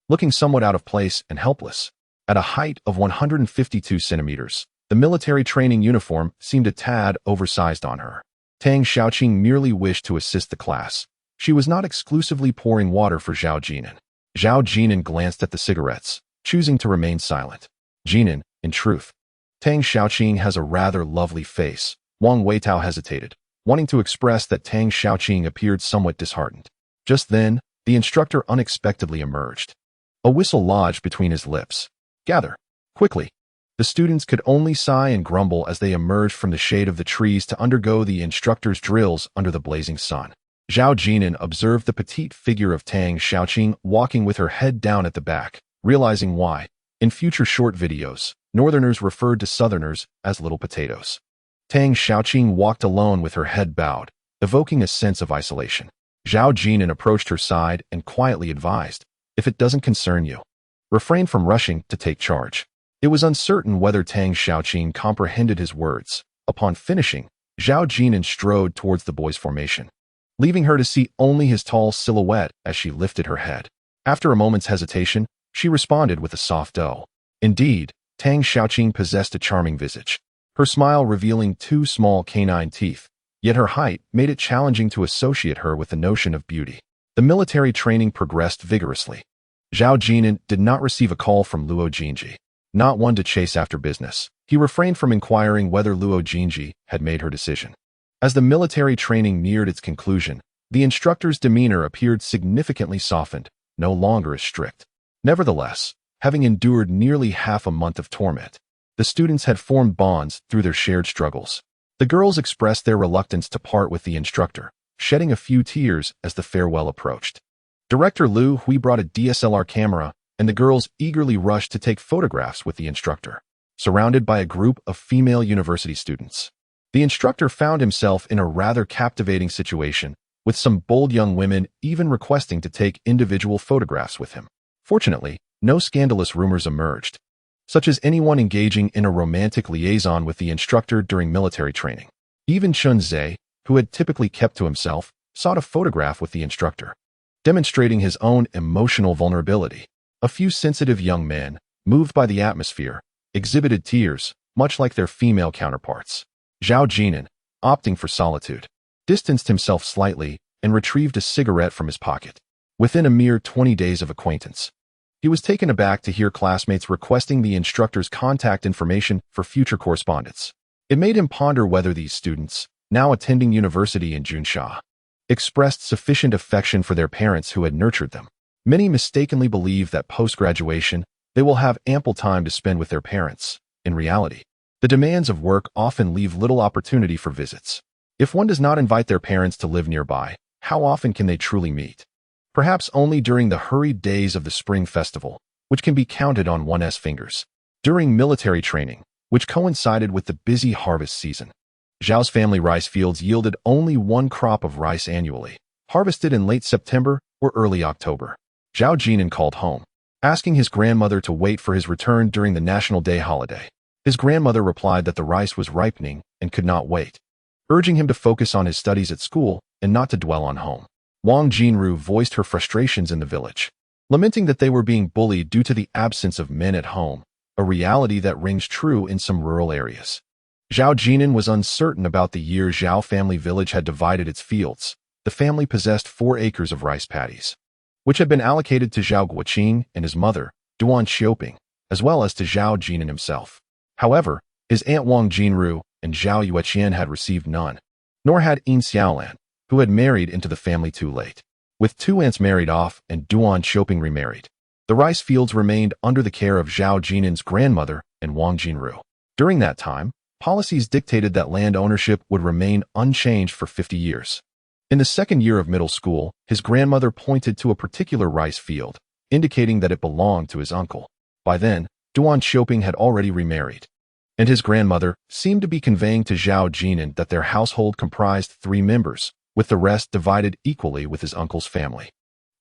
looking somewhat out of place and helpless. At a height of 152 centimeters, the military training uniform seemed a tad oversized on her. Tang Xiaoqing merely wished to assist the class. She was not exclusively pouring water for Zhao Jin'an. Zhao Jin'an glanced at the cigarettes, choosing to remain silent. Jin'an, in truth, Tang Xiaoqing has a rather lovely face. Wang Weitao hesitated, wanting to express that Tang Xiaoqing appeared somewhat disheartened. Just then, the instructor unexpectedly emerged. A whistle lodged between his lips. Gather, quickly. The students could only sigh and grumble as they emerged from the shade of the trees to undergo the instructor's drills under the blazing sun. Zhao Jin'an observed the petite figure of Tang Xiaoqing walking with her head down at the back, realizing why, in future short videos, Northerners referred to Southerners as little potatoes. Tang Xiaoqing walked alone with her head bowed, evoking a sense of isolation. Zhao Jin'an approached her side and quietly advised, if it doesn't concern you, refrain from rushing to take charge. It was uncertain whether Tang Xiaoqing comprehended his words. Upon finishing, Zhao Jin'an strode towards the boy's formation, leaving her to see only his tall silhouette as she lifted her head. After a moment's hesitation, she responded with a soft "oh." Indeed, Tang Xiaoqing possessed a charming visage, her smile revealing 2 small canine teeth, yet her height made it challenging to associate her with the notion of beauty. The military training progressed vigorously. Zhao Jin'an did not receive a call from Luo Jinji, not one to chase after business. He refrained from inquiring whether Luo Jinji had made her decision. As the military training neared its conclusion, the instructor's demeanor appeared significantly softened, no longer as strict. Nevertheless, having endured nearly half a month of torment, the students had formed bonds through their shared struggles. The girls expressed their reluctance to part with the instructor, shedding a few tears as the farewell approached. Director Lu Hui brought a DSLR camera, and the girls eagerly rushed to take photographs with the instructor, surrounded by a group of female university students. The instructor found himself in a rather captivating situation, with some bold young women even requesting to take individual photographs with him. Fortunately, no scandalous rumors emerged, such as anyone engaging in a romantic liaison with the instructor during military training. Even Chun Zhe, who had typically kept to himself, sought a photograph with the instructor, demonstrating his own emotional vulnerability. A few sensitive young men, moved by the atmosphere, exhibited tears, much like their female counterparts. Zhao Jin'an, opting for solitude, distanced himself slightly and retrieved a cigarette from his pocket. Within a mere 20 days of acquaintance, he was taken aback to hear classmates requesting the instructor's contact information for future correspondence. It made him ponder whether these students, now attending university in Junsha, expressed sufficient affection for their parents who had nurtured them. Many mistakenly believe that post-graduation, they will have ample time to spend with their parents. In reality, the demands of work often leave little opportunity for visits. If one does not invite their parents to live nearby, how often can they truly meet? Perhaps only during the hurried days of the spring festival, which can be counted on one's fingers. During military training, which coincided with the busy harvest season, Zhao's family rice fields yielded only one crop of rice annually, harvested in late September or early October. Zhao Jin'an called home, asking his grandmother to wait for his return during the National Day holiday. His grandmother replied that the rice was ripening and could not wait, urging him to focus on his studies at school and not to dwell on home. Wang Jinru voiced her frustrations in the village, lamenting that they were being bullied due to the absence of men at home, a reality that rings true in some rural areas. Zhao Jin'an was uncertain about the year Zhao family village had divided its fields. The family possessed 4 acres of rice paddies, which had been allocated to Zhao Guoqing and his mother, Duan Xiaoping, as well as to Zhao Jin'an himself. However, his aunt Wang Jinru and Zhao Yueqian had received none, nor had Yin Xiaolan, who had married into the family too late. With 2 aunts married off and Duan Xiaoping remarried, the rice fields remained under the care of Zhao Jin'an's grandmother and Wang Jinru. During that time, policies dictated that land ownership would remain unchanged for 50 years. In the second year of middle school, his grandmother pointed to a particular rice field, indicating that it belonged to his uncle. By then, Duan Xiaoping had already remarried, and his grandmother seemed to be conveying to Zhao Jin'an that their household comprised 3 members, with the rest divided equally with his uncle's family.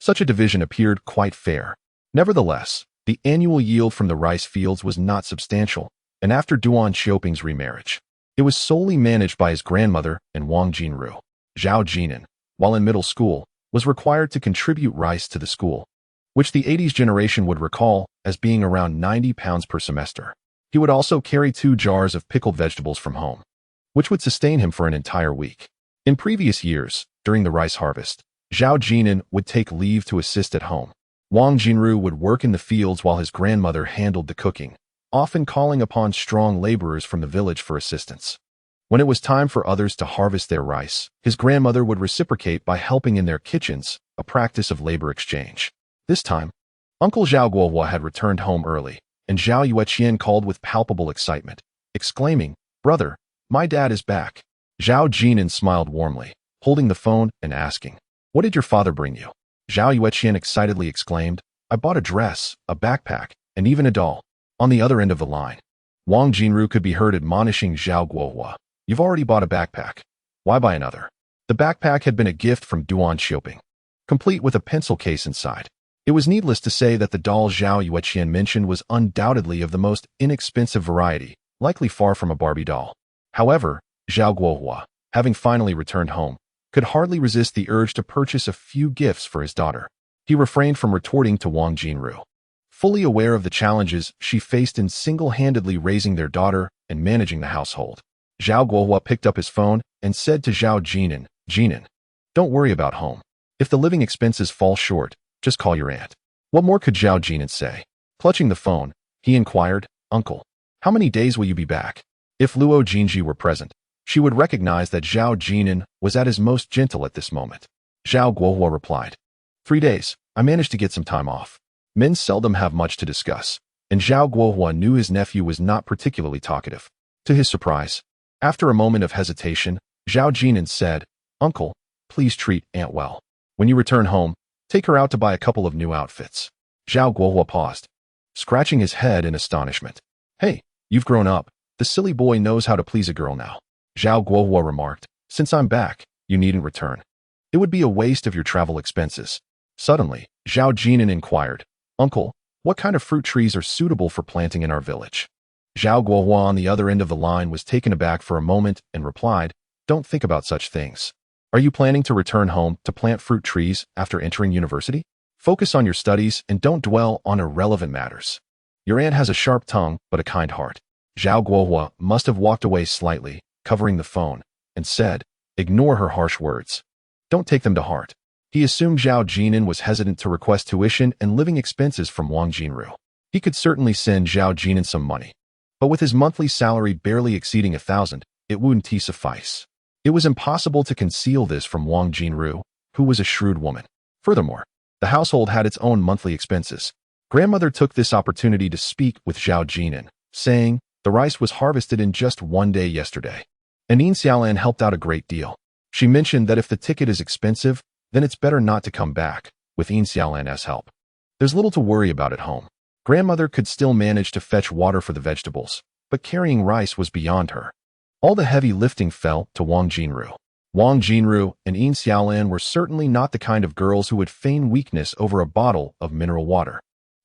Such a division appeared quite fair. Nevertheless, the annual yield from the rice fields was not substantial, and after Duan Xiaoping's remarriage, it was solely managed by his grandmother and Wang Jinru. Zhao Jin'an, while in middle school, was required to contribute rice to the school, which the 80s generation would recall as being around 90 pounds per semester. He would also carry 2 jars of pickled vegetables from home, which would sustain him for an entire week. In previous years, during the rice harvest, Zhao Jin'an would take leave to assist at home. Wang Jinru would work in the fields while his grandmother handled the cooking, often calling upon strong laborers from the village for assistance. When it was time for others to harvest their rice, his grandmother would reciprocate by helping in their kitchens, a practice of labor exchange. This time, Uncle Zhao Guohua had returned home early, and Zhao Yueqian called with palpable excitement, exclaiming, "Brother, my dad is back." Zhao Jin'an smiled warmly, holding the phone and asking, "What did your father bring you?" Zhao Yueqian excitedly exclaimed, "I bought a dress, a backpack, and even a doll." On the other end of the line, Wang Jinru could be heard admonishing Zhao Guohua, "You've already bought a backpack. Why buy another?" The backpack had been a gift from Duan Xiaoping, complete with a pencil case inside. It was needless to say that the doll Zhao Yueqian mentioned was undoubtedly of the most inexpensive variety, likely far from a Barbie doll. However, Zhao Guohua, having finally returned home, could hardly resist the urge to purchase a few gifts for his daughter. He refrained from retorting to Wang Jinru, fully aware of the challenges she faced in single-handedly raising their daughter and managing the household. Zhao Guohua picked up his phone and said to Zhao Jin'an, "Jin'an, don't worry about home. If the living expenses fall short, just call your aunt." What more could Zhao Jin'an say? Clutching the phone, he inquired, "Uncle, how many days will you be back?" If Luo Jinji were present, she would recognize that Zhao Jin'an was at his most gentle at this moment. Zhao Guohua replied, 3 days. I managed to get some time off." Men seldom have much to discuss, and Zhao Guohua knew his nephew was not particularly talkative. To his surprise, after a moment of hesitation, Zhao Jin'an said, "Uncle, please treat Aunt well. When you return home, take her out to buy a couple of new outfits." Zhao Guohua paused, scratching his head in astonishment. "Hey, you've grown up. The silly boy knows how to please a girl now." Zhao Guohua remarked, "Since I'm back, you needn't return. It would be a waste of your travel expenses." Suddenly, Zhao Jin'an inquired, "Uncle, What kind of fruit trees are suitable for planting in our village? Zhao Guohua on the other end of the line was taken aback for a moment and replied, "Don't think about such things. Are you planning to return home to plant fruit trees after entering university? Focus on your studies and don't dwell on irrelevant matters. Your aunt has a sharp tongue but a kind heart." Zhao Guohua must have walked away slightly, covering the phone, and said, "Ignore her harsh words. Don't take them to heart." He assumed Zhao Jin'an was hesitant to request tuition and living expenses from Wang Jinru. He could certainly send Zhao Jin'an some money, but with his monthly salary barely exceeding 1,000, it wouldn't suffice. It was impossible to conceal this from Wang Jinru, who was a shrewd woman. Furthermore, the household had its own monthly expenses. Grandmother took this opportunity to speak with Zhao Jin'an, saying, "The rice was harvested in just one day yesterday. And Yin Xiaolan helped out a great deal. She mentioned that if the ticket is expensive, then it's better not to come back, with Yin Xiaolan's help. There's little to worry about at home." Grandmother could still manage to fetch water for the vegetables, but carrying rice was beyond her. All the heavy lifting fell to Wang Jinru. Wang Jinru and Yin Xiaolan were certainly not the kind of girls who would feign weakness over a bottle of mineral water.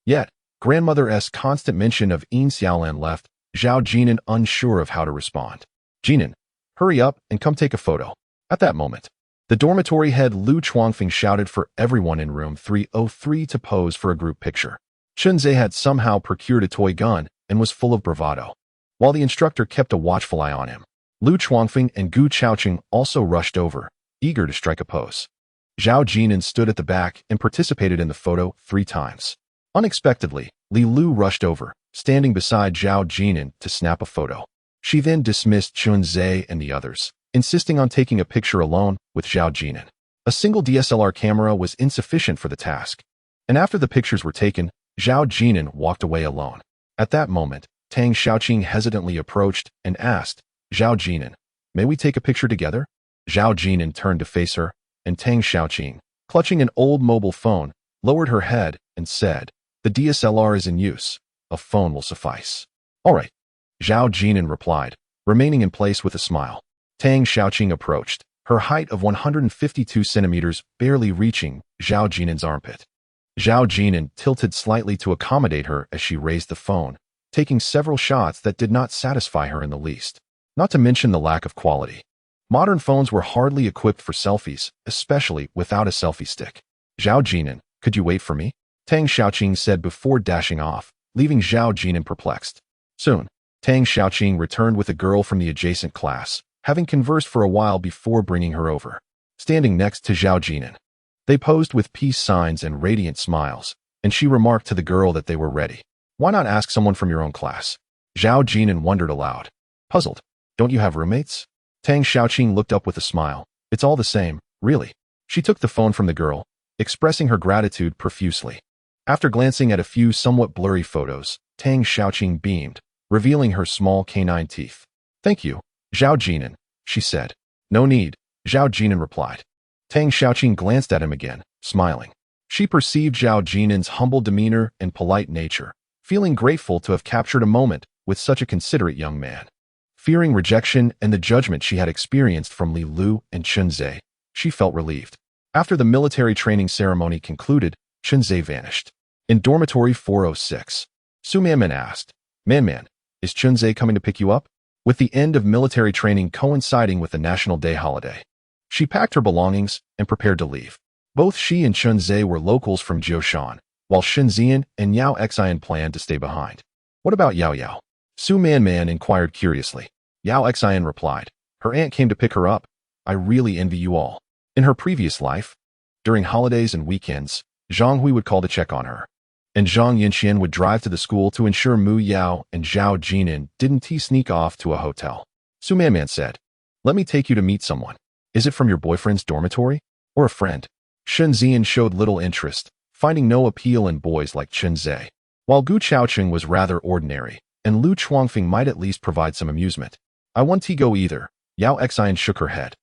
Yet, grandmother's constant mention of Yin Xiaolan left Zhao Jin'an unsure of how to respond. "Jin'an, hurry up and come take a photo." At that moment, the dormitory head Lu Chuangfeng shouted for everyone in room 303 to pose for a group picture. Chunze had somehow procured a toy gun and was full of bravado, while the instructor kept a watchful eye on him. Lu Chuangfeng and Gu Chaoqing also rushed over, eager to strike a pose. Zhao Jin'an stood at the back and participated in the photo 3 times. Unexpectedly, Li Lu rushed over, standing beside Zhao Jin'an to snap a photo. She then dismissed Chunze and the others, insisting on taking a picture alone with Zhao Jin'an. A single DSLR camera was insufficient for the task, and after the pictures were taken, Zhao Jin'an walked away alone. At that moment, Tang Xiaoqing hesitantly approached and asked, "Zhao Jin'an, may we take a picture together?" Zhao Jin'an turned to face her, and Tang Xiaoqing, clutching an old mobile phone, lowered her head and said, "The DSLR is in use. A phone will suffice." "All right," Zhao Jin'an replied, remaining in place with a smile. Tang Xiaoqing approached, her height of 152 centimeters barely reaching Zhao Jin'an's armpit. Zhao Jin'an tilted slightly to accommodate her as she raised the phone, taking several shots that did not satisfy her in the least. Not to mention the lack of quality. Modern phones were hardly equipped for selfies, especially without a selfie stick. "Zhao Jin'an, could you wait for me?" Tang Xiaoqing said before dashing off, leaving Zhao Jin'an perplexed. Soon, Tang Xiaoqing returned with a girl from the adjacent class, having conversed for a while before bringing her over. Standing next to Zhao Jin'an, they posed with peace signs and radiant smiles, and she remarked to the girl that they were ready. "Why not ask someone from your own class?" Zhao Jin'an wondered aloud. Puzzled, "Don't you have roommates?" Tang Xiaoqing looked up with a smile. "It's all the same, really." She took the phone from the girl, expressing her gratitude profusely. After glancing at a few somewhat blurry photos, Tang Xiaoqing beamed, revealing her small canine teeth. "Thank you, Zhao Jin'an," she said. "No need," Zhao Jin'an replied. Tang Xiaoqing glanced at him again, smiling. She perceived Zhao Jin'an's humble demeanor and polite nature, feeling grateful to have captured a moment with such a considerate young man. Fearing rejection and the judgment she had experienced from Li Lu and Chunze, she felt relieved. After the military training ceremony concluded, Chunze vanished. In dormitory 406, Su Manman asked, "Manman, is Chunze coming to pick you up?" With the end of military training coinciding with the National Day holiday, she packed her belongings and prepared to leave. Both she and Chunze were locals from Jioshan, while Shenxian and Yao Xian planned to stay behind. "What about Yao Yao?" Su Manman inquired curiously. Yao Xian replied, "Her aunt came to pick her up. I really envy you all." In her previous life, during holidays and weekends, Zhang Hui would call to check on her, and Zhang Yinxian would drive to the school to ensure Mu Yao and Zhao Jin'an didn't sneak off to a hotel. Su Manman said, "Let me take you to meet someone. Is it from your boyfriend's dormitory? Or a friend?" Shenxian showed little interest, finding no appeal in boys like Chunze, while Gu Chaoqing was rather ordinary, and Lu Chuangfeng might at least provide some amusement. "I won't go either," Yao Xian shook her head.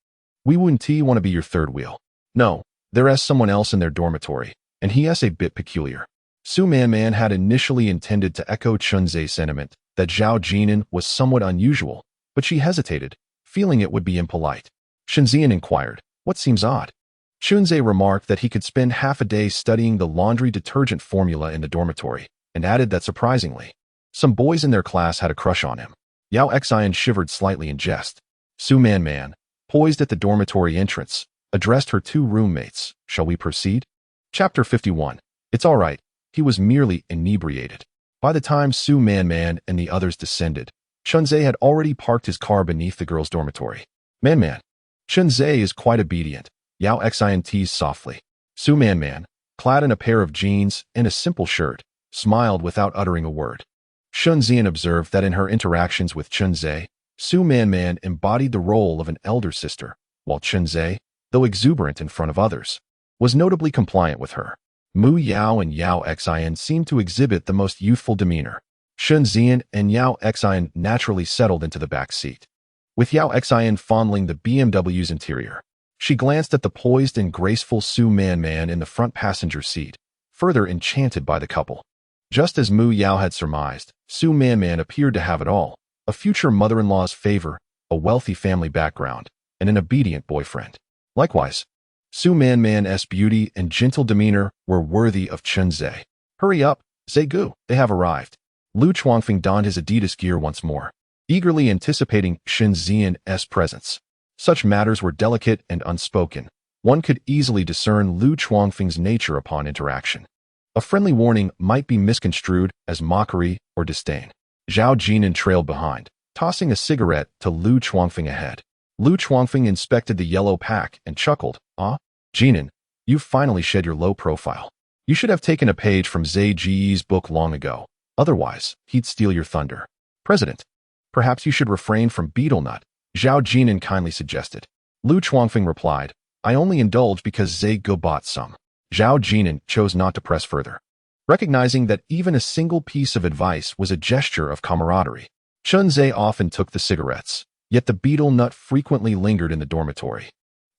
"We wouldn't want to be your third wheel. No, there's someone else in their dormitory, and he's a bit peculiar." Su Manman had initially intended to echo Chunze's sentiment that Zhao Jin'an was somewhat unusual, but she hesitated, feeling it would be impolite. Shenxian inquired, "What seems odd?" Chunze remarked that he could spend half a day studying the laundry detergent formula in the dormitory, and added that surprisingly, some boys in their class had a crush on him. Yao Xian shivered slightly in jest. Su Man, poised at the dormitory entrance, addressed her two roommates. Shall we proceed? Chapter 51. It's all right. He was merely inebriated. By the time Su Man and the others descended, Chunzhe had already parked his car beneath the girls' dormitory. Man. Chunzhe is quite obedient, Yao Xian teased softly. Su Man, clad in a pair of jeans and a simple shirt, smiled without uttering a word. Shunzian observed that in her interactions with Chunzhe, Su Man embodied the role of an elder sister, while Chunzhe, though exuberant in front of others, was notably compliant with her. Mu Yao and Yao Xian seemed to exhibit the most youthful demeanor. Shunzian and Yao Xian naturally settled into the back seat, with Yao Xian fondling the BMW's interior. She glanced at the poised and graceful Su Man in the front passenger seat, further enchanted by the couple. Just as Mu Yao had surmised, Su Man appeared to have it all: a future mother-in-law's favor, a wealthy family background, and an obedient boyfriend. Likewise, Su Man's beauty and gentle demeanor were worthy of Chunzhe. Hurry up, Zegu, they have arrived. Lu Chuangfeng donned his Adidas gear once more, eagerly anticipating Shunzian's presence. Such matters were delicate and unspoken. One could easily discern Lu Chuangfeng's nature upon interaction. A friendly warning might be misconstrued as mockery or disdain. Zhao Jin'an trailed behind, tossing a cigarette to Lu Chuangfeng ahead. Lu Chuangfeng inspected the yellow pack and chuckled. Ah, Jin'an, you've finally shed your low profile. You should have taken a page from Zhe Ji's book long ago. Otherwise, he'd steal your thunder. President, perhaps you should refrain from betel nut, Zhao Jin'an kindly suggested. Lu Chuangfeng replied, I only indulge because Zhe Ge bought some. Zhao Jin'an chose not to press further, recognizing that even a single piece of advice was a gesture of camaraderie. Chunzhe often took the cigarettes, yet the betel nut frequently lingered in the dormitory,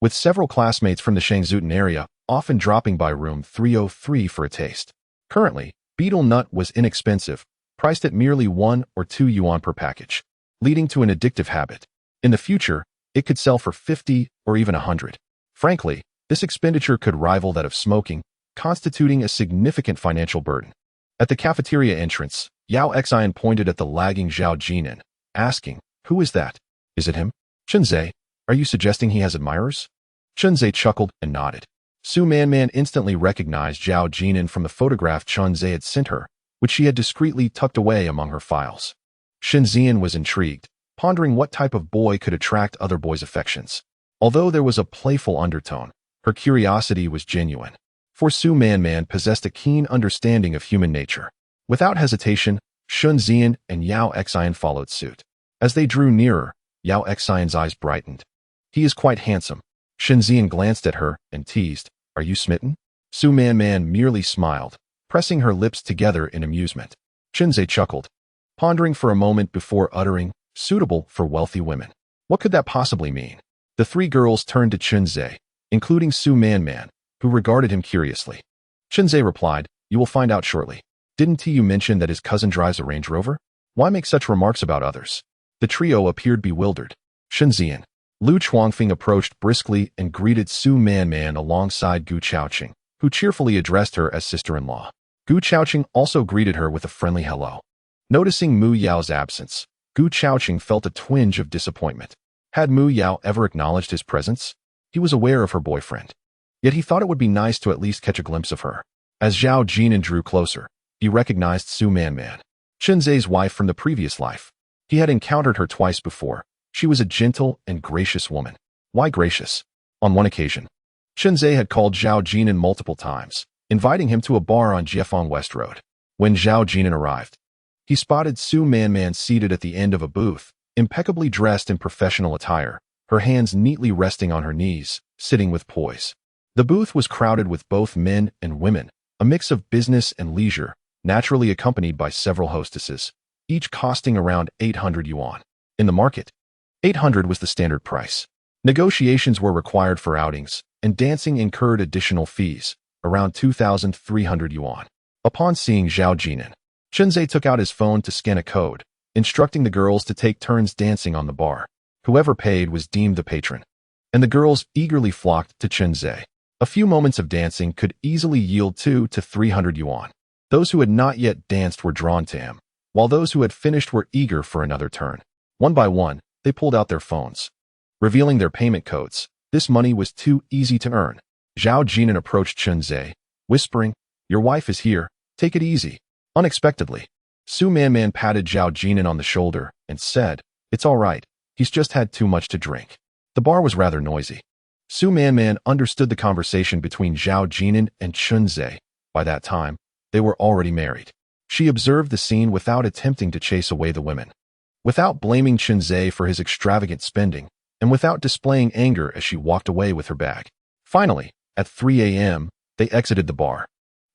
with several classmates from the Shangzuten area often dropping by room 303 for a taste. Currently, betel nut was inexpensive, priced at merely 1 or 2 yuan per package, leading to an addictive habit. In the future, it could sell for 50 or even 100. Frankly, this expenditure could rival that of smoking, constituting a significant financial burden. At the cafeteria entrance, Yao Xian pointed at the lagging Zhao Jin'an, asking, Who is that? Is it him? Chunzhe, are you suggesting he has admirers? Chunzhe chuckled and nodded. Su Man instantly recognized Zhao Jin'an from the photograph Chunzhe had sent her, which she had discreetly tucked away among her files. Shunzian was intrigued, pondering what type of boy could attract other boys' affections. Although there was a playful undertone, her curiosity was genuine, for Su Man possessed a keen understanding of human nature. Without hesitation, Shunzian and Yao Xian followed suit. As they drew nearer, Yao Xian's eyes brightened. He is quite handsome. Shunzian glanced at her and teased, Are you smitten? Su Man merely smiled, pressing her lips together in amusement. Chunzhe chuckled, pondering for a moment before uttering, Suitable for wealthy women. What could that possibly mean? The three girls turned to Chunzhe, including Su Man, who regarded him curiously. Chunzhe replied, You will find out shortly. Didn't you mention that his cousin drives a Range Rover? Why make such remarks about others? The trio appeared bewildered. Shunzian. Lu Chuangfeng approached briskly and greeted Su Man alongside Gu Chaoqing, who cheerfully addressed her as sister-in-law. Gu Chaoqing also greeted her with a friendly hello. Noticing Mu Yao's absence, Gu Chaoqing felt a twinge of disappointment. Had Mu Yao ever acknowledged his presence? He was aware of her boyfriend. Yet he thought it would be nice to at least catch a glimpse of her. As Zhao Jin'an drew closer, he recognized Su Man, Chunzhe's wife from the previous life. He had encountered her twice before. She was a gentle and gracious woman. Why gracious? On one occasion, Chunzhe had called Zhao Jin'an multiple times, inviting him to a bar on Jiefang West Road. When Zhao Jin'an arrived, he spotted Su Man seated at the end of a booth, impeccably dressed in professional attire, her hands neatly resting on her knees, sitting with poise. The booth was crowded with both men and women, a mix of business and leisure, naturally accompanied by several hostesses, each costing around 800 yuan. In the market, 800 was the standard price. Negotiations were required for outings, and dancing incurred additional fees, around 2,300 yuan. Upon seeing Zhao Jin'an, Chunzhe took out his phone to scan a code, instructing the girls to take turns dancing on the bar. Whoever paid was deemed the patron, and the girls eagerly flocked to Chunzhe. A few moments of dancing could easily yield 200 to 300 yuan. Those who had not yet danced were drawn to him, while those who had finished were eager for another turn. One by one, they pulled out their phones, revealing their payment codes. This money was too easy to earn. Zhao Jin'an approached Chunzhe, whispering, "Your wife is here. Take it easy." Unexpectedly, Su Manman patted Zhao Jin'an on the shoulder and said, "It's all right. He's just had too much to drink." The bar was rather noisy. Su Manman understood the conversation between Zhao Jin'an and Chunzhe. By that time, they were already married. She observed the scene without attempting to chase away the women, without blaming Chunzhe for his extravagant spending, and without displaying anger as she walked away with her bag. Finally, at 3 a.m., they exited the bar,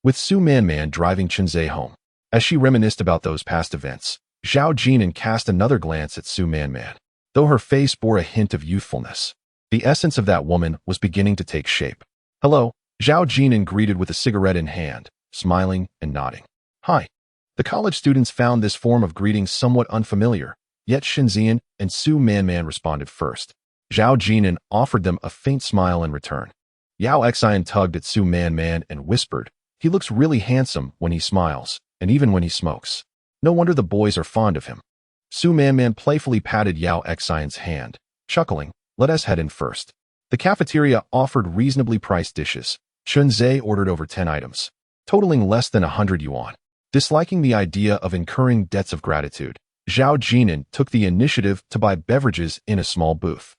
with Su Manman driving Chunzhe home. As she reminisced about those past events, Zhao Jin'an cast another glance at Su Manman. Though her face bore a hint of youthfulness, the essence of that woman was beginning to take shape. "Hello," Zhao Jin'an greeted with a cigarette in hand, smiling and nodding. "Hi." The college students found this form of greeting somewhat unfamiliar, yet Shenxian and Su Manman responded first. Zhao Jin'an offered them a faint smile in return. Yao Xian tugged at Su Manman and whispered, "He looks really handsome when he smiles, and even when he smokes. No wonder the boys are fond of him." Su Manman playfully patted Yao Xian's hand, chuckling, "Let us head in first." The cafeteria offered reasonably priced dishes. Chunzhe ordered over 10 items, totaling less than 100 yuan. Disliking the idea of incurring debts of gratitude, Zhao Jin'an took the initiative to buy beverages in a small booth.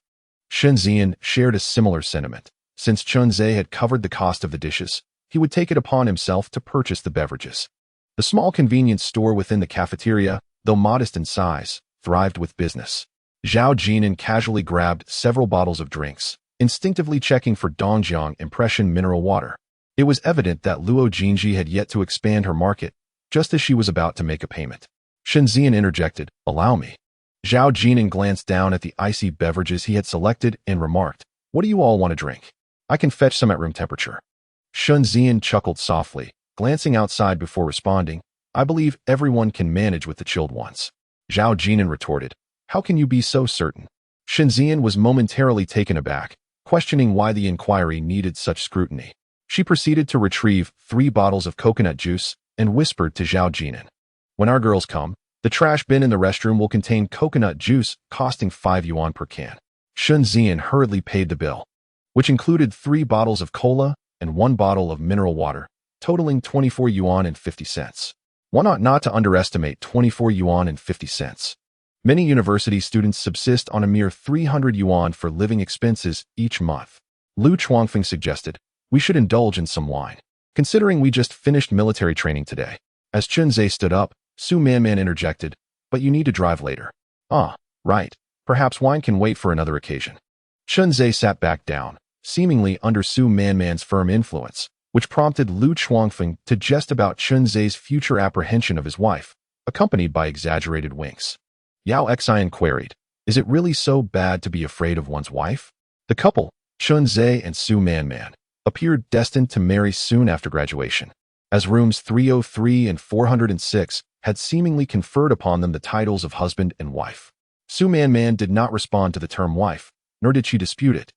Shenxian shared a similar sentiment. Since Chunzhe had covered the cost of the dishes, he would take it upon himself to purchase the beverages. The small convenience store within the cafeteria, though modest in size, thrived with business. Zhao Jin'an casually grabbed several bottles of drinks, instinctively checking for Dongjiang Impression mineral water. It was evident that Luo Jinji had yet to expand her market, just as she was about to make a payment. Shenxian interjected, "Allow me." Zhao Jin'an glanced down at the icy beverages he had selected and remarked, "What do you all want to drink? I can fetch some at room temperature." Shenxian chuckled softly, glancing outside before responding, "I believe everyone can manage with the chilled ones." Zhao Jin'an retorted, "How can you be so certain?" Shenxian was momentarily taken aback, questioning why the inquiry needed such scrutiny. She proceeded to retrieve 3 bottles of coconut juice and whispered to Zhao Jin'an, "When our girls come, the trash bin in the restroom will contain coconut juice costing 5 yuan per can." Shenxian hurriedly paid the bill, which included 3 bottles of cola and 1 bottle of mineral water, totaling 24 yuan and 50 cents. One ought not to underestimate 24 yuan and 50 cents. Many university students subsist on a mere 300 yuan for living expenses each month. Lu Chuangfeng suggested, "We should indulge in some wine, considering we just finished military training today." As Chunzhe stood up, Su Manman interjected, "But you need to drive later." "Ah, right. Perhaps wine can wait for another occasion." Chunzhe sat back down, seemingly under Su Manman's firm influence, which prompted Lu Chuangfeng to jest about Chunzhe's future apprehension of his wife, accompanied by exaggerated winks. Yao Xian queried, "Is it really so bad to be afraid of one's wife?" The couple, Chunzhe and Su Manman, appeared destined to marry soon after graduation, as rooms 303 and 406 had seemingly conferred upon them the titles of husband and wife. Su Manman did not respond to the term wife, nor did she dispute it.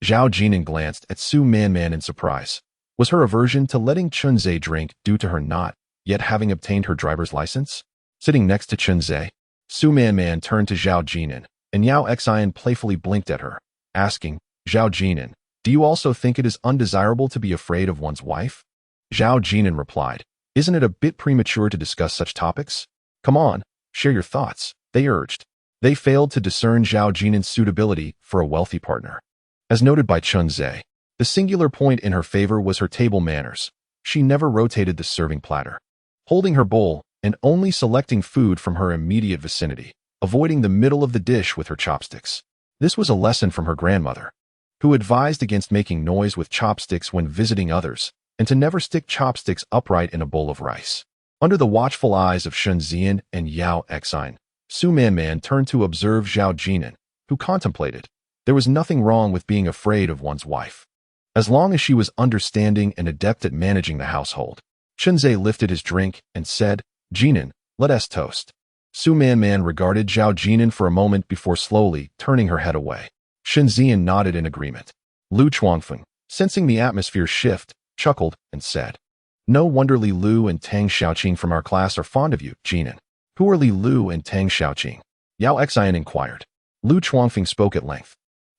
Zhao Jin'an glanced at Su Manman in surprise. Was her aversion to letting Chunzhe drink due to her not yet having obtained her driver's license? Sitting next to Chunzhe, Su Manman turned to Zhao Jin'an, and Yao Xian playfully blinked at her, asking, "Zhao Jin'an, do you also think it is undesirable to be afraid of one's wife?" Zhao Jin'an replied, "Isn't it a bit premature to discuss such topics? Come on, share your thoughts," they urged. They failed to discern Zhao Jin'an's suitability for a wealthy partner. As noted by Chunzhe, the singular point in her favor was her table manners. She never rotated the serving platter, holding her bowl and only selecting food from her immediate vicinity, avoiding the middle of the dish with her chopsticks. This was a lesson from her grandmother, who advised against making noise with chopsticks when visiting others, and to never stick chopsticks upright in a bowl of rice. Under the watchful eyes of Shenxian and Yao Xian, Su Manman turned to observe Zhao Jin'an, who contemplated. There was nothing wrong with being afraid of one's wife, as long as she was understanding and adept at managing the household. Chunzhe lifted his drink and said, "Jin'an, let us toast." Su Manman regarded Zhao Jin'an for a moment before slowly turning her head away. Shenxian nodded in agreement. Lu Chuangfeng, sensing the atmosphere shift, chuckled and said, No wonder Li Lu and Tang Xiaoqing from our class are fond of you, Jinan. Who are Li Lu and Tang Xiaoqing? Yao Xian inquired. Lu Chuangfeng spoke at length,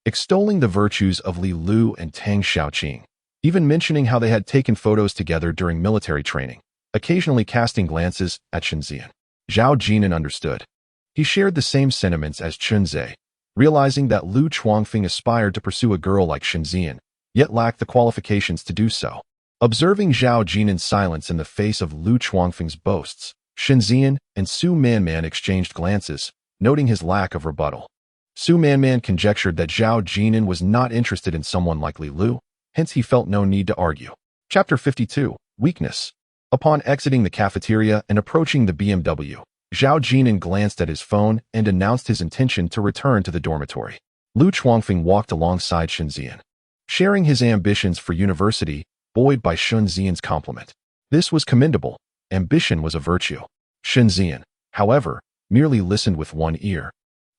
extolling the virtues of Li Lu and Tang Xiaoqing, even mentioning how they had taken photos together during military training, occasionally casting glances at Shenzhen. Zhao Jin'an understood. He shared the same sentiments as Chunzhe, realizing that Lu Chuangfeng aspired to pursue a girl like Shenzhen, yet lacked the qualifications to do so. Observing Zhao Jin'an's silence in the face of Lu Chuangfeng's boasts, Shenzhen and Su Manman exchanged glances, noting his lack of rebuttal. Su Manman conjectured that Zhao Jin'an was not interested in someone like Li Lu, hence he felt no need to argue. Chapter 52, Weakness. Upon exiting the cafeteria and approaching the BMW, Zhao Jin'an glanced at his phone and announced his intention to return to the dormitory. Lu Chuangfeng walked alongside Shenzhen, sharing his ambitions for university, buoyed by Shenzhen's compliment. This was commendable. Ambition was a virtue. Shenzhen, however, merely listened with one ear,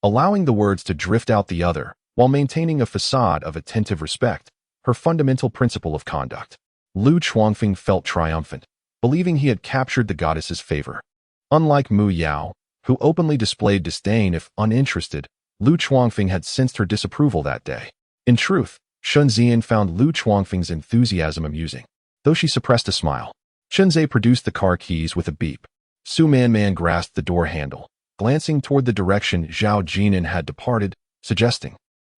allowing the words to drift out the other while maintaining a facade of attentive respect, her fundamental principle of conduct. Lu Chuangfeng felt triumphant, believing he had captured the goddess's favor. Unlike Mu Yao, who openly displayed disdain if uninterested, Lu Chuangfeng had sensed her disapproval that day. In truth, Shenzhen found Lu Chuangfeng's enthusiasm amusing, though she suppressed a smile. Shenzhen produced the car keys with a beep. Su Manman grasped the door handle, glancing toward the direction Zhao Jin'an had departed, suggesting,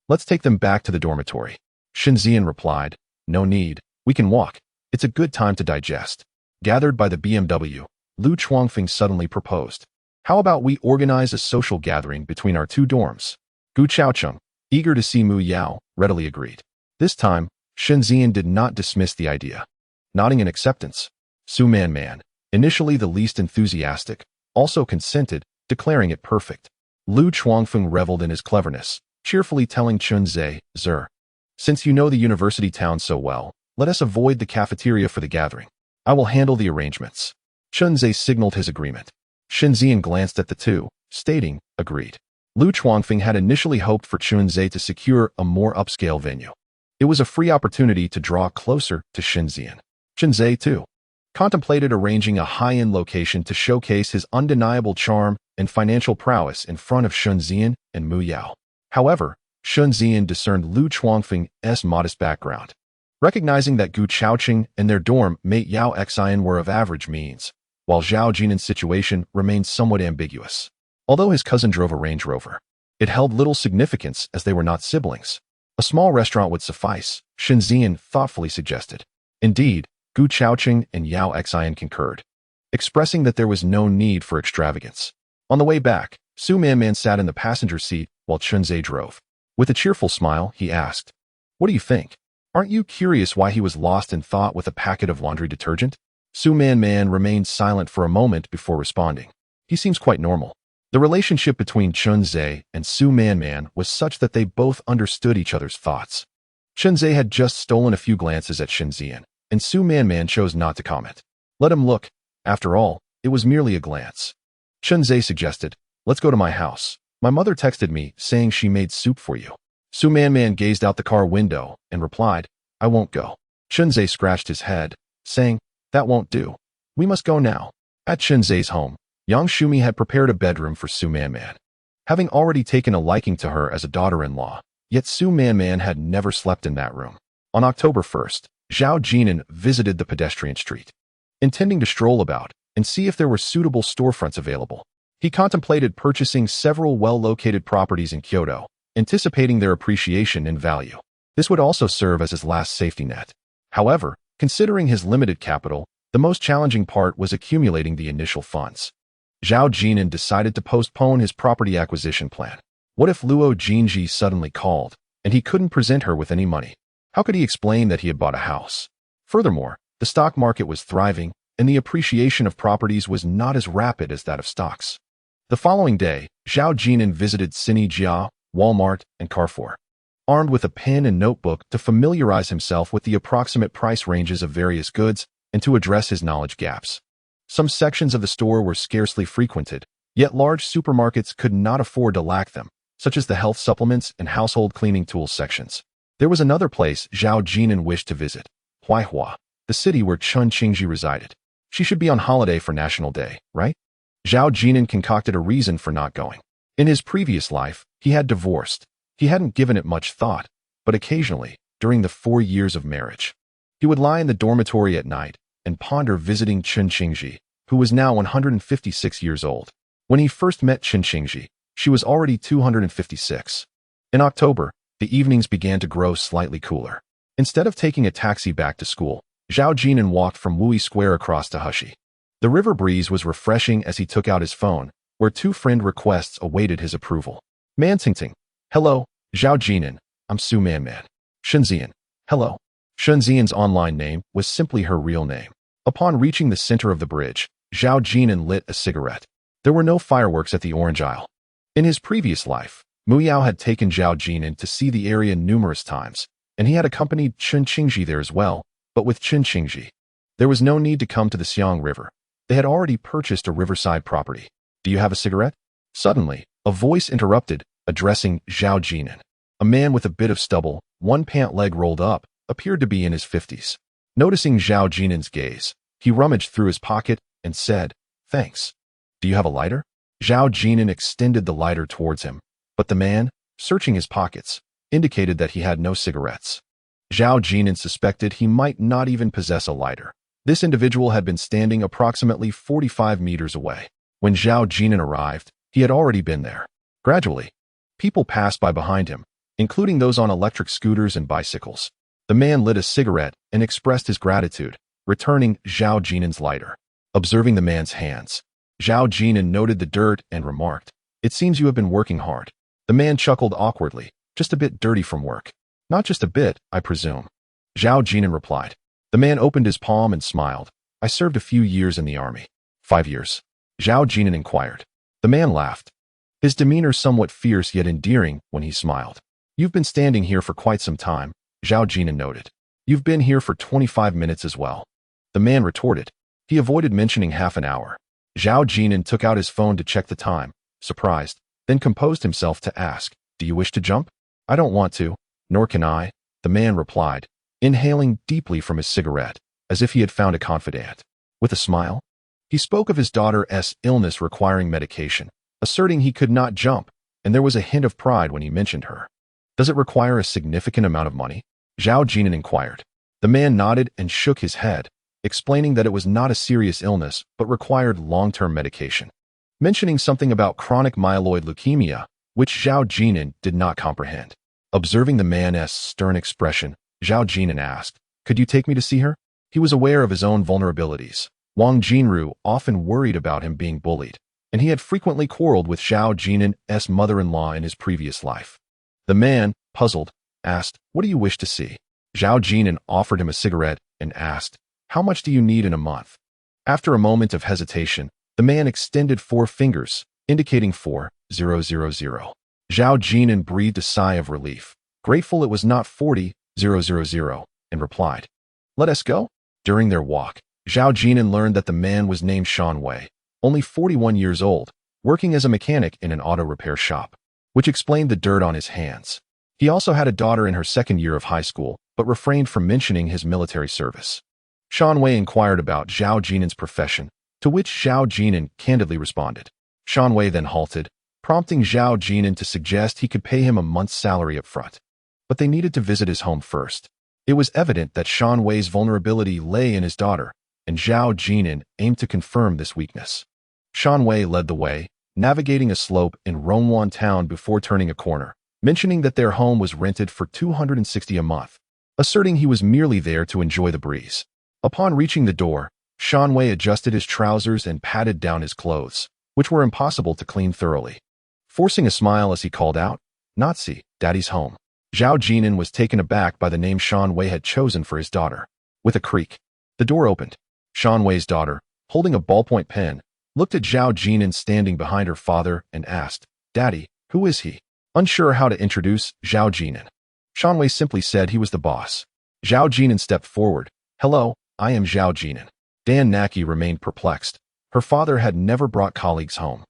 "Let's take them back to the dormitory." Shenzhen replied, "No need, we can walk. It's a good time to digest." Gathered by the BMW, Lu Chuangfeng suddenly proposed, "How about we organize a social gathering between our two dorms?" Gu Chaocheng, eager to see Mu Yao, readily agreed. This time, Shenzhen did not dismiss the idea. Nodding in acceptance, Su Manman, initially the least enthusiastic, also consented, declaring it perfect. Lu Chuangfeng reveled in his cleverness, cheerfully telling Chunzhe, "Zer, since you know the university town so well, let us avoid the cafeteria for the gathering. I will handle the arrangements." Chunzhe signaled his agreement. Shenzhen glanced at the two, stating, "Agreed." Lu Chuangfeng had initially hoped for Chunzhe to secure a more upscale venue. It was a free opportunity to draw closer to Shenzhen. Chunzhe, too, contemplated arranging a high-end location to showcase his undeniable charm and financial prowess in front of Shenzhen and Mu Yao. However, Shenzhen discerned Lu Chuangfeng's modest background. Recognizing that Gu Chaocheng and their dorm mate Yao Xian were of average means, while Zhao Jin'an's situation remained somewhat ambiguous. Although his cousin drove a Range Rover, it held little significance as they were not siblings. A small restaurant would suffice, Shenzhen thoughtfully suggested. Indeed, Gu Chaocheng and Yao Xian concurred, expressing that there was no need for extravagance. On the way back, Su Manman sat in the passenger seat while Chunzhe drove. With a cheerful smile, he asked, "What do you think? Aren't you curious why he was lost in thought with a packet of laundry detergent?" Su Manman remained silent for a moment before responding. "He seems quite normal." The relationship between Chunzhe and Su Manman was such that they both understood each other's thoughts. Chunzhe had just stolen a few glances at Shenzhen, and Su Manman chose not to comment. Let him look. After all, it was merely a glance. Chunzhe suggested, "Let's go to my house. My mother texted me saying she made soup for you." Su Manman gazed out the car window and replied, "I won't go." Chunzhe scratched his head, saying, "That won't do. We must go now." At Chunzhe's home, Yang Shumi had prepared a bedroom for Su Manman. Having already taken a liking to her as a daughter-in-law, yet Su Manman had never slept in that room. On October 1st, Zhao Jin'an visited the pedestrian street, intending to stroll about and see if there were suitable storefronts available. He contemplated purchasing several well-located properties in Kyoto, anticipating their appreciation in value. This would also serve as his last safety net. However, considering his limited capital, the most challenging part was accumulating the initial funds. Zhao Jin'an decided to postpone his property acquisition plan. What if Luo Jinji suddenly called, and he couldn't present her with any money? How could he explain that he had bought a house? Furthermore, the stock market was thriving, and the appreciation of properties was not as rapid as that of stocks. The following day, Zhao Jin'an visited Sinijia, Walmart, and Carrefour, armed with a pen and notebook to familiarize himself with the approximate price ranges of various goods and to address his knowledge gaps. Some sections of the store were scarcely frequented, yet large supermarkets could not afford to lack them, such as the health supplements and household cleaning tools sections. There was another place Zhao Jin'an wished to visit, Huaihua, the city where Chun Qingji resided. She should be on holiday for National Day, right? Zhao Jin'an concocted a reason for not going. In his previous life, he had divorced. He hadn't given it much thought, but occasionally, during the 4 years of marriage, he would lie in the dormitory at night and ponder visiting Chun Qingji, who was now 156 years old. When he first met Chun Qingji, she was already 256. In October, the evenings began to grow slightly cooler. Instead of taking a taxi back to school, Zhao Jin'an walked from Wui Square across to Hushi. The river breeze was refreshing as he took out his phone, where 2 friend requests awaited his approval. Man Tingting. Hello, Zhao Jin'an. I'm Su Man. Shunzian. Hello. Shunzian's online name was simply her real name. Upon reaching the center of the bridge, Zhao Jin'an lit a cigarette. There were no fireworks at the Orange Isle. In his previous life, Muyao had taken Zhao Jin'an to see the area numerous times, and he had accompanied Chun Qingji there as well, but with Chun Qingji, there was no need to come to the Xiang River. They had already purchased a riverside property. Do you have a cigarette? Suddenly, a voice interrupted, addressing Zhao Jin'an. A man with a bit of stubble, one pant leg rolled up, appeared to be in his 50s. Noticing Zhao Jin'an's gaze, he rummaged through his pocket and said, "Thanks. Do you have a lighter?" Zhao Jin'an extended the lighter towards him, but the man, searching his pockets, indicated that he had no cigarettes. Zhao Jin'an suspected he might not even possess a lighter. This individual had been standing approximately 45 meters away. When Zhao Jin'an arrived, he had already been there. Gradually, people passed by behind him, including those on electric scooters and bicycles. The man lit a cigarette and expressed his gratitude, returning Zhao Jin'an's lighter. Observing the man's hands, Zhao Jin'an noted the dirt and remarked, "It seems you have been working hard." The man chuckled awkwardly, "Just a bit dirty from work." "Not just a bit, I presume." Zhao Jin'an replied. The man opened his palm and smiled. "I served a few years in the army." 5 years? Zhao Jin'an inquired. The man laughed, his demeanor somewhat fierce yet endearing when he smiled. "You've been standing here for quite some time," Zhao Jin'an noted. "You've been here for 25 minutes as well." The man retorted. He avoided mentioning half an hour. Zhao Jin'an took out his phone to check the time, surprised, then composed himself to ask, "Do you wish to jump?" "I don't want to, nor can I," the man replied, inhaling deeply from his cigarette, as if he had found a confidant. With a smile, he spoke of his daughter's illness requiring medication, asserting he could not jump, and there was a hint of pride when he mentioned her. "Does it require a significant amount of money?" Zhao Jin'an inquired. The man nodded and shook his head, explaining that it was not a serious illness but required long-term medication, mentioning something about chronic myeloid leukemia, which Zhao Jin'an did not comprehend. Observing the man's stern expression, Zhao Jin'an asked, "Could you take me to see her?" He was aware of his own vulnerabilities. Wang Jinru often worried about him being bullied, and he had frequently quarreled with Zhao Jin'an's mother-in-law in his previous life. The man, puzzled, asked, "What do you wish to see?" Zhao Jin'an offered him a cigarette and asked, "How much do you need in a month?" After a moment of hesitation, the man extended 4 fingers, indicating 4,000. Zhao Jin'an breathed a sigh of relief, grateful it was not 40,000, and replied, "Let us go." During their walk, Zhao Jin'an learned that the man was named Shan Wei, only 41 years old, working as a mechanic in an auto repair shop, which explained the dirt on his hands. He also had a daughter in her 2nd year of high school, but refrained from mentioning his military service. Shan Wei inquired about Zhao Jin'an's profession, to which Zhao Jin'an candidly responded. Shan Wei then halted, prompting Zhao Jin'an to suggest he could pay him a month's salary up front. But they needed to visit his home first. It was evident that Shan Wei's vulnerability lay in his daughter, and Zhao Jin'an aimed to confirm this weakness. Shan Wei led the way, navigating a slope in Rongwan town before turning a corner, mentioning that their home was rented for 260 a month, asserting he was merely there to enjoy the breeze. Upon reaching the door, Shan Wei adjusted his trousers and patted down his clothes, which were impossible to clean thoroughly, forcing a smile as he called out, "Nazi, Daddy's home." Zhao Jin'an was taken aback by the name Shan Wei had chosen for his daughter. With a creak, the door opened. Shan Wei's daughter, holding a ballpoint pen, looked at Zhao Jin'an standing behind her father and asked, "Daddy, who is he?" Unsure how to introduce Zhao Jin'an, Shan Wei simply said he was the boss. Zhao Jin'an stepped forward. "Hello, I am Zhao Jin'an." Dan Naki remained perplexed. Her father had never brought colleagues home.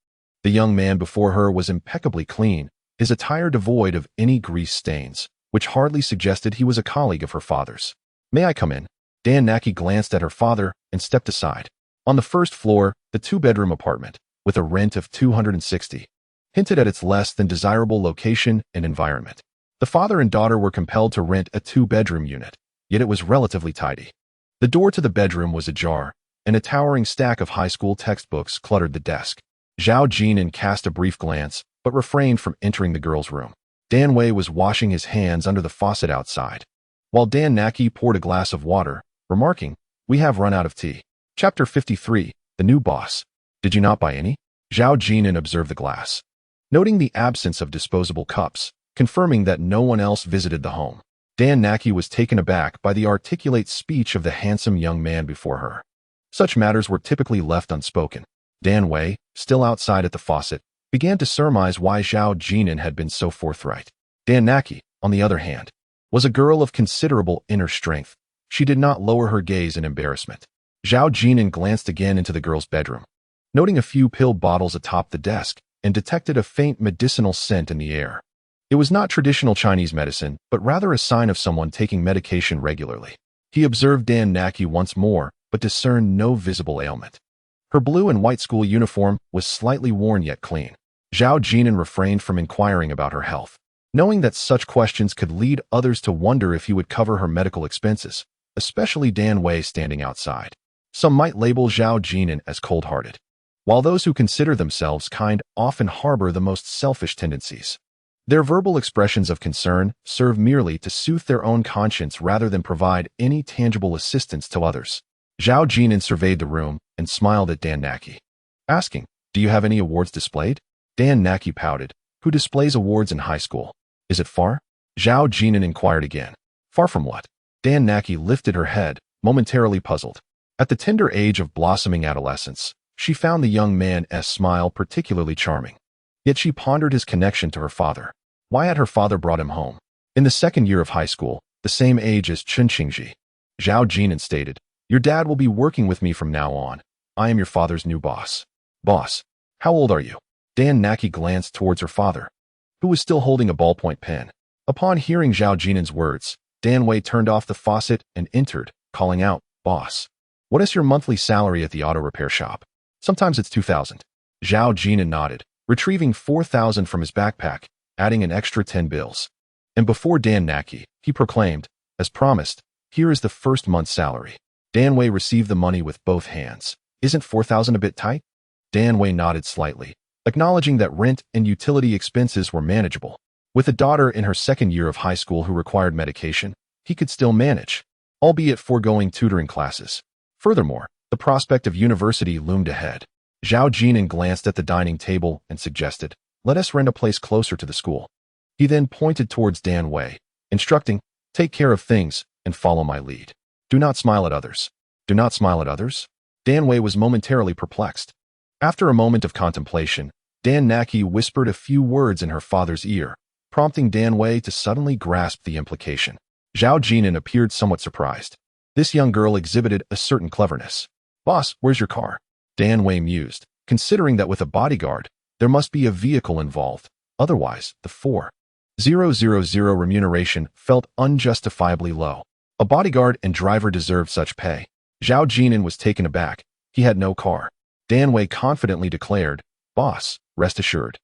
The young man before her was impeccably clean, his attire devoid of any grease stains, which hardly suggested he was a colleague of her father's. "May I come in?" Dan Naki glanced at her father and stepped aside. On the first floor, the two-bedroom apartment, with a rent of $260, hinted at its less than desirable location and environment. The father and daughter were compelled to rent a two-bedroom unit, yet it was relatively tidy. The door to the bedroom was ajar, and a towering stack of high school textbooks cluttered the desk. Zhao Jin'an cast a brief glance, but refrained from entering the girl's room. Dan Wei was washing his hands under the faucet outside, while Dan Naki poured a glass of water, remarking, "We have run out of tea." Chapter 53, The New Boss. "Did you not buy any?" Zhao Jin'an observed the glass, noting the absence of disposable cups, confirming that no one else visited the home. Dan Naki was taken aback by the articulate speech of the handsome young man before her. Such matters were typically left unspoken. Dan Wei, still outside at the faucet, began to surmise why Zhao Jin'an had been so forthright. Dan Naki, on the other hand, was a girl of considerable inner strength. She did not lower her gaze in embarrassment. Zhao Jin'an glanced again into the girl's bedroom, noting a few pill bottles atop the desk, and detected a faint medicinal scent in the air. It was not traditional Chinese medicine, but rather a sign of someone taking medication regularly. He observed Dan Naki once more, but discerned no visible ailment. Her blue and white school uniform was slightly worn yet clean. Zhao Jin'an refrained from inquiring about her health, knowing that such questions could lead others to wonder if he would cover her medical expenses, especially Dan Wei standing outside. Some might label Zhao Jin'an as cold-hearted, while those who consider themselves kind often harbor the most selfish tendencies. Their verbal expressions of concern serve merely to soothe their own conscience rather than provide any tangible assistance to others. Zhao Jin'an surveyed the room and smiled at Dan Naki, asking, "Do you have any awards displayed?" Dan Naki pouted. "Who displays awards in high school? Is it far?" Zhao Jin'an inquired again. "Far from what?" Dan Naki lifted her head, momentarily puzzled. At the tender age of blossoming adolescence, she found the young man's smile particularly charming. Yet she pondered his connection to her father. Why had her father brought him home? In the second year of high school, the same age as Chun Qingji, Zhao Jin'an stated, "Your dad will be working with me from now on. I am your father's new boss." "Boss, how old are you?" Dan Naki glanced towards her father, who was still holding a ballpoint pen. Upon hearing Zhao Jin'an's words, Dan Wei turned off the faucet and entered, calling out, "Boss, what is your monthly salary at the auto repair shop?" "Sometimes it's 2,000. Zhao Jin'an nodded, retrieving 4,000 from his backpack, adding an extra 10 bills. And before Dan Naki, he proclaimed, "As promised, here is the first month's salary." Dan Wei received the money with both hands. "Isn't 4,000 a bit tight?" Dan Wei nodded slightly, acknowledging that rent and utility expenses were manageable. With a daughter in her second year of high school who required medication, he could still manage, albeit foregoing tutoring classes. Furthermore, the prospect of university loomed ahead. Zhao Jin'an glanced at the dining table and suggested, "Let us rent a place closer to the school." He then pointed towards Dan Wei, instructing, "Take care of things and follow my lead. Do not smile at others." "Do not smile at others?" Dan Wei was momentarily perplexed. After a moment of contemplation, Dan Naki whispered a few words in her father's ear, prompting Dan Wei to suddenly grasp the implication. Zhao Jin'an appeared somewhat surprised. This young girl exhibited a certain cleverness. "Boss, where's your car?" Dan Wei mused, considering that with a bodyguard, there must be a vehicle involved. Otherwise, the 4,000 remuneration felt unjustifiably low. A bodyguard and driver deserved such pay. Zhao Jin'an was taken aback. He had no car. Dan Wei confidently declared, "Boss, rest assured.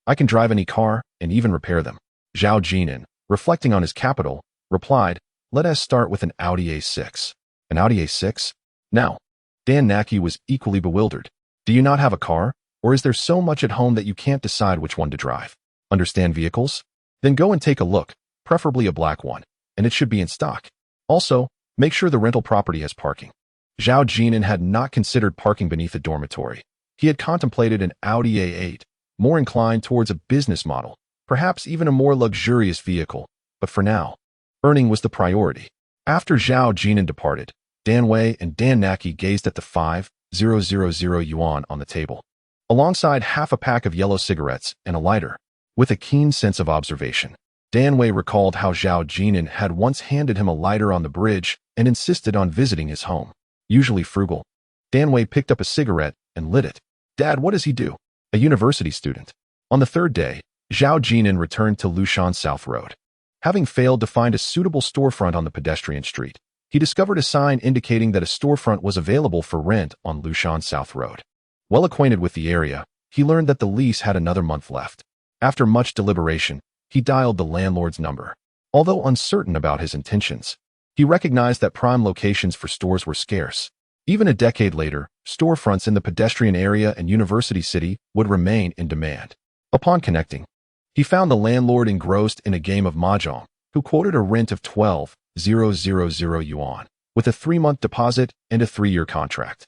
I can drive any car and even repair them." Zhao Jin'an, reflecting on his capital, replied, "Let us start with an Audi A6. "An Audi A6? Now?" Dan Naki was equally bewildered. "Do you not have a car, or is there so much at home that you can't decide which one to drive? Understand vehicles? Then go and take a look, preferably a black one, and it should be in stock. Also, make sure the rental property has parking." Zhao Jin'an had not considered parking beneath a dormitory. He had contemplated an Audi A8, more inclined towards a business model, perhaps even a more luxurious vehicle, but for now, earning was the priority. After Zhao Jin'an departed, Dan Wei and Dan Naki gazed at the 5,000 yuan on the table, alongside half a pack of yellow cigarettes and a lighter. With a keen sense of observation, Dan Wei recalled how Zhao Jin'an had once handed him a lighter on the bridge and insisted on visiting his home. Usually frugal, Dan Wei picked up a cigarette and lit it. "Dad, what does he do?" "A university student." On the third day, Zhao Jin'an returned to Lushan South Road. Having failed to find a suitable storefront on the pedestrian street, he discovered a sign indicating that a storefront was available for rent on Lushan South Road. Well acquainted with the area, he learned that the lease had another month left. After much deliberation, he dialed the landlord's number. Although uncertain about his intentions, he recognized that prime locations for stores were scarce. Even a decade later, storefronts in the pedestrian area and University City would remain in demand. Upon connecting, he found the landlord engrossed in a game of mahjong, who quoted a rent of 12,000 yuan, with a 3-month deposit and a 3-year contract.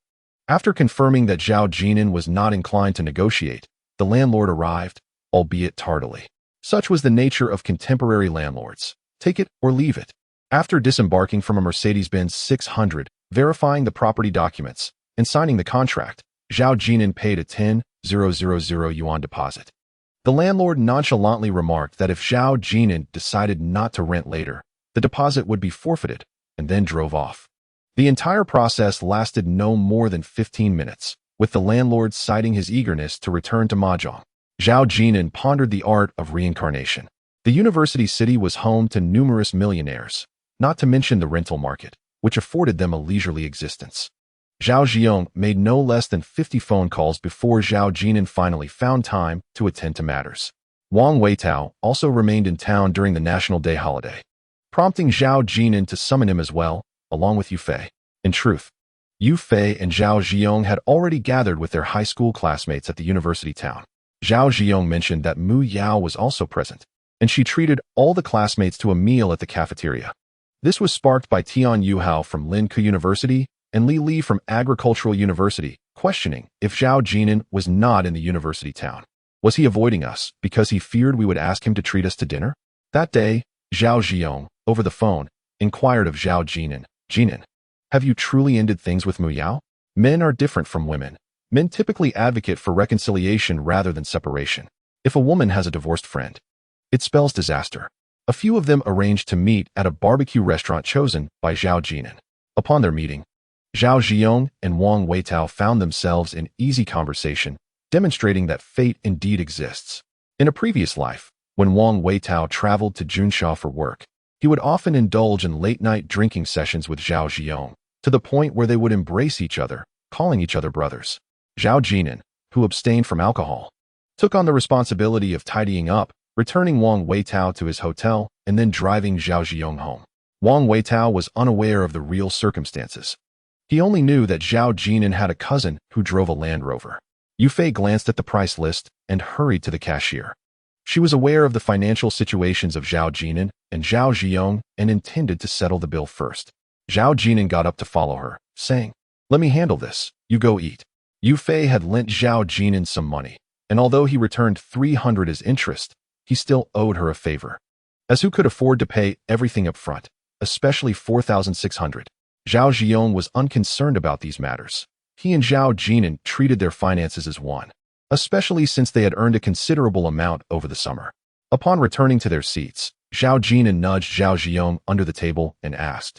After confirming that Zhao Jin'an was not inclined to negotiate, the landlord arrived, albeit tardily. Such was the nature of contemporary landlords. Take it or leave it. After disembarking from a Mercedes-Benz 600, verifying the property documents, and signing the contract, Zhao Jin'an paid a 10,000 yuan deposit. The landlord nonchalantly remarked that if Zhao Jin'an decided not to rent later, the deposit would be forfeited, and then drove off. The entire process lasted no more than 15 minutes, with the landlord citing his eagerness to return to mahjong. Zhao Jin'an pondered the art of reincarnation. The University City was home to numerous millionaires, not to mention the rental market, which afforded them a leisurely existence. Zhao Jiong made no less than 50 phone calls before Zhao Jin'an finally found time to attend to matters. Wang Weitao also remained in town during the National Day holiday, prompting Zhao Jin'an to summon him as well, along with Yu Fei. In truth, Yu Fei and Zhao Jiong had already gathered with their high school classmates at the university town. Zhao Jiong mentioned that Mu Yao was also present, and she treated all the classmates to a meal at the cafeteria. This was sparked by Tian Yuhao from Linke University and Li Li from Agricultural University, questioning if Zhao Jin'an was not in the university town. Was he avoiding us because he feared we would ask him to treat us to dinner? That day, Zhao Jiong, over the phone, inquired of Zhao Jin'an, "Jin'an, have you truly ended things with Mu Yao? Men are different from women. Men typically advocate for reconciliation rather than separation. If a woman has a divorced friend, it spells disaster." A few of them arranged to meet at a barbecue restaurant chosen by Zhao Jin'an. Upon their meeting, Zhao Jiong and Wang Weitao found themselves in easy conversation, demonstrating that fate indeed exists. In a previous life, when Wang Weitao traveled to Junsha for work, he would often indulge in late-night drinking sessions with Zhao Jiong, to the point where they would embrace each other, calling each other brothers. Zhao Jin'an, who abstained from alcohol, took on the responsibility of tidying up, returning Wang Weitao to his hotel, and then driving Zhao Jiong home. Wang Weitao was unaware of the real circumstances. He only knew that Zhao Jin'an had a cousin who drove a Land Rover. Yu Fei glanced at the price list and hurried to the cashier. She was aware of the financial situations of Zhao Jin'an and Zhao Jiong and intended to settle the bill first. Zhao Jin'an got up to follow her, saying, "Let me handle this, you go eat." Yu Fei had lent Zhao Jin'an some money, and although he returned 300 as interest, he still owed her a favor, as who could afford to pay everything up front, especially 4,600. Zhao Jiong was unconcerned about these matters. He and Zhao Jin'an treated their finances as one, especially since they had earned a considerable amount over the summer. Upon returning to their seats, Zhao Jin'an nudged Zhao Jiong under the table and asked,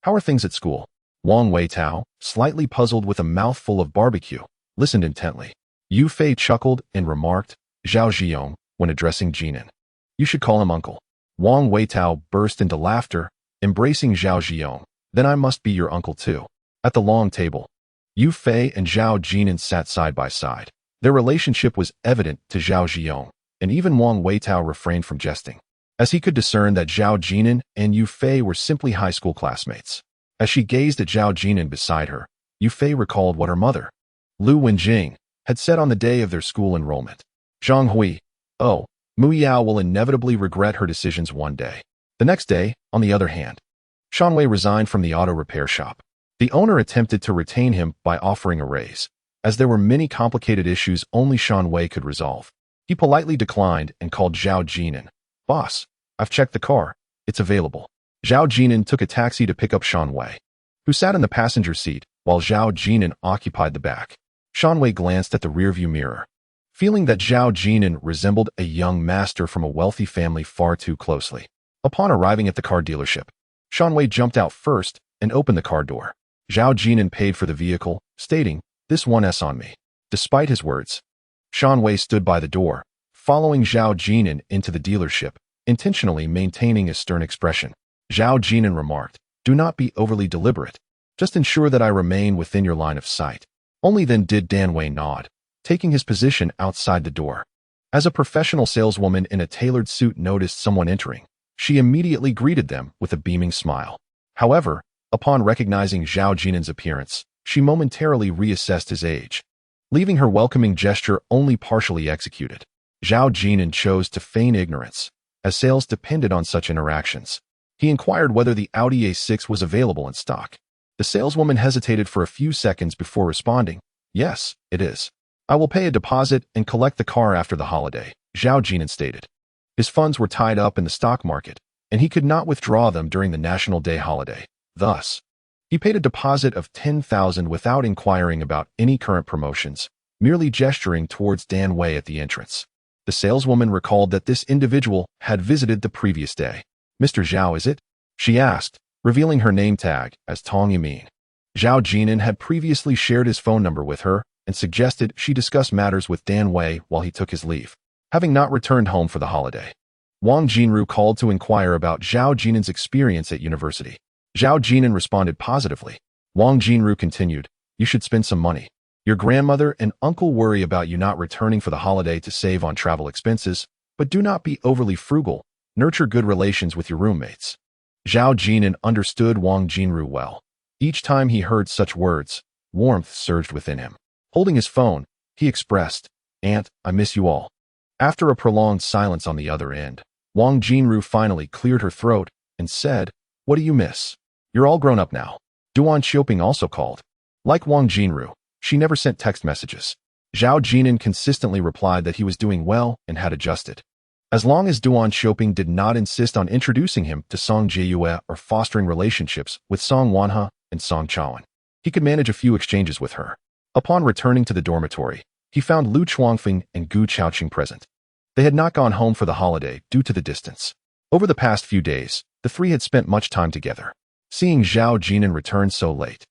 "How are things at school?" Wang Weitao, slightly puzzled with a mouthful of barbecue, listened intently. Yu Fei chuckled and remarked, "Zhao Jiong," when addressing Jin'an, "You should call him uncle." Wang Weitao burst into laughter, embracing Zhao Jiong. "Then I must be your uncle too." At the long table, Yu Fei and Zhao Jin'an sat side by side. Their relationship was evident to Zhao Jiong, and even Wang Weitao refrained from jesting, as he could discern that Zhao Jin'an and Yu Fei were simply high school classmates. As she gazed at Zhao Jin'an beside her, Yu Fei recalled what her mother, Lu Wenjing, had said on the day of their school enrollment. "Zhang Hui, oh, Mu Yao will inevitably regret her decisions one day." The next day, on the other hand, Shanwei resigned from the auto repair shop. The owner attempted to retain him by offering a raise, as there were many complicated issues only Shanwei could resolve. He politely declined and called Zhao Jin'an. "Boss, I've checked the car. It's available." Zhao Jin'an took a taxi to pick up Shanwei, who sat in the passenger seat while Zhao Jin'an occupied the back. Shanwei glanced at the rearview mirror, feeling that Zhao Jin'an resembled a young master from a wealthy family far too closely. Upon arriving at the car dealership, Shanwei jumped out first and opened the car door. Zhao Jin'an paid for the vehicle, stating, "This one's on me." Despite his words, Shanwei stood by the door, following Zhao Jin'an into the dealership, intentionally maintaining a stern expression. Zhao Jin'an remarked, Do not be overly deliberate. Just ensure that I remain within your line of sight. Only then did Dan Wei nod, taking his position outside the door. As a professional saleswoman in a tailored suit noticed someone entering, she immediately greeted them with a beaming smile. However, upon recognizing Zhao Jin'an's appearance, she momentarily reassessed his age, leaving her welcoming gesture only partially executed. Zhao Jin'an chose to feign ignorance, as sales depended on such interactions. He inquired whether the Audi A6 was available in stock. The saleswoman hesitated for a few seconds before responding, "Yes, it is. I will pay a deposit and collect the car after the holiday," Zhao Jin'an stated. His funds were tied up in the stock market, and he could not withdraw them during the National Day holiday. Thus, he paid a deposit of 10,000 without inquiring about any current promotions, merely gesturing towards Dan Wei at the entrance. The saleswoman recalled that this individual had visited the previous day. "Mr. Zhao, is it?" she asked, revealing her name tag as Tong Yamin. Zhao Jin'an had previously shared his phone number with her and suggested she discuss matters with Dan Wei while he took his leave, having not returned home for the holiday. Wang Jinru called to inquire about Zhao Jin'an's experience at university. Zhao Jin'an responded positively. Wang Jinru continued, "You should spend some money. Your grandmother and uncle worry about you not returning for the holiday to save on travel expenses, but do not be overly frugal. Nurture good relations with your roommates." Zhao Jin'an understood Wang Jinru well. Each time he heard such words, warmth surged within him. Holding his phone, he expressed, "Aunt, I miss you all." After a prolonged silence on the other end, Wang Jinru finally cleared her throat and said, "What do you miss? You're all grown up now." Duan Xiaoping also called. Like Wang Jinru, she never sent text messages. Zhao Jin'an consistently replied that he was doing well and had adjusted. As long as Duan Xiaoping did not insist on introducing him to Song Jieyue or fostering relationships with Song Wanhe and Song Chaoan, he could manage a few exchanges with her. Upon returning to the dormitory, he found Lu Chuangfeng and Gu Chaoqing present. They had not gone home for the holiday due to the distance. Over the past few days, the three had spent much time together. Seeing Zhao Jin'an return so late,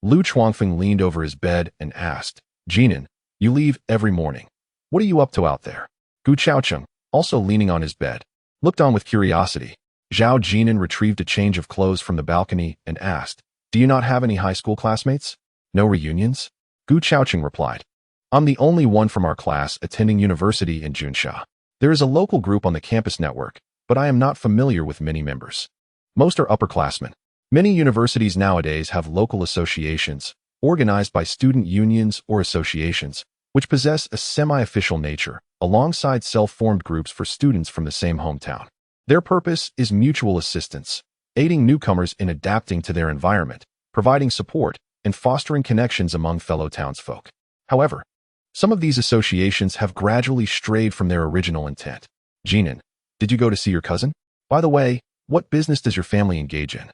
Lu Chuangfeng leaned over his bed and asked, "Jin'an, you leave every morning. What are you up to out there?" Gu Chaoqing, also leaning on his bed, looked on with curiosity. Zhao Jin'an retrieved a change of clothes from the balcony and asked, "Do you not have any high school classmates? No reunions?" Gu Chaoqing replied, "I'm the only one from our class attending university in Junsha. There is a local group on the campus network, but I am not familiar with many members. Most are upperclassmen. Many universities nowadays have local associations, organized by student unions or associations, which possess a semi-official nature, alongside self-formed groups for students from the same hometown. Their purpose is mutual assistance, aiding newcomers in adapting to their environment, providing support, and fostering connections among fellow townsfolk. However, some of these associations have gradually strayed from their original intent. Jin'an, did you go to see your cousin? By the way, what business does your family engage in?"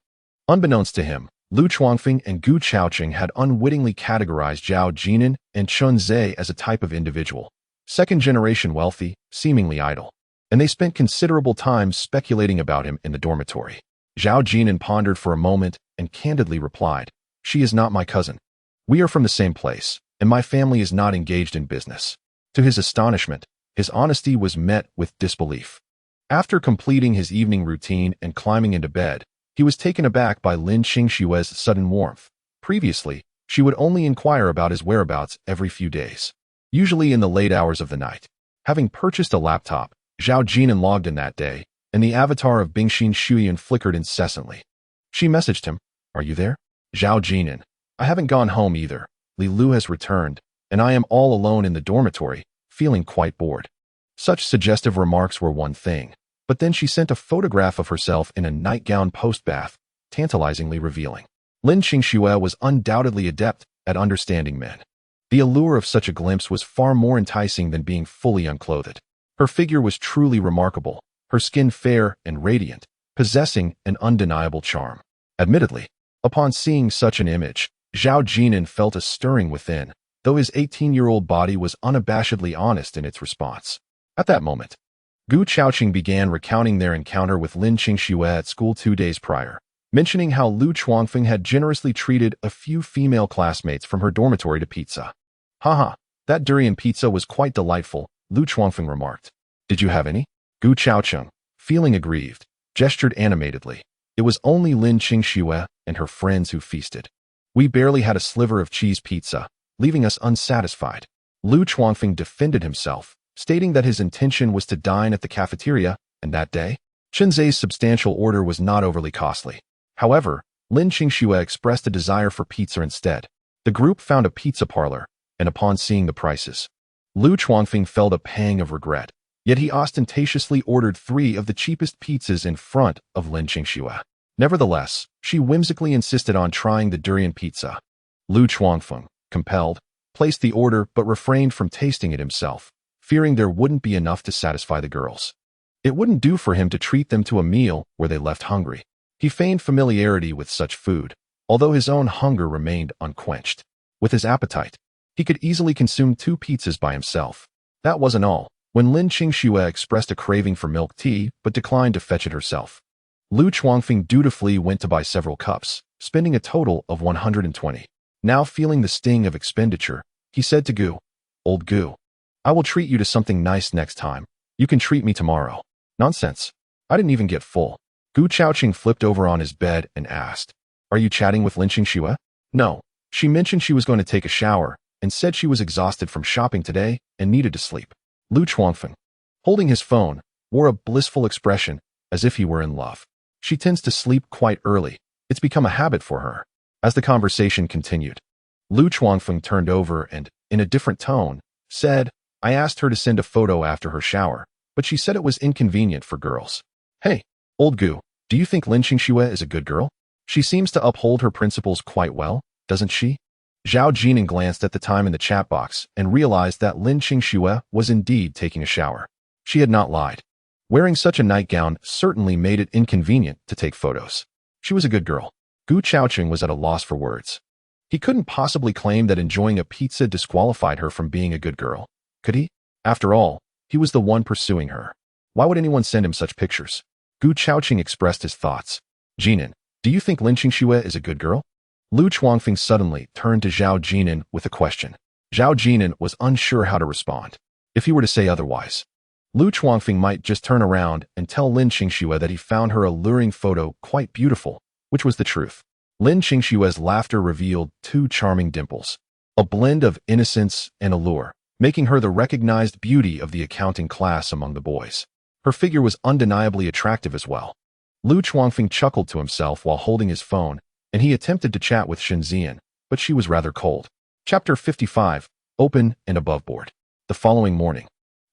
Unbeknownst to him, Lu Chuangfeng and Gu Chaoqing had unwittingly categorized Zhao Jin'an and Chun Zhe as a type of individual, second-generation wealthy, seemingly idle, and they spent considerable time speculating about him in the dormitory. Zhao Jin'an pondered for a moment and candidly replied, "She is not my cousin. We are from the same place, and my family is not engaged in business." To his astonishment, his honesty was met with disbelief. After completing his evening routine and climbing into bed, he was taken aback by Lin Xingshue's sudden warmth. Previously, she would only inquire about his whereabouts every few days, usually in the late hours of the night. Having purchased a laptop, Zhao Jin'an logged in that day, and the avatar of Bingxin Shuyan flickered incessantly. She messaged him, "Are you there? Zhao Jin'an, I haven't gone home either. Li Lu has returned, and I am all alone in the dormitory, feeling quite bored." Such suggestive remarks were one thing, but then she sent a photograph of herself in a nightgown post-bath, tantalizingly revealing. Lin Xingxue was undoubtedly adept at understanding men. The allure of such a glimpse was far more enticing than being fully unclothed. Her figure was truly remarkable, her skin fair and radiant, possessing an undeniable charm. Admittedly, upon seeing such an image, Zhao Jin'an felt a stirring within, though his 18-year-old body was unabashedly honest in its response. At that moment, Gu Chaoqing began recounting their encounter with Lin Xingxue at school 2 days prior, mentioning how Lu Chuangfeng had generously treated a few female classmates from her dormitory to pizza. "Haha, that durian pizza was quite delightful," Lu Chuangfeng remarked. "Did you have any?" Gu Chaoqing, feeling aggrieved, gestured animatedly. It was only Lin Qingxue and her friends who feasted. We barely had a sliver of cheese pizza, leaving us unsatisfied. Lu Chuangfeng defended himself, stating that his intention was to dine at the cafeteria, and that day, Shenzai's substantial order was not overly costly. However, Lin Qingxue expressed a desire for pizza instead. The group found a pizza parlor, and upon seeing the prices, Lu Chuangfeng felt a pang of regret, yet he ostentatiously ordered 3 of the cheapest pizzas in front of Lin Qingxue. Nevertheless, she whimsically insisted on trying the durian pizza. Lu Chuangfeng, compelled, placed the order but refrained from tasting it himself, fearing there wouldn't be enough to satisfy the girls. It wouldn't do for him to treat them to a meal where they left hungry. He feigned familiarity with such food, although his own hunger remained unquenched. With his appetite, he could easily consume 2 pizzas by himself. That wasn't all. When Lin Qingxue expressed a craving for milk tea but declined to fetch it herself, Lu Chuangfeng dutifully went to buy several cups, spending a total of 120. Now feeling the sting of expenditure, he said to Gu, "Old Gu, I will treat you to something nice next time. You can treat me tomorrow." Nonsense. I didn't even get full. Gu Chaoqing flipped over on his bed and asked, "Are you chatting with Lin Qingxue?" "No. She mentioned she was going to take a shower and said she was exhausted from shopping today and needed to sleep." Lu Chuangfeng, holding his phone, wore a blissful expression as if he were in love. "She tends to sleep quite early. It's become a habit for her." As the conversation continued, Lu Chuangfeng turned over and, in a different tone, said, "I asked her to send a photo after her shower, but she said it was inconvenient for girls." "Hey, old Gu, do you think Lin Qingxue is a good girl? She seems to uphold her principles quite well, doesn't she?" Zhao Jin'an glanced at the time in the chat box and realized that Lin Qingxue was indeed taking a shower. She had not lied. Wearing such a nightgown certainly made it inconvenient to take photos. She was a good girl. Gu Chaoqing was at a loss for words. He couldn't possibly claim that enjoying a pizza disqualified her from being a good girl, could he? After all, he was the one pursuing her. Why would anyone send him such pictures? Gu Chaoqing expressed his thoughts. "Jin'an, do you think Lin Qingxue is a good girl?" Lu Chuangfeng suddenly turned to Zhao Jin'an with a question. Zhao Jin'an was unsure how to respond. If he were to say otherwise, Lu Chuangfeng might just turn around and tell Lin Qingxue that he found her alluring photo quite beautiful, which was the truth. Lin Qingxue's laughter revealed 2 charming dimples, a blend of innocence and allure, making her the recognized beauty of the accounting class among the boys. Her figure was undeniably attractive as well. Lu Chuangfeng chuckled to himself while holding his phone, and he attempted to chat with Shenzian, but she was rather cold. Chapter 55, Open and Above Board. The following morning,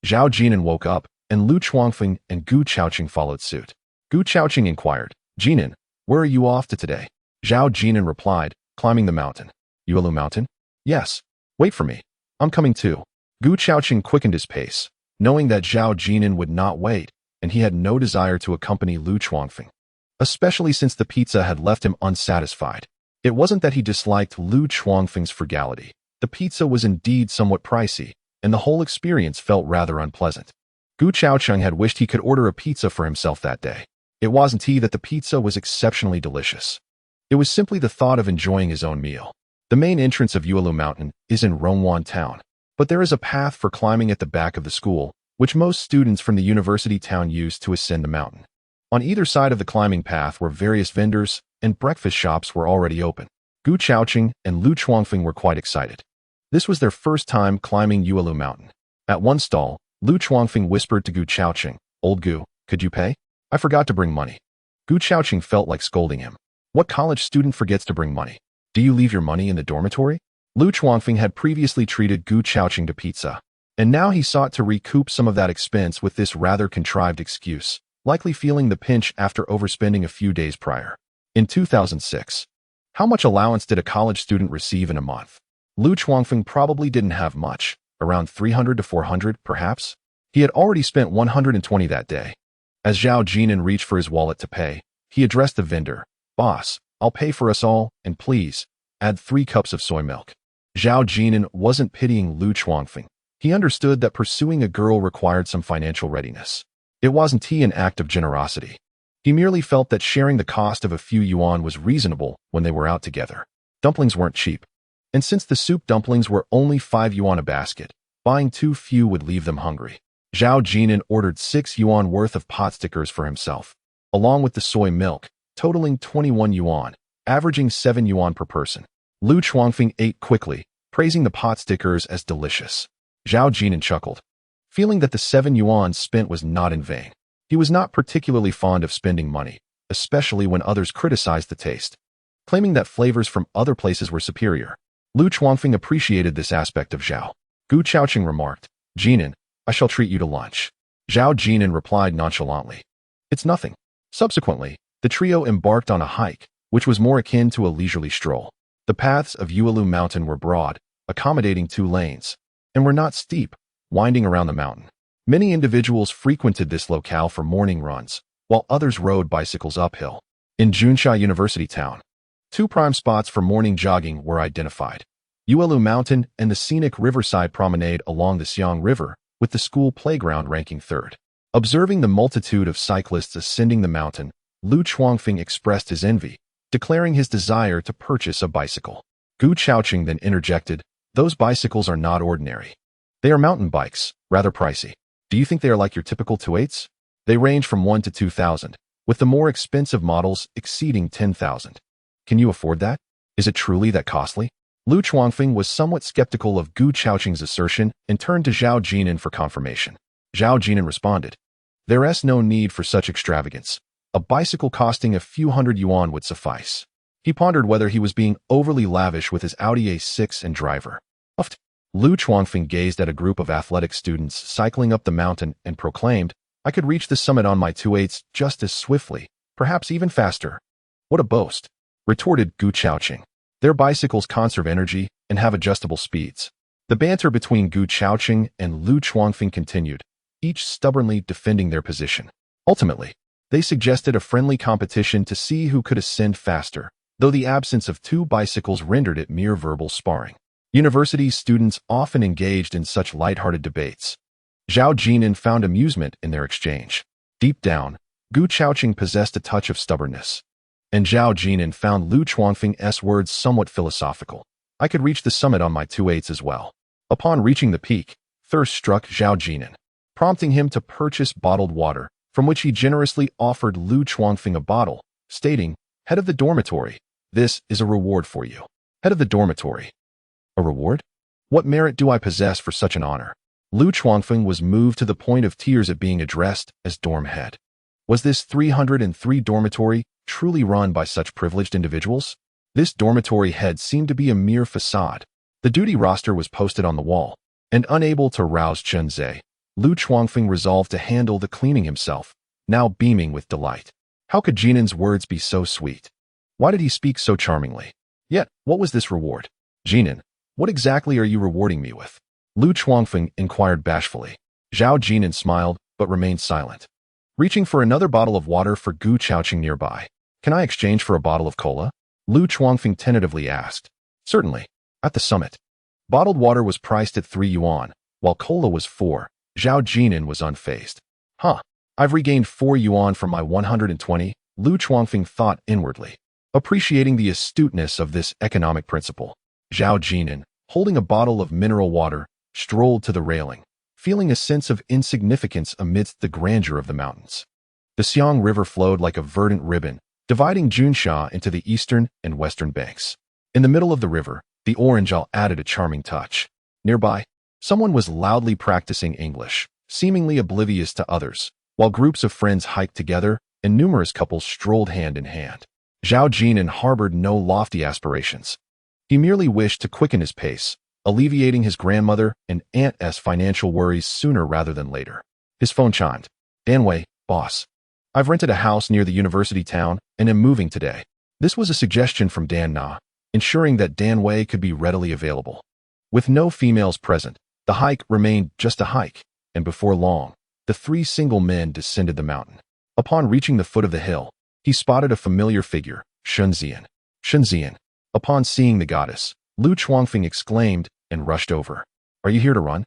Zhao Jin'an woke up, and Lu Chuangfeng and Gu Chaoqing followed suit. Gu Chaoqing inquired, "Jin'an, where are you off to today?" Zhao Jin'an replied, "Climbing the mountain." "Yuelu Mountain?" "Yes. Wait for me. I'm coming too." Gu Chaoqing quickened his pace, knowing that Zhao Jin'an would not wait, and he had no desire to accompany Lu Chuangfeng, especially since the pizza had left him unsatisfied. It wasn't that he disliked Lu Chuangfeng's frugality. The pizza was indeed somewhat pricey, and the whole experience felt rather unpleasant. Gu Chaoqing had wished he could order a pizza for himself that day. It wasn't he that the pizza was exceptionally delicious. It was simply the thought of enjoying his own meal. The main entrance of Yuelu Mountain is in Rongwan town, but there is a path for climbing at the back of the school, which most students from the university town use to ascend the mountain. On either side of the climbing path were various vendors, and breakfast shops were already open. Gu Chaoqing and Lu Chuangfeng were quite excited. This was their first time climbing Yuelu Mountain. At one stall, Lu Chuangfeng whispered to Gu Chaoqing, "Old Gu, could you pay? I forgot to bring money." Gu Chaoqing felt like scolding him. What college student forgets to bring money? Do you leave your money in the dormitory? Lu Chuangfeng had previously treated Gu Chaoqing to pizza, and now he sought to recoup some of that expense with this rather contrived excuse, likely feeling the pinch after overspending a few days prior. In 2006, how much allowance did a college student receive in a month? Lu Chuangfeng probably didn't have much, around 300 to 400 perhaps. He had already spent 120 that day. As Zhao Jin'an reached for his wallet to pay, he addressed the vendor, "Boss, I'll pay for us all, and please, add 3 cups of soy milk." Zhao Jin'an wasn't pitying Lu Chuangfeng. He understood that pursuing a girl required some financial readiness. It wasn't an act of generosity. He merely felt that sharing the cost of a few yuan was reasonable when they were out together. Dumplings weren't cheap, and since the soup dumplings were only 5 yuan a basket, buying too few would leave them hungry. Zhao Jin'an ordered 6 yuan worth of pot stickers for himself, along with the soy milk, totaling 21 yuan, averaging 7 yuan per person. Lu Chuangfeng ate quickly, praising the pot stickers as delicious. Zhao Jin'an chuckled, feeling that the 7 yuan spent was not in vain. He was not particularly fond of spending money, especially when others criticized the taste, claiming that flavors from other places were superior. Lu Chuangfeng appreciated this aspect of Zhao. Gu Chaoqing remarked, "Jin'an, I shall treat you to lunch." Zhao Jin'an replied nonchalantly, "It's nothing." Subsequently, the trio embarked on a hike, which was more akin to a leisurely stroll. The paths of Yuelu Mountain were broad, accommodating 2 lanes, and were not steep, winding around the mountain. Many individuals frequented this locale for morning runs, while others rode bicycles uphill. In Junsha University Town, 2 prime spots for morning jogging were identified: Yuelu Mountain and the scenic riverside promenade along the Xiang River, with the school playground ranking 3rd. Observing the multitude of cyclists ascending the mountain, Lu Chuangfeng expressed his envy, declaring his desire to purchase a bicycle. Gu Chaoqing then interjected, "Those bicycles are not ordinary. They are mountain bikes, rather pricey. Do you think they are like your typical 2/8s? They range from 1 to 2,000, with the more expensive models exceeding 10,000. Can you afford that? Is it truly that costly?" Lu Chuangfeng was somewhat skeptical of Gu Chaoqing's assertion and turned to Zhao Jin'an for confirmation. Zhao Jin'an responded, "There is no need for such extravagance. A bicycle costing a few hundred yuan would suffice." He pondered whether he was being overly lavish with his Audi A6 and driver. Uffed. Lu Chuangfeng gazed at a group of athletic students cycling up the mountain and proclaimed, "I could reach the summit on my 2/8s just as swiftly, perhaps even faster." "What a boast," retorted Gu Chaoqing. "Their bicycles conserve energy and have adjustable speeds." The banter between Gu Chaoqing and Lu Chuangfeng continued, each stubbornly defending their position. Ultimately, they suggested a friendly competition to see who could ascend faster, though the absence of 2 bicycles rendered it mere verbal sparring. University students often engaged in such light-hearted debates. Zhao Jin'an found amusement in their exchange. Deep down, Gu Chaoqing possessed a touch of stubbornness, and Zhao Jin'an found Lu Chuangfeng's words somewhat philosophical. "I could reach the summit on my 2/8s as well." Upon reaching the peak, thirst struck Zhao Jin'an, prompting him to purchase bottled water, from which he generously offered Lu Chuangfeng a bottle, stating, "Head of the dormitory, this is a reward for you." Head of the dormitory. A reward? What merit do I possess for such an honor? Lu Chuangfeng was moved to the point of tears at being addressed as dorm head. Was this 303 dormitory truly run by such privileged individuals? This dormitory head seemed to be a mere facade. The duty roster was posted on the wall, and unable to rouse Chen Zhe, Lu Chuangfeng resolved to handle the cleaning himself, now beaming with delight. How could Jin'an's words be so sweet? Why did he speak so charmingly? Yet, what was this reward? "Jin'an, what exactly are you rewarding me with?" Lu Chuangfeng inquired bashfully. Zhao Jin'an smiled, but remained silent. Reaching for another bottle of water for Gu Chaoqing nearby. "Can I exchange for a bottle of cola?" Lu Chuangfeng tentatively asked. "Certainly." At the summit, bottled water was priced at 3 yuan, while cola was 4. Zhao Jin'an was unfazed. "Huh, I've regained 4 yuan from my 120, Lu Chuangfeng thought inwardly, appreciating the astuteness of this economic principle. Zhao Jin'an, holding a bottle of mineral water, strolled to the railing, feeling a sense of insignificance amidst the grandeur of the mountains. The Xiang River flowed like a verdant ribbon, dividing Junsha into the eastern and western banks. In the middle of the river, the Orangeal added a charming touch. Nearby, someone was loudly practicing English, seemingly oblivious to others, while groups of friends hiked together and numerous couples strolled hand in hand. Zhao Jin'an harbored no lofty aspirations. He merely wished to quicken his pace, alleviating his grandmother and aunt's financial worries sooner rather than later. His phone chimed. "Dan Wei, boss. I've rented a house near the university town and am moving today." This was a suggestion from Dan Na, ensuring that Dan Wei could be readily available. With no females present, the hike remained just a hike, and before long, the 3 single men descended the mountain. Upon reaching the foot of the hill, he spotted a familiar figure, Shunxian. Shunxian. Upon seeing the goddess, Lu Chuangfeng exclaimed and rushed over. "Are you here to run?"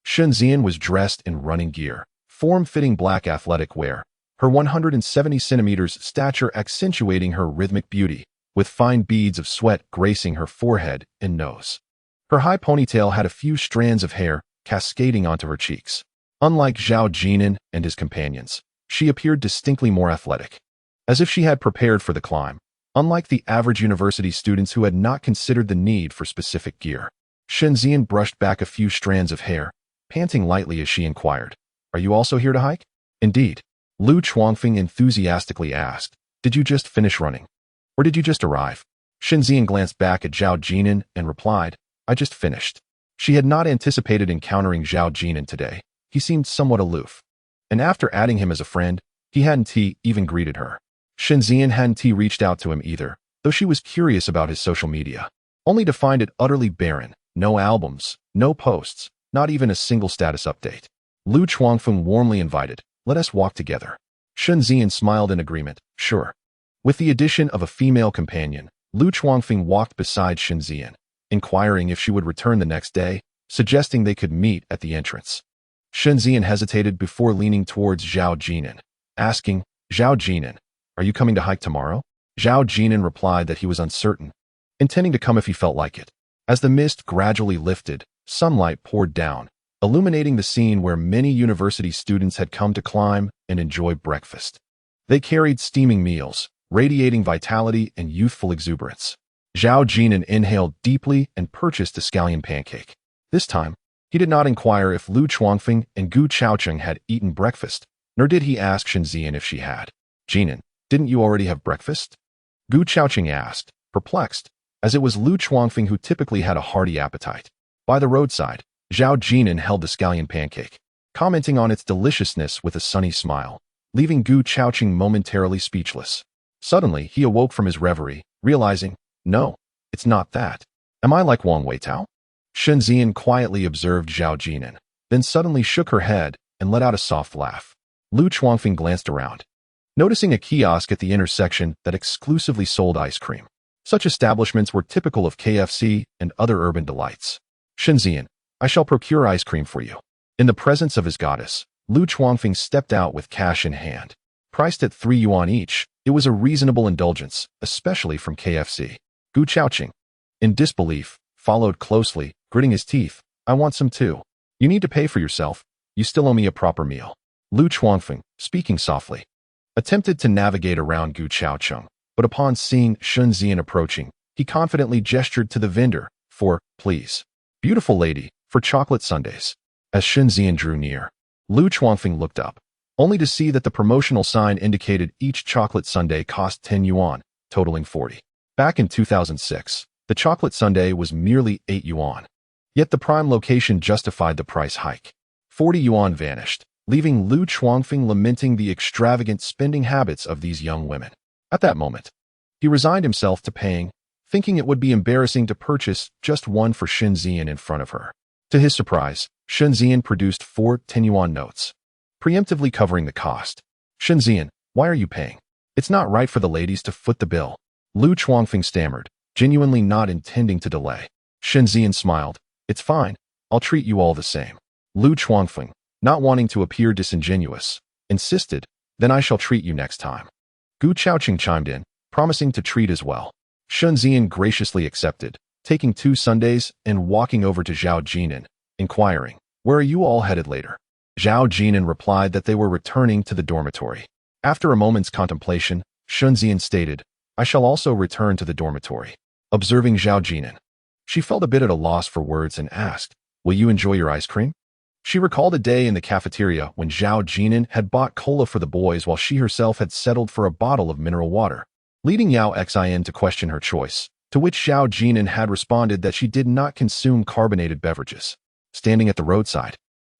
Shunxian was dressed in running gear, form-fitting black athletic wear, her 170 centimeters stature accentuating her rhythmic beauty, with fine beads of sweat gracing her forehead and nose. Her high ponytail had a few strands of hair cascading onto her cheeks. Unlike Zhao Jin'an and his companions, she appeared distinctly more athletic. as if she had prepared for the climb, unlike the average university students who had not considered the need for specific gear. Shenzian brushed back a few strands of hair, panting lightly as she inquired, "Are you also here to hike?" "Indeed." Lu Chuangfeng enthusiastically asked, "Did you just finish running? Or did you just arrive?" Shenzian glanced back at Zhao Jin'an and replied, "I just finished." She had not anticipated encountering Zhao Jin'an today. He seemed somewhat aloof. And after adding him as a friend, he hadn't even greeted her. Shenzian hadn't reached out to him either, though she was curious about his social media, only to find it utterly barren. No albums, no posts, not even a single status update. Lu Chuangfeng warmly invited, "Let us walk together." Shenzian smiled in agreement, "Sure." With the addition of a female companion, Lu Chuangfeng walked beside Shenzian, inquiring if she would return the next day, suggesting they could meet at the entrance. Shenzian hesitated before leaning towards Zhao Jin'an, asking, "Zhao Jin'an, are you coming to hike tomorrow?" Zhao Jin'an replied that he was uncertain, intending to come if he felt like it. As the mist gradually lifted, sunlight poured down, illuminating the scene where many university students had come to climb and enjoy breakfast. They carried steaming meals, radiating vitality and youthful exuberance. Zhao Jin'an inhaled deeply and purchased a scallion pancake. This time, he did not inquire if Lu Chuangfeng and Gu Chaocheng had eaten breakfast, nor did he ask Shenzian if she had. "Jin'an, didn't you already have breakfast?" Gu Chaocheng asked, perplexed, as it was Lu Chuangfeng who typically had a hearty appetite. By the roadside, Zhao Jin'an held the scallion pancake, commenting on its deliciousness with a sunny smile, leaving Gu Chaocheng momentarily speechless. Suddenly, he awoke from his reverie, realizing, "No, it's not that. Am I like Wang Weitao?" Shenzian quietly observed Zhao Jin'an, then suddenly shook her head and let out a soft laugh. Lu Chuangfeng glanced around, noticing a kiosk at the intersection that exclusively sold ice cream. Such establishments were typical of KFC and other urban delights. "Shenzian, I shall procure ice cream for you." In the presence of his goddess, Lu Chuangfeng stepped out with cash in hand. Priced at 3 yuan each, it was a reasonable indulgence, especially from KFC. Gu Chaocheng, in disbelief, followed closely, gritting his teeth. "I want some too." "You need to pay for yourself. You still owe me a proper meal." Lu Chuangfeng, speaking softly, attempted to navigate around Gu Chaocheng, but upon seeing Shenzian approaching, he confidently gestured to the vendor for, "Please, beautiful lady, for chocolate sundaes." As Shenzian drew near, Lu Chuangfeng looked up, only to see that the promotional sign indicated each chocolate sundae cost 10 yuan, totaling 40. Back in 2006, the chocolate sundae was merely 8 yuan. Yet the prime location justified the price hike. 40 yuan vanished, leaving Lu Chuangfeng lamenting the extravagant spending habits of these young women. At that moment, he resigned himself to paying, thinking it would be embarrassing to purchase just one for Shenzian in front of her. To his surprise, Shenzian produced 4 10-yuan notes, preemptively covering the cost. "Shenzian, why are you paying? It's not right for the ladies to foot the bill." Lu Chuangfeng stammered, genuinely not intending to delay. Shenzian smiled, "It's fine, I'll treat you all the same." Lu Chuangfeng, not wanting to appear disingenuous, insisted, "Then I shall treat you next time." Gu Chaocheng chimed in, promising to treat as well. Shenzian graciously accepted, taking 2 sundaes and walking over to Zhao Jin'an, inquiring, "Where are you all headed later?" Zhao Jin'an replied that they were returning to the dormitory. After a moment's contemplation, Shenzian stated, "I shall also return to the dormitory." Observing Zhao Jin'an, she felt a bit at a loss for words and asked, "Will you enjoy your ice cream?" She recalled a day in the cafeteria when Zhao Jin'an had bought cola for the boys while she herself had settled for a bottle of mineral water, leading Yao Xin to question her choice, to which Zhao Jin'an had responded that she did not consume carbonated beverages. Standing at the roadside,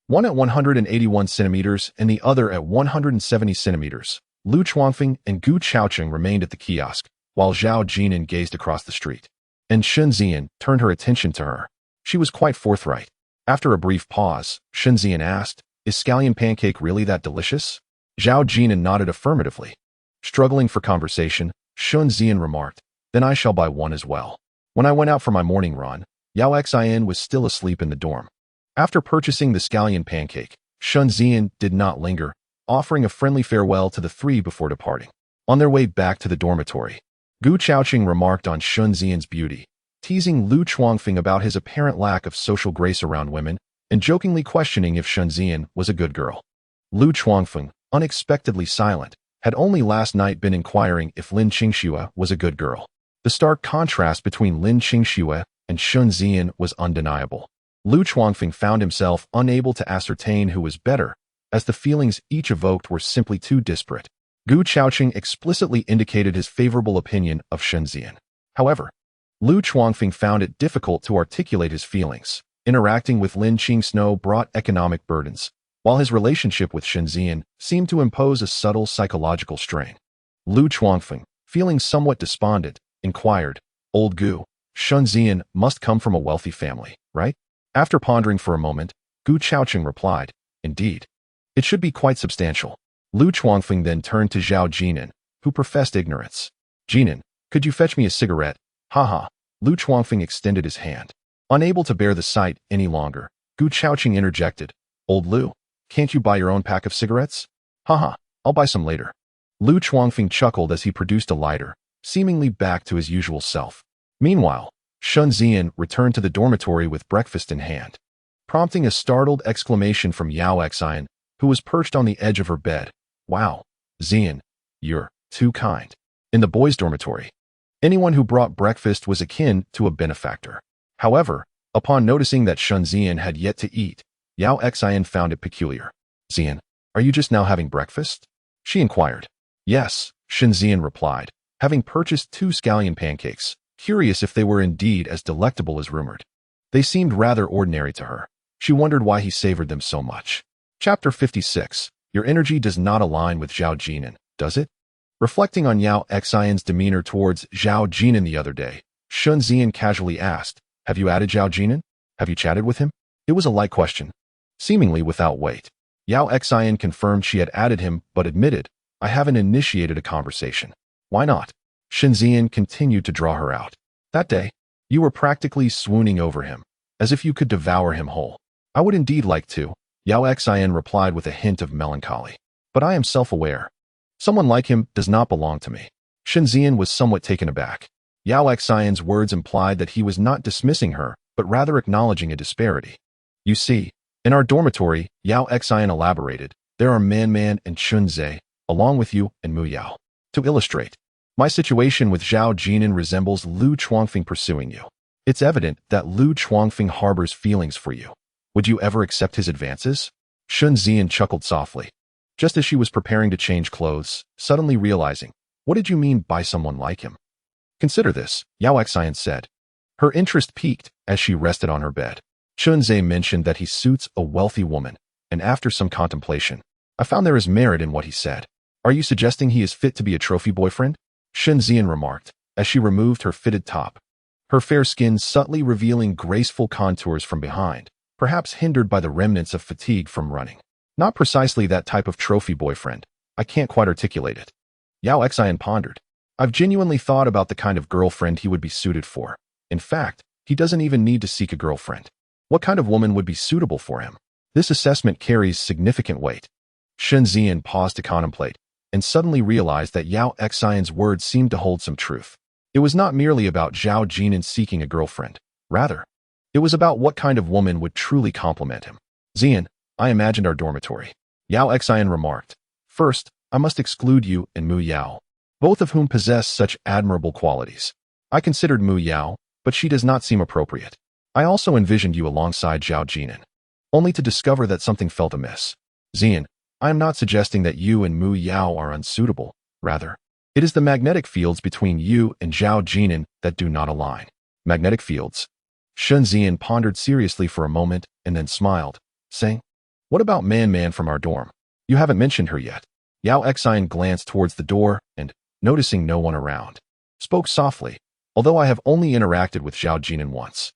one at 181 centimeters and the other at 170 centimeters, Lu Chuangfeng and Gu Chaocheng remained at the kiosk, while Zhao Jin'an gazed across the street. And Shenzian turned her attention to her. She was quite forthright. After a brief pause, Shenzian asked, "Is scallion pancake really that delicious?" Zhao Jin'an nodded affirmatively. Struggling for conversation, Shenzian remarked, "Then I shall buy one as well." When I went out for my morning run, Yao Xin was still asleep in the dorm. After purchasing the scallion pancake, Shenzian did not linger, offering a friendly farewell to the 3 before departing. On their way back to the dormitory, Gu Chaocheng remarked on Shenzian's beauty, teasing Lu Chuangfeng about his apparent lack of social grace around women, and jokingly questioning if Shenzian was a good girl. Lu Chuangfeng, unexpectedly silent, had only last night been inquiring if Lin Qingxue was a good girl. The stark contrast between Lin Qingxue and Shun Ziyan was undeniable. Lu Chuangfeng found himself unable to ascertain who was better, as the feelings each evoked were simply too disparate. Gu Chaoqing explicitly indicated his favorable opinion of Shun Ziyan. However, Lu Chuangfeng found it difficult to articulate his feelings. Interacting with Lin Qingsno brought economic burdens, while his relationship with Shun Ziyan seemed to impose a subtle psychological strain. Lu Chuangfeng, feeling somewhat despondent, inquired, "Old Gu, Shun Ziyan must come from a wealthy family, right?" After pondering for a moment, Gu Chaoqing replied, "Indeed. It should be quite substantial." Lu Chuangfeng then turned to Zhao Jin'an, who professed ignorance. "Jin'an, could you fetch me a cigarette?" "Haha." Lu Chuangfeng extended his hand. Unable to bear the sight any longer, Gu Chaoqing interjected, "Old Lu, can't you buy your own pack of cigarettes?" "Haha, I'll buy some later." Lu Chuangfeng chuckled as he produced a lighter, seemingly back to his usual self. Meanwhile, Shun Ziyan returned to the dormitory with breakfast in hand, prompting a startled exclamation from Yao Xian, who was perched on the edge of her bed. "Wow, Ziyan, you're too kind." In the boys' dormitory, anyone who brought breakfast was akin to a benefactor. However, upon noticing that Shun Ziyan had yet to eat, Yao Xian found it peculiar. "Ziyan, are you just now having breakfast?" she inquired. "Yes," Shun Ziyan replied, having purchased 2 scallion pancakes, curious if they were indeed as delectable as rumored. They seemed rather ordinary to her. She wondered why he savored them so much. Chapter 56. Your energy does not align with Zhao Jin'an, does it? Reflecting on Yao Xian's demeanor towards Zhao Jin'an the other day, Shun Ziyan casually asked, "Have you added Zhao Jin'an? Have you chatted with him?" It was a light question, seemingly without weight. Yao Xian confirmed she had added him, but admitted, "I haven't initiated a conversation." "Why not?" Shun Ziyan continued to draw her out. "That day, you were practically swooning over him, as if you could devour him whole." "I would indeed like to," Yao Xian replied with a hint of melancholy. "But I am self-aware. Someone like him does not belong to me." Shun Ziyan was somewhat taken aback. Yao Xian's words implied that he was not dismissing her, but rather acknowledging a disparity. "You see, in our dormitory," Yao Xian elaborated, "there are Man and Chun Zhe, along with you and Mu Yao. To illustrate, my situation with Zhao Jin'an resembles Lu Chuangfeng pursuing you. It's evident that Lu Chuangfeng harbors feelings for you. Would you ever accept his advances?" Shun Ziyan chuckled softly, just as she was preparing to change clothes, suddenly realizing, "What did you mean by someone like him?" "Consider this," Yao Xian said. Her interest piqued as she rested on her bed. Chun Zhe mentioned that he suits a wealthy woman, and after some contemplation, I found there is merit in what he said. "Are you suggesting he is fit to be a trophy boyfriend?" Shun Ziyan remarked, as she removed her fitted top, her fair skin subtly revealing graceful contours from behind, perhaps hindered by the remnants of fatigue from running. "Not precisely that type of trophy boyfriend. I can't quite articulate it." Yao Xian pondered. "I've genuinely thought about the kind of girlfriend he would be suited for. In fact, he doesn't even need to seek a girlfriend. What kind of woman would be suitable for him?" This assessment carries significant weight. Shun Ziyan paused to contemplate, and suddenly realized that Yao Xian's words seemed to hold some truth. It was not merely about Zhao Jin'an seeking a girlfriend. Rather, it was about what kind of woman would truly complement him. "Ziyan, I imagined our dormitory," Yao Xian remarked. "First, I must exclude you and Mu Yao, both of whom possess such admirable qualities. I considered Mu Yao, but she does not seem appropriate. I also envisioned you alongside Zhao Jin'an, only to discover that something felt amiss. Ziyan, I am not suggesting that you and Mu Yao are unsuitable. Rather, it is the magnetic fields between you and Zhao Jin'an that do not align." "Magnetic fields?" Shun Ziyan pondered seriously for a moment and then smiled, saying, "What about Man from our dorm? You haven't mentioned her yet." Yao Xian glanced towards the door and, noticing no one around, spoke softly, "Although I have only interacted with Zhao Jin'an once,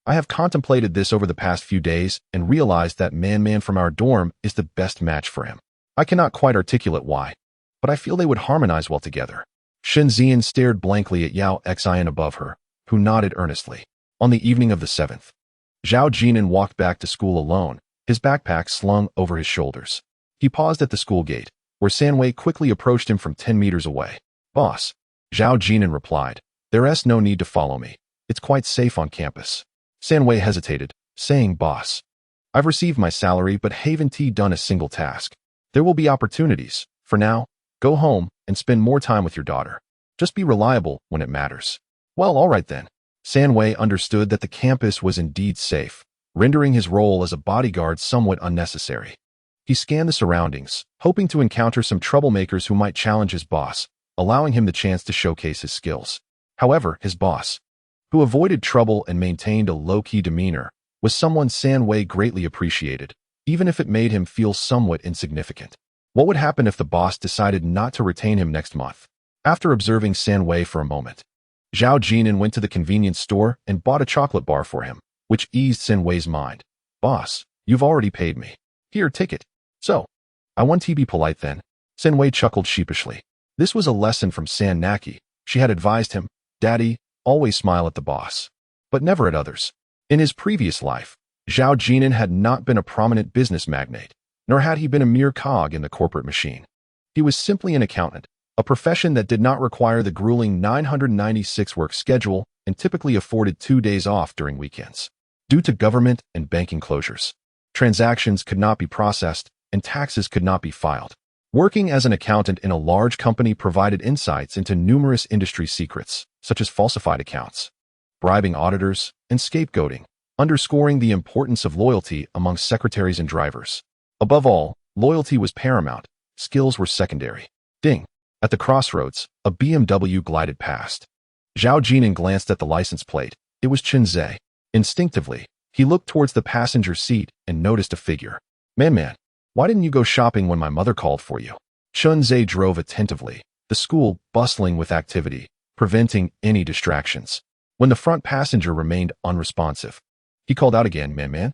I have contemplated this over the past few days and realized that Man from our dorm is the best match for him. I cannot quite articulate why, but I feel they would harmonize well together." Shun Ziyan stared blankly at Yao Xian above her, who nodded earnestly. On the evening of the 7th, Zhao Jin'an walked back to school alone, his backpack slung over his shoulders. He paused at the school gate, where Sanwei quickly approached him from 10 meters away. "Boss," Zhao Jin'an replied, "there's no need to follow me. It's quite safe on campus." Sanwei hesitated, saying, "Boss, I've received my salary but haven't done a single task. There will be opportunities. For now, Go home and spend more time with your daughter. Just be reliable when it matters. Well, all right then. Sanwei understood that the campus was indeed safe, rendering his role as a bodyguard somewhat unnecessary. He scanned the surroundings, hoping to encounter some troublemakers who might challenge his boss, allowing him the chance to showcase his skills. However, his boss, who avoided trouble and maintained a low-key demeanor, was someone Sanwei greatly appreciated, even if it made him feel somewhat insignificant. What would happen if the boss decided not to retain him next month? After observing Sanwei for a moment, Zhao Jin'an went to the convenience store and bought a chocolate bar for him, which eased Sanwei's mind. Boss, you've already paid me. Here, take it. So, I want to be polite then. Sanwei chuckled sheepishly. This was a lesson from San Naki. She had advised him, Daddy, always smile at the boss, but never at others. In his previous life, Zhao Jin'an had not been a prominent business magnate, nor had he been a mere cog in the corporate machine. He was simply an accountant, a profession that did not require the grueling 996 work schedule and typically afforded 2 days off during weekends. Due to government and banking closures, transactions could not be processed and taxes could not be filed. Working as an accountant in a large company provided insights into numerous industry secrets, such as falsified accounts, bribing auditors, and scapegoating, underscoring the importance of loyalty among secretaries and drivers. Above all, loyalty was paramount, skills were secondary. Ding! At the crossroads, a BMW glided past. Zhao Jin'an glanced at the license plate. It was Chunzhe. Instinctively, he looked towards the passenger seat and noticed a figure. Man, why didn't you go shopping when my mother called for you? Chunzhe drove attentively, the school bustling with activity, preventing any distractions. When the front passenger remained unresponsive, he called out again, Man.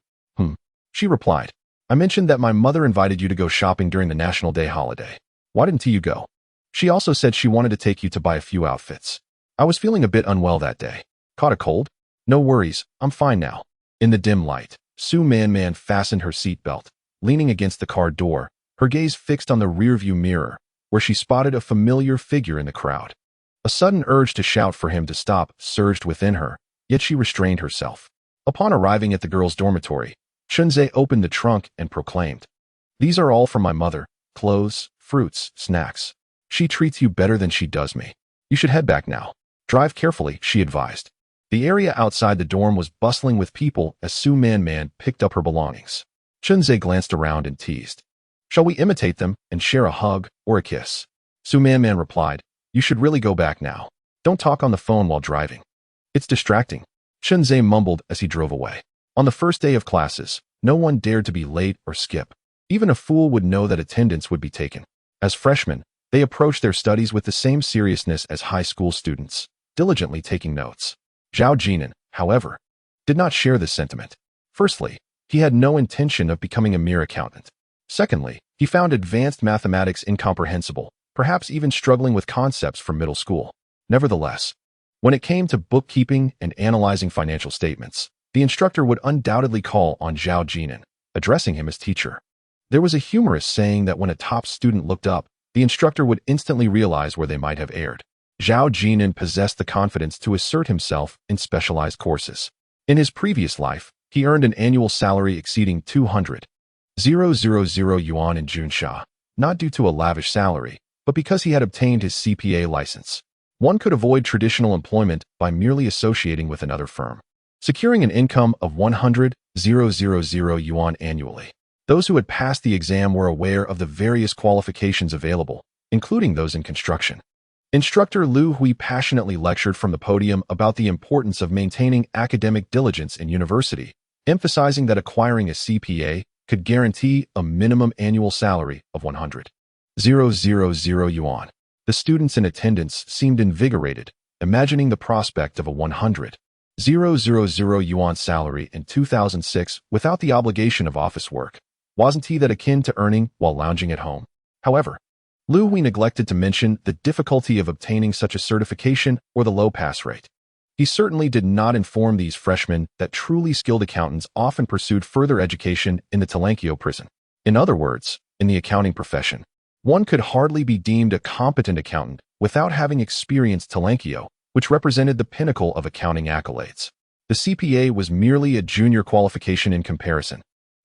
She replied, I mentioned that my mother invited you to go shopping during the National Day holiday. Why didn't you go? She also said she wanted to take you to buy a few outfits. I was feeling a bit unwell that day. Caught a cold? No worries, I'm fine now. In the dim light, Su Man fastened her seatbelt, leaning against the car door, her gaze fixed on the rearview mirror, where she spotted a familiar figure in the crowd. A sudden urge to shout for him to stop surged within her, yet she restrained herself. Upon arriving at the girls' dormitory, Chunzhe opened the trunk and proclaimed, These are all from my mother, clothes, fruits, snacks. She treats you better than she does me. You should head back now. Drive carefully, she advised. The area outside the dorm was bustling with people as Su Man picked up her belongings. Chunzhe glanced around and teased. Shall we imitate them and share a hug or a kiss? Su Man replied, You should really go back now. Don't talk on the phone while driving. It's distracting. Chunzhe mumbled as he drove away. On the first day of classes, no one dared to be late or skip. Even a fool would know that attendance would be taken. As freshmen, they approached their studies with the same seriousness as high school students, diligently taking notes. Zhao Jin'an, however, did not share this sentiment. Firstly, he had no intention of becoming a mere accountant. Secondly, he found advanced mathematics incomprehensible, perhaps even struggling with concepts from middle school. Nevertheless, when it came to bookkeeping and analyzing financial statements, the instructor would undoubtedly call on Zhao Jin'an, addressing him as teacher. There was a humorous saying that when a top student looked up, the instructor would instantly realize where they might have erred. Zhao Jin'an possessed the confidence to assert himself in specialized courses. In his previous life, he earned an annual salary exceeding 200,000 yuan in Junsha, not due to a lavish salary, but because he had obtained his CPA license. One could avoid traditional employment by merely associating with another firm, securing an income of 100,000 yuan annually. Those who had passed the exam were aware of the various qualifications available, including those in construction. Instructor Lu Hui passionately lectured from the podium about the importance of maintaining academic diligence in university, emphasizing that acquiring a CPA could guarantee a minimum annual salary of 100,000 yuan. The students in attendance seemed invigorated, imagining the prospect of a 100,000 yuan salary in 2006 without the obligation of office work. Wasn't he that akin to earning while lounging at home? However, Lu Hui neglected to mention the difficulty of obtaining such a certification or the low pass rate. He certainly did not inform these freshmen that truly skilled accountants often pursued further education in the Telenkio prison. In other words, in the accounting profession, one could hardly be deemed a competent accountant without having experienced Telenkio, which represented the pinnacle of accounting accolades. The CPA was merely a junior qualification in comparison.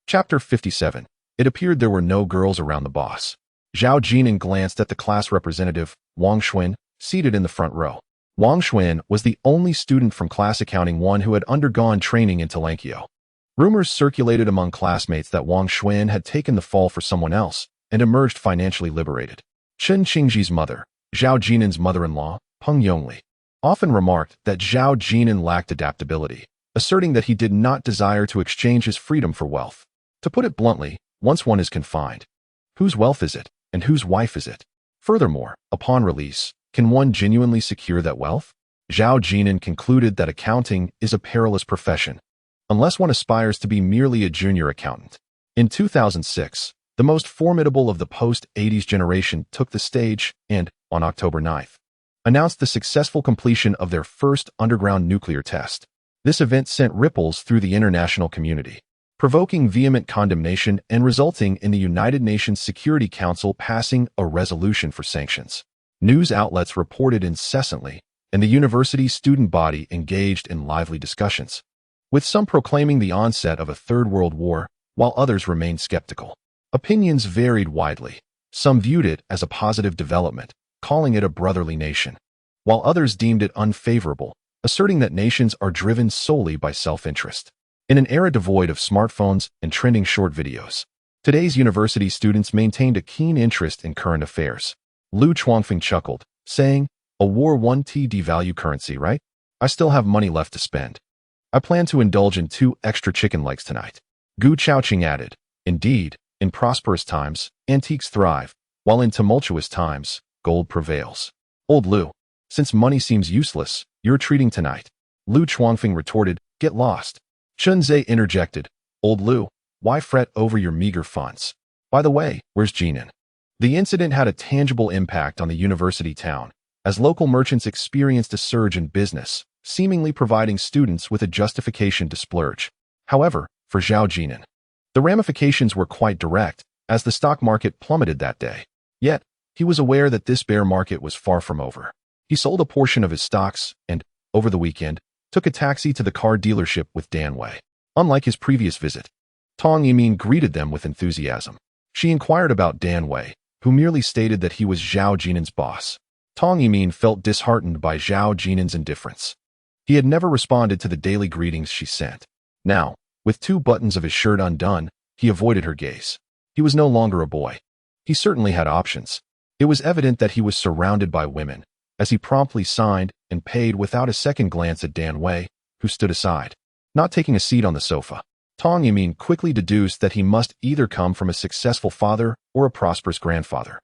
Chapter 57. It appeared there were no girls around the boss. Zhao Jin'an glanced at the class representative, Wang Xuan, seated in the front row. Wang Xuan was the only student from Class Accounting 1 who had undergone training in Talankio. Rumors circulated among classmates that Wang Xuan had taken the fall for someone else and emerged financially liberated. Chen Qingji's mother, Zhao Jin'an's mother-in-law, Peng Yongli, often remarked that Zhao Jin'an lacked adaptability, asserting that he did not desire to exchange his freedom for wealth. To put it bluntly, once one is confined, whose wealth is it, and whose wife is it? Furthermore, upon release, can one genuinely secure that wealth? Zhao Jin'an concluded that accounting is a perilous profession, unless one aspires to be merely a junior accountant. In 2006, the most formidable of the post-80s generation took the stage and, on October 9th, announced the successful completion of their first underground nuclear test. This event sent ripples through the international community, provoking vehement condemnation and resulting in the United Nations Security Council passing a resolution for sanctions. News outlets reported incessantly, and the university's student body engaged in lively discussions, with some proclaiming the onset of a Third World War, while others remained skeptical. Opinions varied widely. Some viewed it as a positive development, calling it a brotherly nation, while others deemed it unfavorable, asserting that nations are driven solely by self-interest. In an era devoid of smartphones and trending short videos, today's university students maintained a keen interest in current affairs. Lu Chuangfeng chuckled, saying, "A war 1T devalue currency, right? I still have money left to spend. I plan to indulge in 2 extra chicken legs tonight." Gu Chaoqing added, "Indeed, in prosperous times, antiques thrive, while in tumultuous times, gold prevails." Old Lu, since money seems useless, you're treating tonight. Lu Chuangfeng retorted, "Get lost." Chen Zhe interjected, "Old Lu, why fret over your meager funds? By the way, where's Jinan?" The incident had a tangible impact on the university town, as local merchants experienced a surge in business, seemingly providing students with a justification to splurge. However, for Zhao Jin'an, the ramifications were quite direct, as the stock market plummeted that day. Yet, he was aware that this bear market was far from over. He sold a portion of his stocks and, over the weekend, took a taxi to the car dealership with Dan Wei. Unlike his previous visit, Tong Yimin greeted them with enthusiasm. She inquired about Dan Wei, who merely stated that he was Zhao Jin'an's boss. Tong Yimin felt disheartened by Zhao Jin'an's indifference. He had never responded to the daily greetings she sent. Now, with 2 buttons of his shirt undone, he avoided her gaze. He was no longer a boy. He certainly had options. It was evident that he was surrounded by women, as he promptly signed and paid without a second glance at Dan Wei, who stood aside, not taking a seat on the sofa. Tong Yimin quickly deduced that he must either come from a successful father or a prosperous grandfather.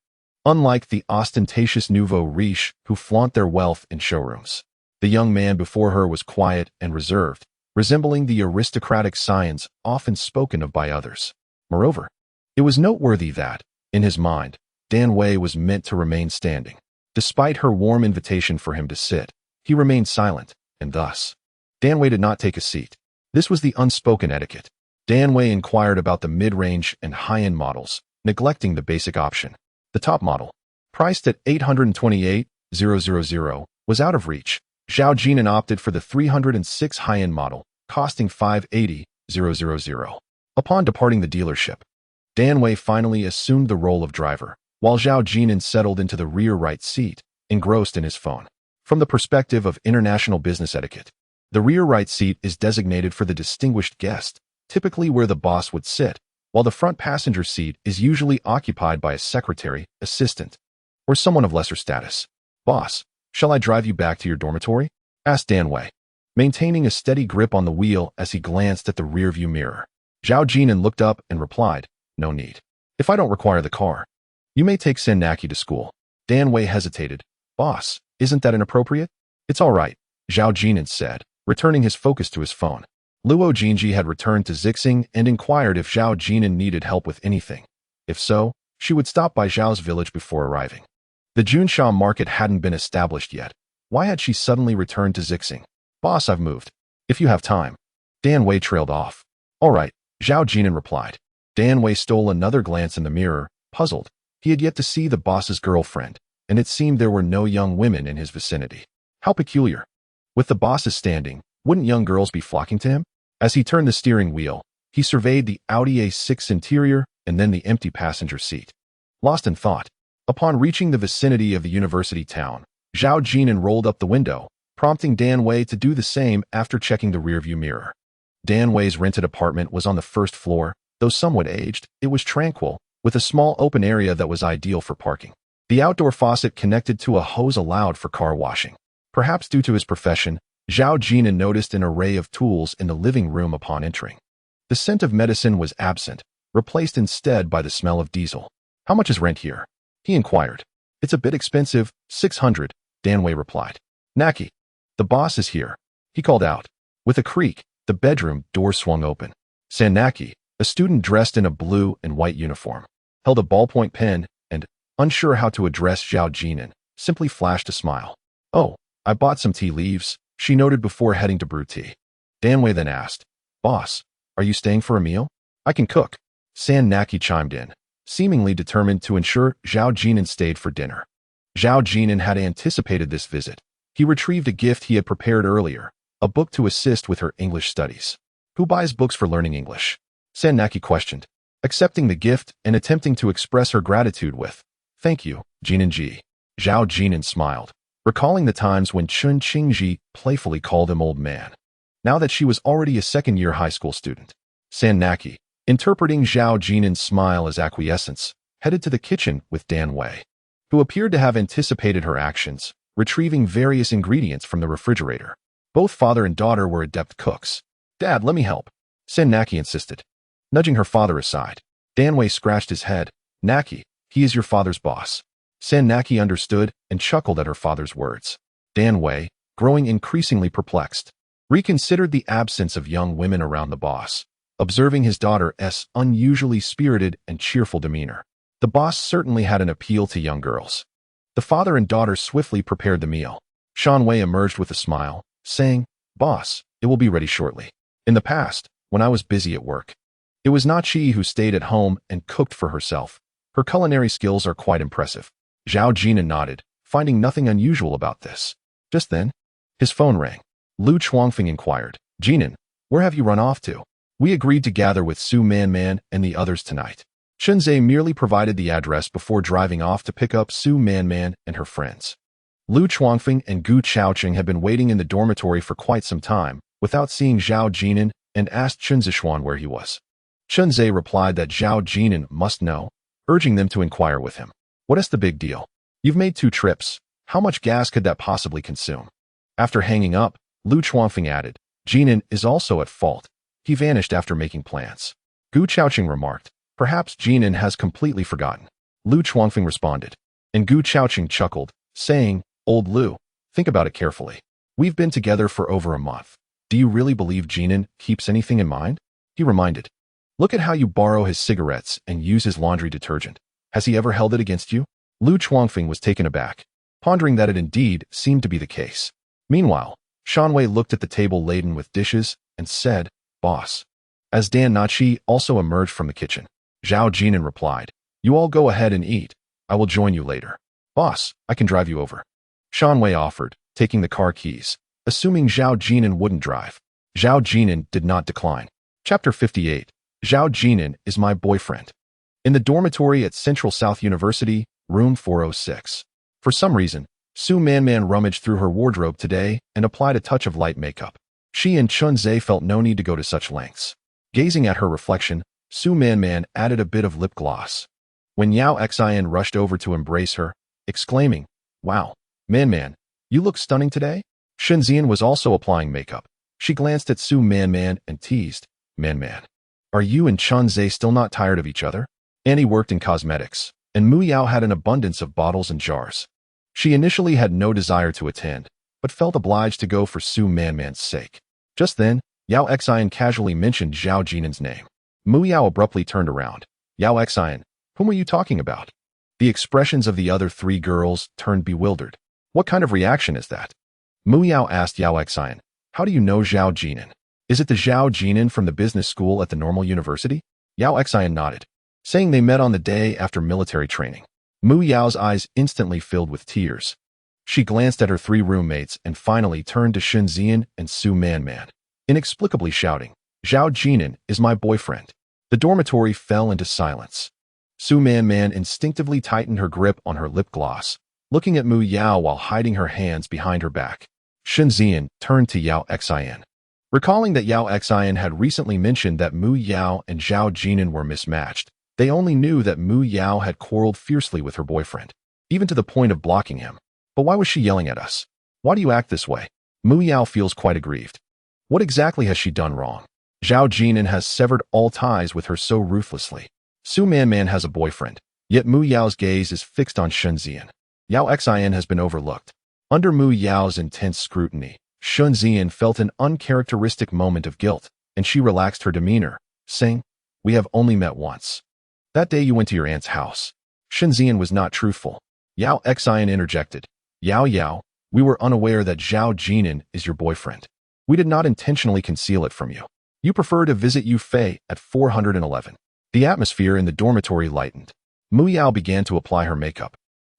Unlike the ostentatious nouveau riche who flaunt their wealth in showrooms, the young man before her was quiet and reserved, resembling the aristocratic scions often spoken of by others. Moreover, it was noteworthy that, in his mind, Dan Wei was meant to remain standing. Despite her warm invitation for him to sit, he remained silent, and thus, Dan Wei did not take a seat. This was the unspoken etiquette. Dan Wei inquired about the mid-range and high-end models, neglecting the basic option. The top model, priced at 828,000, was out of reach. Zhao Jin'an opted for the 306 high-end model, costing 580,000. Upon departing the dealership, Dan Wei finally assumed the role of driver, while Zhao Jin'an settled into the rear right seat, engrossed in his phone. From the perspective of international business etiquette, the rear right seat is designated for the distinguished guest, typically where the boss would sit, while the front passenger seat is usually occupied by a secretary, assistant, or someone of lesser status. "Boss, shall I drive you back to your dormitory?" asked Dan Wei, maintaining a steady grip on the wheel as he glanced at the rearview mirror. Zhao Jin'an looked up and replied, "No need. If I don't require the car, you may take Sen Naki to school." Dan Wei hesitated. "Boss, isn't that inappropriate?" "It's all right," Zhao Jin'an said, returning his focus to his phone. Luo Jinji had returned to Zixing and inquired if Zhao Jin'an needed help with anything. If so, she would stop by Zhao's village before arriving. The Junsha market hadn't been established yet. Why had she suddenly returned to Zixing? "Boss, I've moved. If you have time." Dan Wei trailed off. "All right," Zhao Jin'an replied. Dan Wei stole another glance in the mirror, puzzled. He had yet to see the boss's girlfriend, and it seemed there were no young women in his vicinity. How peculiar. With the bosses standing, wouldn't young girls be flocking to him? As he turned the steering wheel, he surveyed the Audi A6 interior and then the empty passenger seat. lost in thought. Upon reaching the vicinity of the university town, Zhao Jin'an rolled up the window, prompting Dan Wei to do the same after checking the rearview mirror. Dan Wei's rented apartment was on the first floor. Though somewhat aged, it was tranquil, with a small open area that was ideal for parking. The outdoor faucet connected to a hose allowed for car washing. Perhaps due to his profession, Zhao Jin'an noticed an array of tools in the living room upon entering. The scent of medicine was absent, replaced instead by the smell of diesel. "How much is rent here?" he inquired. "It's a bit expensive, 600, Dan Wei replied. "Naki, the boss is here," he called out. With a creak, the bedroom door swung open. San Naki, a student dressed in a blue and white uniform, held a ballpoint pen and, unsure how to address Zhao Jin'an, simply flashed a smile. "Oh, I bought some tea leaves," she noted before heading to brew tea. Dan Wei then asked, "Boss, are you staying for a meal? I can cook." San Naki chimed in, seemingly determined to ensure Zhao Jin'an stayed for dinner. Zhao Jin'an had anticipated this visit. He retrieved a gift he had prepared earlier, a book to assist with her English studies. "Who buys books for learning English?" San Naki questioned, accepting the gift and attempting to express her gratitude with, "Thank you, Jin'an-ji." Zhao Jin'an smiled, recalling the times when Chun Qingji playfully called him old man. Now that she was already a second-year high school student, San Naki, interpreting Zhao Jin'an's smile as acquiescence, headed to the kitchen with Dan Wei, who appeared to have anticipated her actions, retrieving various ingredients from the refrigerator. Both father and daughter were adept cooks. "Dad, let me help," San Naki insisted, nudging her father aside. Dan Wei scratched his head. "Naki, he is your father's boss." San Naki understood and chuckled at her father's words. Dan Wei, growing increasingly perplexed, reconsidered the absence of young women around the boss, observing his daughter's unusually spirited and cheerful demeanor. The boss certainly had an appeal to young girls. The father and daughter swiftly prepared the meal. Shan Wei emerged with a smile, saying, "Boss, it will be ready shortly." In the past, when I was busy at work, it was not she who stayed at home and cooked for herself. Her culinary skills are quite impressive. Zhao Jin'an nodded, finding nothing unusual about this. Just then, his phone rang. Lu Chuangfeng inquired, "Jin'an, where have you run off to?" "We agreed to gather with Su Man and the others tonight." Chunzhe merely provided the address before driving off to pick up Su Man and her friends. Lu Chuangfeng and Gu Chaoqing had been waiting in the dormitory for quite some time, without seeing Zhao Jin'an, and asked Chunzishuan where he was. Chunzhe replied that Zhao Jin'an must know, urging them to inquire with him. "What is the big deal? You've made 2 trips. How much gas could that possibly consume?" After hanging up, Lu Chuangfeng added, "Jin'an is also at fault. He vanished after making plans." Gu Chaoqing remarked, "Perhaps Jin'an has completely forgotten." Lu Chuangfeng responded, and Gu Chaoqing chuckled, saying, "Old Lu, think about it carefully. We've been together for over a month. Do you really believe Jin'an keeps anything in mind?" He reminded, "Look at how you borrow his cigarettes and use his laundry detergent. Has he ever held it against you?" Lu Chuangfeng was taken aback, pondering that it indeed seemed to be the case. Meanwhile, Shan Wei looked at the table laden with dishes and said, "Boss." As Dan Nachi also emerged from the kitchen, Zhao Jin'an replied, "You all go ahead and eat. I will join you later." "Boss, I can drive you over," Shan Wei offered, taking the car keys, assuming Zhao Jin'an wouldn't drive. Zhao Jin'an did not decline. Chapter 58. Zhao Jin'an is my boyfriend. In the dormitory at Central South University, room 406. For some reason, Su Man rummaged through her wardrobe today and applied a touch of light makeup. She and Chunzhe felt no need to go to such lengths. Gazing at her reflection, Su Man added a bit of lip gloss. When Yao Xian rushed over to embrace her, exclaiming, "Wow, Man, you look stunning today." Shunzian was also applying makeup. She glanced at Su Man and teased, Man, are you and Chunzhe still not tired of each other?" Annie worked in cosmetics, and Mu Yao had an abundance of bottles and jars. She initially had no desire to attend, but felt obliged to go for Su Man's sake. Just then, Yao Xian casually mentioned Zhao Jin'an's name. Mu Yao abruptly turned around. "Yao Xian, whom were you talking about?" The expressions of the other 3 girls turned bewildered. "What kind of reaction is that?" Mu Yao asked Yao Xian, "How do you know Zhao Jin'an? Is it the Zhao Jin'an from the business school at the normal university?" Yao Xian nodded, saying they met on the day after military training. Mu Yao's eyes instantly filled with tears. She glanced at her 3 roommates and finally turned to Shunzian and Su Man, inexplicably shouting, "Zhao Jin'an is my boyfriend." The dormitory fell into silence. Su Man instinctively tightened her grip on her lip gloss, looking at Mu Yao while hiding her hands behind her back. Shen Zian turned to Yao Xian. Recalling that Yao Xian had recently mentioned that Mu Yao and Zhao Jin'an were mismatched, they only knew that Mu Yao had quarreled fiercely with her boyfriend, even to the point of blocking him. But why was she yelling at us? Why do you act this way? Mu Yao feels quite aggrieved. What exactly has she done wrong? Zhao Jin'an has severed all ties with her so ruthlessly. Su Man has a boyfriend, yet Mu Yao's gaze is fixed on Shen Zian. Yao Xian has been overlooked. Under Mu Yao's intense scrutiny, Shen Zian felt an uncharacteristic moment of guilt, and she relaxed her demeanor, saying, "We have only met once. That day you went to your aunt's house." Shen Zian was not truthful. Yao Xian interjected, Yao, we were unaware that Zhao Jin'an is your boyfriend. We did not intentionally conceal it from you. You prefer to visit Yu Fei at 411. The atmosphere in the dormitory lightened. Mu Yao began to apply her makeup,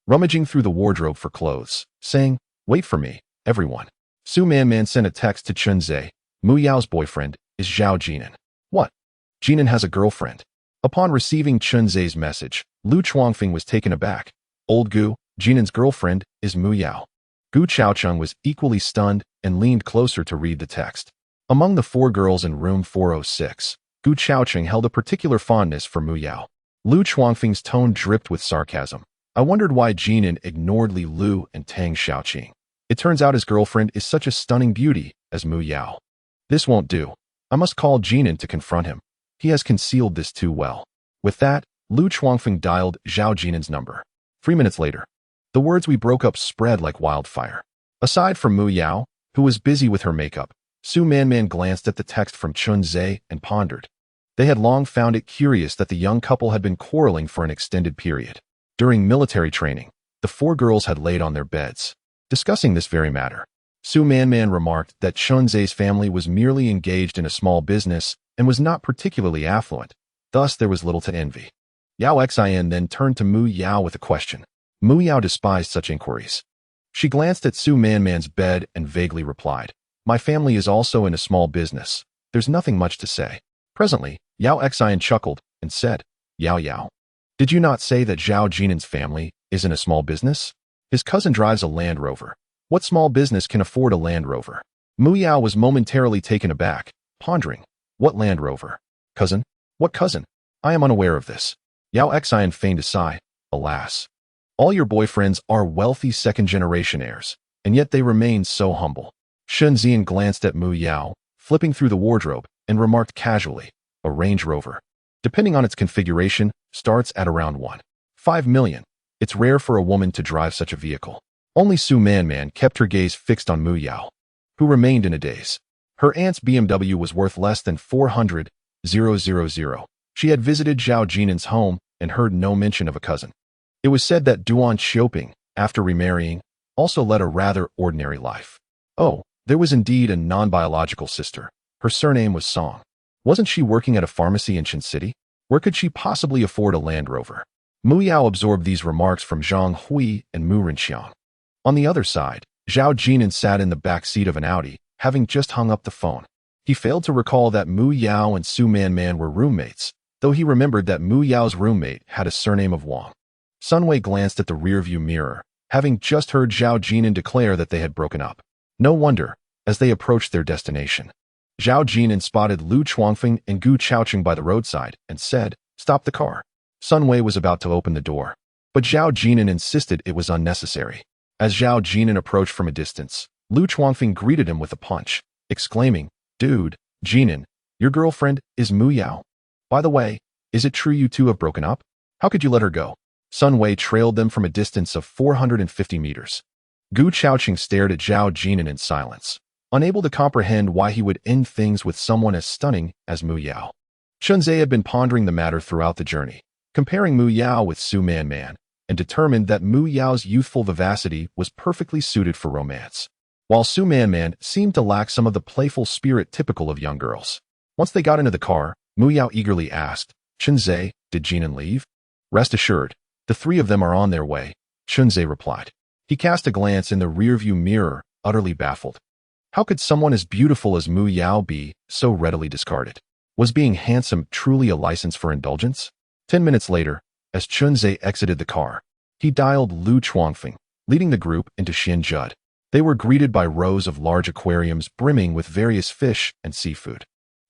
rummaging through the wardrobe for clothes, saying, "Wait for me, everyone." Su Man sent a text to Chunze. Mu Yao's boyfriend is Zhao Jin'an. What? Jin'an has a girlfriend. Upon receiving Chunze's message, Lu Chuangfeng was taken aback. Old Gu, Jin'an's girlfriend, is Mu Yao. Gu Chaocheng was equally stunned and leaned closer to read the text. Among the 4 girls in room 406, Gu Chaocheng held a particular fondness for Mu Yao. Lu Chuangfeng's tone dripped with sarcasm. I wondered why Jin'an ignored Li Lu and Tang Xiaoqing. It turns out his girlfriend is such a stunning beauty as Mu Yao. This won't do. I must call Jin'an to confront him. He has concealed this too well. With that, Lu Chuangfeng dialed Zhao Jin'an's number. 3 minutes later, the words "we broke up" spread like wildfire. Aside from Mu Yao, who was busy with her makeup, Su Man glanced at the text from Chunze and pondered. They had long found it curious that the young couple had been quarreling for an extended period. During military training, the 4 girls had laid on their beds, discussing this very matter. Su Man remarked that Chunze's family was merely engaged in a small business and was not particularly affluent, thus there was little to envy. Yao Xian then turned to Mu Yao with a question. Mu Yao despised such inquiries. She glanced at Su Man's bed and vaguely replied, "My family is also in a small business. There's nothing much to say." Presently, Yao Xian chuckled and said, Yao, did you not say that Zhao Jin'an's family is in a small business? His cousin drives a Land Rover. What small business can afford a Land Rover? Mu Yao was momentarily taken aback, pondering, what Land Rover? Cousin? What cousin? I am unaware of this. Yao Xian feigned a sigh. Alas. All your boyfriends are wealthy second-generation heirs, and yet they remain so humble. Shen Zian glanced at Mu Yao, flipping through the wardrobe, and remarked casually, a Range Rover. Depending on its configuration, starts at around 1.5 million. It's rare for a woman to drive such a vehicle. Only Su Man kept her gaze fixed on Mu Yao, who remained in a daze. Her aunt's BMW was worth less than 400,000. She had visited Zhao Jin'an's home and heard no mention of a cousin. It was said that Duan Xiaoping, after remarrying, also led a rather ordinary life. Oh, there was indeed a non-biological sister. Her surname was Song. Wasn't she working at a pharmacy in Chen City? Where could she possibly afford a Land Rover? Mu Yao absorbed these remarks from Zhang Hui and Mu Renxiang. On the other side, Zhao Jin'an sat in the back seat of an Audi, having just hung up the phone. He failed to recall that Mu Yao and Su Man were roommates, though he remembered that Mu Yao's roommate had a surname of Wang. Sunwei glanced at the rearview mirror, having just heard Zhao Jin'an declare that they had broken up. No wonder, as they approached their destination. Zhao Jin'an spotted Lu Chuangfeng and Gu Chaocheng by the roadside and said, "Stop the car." Sunwei was about to open the door, but Zhao Jin'an insisted it was unnecessary. As Zhao Jin'an approached from a distance, Lu Chuangfeng greeted him with a punch, exclaiming, "Dude, Jin'an, your girlfriend is Mu Yao. By the way, is it true you two have broken up? How could you let her go?" Sunwei trailed them from a distance of 450 meters. Gu Chaocheng stared at Zhao Jin'an in silence, unable to comprehend why he would end things with someone as stunning as Mu Yao. Chunze had been pondering the matter throughout the journey, comparing Mu Yao with Su Man, and determined that Mu Yao's youthful vivacity was perfectly suited for romance, while Su Man seemed to lack some of the playful spirit typical of young girls. Once they got into the car, Mu Yao eagerly asked, "Chunze, did Jin'an leave?" "Rest assured, the 3 of them are on their way," Chunze replied. He cast a glance in the rearview mirror, utterly baffled. How could someone as beautiful as Mu Yao be so readily discarded? Was being handsome truly a license for indulgence? 10 minutes later, As Chunze exited the car, he dialed Lu Chuangfeng, leading the group into Xianjud. They were greeted by rows of large aquariums brimming with various fish and seafood.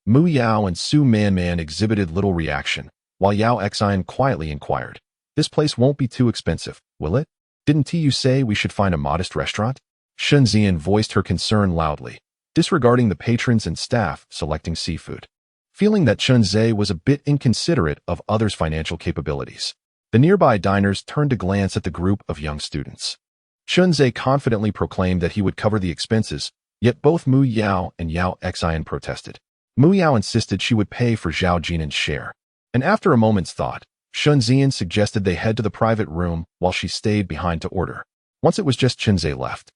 Mu Yao and Su Man exhibited little reaction, while Yao Xian quietly inquired, "This place won't be too expensive, will it? Didn't you say we should find a modest restaurant?" Shen Zian voiced her concern loudly, disregarding the patrons and staff selecting seafood. Feeling that Chunze was a bit inconsiderate of others' financial capabilities, the nearby diners turned to glance at the group of young students. Chunze confidently proclaimed that he would cover the expenses, yet both Mu Yao and Yao Xian protested. Mu Yao insisted she would pay for Zhao Jin'an's share, and after a moment's thought, Shen Zian suggested they head to the private room while she stayed behind to order. Once it was just Chunze left,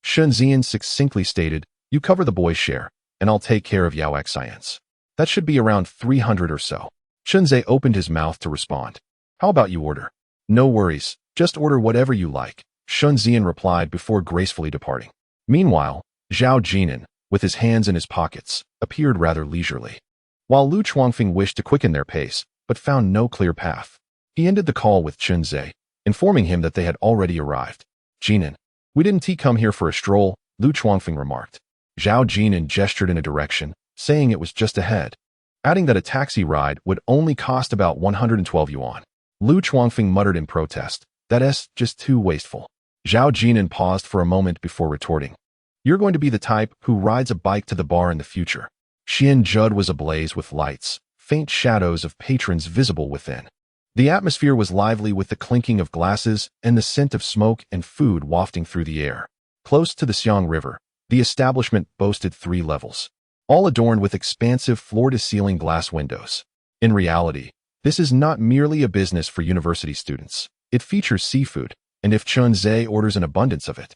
Shen Zian succinctly stated, "You cover the boys' share, and I'll take care of Yao Xian's. That should be around 300 or so." Chunze opened his mouth to respond. "How about you order?" "No worries, just order whatever you like," Shen Zian replied before gracefully departing. Meanwhile, Zhao Jin'an, with his hands in his pockets, appeared rather leisurely. While Lu Chuangfeng wished to quicken their pace, but found no clear path, he ended the call with Chunze, informing him that they had already arrived. "Jin'an, we didn't come here for a stroll," Lu Chuangfeng remarked. Zhao Jin'an gestured in a direction, saying it was just ahead, adding that a taxi ride would only cost about 112 yuan. Lu Chuangfeng muttered in protest, "That's just too wasteful." Zhao Jin'an paused for a moment before retorting, "You're going to be the type who rides a bike to the bar in the future." Xianjud was ablaze with lights, faint shadows of patrons visible within. The atmosphere was lively with the clinking of glasses and the scent of smoke and food wafting through the air. Close to the Xiang River, the establishment boasted 3 levels, all adorned with expansive floor-to-ceiling glass windows. In reality, this is not merely a business for university students. It features seafood, and if Chunze orders an abundance of it,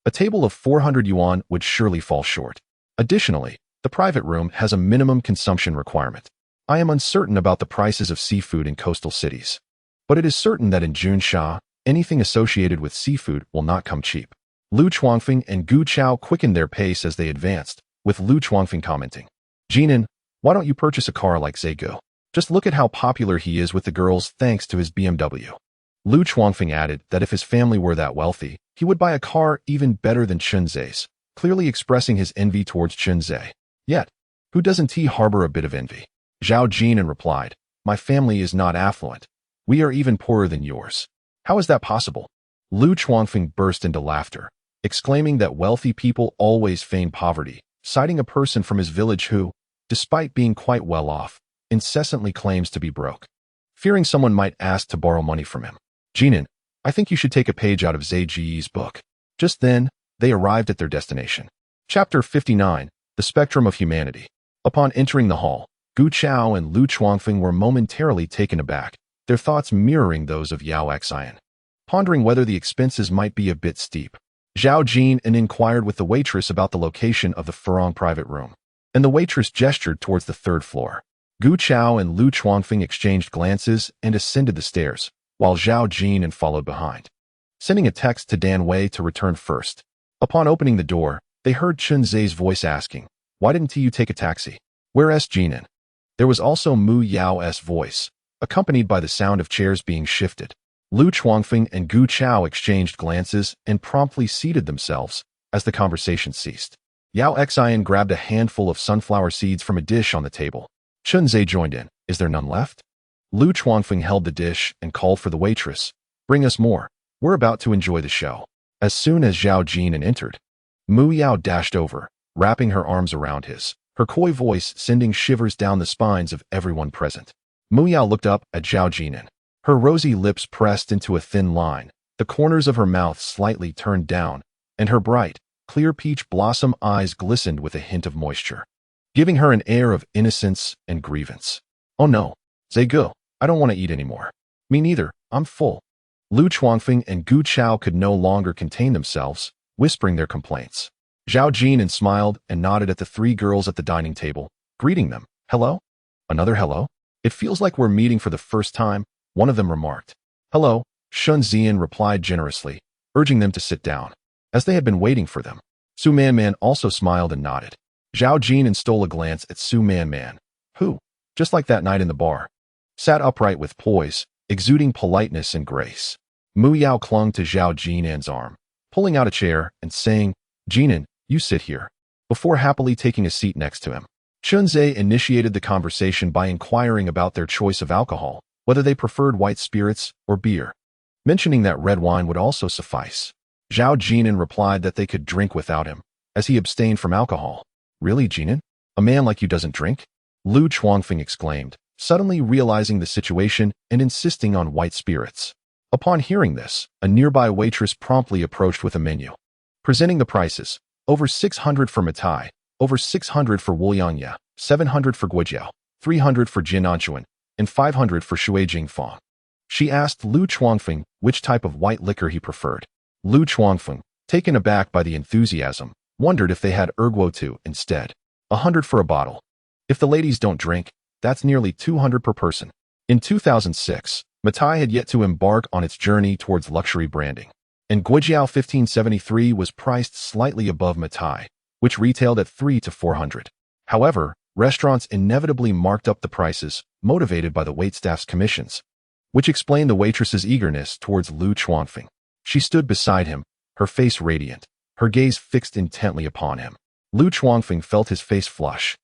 a table of 400 yuan would surely fall short. Additionally, the private room has a minimum consumption requirement. I am uncertain about the prices of seafood in coastal cities, but it is certain that in Junsha, anything associated with seafood will not come cheap. Lu Chuangfeng and Gu Chao quickened their pace as they advanced, with Lu Chuangfeng commenting, "Jin'an, why don't you purchase a car like Zego? Just look at how popular he is with the girls thanks to his BMW." Lu Chuangfeng added that if his family were that wealthy, he would buy a car even better than Chunze's, clearly expressing his envy towards Chunze. Yet, who doesn't harbor a bit of envy? Zhao Jin'an replied, "My family is not affluent. We are even poorer than yours." "How is that possible?" Lu Chuangfeng burst into laughter, exclaiming that wealthy people always feign poverty, citing a person from his village who, despite being quite well off, incessantly claims to be broke, fearing someone might ask to borrow money from him. "Jin'an, I think you should take a page out of Zhe Ji's book." Just then, they arrived at their destination. Chapter 59, The Spectrum of Humanity. Upon entering the hall, Gu Chao and Lu Chuangfeng were momentarily taken aback, their thoughts mirroring those of Yao Xian, pondering whether the expenses might be a bit steep. Zhao Jin'an inquired with the waitress about the location of the Furong private room, and the waitress gestured towards the 3rd floor. Gu Chao and Lu Chuangfeng exchanged glances and ascended the stairs, while Zhao Jin'an followed behind, sending a text to Dan Wei to return first. Upon opening the door, they heard Chunze's voice asking, "Why didn't you take a taxi?" "Where's Jin'an?" There was also Mu Yao's voice, accompanied by the sound of chairs being shifted. Lu Chuangfeng and Gu Chao exchanged glances and promptly seated themselves as the conversation ceased. Yao Xian grabbed a handful of sunflower seeds from a dish on the table. Chunze joined in. "Is there none left?" Lu Chuangfeng held the dish and called for the waitress. "Bring us more. We're about to enjoy the show." As soon as Zhao Jin'an entered, Mu Yao dashed over, wrapping her arms around his, her coy voice sending shivers down the spines of everyone present. Mu Yao looked up at Zhao Jin'an, her rosy lips pressed into a thin line, the corners of her mouth slightly turned down, and her bright, clear peach blossom eyes glistened with a hint of moisture, giving her an air of innocence and grievance. "Oh no, Zego, I don't want to eat anymore." "Me neither, I'm full." Lu Chuangfeng and Gu Chao could no longer contain themselves, whispering their complaints. Zhao Jin'an smiled and nodded at the 3 girls at the dining table, greeting them. "Hello?" "Another hello?" "It feels like we're meeting for the first time," one of them remarked. "Hello," Shen Zian replied generously, urging them to sit down, as they had been waiting for them. Su Man also smiled and nodded. Zhao Jin'an stole a glance at Su Man, who, just like that night in the bar, sat upright with poise, exuding politeness and grace. Mu Yao clung to Zhao Jin'an's arm, pulling out a chair and saying, "Jin'an, you sit here," before happily taking a seat next to him. Chunzhe initiated the conversation by inquiring about their choice of alcohol, whether they preferred white spirits or beer, mentioning that red wine would also suffice. Zhao Jin'an replied that they could drink without him, as he abstained from alcohol. "Really, Jin'an? A man like you doesn't drink?" Lu Chuangfeng exclaimed, suddenly realizing the situation and insisting on white spirits. Upon hearing this, a nearby waitress promptly approached with a menu, presenting the prices: over 600 for Matai, over 600 for Wuliangya, 700 for Guijiao, 300 for Jiananchuan, and 500 for Shui Jingfang. She asked Lu Chuangfeng which type of white liquor he preferred. Lu Chuangfeng, taken aback by the enthusiasm, wondered if they had erguo too instead. 100 for a bottle. If the ladies don't drink, that's nearly 200 per person. In 2006, Matai had yet to embark on its journey towards luxury branding, and Guijiao 1573 was priced slightly above Matai, which retailed at 300 to 400. However, restaurants inevitably marked up the prices, motivated by the waitstaff's commissions, which explained the waitress's eagerness towards Lu Chuangfeng. She stood beside him, her face radiant, her gaze fixed intently upon him. Lu Chuangfeng felt his face flush.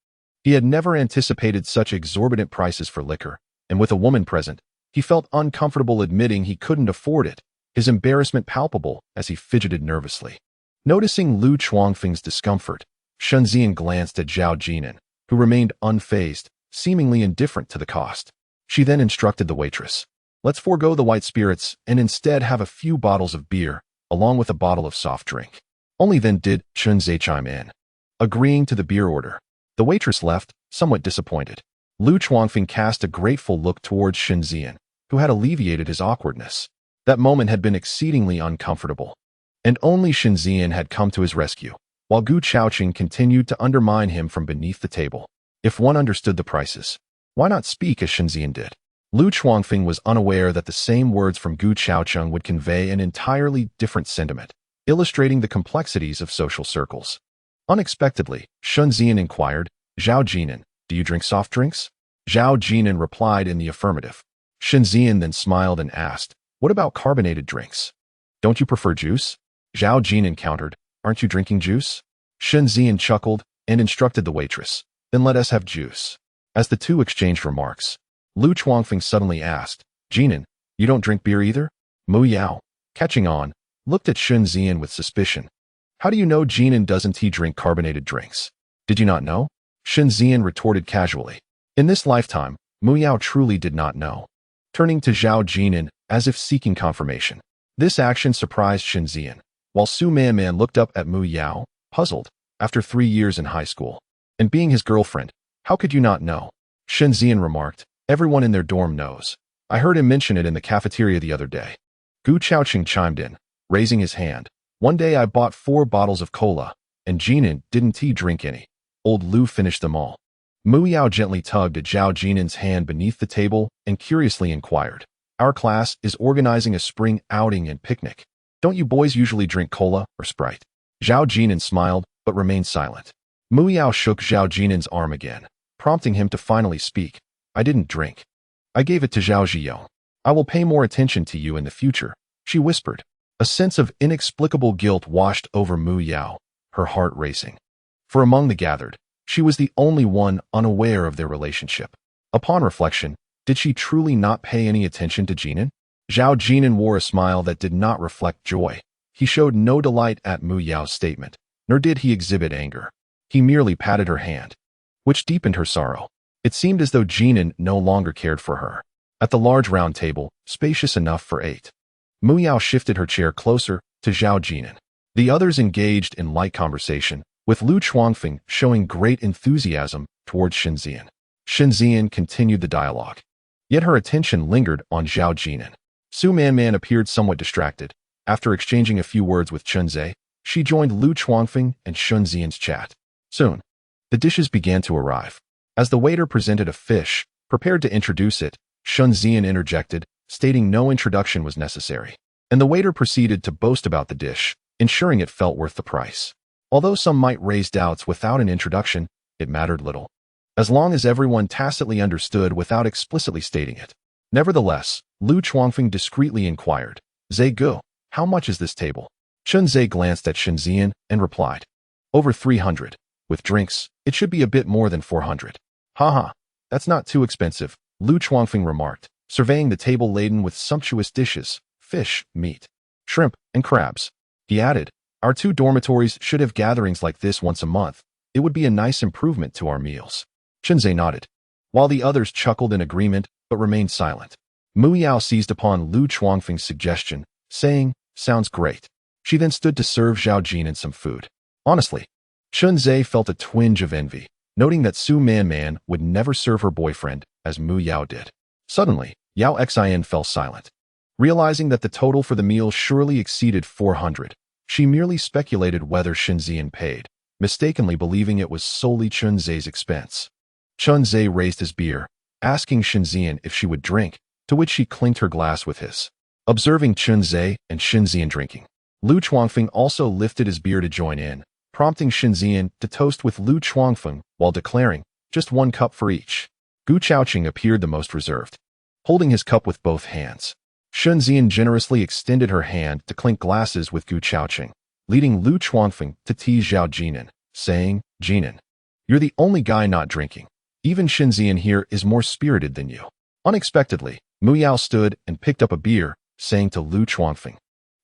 He had never anticipated such exorbitant prices for liquor, and with a woman present, he felt uncomfortable admitting he couldn't afford it, his embarrassment palpable as he fidgeted nervously. Noticing Lu Chuangfeng's discomfort, Shunzian glanced at Zhao Jin'an, who remained unfazed, seemingly indifferent to the cost. She then instructed the waitress, "Let's forego the white spirits and instead have a few bottles of beer, along with a bottle of soft drink." Only then did Chunzhe chime in, agreeing to the beer order. The waitress left, somewhat disappointed. Lu Chuangfeng cast a grateful look towards Shunzian, who had alleviated his awkwardness. That moment had been exceedingly uncomfortable, and only Shunzian had come to his rescue, while Gu Chaoqing continued to undermine him from beneath the table. If one understood the prices, why not speak as Shunzian did? Lu Chuangfeng was unaware that the same words from Gu Chaoqing would convey an entirely different sentiment, illustrating the complexities of social circles. Unexpectedly, Shunzian inquired, "Zhao Jin'an, do you drink soft drinks?" Zhao Jin'an replied in the affirmative. Shunzian then smiled and asked, "What about carbonated drinks? Don't you prefer juice?" Zhao Jin'an countered, "Aren't you drinking juice?" Shunzian chuckled and instructed the waitress, "Then let us have juice." As the two exchanged remarks, Lu Chuangfeng suddenly asked, "Jin'an, you don't drink beer either?" Mu Yao, catching on, looked at Shunzian with suspicion. "How do you know Jin'an doesn't he drink carbonated drinks? Did you not know?" Shunzian retorted casually. In this lifetime, Mu Yao truly did not know. Turning to Zhao Jin'an, as if seeking confirmation. This action surprised Shunzian, while Su Man looked up at Mu Yao, puzzled, after 3 years in high school. "And being his girlfriend, how could you not know?" Shunzian remarked, "Everyone in their dorm knows. I heard him mention it in the cafeteria the other day." Gu Chaoqing chimed in, raising his hand. "One day I bought 4 bottles of cola, and Jin'an didn't he drink any. Old Lu finished them all." Mu Yao gently tugged at Zhao Jin'an's hand beneath the table and curiously inquired, "Our class is organizing a spring outing and picnic. Don't you boys usually drink cola or Sprite?" Zhao Jin'an smiled, but remained silent. Mu Yao shook Zhao Jin'an's arm again, prompting him to finally speak. "I didn't drink. I gave it to Zhao Zhiyong. I will pay more attention to you in the future," she whispered. A sense of inexplicable guilt washed over Mu Yao, her heart racing. For among the gathered, she was the only one unaware of their relationship. Upon reflection, did she truly not pay any attention to Jin'an? Zhao Jin'an wore a smile that did not reflect joy. He showed no delight at Mu Yao's statement, nor did he exhibit anger. He merely patted her hand, which deepened her sorrow. It seemed as though Jin'an no longer cared for her. At the large round table, spacious enough for 8, Mu Yao shifted her chair closer to Zhao Jin'an. The others engaged in light conversation, with Lu Chuangfeng showing great enthusiasm towards Shunzian. Shunzian continued the dialogue, yet her attention lingered on Zhao Jin'an. Su Man appeared somewhat distracted. After exchanging a few words with Chunzhe, she joined Lu Chuangfeng and Shunzian's chat. Soon, the dishes began to arrive. As the waiter presented a fish, prepared to introduce it, Shunzian interjected, stating no introduction was necessary, and the waiter proceeded to boast about the dish, ensuring it felt worth the price. Although some might raise doubts without an introduction, it mattered little, as long as everyone tacitly understood without explicitly stating it. Nevertheless, Lu Chuangfeng discreetly inquired, Zhe Gu, how much is this table? Chen Zhe glanced at Shen Zian and replied, over 300. With drinks, it should be a bit more than 400. Haha, that's not too expensive, Lu Chuangfeng remarked, surveying the table laden with sumptuous dishes, fish, meat, shrimp, and crabs. He added, our 2 dormitories should have gatherings like this once a month. It would be a nice improvement to our meals. Chen Zhe nodded, while the others chuckled in agreement but remained silent. Mu Yao seized upon Lu Chuangfeng's suggestion, saying, sounds great. She then stood to serve Zhao Jin'an some food. Honestly, Chen Zhe felt a twinge of envy, noting that Su Man would never serve her boyfriend as Mu Yao did. Suddenly, Yao Xian fell silent. Realizing that the total for the meal surely exceeded 400, she merely speculated whether Shen Zian paid, mistakenly believing it was solely Chen Zhe's expense. Chen Zhe raised his beer, asking Shen Zian if she would drink, to which she clinked her glass with his. Observing Chen Zhe and Shen Zian drinking, Lu Chuangfeng also lifted his beer to join in, prompting Shen Zian to toast with Lu Chuangfeng while declaring, just 1 cup for each. Gu Chaoqing appeared the most reserved, holding his cup with both hands. Shen Zian generously extended her hand to clink glasses with Gu Chaoqing, leading Lu Chuangfeng to tease Zhao Jin'an, saying, Jin'an, you're the only guy not drinking. Even Shen Zian here is more spirited than you. Unexpectedly, Mu Yao stood and picked up a beer, saying to Lu Chuangfeng,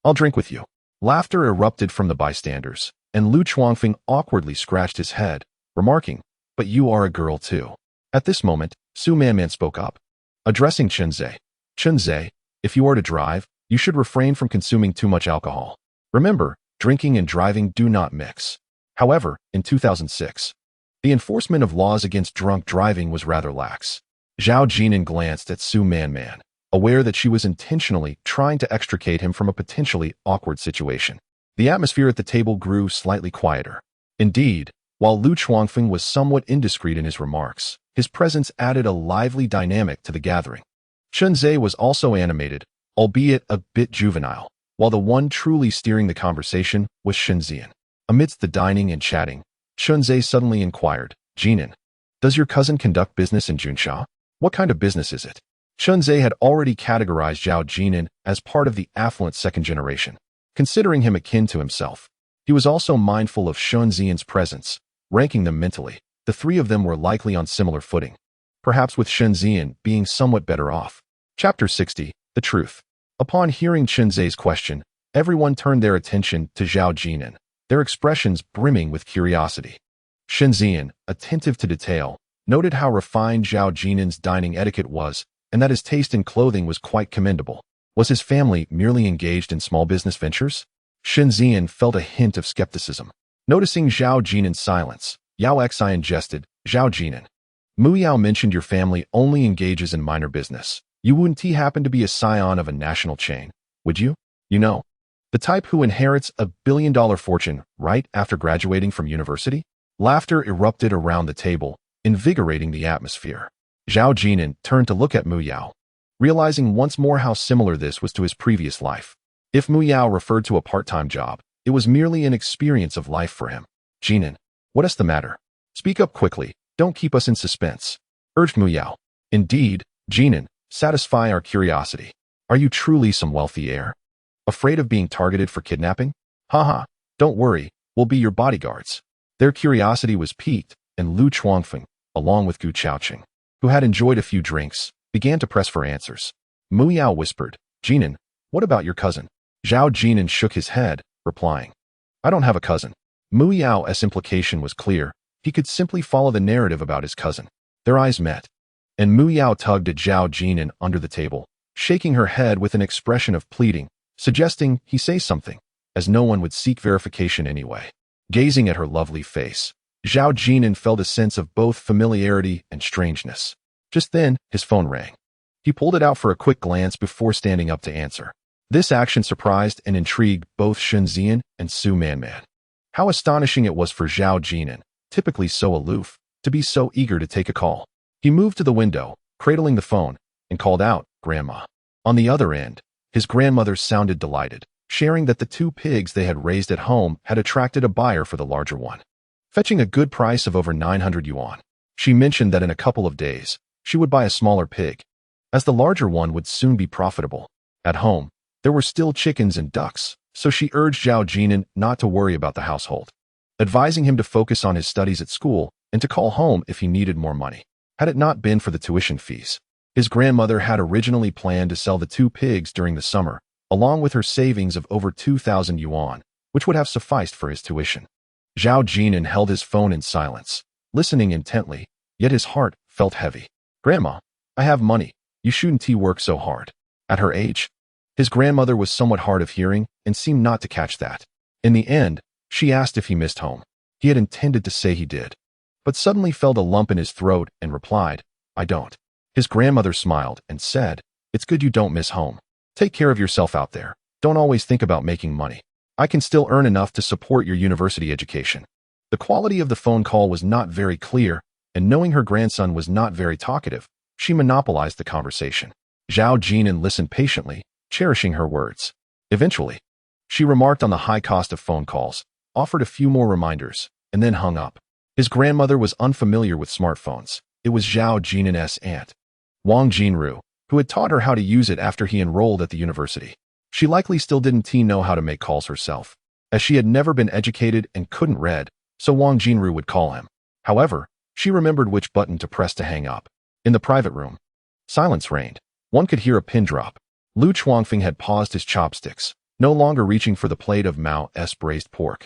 I'll drink with you. Laughter erupted from the bystanders, and Lu Chuangfeng awkwardly scratched his head, remarking, but you are a girl too. At this moment, Su Man spoke up, addressing Chen Zhe. Chen Zhe, if you are to drive, you should refrain from consuming too much alcohol. Remember, drinking and driving do not mix. However, in 2006, the enforcement of laws against drunk driving was rather lax. Zhao Jin'an glanced at Su Man, aware that she was intentionally trying to extricate him from a potentially awkward situation. The atmosphere at the table grew slightly quieter. Indeed, while Lu Chuangfeng was somewhat indiscreet in his remarks, his presence added a lively dynamic to the gathering. Chen Zhe was also animated, albeit a bit juvenile, while the one truly steering the conversation was Shen Zian. Amidst the dining and chatting, Chen Zhe suddenly inquired, Jin'an, does your cousin conduct business in Junsha? What kind of business is it? Chen Zhe had already categorized Zhao Jin'an as part of the affluent second generation, considering him akin to himself. He was also mindful of Shen Zian's presence, ranking them mentally. The 3 of them were likely on similar footing, perhaps with Shen Zian being somewhat better off. Chapter 60, The Truth. Upon hearing Chen Zhe's question, everyone turned their attention to Zhao Jin'an, their expressions brimming with curiosity. Shen Zian, attentive to detail, noted how refined Zhao Jin'an's dining etiquette was, and that his taste in clothing was quite commendable. Was his family merely engaged in small business ventures? Shen Zian felt a hint of skepticism. Noticing Zhao Jin'an's silence, Yao Xian jested, Zhao Jin'an, Mu Yao mentioned your family only engages in minor business. You wouldn't happen to be a scion of a national chain, would you? You know, the type who inherits a billion-dollar fortune right after graduating from university? Laughter erupted around the table, invigorating the atmosphere. Zhao Jin'an turned to look at Mu Yao, realizing once more how similar this was to his previous life. If Mu Yao referred to a part-time job, it was merely an experience of life for him. Jin'an, what is the matter? Speak up quickly, don't keep us in suspense, urged Mu Yao. Indeed, Jin'an, satisfy our curiosity. Are you truly some wealthy heir? Afraid of being targeted for kidnapping? Haha, don't worry, we'll be your bodyguards. Their curiosity was piqued, and Lu Chuangfeng, along with Gu Chaoqing, who had enjoyed a few drinks, began to press for answers. Mu Yao whispered, Jin'an, what about your cousin? Zhao Jin'an shook his head, replying, I don't have a cousin. Mu Yao's implication was clear. He could simply follow the narrative about his cousin. Their eyes met, and Mu Yao tugged at Zhao Jin'an under the table, shaking her head with an expression of pleading, suggesting he say something, as no one would seek verification anyway. Gazing at her lovely face, Zhao Jin'an felt a sense of both familiarity and strangeness. Just then, his phone rang. He pulled it out for a quick glance before standing up to answer. This action surprised and intrigued both Shen Zian and Su Man. How astonishing it was for Zhao Jin'an, typically so aloof, to be so eager to take a call. He moved to the window, cradling the phone, and called out, Grandma. On the other end, his grandmother sounded delighted, sharing that the 2 pigs they had raised at home had attracted a buyer for the larger one, fetching a good price of over 900 yuan. She mentioned that in a couple of days, she would buy a smaller pig. as the larger one would soon be profitable. At home, there were still chickens and ducks, so she urged Zhao Jin'an not to worry about the household, advising him to focus on his studies at school and to call home if he needed more money. Had it not been for the tuition fees, his grandmother had originally planned to sell the 2 pigs during the summer, along with her savings of over 2,000 yuan, which would have sufficed for his tuition. Zhao Jin'an held his phone in silence, listening intently, yet his heart felt heavy. Grandma, I have money. You shouldn't work so hard. At her age, his grandmother was somewhat hard of hearing and seemed not to catch that. In the end, she asked if he missed home. He had intended to say he did, but suddenly felt a lump in his throat and replied, I don't. His grandmother smiled and said, it's good you don't miss home. Take care of yourself out there. Don't always think about making money. I can still earn enough to support your university education. The quality of the phone call was not very clear, and knowing her grandson was not very talkative, she monopolized the conversation. Zhao Jin'an listened patiently, cherishing her words. Eventually, she remarked on the high cost of phone calls, offered a few more reminders, and then hung up. His grandmother was unfamiliar with smartphones. It was Zhao Jin'an's aunt, Wang Jinru, who had taught her how to use it after he enrolled at the university. She likely still didn't know how to make calls herself, as she had never been educated and couldn't read, so Wang Jinru would call him. However, she remembered which button to press to hang up. In the private room, silence reigned. One could hear a pin drop. Lu Chuangfeng had paused his chopsticks, no longer reaching for the plate of Mao's braised pork.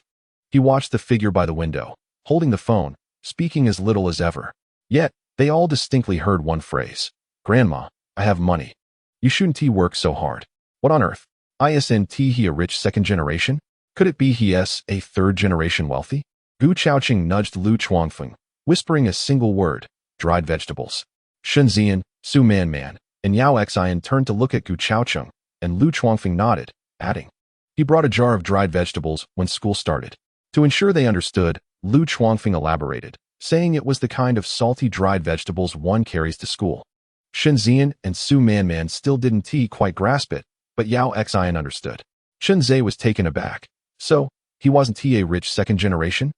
He watched the figure by the window, holding the phone, speaking as little as ever. Yet, they all distinctly heard one phrase. Grandma, I have money. You shouldn't work so hard. What on earth? Isn't he a rich second generation? Could it be he is a third generation wealthy? Gu Chaoqing nudged Lu Chuangfeng, whispering a single word, dried vegetables. Shen Zian, Su Man, and Yao Xian turned to look at Gu Chaoqing, and Lu Chuangfeng nodded, adding, he brought a jar of dried vegetables when school started. To ensure they understood, Lu Chuangfeng elaborated, saying it was the kind of salty dried vegetables one carries to school. Shen Zian and Su Man still didn't quite grasp it, but Yao Xian understood. Shen Zai was taken aback. So, he wasn't a rich second generation?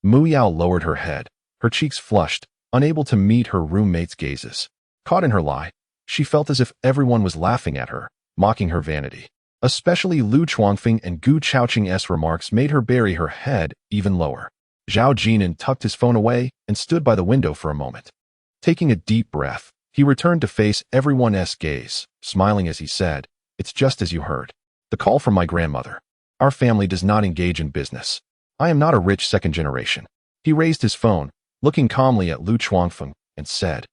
Mu Yao lowered her head, her cheeks flushed, unable to meet her roommate's gazes. Caught in her lie, she felt as if everyone was laughing at her, mocking her vanity. Especially Lu Chuangfeng and Gu Chaoqing's remarks made her bury her head even lower. Zhao Jin'an tucked his phone away and stood by the window for a moment. Taking a deep breath, he returned to face everyone's gaze, smiling as he said, it's just as you heard. The call from my grandmother. Our family does not engage in business. I am not a rich second generation. He raised his phone, looking calmly at Lu Chuangfeng, and said,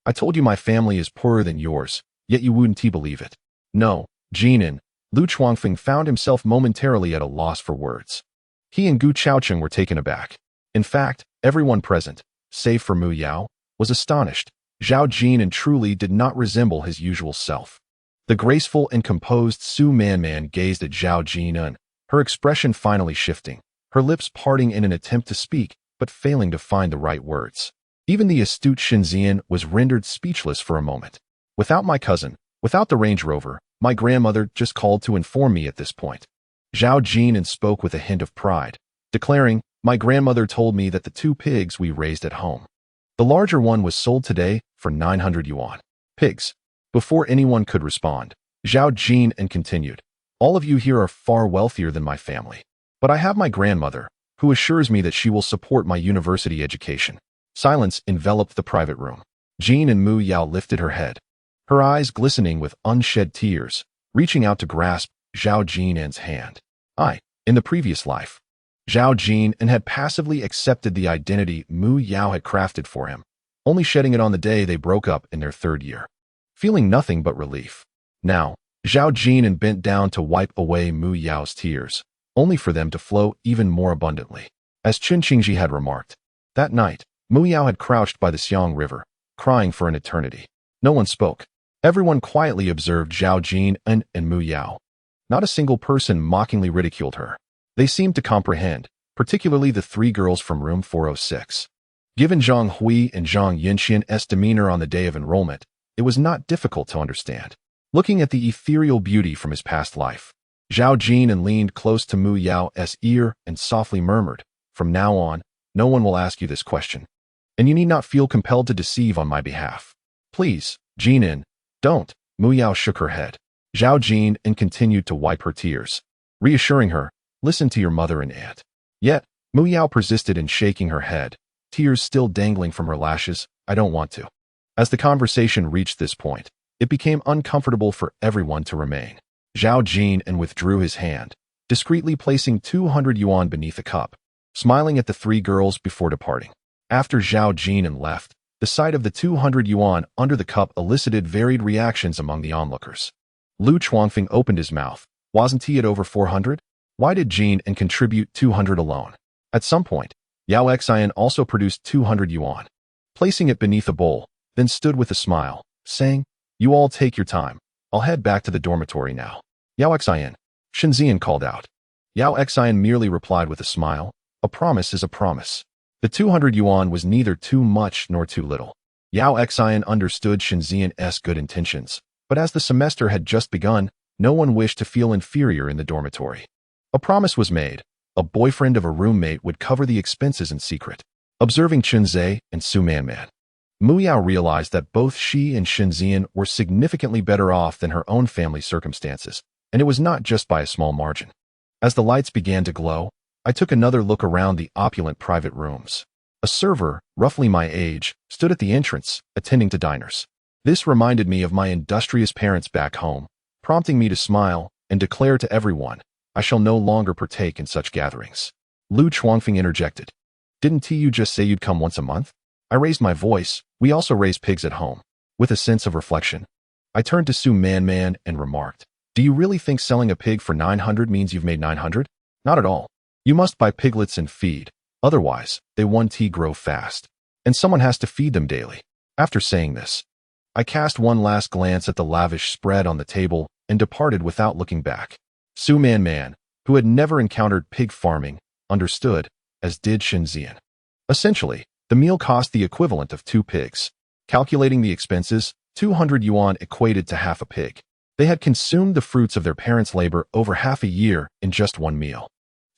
I told you my family is poorer than yours, yet you wouldn't believe it. No, Jin'an. Lu Chuangfeng found himself momentarily at a loss for words. He and Gu Chaoqing were taken aback. In fact, everyone present, save for Mu Yao, was astonished. Zhao Jin'an truly did not resemble his usual self. The graceful and composed Su Man gazed at Zhao Jin'an, her expression finally shifting, her lips parting in an attempt to speak, but failing to find the right words. Even the astute Shen Zian was rendered speechless for a moment. Without my cousin, without the Range Rover, my grandmother just called to inform me at this point. Zhao Jin'an spoke with a hint of pride, declaring, my grandmother told me that the 2 pigs we raised at home. The larger one was sold today for 900 yuan. Pigs. Before anyone could respond, Zhao Jin'an continued, all of you here are far wealthier than my family. But I have my grandmother, who assures me that she will support my university education. Silence enveloped the private room. Jin and Mu Yao lifted her head, her eyes glistening with unshed tears, reaching out to grasp Zhao Jin'an's hand. In the previous life, Zhao Jin'an had passively accepted the identity Mu Yao had crafted for him, only shedding it on the day they broke up in their 3rd year. Feeling nothing but relief. Now, Zhao Jin'an bent down to wipe away Mu Yao's tears, only for them to flow even more abundantly. As Chen Qingji had remarked, that night, Mu Yao had crouched by the Xiang River, crying for an eternity. No one spoke. Everyone quietly observed Zhao Jin'an and Mu Yao. Not a single person mockingly ridiculed her. They seemed to comprehend, particularly the 3 girls from room 406. Given Zhang Hui and Zhang Yinxian's demeanor on the day of enrollment, it was not difficult to understand. Looking at the ethereal beauty from his past life, Zhao Jin'an leaned close to Mu Yao's ear and softly murmured, from now on, no one will ask you this question. And you need not feel compelled to deceive on my behalf. Please, Jin'an, Don't. Mu Yao shook her head. Zhao Jin'an continued to wipe her tears, reassuring her, listen to your mother and aunt. Yet, Mu Yao persisted in shaking her head, tears still dangling from her lashes. I don't want to. As the conversation reached this point, it became uncomfortable for everyone to remain. Zhao Jin'an withdrew his hand, discreetly placing 200 yuan beneath the cup, smiling at the three girls before departing. After Zhao Jin'an left, the sight of the 200 yuan under the cup elicited varied reactions among the onlookers. Lu Chuangfeng opened his mouth. Wasn't he at over 400? Why did Jin'an contribute 200 alone? At some point, Yao Xian also produced 200 yuan, placing it beneath a bowl, then stood with a smile, saying, you all take your time. I'll head back to the dormitory now. Yao Xian, Shenzian called out. Yao Xian merely replied with a smile, a promise is a promise. The 200 yuan was neither too much nor too little. Yao Xian understood Shenzian's good intentions, but as the semester had just begun, no one wished to feel inferior in the dormitory. A promise was made. A boyfriend of a roommate would cover the expenses in secret. Observing Chunzhe and Su Manman, Mu Yao realized that both she and Shenzian were significantly better off than her own family circumstances, and it was not just by a small margin. As the lights began to glow, I took another look around the opulent private rooms. A server, roughly my age, stood at the entrance, attending to diners. This reminded me of my industrious parents back home, prompting me to smile and declare to everyone, I shall no longer partake in such gatherings. Lu Chuangfeng interjected. Didn't you just say you'd come once a month? I raised my voice. We also raise pigs at home. With a sense of reflection, I turned to Su Manman and remarked, do you really think selling a pig for 900 means you've made 900? Not at all. You must buy piglets and feed. Otherwise, they won't grow fast. And someone has to feed them daily. After saying this, I cast one last glance at the lavish spread on the table and departed without looking back. Su Manman, who had never encountered pig farming, understood, as did Shenzian. Essentially, the meal cost the equivalent of 2 pigs. Calculating the expenses, 200 yuan equated to half a pig. They had consumed the fruits of their parents' labor over half a year in just one meal.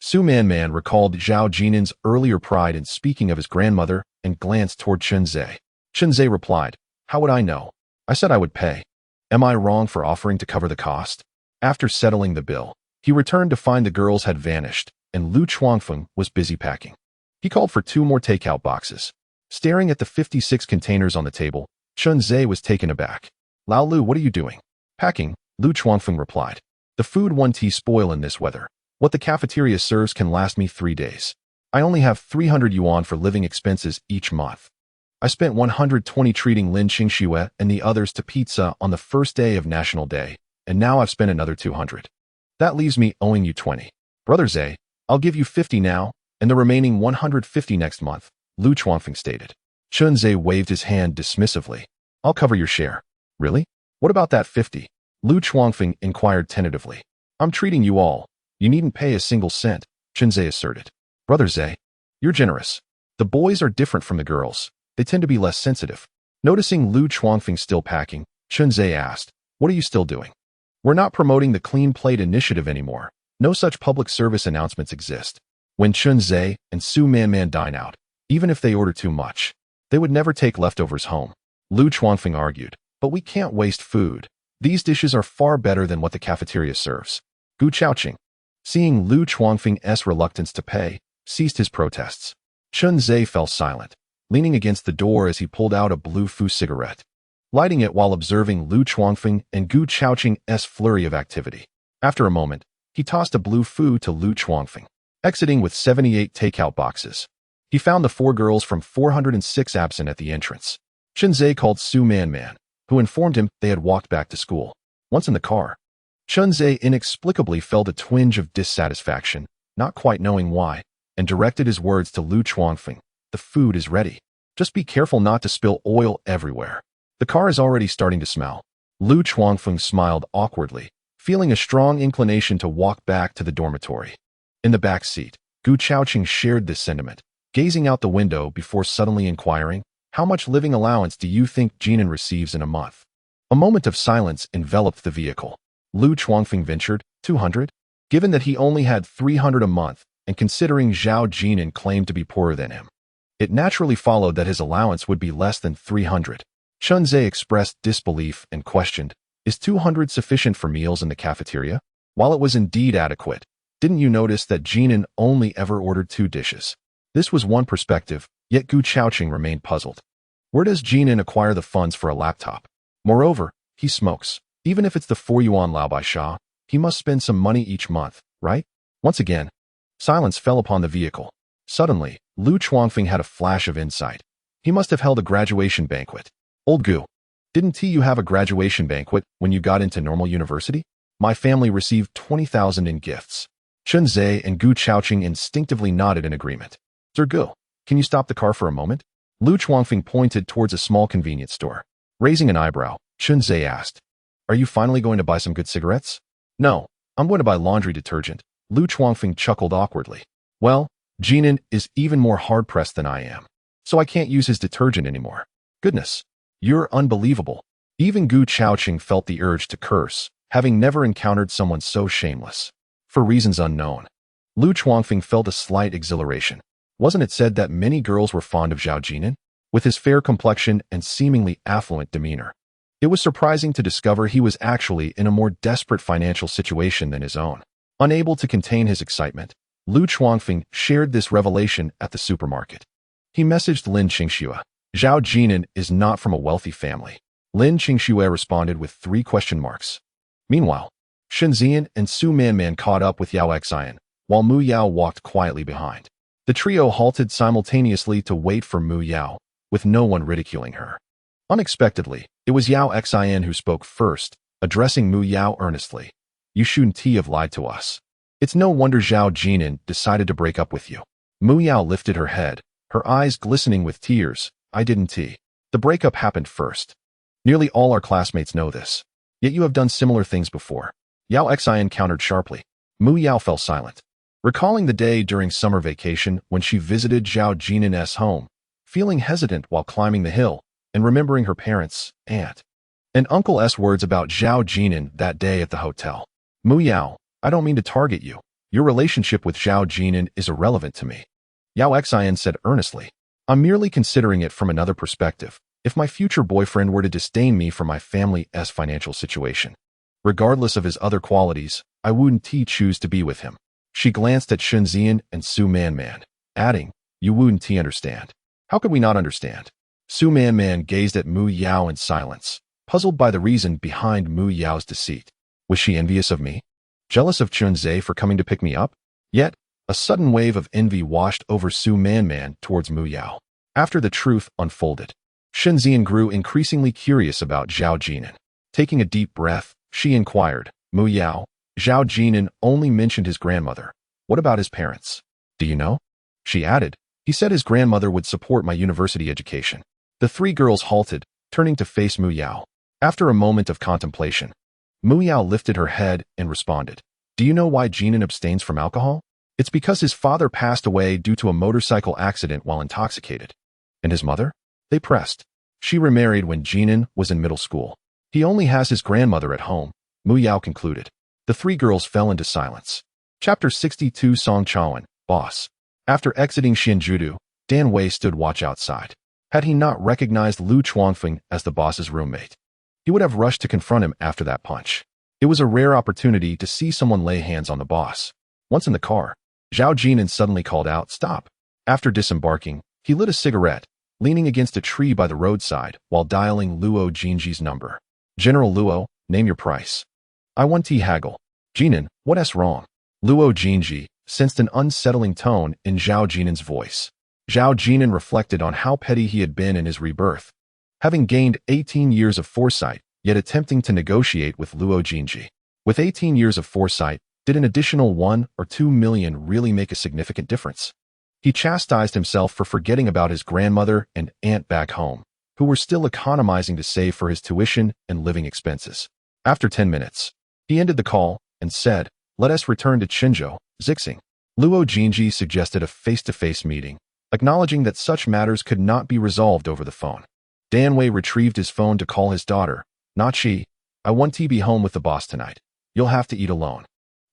Su Manman recalled Zhao Jin'an's earlier pride in speaking of his grandmother and glanced toward Chunzhe. Chunzhe replied, how would I know? I said I would pay. Am I wrong for offering to cover the cost? After settling the bill, he returned to find the girls had vanished, and Lu Chuangfeng was busy packing. He called for 2 more takeout boxes. Staring at the 56 containers on the table, Chunzhe was taken aback. Lao Lu, what are you doing? Packing, Lu Chuangfeng replied. The food won't spoil in this weather. What the cafeteria serves can last me 3 days. I only have 300 yuan for living expenses each month. I spent 120 treating Lin Qingxue and the others to pizza on the first day of National Day, and now I've spent another 200. That leaves me owing you 20. Brother Zhe, I'll give you 50 now, and the remaining 150 next month, Lu Chuangfeng stated. Chunzhe waved his hand dismissively. I'll cover your share. Really? What about that 50? Lu Chuangfeng inquired tentatively. I'm treating you all. You needn't pay a single cent, Chunzhe asserted. Brother Zhe, you're generous. The boys are different from the girls. They tend to be less sensitive. Noticing Lu Chuangfeng still packing, Chunzhe asked, what are you still doing? We're not promoting the Clean Plate initiative anymore. No such public service announcements exist. When Chunzhe and Su Manman dine out, even if they order too much, they would never take leftovers home. Lu Chuangfeng argued, but we can't waste food. These dishes are far better than what the cafeteria serves. Gu Chaoqing, seeing Lu Chuangfeng's reluctance to pay, ceased his protests. Chunzhe fell silent, leaning against the door as he pulled out a blue Fu cigarette, lighting it while observing Lu Chuangfeng and Gu Chaoqing's flurry of activity. After a moment, he tossed a blue Fu to Lu Chuangfeng, exiting with 78 takeout boxes. He found the 4 girls from 406 absent at the entrance. Chunzhe called Su Manman, who informed him they had walked back to school. Once in the car, Chunzhe inexplicably felt a twinge of dissatisfaction, not quite knowing why, and directed his words to Lu Chuangfeng. The food is ready. Just be careful not to spill oil everywhere. The car is already starting to smell. Lu Chuangfeng smiled awkwardly, feeling a strong inclination to walk back to the dormitory. In the back seat, Gu Chaoqing shared this sentiment, gazing out the window before suddenly inquiring, how much living allowance do you think Jin'an receives in a month? A moment of silence enveloped the vehicle. Lu Chuangfeng ventured, 200? Given that he only had 300 a month, and considering Zhao Jin'an claimed to be poorer than him, it naturally followed that his allowance would be less than 300. Chun-Zhe expressed disbelief and questioned, is 200 sufficient for meals in the cafeteria? While it was indeed adequate, didn't you notice that Jinan only ever ordered 2 dishes? This was one perspective, yet Gu Chaoqing remained puzzled. Where does Jinan acquire the funds for a laptop? Moreover, he smokes. Even if it's the 4 yuan Lao Bai Sha, he must spend some money each month, right? Once again, silence fell upon the vehicle. Suddenly, Lu Chuangfeng had a flash of insight. He must have held a graduation banquet. Old Gu, didn't you have a graduation banquet when you got into normal university? My family received 20,000 in gifts. Chun-Zhe and Gu Chaoqing instinctively nodded in agreement. Sir Gu, can you stop the car for a moment? Lu Chuangfeng pointed towards a small convenience store. Raising an eyebrow, Chun-Zhe asked, are you finally going to buy some good cigarettes? No, I'm going to buy laundry detergent. Lu Chuangfeng chuckled awkwardly. Well, Jinan is even more hard-pressed than I am, so I can't use his detergent anymore. Goodness, you're unbelievable. Even Gu Chaoqing felt the urge to curse, having never encountered someone so shameless. For reasons unknown, Lu Chuangfeng felt a slight exhilaration. Wasn't it said that many girls were fond of Zhao Jin'an? With his fair complexion and seemingly affluent demeanor, it was surprising to discover he was actually in a more desperate financial situation than his own. Unable to contain his excitement, Lu Chuangfeng shared this revelation at the supermarket. He messaged Lin Qingxue. Zhao Jin'an is not from a wealthy family. Lin Qingxue responded with 3 question marks. Meanwhile, Shen Zian and Su Manman caught up with Yao Xian, while Mu Yao walked quietly behind. The trio halted simultaneously to wait for Mu Yao, with no one ridiculing her. Unexpectedly, it was Yao Xian who spoke first, addressing Mu Yao earnestly. You shouldn't have lied to us. It's no wonder Zhao Jin'an decided to break up with you. Mu Yao lifted her head, her eyes glistening with tears. I didn't. The breakup happened first. Nearly all our classmates know this. Yet you have done similar things before. Yao Xian countered sharply. Mu Yao fell silent. Recalling the day during summer vacation when she visited Zhao Jin'an's home, feeling hesitant while climbing the hill, and remembering her parents, aunt, and uncle's words about Zhao Jin'an that day at the hotel. Mu Yao, I don't mean to target you. Your relationship with Zhao Jin'an is irrelevant to me. Yao Xian said earnestly. I'm merely considering it from another perspective. If my future boyfriend were to disdain me for my family's financial situation, regardless of his other qualities, I wouldn't choose to be with him. She glanced at Shen Zian and Su Manman, adding, you wouldn't understand. How could we not understand? Su Manman gazed at Mu Yao in silence, puzzled by the reason behind Mu Yao's deceit. Was she envious of me? Jealous of Chun-Zhe for coming to pick me up? Yet, a sudden wave of envy washed over Su Manman towards Mu Yao. After the truth unfolded, Shen Zian grew increasingly curious about Zhao Jin'an. Taking a deep breath, she inquired, Mu Yao, Zhao Jin'an only mentioned his grandmother. What about his parents? Do you know? She added, he said his grandmother would support my university education. The 3 girls halted, turning to face Mu Yao. After a moment of contemplation, Mu Yao lifted her head and responded, do you know why Jin'an abstains from alcohol? It's because his father passed away due to a motorcycle accident while intoxicated. And his mother? They pressed. She remarried when Jin'an was in middle school. He only has his grandmother at home, Mu Yao concluded. The 3 girls fell into silence. Chapter 62 Song Chaoan, Boss. After exiting Xianjudu, Dan Wei stood watch outside. Had he not recognized Lu Chuangfeng as the boss's roommate, he would have rushed to confront him after that punch. It was a rare opportunity to see someone lay hands on the boss. Once in the car, Zhao Jin'an suddenly called out, stop. After disembarking, he lit a cigarette, leaning against a tree by the roadside while dialing Luo Jinji's number. General Luo, name your price. I want haggle. Jin'an, what's wrong? Luo Jinji sensed an unsettling tone in Zhao Jin'an's voice. Zhao Jin'an reflected on how petty he had been in his rebirth, having gained 18 years of foresight, yet attempting to negotiate with Luo Jinji. With 18 years of foresight, did an additional 1 or 2 million really make a significant difference? He chastised himself for forgetting about his grandmother and aunt back home, who were still economizing to save for his tuition and living expenses. After 10 minutes, he ended the call and said, let us return to Qinzhou, Zixing. Luo Jinji suggested a face-to-face meeting, acknowledging that such matters could not be resolved over the phone. Dan Wei retrieved his phone to call his daughter. Not she. I want to be home with the boss tonight. You'll have to eat alone.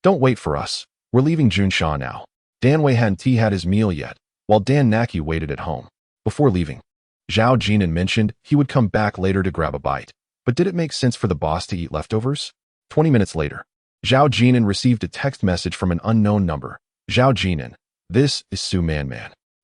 Don't wait for us. We're leaving Junsha now. Dan Wei hadn't had his meal yet, while Dan Naki waited at home. Before leaving, Zhao Jin'an mentioned he would come back later to grab a bite, but did it make sense for the boss to eat leftovers? 20 minutes later, Zhao Jin'an received a text message from an unknown number. Zhao Jin'an, this is Su Man.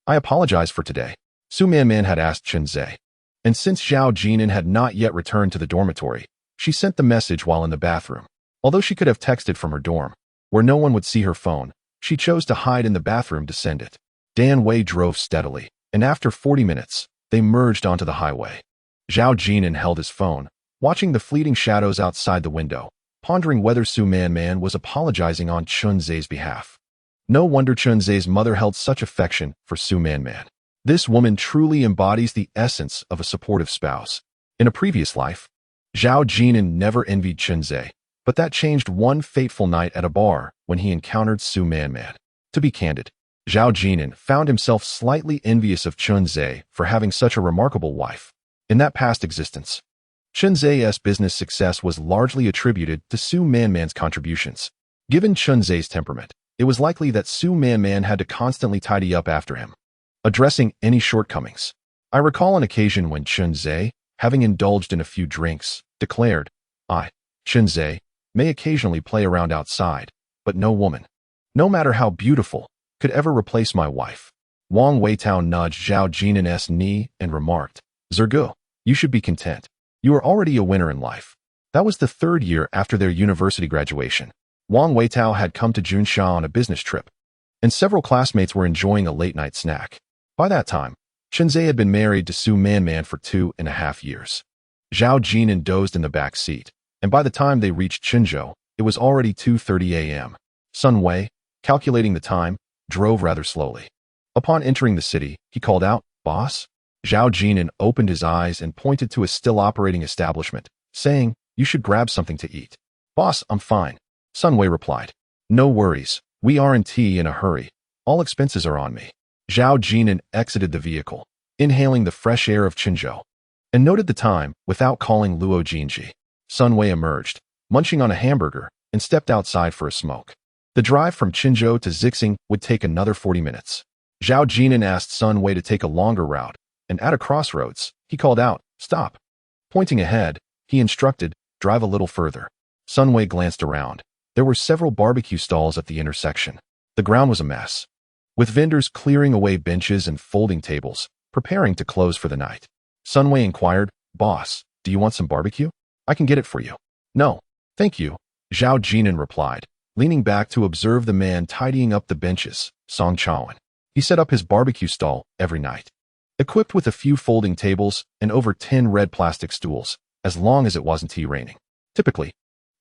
I apologize for today. Su Man had asked Chen Zhe. And since Zhao Jin'an had not yet returned to the dormitory, she sent the message while in the bathroom. Although she could have texted from her dorm, where no one would see her phone, she chose to hide in the bathroom to send it. Dan Wei drove steadily, and after 40 minutes, they merged onto the highway. Zhao Jin'an held his phone, watching the fleeting shadows outside the window, pondering whether Su Man was apologizing on Chen Zhe's behalf. No wonder Chen Zhe's mother held such affection for Su Man. This woman truly embodies the essence of a supportive spouse. In a previous life, Zhao Jin'an never envied Chen Zhe, but that changed one fateful night at a bar when he encountered Su Man. To be candid, Zhao Jin'an found himself slightly envious of Chen Zhe for having such a remarkable wife. In that past existence, Chen Zhe's business success was largely attributed to Su Man's contributions. Given Chen Zhe's temperament, it was likely that Su Man had to constantly tidy up after him, addressing any shortcomings. I recall an occasion when Chen Zhe, having indulged in a few drinks, declared, Chen Zhe, may occasionally play around outside, but no woman, no matter how beautiful, could ever replace my wife. Wang Weitao nudged Zhao Jin'an's knee and remarked, Zergu, you should be content. You are already a winner in life. That was the third year after their university graduation. Wang Weitao had come to Junsha on a business trip, and several classmates were enjoying a late-night snack. By that time, Chen Zhe had been married to Su Man for 2.5 years. Zhao Jin'an dozed in the back seat, and by the time they reached Qinzhou, it was already 2:30 a.m. Sun Wei, calculating the time, drove rather slowly. Upon entering the city, he called out, Boss? Zhao Jin'an opened his eyes and pointed to a still-operating establishment, saying, You should grab something to eat. Boss, I'm fine. Sun Wei replied. No worries. We aren't in a hurry. All expenses are on me. Zhao Jin'an exited the vehicle, inhaling the fresh air of Qinzhou, and noted the time without calling Luo Jinji. Sun Wei emerged, munching on a hamburger, and stepped outside for a smoke. The drive from Qinzhou to Zixing would take another 40 minutes. Zhao Jin'an asked Sun Wei to take a longer route, and at a crossroads, he called out, Stop. Pointing ahead, he instructed, Drive a little further. Sun Wei glanced around. There were several barbecue stalls at the intersection. The ground was a mess, with vendors clearing away benches and folding tables, preparing to close for the night. Sun Wei inquired, Boss, do you want some barbecue? I can get it for you. No, thank you, Zhao Jin'an replied, leaning back to observe the man tidying up the benches, Song Chaoan. He set up his barbecue stall every night, equipped with a few folding tables and over 10 red plastic stools, as long as it wasn't raining. Typically,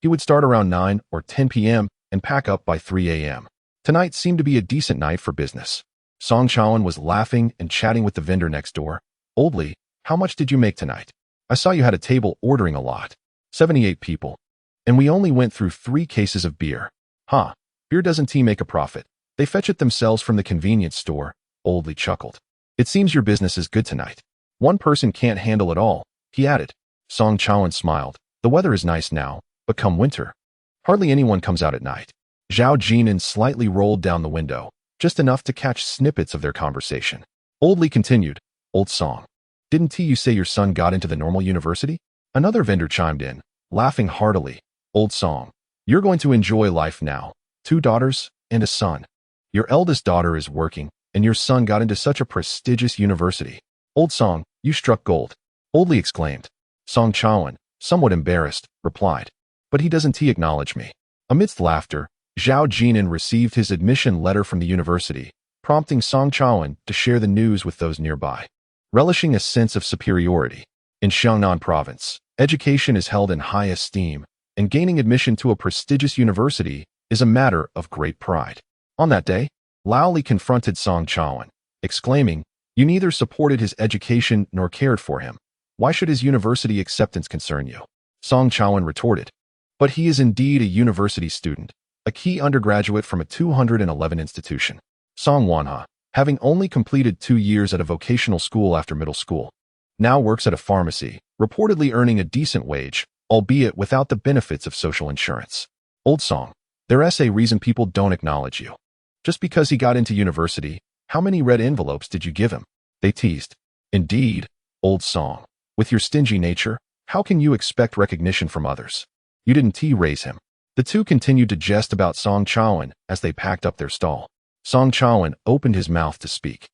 he would start around 9 or 10 p.m. and pack up by 3 a.m. Tonight seemed to be a decent night for business. Song Chaoan was laughing and chatting with the vendor next door. Oldly, how much did you make tonight? I saw you had a table ordering a lot. 78 people. And we only went through 3 cases of beer. Beer doesn't make a profit. They fetch it themselves from the convenience store, Oldly chuckled. It seems your business is good tonight. One person can't handle it all, he added. Song Chaoan smiled. The weather is nice now, but come winter, hardly anyone comes out at night. Zhao Jin'an slightly rolled down the window, just enough to catch snippets of their conversation. Oldly continued, Old Song. Didn't you say your son got into the normal university? Another vendor chimed in, laughing heartily. Old Song. You're going to enjoy life now. 2 daughters and a son. Your eldest daughter is working, and your son got into such a prestigious university. Old Song, you struck gold. Oldly exclaimed. Song Chaoan, somewhat embarrassed, replied. But he doesn't acknowledge me. Amidst laughter, Zhao Jin'an received his admission letter from the university, prompting Song Chaoan to share the news with those nearby. Relishing a sense of superiority. In Xiangnan province, education is held in high esteem, and gaining admission to a prestigious university is a matter of great pride. On that day, Lao Li confronted Song Chaoan, exclaiming, You neither supported his education nor cared for him. Why should his university acceptance concern you? Song Chaoan retorted, But he is indeed a university student, a key undergraduate from a 211 institution. Song Wanha, having only completed 2 years at a vocational school after middle school, now works at a pharmacy, reportedly earning a decent wage, albeit without the benefits of social insurance. Old Song, there's a reason people don't acknowledge you. Just because he got into university, how many red envelopes did you give him? They teased. Indeed, Old song. With your stingy nature, how can you expect recognition from others? You didn't raise him. The two continued to jest about Song Chaoan as they packed up their stall. Song Chaoan opened his mouth to speak,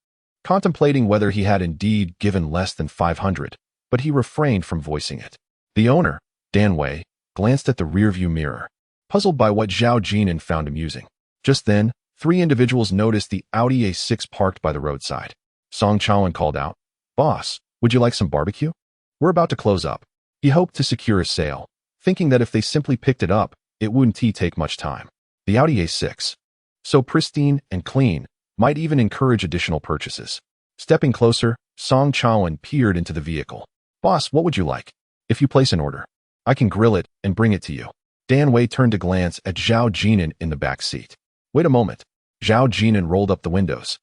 contemplating whether he had indeed given less than 500, but he refrained from voicing it. The owner, Dan Wei, glanced at the rearview mirror, puzzled by what Zhao Jin'an found amusing. Just then, three individuals noticed the Audi A6 parked by the roadside. Song Chaoan called out, "Boss, would you like some barbecue? We're about to close up." He hoped to secure a sale, thinking that if they simply picked it up, it wouldn't take much time. The Audi A6, so pristine and clean, might even encourage additional purchases. Stepping closer, Song Chaoan peered into the vehicle. "Boss, what would you like? If you place an order, I can grill it and bring it to you." Dan Wei turned to glance at Zhao Jin'an in the back seat. "Wait a moment." Zhao Jin'an rolled up the windows,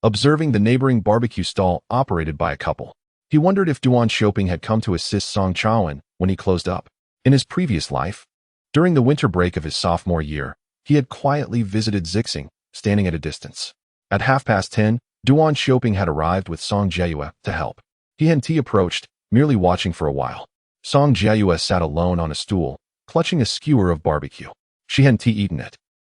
observing the neighboring barbecue stall operated by a couple. He wondered if Duan Xiaoping had come to assist Song Chaoan when he closed up. In his previous life, during the winter break of his sophomore year, he had quietly visited Zixing, standing at a distance. At 10:30, Duan Xiaoping had arrived with Song Jiayue to help. He and T approached, merely watching for a while. Song Jiayue sat alone on a stool, clutching a skewer of barbecue. She hadn't eaten it,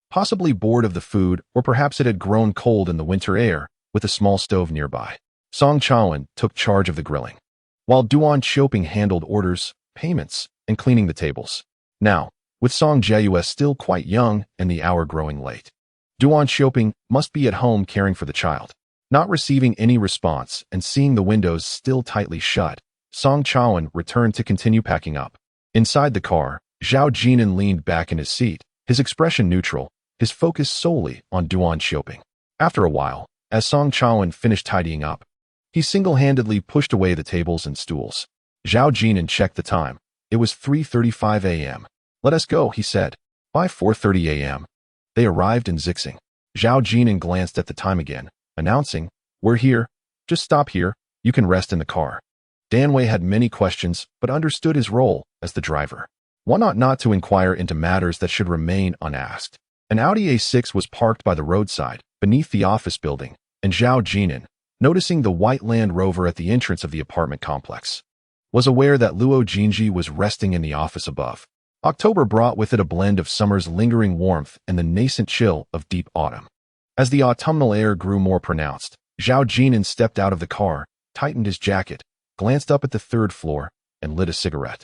possibly bored of the food, or perhaps it had grown cold in the winter air, with a small stove nearby. Song Chaoan took charge of the grilling, while Duan Xiaoping handled orders, payments, and cleaning the tables. Now, with Song Jiayue still quite young and the hour growing late, Duan Xiaoping must be at home caring for the child. Not receiving any response and seeing the windows still tightly shut, Song Chaoan returned to continue packing up. Inside the car, Zhao Jin'an leaned back in his seat, his expression neutral, his focus solely on Duan Xiaoping. After a while, as Song Chaoan finished tidying up, he single-handedly pushed away the tables and stools. Zhao Jin'an checked the time. It was 3:35 a.m. "Let us go," he said. By 4:30 a.m., they arrived in Zixing. Zhao Jin'an glanced at the time again, announcing, "We're here. Just stop here. You can rest in the car." Dan Wei had many questions, but understood his role as the driver. Why not to inquire into matters that should remain unasked? An Audi A6 was parked by the roadside, beneath the office building, and Zhao Jin'an, noticing the white Land Rover at the entrance of the apartment complex, was aware that Luo Jinji was resting in the office above. October brought with it a blend of summer's lingering warmth and the nascent chill of deep autumn. As the autumnal air grew more pronounced, Zhao Jin'an stepped out of the car, tightened his jacket, glanced up at the third floor, and lit a cigarette.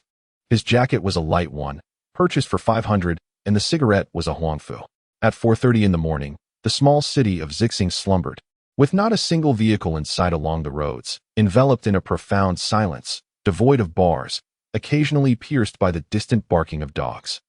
His jacket was a light one, purchased for 500, and the cigarette was a Huangfu. At 4:30 in the morning, the small city of Zixing slumbered, with not a single vehicle in sight along the roads, enveloped in a profound silence, devoid of bars, occasionally pierced by the distant barking of dogs.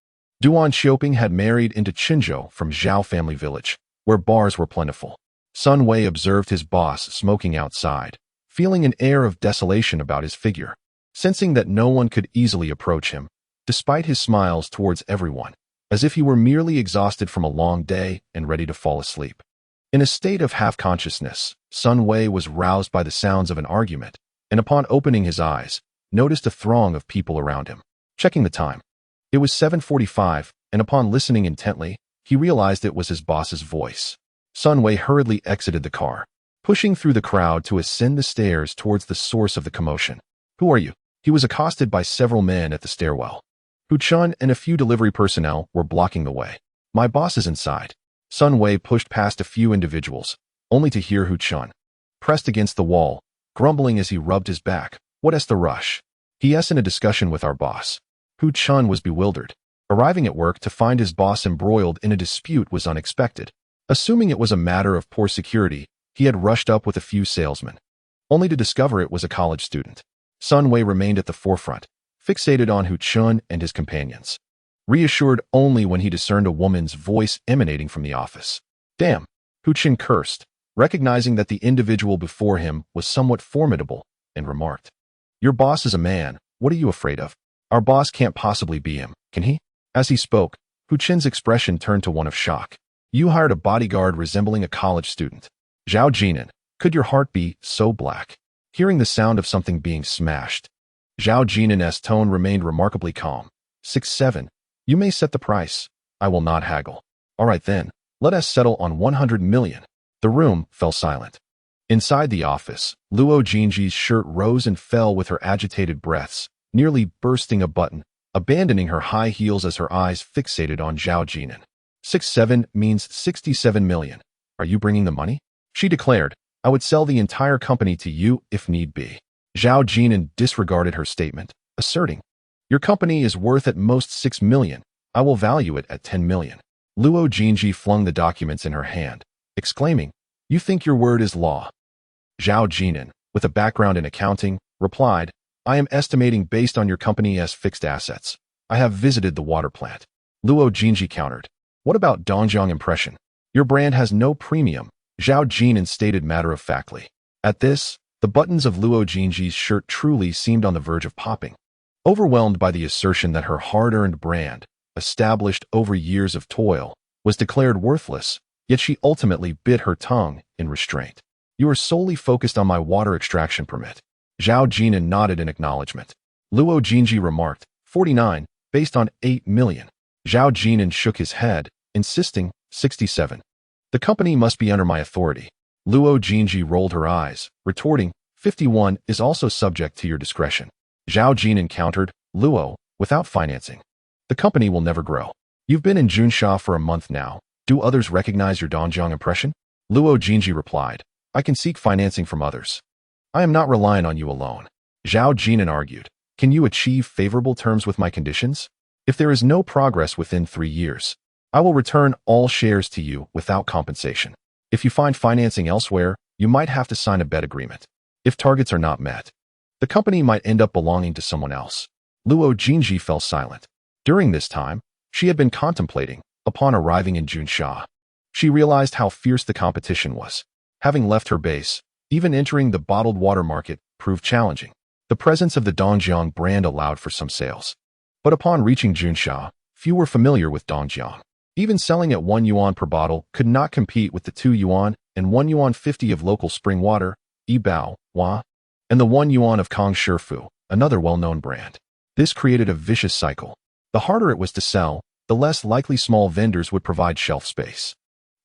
Duan Xiaoping had married into Qinzhou from Zhao family village, where bars were plentiful. Sun Wei observed his boss smoking outside, feeling an air of desolation about his figure, sensing that no one could easily approach him, despite his smiles towards everyone, as if he were merely exhausted from a long day and ready to fall asleep. In a state of half-consciousness, Sun Wei was roused by the sounds of an argument, and upon opening his eyes, noticed a throng of people around him. Checking the time, it was 7:45, and upon listening intently, he realized it was his boss's voice. Sun Wei hurriedly exited the car, pushing through the crowd to ascend the stairs towards the source of the commotion. "Who are you?" He was accosted by several men at the stairwell. Hu Chun and a few delivery personnel were blocking the way. "My boss is inside." Sun Wei pushed past a few individuals, only to hear Hu Chun, pressed against the wall, grumbling as he rubbed his back. "What's the rush? He's in a discussion with our boss." Hu Chun was bewildered. Arriving at work to find his boss embroiled in a dispute was unexpected. Assuming it was a matter of poor security, he had rushed up with a few salesmen, only to discover it was a college student. Sun Wei remained at the forefront, fixated on Hu Chun and his companions, reassured only when he discerned a woman's voice emanating from the office. "Damn," Hu Chun cursed, recognizing that the individual before him was somewhat formidable, and remarked, "Your boss is a man. What are you afraid of? Our boss can't possibly be him, can he?" As he spoke, Hu Chun's expression turned to one of shock. "You hired a bodyguard resembling a college student. Zhao Jin'an, could your heart be so black?" Hearing the sound of something being smashed, Zhao Jin'an's tone remained remarkably calm. 6-7. "You may set the price. I will not haggle." "All right then, let us settle on 100 million. The room fell silent. Inside the office, Luo Jinji's shirt rose and fell with her agitated breaths, nearly bursting a button, abandoning her high heels as her eyes fixated on Zhao Jin'an. 6-7 means 67 million. Are you bringing the money? She declared, I would sell the entire company to you if need be. Zhao Jin'an disregarded her statement, asserting, your company is worth at most 6 million. I will value it at 10 million. Luo Jinji flung the documents in her hand, exclaiming, you think your word is law? Zhao Jin'an, with a background in accounting, replied, I am estimating based on your company's fixed assets. I have visited the water plant. Luo Jinji countered, what about Dongjiang Impression? Your brand has no premium, Zhao Jin'an stated matter-of-factly. At this, the buttons of Luo Jinji's shirt truly seemed on the verge of popping. Overwhelmed by the assertion that her hard-earned brand, established over years of toil, was declared worthless, yet she ultimately bit her tongue in restraint. You are solely focused on my water extraction permit. Zhao Jin'an nodded in acknowledgement. Luo Jinji remarked, 49, based on 8 million. Zhao Jin'an shook his head, insisting, 67. The company must be under my authority. Luo Jinji rolled her eyes, retorting, 51 is also subject to your discretion. Zhao Jin'an countered, Luo, without financing, the company will never grow. You've been in Junsha for a month now. Do others recognize your Dongjiang impression? Luo Jinji replied, I can seek financing from others. I am not relying on you alone. Zhao Jin'an argued, can you achieve favorable terms with my conditions? If there is no progress within 3 years, I will return all shares to you without compensation. If you find financing elsewhere, you might have to sign a bet agreement. If targets are not met, the company might end up belonging to someone else. Luo Jinji fell silent. During this time, she had been contemplating, upon arriving in Junsha. She realized how fierce the competition was. Having left her base, even entering the bottled water market proved challenging. The presence of the Dongjiang brand allowed for some sales. But upon reaching Junsha, few were familiar with Dongjiang. Even selling at 1 yuan per bottle could not compete with the 2 yuan and 1 yuan 50 of local spring water, Yibao, Hua, and the 1 yuan of Kong Shifu, another well-known brand. This created a vicious cycle. The harder it was to sell, the less likely small vendors would provide shelf space.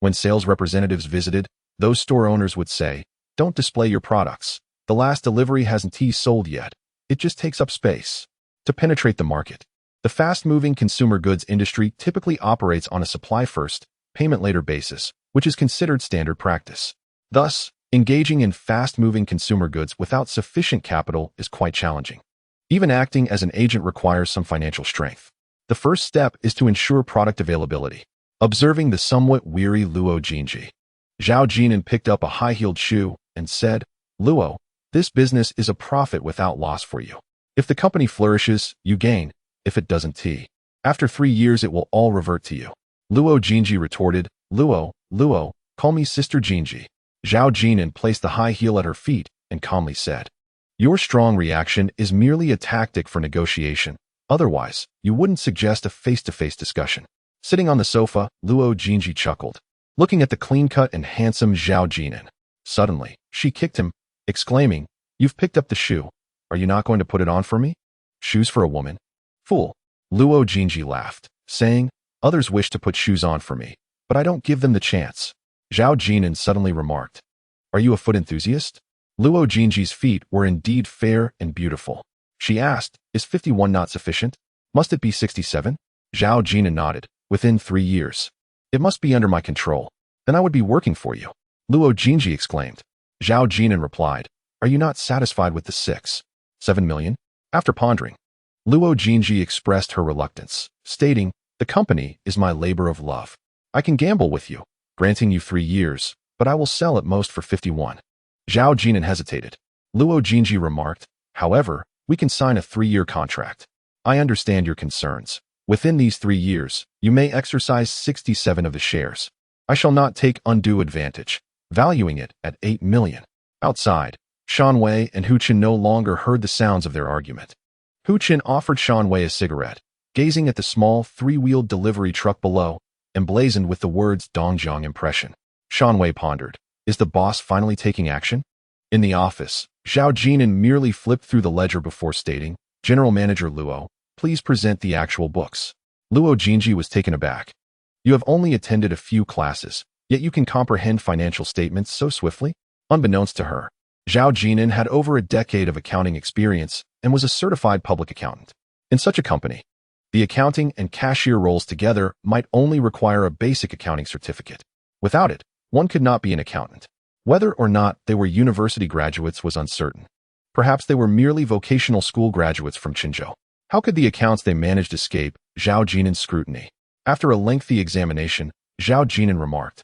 When sales representatives visited, those store owners would say, don't display your products. The last delivery hasn't sold yet. It just takes up space. To penetrate the market, the fast-moving consumer goods industry typically operates on a supply-first, payment-later basis, which is considered standard practice. Thus, engaging in fast-moving consumer goods without sufficient capital is quite challenging. Even acting as an agent requires some financial strength. The first step is to ensure product availability. Observing the somewhat weary Luo Jinji, Zhao Jin'an picked up a high-heeled shoe and said, Luo, this business is a profit without loss for you. If the company flourishes, you gain. If it doesn't, after 3 years it will all revert to you. Luo Jinji retorted, Luo, call me Sister Jinji. Zhao Jin'an placed the high heel at her feet and calmly said, your strong reaction is merely a tactic for negotiation. Otherwise, you wouldn't suggest a face-to-face discussion. Sitting on the sofa, Luo Jinji chuckled, looking at the clean-cut and handsome Zhao Jin'an. Suddenly, she kicked him, exclaiming, you've picked up the shoe. Are you not going to put it on for me? Shoes for a woman? Fool. Luo Jinji laughed, saying, others wish to put shoes on for me, but I don't give them the chance. Zhao Jin'an suddenly remarked, are you a foot enthusiast? Luo Jinji's feet were indeed fair and beautiful. She asked, is 51 not sufficient? Must it be 67? Zhao Jin'an nodded, within 3 years. It must be under my control. Then I would be working for you. Luo Jinji exclaimed. Zhao Jin'an replied, are you not satisfied with the 7 million? After pondering, Luo Jinji expressed her reluctance, stating, the company is my labor of love. I can gamble with you, granting you 3 years, but I will sell at most for 51. Zhao Jin'an hesitated. Luo Jinji remarked, however, we can sign a 3-year contract. I understand your concerns. Within these 3 years, you may exercise 67 of the shares. I shall not take undue advantage, valuing it at 8 million. Outside, Shan Wei and Hu Qin no longer heard the sounds of their argument. Hu Qin offered Shan Wei a cigarette, gazing at the small 3-wheeled delivery truck below, emblazoned with the words Dongjiang Impression. Shan Wei pondered, is the boss finally taking action? In the office, Zhao Jin'an merely flipped through the ledger before stating, General Manager Luo, please present the actual books. Luo Jinji was taken aback. You have only attended a few classes, yet you can comprehend financial statements so swiftly? Unbeknownst to her, Zhao Jin'an had over a decade of accounting experience and was a certified public accountant. In such a company, the accounting and cashier roles together might only require a basic accounting certificate. Without it, one could not be an accountant. Whether or not they were university graduates was uncertain. Perhaps they were merely vocational school graduates from Qinzhou. How could the accounts they managed escape Zhao Jin'an's scrutiny? After a lengthy examination, Zhao Jin'an remarked,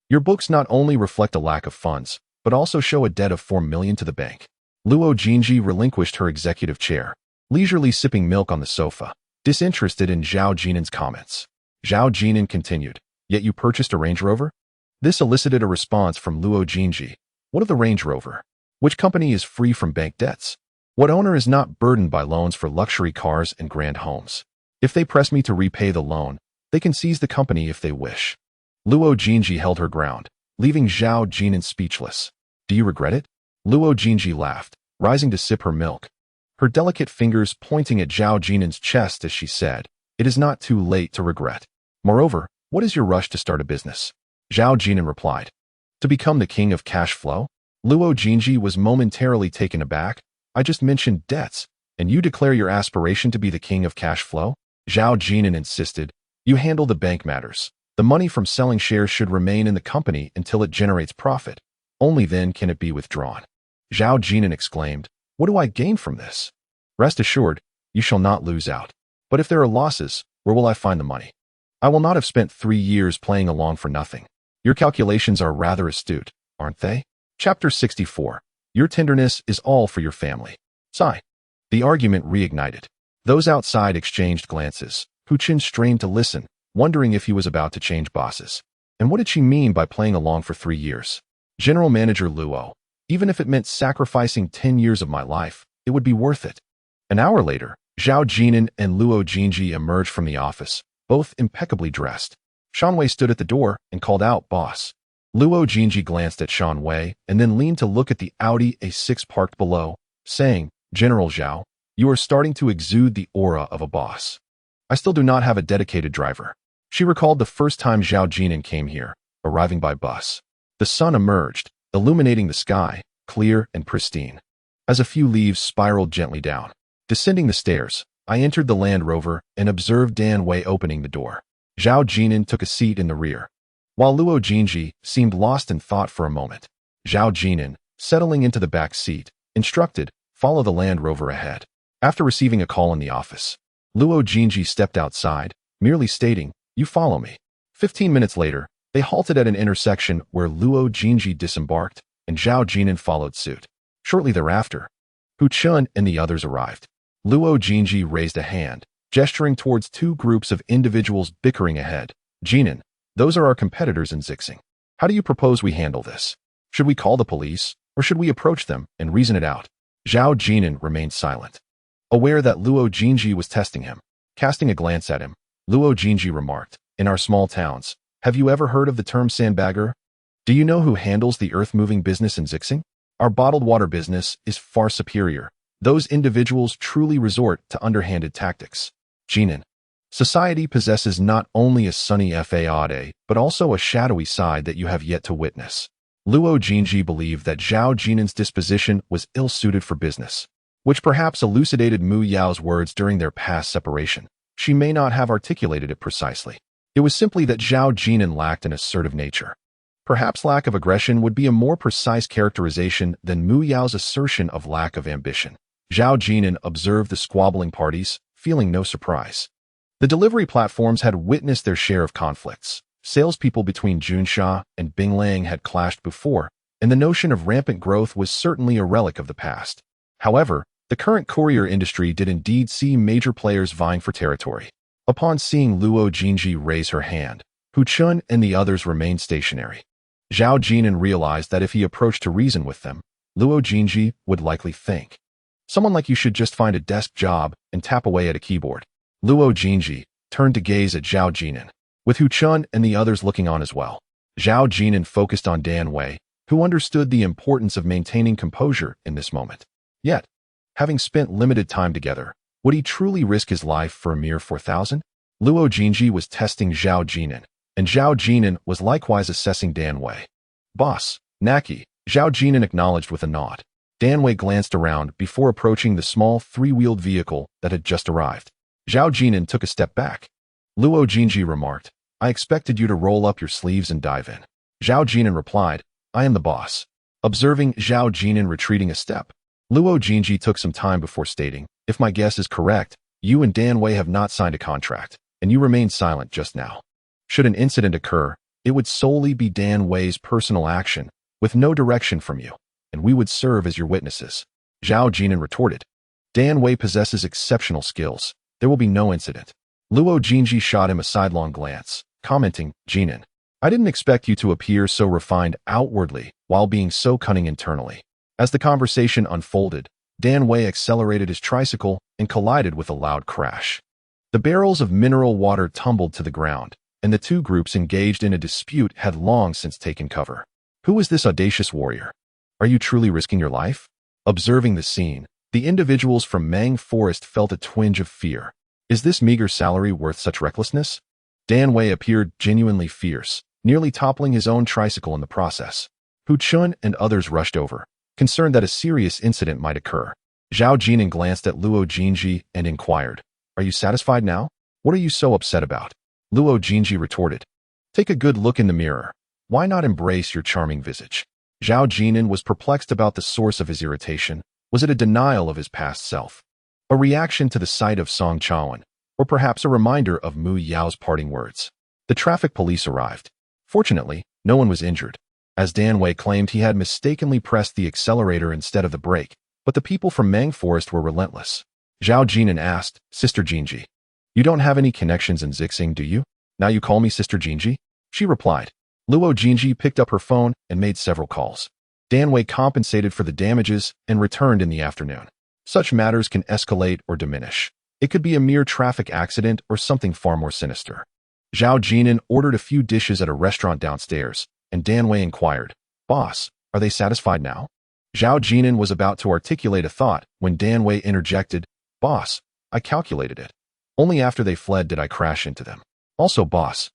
"Your books not only reflect a lack of funds, but also show a debt of 4 million to the bank." Luo Jinji relinquished her executive chair, leisurely sipping milk on the sofa, disinterested in Zhao Jin'an's comments. Zhao Jin'an continued, "Yet you purchased a Range Rover?" This elicited a response from Luo Jinji. "What of the Range Rover? Which company is free from bank debts? What owner is not burdened by loans for luxury cars and grand homes? If they press me to repay the loan, they can seize the company if they wish." Luo Jinji held her ground, leaving Zhao Jin'an speechless. "Do you regret it?" Luo Jinji laughed, rising to sip her milk, her delicate fingers pointing at Zhao Jin'an's chest as she said, "It is not too late to regret. Moreover, what is your rush to start a business?" Zhao Jin'an replied, "To become the king of cash flow?" Luo Jinji was momentarily taken aback. "I just mentioned debts, and you declare your aspiration to be the king of cash flow?" Zhao Jin'an insisted, "You handle the bank matters. The money from selling shares should remain in the company until it generates profit. Only then can it be withdrawn." Zhao Jin'an exclaimed, "What do I gain from this?" "Rest assured, you shall not lose out. But if there are losses, where will I find the money? I will not have spent 3 years playing along for nothing. Your calculations are rather astute, aren't they?" Chapter 64. Your tenderness is all for your family. Sigh. The argument reignited. Those outside exchanged glances. Hu Qin strained to listen, wondering if he was about to change bosses. And what did she mean by playing along for 3 years? General Manager Luo, even if it meant sacrificing 10 years of my life, it would be worth it. An hour later, Zhao Jin'an and Luo Jinji emerged from the office, both impeccably dressed. Shan Wei stood at the door and called out, "Boss." Luo Jinji glanced at Shan Wei and then leaned to look at the Audi A6 parked below, saying, "General Zhao, you are starting to exude the aura of a boss. I still do not have a dedicated driver." She recalled the first time Zhao Jin'an came here, arriving by bus. The sun emerged, illuminating the sky, clear and pristine. As a few leaves spiraled gently down. Descending the stairs, I entered the Land Rover and observed Dan Wei opening the door. Zhao Jin'an took a seat in the rear, while Luo Jinji seemed lost in thought for a moment. Zhao Jin'an, settling into the back seat, instructed, "Follow the Land Rover ahead." After receiving a call in the office, Luo Jinji stepped outside, merely stating, "You follow me." 15 minutes later, they halted at an intersection where Luo Jinji disembarked, and Zhao Jin'an followed suit. Shortly thereafter, Hu Chun and the others arrived. Luo Jinji raised a hand, gesturing towards 2 groups of individuals bickering ahead. "Jin'an, those are our competitors in Zixing. How do you propose we handle this? Should we call the police, or should we approach them and reason it out?" Zhao Jin'an remained silent, aware that Luo Jinji was testing him. Casting a glance at him, Luo Jinji remarked, "In our small towns, have you ever heard of the term sandbagger? Do you know who handles the earth-moving business in Zixing? Our bottled water business is far superior. Those individuals truly resort to underhanded tactics." Jin'an, society possesses not only a sunny facade, but also a shadowy side that you have yet to witness. Luo Jinji believed that Zhao Jin'an's disposition was ill-suited for business, which perhaps elucidated Mu Yao's words during their past separation. She may not have articulated it precisely. It was simply that Zhao Jin'an lacked an assertive nature. Perhaps lack of aggression would be a more precise characterization than Mu Yao's assertion of lack of ambition. Zhao Jin'an observed the squabbling parties, feeling no surprise. The delivery platforms had witnessed their share of conflicts. Salespeople between Junsha and Binglang had clashed before, and the notion of rampant growth was certainly a relic of the past. However, the current courier industry did indeed see major players vying for territory. Upon seeing Luo Jinji raise her hand, Hu Chun and the others remained stationary. Zhao Jin'an realized that if he approached to reason with them, Luo Jinji would likely think, "Someone like you should just find a desk job and tap away at a keyboard." Luo Jinji turned to gaze at Zhao Jin'an, with Hu Chun and the others looking on as well. Zhao Jin'an focused on Dan Wei, who understood the importance of maintaining composure in this moment. Yet, having spent limited time together, would he truly risk his life for a mere 4,000? Luo Jinji was testing Zhao Jin'an, and Zhao Jin'an was likewise assessing Dan Wei. "Boss, Naki," Zhao Jin'an acknowledged with a nod. Dan Wei glanced around before approaching the small three-wheeled vehicle that had just arrived. Zhao Jin'an took a step back. Luo Jinji remarked, I expected you to roll up your sleeves and dive in. Zhao Jin'an replied, I am the boss. Observing Zhao Jin'an retreating a step, Luo Jinji took some time before stating, if my guess is correct, you and Dan Wei have not signed a contract, and you remained silent just now. Should an incident occur, it would solely be Dan Wei's personal action, with no direction from you, and we would serve as your witnesses. Zhao Jin'an retorted. Dan Wei possesses exceptional skills. There will be no incident. Luo Jinji shot him a sidelong glance, commenting, Jin'an, I didn't expect you to appear so refined outwardly while being so cunning internally. As the conversation unfolded, Dan Wei accelerated his tricycle and collided with a loud crash. The barrels of mineral water tumbled to the ground, and the two groups engaged in a dispute had long since taken cover. Who is this audacious warrior? Are you truly risking your life? Observing the scene, the individuals from Mang Forest felt a twinge of fear. Is this meager salary worth such recklessness? Dan Wei appeared genuinely fierce, nearly toppling his own tricycle in the process. Hu Chun and others rushed over, concerned that a serious incident might occur. Zhao Jin'an glanced at Luo Jinji and inquired, Are you satisfied now? What are you so upset about? Luo Jinji retorted, Take a good look in the mirror. Why not embrace your charming visage? Zhao Jin'an was perplexed about the source of his irritation. Was it a denial of his past self? A reaction to the sight of Song Chaoan? Or perhaps a reminder of Mu Yao's parting words? The traffic police arrived. Fortunately, no one was injured, as Dan Wei claimed he had mistakenly pressed the accelerator instead of the brake, but the people from Mang Forest were relentless. Zhao Jin'an asked, Sister Jinji, you don't have any connections in Zixing, do you? Now you call me Sister Jinji? She replied. Luo Jinji picked up her phone and made several calls. Dan Wei compensated for the damages and returned in the afternoon. Such matters can escalate or diminish. It could be a mere traffic accident or something far more sinister. Zhao Jin'an ordered a few dishes at a restaurant downstairs, and Dan Wei inquired, Boss, are they satisfied now? Zhao Jin'an was about to articulate a thought when Dan Wei interjected, Boss, I calculated it. Only after they fled did I crash into them. Also, boss,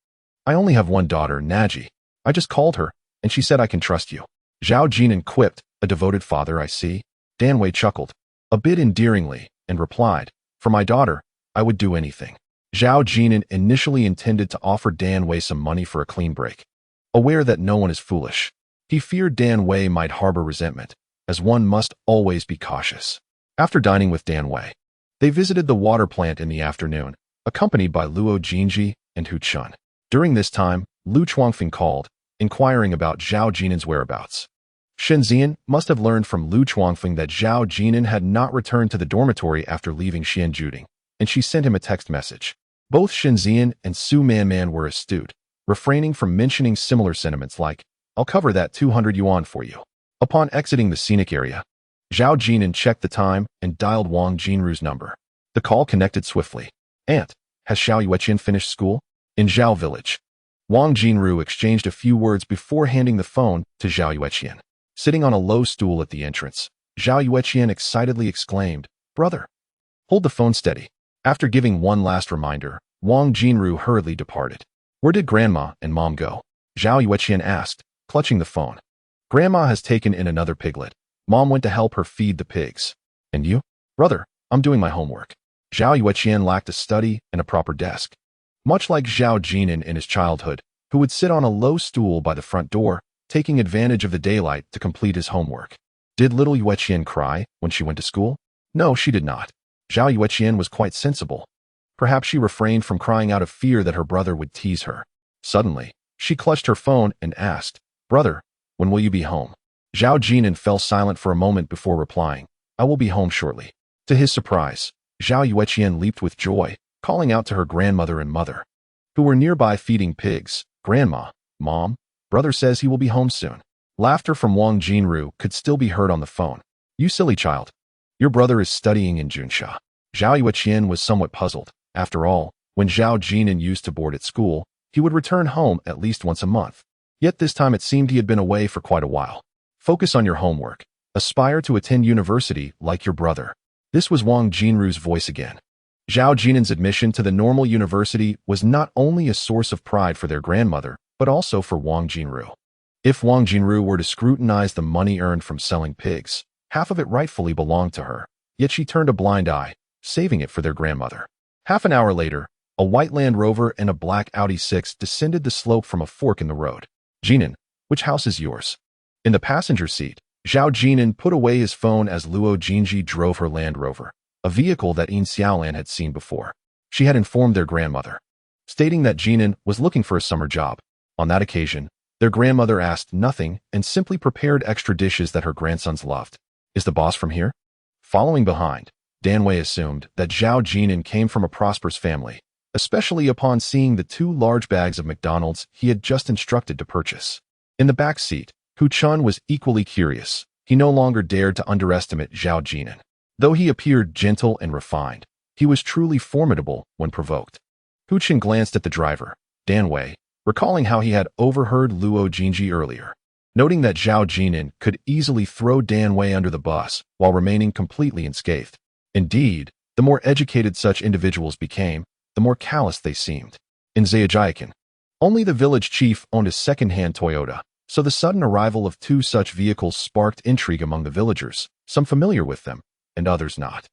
I only have one daughter, Naji. I just called her, and she said I can trust you. Zhao Jin'an quipped, a devoted father, I see. Dan Wei chuckled, a bit endearingly, and replied, For my daughter, I would do anything. Zhao Jin'an initially intended to offer Dan Wei some money for a clean break. Aware that no one is foolish, he feared Dan Wei might harbor resentment, as one must always be cautious. After dining with Dan Wei, they visited the water plant in the afternoon, accompanied by Luo Jinji and Hu Chun. During this time, Lu Chuangfeng called, inquiring about Zhao Jin'an's whereabouts. Shen Zian must have learned from Lu Chuangfeng that Zhao Jin'an had not returned to the dormitory after leaving Xianjuding, and she sent him a text message. Both Shen Zian and Su Manman were astute, refraining from mentioning similar sentiments like, I'll cover that 200 yuan for you. Upon exiting the scenic area, Zhao Jin'an checked the time and dialed Wang Jinru's number. The call connected swiftly. Aunt, has Xiao Yueqian finished school? In Zhao village. Wang Jinru exchanged a few words before handing the phone to Zhao Yueqian. Sitting on a low stool at the entrance, Zhao Yueqian excitedly exclaimed, Brother, hold the phone steady. After giving one last reminder, Wang Jinru hurriedly departed. Where did Grandma and Mom go? Zhao Yueqian asked, clutching the phone. Grandma has taken in another piglet. Mom went to help her feed the pigs. And you? Brother, I'm doing my homework. Zhao Yueqian lacked a study and a proper desk. Much like Zhao Jin'an in his childhood, who would sit on a low stool by the front door, taking advantage of the daylight to complete his homework. Did little Yueqian cry when she went to school? No, she did not. Zhao Yueqian was quite sensible. Perhaps she refrained from crying out of fear that her brother would tease her. Suddenly, she clutched her phone and asked, Brother, when will you be home? Zhao Jin'an fell silent for a moment before replying, I will be home shortly. To his surprise, Zhao Yueqian leaped with joy, calling out to her grandmother and mother, who were nearby feeding pigs, Grandma, Mom, Brother says he will be home soon. Laughter from Wang Jinru could still be heard on the phone. You silly child. Your brother is studying in Junsha. Zhao Yueqian was somewhat puzzled. After all, when Zhao Jin'an used to board at school, he would return home at least once a month. Yet this time it seemed he had been away for quite a while. Focus on your homework. Aspire to attend university like your brother. This was Wang Jinru's voice again. Zhao Jin'an's admission to the normal university was not only a source of pride for their grandmother, but also for Wang Jinru. If Wang Jinru were to scrutinize the money earned from selling pigs, half of it rightfully belonged to her, yet she turned a blind eye, saving it for their grandmother. Half an hour later, a white Land Rover and a black Audi 6 descended the slope from a fork in the road. Jin'an, which house is yours? In the passenger seat, Zhao Jin'an put away his phone as Luo Jinji drove her Land Rover, a vehicle that Yin Xiaolan had seen before. She had informed their grandmother, stating that Jin'an was looking for a summer job. On that occasion, their grandmother asked nothing and simply prepared extra dishes that her grandsons loved. Is the boss from here? Following behind, Dan Wei assumed that Zhao Jin'an came from a prosperous family, especially upon seeing the 2 large bags of McDonald's he had just instructed to purchase. In the back seat, Hu Chun was equally curious. He no longer dared to underestimate Zhao Jin'an. Though he appeared gentle and refined, he was truly formidable when provoked. Hu Chun glanced at the driver, Dan Wei, recalling how he had overheard Luo Jinji earlier, noting that Zhao Jin'an could easily throw Dan Wei under the bus while remaining completely unscathed. Indeed, the more educated such individuals became, the more callous they seemed. In Zhejiang, only the village chief owned a second-hand Toyota, so the sudden arrival of 2 such vehicles sparked intrigue among the villagers, some familiar with them, and others not.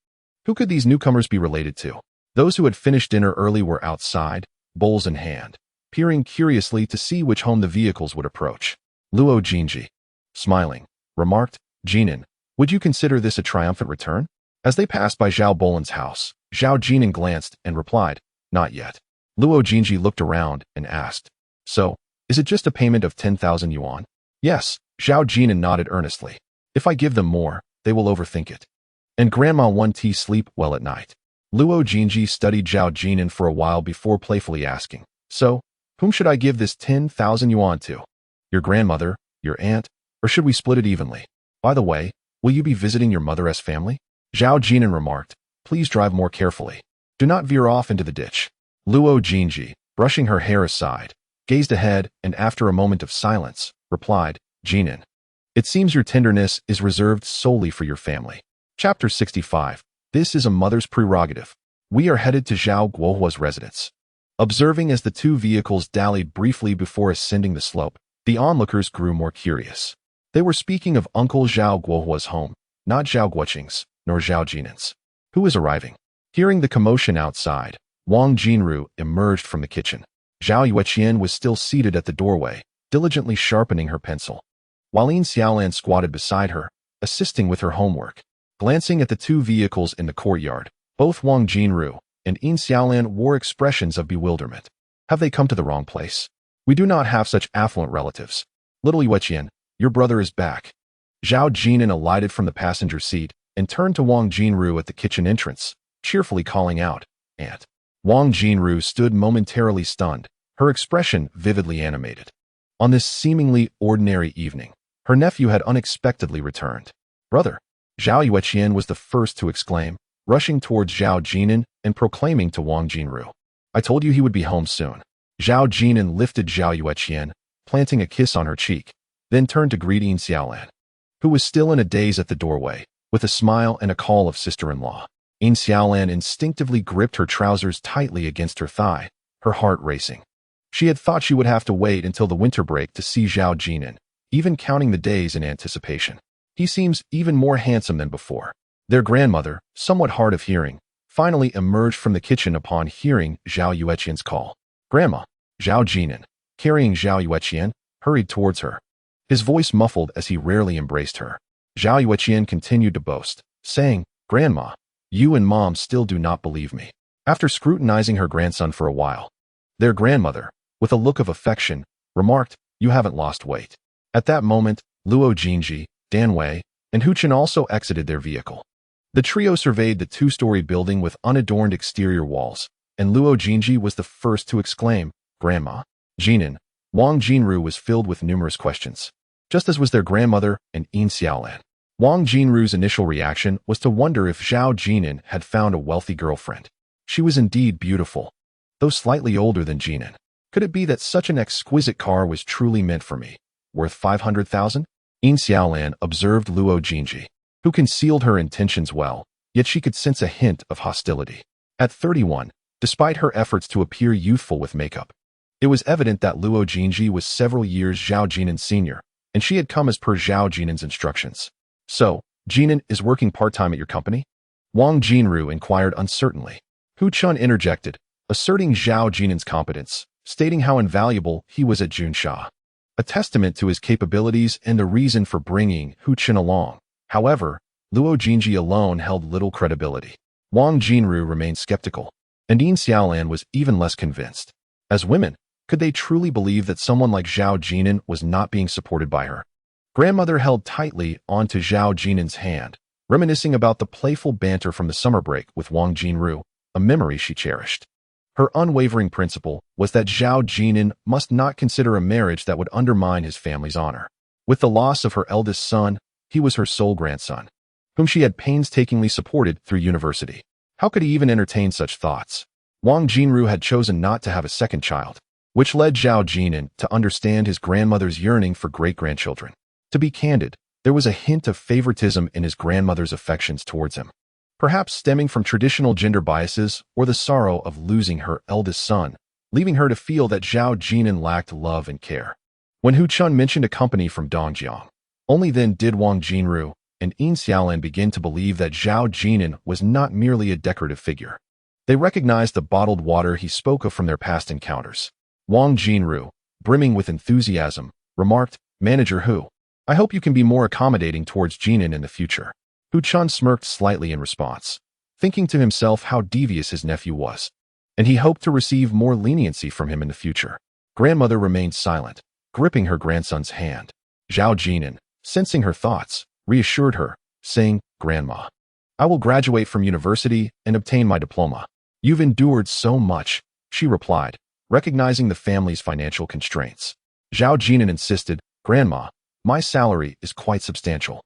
Who could these newcomers be related to? Those who had finished dinner early were outside, bowls in hand, peering curiously to see which home the vehicles would approach. Luo Jinji, smiling, remarked, Jin'an, would you consider this a triumphant return? As they passed by Zhao Bolan's house, Zhao Jin'an glanced and replied, not yet. Luo Jinji looked around and asked, so, is it just a payment of 10,000 yuan? Yes, Zhao Jin'an nodded earnestly. If I give them more, they will overthink it. And Grandma won't sleep well at night. Luo Jinji studied Zhao Jin'an for a while before playfully asking, so, whom should I give this 10,000 yuan to? Your grandmother, your aunt, or should we split it evenly? By the way, will you be visiting your mother's family? Zhao Jin'an remarked, please drive more carefully. Do not veer off into the ditch. Luo Jinji, brushing her hair aside, gazed ahead and after a moment of silence, replied, Jin'an, it seems your tenderness is reserved solely for your family. Chapter 65. This is a mother's prerogative. We are headed to Zhao Guohua's residence. Observing as the 2 vehicles dallied briefly before ascending the slope, the onlookers grew more curious. They were speaking of Uncle Zhao Guohua's home, not Zhao Guoqing's, nor Zhao Jinan's. Who is arriving? Hearing the commotion outside, Wang Jinru emerged from the kitchen. Zhao Yueqian was still seated at the doorway, diligently sharpening her pencil, while Yin Xiaolan squatted beside her, assisting with her homework. Glancing at the 2 vehicles in the courtyard, both Wang Jinru and Yin Xiaolan wore expressions of bewilderment. Have they come to the wrong place? We do not have such affluent relatives. Little Yueqian, your brother is back. Zhao Jin'an alighted from the passenger seat and turned to Wang Jinru at the kitchen entrance, cheerfully calling out, Aunt. Wang Jinru stood momentarily stunned, her expression vividly animated. On this seemingly ordinary evening, her nephew had unexpectedly returned. Brother. Zhao Yueqian was the first to exclaim, rushing towards Zhao Jin'an and proclaiming to Wang Jinru, I told you he would be home soon. Zhao Jin'an lifted Zhao Yueqian, planting a kiss on her cheek, then turned to greet Yin Xiaolan, who was still in a daze at the doorway, with a smile and a call of sister-in-law. Yin Xiaolan instinctively gripped her trousers tightly against her thigh, her heart racing. She had thought she would have to wait until the winter break to see Zhao Jin'an, even counting the days in anticipation. He seems even more handsome than before. Their grandmother, somewhat hard of hearing, finally emerged from the kitchen upon hearing Zhao Yueqian's call. Grandma. Zhao Jin'an, carrying Zhao Yueqian, hurried towards her, his voice muffled as he rarely embraced her. Zhao Yueqian continued to boast, saying, Grandma, you and Mom still do not believe me. After scrutinizing her grandson for a while, their grandmother, with a look of affection, remarked, you haven't lost weight. At that moment, Luo Jinji, Dan Wei, and Hu Chun also exited their vehicle. The trio surveyed the 2-story building with unadorned exterior walls, and Luo Jinji was the first to exclaim, Grandma. Jin'an. Wang Jinru was filled with numerous questions, just as was their grandmother and Yin Xiaolan. Wang Jinru's initial reaction was to wonder if Zhao Jin'an had found a wealthy girlfriend. She was indeed beautiful, though slightly older than Jin'an. Could it be that such an exquisite car was truly meant for me? Worth 500,000? Yin Xiaolan observed Luo Jinji, who concealed her intentions well, yet she could sense a hint of hostility. At 31, despite her efforts to appear youthful with makeup, It was evident that Luo Jinji was several years Zhao Jin'an's senior, and she had come as per Zhao Jin'an's instructions. So, Jin'an is working part-time at your company? Wang Jinru inquired uncertainly. Hu Chun interjected, asserting Zhao Jin'an's competence, stating how invaluable he was at Junsha, a testament to his capabilities and the reason for bringing Hu Chun along. However, Luo Jinji alone held little credibility. Wang Jinru remained skeptical, and Yin Xiaolan was even less convinced. As women, could they truly believe that someone like Zhao Jin'an was not being supported by her? Grandmother held tightly onto Zhao Jin'an's hand, reminiscing about the playful banter from the summer break with Wang Jinru, a memory she cherished. Her unwavering principle was that Zhao Jin'an must not consider a marriage that would undermine his family's honor. With the loss of her eldest son, he was her sole grandson, whom she had painstakingly supported through university. How could he even entertain such thoughts? Wang Jinru had chosen not to have a second child, which led Zhao Jin'an to understand his grandmother's yearning for great-grandchildren. To be candid, there was a hint of favoritism in his grandmother's affections towards him, perhaps stemming from traditional gender biases or the sorrow of losing her eldest son, leaving her to feel that Zhao Jin'an lacked love and care. When Hu Chun mentioned a company from Dongjiang, only then did Wang Jinru and Yin Xiaolan begin to believe that Zhao Jin'an was not merely a decorative figure. They recognized the bottled water he spoke of from their past encounters. Wang Jinru, brimming with enthusiasm, remarked, "Manager Hu, I hope you can be more accommodating towards Jin'an in the future." Hu Chun smirked slightly in response, thinking to himself how devious his nephew was, and he hoped to receive more leniency from him in the future. Grandmother remained silent, gripping her grandson's hand. Zhao Jin'an, sensing her thoughts, reassured her, saying, "Grandma, I will graduate from university and obtain my diploma." "You've endured so much," she replied, recognizing the family's financial constraints. Zhao Jin'an insisted, "Grandma, my salary is quite substantial."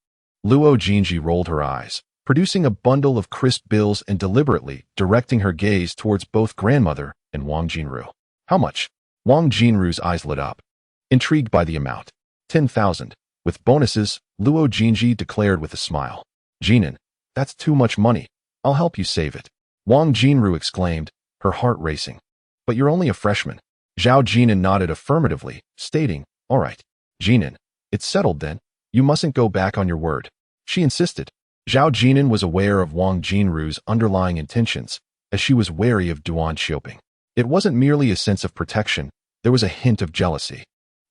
Luo Jinji rolled her eyes, producing a bundle of crisp bills and deliberately directing her gaze towards both grandmother and Wang Jinru. "How much?" Wang Jinru's eyes lit up, intrigued by the amount. 10,000. With bonuses, Luo Jinji declared with a smile. "Jin'an, that's too much money. I'll help you save it." Wang Jinru exclaimed, her heart racing. "But you're only a freshman." Zhao Jin'an nodded affirmatively, stating, "All right, Jin'an, it's settled then. You mustn't go back on your word." She insisted. Zhao Jin'an was aware of Wang Jinru's underlying intentions, as she was wary of Duan Xioping. It wasn't merely a sense of protection, there was a hint of jealousy.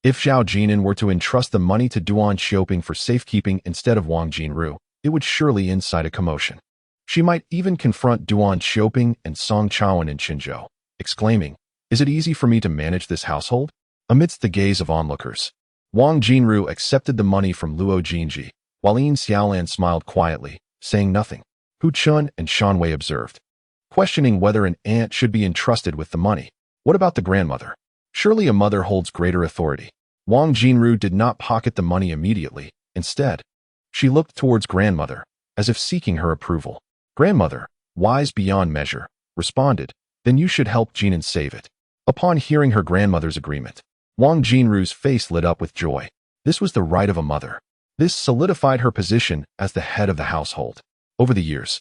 If Zhao Jin'an were to entrust the money to Duan Xioping for safekeeping instead of Wang Jinru, it would surely incite a commotion. She might even confront Duan Xioping and Song Chaoan in Qinzhou, exclaiming, "Is it easy for me to manage this household?" Amidst the gaze of onlookers, Wang Jinru accepted the money from Luo Jinji, while Yin Xiaolan smiled quietly, saying nothing. Hu Chun and Shanwei observed, questioning whether an aunt should be entrusted with the money. What about the grandmother? Surely a mother holds greater authority. Wang Jinru did not pocket the money immediately. Instead, she looked towards grandmother, as if seeking her approval. Grandmother, wise beyond measure, responded, "Then you should help Jin'an save it." Upon hearing her grandmother's agreement, Wang Jinru's face lit up with joy. This was the right of a mother. This solidified her position as the head of the household. Over the years,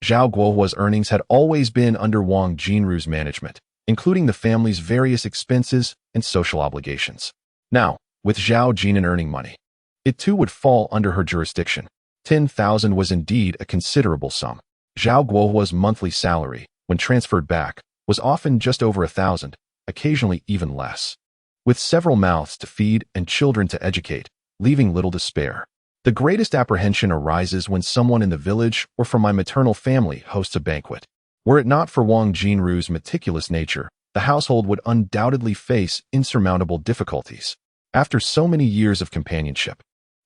Zhao Guohua's earnings had always been under Wang Jinru's management, including the family's various expenses and social obligations. Now, with Zhao Jin'an earning money, it too would fall under her jurisdiction. 10,000 was indeed a considerable sum. Zhao Guohua's monthly salary, when transferred back, was often just over 1,000, occasionally even less. With several mouths to feed and children to educate, leaving little to spare. The greatest apprehension arises when someone in the village or from my maternal family hosts a banquet. Were it not for Wang Jinru's meticulous nature, the household would undoubtedly face insurmountable difficulties. After so many years of companionship,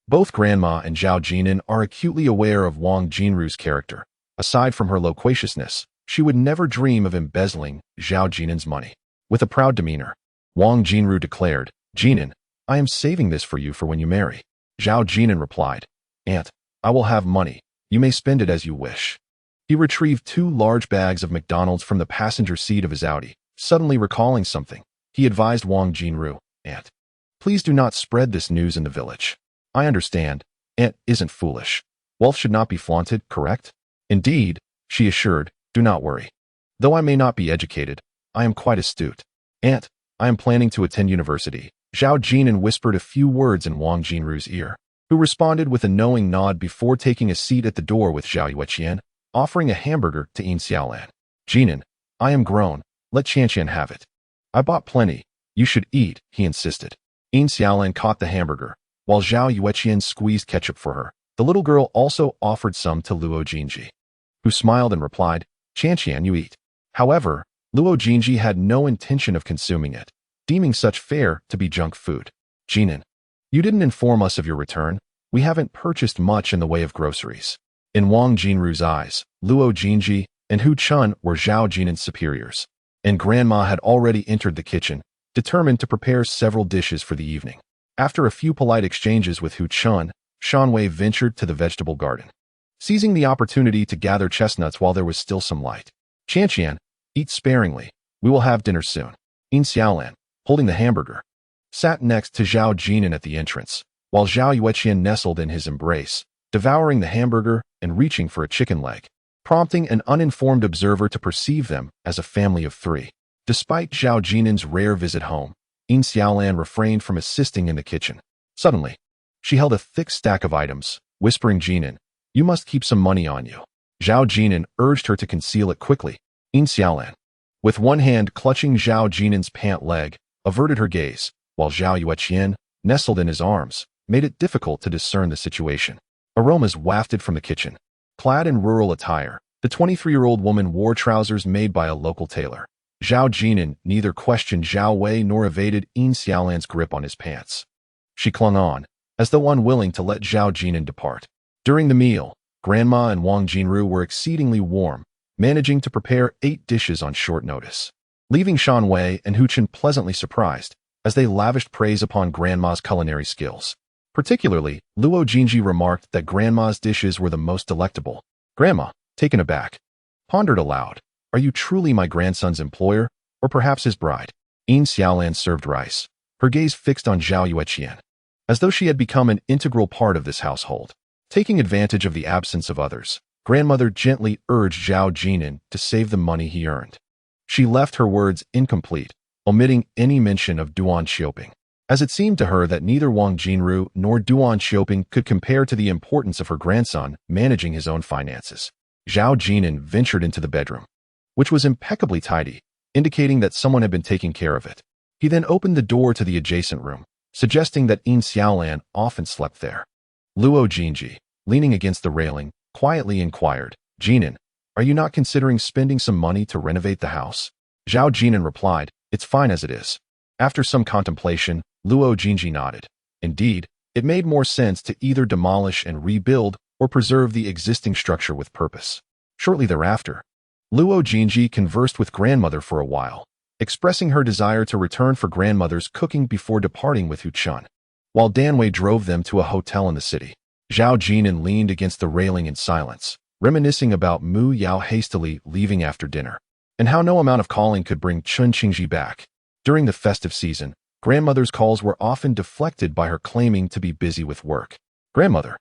both Grandma and Zhao Jin'an are acutely aware of Wang Jinru's character. Aside from her loquaciousness, she would never dream of embezzling Zhao Jin'an's money. With a proud demeanor, Wang Jinru declared, "Jin'an, I am saving this for you for when you marry." Zhao Jin'an replied, "Aunt, I will have money. You may spend it as you wish." He retrieved 2 large bags of McDonald's from the passenger seat of his Audi. Suddenly recalling something, he advised Wang Jinru, "Aunt, please do not spread this news in the village. I understand, Aunt isn't foolish. Wealth should not be flaunted, correct?" "Indeed," she assured, "do not worry. Though I may not be educated, I am quite astute. Aunt, I am planning to attend university. Zhao Jin'an whispered a few words in Wang Jinru's ear, who responded with a knowing nod before taking a seat at the door with Zhao Yueqian, offering a hamburger to Yin Xiaolan. Jin'an, I am grown. Let Qianqian have it. I bought plenty. You should eat, he insisted. Yin Xiaolan caught the hamburger, while Zhao Yueqian squeezed ketchup for her. The little girl also offered some to Luo Jinji, who smiled and replied, Qianqian, you eat. However, Luo Jinji had no intention of consuming it, deeming such fare to be junk food. Jin'an, you didn't inform us of your return. We haven't purchased much in the way of groceries. In Wang Jinru's eyes, Luo Jinji and Hu Chun were Zhao Jin'an's superiors, and Grandma had already entered the kitchen, determined to prepare several dishes for the evening. After a few polite exchanges with Hu Chun, Shanwei ventured to the vegetable garden, seizing the opportunity to gather chestnuts while there was still some light. Qianqian, eat sparingly. We will have dinner soon. Yin Xiaolan, holding the hamburger, sat next to Zhao Jin'an at the entrance, while Zhao Yueqian nestled in his embrace, devouring the hamburger and reaching for a chicken leg, prompting an uninformed observer to perceive them as a family of three. Despite Zhao Jin'an's rare visit home, Yin Xiaolan refrained from assisting in the kitchen. Suddenly, she held a thick stack of items, whispering, Jin'an, you must keep some money on you. Zhao Jin'an urged her to conceal it quickly. Yin Xiaolan, with one hand clutching Zhao Jin'an's pant leg, averted her gaze, while Zhao Yueqian, nestled in his arms, made it difficult to discern the situation. Aromas wafted from the kitchen. Clad in rural attire, the 23-year-old woman wore trousers made by a local tailor. Zhao Jin'an neither questioned Zhao Wei nor evaded Yin Xiaolan's grip on his pants. She clung on, as though unwilling to let Zhao Jin'an depart. During the meal, Grandma and Wang Jinru were exceedingly warm, managing to prepare 8 dishes on short notice, leaving Shan Wei and Hu Chen pleasantly surprised as they lavished praise upon Grandma's culinary skills. Particularly, Luo Jinji remarked that Grandma's dishes were the most delectable. Grandma, taken aback, pondered aloud, are you truly my grandson's employer, or perhaps his bride? Yin Xiaolan served rice, her gaze fixed on Zhao Yueqian, as though she had become an integral part of this household. Taking advantage of the absence of others, Grandmother gently urged Zhao Jin'an to save the money he earned. She left her words incomplete, omitting any mention of Duan Xiaoping, as it seemed to her that neither Wang Jinru nor Duan Xiaoping could compare to the importance of her grandson managing his own finances. Zhao Jin'an ventured into the bedroom, which was impeccably tidy, indicating that someone had been taking care of it. He then opened the door to the adjacent room, suggesting that Yin Xiaolan often slept there. Luo Jinji, leaning against the railing, quietly inquired, Jin'an, are you not considering spending some money to renovate the house? Zhao Jin'an replied, it's fine as it is. After some contemplation, Luo Jinji nodded. Indeed, it made more sense to either demolish and rebuild or preserve the existing structure with purpose. Shortly thereafter, Luo Jinji conversed with Grandmother for a while, expressing her desire to return for Grandmother's cooking before departing with Hu Chun, while Danwei drove them to a hotel in the city. Zhao Jin'an leaned against the railing in silence, reminiscing about Mu Yao hastily leaving after dinner, and how no amount of calling could bring Chun Qingji back. During the festive season, Grandmother's calls were often deflected by her claiming to be busy with work. Grandmother,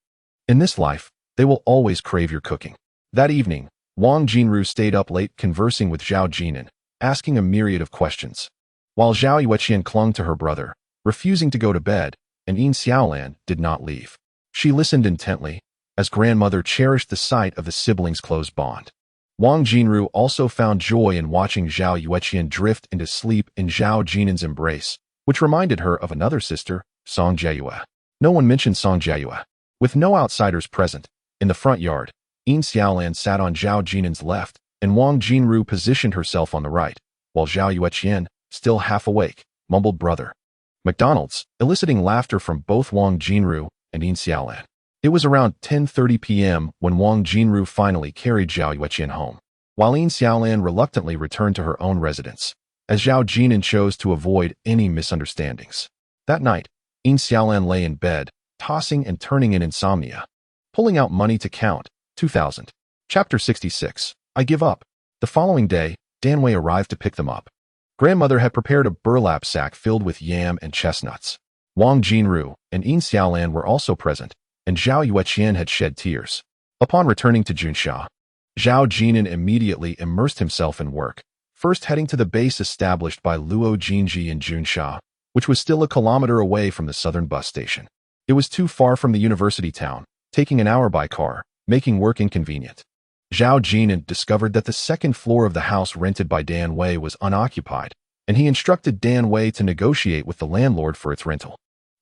in this life, they will always crave your cooking. That evening, Wang Jinru stayed up late conversing with Zhao Jin'an, asking a myriad of questions, while Zhao Yueqian clung to her brother, refusing to go to bed, and Yin Xiaolan did not leave. She listened intently, as Grandmother cherished the sight of the siblings' close bond. Wang Jinru also found joy in watching Zhao Yueqian drift into sleep in Zhao Jin'an's embrace, which reminded her of another sister, Song Jiayue. No one mentioned Song Jiayue. With no outsiders present, in the front yard, Yin Xiaolan sat on Zhao Jin'an's left, and Wang Jinru positioned herself on the right, while Zhao Yueqian, still half awake, mumbled brother. McDonald's, eliciting laughter from both Wang Jinru and Yin Xiaolan. It was around 10:30 p.m. when Wang Jinru finally carried Zhao Yueqian home, while Yin Xiaolan reluctantly returned to her own residence, as Zhao Jin'an chose to avoid any misunderstandings. That night, Yin Xiaolan lay in bed, tossing and turning in insomnia, pulling out money to count. 2000. Chapter 66. I give up. The following day, Danwei arrived to pick them up. Grandmother had prepared a burlap sack filled with yam and chestnuts. Wang Jinru and Yin Xiaolan were also present, and Zhao Yueqian had shed tears. Upon returning to Junsha, Zhao Jin'an immediately immersed himself in work, first heading to the base established by Luo Jinji in Junsha, which was still a kilometer away from the southern bus station. It was too far from the university town, taking an hour by car, making work inconvenient. Zhao Jin'an discovered that the second floor of the house rented by Dan Wei was unoccupied, and he instructed Dan Wei to negotiate with the landlord for its rental.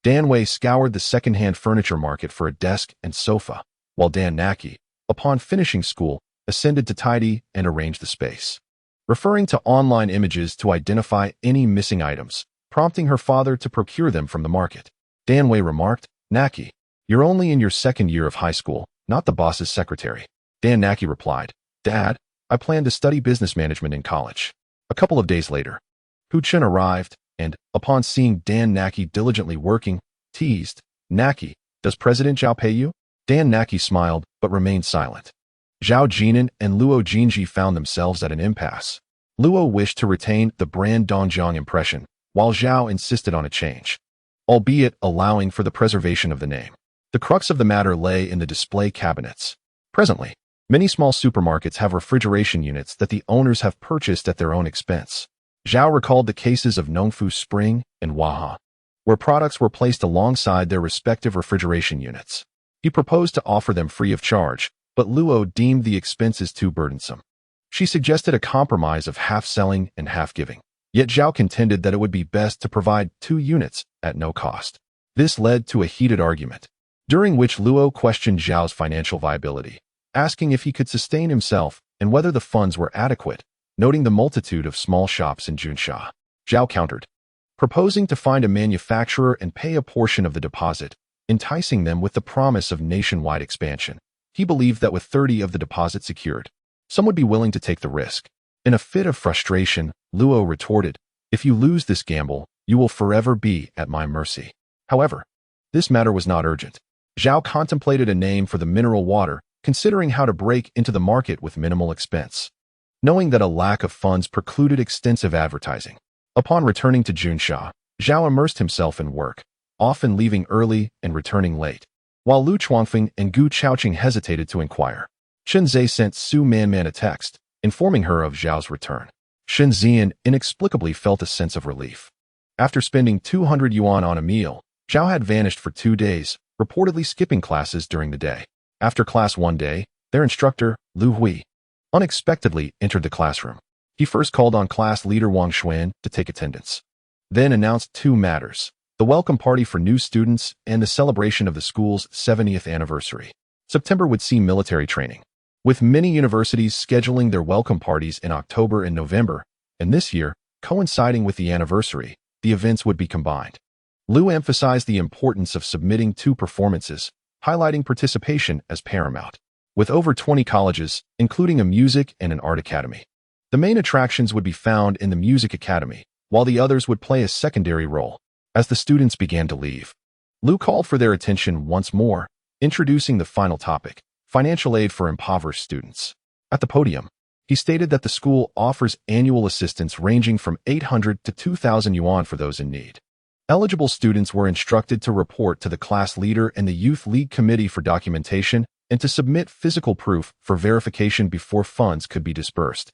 Dan Wei scoured the second-hand furniture market for a desk and sofa, while Dan Naki, upon finishing school, ascended to tidy and arrange the space. Referring to online images to identify any missing items, prompting her father to procure them from the market. Dan Wei remarked, "Naki, you're only in your second year of high school, not the boss's secretary." Dan Naki replied, "Dad, I plan to study business management in college." A couple of days later, Hu Chen arrived, and, upon seeing Dan Naki diligently working, teased, "Naki, does President Zhao pay you?" Dan Naki smiled, but remained silent. Zhao Jin'an and Luo Jinji found themselves at an impasse. Luo wished to retain the brand Donjiang impression, while Zhao insisted on a change, albeit allowing for the preservation of the name. The crux of the matter lay in the display cabinets. Presently, many small supermarkets have refrigeration units that the owners have purchased at their own expense. Zhao recalled the cases of Nongfu Spring and Waha, where products were placed alongside their respective refrigeration units. He proposed to offer them free of charge, but Luo deemed the expenses too burdensome. She suggested a compromise of half selling and half giving. Yet Zhao contended that it would be best to provide 2 units at no cost. This led to a heated argument, during which Luo questioned Zhao's financial viability, asking if he could sustain himself and whether the funds were adequate, noting the multitude of small shops in Junsha. Zhao countered, proposing to find a manufacturer and pay a portion of the deposit, enticing them with the promise of nationwide expansion. He believed that with 30 of the deposit secured, some would be willing to take the risk. In a fit of frustration, Luo retorted, "If you lose this gamble, you will forever be at my mercy." However, this matter was not urgent. Zhao contemplated a name for the mineral water, considering how to break into the market with minimal expense, knowing that a lack of funds precluded extensive advertising. Upon returning to Junsha, Zhao immersed himself in work, often leaving early and returning late. While Lu Chuangfeng and Gu Chaoqing hesitated to inquire, Chen Zhe sent Su Manman a text, informing her of Zhao's return. Shen Zian inexplicably felt a sense of relief. After spending 200 yuan on a meal, Zhao had vanished for 2 days, reportedly skipping classes during the day. After class one day, their instructor, Lu Hui, unexpectedly entered the classroom. He first called on class leader Wang Xuan to take attendance, then announced 2 matters: the welcome party for new students and the celebration of the school's 70th anniversary. September would see military training, with many universities scheduling their welcome parties in October and November, and this year, coinciding with the anniversary, the events would be combined. Lu emphasized the importance of submitting 2 performances, highlighting participation as paramount. With over 20 colleges, including a music and an art academy, the main attractions would be found in the music academy, while the others would play a secondary role. As the students began to leave, Lu called for their attention once more, introducing the final topic: financial aid for impoverished students. At the podium, he stated that the school offers annual assistance ranging from 800 to 2,000 yuan for those in need. Eligible students were instructed to report to the class leader and the Youth League Committee for documentation and to submit physical proof for verification before funds could be disbursed.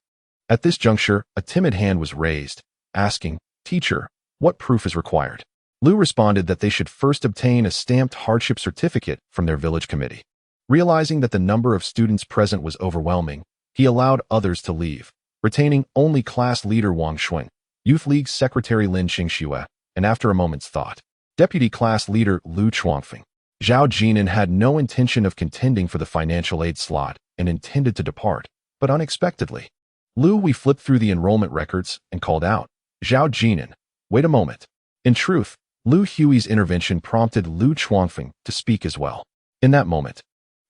At this juncture, a timid hand was raised, asking, "Teacher, what proof is required?" Lu responded that they should first obtain a stamped hardship certificate from their village committee. Realizing that the number of students present was overwhelming, he allowed others to leave, retaining only class leader Wang Xuan, Youth League Secretary Lin Xingxue, and after a moment's thought, Deputy Class Leader Lu Chuangfeng. Zhao Jin'an had no intention of contending for the financial aid slot and intended to depart, but unexpectedly, Lu Hui flipped through the enrollment records and called out, "Zhao Jin'an, wait a moment." In truth, Lu Hui's intervention prompted Lu Chuangfeng to speak as well. In that moment,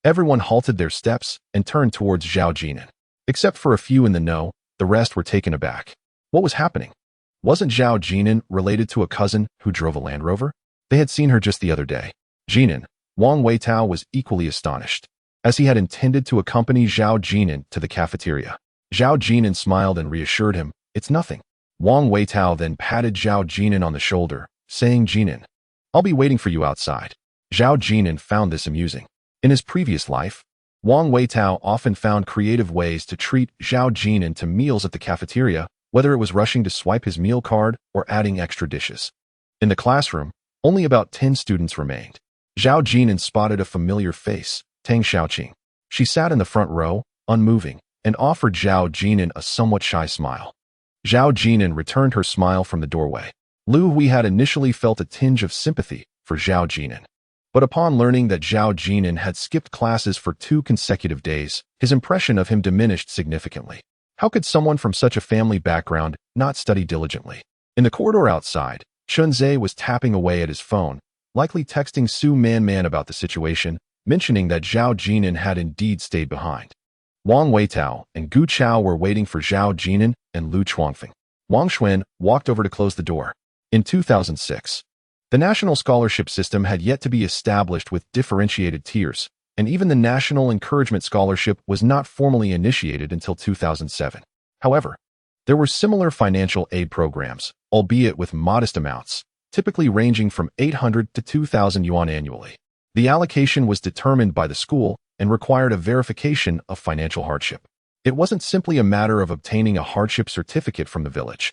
everyone halted their steps and turned towards Zhao Jin'an. Except for a few in the know, the rest were taken aback. What was happening? Wasn't Zhao Jin'an related to a cousin who drove a Land Rover? They had seen her just the other day. Jin'an, Wang Weitao was equally astonished, as he had intended to accompany Zhao Jin'an to the cafeteria. Zhao Jin'an smiled and reassured him, "It's nothing." Wang Weitao then patted Zhao Jin'an on the shoulder, saying, "Jin'an, I'll be waiting for you outside." Zhao Jin'an found this amusing. In his previous life, Wang Weitao often found creative ways to treat Zhao Jin'an to meals at the cafeteria, whether it was rushing to swipe his meal card or adding extra dishes. In the classroom, only about 10 students remained. Zhao Jin'an spotted a familiar face, Tang Xiaoqing. She sat in the front row, unmoving, and offered Zhao Jin'an a somewhat shy smile. Zhao Jin'an returned her smile from the doorway. Lu Hui had initially felt a tinge of sympathy for Zhao Jin'an. But upon learning that Zhao Jin'an had skipped classes for 2 consecutive days, his impression of him diminished significantly. How could someone from such a family background not study diligently? In the corridor outside, Chunze was tapping away at his phone, likely texting Su Man about the situation, mentioning that Zhao Jin'an had indeed stayed behind. Wang Weitao and Gu Chao were waiting for Zhao Jin'an and Lu Chuangfeng. Wang Xuan walked over to close the door. In 2006, the national scholarship system had yet to be established with differentiated tiers, and even the National Encouragement Scholarship was not formally initiated until 2007. However, there were similar financial aid programs, albeit with modest amounts, typically ranging from 800 to 2,000 yuan annually. The allocation was determined by the school and required a verification of financial hardship. It wasn't simply a matter of obtaining a hardship certificate from the village.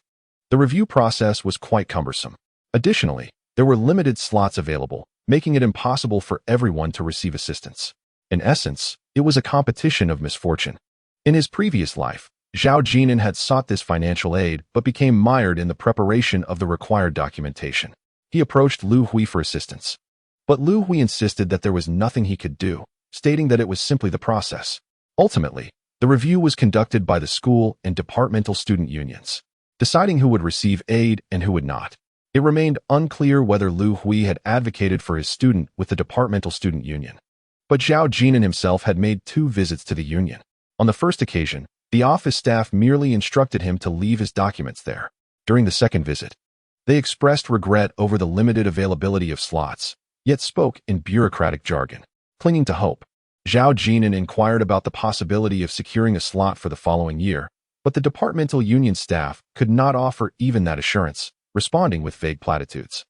The review process was quite cumbersome. Additionally, there were limited slots available, making it impossible for everyone to receive assistance. In essence, it was a competition of misfortune. In his previous life, Zhao Jin'an had sought this financial aid but became mired in the preparation of the required documentation. He approached Lu Hui for assistance. But Lu Hui insisted that there was nothing he could do, stating that it was simply the process. Ultimately, the review was conducted by the school and departmental student unions, deciding who would receive aid and who would not. It remained unclear whether Lu Hui had advocated for his student with the departmental student union. But Zhao Jin'an himself had made 2 visits to the union. On the first occasion, the office staff merely instructed him to leave his documents there. During the second visit, they expressed regret over the limited availability of slots, yet spoke in bureaucratic jargon. Clinging to hope, Zhao Jin'an inquired about the possibility of securing a slot for the following year, but the departmental union staff could not offer even that assurance, responding with vague platitudes.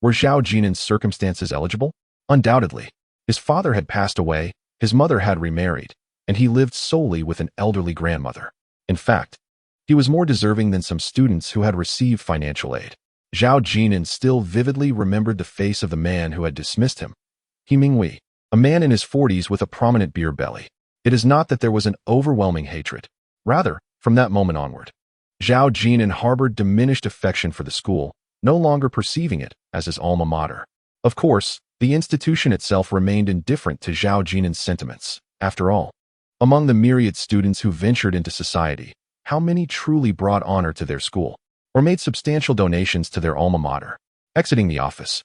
Were Zhao Jin'an's circumstances eligible? Undoubtedly. His father had passed away, his mother had remarried, and he lived solely with an elderly grandmother. In fact, he was more deserving than some students who had received financial aid. Zhao Jin'an still vividly remembered the face of the man who had dismissed him. He Mingwei, a man in his 40s with a prominent beer belly. It is not that there was an overwhelming hatred. Rather, from that moment onward, Zhao Jin'an harbored diminished affection for the school, no longer perceiving it as his alma mater. Of course, the institution itself remained indifferent to Zhao Jin'an's sentiments. After all, among the myriad students who ventured into society, how many truly brought honor to their school, or made substantial donations to their alma mater? Exiting the office,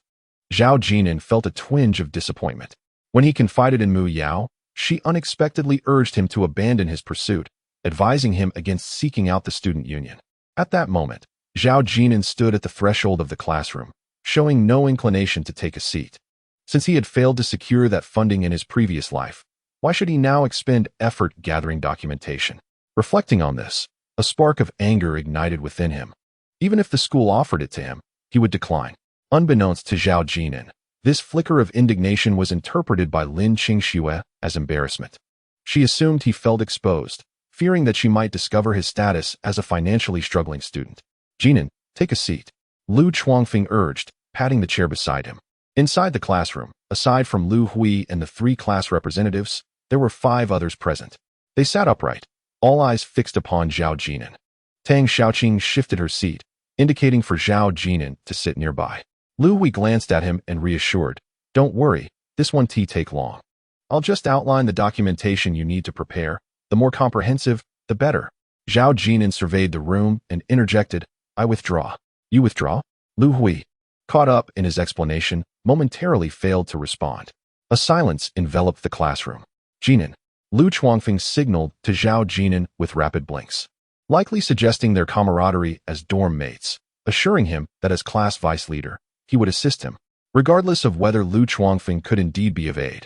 Zhao Jin'an felt a twinge of disappointment. When he confided in Mu Yao, she unexpectedly urged him to abandon his pursuit, advising him against seeking out the student union. At that moment, Zhao Jin'an stood at the threshold of the classroom, showing no inclination to take a seat. Since he had failed to secure that funding in his previous life, why should he now expend effort gathering documentation? Reflecting on this, a spark of anger ignited within him. Even if the school offered it to him, he would decline. Unbeknownst to Zhao Jin'an, this flicker of indignation was interpreted by Lin Qingxue as embarrassment. She assumed he felt exposed, fearing that she might discover his status as a financially struggling student. Jin'an, take a seat, Lu Chuangfeng urged, patting the chair beside him. Inside the classroom, aside from Lu Hui and the 3 class representatives, there were 5 others present. They sat upright, all eyes fixed upon Zhao Jin'an. Tang Xiaoqing shifted her seat, indicating for Zhao Jin'an to sit nearby. Lu Hui glanced at him and reassured, "Don't worry, this won't take long. I'll just outline the documentation you need to prepare. The more comprehensive, the better." Zhao Jin'an surveyed the room and interjected, "I withdraw." "You withdraw?" Lu Hui, caught up in his explanation, momentarily failed to respond. A silence enveloped the classroom. "Jin'an," Lu Chuangfeng signaled to Zhao Jin'an with rapid blinks, likely suggesting their camaraderie as dorm mates, assuring him that as class vice leader, he would assist him, regardless of whether Lu Chuangfeng could indeed be of aid.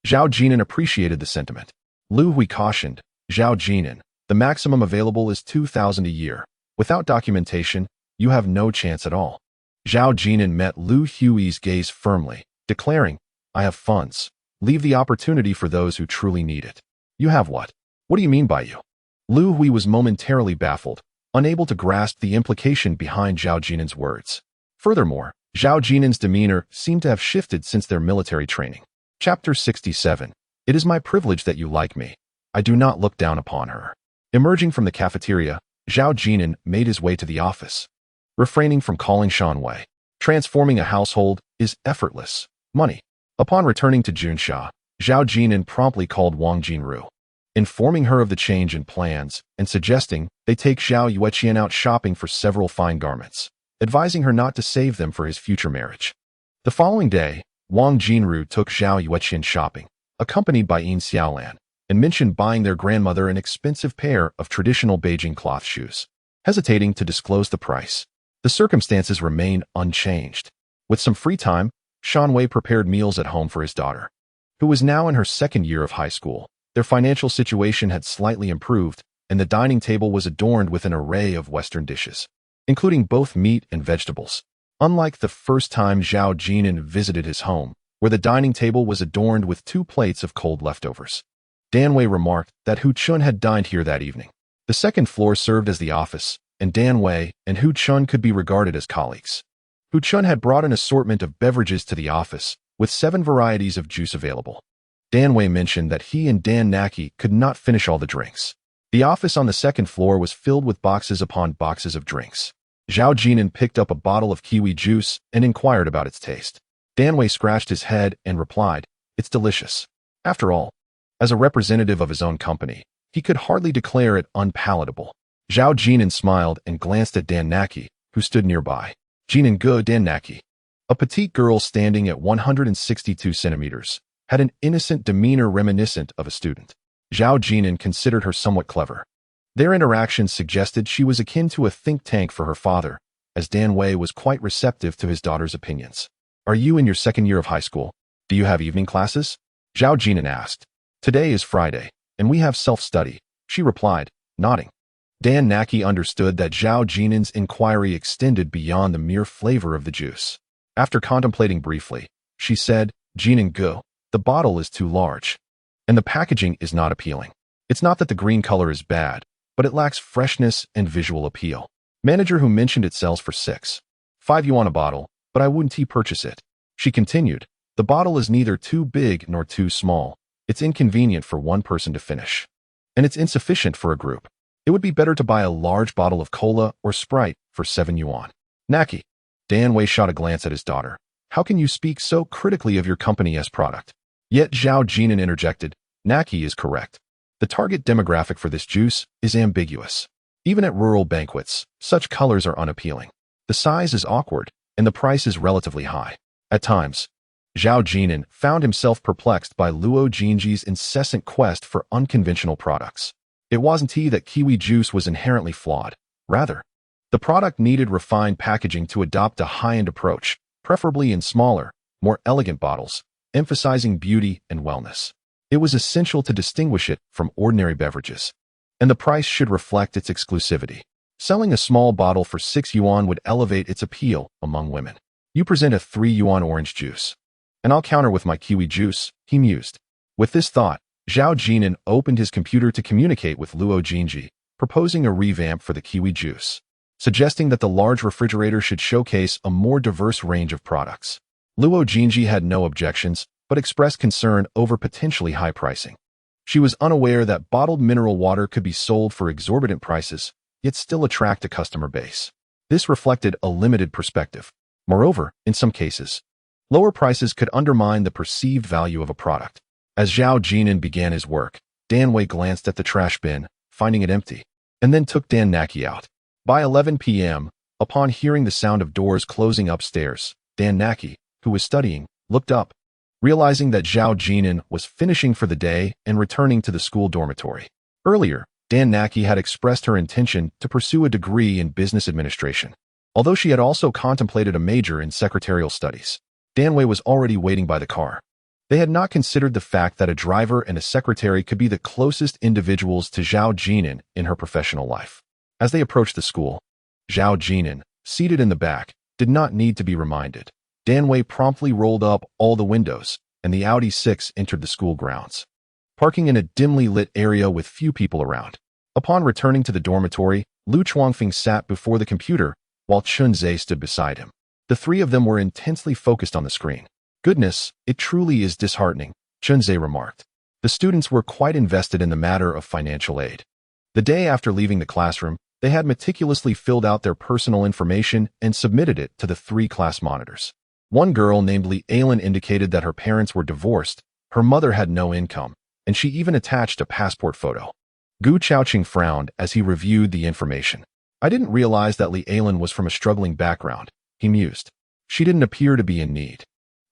Zhao Jin'an appreciated the sentiment. Lu Hui cautioned, "Zhao Jin'an, the maximum available is 2,000 a year. Without documentation, you have no chance at all." Zhao Jin'an met Lu Hui's gaze firmly, declaring, "I have funds. Leave the opportunity for those who truly need it." "You have what? What do you mean by you?" Lu Hui was momentarily baffled, unable to grasp the implication behind Zhao Jin'an's words. Furthermore, Zhao Jin'an's demeanor seemed to have shifted since their military training. Chapter 67. It is my privilege that you like me. I do not look down upon her. Emerging from the cafeteria, Zhao Jin'an made his way to the office, refraining from calling Shan Wei. Transforming a household is effortless. Money. Upon returning to Junsha, Zhao Jin'an promptly called Wang Jinru, informing her of the change in plans and suggesting they take Zhao Yueqian out shopping for several fine garments, advising her not to save them for his future marriage. The following day, Wang Jinru took Zhao Yueqian shopping, accompanied by Yin Xiaolan, and mentioned buying their grandmother an expensive pair of traditional Beijing cloth shoes. Hesitating to disclose the price, the circumstances remained unchanged. With some free time, Shan Wei prepared meals at home for his daughter, who was now in her second year of high school. Their financial situation had slightly improved, and the dining table was adorned with an array of Western dishes, including both meat and vegetables. Unlike the first time Zhao Jin'an visited his home, where the dining table was adorned with 2 plates of cold leftovers, Dan Wei remarked that Hu Chun had dined here that evening. The second floor served as the office, and Dan Wei and Hu Chun could be regarded as colleagues. Hu Chun had brought an assortment of beverages to the office, with 7 varieties of juice available. Dan Wei mentioned that he and Dan Naki could not finish all the drinks. The office on the second floor was filled with boxes upon boxes of drinks. Zhao Jin'an picked up a bottle of kiwi juice and inquired about its taste. Dan Wei scratched his head and replied, "It's delicious." After all, as a representative of his own company, he could hardly declare it unpalatable. Zhao Jin'an smiled and glanced at Dan Naki, who stood nearby. Jin'an Ge Dan Naki, a petite girl standing at 162 centimeters, had an innocent demeanor reminiscent of a student. Zhao Jin'an considered her somewhat clever. Their interactions suggested she was akin to a think tank for her father, as Dan Wei was quite receptive to his daughter's opinions. "Are you in your second year of high school? Do you have evening classes?" Zhao Jin'an asked. "Today is Friday, and we have self-study," she replied, nodding. Dan Naki understood that Zhao Jin'an's inquiry extended beyond the mere flavor of the juice. After contemplating briefly, she said, "Jin'an Ge, the bottle is too large, and the packaging is not appealing. It's not that the green color is bad, but it lacks freshness and visual appeal. Manager who mentioned it sells for 6.5 yuan a bottle, but I wouldn't purchase it." She continued, "The bottle is neither too big nor too small. It's inconvenient for one person to finish, and it's insufficient for a group. It would be better to buy a large bottle of cola or Sprite for 7 yuan. "Naki." Dan Wei shot a glance at his daughter. "How can you speak so critically of your company as product?" Yet Zhao Jin'an interjected, "Naki is correct. The target demographic for this juice is ambiguous. Even at rural banquets, such colors are unappealing. The size is awkward, and the price is relatively high." At times, Zhao Jin'an found himself perplexed by Luo Jinji's incessant quest for unconventional products. It wasn't he that kiwi juice was inherently flawed. Rather, the product needed refined packaging to adopt a high-end approach, preferably in smaller, more elegant bottles, emphasizing beauty and wellness. It was essential to distinguish it from ordinary beverages, and the price should reflect its exclusivity. Selling a small bottle for 6 yuan would elevate its appeal among women. "You present a 3 yuan orange juice, and I'll counter with my kiwi juice," he mused. With this thought, Zhao Jin'an opened his computer to communicate with Luo Jinji, proposing a revamp for the kiwi juice, suggesting that the large refrigerator should showcase a more diverse range of products. Luo Jinji had no objections, but expressed concern over potentially high pricing. She was unaware that bottled mineral water could be sold for exorbitant prices, yet still attract a customer base. This reflected a limited perspective. Moreover, in some cases, lower prices could undermine the perceived value of a product. As Zhao Jin'an began his work, Dan Wei glanced at the trash bin, finding it empty, and then took Dan Naki out. By 11 p.m., upon hearing the sound of doors closing upstairs, Dan Naki, who was studying, looked up, realizing that Zhao Jin'an was finishing for the day and returning to the school dormitory. Earlier, Dan Naki had expressed her intention to pursue a degree in business administration, although she had also contemplated a major in secretarial studies. Dan Wei was already waiting by the car. They had not considered the fact that a driver and a secretary could be the closest individuals to Zhao Jin'an in her professional life. As they approached the school, Zhao Jin'an, seated in the back, did not need to be reminded. Dan Wei promptly rolled up all the windows, and the Audi 6 entered the school grounds, parking in a dimly lit area with few people around. Upon returning to the dormitory, Lu Chuangfeng sat before the computer, while Chun-Zhe stood beside him. The three of them were intensely focused on the screen. Goodness, it truly is disheartening, Chun-Zhe remarked. The students were quite invested in the matter of financial aid. The day after leaving the classroom, they had meticulously filled out their personal information and submitted it to the three class monitors. One girl named Li Ailin indicated that her parents were divorced, her mother had no income, and she even attached a passport photo. Gu Chaoqing frowned as he reviewed the information. I didn't realize that Li Ailin was from a struggling background, he mused. She didn't appear to be in need.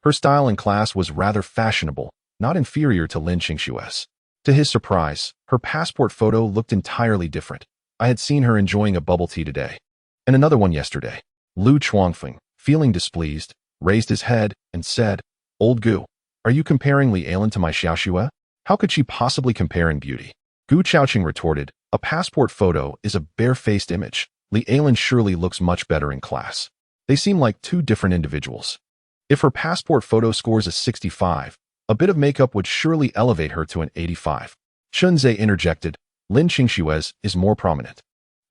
Her style in class was rather fashionable, not inferior to Lin Qingshue's. To his surprise, her passport photo looked entirely different. I had seen her enjoying a bubble tea today. And another one yesterday. Lu Chuangfeng, feeling displeased, raised his head and said, Old Gu, are you comparing Li Ailin to my Xiaoxue? How could she possibly compare in beauty? Gu Chaoqing retorted, a passport photo is a bare-faced image. Li Ailin surely looks much better in class. They seem like two different individuals. If her passport photo scores a 65, a bit of makeup would surely elevate her to an 85. Chun-Zhe interjected, Lin Qingshue's is more prominent.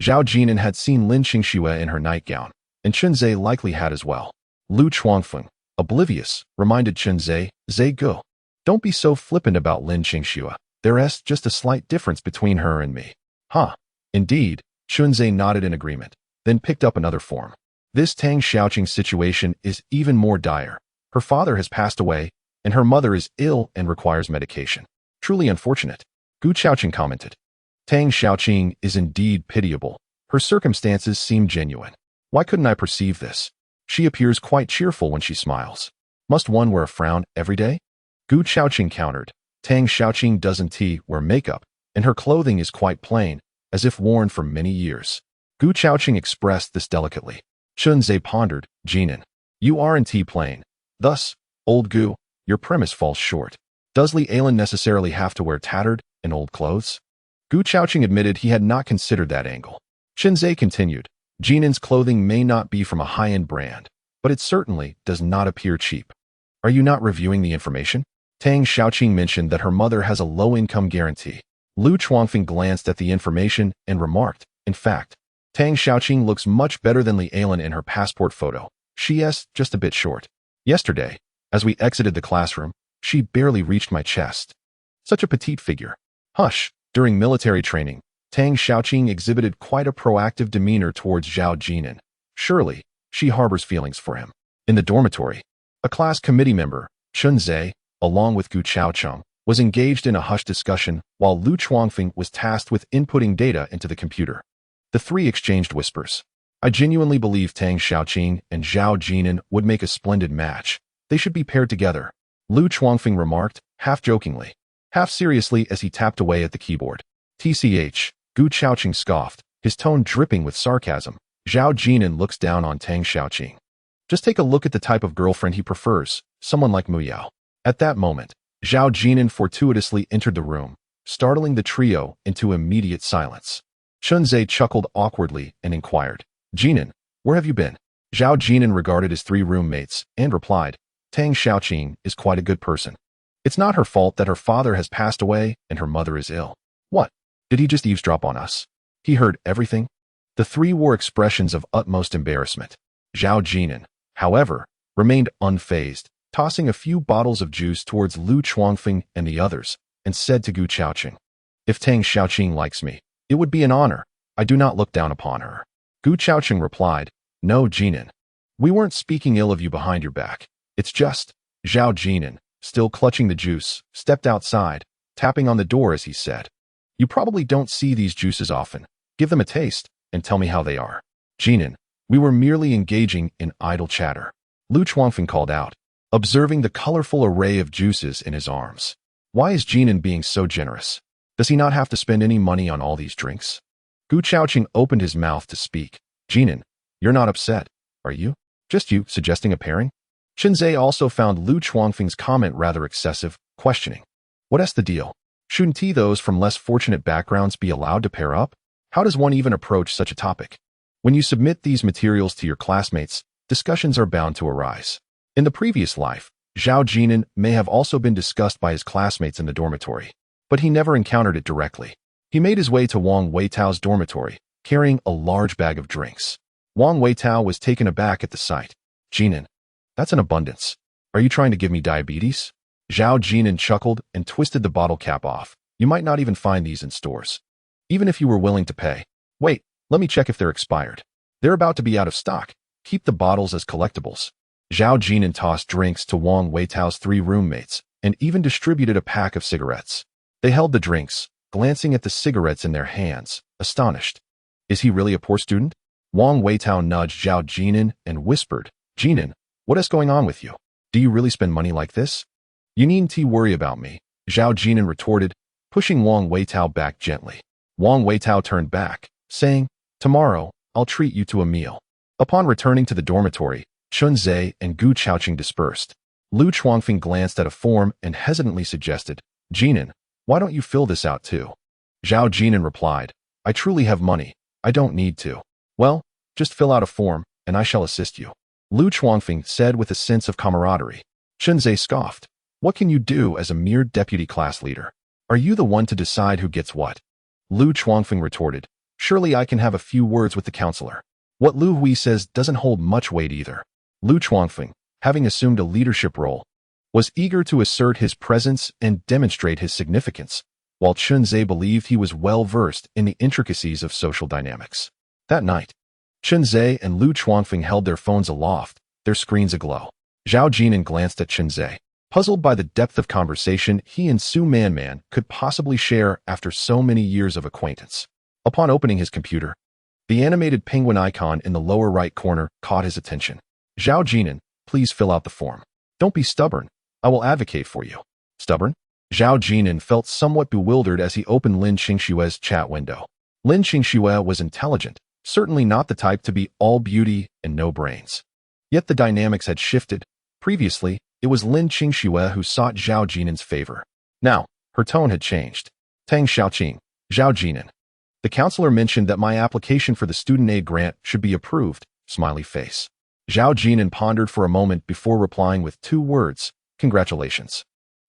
Zhao Jin'an had seen Lin Qingshuo in her nightgown, and Chun-Zhe likely had as well. Lu Chuangfeng, oblivious, reminded Chun-Zhe, Zhe Gu. Don't be so flippant about Lin Qingshuo. There's just a slight difference between her and me. Huh. Indeed, Chun-Zhe nodded in agreement, then picked up another form. This Tang Xiaoqing situation is even more dire. Her father has passed away, and her mother is ill and requires medication. Truly unfortunate. Gu Chaoqing commented. Tang Xiaoqing is indeed pitiable. Her circumstances seem genuine. Why couldn't I perceive this? She appears quite cheerful when she smiles. Must one wear a frown every day? Gu Chaoqing countered. Tang Xiaoqing doesn't wear makeup, and her clothing is quite plain, as if worn for many years. Gu Chaoqing expressed this delicately. Chun-Zhe pondered, Jin'an, you aren't plain. Thus, old Gu, your premise falls short. Does Li Ailin necessarily have to wear tattered and old clothes? Gu Chaoqing admitted he had not considered that angle. Chun-Zhe continued, Jin'an's clothing may not be from a high-end brand, but it certainly does not appear cheap. Are you not reviewing the information? Tang Xiaoqing mentioned that her mother has a low-income guarantee. Lu Chuangfeng glanced at the information and remarked, in fact, Tang Xiaoqing looks much better than Li Ailin in her passport photo. She's just a bit short. Yesterday, as we exited the classroom, she barely reached my chest. Such a petite figure. Hush, during military training, Tang Xiaoqing exhibited quite a proactive demeanor towards Zhao Jin'an. Surely, she harbors feelings for him. In the dormitory, a class committee member, Chun-Zhe, along with Gu Chaoqing, was engaged in a hushed discussion while Lu Chuangfeng was tasked with inputting data into the computer. The three exchanged whispers. I genuinely believe Tang Xiaoqing and Zhao Jin'an would make a splendid match. They should be paired together, Lu Chuangfeng remarked, half jokingly, half seriously as he tapped away at the keyboard. TCH, Gu Chaoqing scoffed, his tone dripping with sarcasm. Zhao Jin'an looks down on Tang Xiaoqing. Just take a look at the type of girlfriend he prefers, someone like Mu Yao. At that moment, Zhao Jin'an fortuitously entered the room, startling the trio into immediate silence. Chun-Zhe chuckled awkwardly and inquired, Jin'an, where have you been? Zhao Jin'an regarded his three roommates and replied, Tang Xiaoqing is quite a good person. It's not her fault that her father has passed away and her mother is ill. What? Did he just eavesdrop on us? He heard everything? The three wore expressions of utmost embarrassment. Zhao Jin'an, however, remained unfazed, tossing a few bottles of juice towards Lu Chuangfeng and the others, and said to Gu Chaoqing, If Tang Xiaoqing likes me, it would be an honor. I do not look down upon her. Gu Chaoqing replied, No, Jin'an. We weren't speaking ill of you behind your back. It's just, Zhao Jin'an, still clutching the juice, stepped outside, tapping on the door as he said, You probably don't see these juices often. Give them a taste, and tell me how they are. Jin'an, we were merely engaging in idle chatter. Lu Chuangfeng called out, observing the colorful array of juices in his arms. Why is Jin'an being so generous? Does he not have to spend any money on all these drinks? Gu Chaoqing opened his mouth to speak. Jin'an, you're not upset, are you? Just you suggesting a pairing? Chun-Zhe also found Lu Chuangfeng's comment rather excessive, questioning. What's the deal? Shouldn't those from less fortunate backgrounds be allowed to pair up? How does one even approach such a topic? When you submit these materials to your classmates, discussions are bound to arise. In the previous life, Zhao Jin'an may have also been discussed by his classmates in the dormitory, but he never encountered it directly. He made his way to Wang Weitao's dormitory, carrying a large bag of drinks. Wang Weitao was taken aback at the sight. Jin'an, that's an abundance. Are you trying to give me diabetes? Zhao Jin'an chuckled and twisted the bottle cap off. You might not even find these in stores. Even if you were willing to pay. Wait, let me check if they're expired. They're about to be out of stock. Keep the bottles as collectibles. Zhao Jin'an tossed drinks to Wang Weitao's 3 roommates and even distributed a pack of cigarettes. They held the drinks, glancing at the cigarettes in their hands, astonished. Is he really a poor student? Wang Weitao nudged Zhao Jin'an and whispered, Jin'an, what is going on with you? Do you really spend money like this? You needn't worry about me, Zhao Jin'an retorted, pushing Wang Weitao back gently. Wang Weitao turned back, saying, tomorrow, I'll treat you to a meal. Upon returning to the dormitory, Chunzhe and Gu Chaoqing dispersed. Lu Chuangfeng glanced at a form and hesitantly suggested, Jin'an, why don't you fill this out too? Zhao Jin'an replied, I truly have money. I don't need to. Well, just fill out a form, and I shall assist you. Lu Chuangfeng said with a sense of camaraderie. Chunzhe scoffed. What can you do as a mere deputy class leader? Are you the one to decide who gets what? Lu Chuangfeng retorted, surely I can have a few words with the counselor. What Lu Hui says doesn't hold much weight either. Lu Chuangfeng, having assumed a leadership role, was eager to assert his presence and demonstrate his significance, while Chunzhe believed he was well versed in the intricacies of social dynamics. That night, Chunzhe and Lu Chuangfeng held their phones aloft, their screens aglow. Zhao Jin'an glanced at Chunzhe, puzzled by the depth of conversation he and Su Manman could possibly share after so many years of acquaintance. Upon opening his computer, the animated penguin icon in the lower right corner caught his attention. Zhao Jin'an, please fill out the form. Don't be stubborn. I will advocate for you. Stubborn? Zhao Jin'an felt somewhat bewildered as he opened Lin Qingshue's chat window. Lin Qingxue was intelligent, certainly not the type to be all beauty and no brains. Yet the dynamics had shifted. Previously, it was Lin Qingxue who sought Zhao Jin'an's favor. Now, her tone had changed. Tang Xiaoqing, Zhao Jin'an. The counselor mentioned that my application for the student aid grant should be approved, smiley face. Zhao Jin'an pondered for a moment before replying with 2 words, congratulations.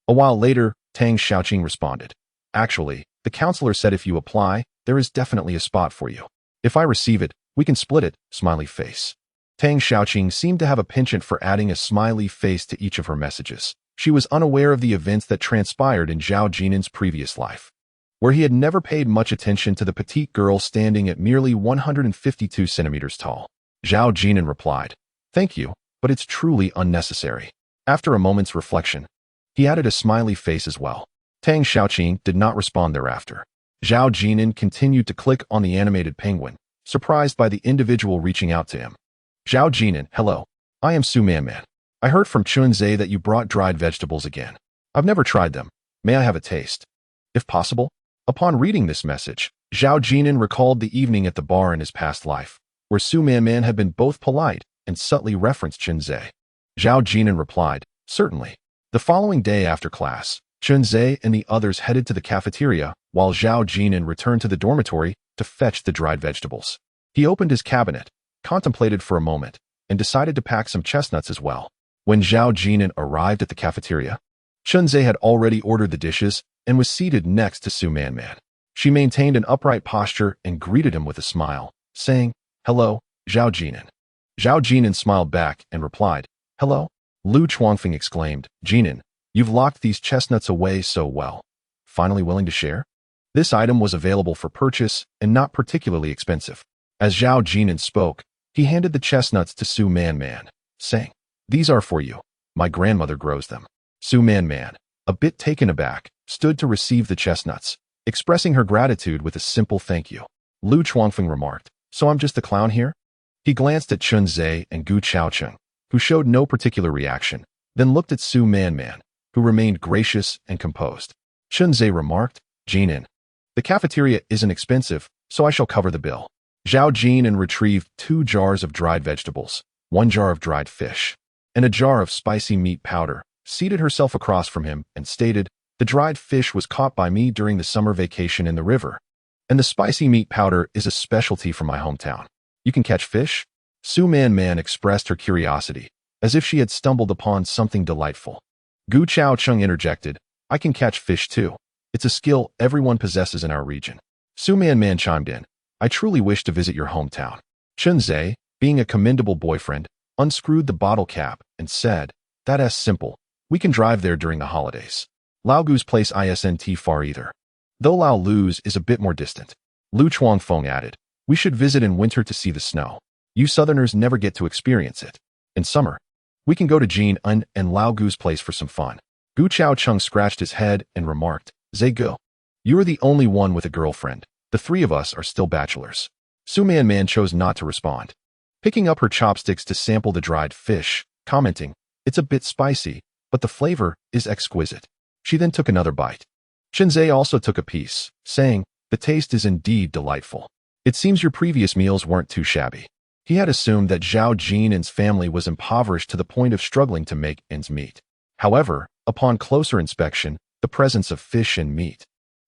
A while later, Tang Xiaoqing responded. Actually, the counselor said if you apply, there is definitely a spot for you. If I receive it, we can split it, smiley face. Tang Xiaoqing seemed to have a penchant for adding a smiley face to each of her messages. She was unaware of the events that transpired in Zhao Jin'an's previous life, where he had never paid much attention to the petite girl standing at merely 152 centimeters tall. Zhao Jin'an replied, thank you, but it's truly unnecessary. After a moment's reflection, he added a smiley face as well. Tang Xiaoqing did not respond thereafter. Zhao Jin'an continued to click on the animated penguin, surprised by the individual reaching out to him. Zhao Jin'an, hello. I am Su Manman. I heard from Chunzhe that you brought dried vegetables again. I've never tried them. May I have a taste? If possible. Upon reading this message, Zhao Jin'an recalled the evening at the bar in his past life, where Su Manman had been both polite and subtly referenced Chunzhe. Zhao Jin'an replied, certainly. The following day after class, Chunzhe and the others headed to the cafeteria, while Zhao Jin'an returned to the dormitory to fetch the dried vegetables. He opened his cabinet, contemplated for a moment, and decided to pack some chestnuts as well. When Zhao Jin'an arrived at the cafeteria, Chunzhe had already ordered the dishes and was seated next to Su Manman. She maintained an upright posture and greeted him with a smile, saying, hello, Zhao Jin'an. Zhao Jin'an smiled back and replied, hello? Lu Chuangfeng exclaimed, Jin'an, you've locked these chestnuts away so well. Finally willing to share? This item was available for purchase and not particularly expensive. As Zhao Jin'an spoke, he handed the chestnuts to Su Manman, saying, these are for you. My grandmother grows them. Su Manman, a bit taken aback, stood to receive the chestnuts, expressing her gratitude with a simple thank you. Lu Chuangfeng remarked, so I'm just a clown here? He glanced at Chunzhe and Gu Chaoqing, who showed no particular reaction, then looked at Su Manman, who remained gracious and composed. Chunzhe remarked, Jin'an, the cafeteria isn't expensive, so I shall cover the bill. Zhao Jin'an retrieved 2 jars of dried vegetables, 1 jar of dried fish, and a jar of spicy meat powder, seated herself across from him, and stated, the dried fish was caught by me during the summer vacation in the river, and the spicy meat powder is a specialty from my hometown. You can catch fish? Su Manman expressed her curiosity, as if she had stumbled upon something delightful. Gu Chaoqing interjected, I can catch fish too. It's a skill everyone possesses in our region. Su Manman chimed in, I truly wish to visit your hometown. Chunze, being a commendable boyfriend, unscrewed the bottle cap and said, that's simple. We can drive there during the holidays. Lao Gu's place isn't far either. Though Lao Lu's is a bit more distant. Lu Chuangfeng added, we should visit in winter to see the snow. You southerners never get to experience it. In summer, we can go to Jin'an and Lao Gu's place for some fun. Gu Chaocheng scratched his head and remarked, Zhe Gu, you are the only one with a girlfriend. The three of us are still bachelors. Su Man chose not to respond, picking up her chopsticks to sample the dried fish, commenting, it's a bit spicy, but the flavor is exquisite. She then took another bite. Chunze also took a piece, saying, the taste is indeed delightful. It seems your previous meals weren't too shabby. He had assumed that Zhao Jin'an's family was impoverished to the point of struggling to make ends meet. However, upon closer inspection, the presence of fish and meat,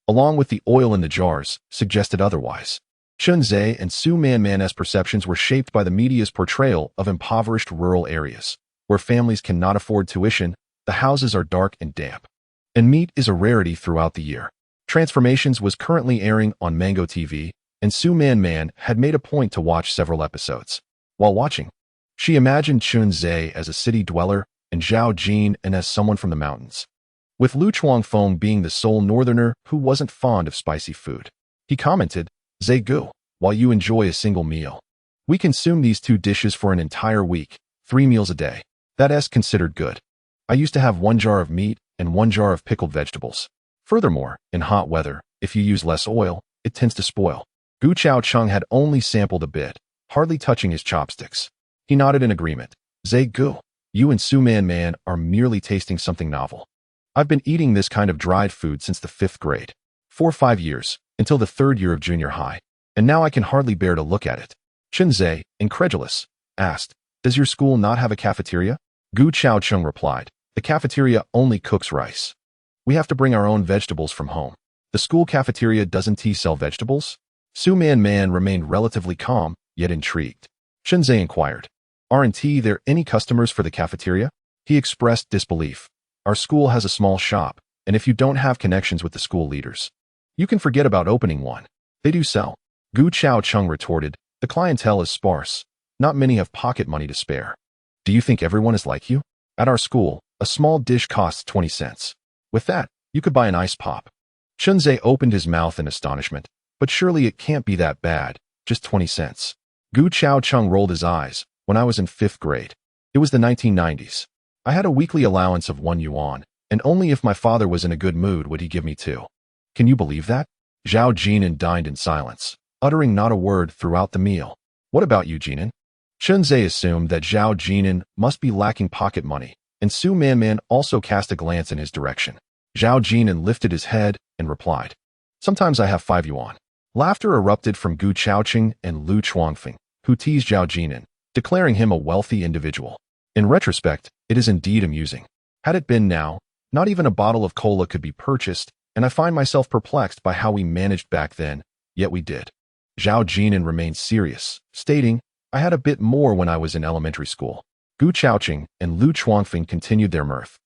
along with the oil in the jars, suggested otherwise. Chunze and Su Man's perceptions were shaped by the media's portrayal of impoverished rural areas, where families cannot afford tuition, the houses are dark and damp, and meat is a rarity throughout the year. Transformations was currently airing on Mango TV, and Su Man had made a point to watch several episodes. While watching, she imagined Chunze as a city dweller and Zhao Jin'an as someone from the mountains, with Lu Chuangfeng being the sole northerner who wasn't fond of spicy food. He commented, Zhe Gu, while you enjoy a single meal, we consume these two dishes for an entire week, 3 meals a day. That's considered good. I used to have 1 jar of meat and 1 jar of pickled vegetables. Furthermore, in hot weather, if you use less oil, it tends to spoil. Gu Chaocheng had only sampled a bit, hardly touching his chopsticks. He nodded in agreement. Zhe Gu, you and Su Man are merely tasting something novel. I've been eating this kind of dried food since the 5th grade. 4 or 5 years, until the 3rd year of junior high, and now I can hardly bear to look at it. Chunze, incredulous, asked, does your school not have a cafeteria? Gu Chaocheng replied, the cafeteria only cooks rice. We have to bring our own vegetables from home. The school cafeteria doesn't sell vegetables? Su Man remained relatively calm, yet intrigued. Chunze inquired, aren't there any customers for the cafeteria? He expressed disbelief. Our school has a small shop, and if you don't have connections with the school leaders, you can forget about opening one. They do sell. Gu Chaocheng retorted, the clientele is sparse. Not many have pocket money to spare. Do you think everyone is like you? At our school, a small dish costs 20 cents. With that, you could buy an ice pop. Chunze opened his mouth in astonishment, but surely it can't be that bad, just 20 cents. Gu Chaocheng rolled his eyes. When I was in 5th grade, it was the 1990s. I had a weekly allowance of 1 yuan, and only if my father was in a good mood would he give me 2. Can you believe that? Zhao Jin'an dined in silence, uttering not a word throughout the meal. What about you, Jin'an? Chunze assumed that Zhao Jin'an must be lacking pocket money, and Su Man also cast a glance in his direction. Zhao Jin'an lifted his head and replied, sometimes I have 5 yuan. Laughter erupted from Gu Chaocheng and Lu Chuangfeng, who teased Zhao Jin'an, declaring him a wealthy individual. In retrospect, it is indeed amusing. Had it been now, not even a bottle of cola could be purchased, and I find myself perplexed by how we managed back then, yet we did. Zhao Jin'an remained serious, stating, I had a bit more when I was in elementary school. Gu Chaocheng and Lu Chuangfeng continued their mirth,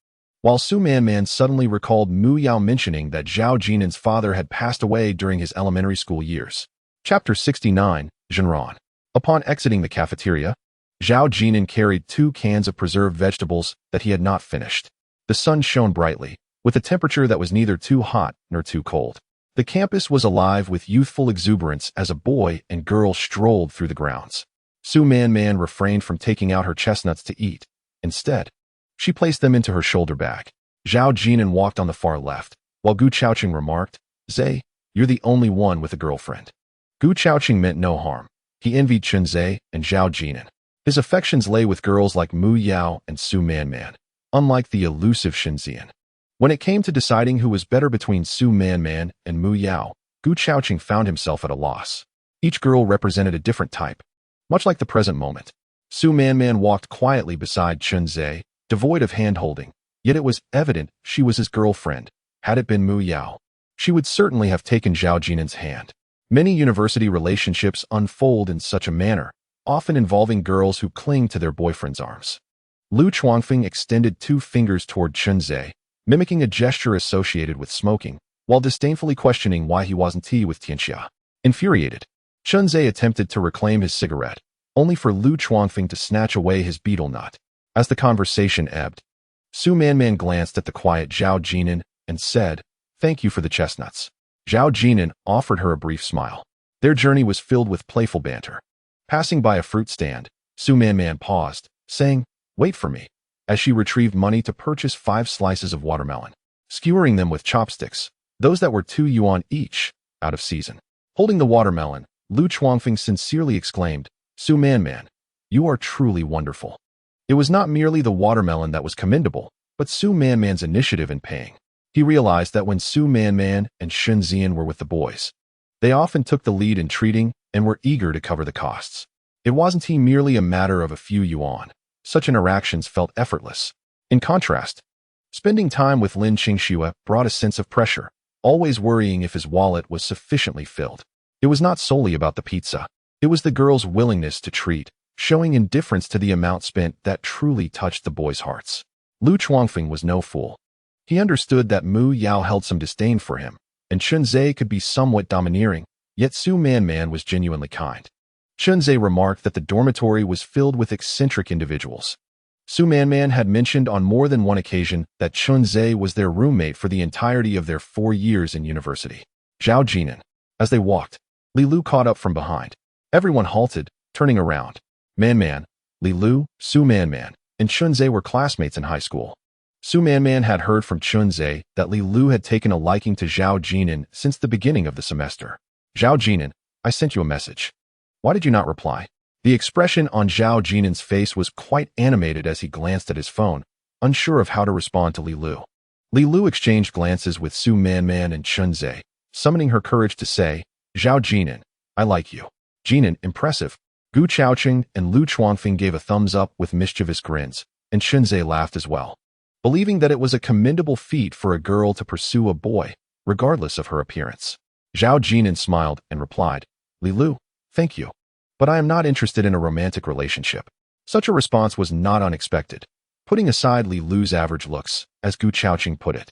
while Su Man suddenly recalled Mu Yao mentioning that Zhao Jin'an's father had passed away during his elementary school years. Chapter 69, Jin'an. Upon exiting the cafeteria, Zhao Jin'an carried 2 cans of preserved vegetables that he had not finished. The sun shone brightly, with a temperature that was neither too hot nor too cold. The campus was alive with youthful exuberance as a boy and girl strolled through the grounds. Su Man refrained from taking out her chestnuts to eat. Instead, she placed them into her shoulder bag. Zhao Jin'an walked on the far left, while Gu Chaocheng remarked, Zhe, you're the only one with a girlfriend. Gu Chaocheng meant no harm. He envied Chunze and Zhao Jin'an. His affections lay with girls like Mu Yao and Su Man, unlike the elusive Shinzian. When it came to deciding who was better between Su Man and Mu Yao, Gu Chaocheng found himself at a loss. Each girl represented a different type. Much like the present moment, Su Man walked quietly beside Chunze, devoid of hand-holding, yet it was evident she was his girlfriend. Had it been Mu Yao, she would certainly have taken Zhao Jin'an's hand. Many university relationships unfold in such a manner, often involving girls who cling to their boyfriend's arms. Lu Chuangfeng extended 2 fingers toward Chunze, mimicking a gesture associated with smoking, while disdainfully questioning why he wasn't tea with Tianxia. Infuriated, Chunze attempted to reclaim his cigarette, only for Lu Chuangfeng to snatch away his betel nut. As the conversation ebbed, Su Manman glanced at the quiet Zhao Jin'an and said, "Thank you for the chestnuts." Zhao Jin'an offered her a brief smile. Their journey was filled with playful banter. Passing by a fruit stand, Su Manman paused, saying, "Wait for me," as she retrieved money to purchase 5 slices of watermelon, skewering them with chopsticks, those that were 2 yuan each, out of season. Holding the watermelon, Lu Chuangfeng sincerely exclaimed, "Su Manman, you are truly wonderful." It was not merely the watermelon that was commendable, but Su Manman's initiative in paying. He realized that when Su Manman and Shun Zian were with the boys, they often took the lead in treating and were eager to cover the costs. It wasn't merely a matter of a few yuan. Such interactions felt effortless. In contrast, spending time with Lin Qingxue brought a sense of pressure, always worrying if his wallet was sufficiently filled. It was not solely about the pizza. It was the girl's willingness to treat, showing indifference to the amount spent, that truly touched the boys' hearts. Lu Chuangfeng was no fool. He understood that Mu Yao held some disdain for him, and Chunze could be somewhat domineering, yet Su Manman was genuinely kind. Chunze remarked that the dormitory was filled with eccentric individuals. Su Manman had mentioned on more than one occasion that Chunze was their roommate for the entirety of their 4 years in university. Zhao Jin'an. As they walked, Li Lu caught up from behind. Everyone halted, turning around. Manman, Li Lu, Su Manman, and Chunze were classmates in high school. Su Manman had heard from Chunze that Li Lu had taken a liking to Zhao Jin'an since the beginning of the semester. "Zhao Jin'an, I sent you a message. Why did you not reply?" The expression on Zhao Jin'an's face was quite animated as he glanced at his phone, unsure of how to respond to Li Lu. Li Lu exchanged glances with Su Manman and Chunze, summoning her courage to say, "Zhao Jin'an, I like you." "Jin'an, impressive." Gu Chaoqing and Lu Chuangfeng gave a thumbs up with mischievous grins, and Chunze laughed as well, believing that it was a commendable feat for a girl to pursue a boy, regardless of her appearance. Zhao Jin'an smiled and replied, "Li Lu, thank you, but I am not interested in a romantic relationship." Such a response was not unexpected, putting aside Li Lu's average looks, as Gu Chaoqing put it.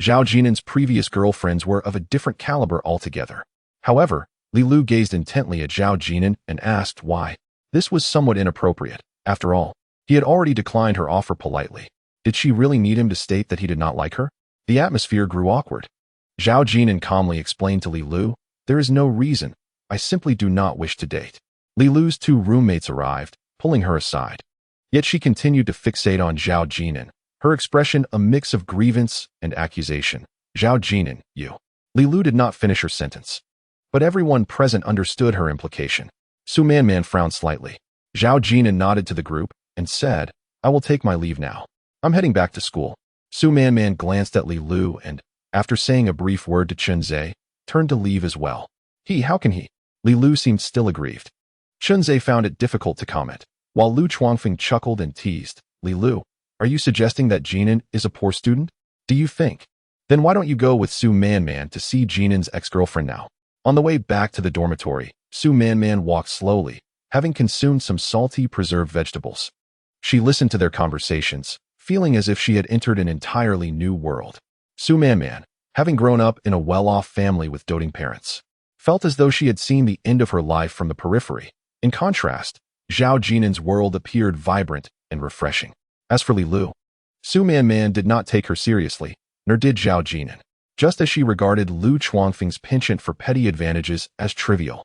Zhao Jin'an's previous girlfriends were of a different caliber altogether. However, Li Lu gazed intently at Zhao Jin'an and asked why. This was somewhat inappropriate. After all, he had already declined her offer politely. Did she really need him to state that he did not like her? The atmosphere grew awkward. Zhao Jin'an calmly explained to Li Lu, "There is no reason. I simply do not wish to date." Li Lu's 2 roommates arrived, pulling her aside. Yet she continued to fixate on Zhao Jin'an, her expression a mix of grievance and accusation. "Zhao Jin'an, you." Li Lu did not finish her sentence, but everyone present understood her implication. Su Manman frowned slightly. Zhao Jin'an nodded to the group and said, "I will take my leave now. I'm heading back to school." Su Manman glanced at Li Lu and, after saying a brief word to Chunze, turned to leave as well. How can he?" Li Lu seemed still aggrieved. Chunze found it difficult to comment, while Lu Chuangfeng chuckled and teased, "Li Lu, are you suggesting that Jin'an is a poor student? Do you think? Then why don't you go with Su Manman to see Jin'an's ex-girlfriend now?" On the way back to the dormitory, Su Manman walked slowly, having consumed some salty preserved vegetables. She listened to their conversations, feeling as if she had entered an entirely new world. Su Manman, having grown up in a well-off family with doting parents, felt as though she had seen the end of her life from the periphery. In contrast, Zhao Jin'an's world appeared vibrant and refreshing. As for Li Lu, Su Manman did not take her seriously, nor did Zhao Jin'an, just as she regarded Lu Chuangfeng's penchant for petty advantages as trivial.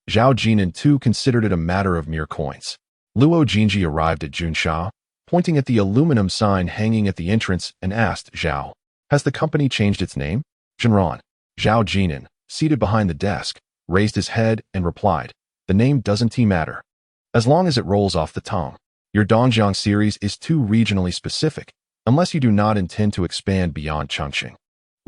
Zhao Jin'an too considered it a matter of mere coins. Luo Jinji arrived at Junsha, pointing at the aluminum sign hanging at the entrance, and asked Zhao, "Has the company changed its name?" "Jinran." Zhao Jin'an, seated behind the desk, raised his head and replied, "The name doesn't matter, as long as it rolls off the tongue. Your Dongjiang series is too regionally specific, unless you do not intend to expand beyond Chongqing."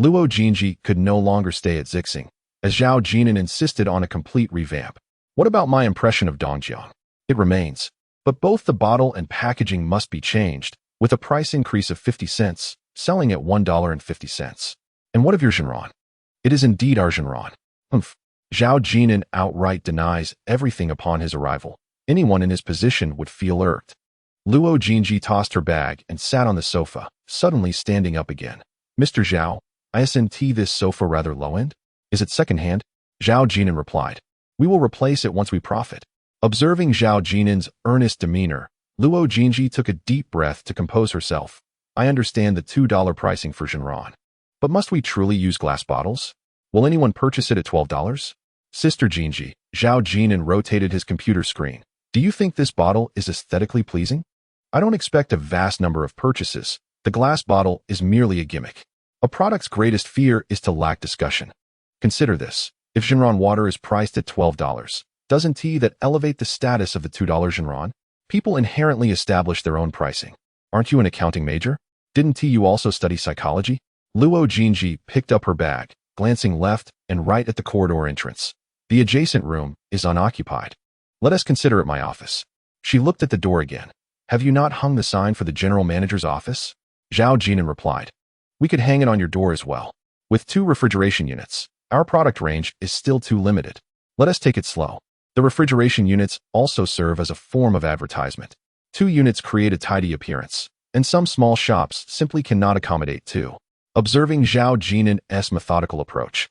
Luo Jinji could no longer stay at Zixing, as Zhao Jin'an insisted on a complete revamp. "What about my impression of Dongjiang? It remains, but both the bottle and packaging must be changed, with a price increase of 50 cents, selling at $1.50. And what of your Jinran?" "It is indeed our Jinran." "Humph." Zhao Jin'an outright denies everything upon his arrival. Anyone in his position would feel irked. Luo Jinji tossed her bag and sat on the sofa, suddenly standing up again. "Mr. Zhao, isn't this sofa rather low-end? Is it second-hand?" Zhao Jin'an replied, We will replace it once we profit. Observing Zhao Jin'an's earnest demeanor, Luo Jinji took a deep breath to compose herself. I understand the $2 pricing for Jinran. But must we truly use glass bottles? Will anyone purchase it at $12? Sister Jinji, Zhao Jin'an rotated his computer screen. Do you think this bottle is aesthetically pleasing? I don't expect a vast number of purchases. The glass bottle is merely a gimmick. A product's greatest fear is to lack discussion. Consider this. If Jinran water is priced at $12, doesn't tea that elevate the status of the $2 Jinran? People inherently establish their own pricing. Aren't you an accounting major? Didn't you also study psychology? Luo Jinji picked up her bag, glancing left and right at the corridor entrance. The adjacent room is unoccupied. Let us consider it my office. She looked at the door again. Have you not hung the sign for the general manager's office? Zhao Jin'an replied. We could hang it on your door as well. With 2 refrigeration units, our product range is still too limited. Let us take it slow. The refrigeration units also serve as a form of advertisement. 2 units create a tidy appearance, and some small shops simply cannot accommodate 2. Observing Zhao Jin'an's methodical approach,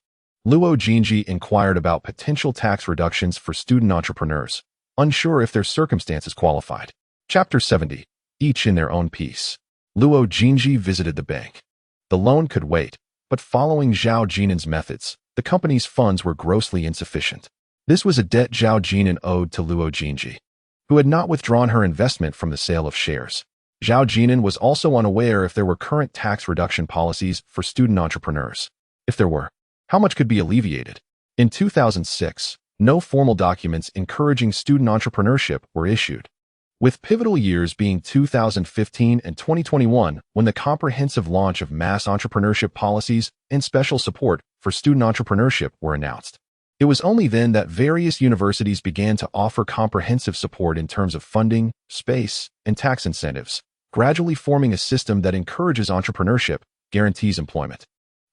Luo Jinji inquired about potential tax reductions for student entrepreneurs, unsure if their circumstances qualified. Chapter 70. Each in their own piece. Luo Jinji visited the bank. The loan could wait, but following Zhao Jin'an's methods, the company's funds were grossly insufficient. This was a debt Zhao Jin'an owed to Luo Jinji, who had not withdrawn her investment from the sale of shares. Zhao Jin'an was also unaware if there were current tax reduction policies for student entrepreneurs. If there were, how much could be alleviated? In 2006, no formal documents encouraging student entrepreneurship were issued, with pivotal years being 2015 and 2021 when the comprehensive launch of mass entrepreneurship policies and special support for student entrepreneurship were announced. It was only then that various universities began to offer comprehensive support in terms of funding, space, and tax incentives, gradually forming a system that encourages entrepreneurship, guarantees employment,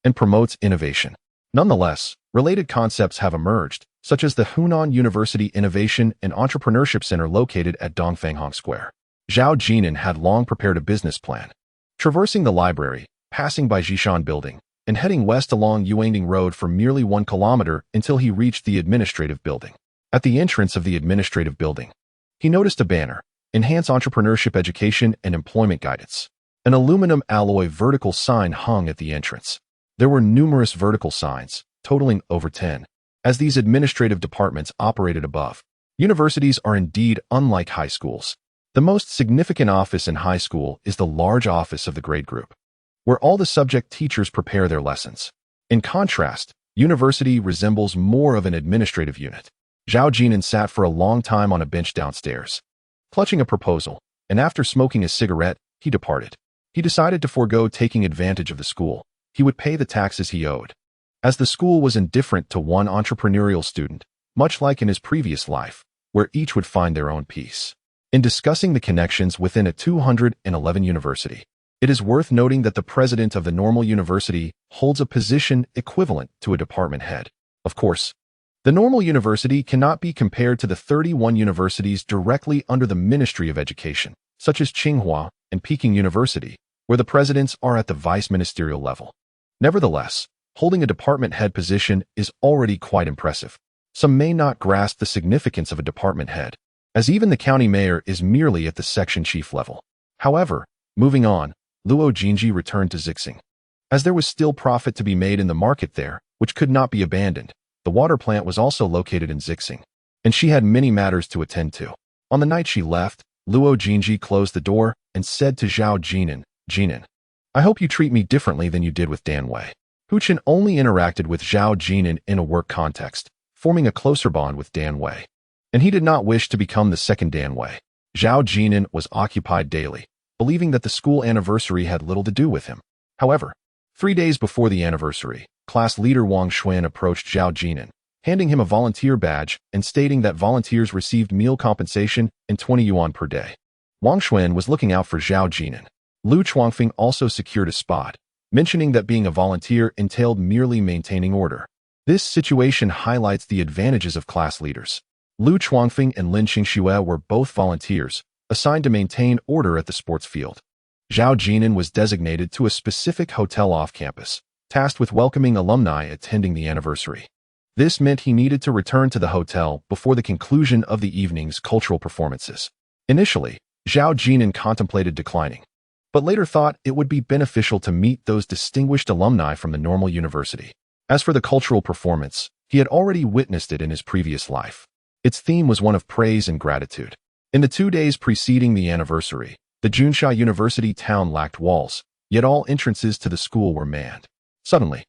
and promotes innovation. Nonetheless, related concepts have emerged, such as the Hunan University Innovation and Entrepreneurship Center located at Dongfanghong Square. Zhao Jin'an had long prepared a business plan. Traversing the library, passing by Jishan Building, and heading west along Yuanding Road for merely 1 kilometer until he reached the administrative building. At the entrance of the administrative building, he noticed a banner, Enhance Entrepreneurship Education and Employment Guidance. An aluminum alloy vertical sign hung at the entrance. There were numerous vertical signs, totaling over 10. As these administrative departments operated above, universities are indeed unlike high schools. The most significant office in high school is the large office of the grade group, where all the subject teachers prepare their lessons. In contrast, university resembles more of an administrative unit. Zhao Jin'an sat for a long time on a bench downstairs, clutching a proposal, and after smoking a cigarette, he departed. He decided to forego taking advantage of the school. He would pay the taxes he owed. As the school was indifferent to one entrepreneurial student, much like in his previous life, where each would find their own peace. In discussing the connections within a 211 university, it is worth noting that the president of the normal university holds a position equivalent to a department head. Of course, the normal university cannot be compared to the 31 universities directly under the Ministry of Education, such as Tsinghua and Peking University, where the presidents are at the vice ministerial level. Nevertheless, holding a department head position is already quite impressive. Some may not grasp the significance of a department head, as even the county mayor is merely at the section chief level. However, moving on, Luo Jinji returned to Zixing. As there was still profit to be made in the market there, which could not be abandoned, the water plant was also located in Zixing, and she had many matters to attend to. On the night she left, Luo Jinji closed the door and said to Zhao Jin'an, Jin'an, I hope you treat me differently than you did with Dan Wei. Hu Chen only interacted with Zhao Jin'an in a work context, forming a closer bond with Dan Wei, and he did not wish to become the second Dan Wei. Zhao Jin'an was occupied daily, believing that the school anniversary had little to do with him. However, 3 days before the anniversary, class leader Wang Xuan approached Zhao Jin'an, handing him a volunteer badge and stating that volunteers received meal compensation and 20 yuan per day. Wang Xuan was looking out for Zhao Jin'an. Lu Chuangfeng also secured a spot, mentioning that being a volunteer entailed merely maintaining order. This situation highlights the advantages of class leaders. Lu Chuangfeng and Lin Xingxue were both volunteers, assigned to maintain order at the sports field. Zhao Jin'an was designated to a specific hotel off campus, tasked with welcoming alumni attending the anniversary. This meant he needed to return to the hotel before the conclusion of the evening's cultural performances. Initially, Zhao Jin'an contemplated declining, but later thought it would be beneficial to meet those distinguished alumni from the normal university. As for the cultural performance, he had already witnessed it in his previous life. Its theme was one of praise and gratitude. In the 2 days preceding the anniversary, the Junsha University town lacked walls, yet all entrances to the school were manned. Suddenly,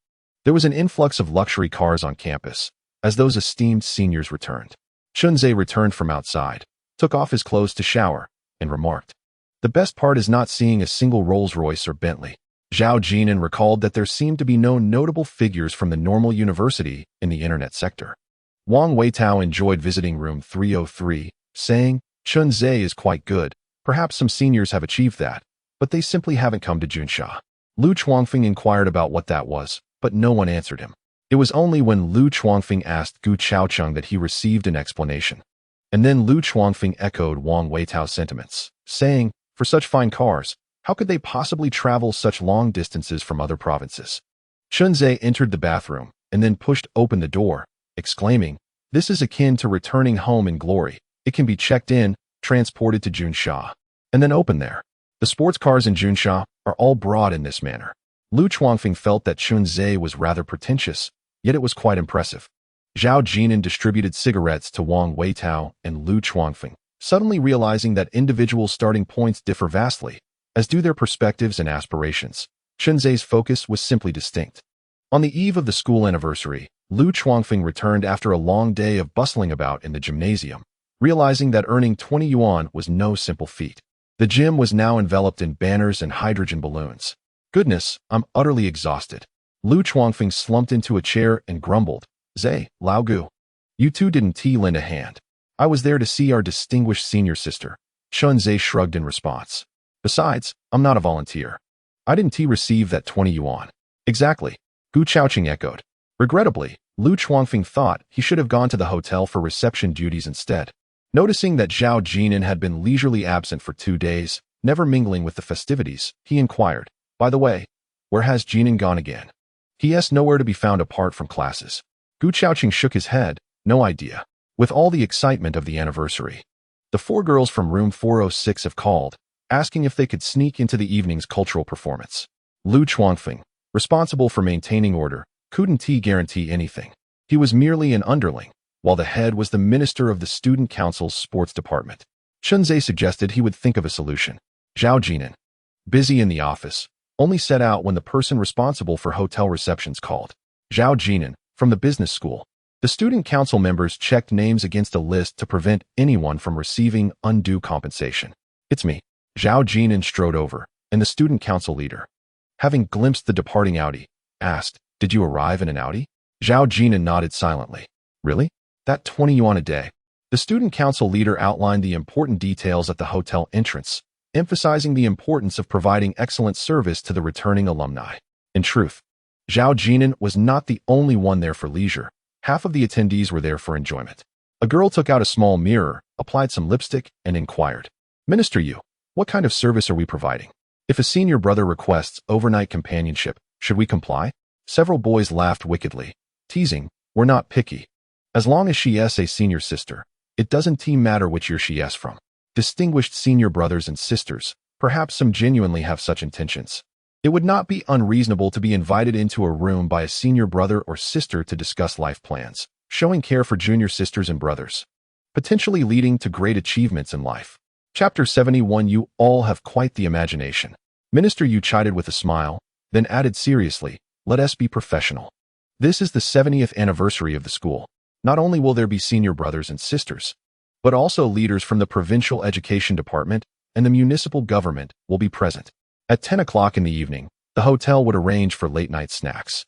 there was an influx of luxury cars on campus, as those esteemed seniors returned. Chunze returned from outside, took off his clothes to shower, and remarked, "The best part is not seeing a single Rolls-Royce or Bentley." Zhao Jin'an recalled that there seemed to be no notable figures from the normal university in the internet sector. Wang Weitao enjoyed visiting room 303, saying, "Chunze is quite good. Perhaps some seniors have achieved that, but they simply haven't come to Junsha." Lu Chuangfeng inquired about what that was, but no one answered him. It was only when Lu Chuangfeng asked Gu Chaocheng that he received an explanation. And then Lu Chuangfeng echoed Wang Weitao's sentiments, saying, "For such fine cars, how could they possibly travel such long distances from other provinces?" Chunze entered the bathroom and then pushed open the door, exclaiming, "This is akin to returning home in glory. It can be checked in, transported to Junsha, and then opened there. The sports cars in Junsha are all brought in this manner." Lu Chuangfeng felt that Chunze was rather pretentious, yet it was quite impressive. Zhao Jin'an distributed cigarettes to Wang Weitao and Lu Chuangfeng, suddenly realizing that individual starting points differ vastly, as do their perspectives and aspirations. Chunze's focus was simply distinct. On the eve of the school anniversary, Lu Chuangfeng returned after a long day of bustling about in the gymnasium, realizing that earning 20 yuan was no simple feat. The gym was now enveloped in banners and hydrogen balloons. "Goodness, I'm utterly exhausted." Lu Chuangfeng slumped into a chair and grumbled, "Zay, Lao Gu, you two didn't lend a hand. I was there to see our distinguished senior sister." Chunze shrugged in response. "Besides, I'm not a volunteer. I didn't receive that 20 yuan. "Exactly," Gu Chaocheng echoed. Regrettably, Lu Chuangfeng thought he should have gone to the hotel for reception duties instead. Noticing that Zhao Jin'an had been leisurely absent for 2 days, never mingling with the festivities, he inquired, "By the way, where has Jin'an gone again?" "He nowhere to be found apart from classes." Gu Chaocheng shook his head, "No idea." With all the excitement of the anniversary, the 4 girls from room 406 have called, asking if they could sneak into the evening's cultural performance. Lu Chuangfeng, responsible for maintaining order, couldn't guarantee anything. He was merely an underling, while the head was the minister of the student council's sports department. Chunze suggested he would think of a solution. Zhao Jin'an, busy in the office, only set out when the person responsible for hotel receptions called. Zhao Jin'an, from the business school. The student council members checked names against a list to prevent anyone from receiving undue compensation. "It's me." Zhao Jin'an strode over, and the student council leader, having glimpsed the departing Audi, asked, "Did you arrive in an Audi?" Zhao Jin'an nodded silently. "Really? That 20 yuan a day." The student council leader outlined the important details at the hotel entrance, emphasizing the importance of providing excellent service to the returning alumni. In truth, Zhao Jin'an was not the only one there for leisure. Half of the attendees were there for enjoyment. A girl took out a small mirror, applied some lipstick, and inquired, "Minister Yu, what kind of service are we providing? If a senior brother requests overnight companionship, should we comply?" Several boys laughed wickedly, teasing, "We're not picky. As long as she is a senior sister, it doesn't matter which year she is from." Distinguished senior brothers and sisters, perhaps some genuinely have such intentions. It would not be unreasonable to be invited into a room by a senior brother or sister to discuss life plans, showing care for junior sisters and brothers, potentially leading to great achievements in life. Chapter 71. You all have quite the imagination. Minister Yu chided with a smile, then added seriously, "Let us be professional. This is the 70th anniversary of the school. Not only will there be senior brothers and sisters, but also leaders from the provincial education department and the municipal government will be present." At 10 o'clock in the evening, the hotel would arrange for late-night snacks.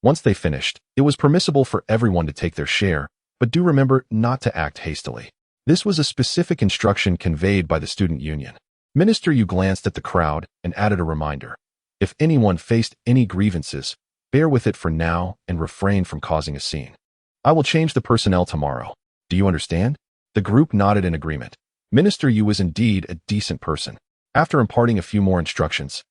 Once they finished, it was permissible for everyone to take their share, but do remember not to act hastily. This was a specific instruction conveyed by the student union. Minister Yu glanced at the crowd and added a reminder. If anyone faced any grievances, bear with it for now and refrain from causing a scene. "I will change the personnel tomorrow. Do you understand?" The group nodded in agreement. Minister Yu was indeed a decent person. After imparting a few more instructions,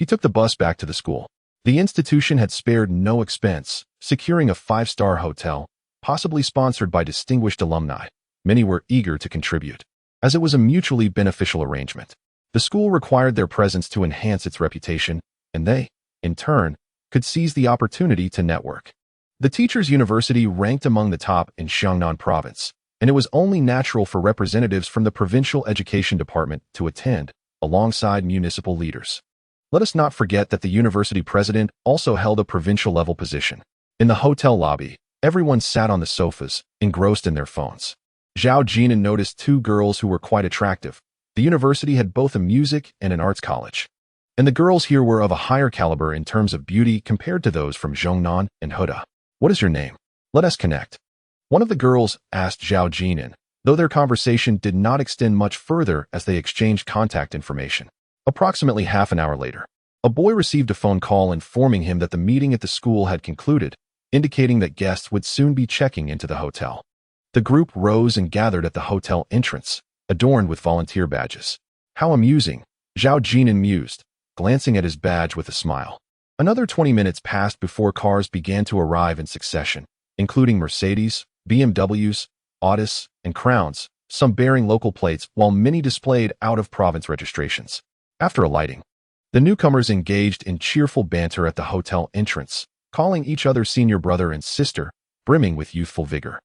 he took the bus back to the school. The institution had spared no expense, securing a 5-star hotel, possibly sponsored by distinguished alumni. Many were eager to contribute, as it was a mutually beneficial arrangement. The school required their presence to enhance its reputation, and they, in turn, could seize the opportunity to network. The teachers' university ranked among the top in Xiangnan province, and it was only natural for representatives from the provincial education department to attend, alongside municipal leaders. Let us not forget that the university president also held a provincial-level position. In the hotel lobby, everyone sat on the sofas, engrossed in their phones. Zhao Jin'an noticed two girls who were quite attractive. The university had both a music and an arts college, and the girls here were of a higher caliber in terms of beauty compared to those from Zhongnan and Huda. "What is your name? Let us connect." One of the girls asked Zhao Jin'an, though their conversation did not extend much further as they exchanged contact information. Approximately half an hour later, a boy received a phone call informing him that the meeting at the school had concluded, indicating that guests would soon be checking into the hotel. The group rose and gathered at the hotel entrance, adorned with volunteer badges. "How amusing," Zhao Jin'an mused, glancing at his badge with a smile. Another 20 minutes passed before cars began to arrive in succession, including Mercedes, BMWs, Audis, and Crowns, some bearing local plates while many displayed out-of-province registrations. After alighting, the newcomers engaged in cheerful banter at the hotel entrance, calling each other senior brother and sister, brimming with youthful vigor.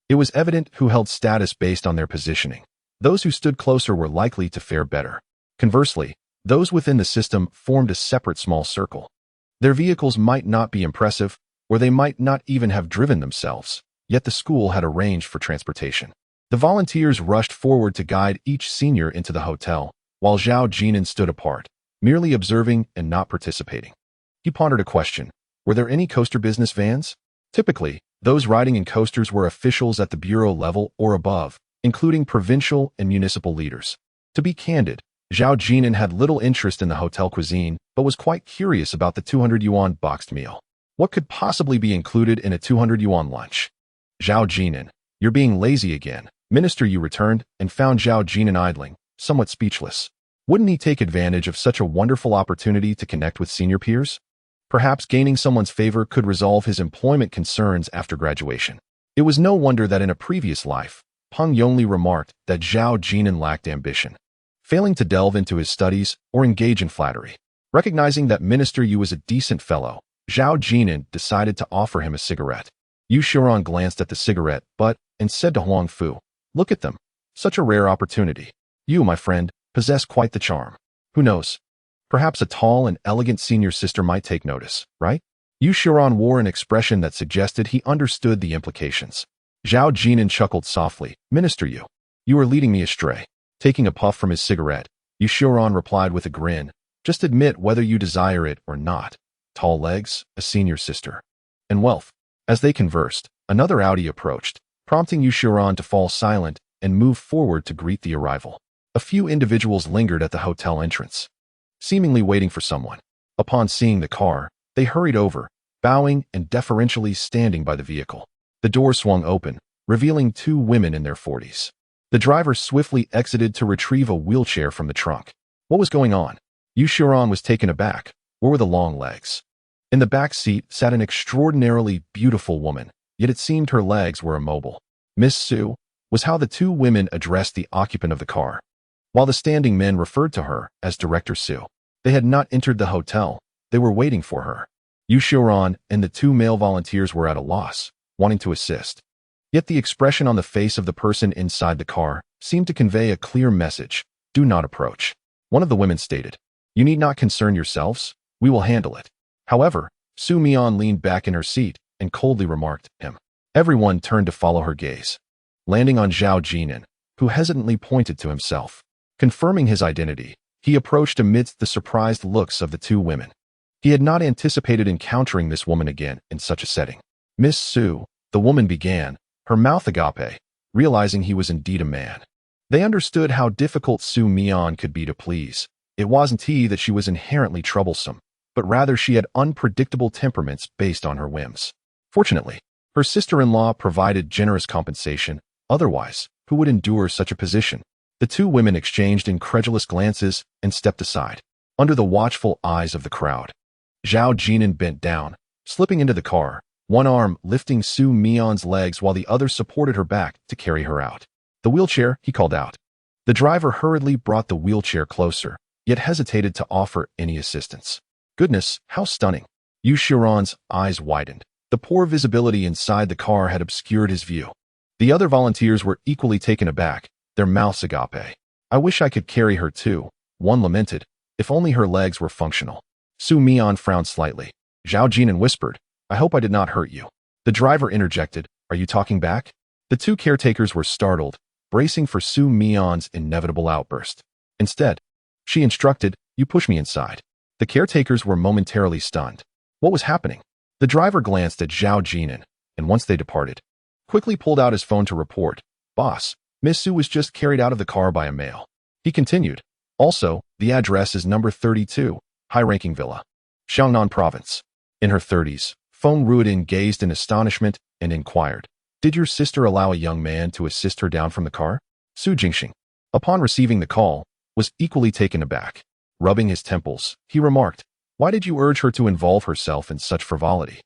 It was evident who held status based on their positioning. Those who stood closer were likely to fare better. Conversely, those within the system formed a separate small circle. Their vehicles might not be impressive, or they might not even have driven themselves, yet the school had arranged for transportation. The volunteers rushed forward to guide each senior into the hotel, while Zhao Jin'an stood apart, merely observing and not participating. He pondered a question. Were there any coaster business vans? Typically, those riding in coasters were officials at the bureau level or above, including provincial and municipal leaders. To be candid, Zhao Jin'an had little interest in the hotel cuisine, but was quite curious about the 200 yuan boxed meal. What could possibly be included in a 200 yuan lunch? "Zhao Jin'an, you're being lazy again." Minister Yu returned and found Zhao Jin'an idling, somewhat speechless. Wouldn't he take advantage of such a wonderful opportunity to connect with senior peers? Perhaps gaining someone's favor could resolve his employment concerns after graduation. It was no wonder that in a previous life, Peng Yongli remarked that Zhao Jin'an lacked ambition, failing to delve into his studies or engage in flattery. Recognizing that Minister Yu was a decent fellow, Zhao Jin'an decided to offer him a cigarette. Yu Xiaoran glanced at the cigarette, and said to Huang Fu, "Look at them. Such a rare opportunity. You, my friend, possess quite the charm. Who knows? Perhaps a tall and elegant senior sister might take notice, right?" Yu Xiaoran wore an expression that suggested he understood the implications. Zhao Jin'an chuckled softly. "Minister Yu, you are leading me astray." Taking a puff from his cigarette, Yu Xiaoran replied with a grin, "Just admit whether you desire it or not. Tall legs, a senior sister, and wealth." As they conversed, another Audi approached, prompting Yu Xiaoran to fall silent and move forward to greet the arrival. A few individuals lingered at the hotel entrance, seemingly waiting for someone. Upon seeing the car, they hurried over, bowing and deferentially standing by the vehicle. The door swung open, revealing two women in their 40s. The driver swiftly exited to retrieve a wheelchair from the trunk. What was going on? Yu Xiaoran was taken aback. Where were the long legs? In the back seat sat an extraordinarily beautiful woman, yet it seemed her legs were immobile. "Miss Su," was how the two women addressed the occupant of the car, while the standing men referred to her as Director Su. They had not entered the hotel. They were waiting for her. Yu Xiaoran and the two male volunteers were at a loss, wanting to assist. Yet the expression on the face of the person inside the car seemed to convey a clear message: do not approach. One of the women stated, "You need not concern yourselves. We will handle it." However, Su Mian leaned back in her seat and coldly remarked, "Him." Everyone turned to follow her gaze, landing on Zhao Jin'an, who hesitantly pointed to himself. Confirming his identity, he approached amidst the surprised looks of the two women. He had not anticipated encountering this woman again in such a setting. "Miss Su," the woman began, her mouth agape, realizing he was indeed a man. They understood how difficult Su Mian could be to please. It wasn't he that she was inherently troublesome, but rather she had unpredictable temperaments based on her whims. Fortunately, her sister-in-law provided generous compensation. Otherwise, who would endure such a position? The two women exchanged incredulous glances and stepped aside, under the watchful eyes of the crowd. Zhao Jin'an bent down, slipping into the car, one arm lifting Su Mion's legs while the other supported her back to carry her out. The wheelchair, he called out. The driver hurriedly brought the wheelchair closer, yet hesitated to offer any assistance. Goodness, how stunning. Yu Xiaoran's eyes widened. The poor visibility inside the car had obscured his view. The other volunteers were equally taken aback, their mouths agape. I wish I could carry her too, one lamented, if only her legs were functional. Su Mion frowned slightly. Zhao Jin'an whispered, I hope I did not hurt you. The driver interjected, are you talking back? The two caretakers were startled, bracing for Su Mion's inevitable outburst. Instead, she instructed, you push me inside. The caretakers were momentarily stunned. What was happening? The driver glanced at Zhao Jin'an, and once they departed, quickly pulled out his phone to report, Boss, Miss Su was just carried out of the car by a male. He continued, also, the address is number 32, high-ranking villa, Xiangnan province. In her 30s, Feng Ruodin gazed in astonishment and inquired, did your sister allow a young man to assist her down from the car? Su Jingxing, upon receiving the call, was equally taken aback. Rubbing his temples, he remarked, why did you urge her to involve herself in such frivolity?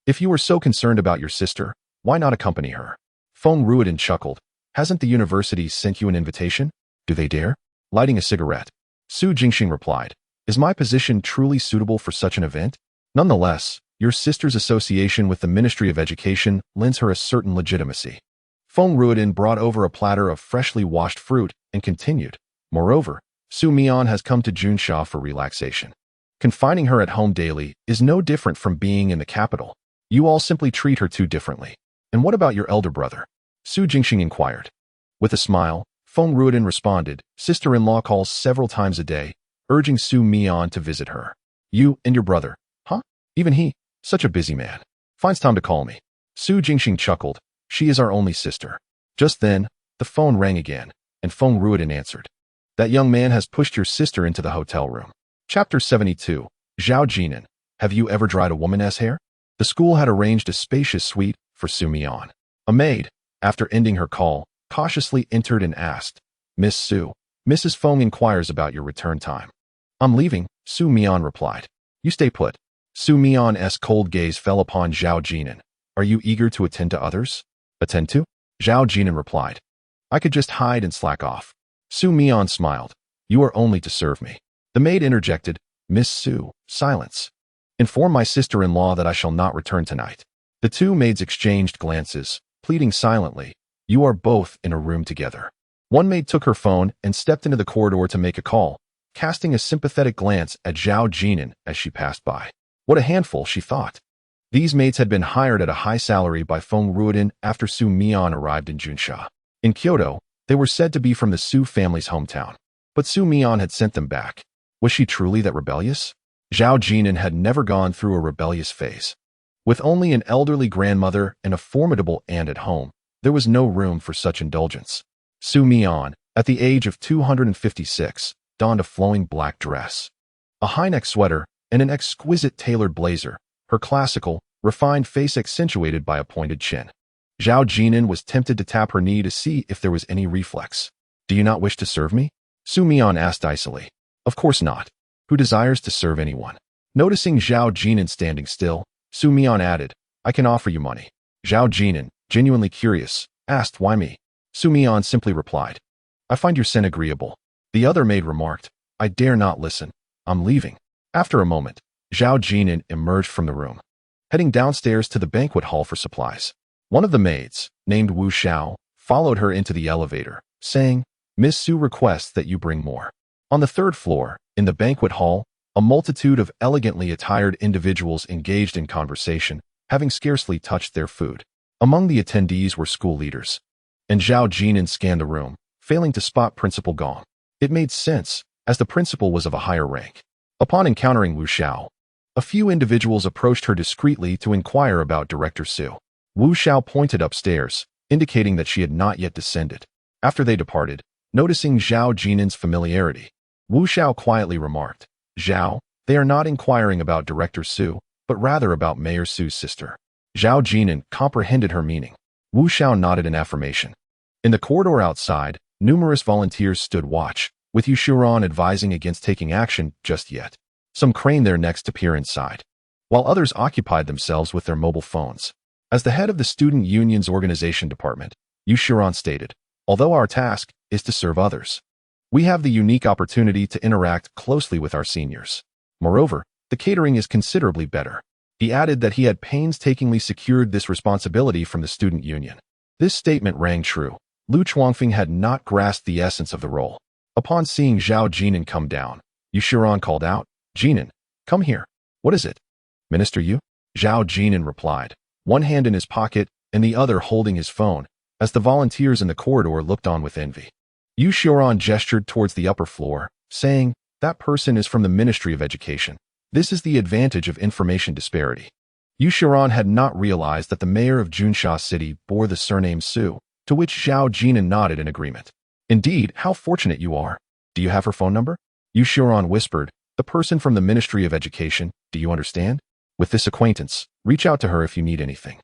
If you were so concerned about your sister, why not accompany her? Feng Ruodin chuckled. Hasn't the university sent you an invitation? Do they dare? Lighting a cigarette, Su Jingxing replied, is my position truly suitable for such an event? Nonetheless, your sister's association with the Ministry of Education lends her a certain legitimacy. Feng Ruodin brought over a platter of freshly washed fruit and continued, moreover, Su Mion has come to Junsha for relaxation. Confining her at home daily is no different from being in the capital. You all simply treat her too differently. And what about your elder brother? Su Jingxing inquired. With a smile, Feng Ruodin responded, sister-in-law calls several times a day, urging Su Mion to visit her. You and your brother, huh? Even he, such a busy man, finds time to call me. Su Jingxing chuckled. She is our only sister. Just then, the phone rang again, and Feng Ruodin answered. That young man has pushed your sister into the hotel room. Chapter 72. Zhao Jin'an, have you ever dried a woman's hair? The school had arranged a spacious suite for Su Mion. A maid, after ending her call, cautiously entered and asked, Miss Su, Mrs. Feng inquires about your return time. I'm leaving, Su Mion replied. You stay put. Su Mion's cold gaze fell upon Zhao Jin'an. Are you eager to attend to others? Attend to? Zhao Jin'an replied. I could just hide and slack off. Su Mion smiled. You are only to serve me. The maid interjected, Miss Su, silence. Inform my sister-in-law that I shall not return tonight. The two maids exchanged glances, pleading silently. You are both in a room together. One maid took her phone and stepped into the corridor to make a call, casting a sympathetic glance at Zhao Jin'an as she passed by. What a handful, she thought. These maids had been hired at a high salary by Feng Ruodin after Su Mion arrived in Junsha. In Kyoto, they were said to be from the Su family's hometown. But Su Mion had sent them back. Was she truly that rebellious? Zhao Jin'an had never gone through a rebellious phase. With only an elderly grandmother and a formidable aunt at home, there was no room for such indulgence. Su Mion, at the age of 256, donned a flowing black dress, a high-neck sweater, and an exquisite tailored blazer, her classical, refined face accentuated by a pointed chin. Zhao Jin'an was tempted to tap her knee to see if there was any reflex. Do you not wish to serve me? Su Mion asked icily. Of course not. Who desires to serve anyone? Noticing Zhao Jin'an standing still, Su Mion added, I can offer you money. Zhao Jin'an, genuinely curious, asked why me. Su Mion simply replied, I find your sin agreeable. The other maid remarked, I dare not listen. I'm leaving. After a moment, Zhao Jin'an emerged from the room, heading downstairs to the banquet hall for supplies. One of the maids, named Wu Xiao, followed her into the elevator, saying, Miss Su requests that you bring more. On the third floor, in the banquet hall, a multitude of elegantly attired individuals engaged in conversation, having scarcely touched their food. Among the attendees were school leaders. And Zhao Jin'an scanned the room, failing to spot Principal Gong. It made sense, as the principal was of a higher rank. Upon encountering Wu Xiao, a few individuals approached her discreetly to inquire about Director Su. Wu Xiao pointed upstairs, indicating that she had not yet descended. After they departed, noticing Zhao Jin'an's familiarity, Wu Xiao quietly remarked, Zhao, they are not inquiring about Director Su, but rather about Mayor Su's sister. Zhao Jin'an comprehended her meaning. Wu Xiao nodded in affirmation. In the corridor outside, numerous volunteers stood watch, with Yu Xiaoran advising against taking action just yet. Some craned their necks to peer inside. while others occupied themselves with their mobile phones. As the head of the student union's organization department, Yu Shiran stated, although our task is to serve others, we have the unique opportunity to interact closely with our seniors. Moreover, the catering is considerably better. He added that he had painstakingly secured this responsibility from the student union. This statement rang true. Lu Chuangfeng had not grasped the essence of the role. Upon seeing Zhao Jin'an come down, Yu Shiran called out, Jin'an, come here. What is it? Minister Yu? Zhao Jin'an replied, one hand in his pocket and the other holding his phone, as the volunteers in the corridor looked on with envy. Yu Shiran gestured towards the upper floor, saying, that person is from the Ministry of Education. This is the advantage of information disparity. Yu Shiran had not realized that the mayor of Junsha City bore the surname Su, to which Zhao Jin'an nodded in agreement. Indeed, how fortunate you are. Do you have her phone number? Yu Shiran whispered, the person from the Ministry of Education, do you understand? With this acquaintance, reach out to her if you need anything.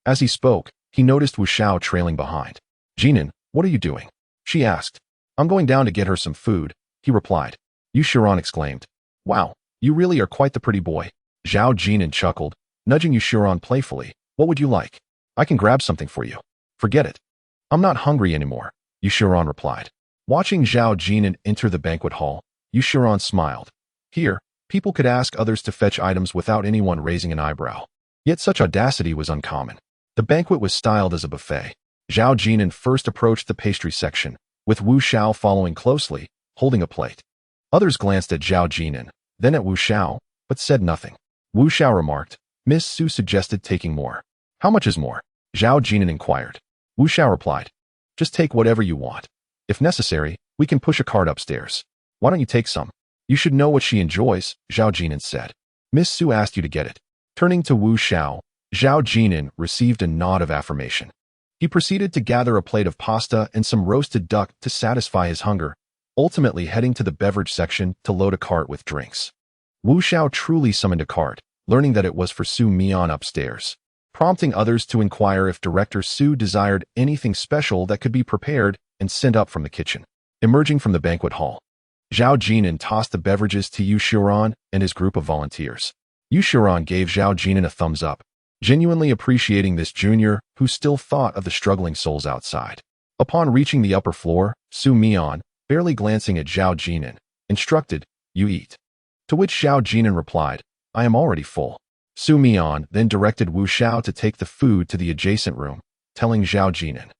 As he spoke, he noticed Wu Xiao trailing behind. Jin'an, what are you doing? She asked. I'm going down to get her some food, he replied. Yu Shiran exclaimed. Wow, you really are quite the pretty boy. Zhao Jin'an chuckled, nudging Yu Shiran playfully. What would you like? I can grab something for you. Forget it. I'm not hungry anymore, Yu Shiran replied. Watching Zhao Jin'an enter the banquet hall, Yu Shiran smiled. Here, people could ask others to fetch items without anyone raising an eyebrow. Yet such audacity was uncommon. The banquet was styled as a buffet. Zhao Jin'an first approached the pastry section, with Wu Xiao following closely, holding a plate. Others glanced at Zhao Jin'an, then at Wu Xiao, but said nothing. Wu Xiao remarked, Miss Su suggested taking more. How much is more? Zhao Jin'an inquired. Wu Xiao replied, just take whatever you want. If necessary, we can push a cart upstairs. Why don't you take some? You should know what she enjoys, Zhao Jin'an said. Miss Su asked you to get it. Turning to Wu Xiao, Zhao Jin'an received a nod of affirmation. He proceeded to gather a plate of pasta and some roasted duck to satisfy his hunger, ultimately heading to the beverage section to load a cart with drinks. Wu Xiao truly summoned a cart, learning that it was for Su Mian upstairs, prompting others to inquire if Director Su desired anything special that could be prepared and sent up from the kitchen. Emerging from the banquet hall, Zhao Jin'an tossed the beverages to Yu Shiran and his group of volunteers. Yu Shiran gave Zhao Jin'an a thumbs up, genuinely appreciating this junior who still thought of the struggling souls outside. Upon reaching the upper floor, Su Mian, barely glancing at Zhao Jin'an, instructed, you eat. To which Zhao Jin'an replied, I am already full. Su Mian then directed Wu Xiao to take the food to the adjacent room, telling Zhao Jin'an,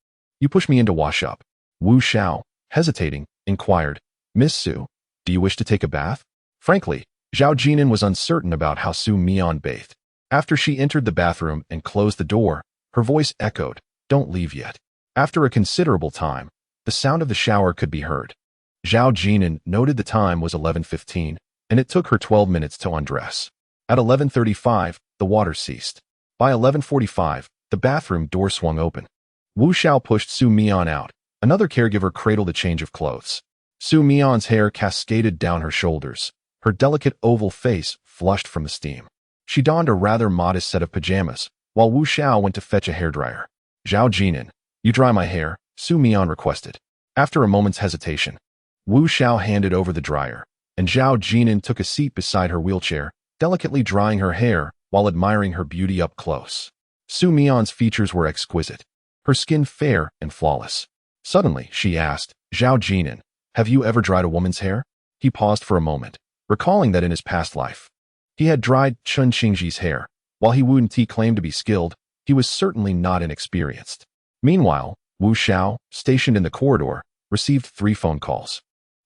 you push me in to wash up. Wu Xiao, hesitating, inquired, Miss Su, do you wish to take a bath? Frankly, Zhao Jin'an was uncertain about how Su Mian bathed. After she entered the bathroom and closed the door, her voice echoed, don't leave yet. After a considerable time, the sound of the shower could be heard. Zhao Jin'an noted the time was 11:15, and it took her 12 minutes to undress. At 11:35, the water ceased. By 11:45, the bathroom door swung open. Wu Xiao pushed Su Mian out. Another caregiver cradled a change of clothes. Su Mian's hair cascaded down her shoulders. Her delicate oval face flushed from the steam. She donned a rather modest set of pajamas, while Wu Xiao went to fetch a hairdryer. Zhao Jin'an, you dry my hair, Su Mian requested. After a moment's hesitation, Wu Xiao handed over the dryer, and Zhao Jin'an took a seat beside her wheelchair, delicately drying her hair while admiring her beauty up close. Su Mian's features were exquisite, her skin fair and flawless. Suddenly, she asked, Zhao Jin'an, have you ever dried a woman's hair? He paused for a moment, recalling that in his past life, he had dried Chun Qingji's hair. While he wouldn't claim to be skilled, he was certainly not inexperienced. Meanwhile, Wu Xiao, stationed in the corridor, received 3 phone calls,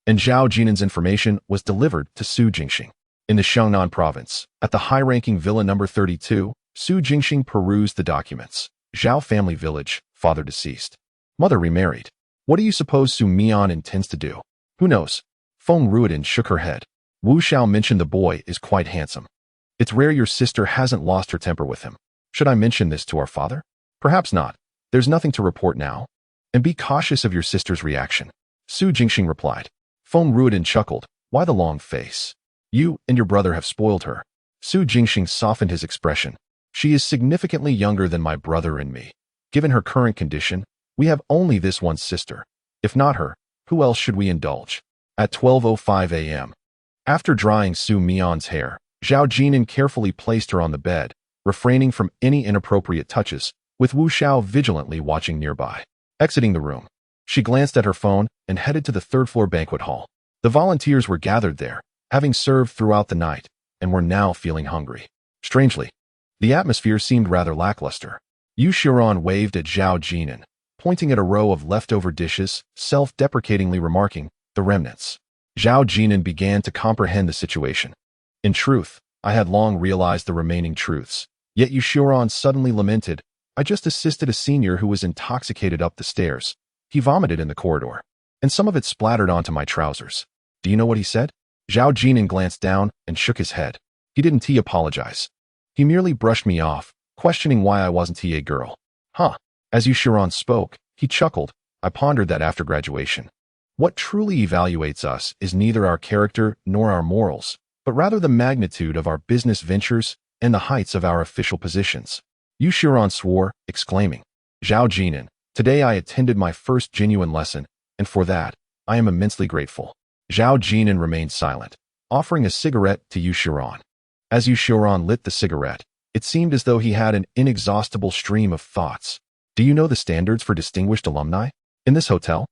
and Zhao Jin'an's information was delivered to Su Jingxing. In the Xiangnan province, at the high-ranking villa number 32, Su Jingxing perused the documents. Zhao family village, father deceased, mother remarried. What do you suppose Su Mian intends to do? Who knows? Feng Ruodin shook her head. Wu Xiao mentioned the boy is quite handsome. It's rare your sister hasn't lost her temper with him. Should I mention this to our father? Perhaps not. There's nothing to report now. And be cautious of your sister's reaction. Su Jingxing replied. Feng Ruodin chuckled. Why the long face? You and your brother have spoiled her. Su Jingxing softened his expression. She is significantly younger than my brother and me. Given her current condition, we have only this one sister. If not her, who else should we indulge? At 12:05 a.m. After drying Su Mian's hair, Zhao Jin'an carefully placed her on the bed, refraining from any inappropriate touches, with Wu Xiao vigilantly watching nearby. Exiting the room, she glanced at her phone and headed to the third-floor banquet hall. The volunteers were gathered there, having served throughout the night, and were now feeling hungry. Strangely, the atmosphere seemed rather lackluster. Yu Xiaoran waved at Zhao Jin'an, pointing at a row of leftover dishes, self-deprecatingly remarking, "The remnants." Zhao Jin'an began to comprehend the situation. "In truth, I had long realized the remaining truths. Yet Yu Xiaoran suddenly lamented, I just assisted a senior who was intoxicated up the stairs. He vomited in the corridor, and some of it splattered onto my trousers. Do you know what he said?" Zhao Jin'an glanced down and shook his head. He didn't apologize. He merely brushed me off, questioning why I wasn't a girl. Huh. As Yu Xiaoran spoke, he chuckled. I pondered that after graduation. What truly evaluates us is neither our character nor our morals, but rather the magnitude of our business ventures and the heights of our official positions. Yu Xiaoran swore, exclaiming, "Zhao Jin'an, today I attended my first genuine lesson, and for that, I am immensely grateful." Zhao Jin'an remained silent, offering a cigarette to Yu Xiaoran. As Yu Xiaoran lit the cigarette, it seemed as though he had an inexhaustible stream of thoughts. Do you know the standards for distinguished alumni? In this hotel,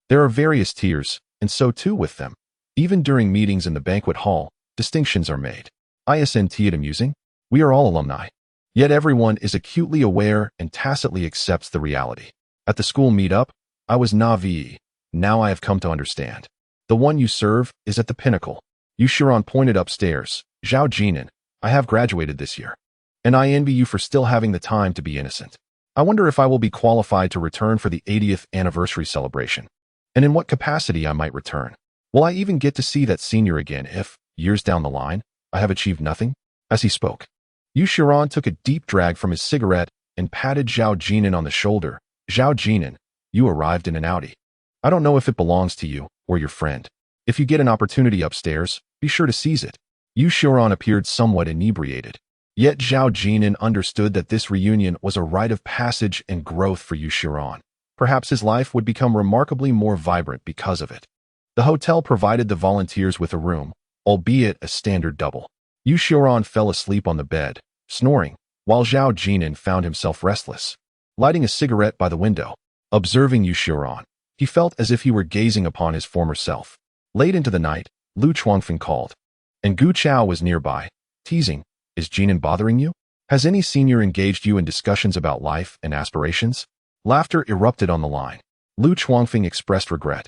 there are various tiers, and so too with them. Even during meetings in the banquet hall, distinctions are made. Isn't it amusing? We are all alumni. Yet everyone is acutely aware and tacitly accepts the reality. At the school meetup, I was naive. Now I have come to understand. The one you serve is at the pinnacle. Yu Xiaoran pointed upstairs. Zhao Jin'an, I have graduated this year, and I envy you for still having the time to be innocent. I wonder if I will be qualified to return for the 80th anniversary celebration, and in what capacity I might return. Will I even get to see that senior again if, years down the line, I have achieved nothing?" As he spoke, Yu Xiaoran took a deep drag from his cigarette and patted Zhao Jin'an on the shoulder. "Zhao Jin'an, you arrived in an Audi. I don't know if it belongs to you or your friend. If you get an opportunity upstairs, be sure to seize it." Yu Xiaoran appeared somewhat inebriated. Yet Zhao Jin'an understood that this reunion was a rite of passage and growth for Yu Xiaoran. Perhaps his life would become remarkably more vibrant because of it. The hotel provided the volunteers with a room, albeit a standard double. Yu Xiaoran fell asleep on the bed, snoring, while Zhao Jin'an found himself restless, lighting a cigarette by the window. Observing Yu Xiaoran, he felt as if he were gazing upon his former self. Late into the night, Lu Chuangfeng called, and Gu Chao was nearby, teasing, "Is Jin'an bothering you? Has any senior engaged you in discussions about life and aspirations?" Laughter erupted on the line. Lu Chuangfeng expressed regret,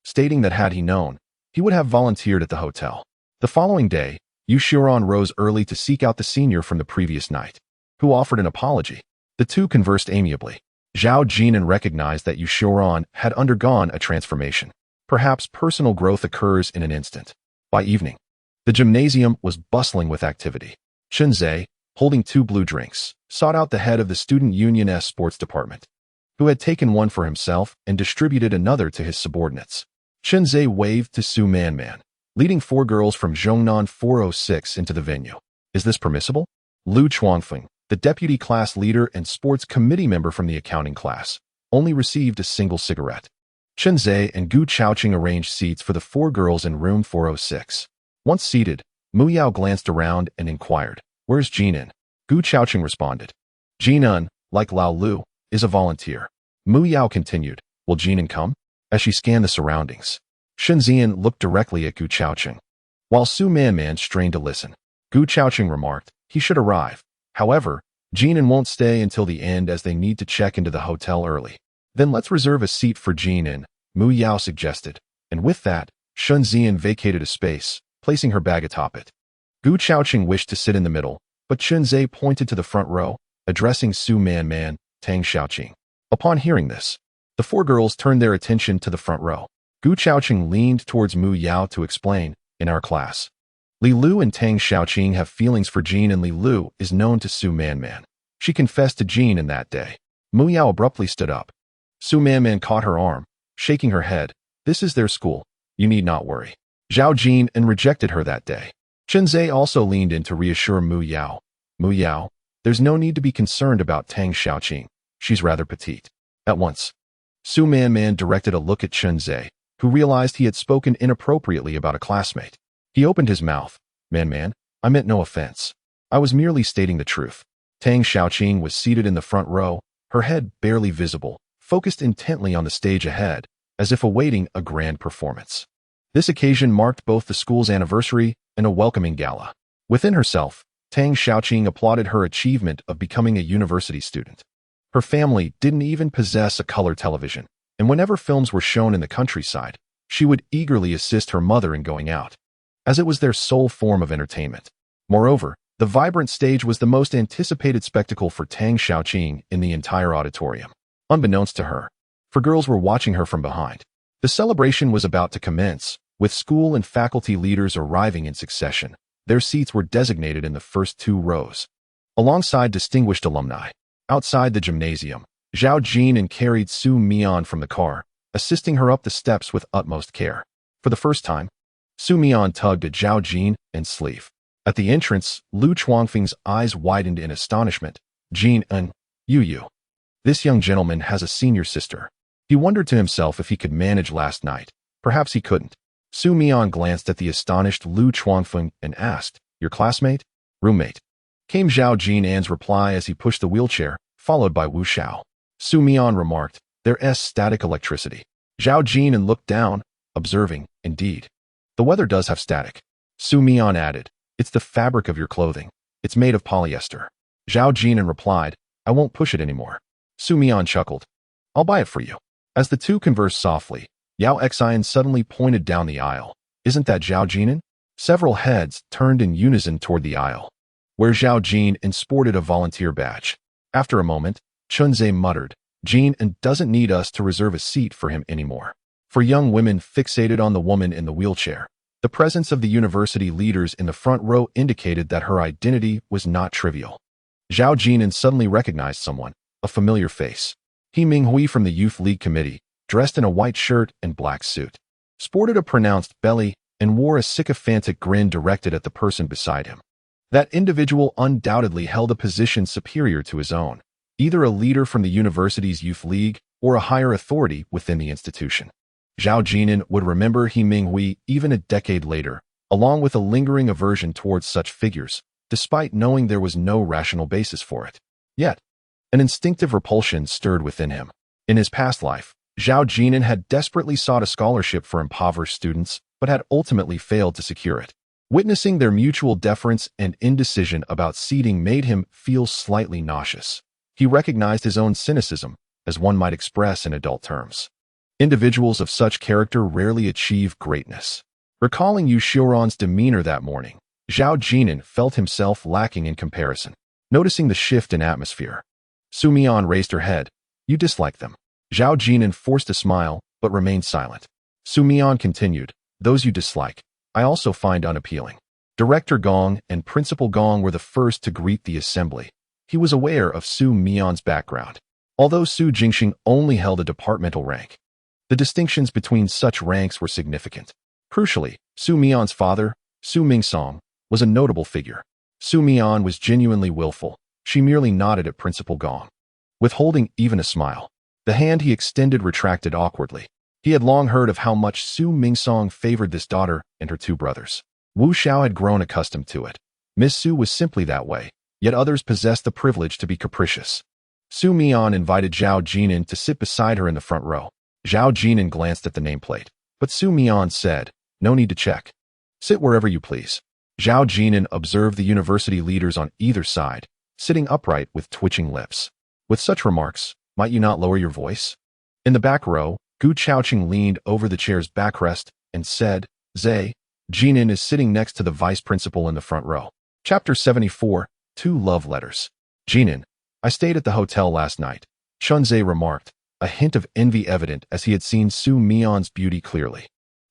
stating that had he known, he would have volunteered at the hotel. The following day, Yu Xiaoran rose early to seek out the senior from the previous night, who offered an apology. The two conversed amiably. Zhao Jin'an recognized that Yu Xiaoran had undergone a transformation. Perhaps personal growth occurs in an instant. By evening, the gymnasium was bustling with activity. Chen Zhe, holding 2 blue drinks, sought out the head of the student union's sports department, who had taken one for himself and distributed another to his subordinates. Chen Zhe waved to Su Man, leading 4 girls from Zhongnan 406 into the venue. "Is this permissible?" Lu Chuangfeng, the deputy class leader and sports committee member from the accounting class, only received a single cigarette. Chen Zhe and Gu Chaoqing arranged seats for the 4 girls in room 406. Once seated, Mu Yao glanced around and inquired, "Where's Jin'an?" Gu Chaoqing responded, "Jin'an, like Lao Lu, is a volunteer." Mu Yao continued, "Will Jin'an come?" As she scanned the surroundings, Shen Zian looked directly at Gu Chaoqing. While Su Man strained to listen, Gu Chaoqing remarked, "He should arrive. However, Jin'an won't stay until the end as they need to check into the hotel early." "Then let's reserve a seat for Jin'an," Mu Yao suggested, and with that, Shen Zian vacated a space, placing her bag atop it. Gu Chaoqing wished to sit in the middle, but Chen Zhe pointed to the front row, addressing Su Man, Tang Xiaoqing. Upon hearing this, the 4 girls turned their attention to the front row. Gu Chaoqing leaned towards Mu Yao to explain, "In our class, Li Lu and Tang Xiaoqing have feelings for Jean, and Li Lu is known to Su Man. She confessed to Jean in that day." Mu Yao abruptly stood up. Su Man caught her arm, shaking her head. "This is their school. You need not worry. Zhao Jin'an rejected her that day." Chen Zhe also leaned in to reassure Mu Yao. "Mu Yao, there's no need to be concerned about Tang Xiaoqing. She's rather petite." At once, Su Man directed a look at Chen Zhe, who realized he had spoken inappropriately about a classmate. He opened his mouth. Man, I meant no offense. I was merely stating the truth. Tang Xiaoqing was seated in the front row, her head barely visible, focused intently on the stage ahead, as if awaiting a grand performance. This occasion marked both the school's anniversary and a welcoming gala. Within herself, Tang Xiaoqing applauded her achievement of becoming a university student. Her family didn't even possess a color television, and whenever films were shown in the countryside, she would eagerly assist her mother in going out, as it was their sole form of entertainment. Moreover, the vibrant stage was the most anticipated spectacle for Tang Xiaoqing in the entire auditorium. Unbeknownst to her, for girls were watching her from behind. The celebration was about to commence, with school and faculty leaders arriving in succession. Their seats were designated in the first 2 rows, alongside distinguished alumni. Outside the gymnasium, Zhao Jin'an carried Su Mian from the car, assisting her up the steps with utmost care. For the first time, Su Mian tugged at Zhao Jin'an's sleeve. At the entrance, Lu Chuangfeng's eyes widened in astonishment. Jin'an, you. This young gentleman has a senior sister. He wondered to himself if he could manage last night. Perhaps he couldn't. Su Mian glanced at the astonished Lu Chuangfeng and asked, "Your classmate? Roommate?" Came Zhao Jin'an's reply as he pushed the wheelchair, followed by Wu Xiao. Su Mian remarked, "There's static electricity." Zhao Jin'an looked down, observing, "Indeed. The weather does have static." Su Mian added, "It's the fabric of your clothing. It's made of polyester." Zhao Jin'an replied, "I won't push it anymore." Su Mian chuckled, "I'll buy it for you." As the two conversed softly, Yao Xian suddenly pointed down the aisle. "Isn't that Zhao Jin'an?" Several heads turned in unison toward the aisle, where Zhao Jin'an sported a volunteer badge. After a moment, Chunze muttered, "Jin'an doesn't need us to reserve a seat for him anymore." For young women fixated on the woman in the wheelchair, the presence of the university leaders in the front row indicated that her identity was not trivial. Zhao Jin'an suddenly recognized someone, a familiar face. He Minghui from the Youth League Committee, dressed in a white shirt and black suit, sported a pronounced belly, and wore a sycophantic grin directed at the person beside him. That individual undoubtedly held a position superior to his own, either a leader from the university's youth league or a higher authority within the institution. Zhao Jin'an would remember He Minghui even a decade later, along with a lingering aversion towards such figures, despite knowing there was no rational basis for it. Yet, an instinctive repulsion stirred within him. In his past life, Zhao Jin'an had desperately sought a scholarship for impoverished students, but had ultimately failed to secure it. Witnessing their mutual deference and indecision about seating made him feel slightly nauseous. He recognized his own cynicism, as one might express in adult terms. Individuals of such character rarely achieve greatness. Recalling Yu Xiuran's demeanor that morning, Zhao Jin'an felt himself lacking in comparison. Noticing the shift in atmosphere, Su Mian raised her head. "You dislike them." Zhao Jin'an forced a smile, but remained silent. Su Mian continued, "Those you dislike, I also find unappealing." Director Gong and Principal Gong were the first to greet the assembly. He was aware of Su Mian's background. Although Su Jingxing only held a departmental rank, the distinctions between such ranks were significant. Crucially, Su Mian's father, Su Mingsong, was a notable figure. Su Mian was genuinely willful. She merely nodded at Principal Gong, withholding even a smile. The hand he extended retracted awkwardly. He had long heard of how much Su Mingsong favored this daughter and her 2 brothers. Wu Xiao had grown accustomed to it. Miss Su was simply that way, yet others possessed the privilege to be capricious. Su Mian invited Zhao Jin'an to sit beside her in the front row. Zhao Jin'an glanced at the nameplate, but Su Mian said, "No need to check. Sit wherever you please." Zhao Jin'an observed the university leaders on either side, sitting upright with twitching lips. With such remarks, might you not lower your voice? In the back row, Gu Chaoqing leaned over the chair's backrest and said, "Zhe, Jin'an is sitting next to the vice principal in the front row." Chapter 74, 2 Love Letters. "Jin'an, I stayed at the hotel last night," Chunze remarked, a hint of envy evident as he had seen Su Mian's beauty clearly.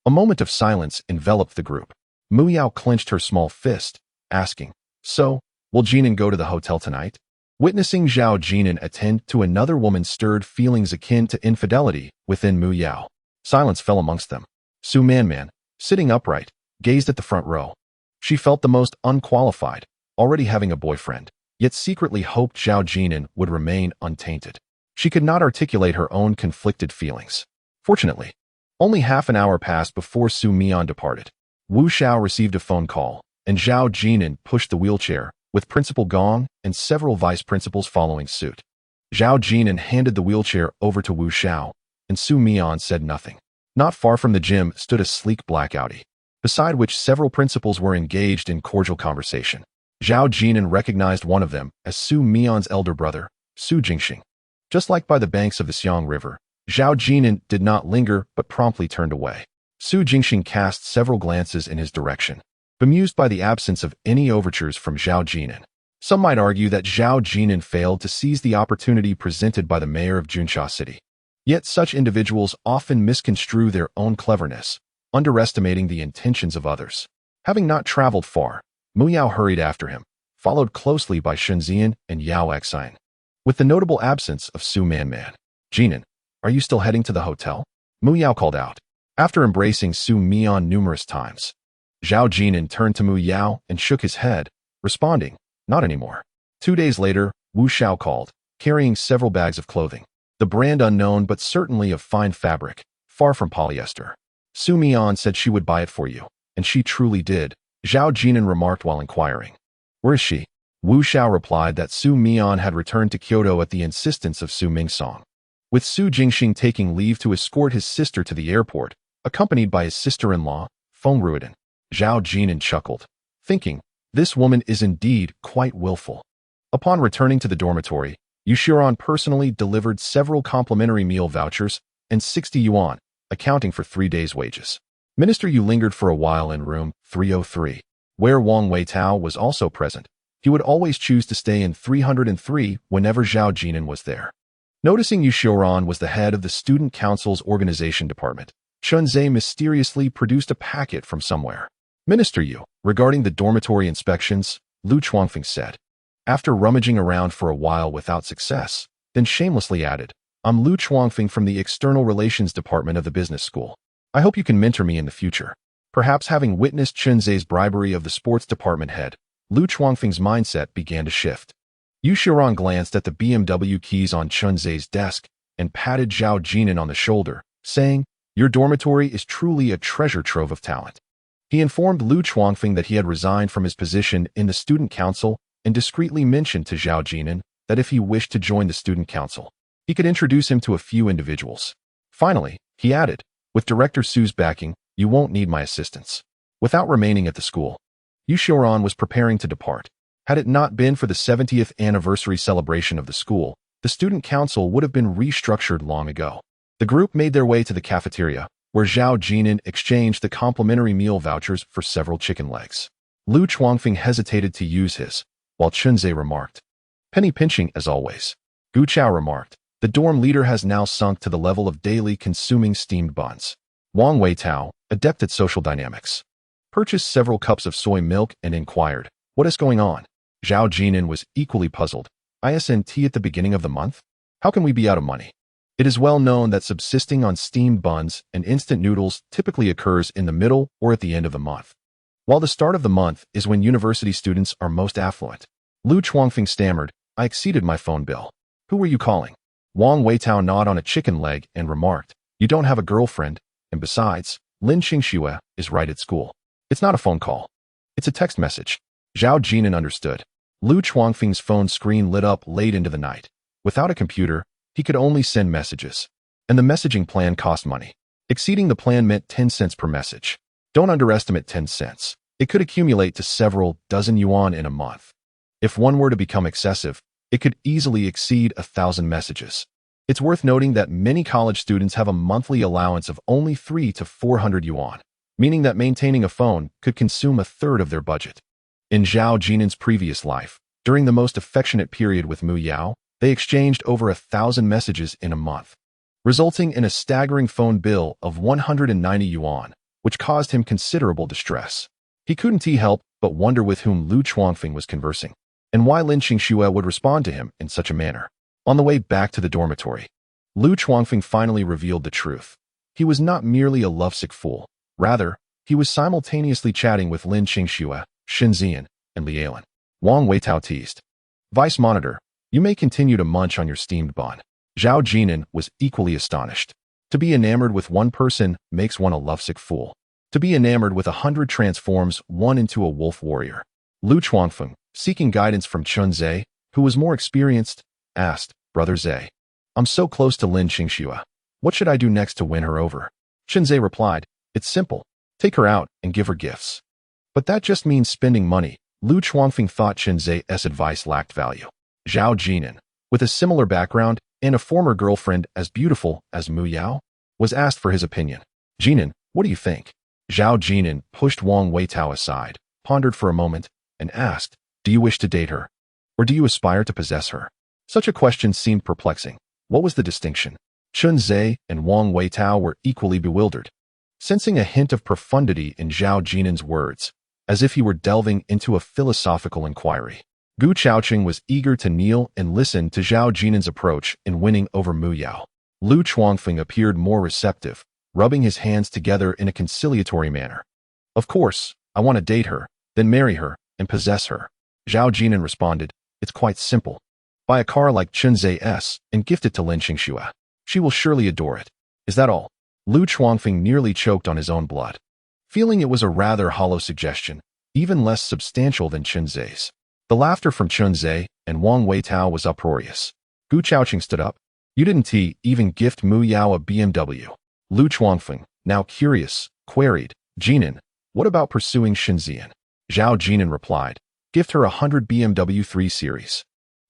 A moment of silence enveloped the group. Mu Yao clenched her small fist, asking, "So, will Jin'an go to the hotel tonight?" Witnessing Zhao Jin'an attend to another woman stirred feelings akin to infidelity within Mu Yao. Silence fell amongst them. Su Manman, sitting upright, gazed at the front row. She felt the most unqualified, already having a boyfriend, yet secretly hoped Zhao Jin'an would remain untainted. She could not articulate her own conflicted feelings. Fortunately, only half an hour passed before Su Mian departed. Wu Xiao received a phone call, and Zhao Jin'an pushed the wheelchair, with Principal Gong and several vice principals following suit. Zhao Jin'an handed the wheelchair over to Wu Xiao, and Su Mian said nothing. Not far from the gym stood a sleek black Audi, beside which several principals were engaged in cordial conversation. Zhao Jin'an recognized one of them as Su Mian's elder brother, Su Jingxing. Just like by the banks of the Xiang River, Zhao Jin'an did not linger but promptly turned away. Su Jingxing cast several glances in his direction, bemused by the absence of any overtures from Zhao Jin'an. Some might argue that Zhao Jin'an failed to seize the opportunity presented by the mayor of Junsha City. Yet such individuals often misconstrue their own cleverness, underestimating the intentions of others. Having not traveled far, Mu Yao hurried after him, followed closely by Shunzian and Yao Xine, with the notable absence of Su Manman. "Jinan, are you still heading to the hotel?" Mu Yao called out, after embracing Su Mian numerous times. Zhao Jin'an turned to Mu Yao and shook his head, responding, "Not anymore." 2 days later, Wu Xiao called, carrying several bags of clothing. The brand unknown but certainly of fine fabric, far from polyester. Su Mian said she would buy it for you, and she truly did, Zhao Jin'an remarked while inquiring. "Where is she?" Wu Xiao replied that Su Mian had returned to Kyoto at the insistence of Su Mingsong, with Su Jingxing taking leave to escort his sister to the airport, accompanied by his sister-in-law, Feng Ruiden. Zhao Jin'an chuckled, thinking, this woman is indeed quite willful. Upon returning to the dormitory, Yushiron personally delivered several complimentary meal vouchers and 60 yuan, accounting for 3 days' wages. Minister Yu lingered for a while in room 303, where Wang Weitao was also present. He would always choose to stay in 303 whenever Zhao Jin'an was there. Noticing Yushiron was the head of the Student Council's organization department, Chunzhe mysteriously produced a packet from somewhere. "Minister Yu, regarding the dormitory inspections," Lu Chuangfeng said. After rummaging around for a while without success, then shamelessly added, "I'm Lu Chuangfeng from the External Relations Department of the Business School. I hope you can mentor me in the future." Perhaps having witnessed Chunzhe's bribery of the sports department head, Lu Chuangfeng's mindset began to shift. Yushiron glanced at the BMW keys on Chunzhe's desk and patted Zhao Jin'an on the shoulder, saying, "Your dormitory is truly a treasure trove of talent." He informed Lu Chuangfeng that he had resigned from his position in the student council and discreetly mentioned to Zhao Jin'an that if he wished to join the student council, he could introduce him to a few individuals. Finally, he added, "With Director Su's backing, you won't need my assistance." Without remaining at the school, Yushiron was preparing to depart. Had it not been for the 70th anniversary celebration of the school, the student council would have been restructured long ago. The group made their way to the cafeteria, where Zhao Jin'an exchanged the complimentary meal vouchers for several chicken legs. Lu Chuangfeng hesitated to use his, while Chunzhe remarked, "Penny pinching as always." Gu Chao remarked, "The dorm leader has now sunk to the level of daily consuming steamed buns." Wang Weitao, adept at social dynamics, purchased several cups of soy milk and inquired, "What is going on?" Zhao Jin'an was equally puzzled. "ISNT at the beginning of the month? How can we be out of money?" It is well known that subsisting on steamed buns and instant noodles typically occurs in the middle or at the end of the month, while the start of the month is when university students are most affluent. Lu Chuangfeng stammered, "I exceeded my phone bill." "Who were you calling?" Wang Weitao gnawed on a chicken leg and remarked, "You don't have a girlfriend, and besides, Lin Qingxue is right at school. It's not a phone call. It's a text message." Zhao Jin'an understood. Lu Chuangfeng's phone screen lit up late into the night. Without a computer, he could only send messages, and the messaging plan cost money. Exceeding the plan meant 10 cents per message. Don't underestimate 10 cents. It could accumulate to several dozen yuan in a month. If one were to become excessive, it could easily exceed 1,000 messages. It's worth noting that many college students have a monthly allowance of only 300 to 400 yuan, meaning that maintaining a phone could consume a third of their budget. In Zhao Jin'an's previous life, during the most affectionate period with Mu Yao, they exchanged over 1,000 messages in a month, resulting in a staggering phone bill of 190 yuan, which caused him considerable distress. He couldn't help but wonder with whom Lu Chuangfeng was conversing, and why Lin Qingxue would respond to him in such a manner. On the way back to the dormitory, Lu Chuangfeng finally revealed the truth. He was not merely a lovesick fool. Rather, he was simultaneously chatting with Lin Qingxue, Shenzhen, and Liaolan. Wang Weitao teased, "Vice Monitor, you may continue to munch on your steamed bun." Zhao Jin'an was equally astonished. To be enamored with one person makes one a lovesick fool. To To be enamored with 100 transforms one into a wolf warrior. Lu Chuangfeng, seeking guidance from Chun Zhe, who was more experienced, asked, Brother Zhe, I'm so close to Lin Qingxue. What should I do next to win her over? Chun Zhe replied, It's simple. Take her out and give her gifts. But that just means spending money. Lu Chuangfeng thought Chun Zhe's advice lacked value. Zhao Jin'an, with a similar background and a former girlfriend as beautiful as Mu Yao, was asked for his opinion. Jin'an, what do you think? Zhao Jin'an pushed Wang Weitao aside, pondered for a moment, and asked, Do you wish to date her? Or do you aspire to possess her? Such a question seemed perplexing. What was the distinction? Chun Zhe and Wang Weitao were equally bewildered, sensing a hint of profundity in Zhao Jin'an's words, as if he were delving into a philosophical inquiry. Gu Chaoqing was eager to kneel and listen to Zhao Jin'an's approach in winning over Mu Yao. Lu Chuangfeng appeared more receptive, rubbing his hands together in a conciliatory manner. Of course, I want to date her, then marry her, and possess her. Zhao Jin'an responded, It's quite simple. Buy a car like Chun Zhe's and gift it to Lin Qingxue. She will surely adore it. Is that all? Lu Chuangfeng nearly choked on his own blood, feeling it was a rather hollow suggestion, even less substantial than Chun Zhe's. The laughter from Chun Zhe and Wang Weitao was uproarious. Gu Chaoqing stood up. You didn't even gift Mu Yao a BMW. Lu Chuangfeng, now curious, queried, Jin'an, what about pursuing Shenxian? Zhao Jin'an replied, Gift her 100 BMW 3 Series.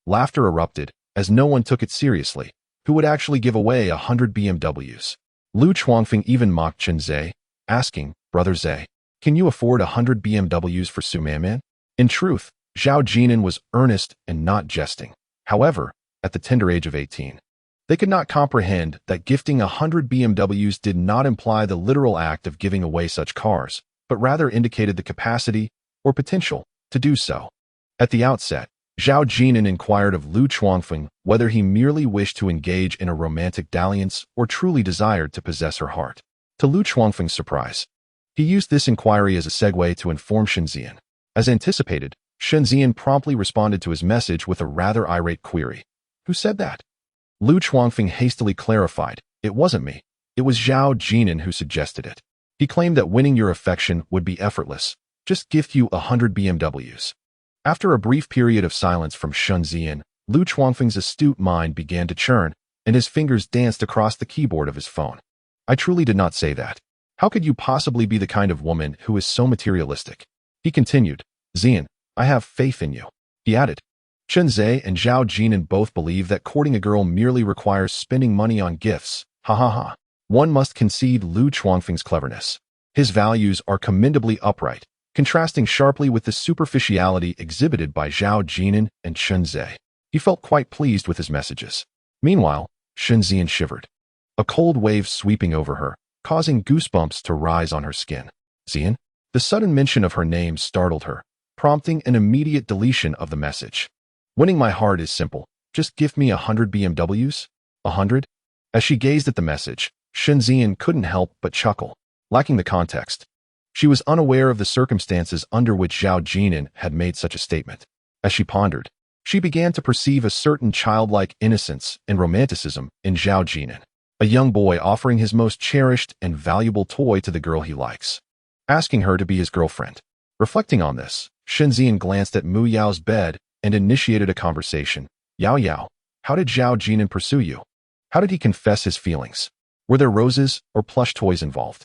Laughter erupted, as no one took it seriously. Who would actually give away 100 BMWs? Lu Chuangfeng even mocked Chun Zhe, asking, Brother Zhe, can you afford 100 BMWs for Sumaman? In truth, Zhao Jin'an was earnest and not jesting. However, at the tender age of 18, they could not comprehend that gifting 100 BMWs did not imply the literal act of giving away such cars, but rather indicated the capacity, or potential, to do so. At the outset, Zhao Jin'an inquired of Lu Chuangfeng whether he merely wished to engage in a romantic dalliance or truly desired to possess her heart. To Lu Chuangfeng's surprise, he used this inquiry as a segue to inform Shenxian. As anticipated, Shenxian promptly responded to his message with a rather irate query. Who said that? Lu Chuangfeng hastily clarified, It wasn't me. It was Zhao Jin'an who suggested it. He claimed that winning your affection would be effortless. Just gift you 100 BMWs. After a brief period of silence from Shenxian, Lu Chuangfeng's astute mind began to churn, and his fingers danced across the keyboard of his phone. I truly did not say that. How could you possibly be the kind of woman who is so materialistic? He continued, Xian, I have faith in you. He added, Chun Zhe and Zhao Jin'an both believe that courting a girl merely requires spending money on gifts. Ha ha ha. One must concede Lu Chuangfeng's cleverness. His values are commendably upright, contrasting sharply with the superficiality exhibited by Zhao Jin'an and Chun Zhe. He felt quite pleased with his messages. Meanwhile, Shenxian shivered, a cold wave sweeping over her, causing goosebumps to rise on her skin. Xian? The sudden mention of her name startled her, prompting an immediate deletion of the message. Winning my heart is simple. Just gift me 100 BMWs? 100? As she gazed at the message, Shenxian couldn't help but chuckle. Lacking the context, she was unaware of the circumstances under which Zhao Jin'an had made such a statement. As she pondered, she began to perceive a certain childlike innocence and romanticism in Zhao Jin'an, a young boy offering his most cherished and valuable toy to the girl he likes, asking her to be his girlfriend. Reflecting on this, Shenxian glanced at Mu Yao's bed and initiated a conversation. Yao Yao, how did Zhao Jin'an pursue you? How did he confess his feelings? Were there roses or plush toys involved?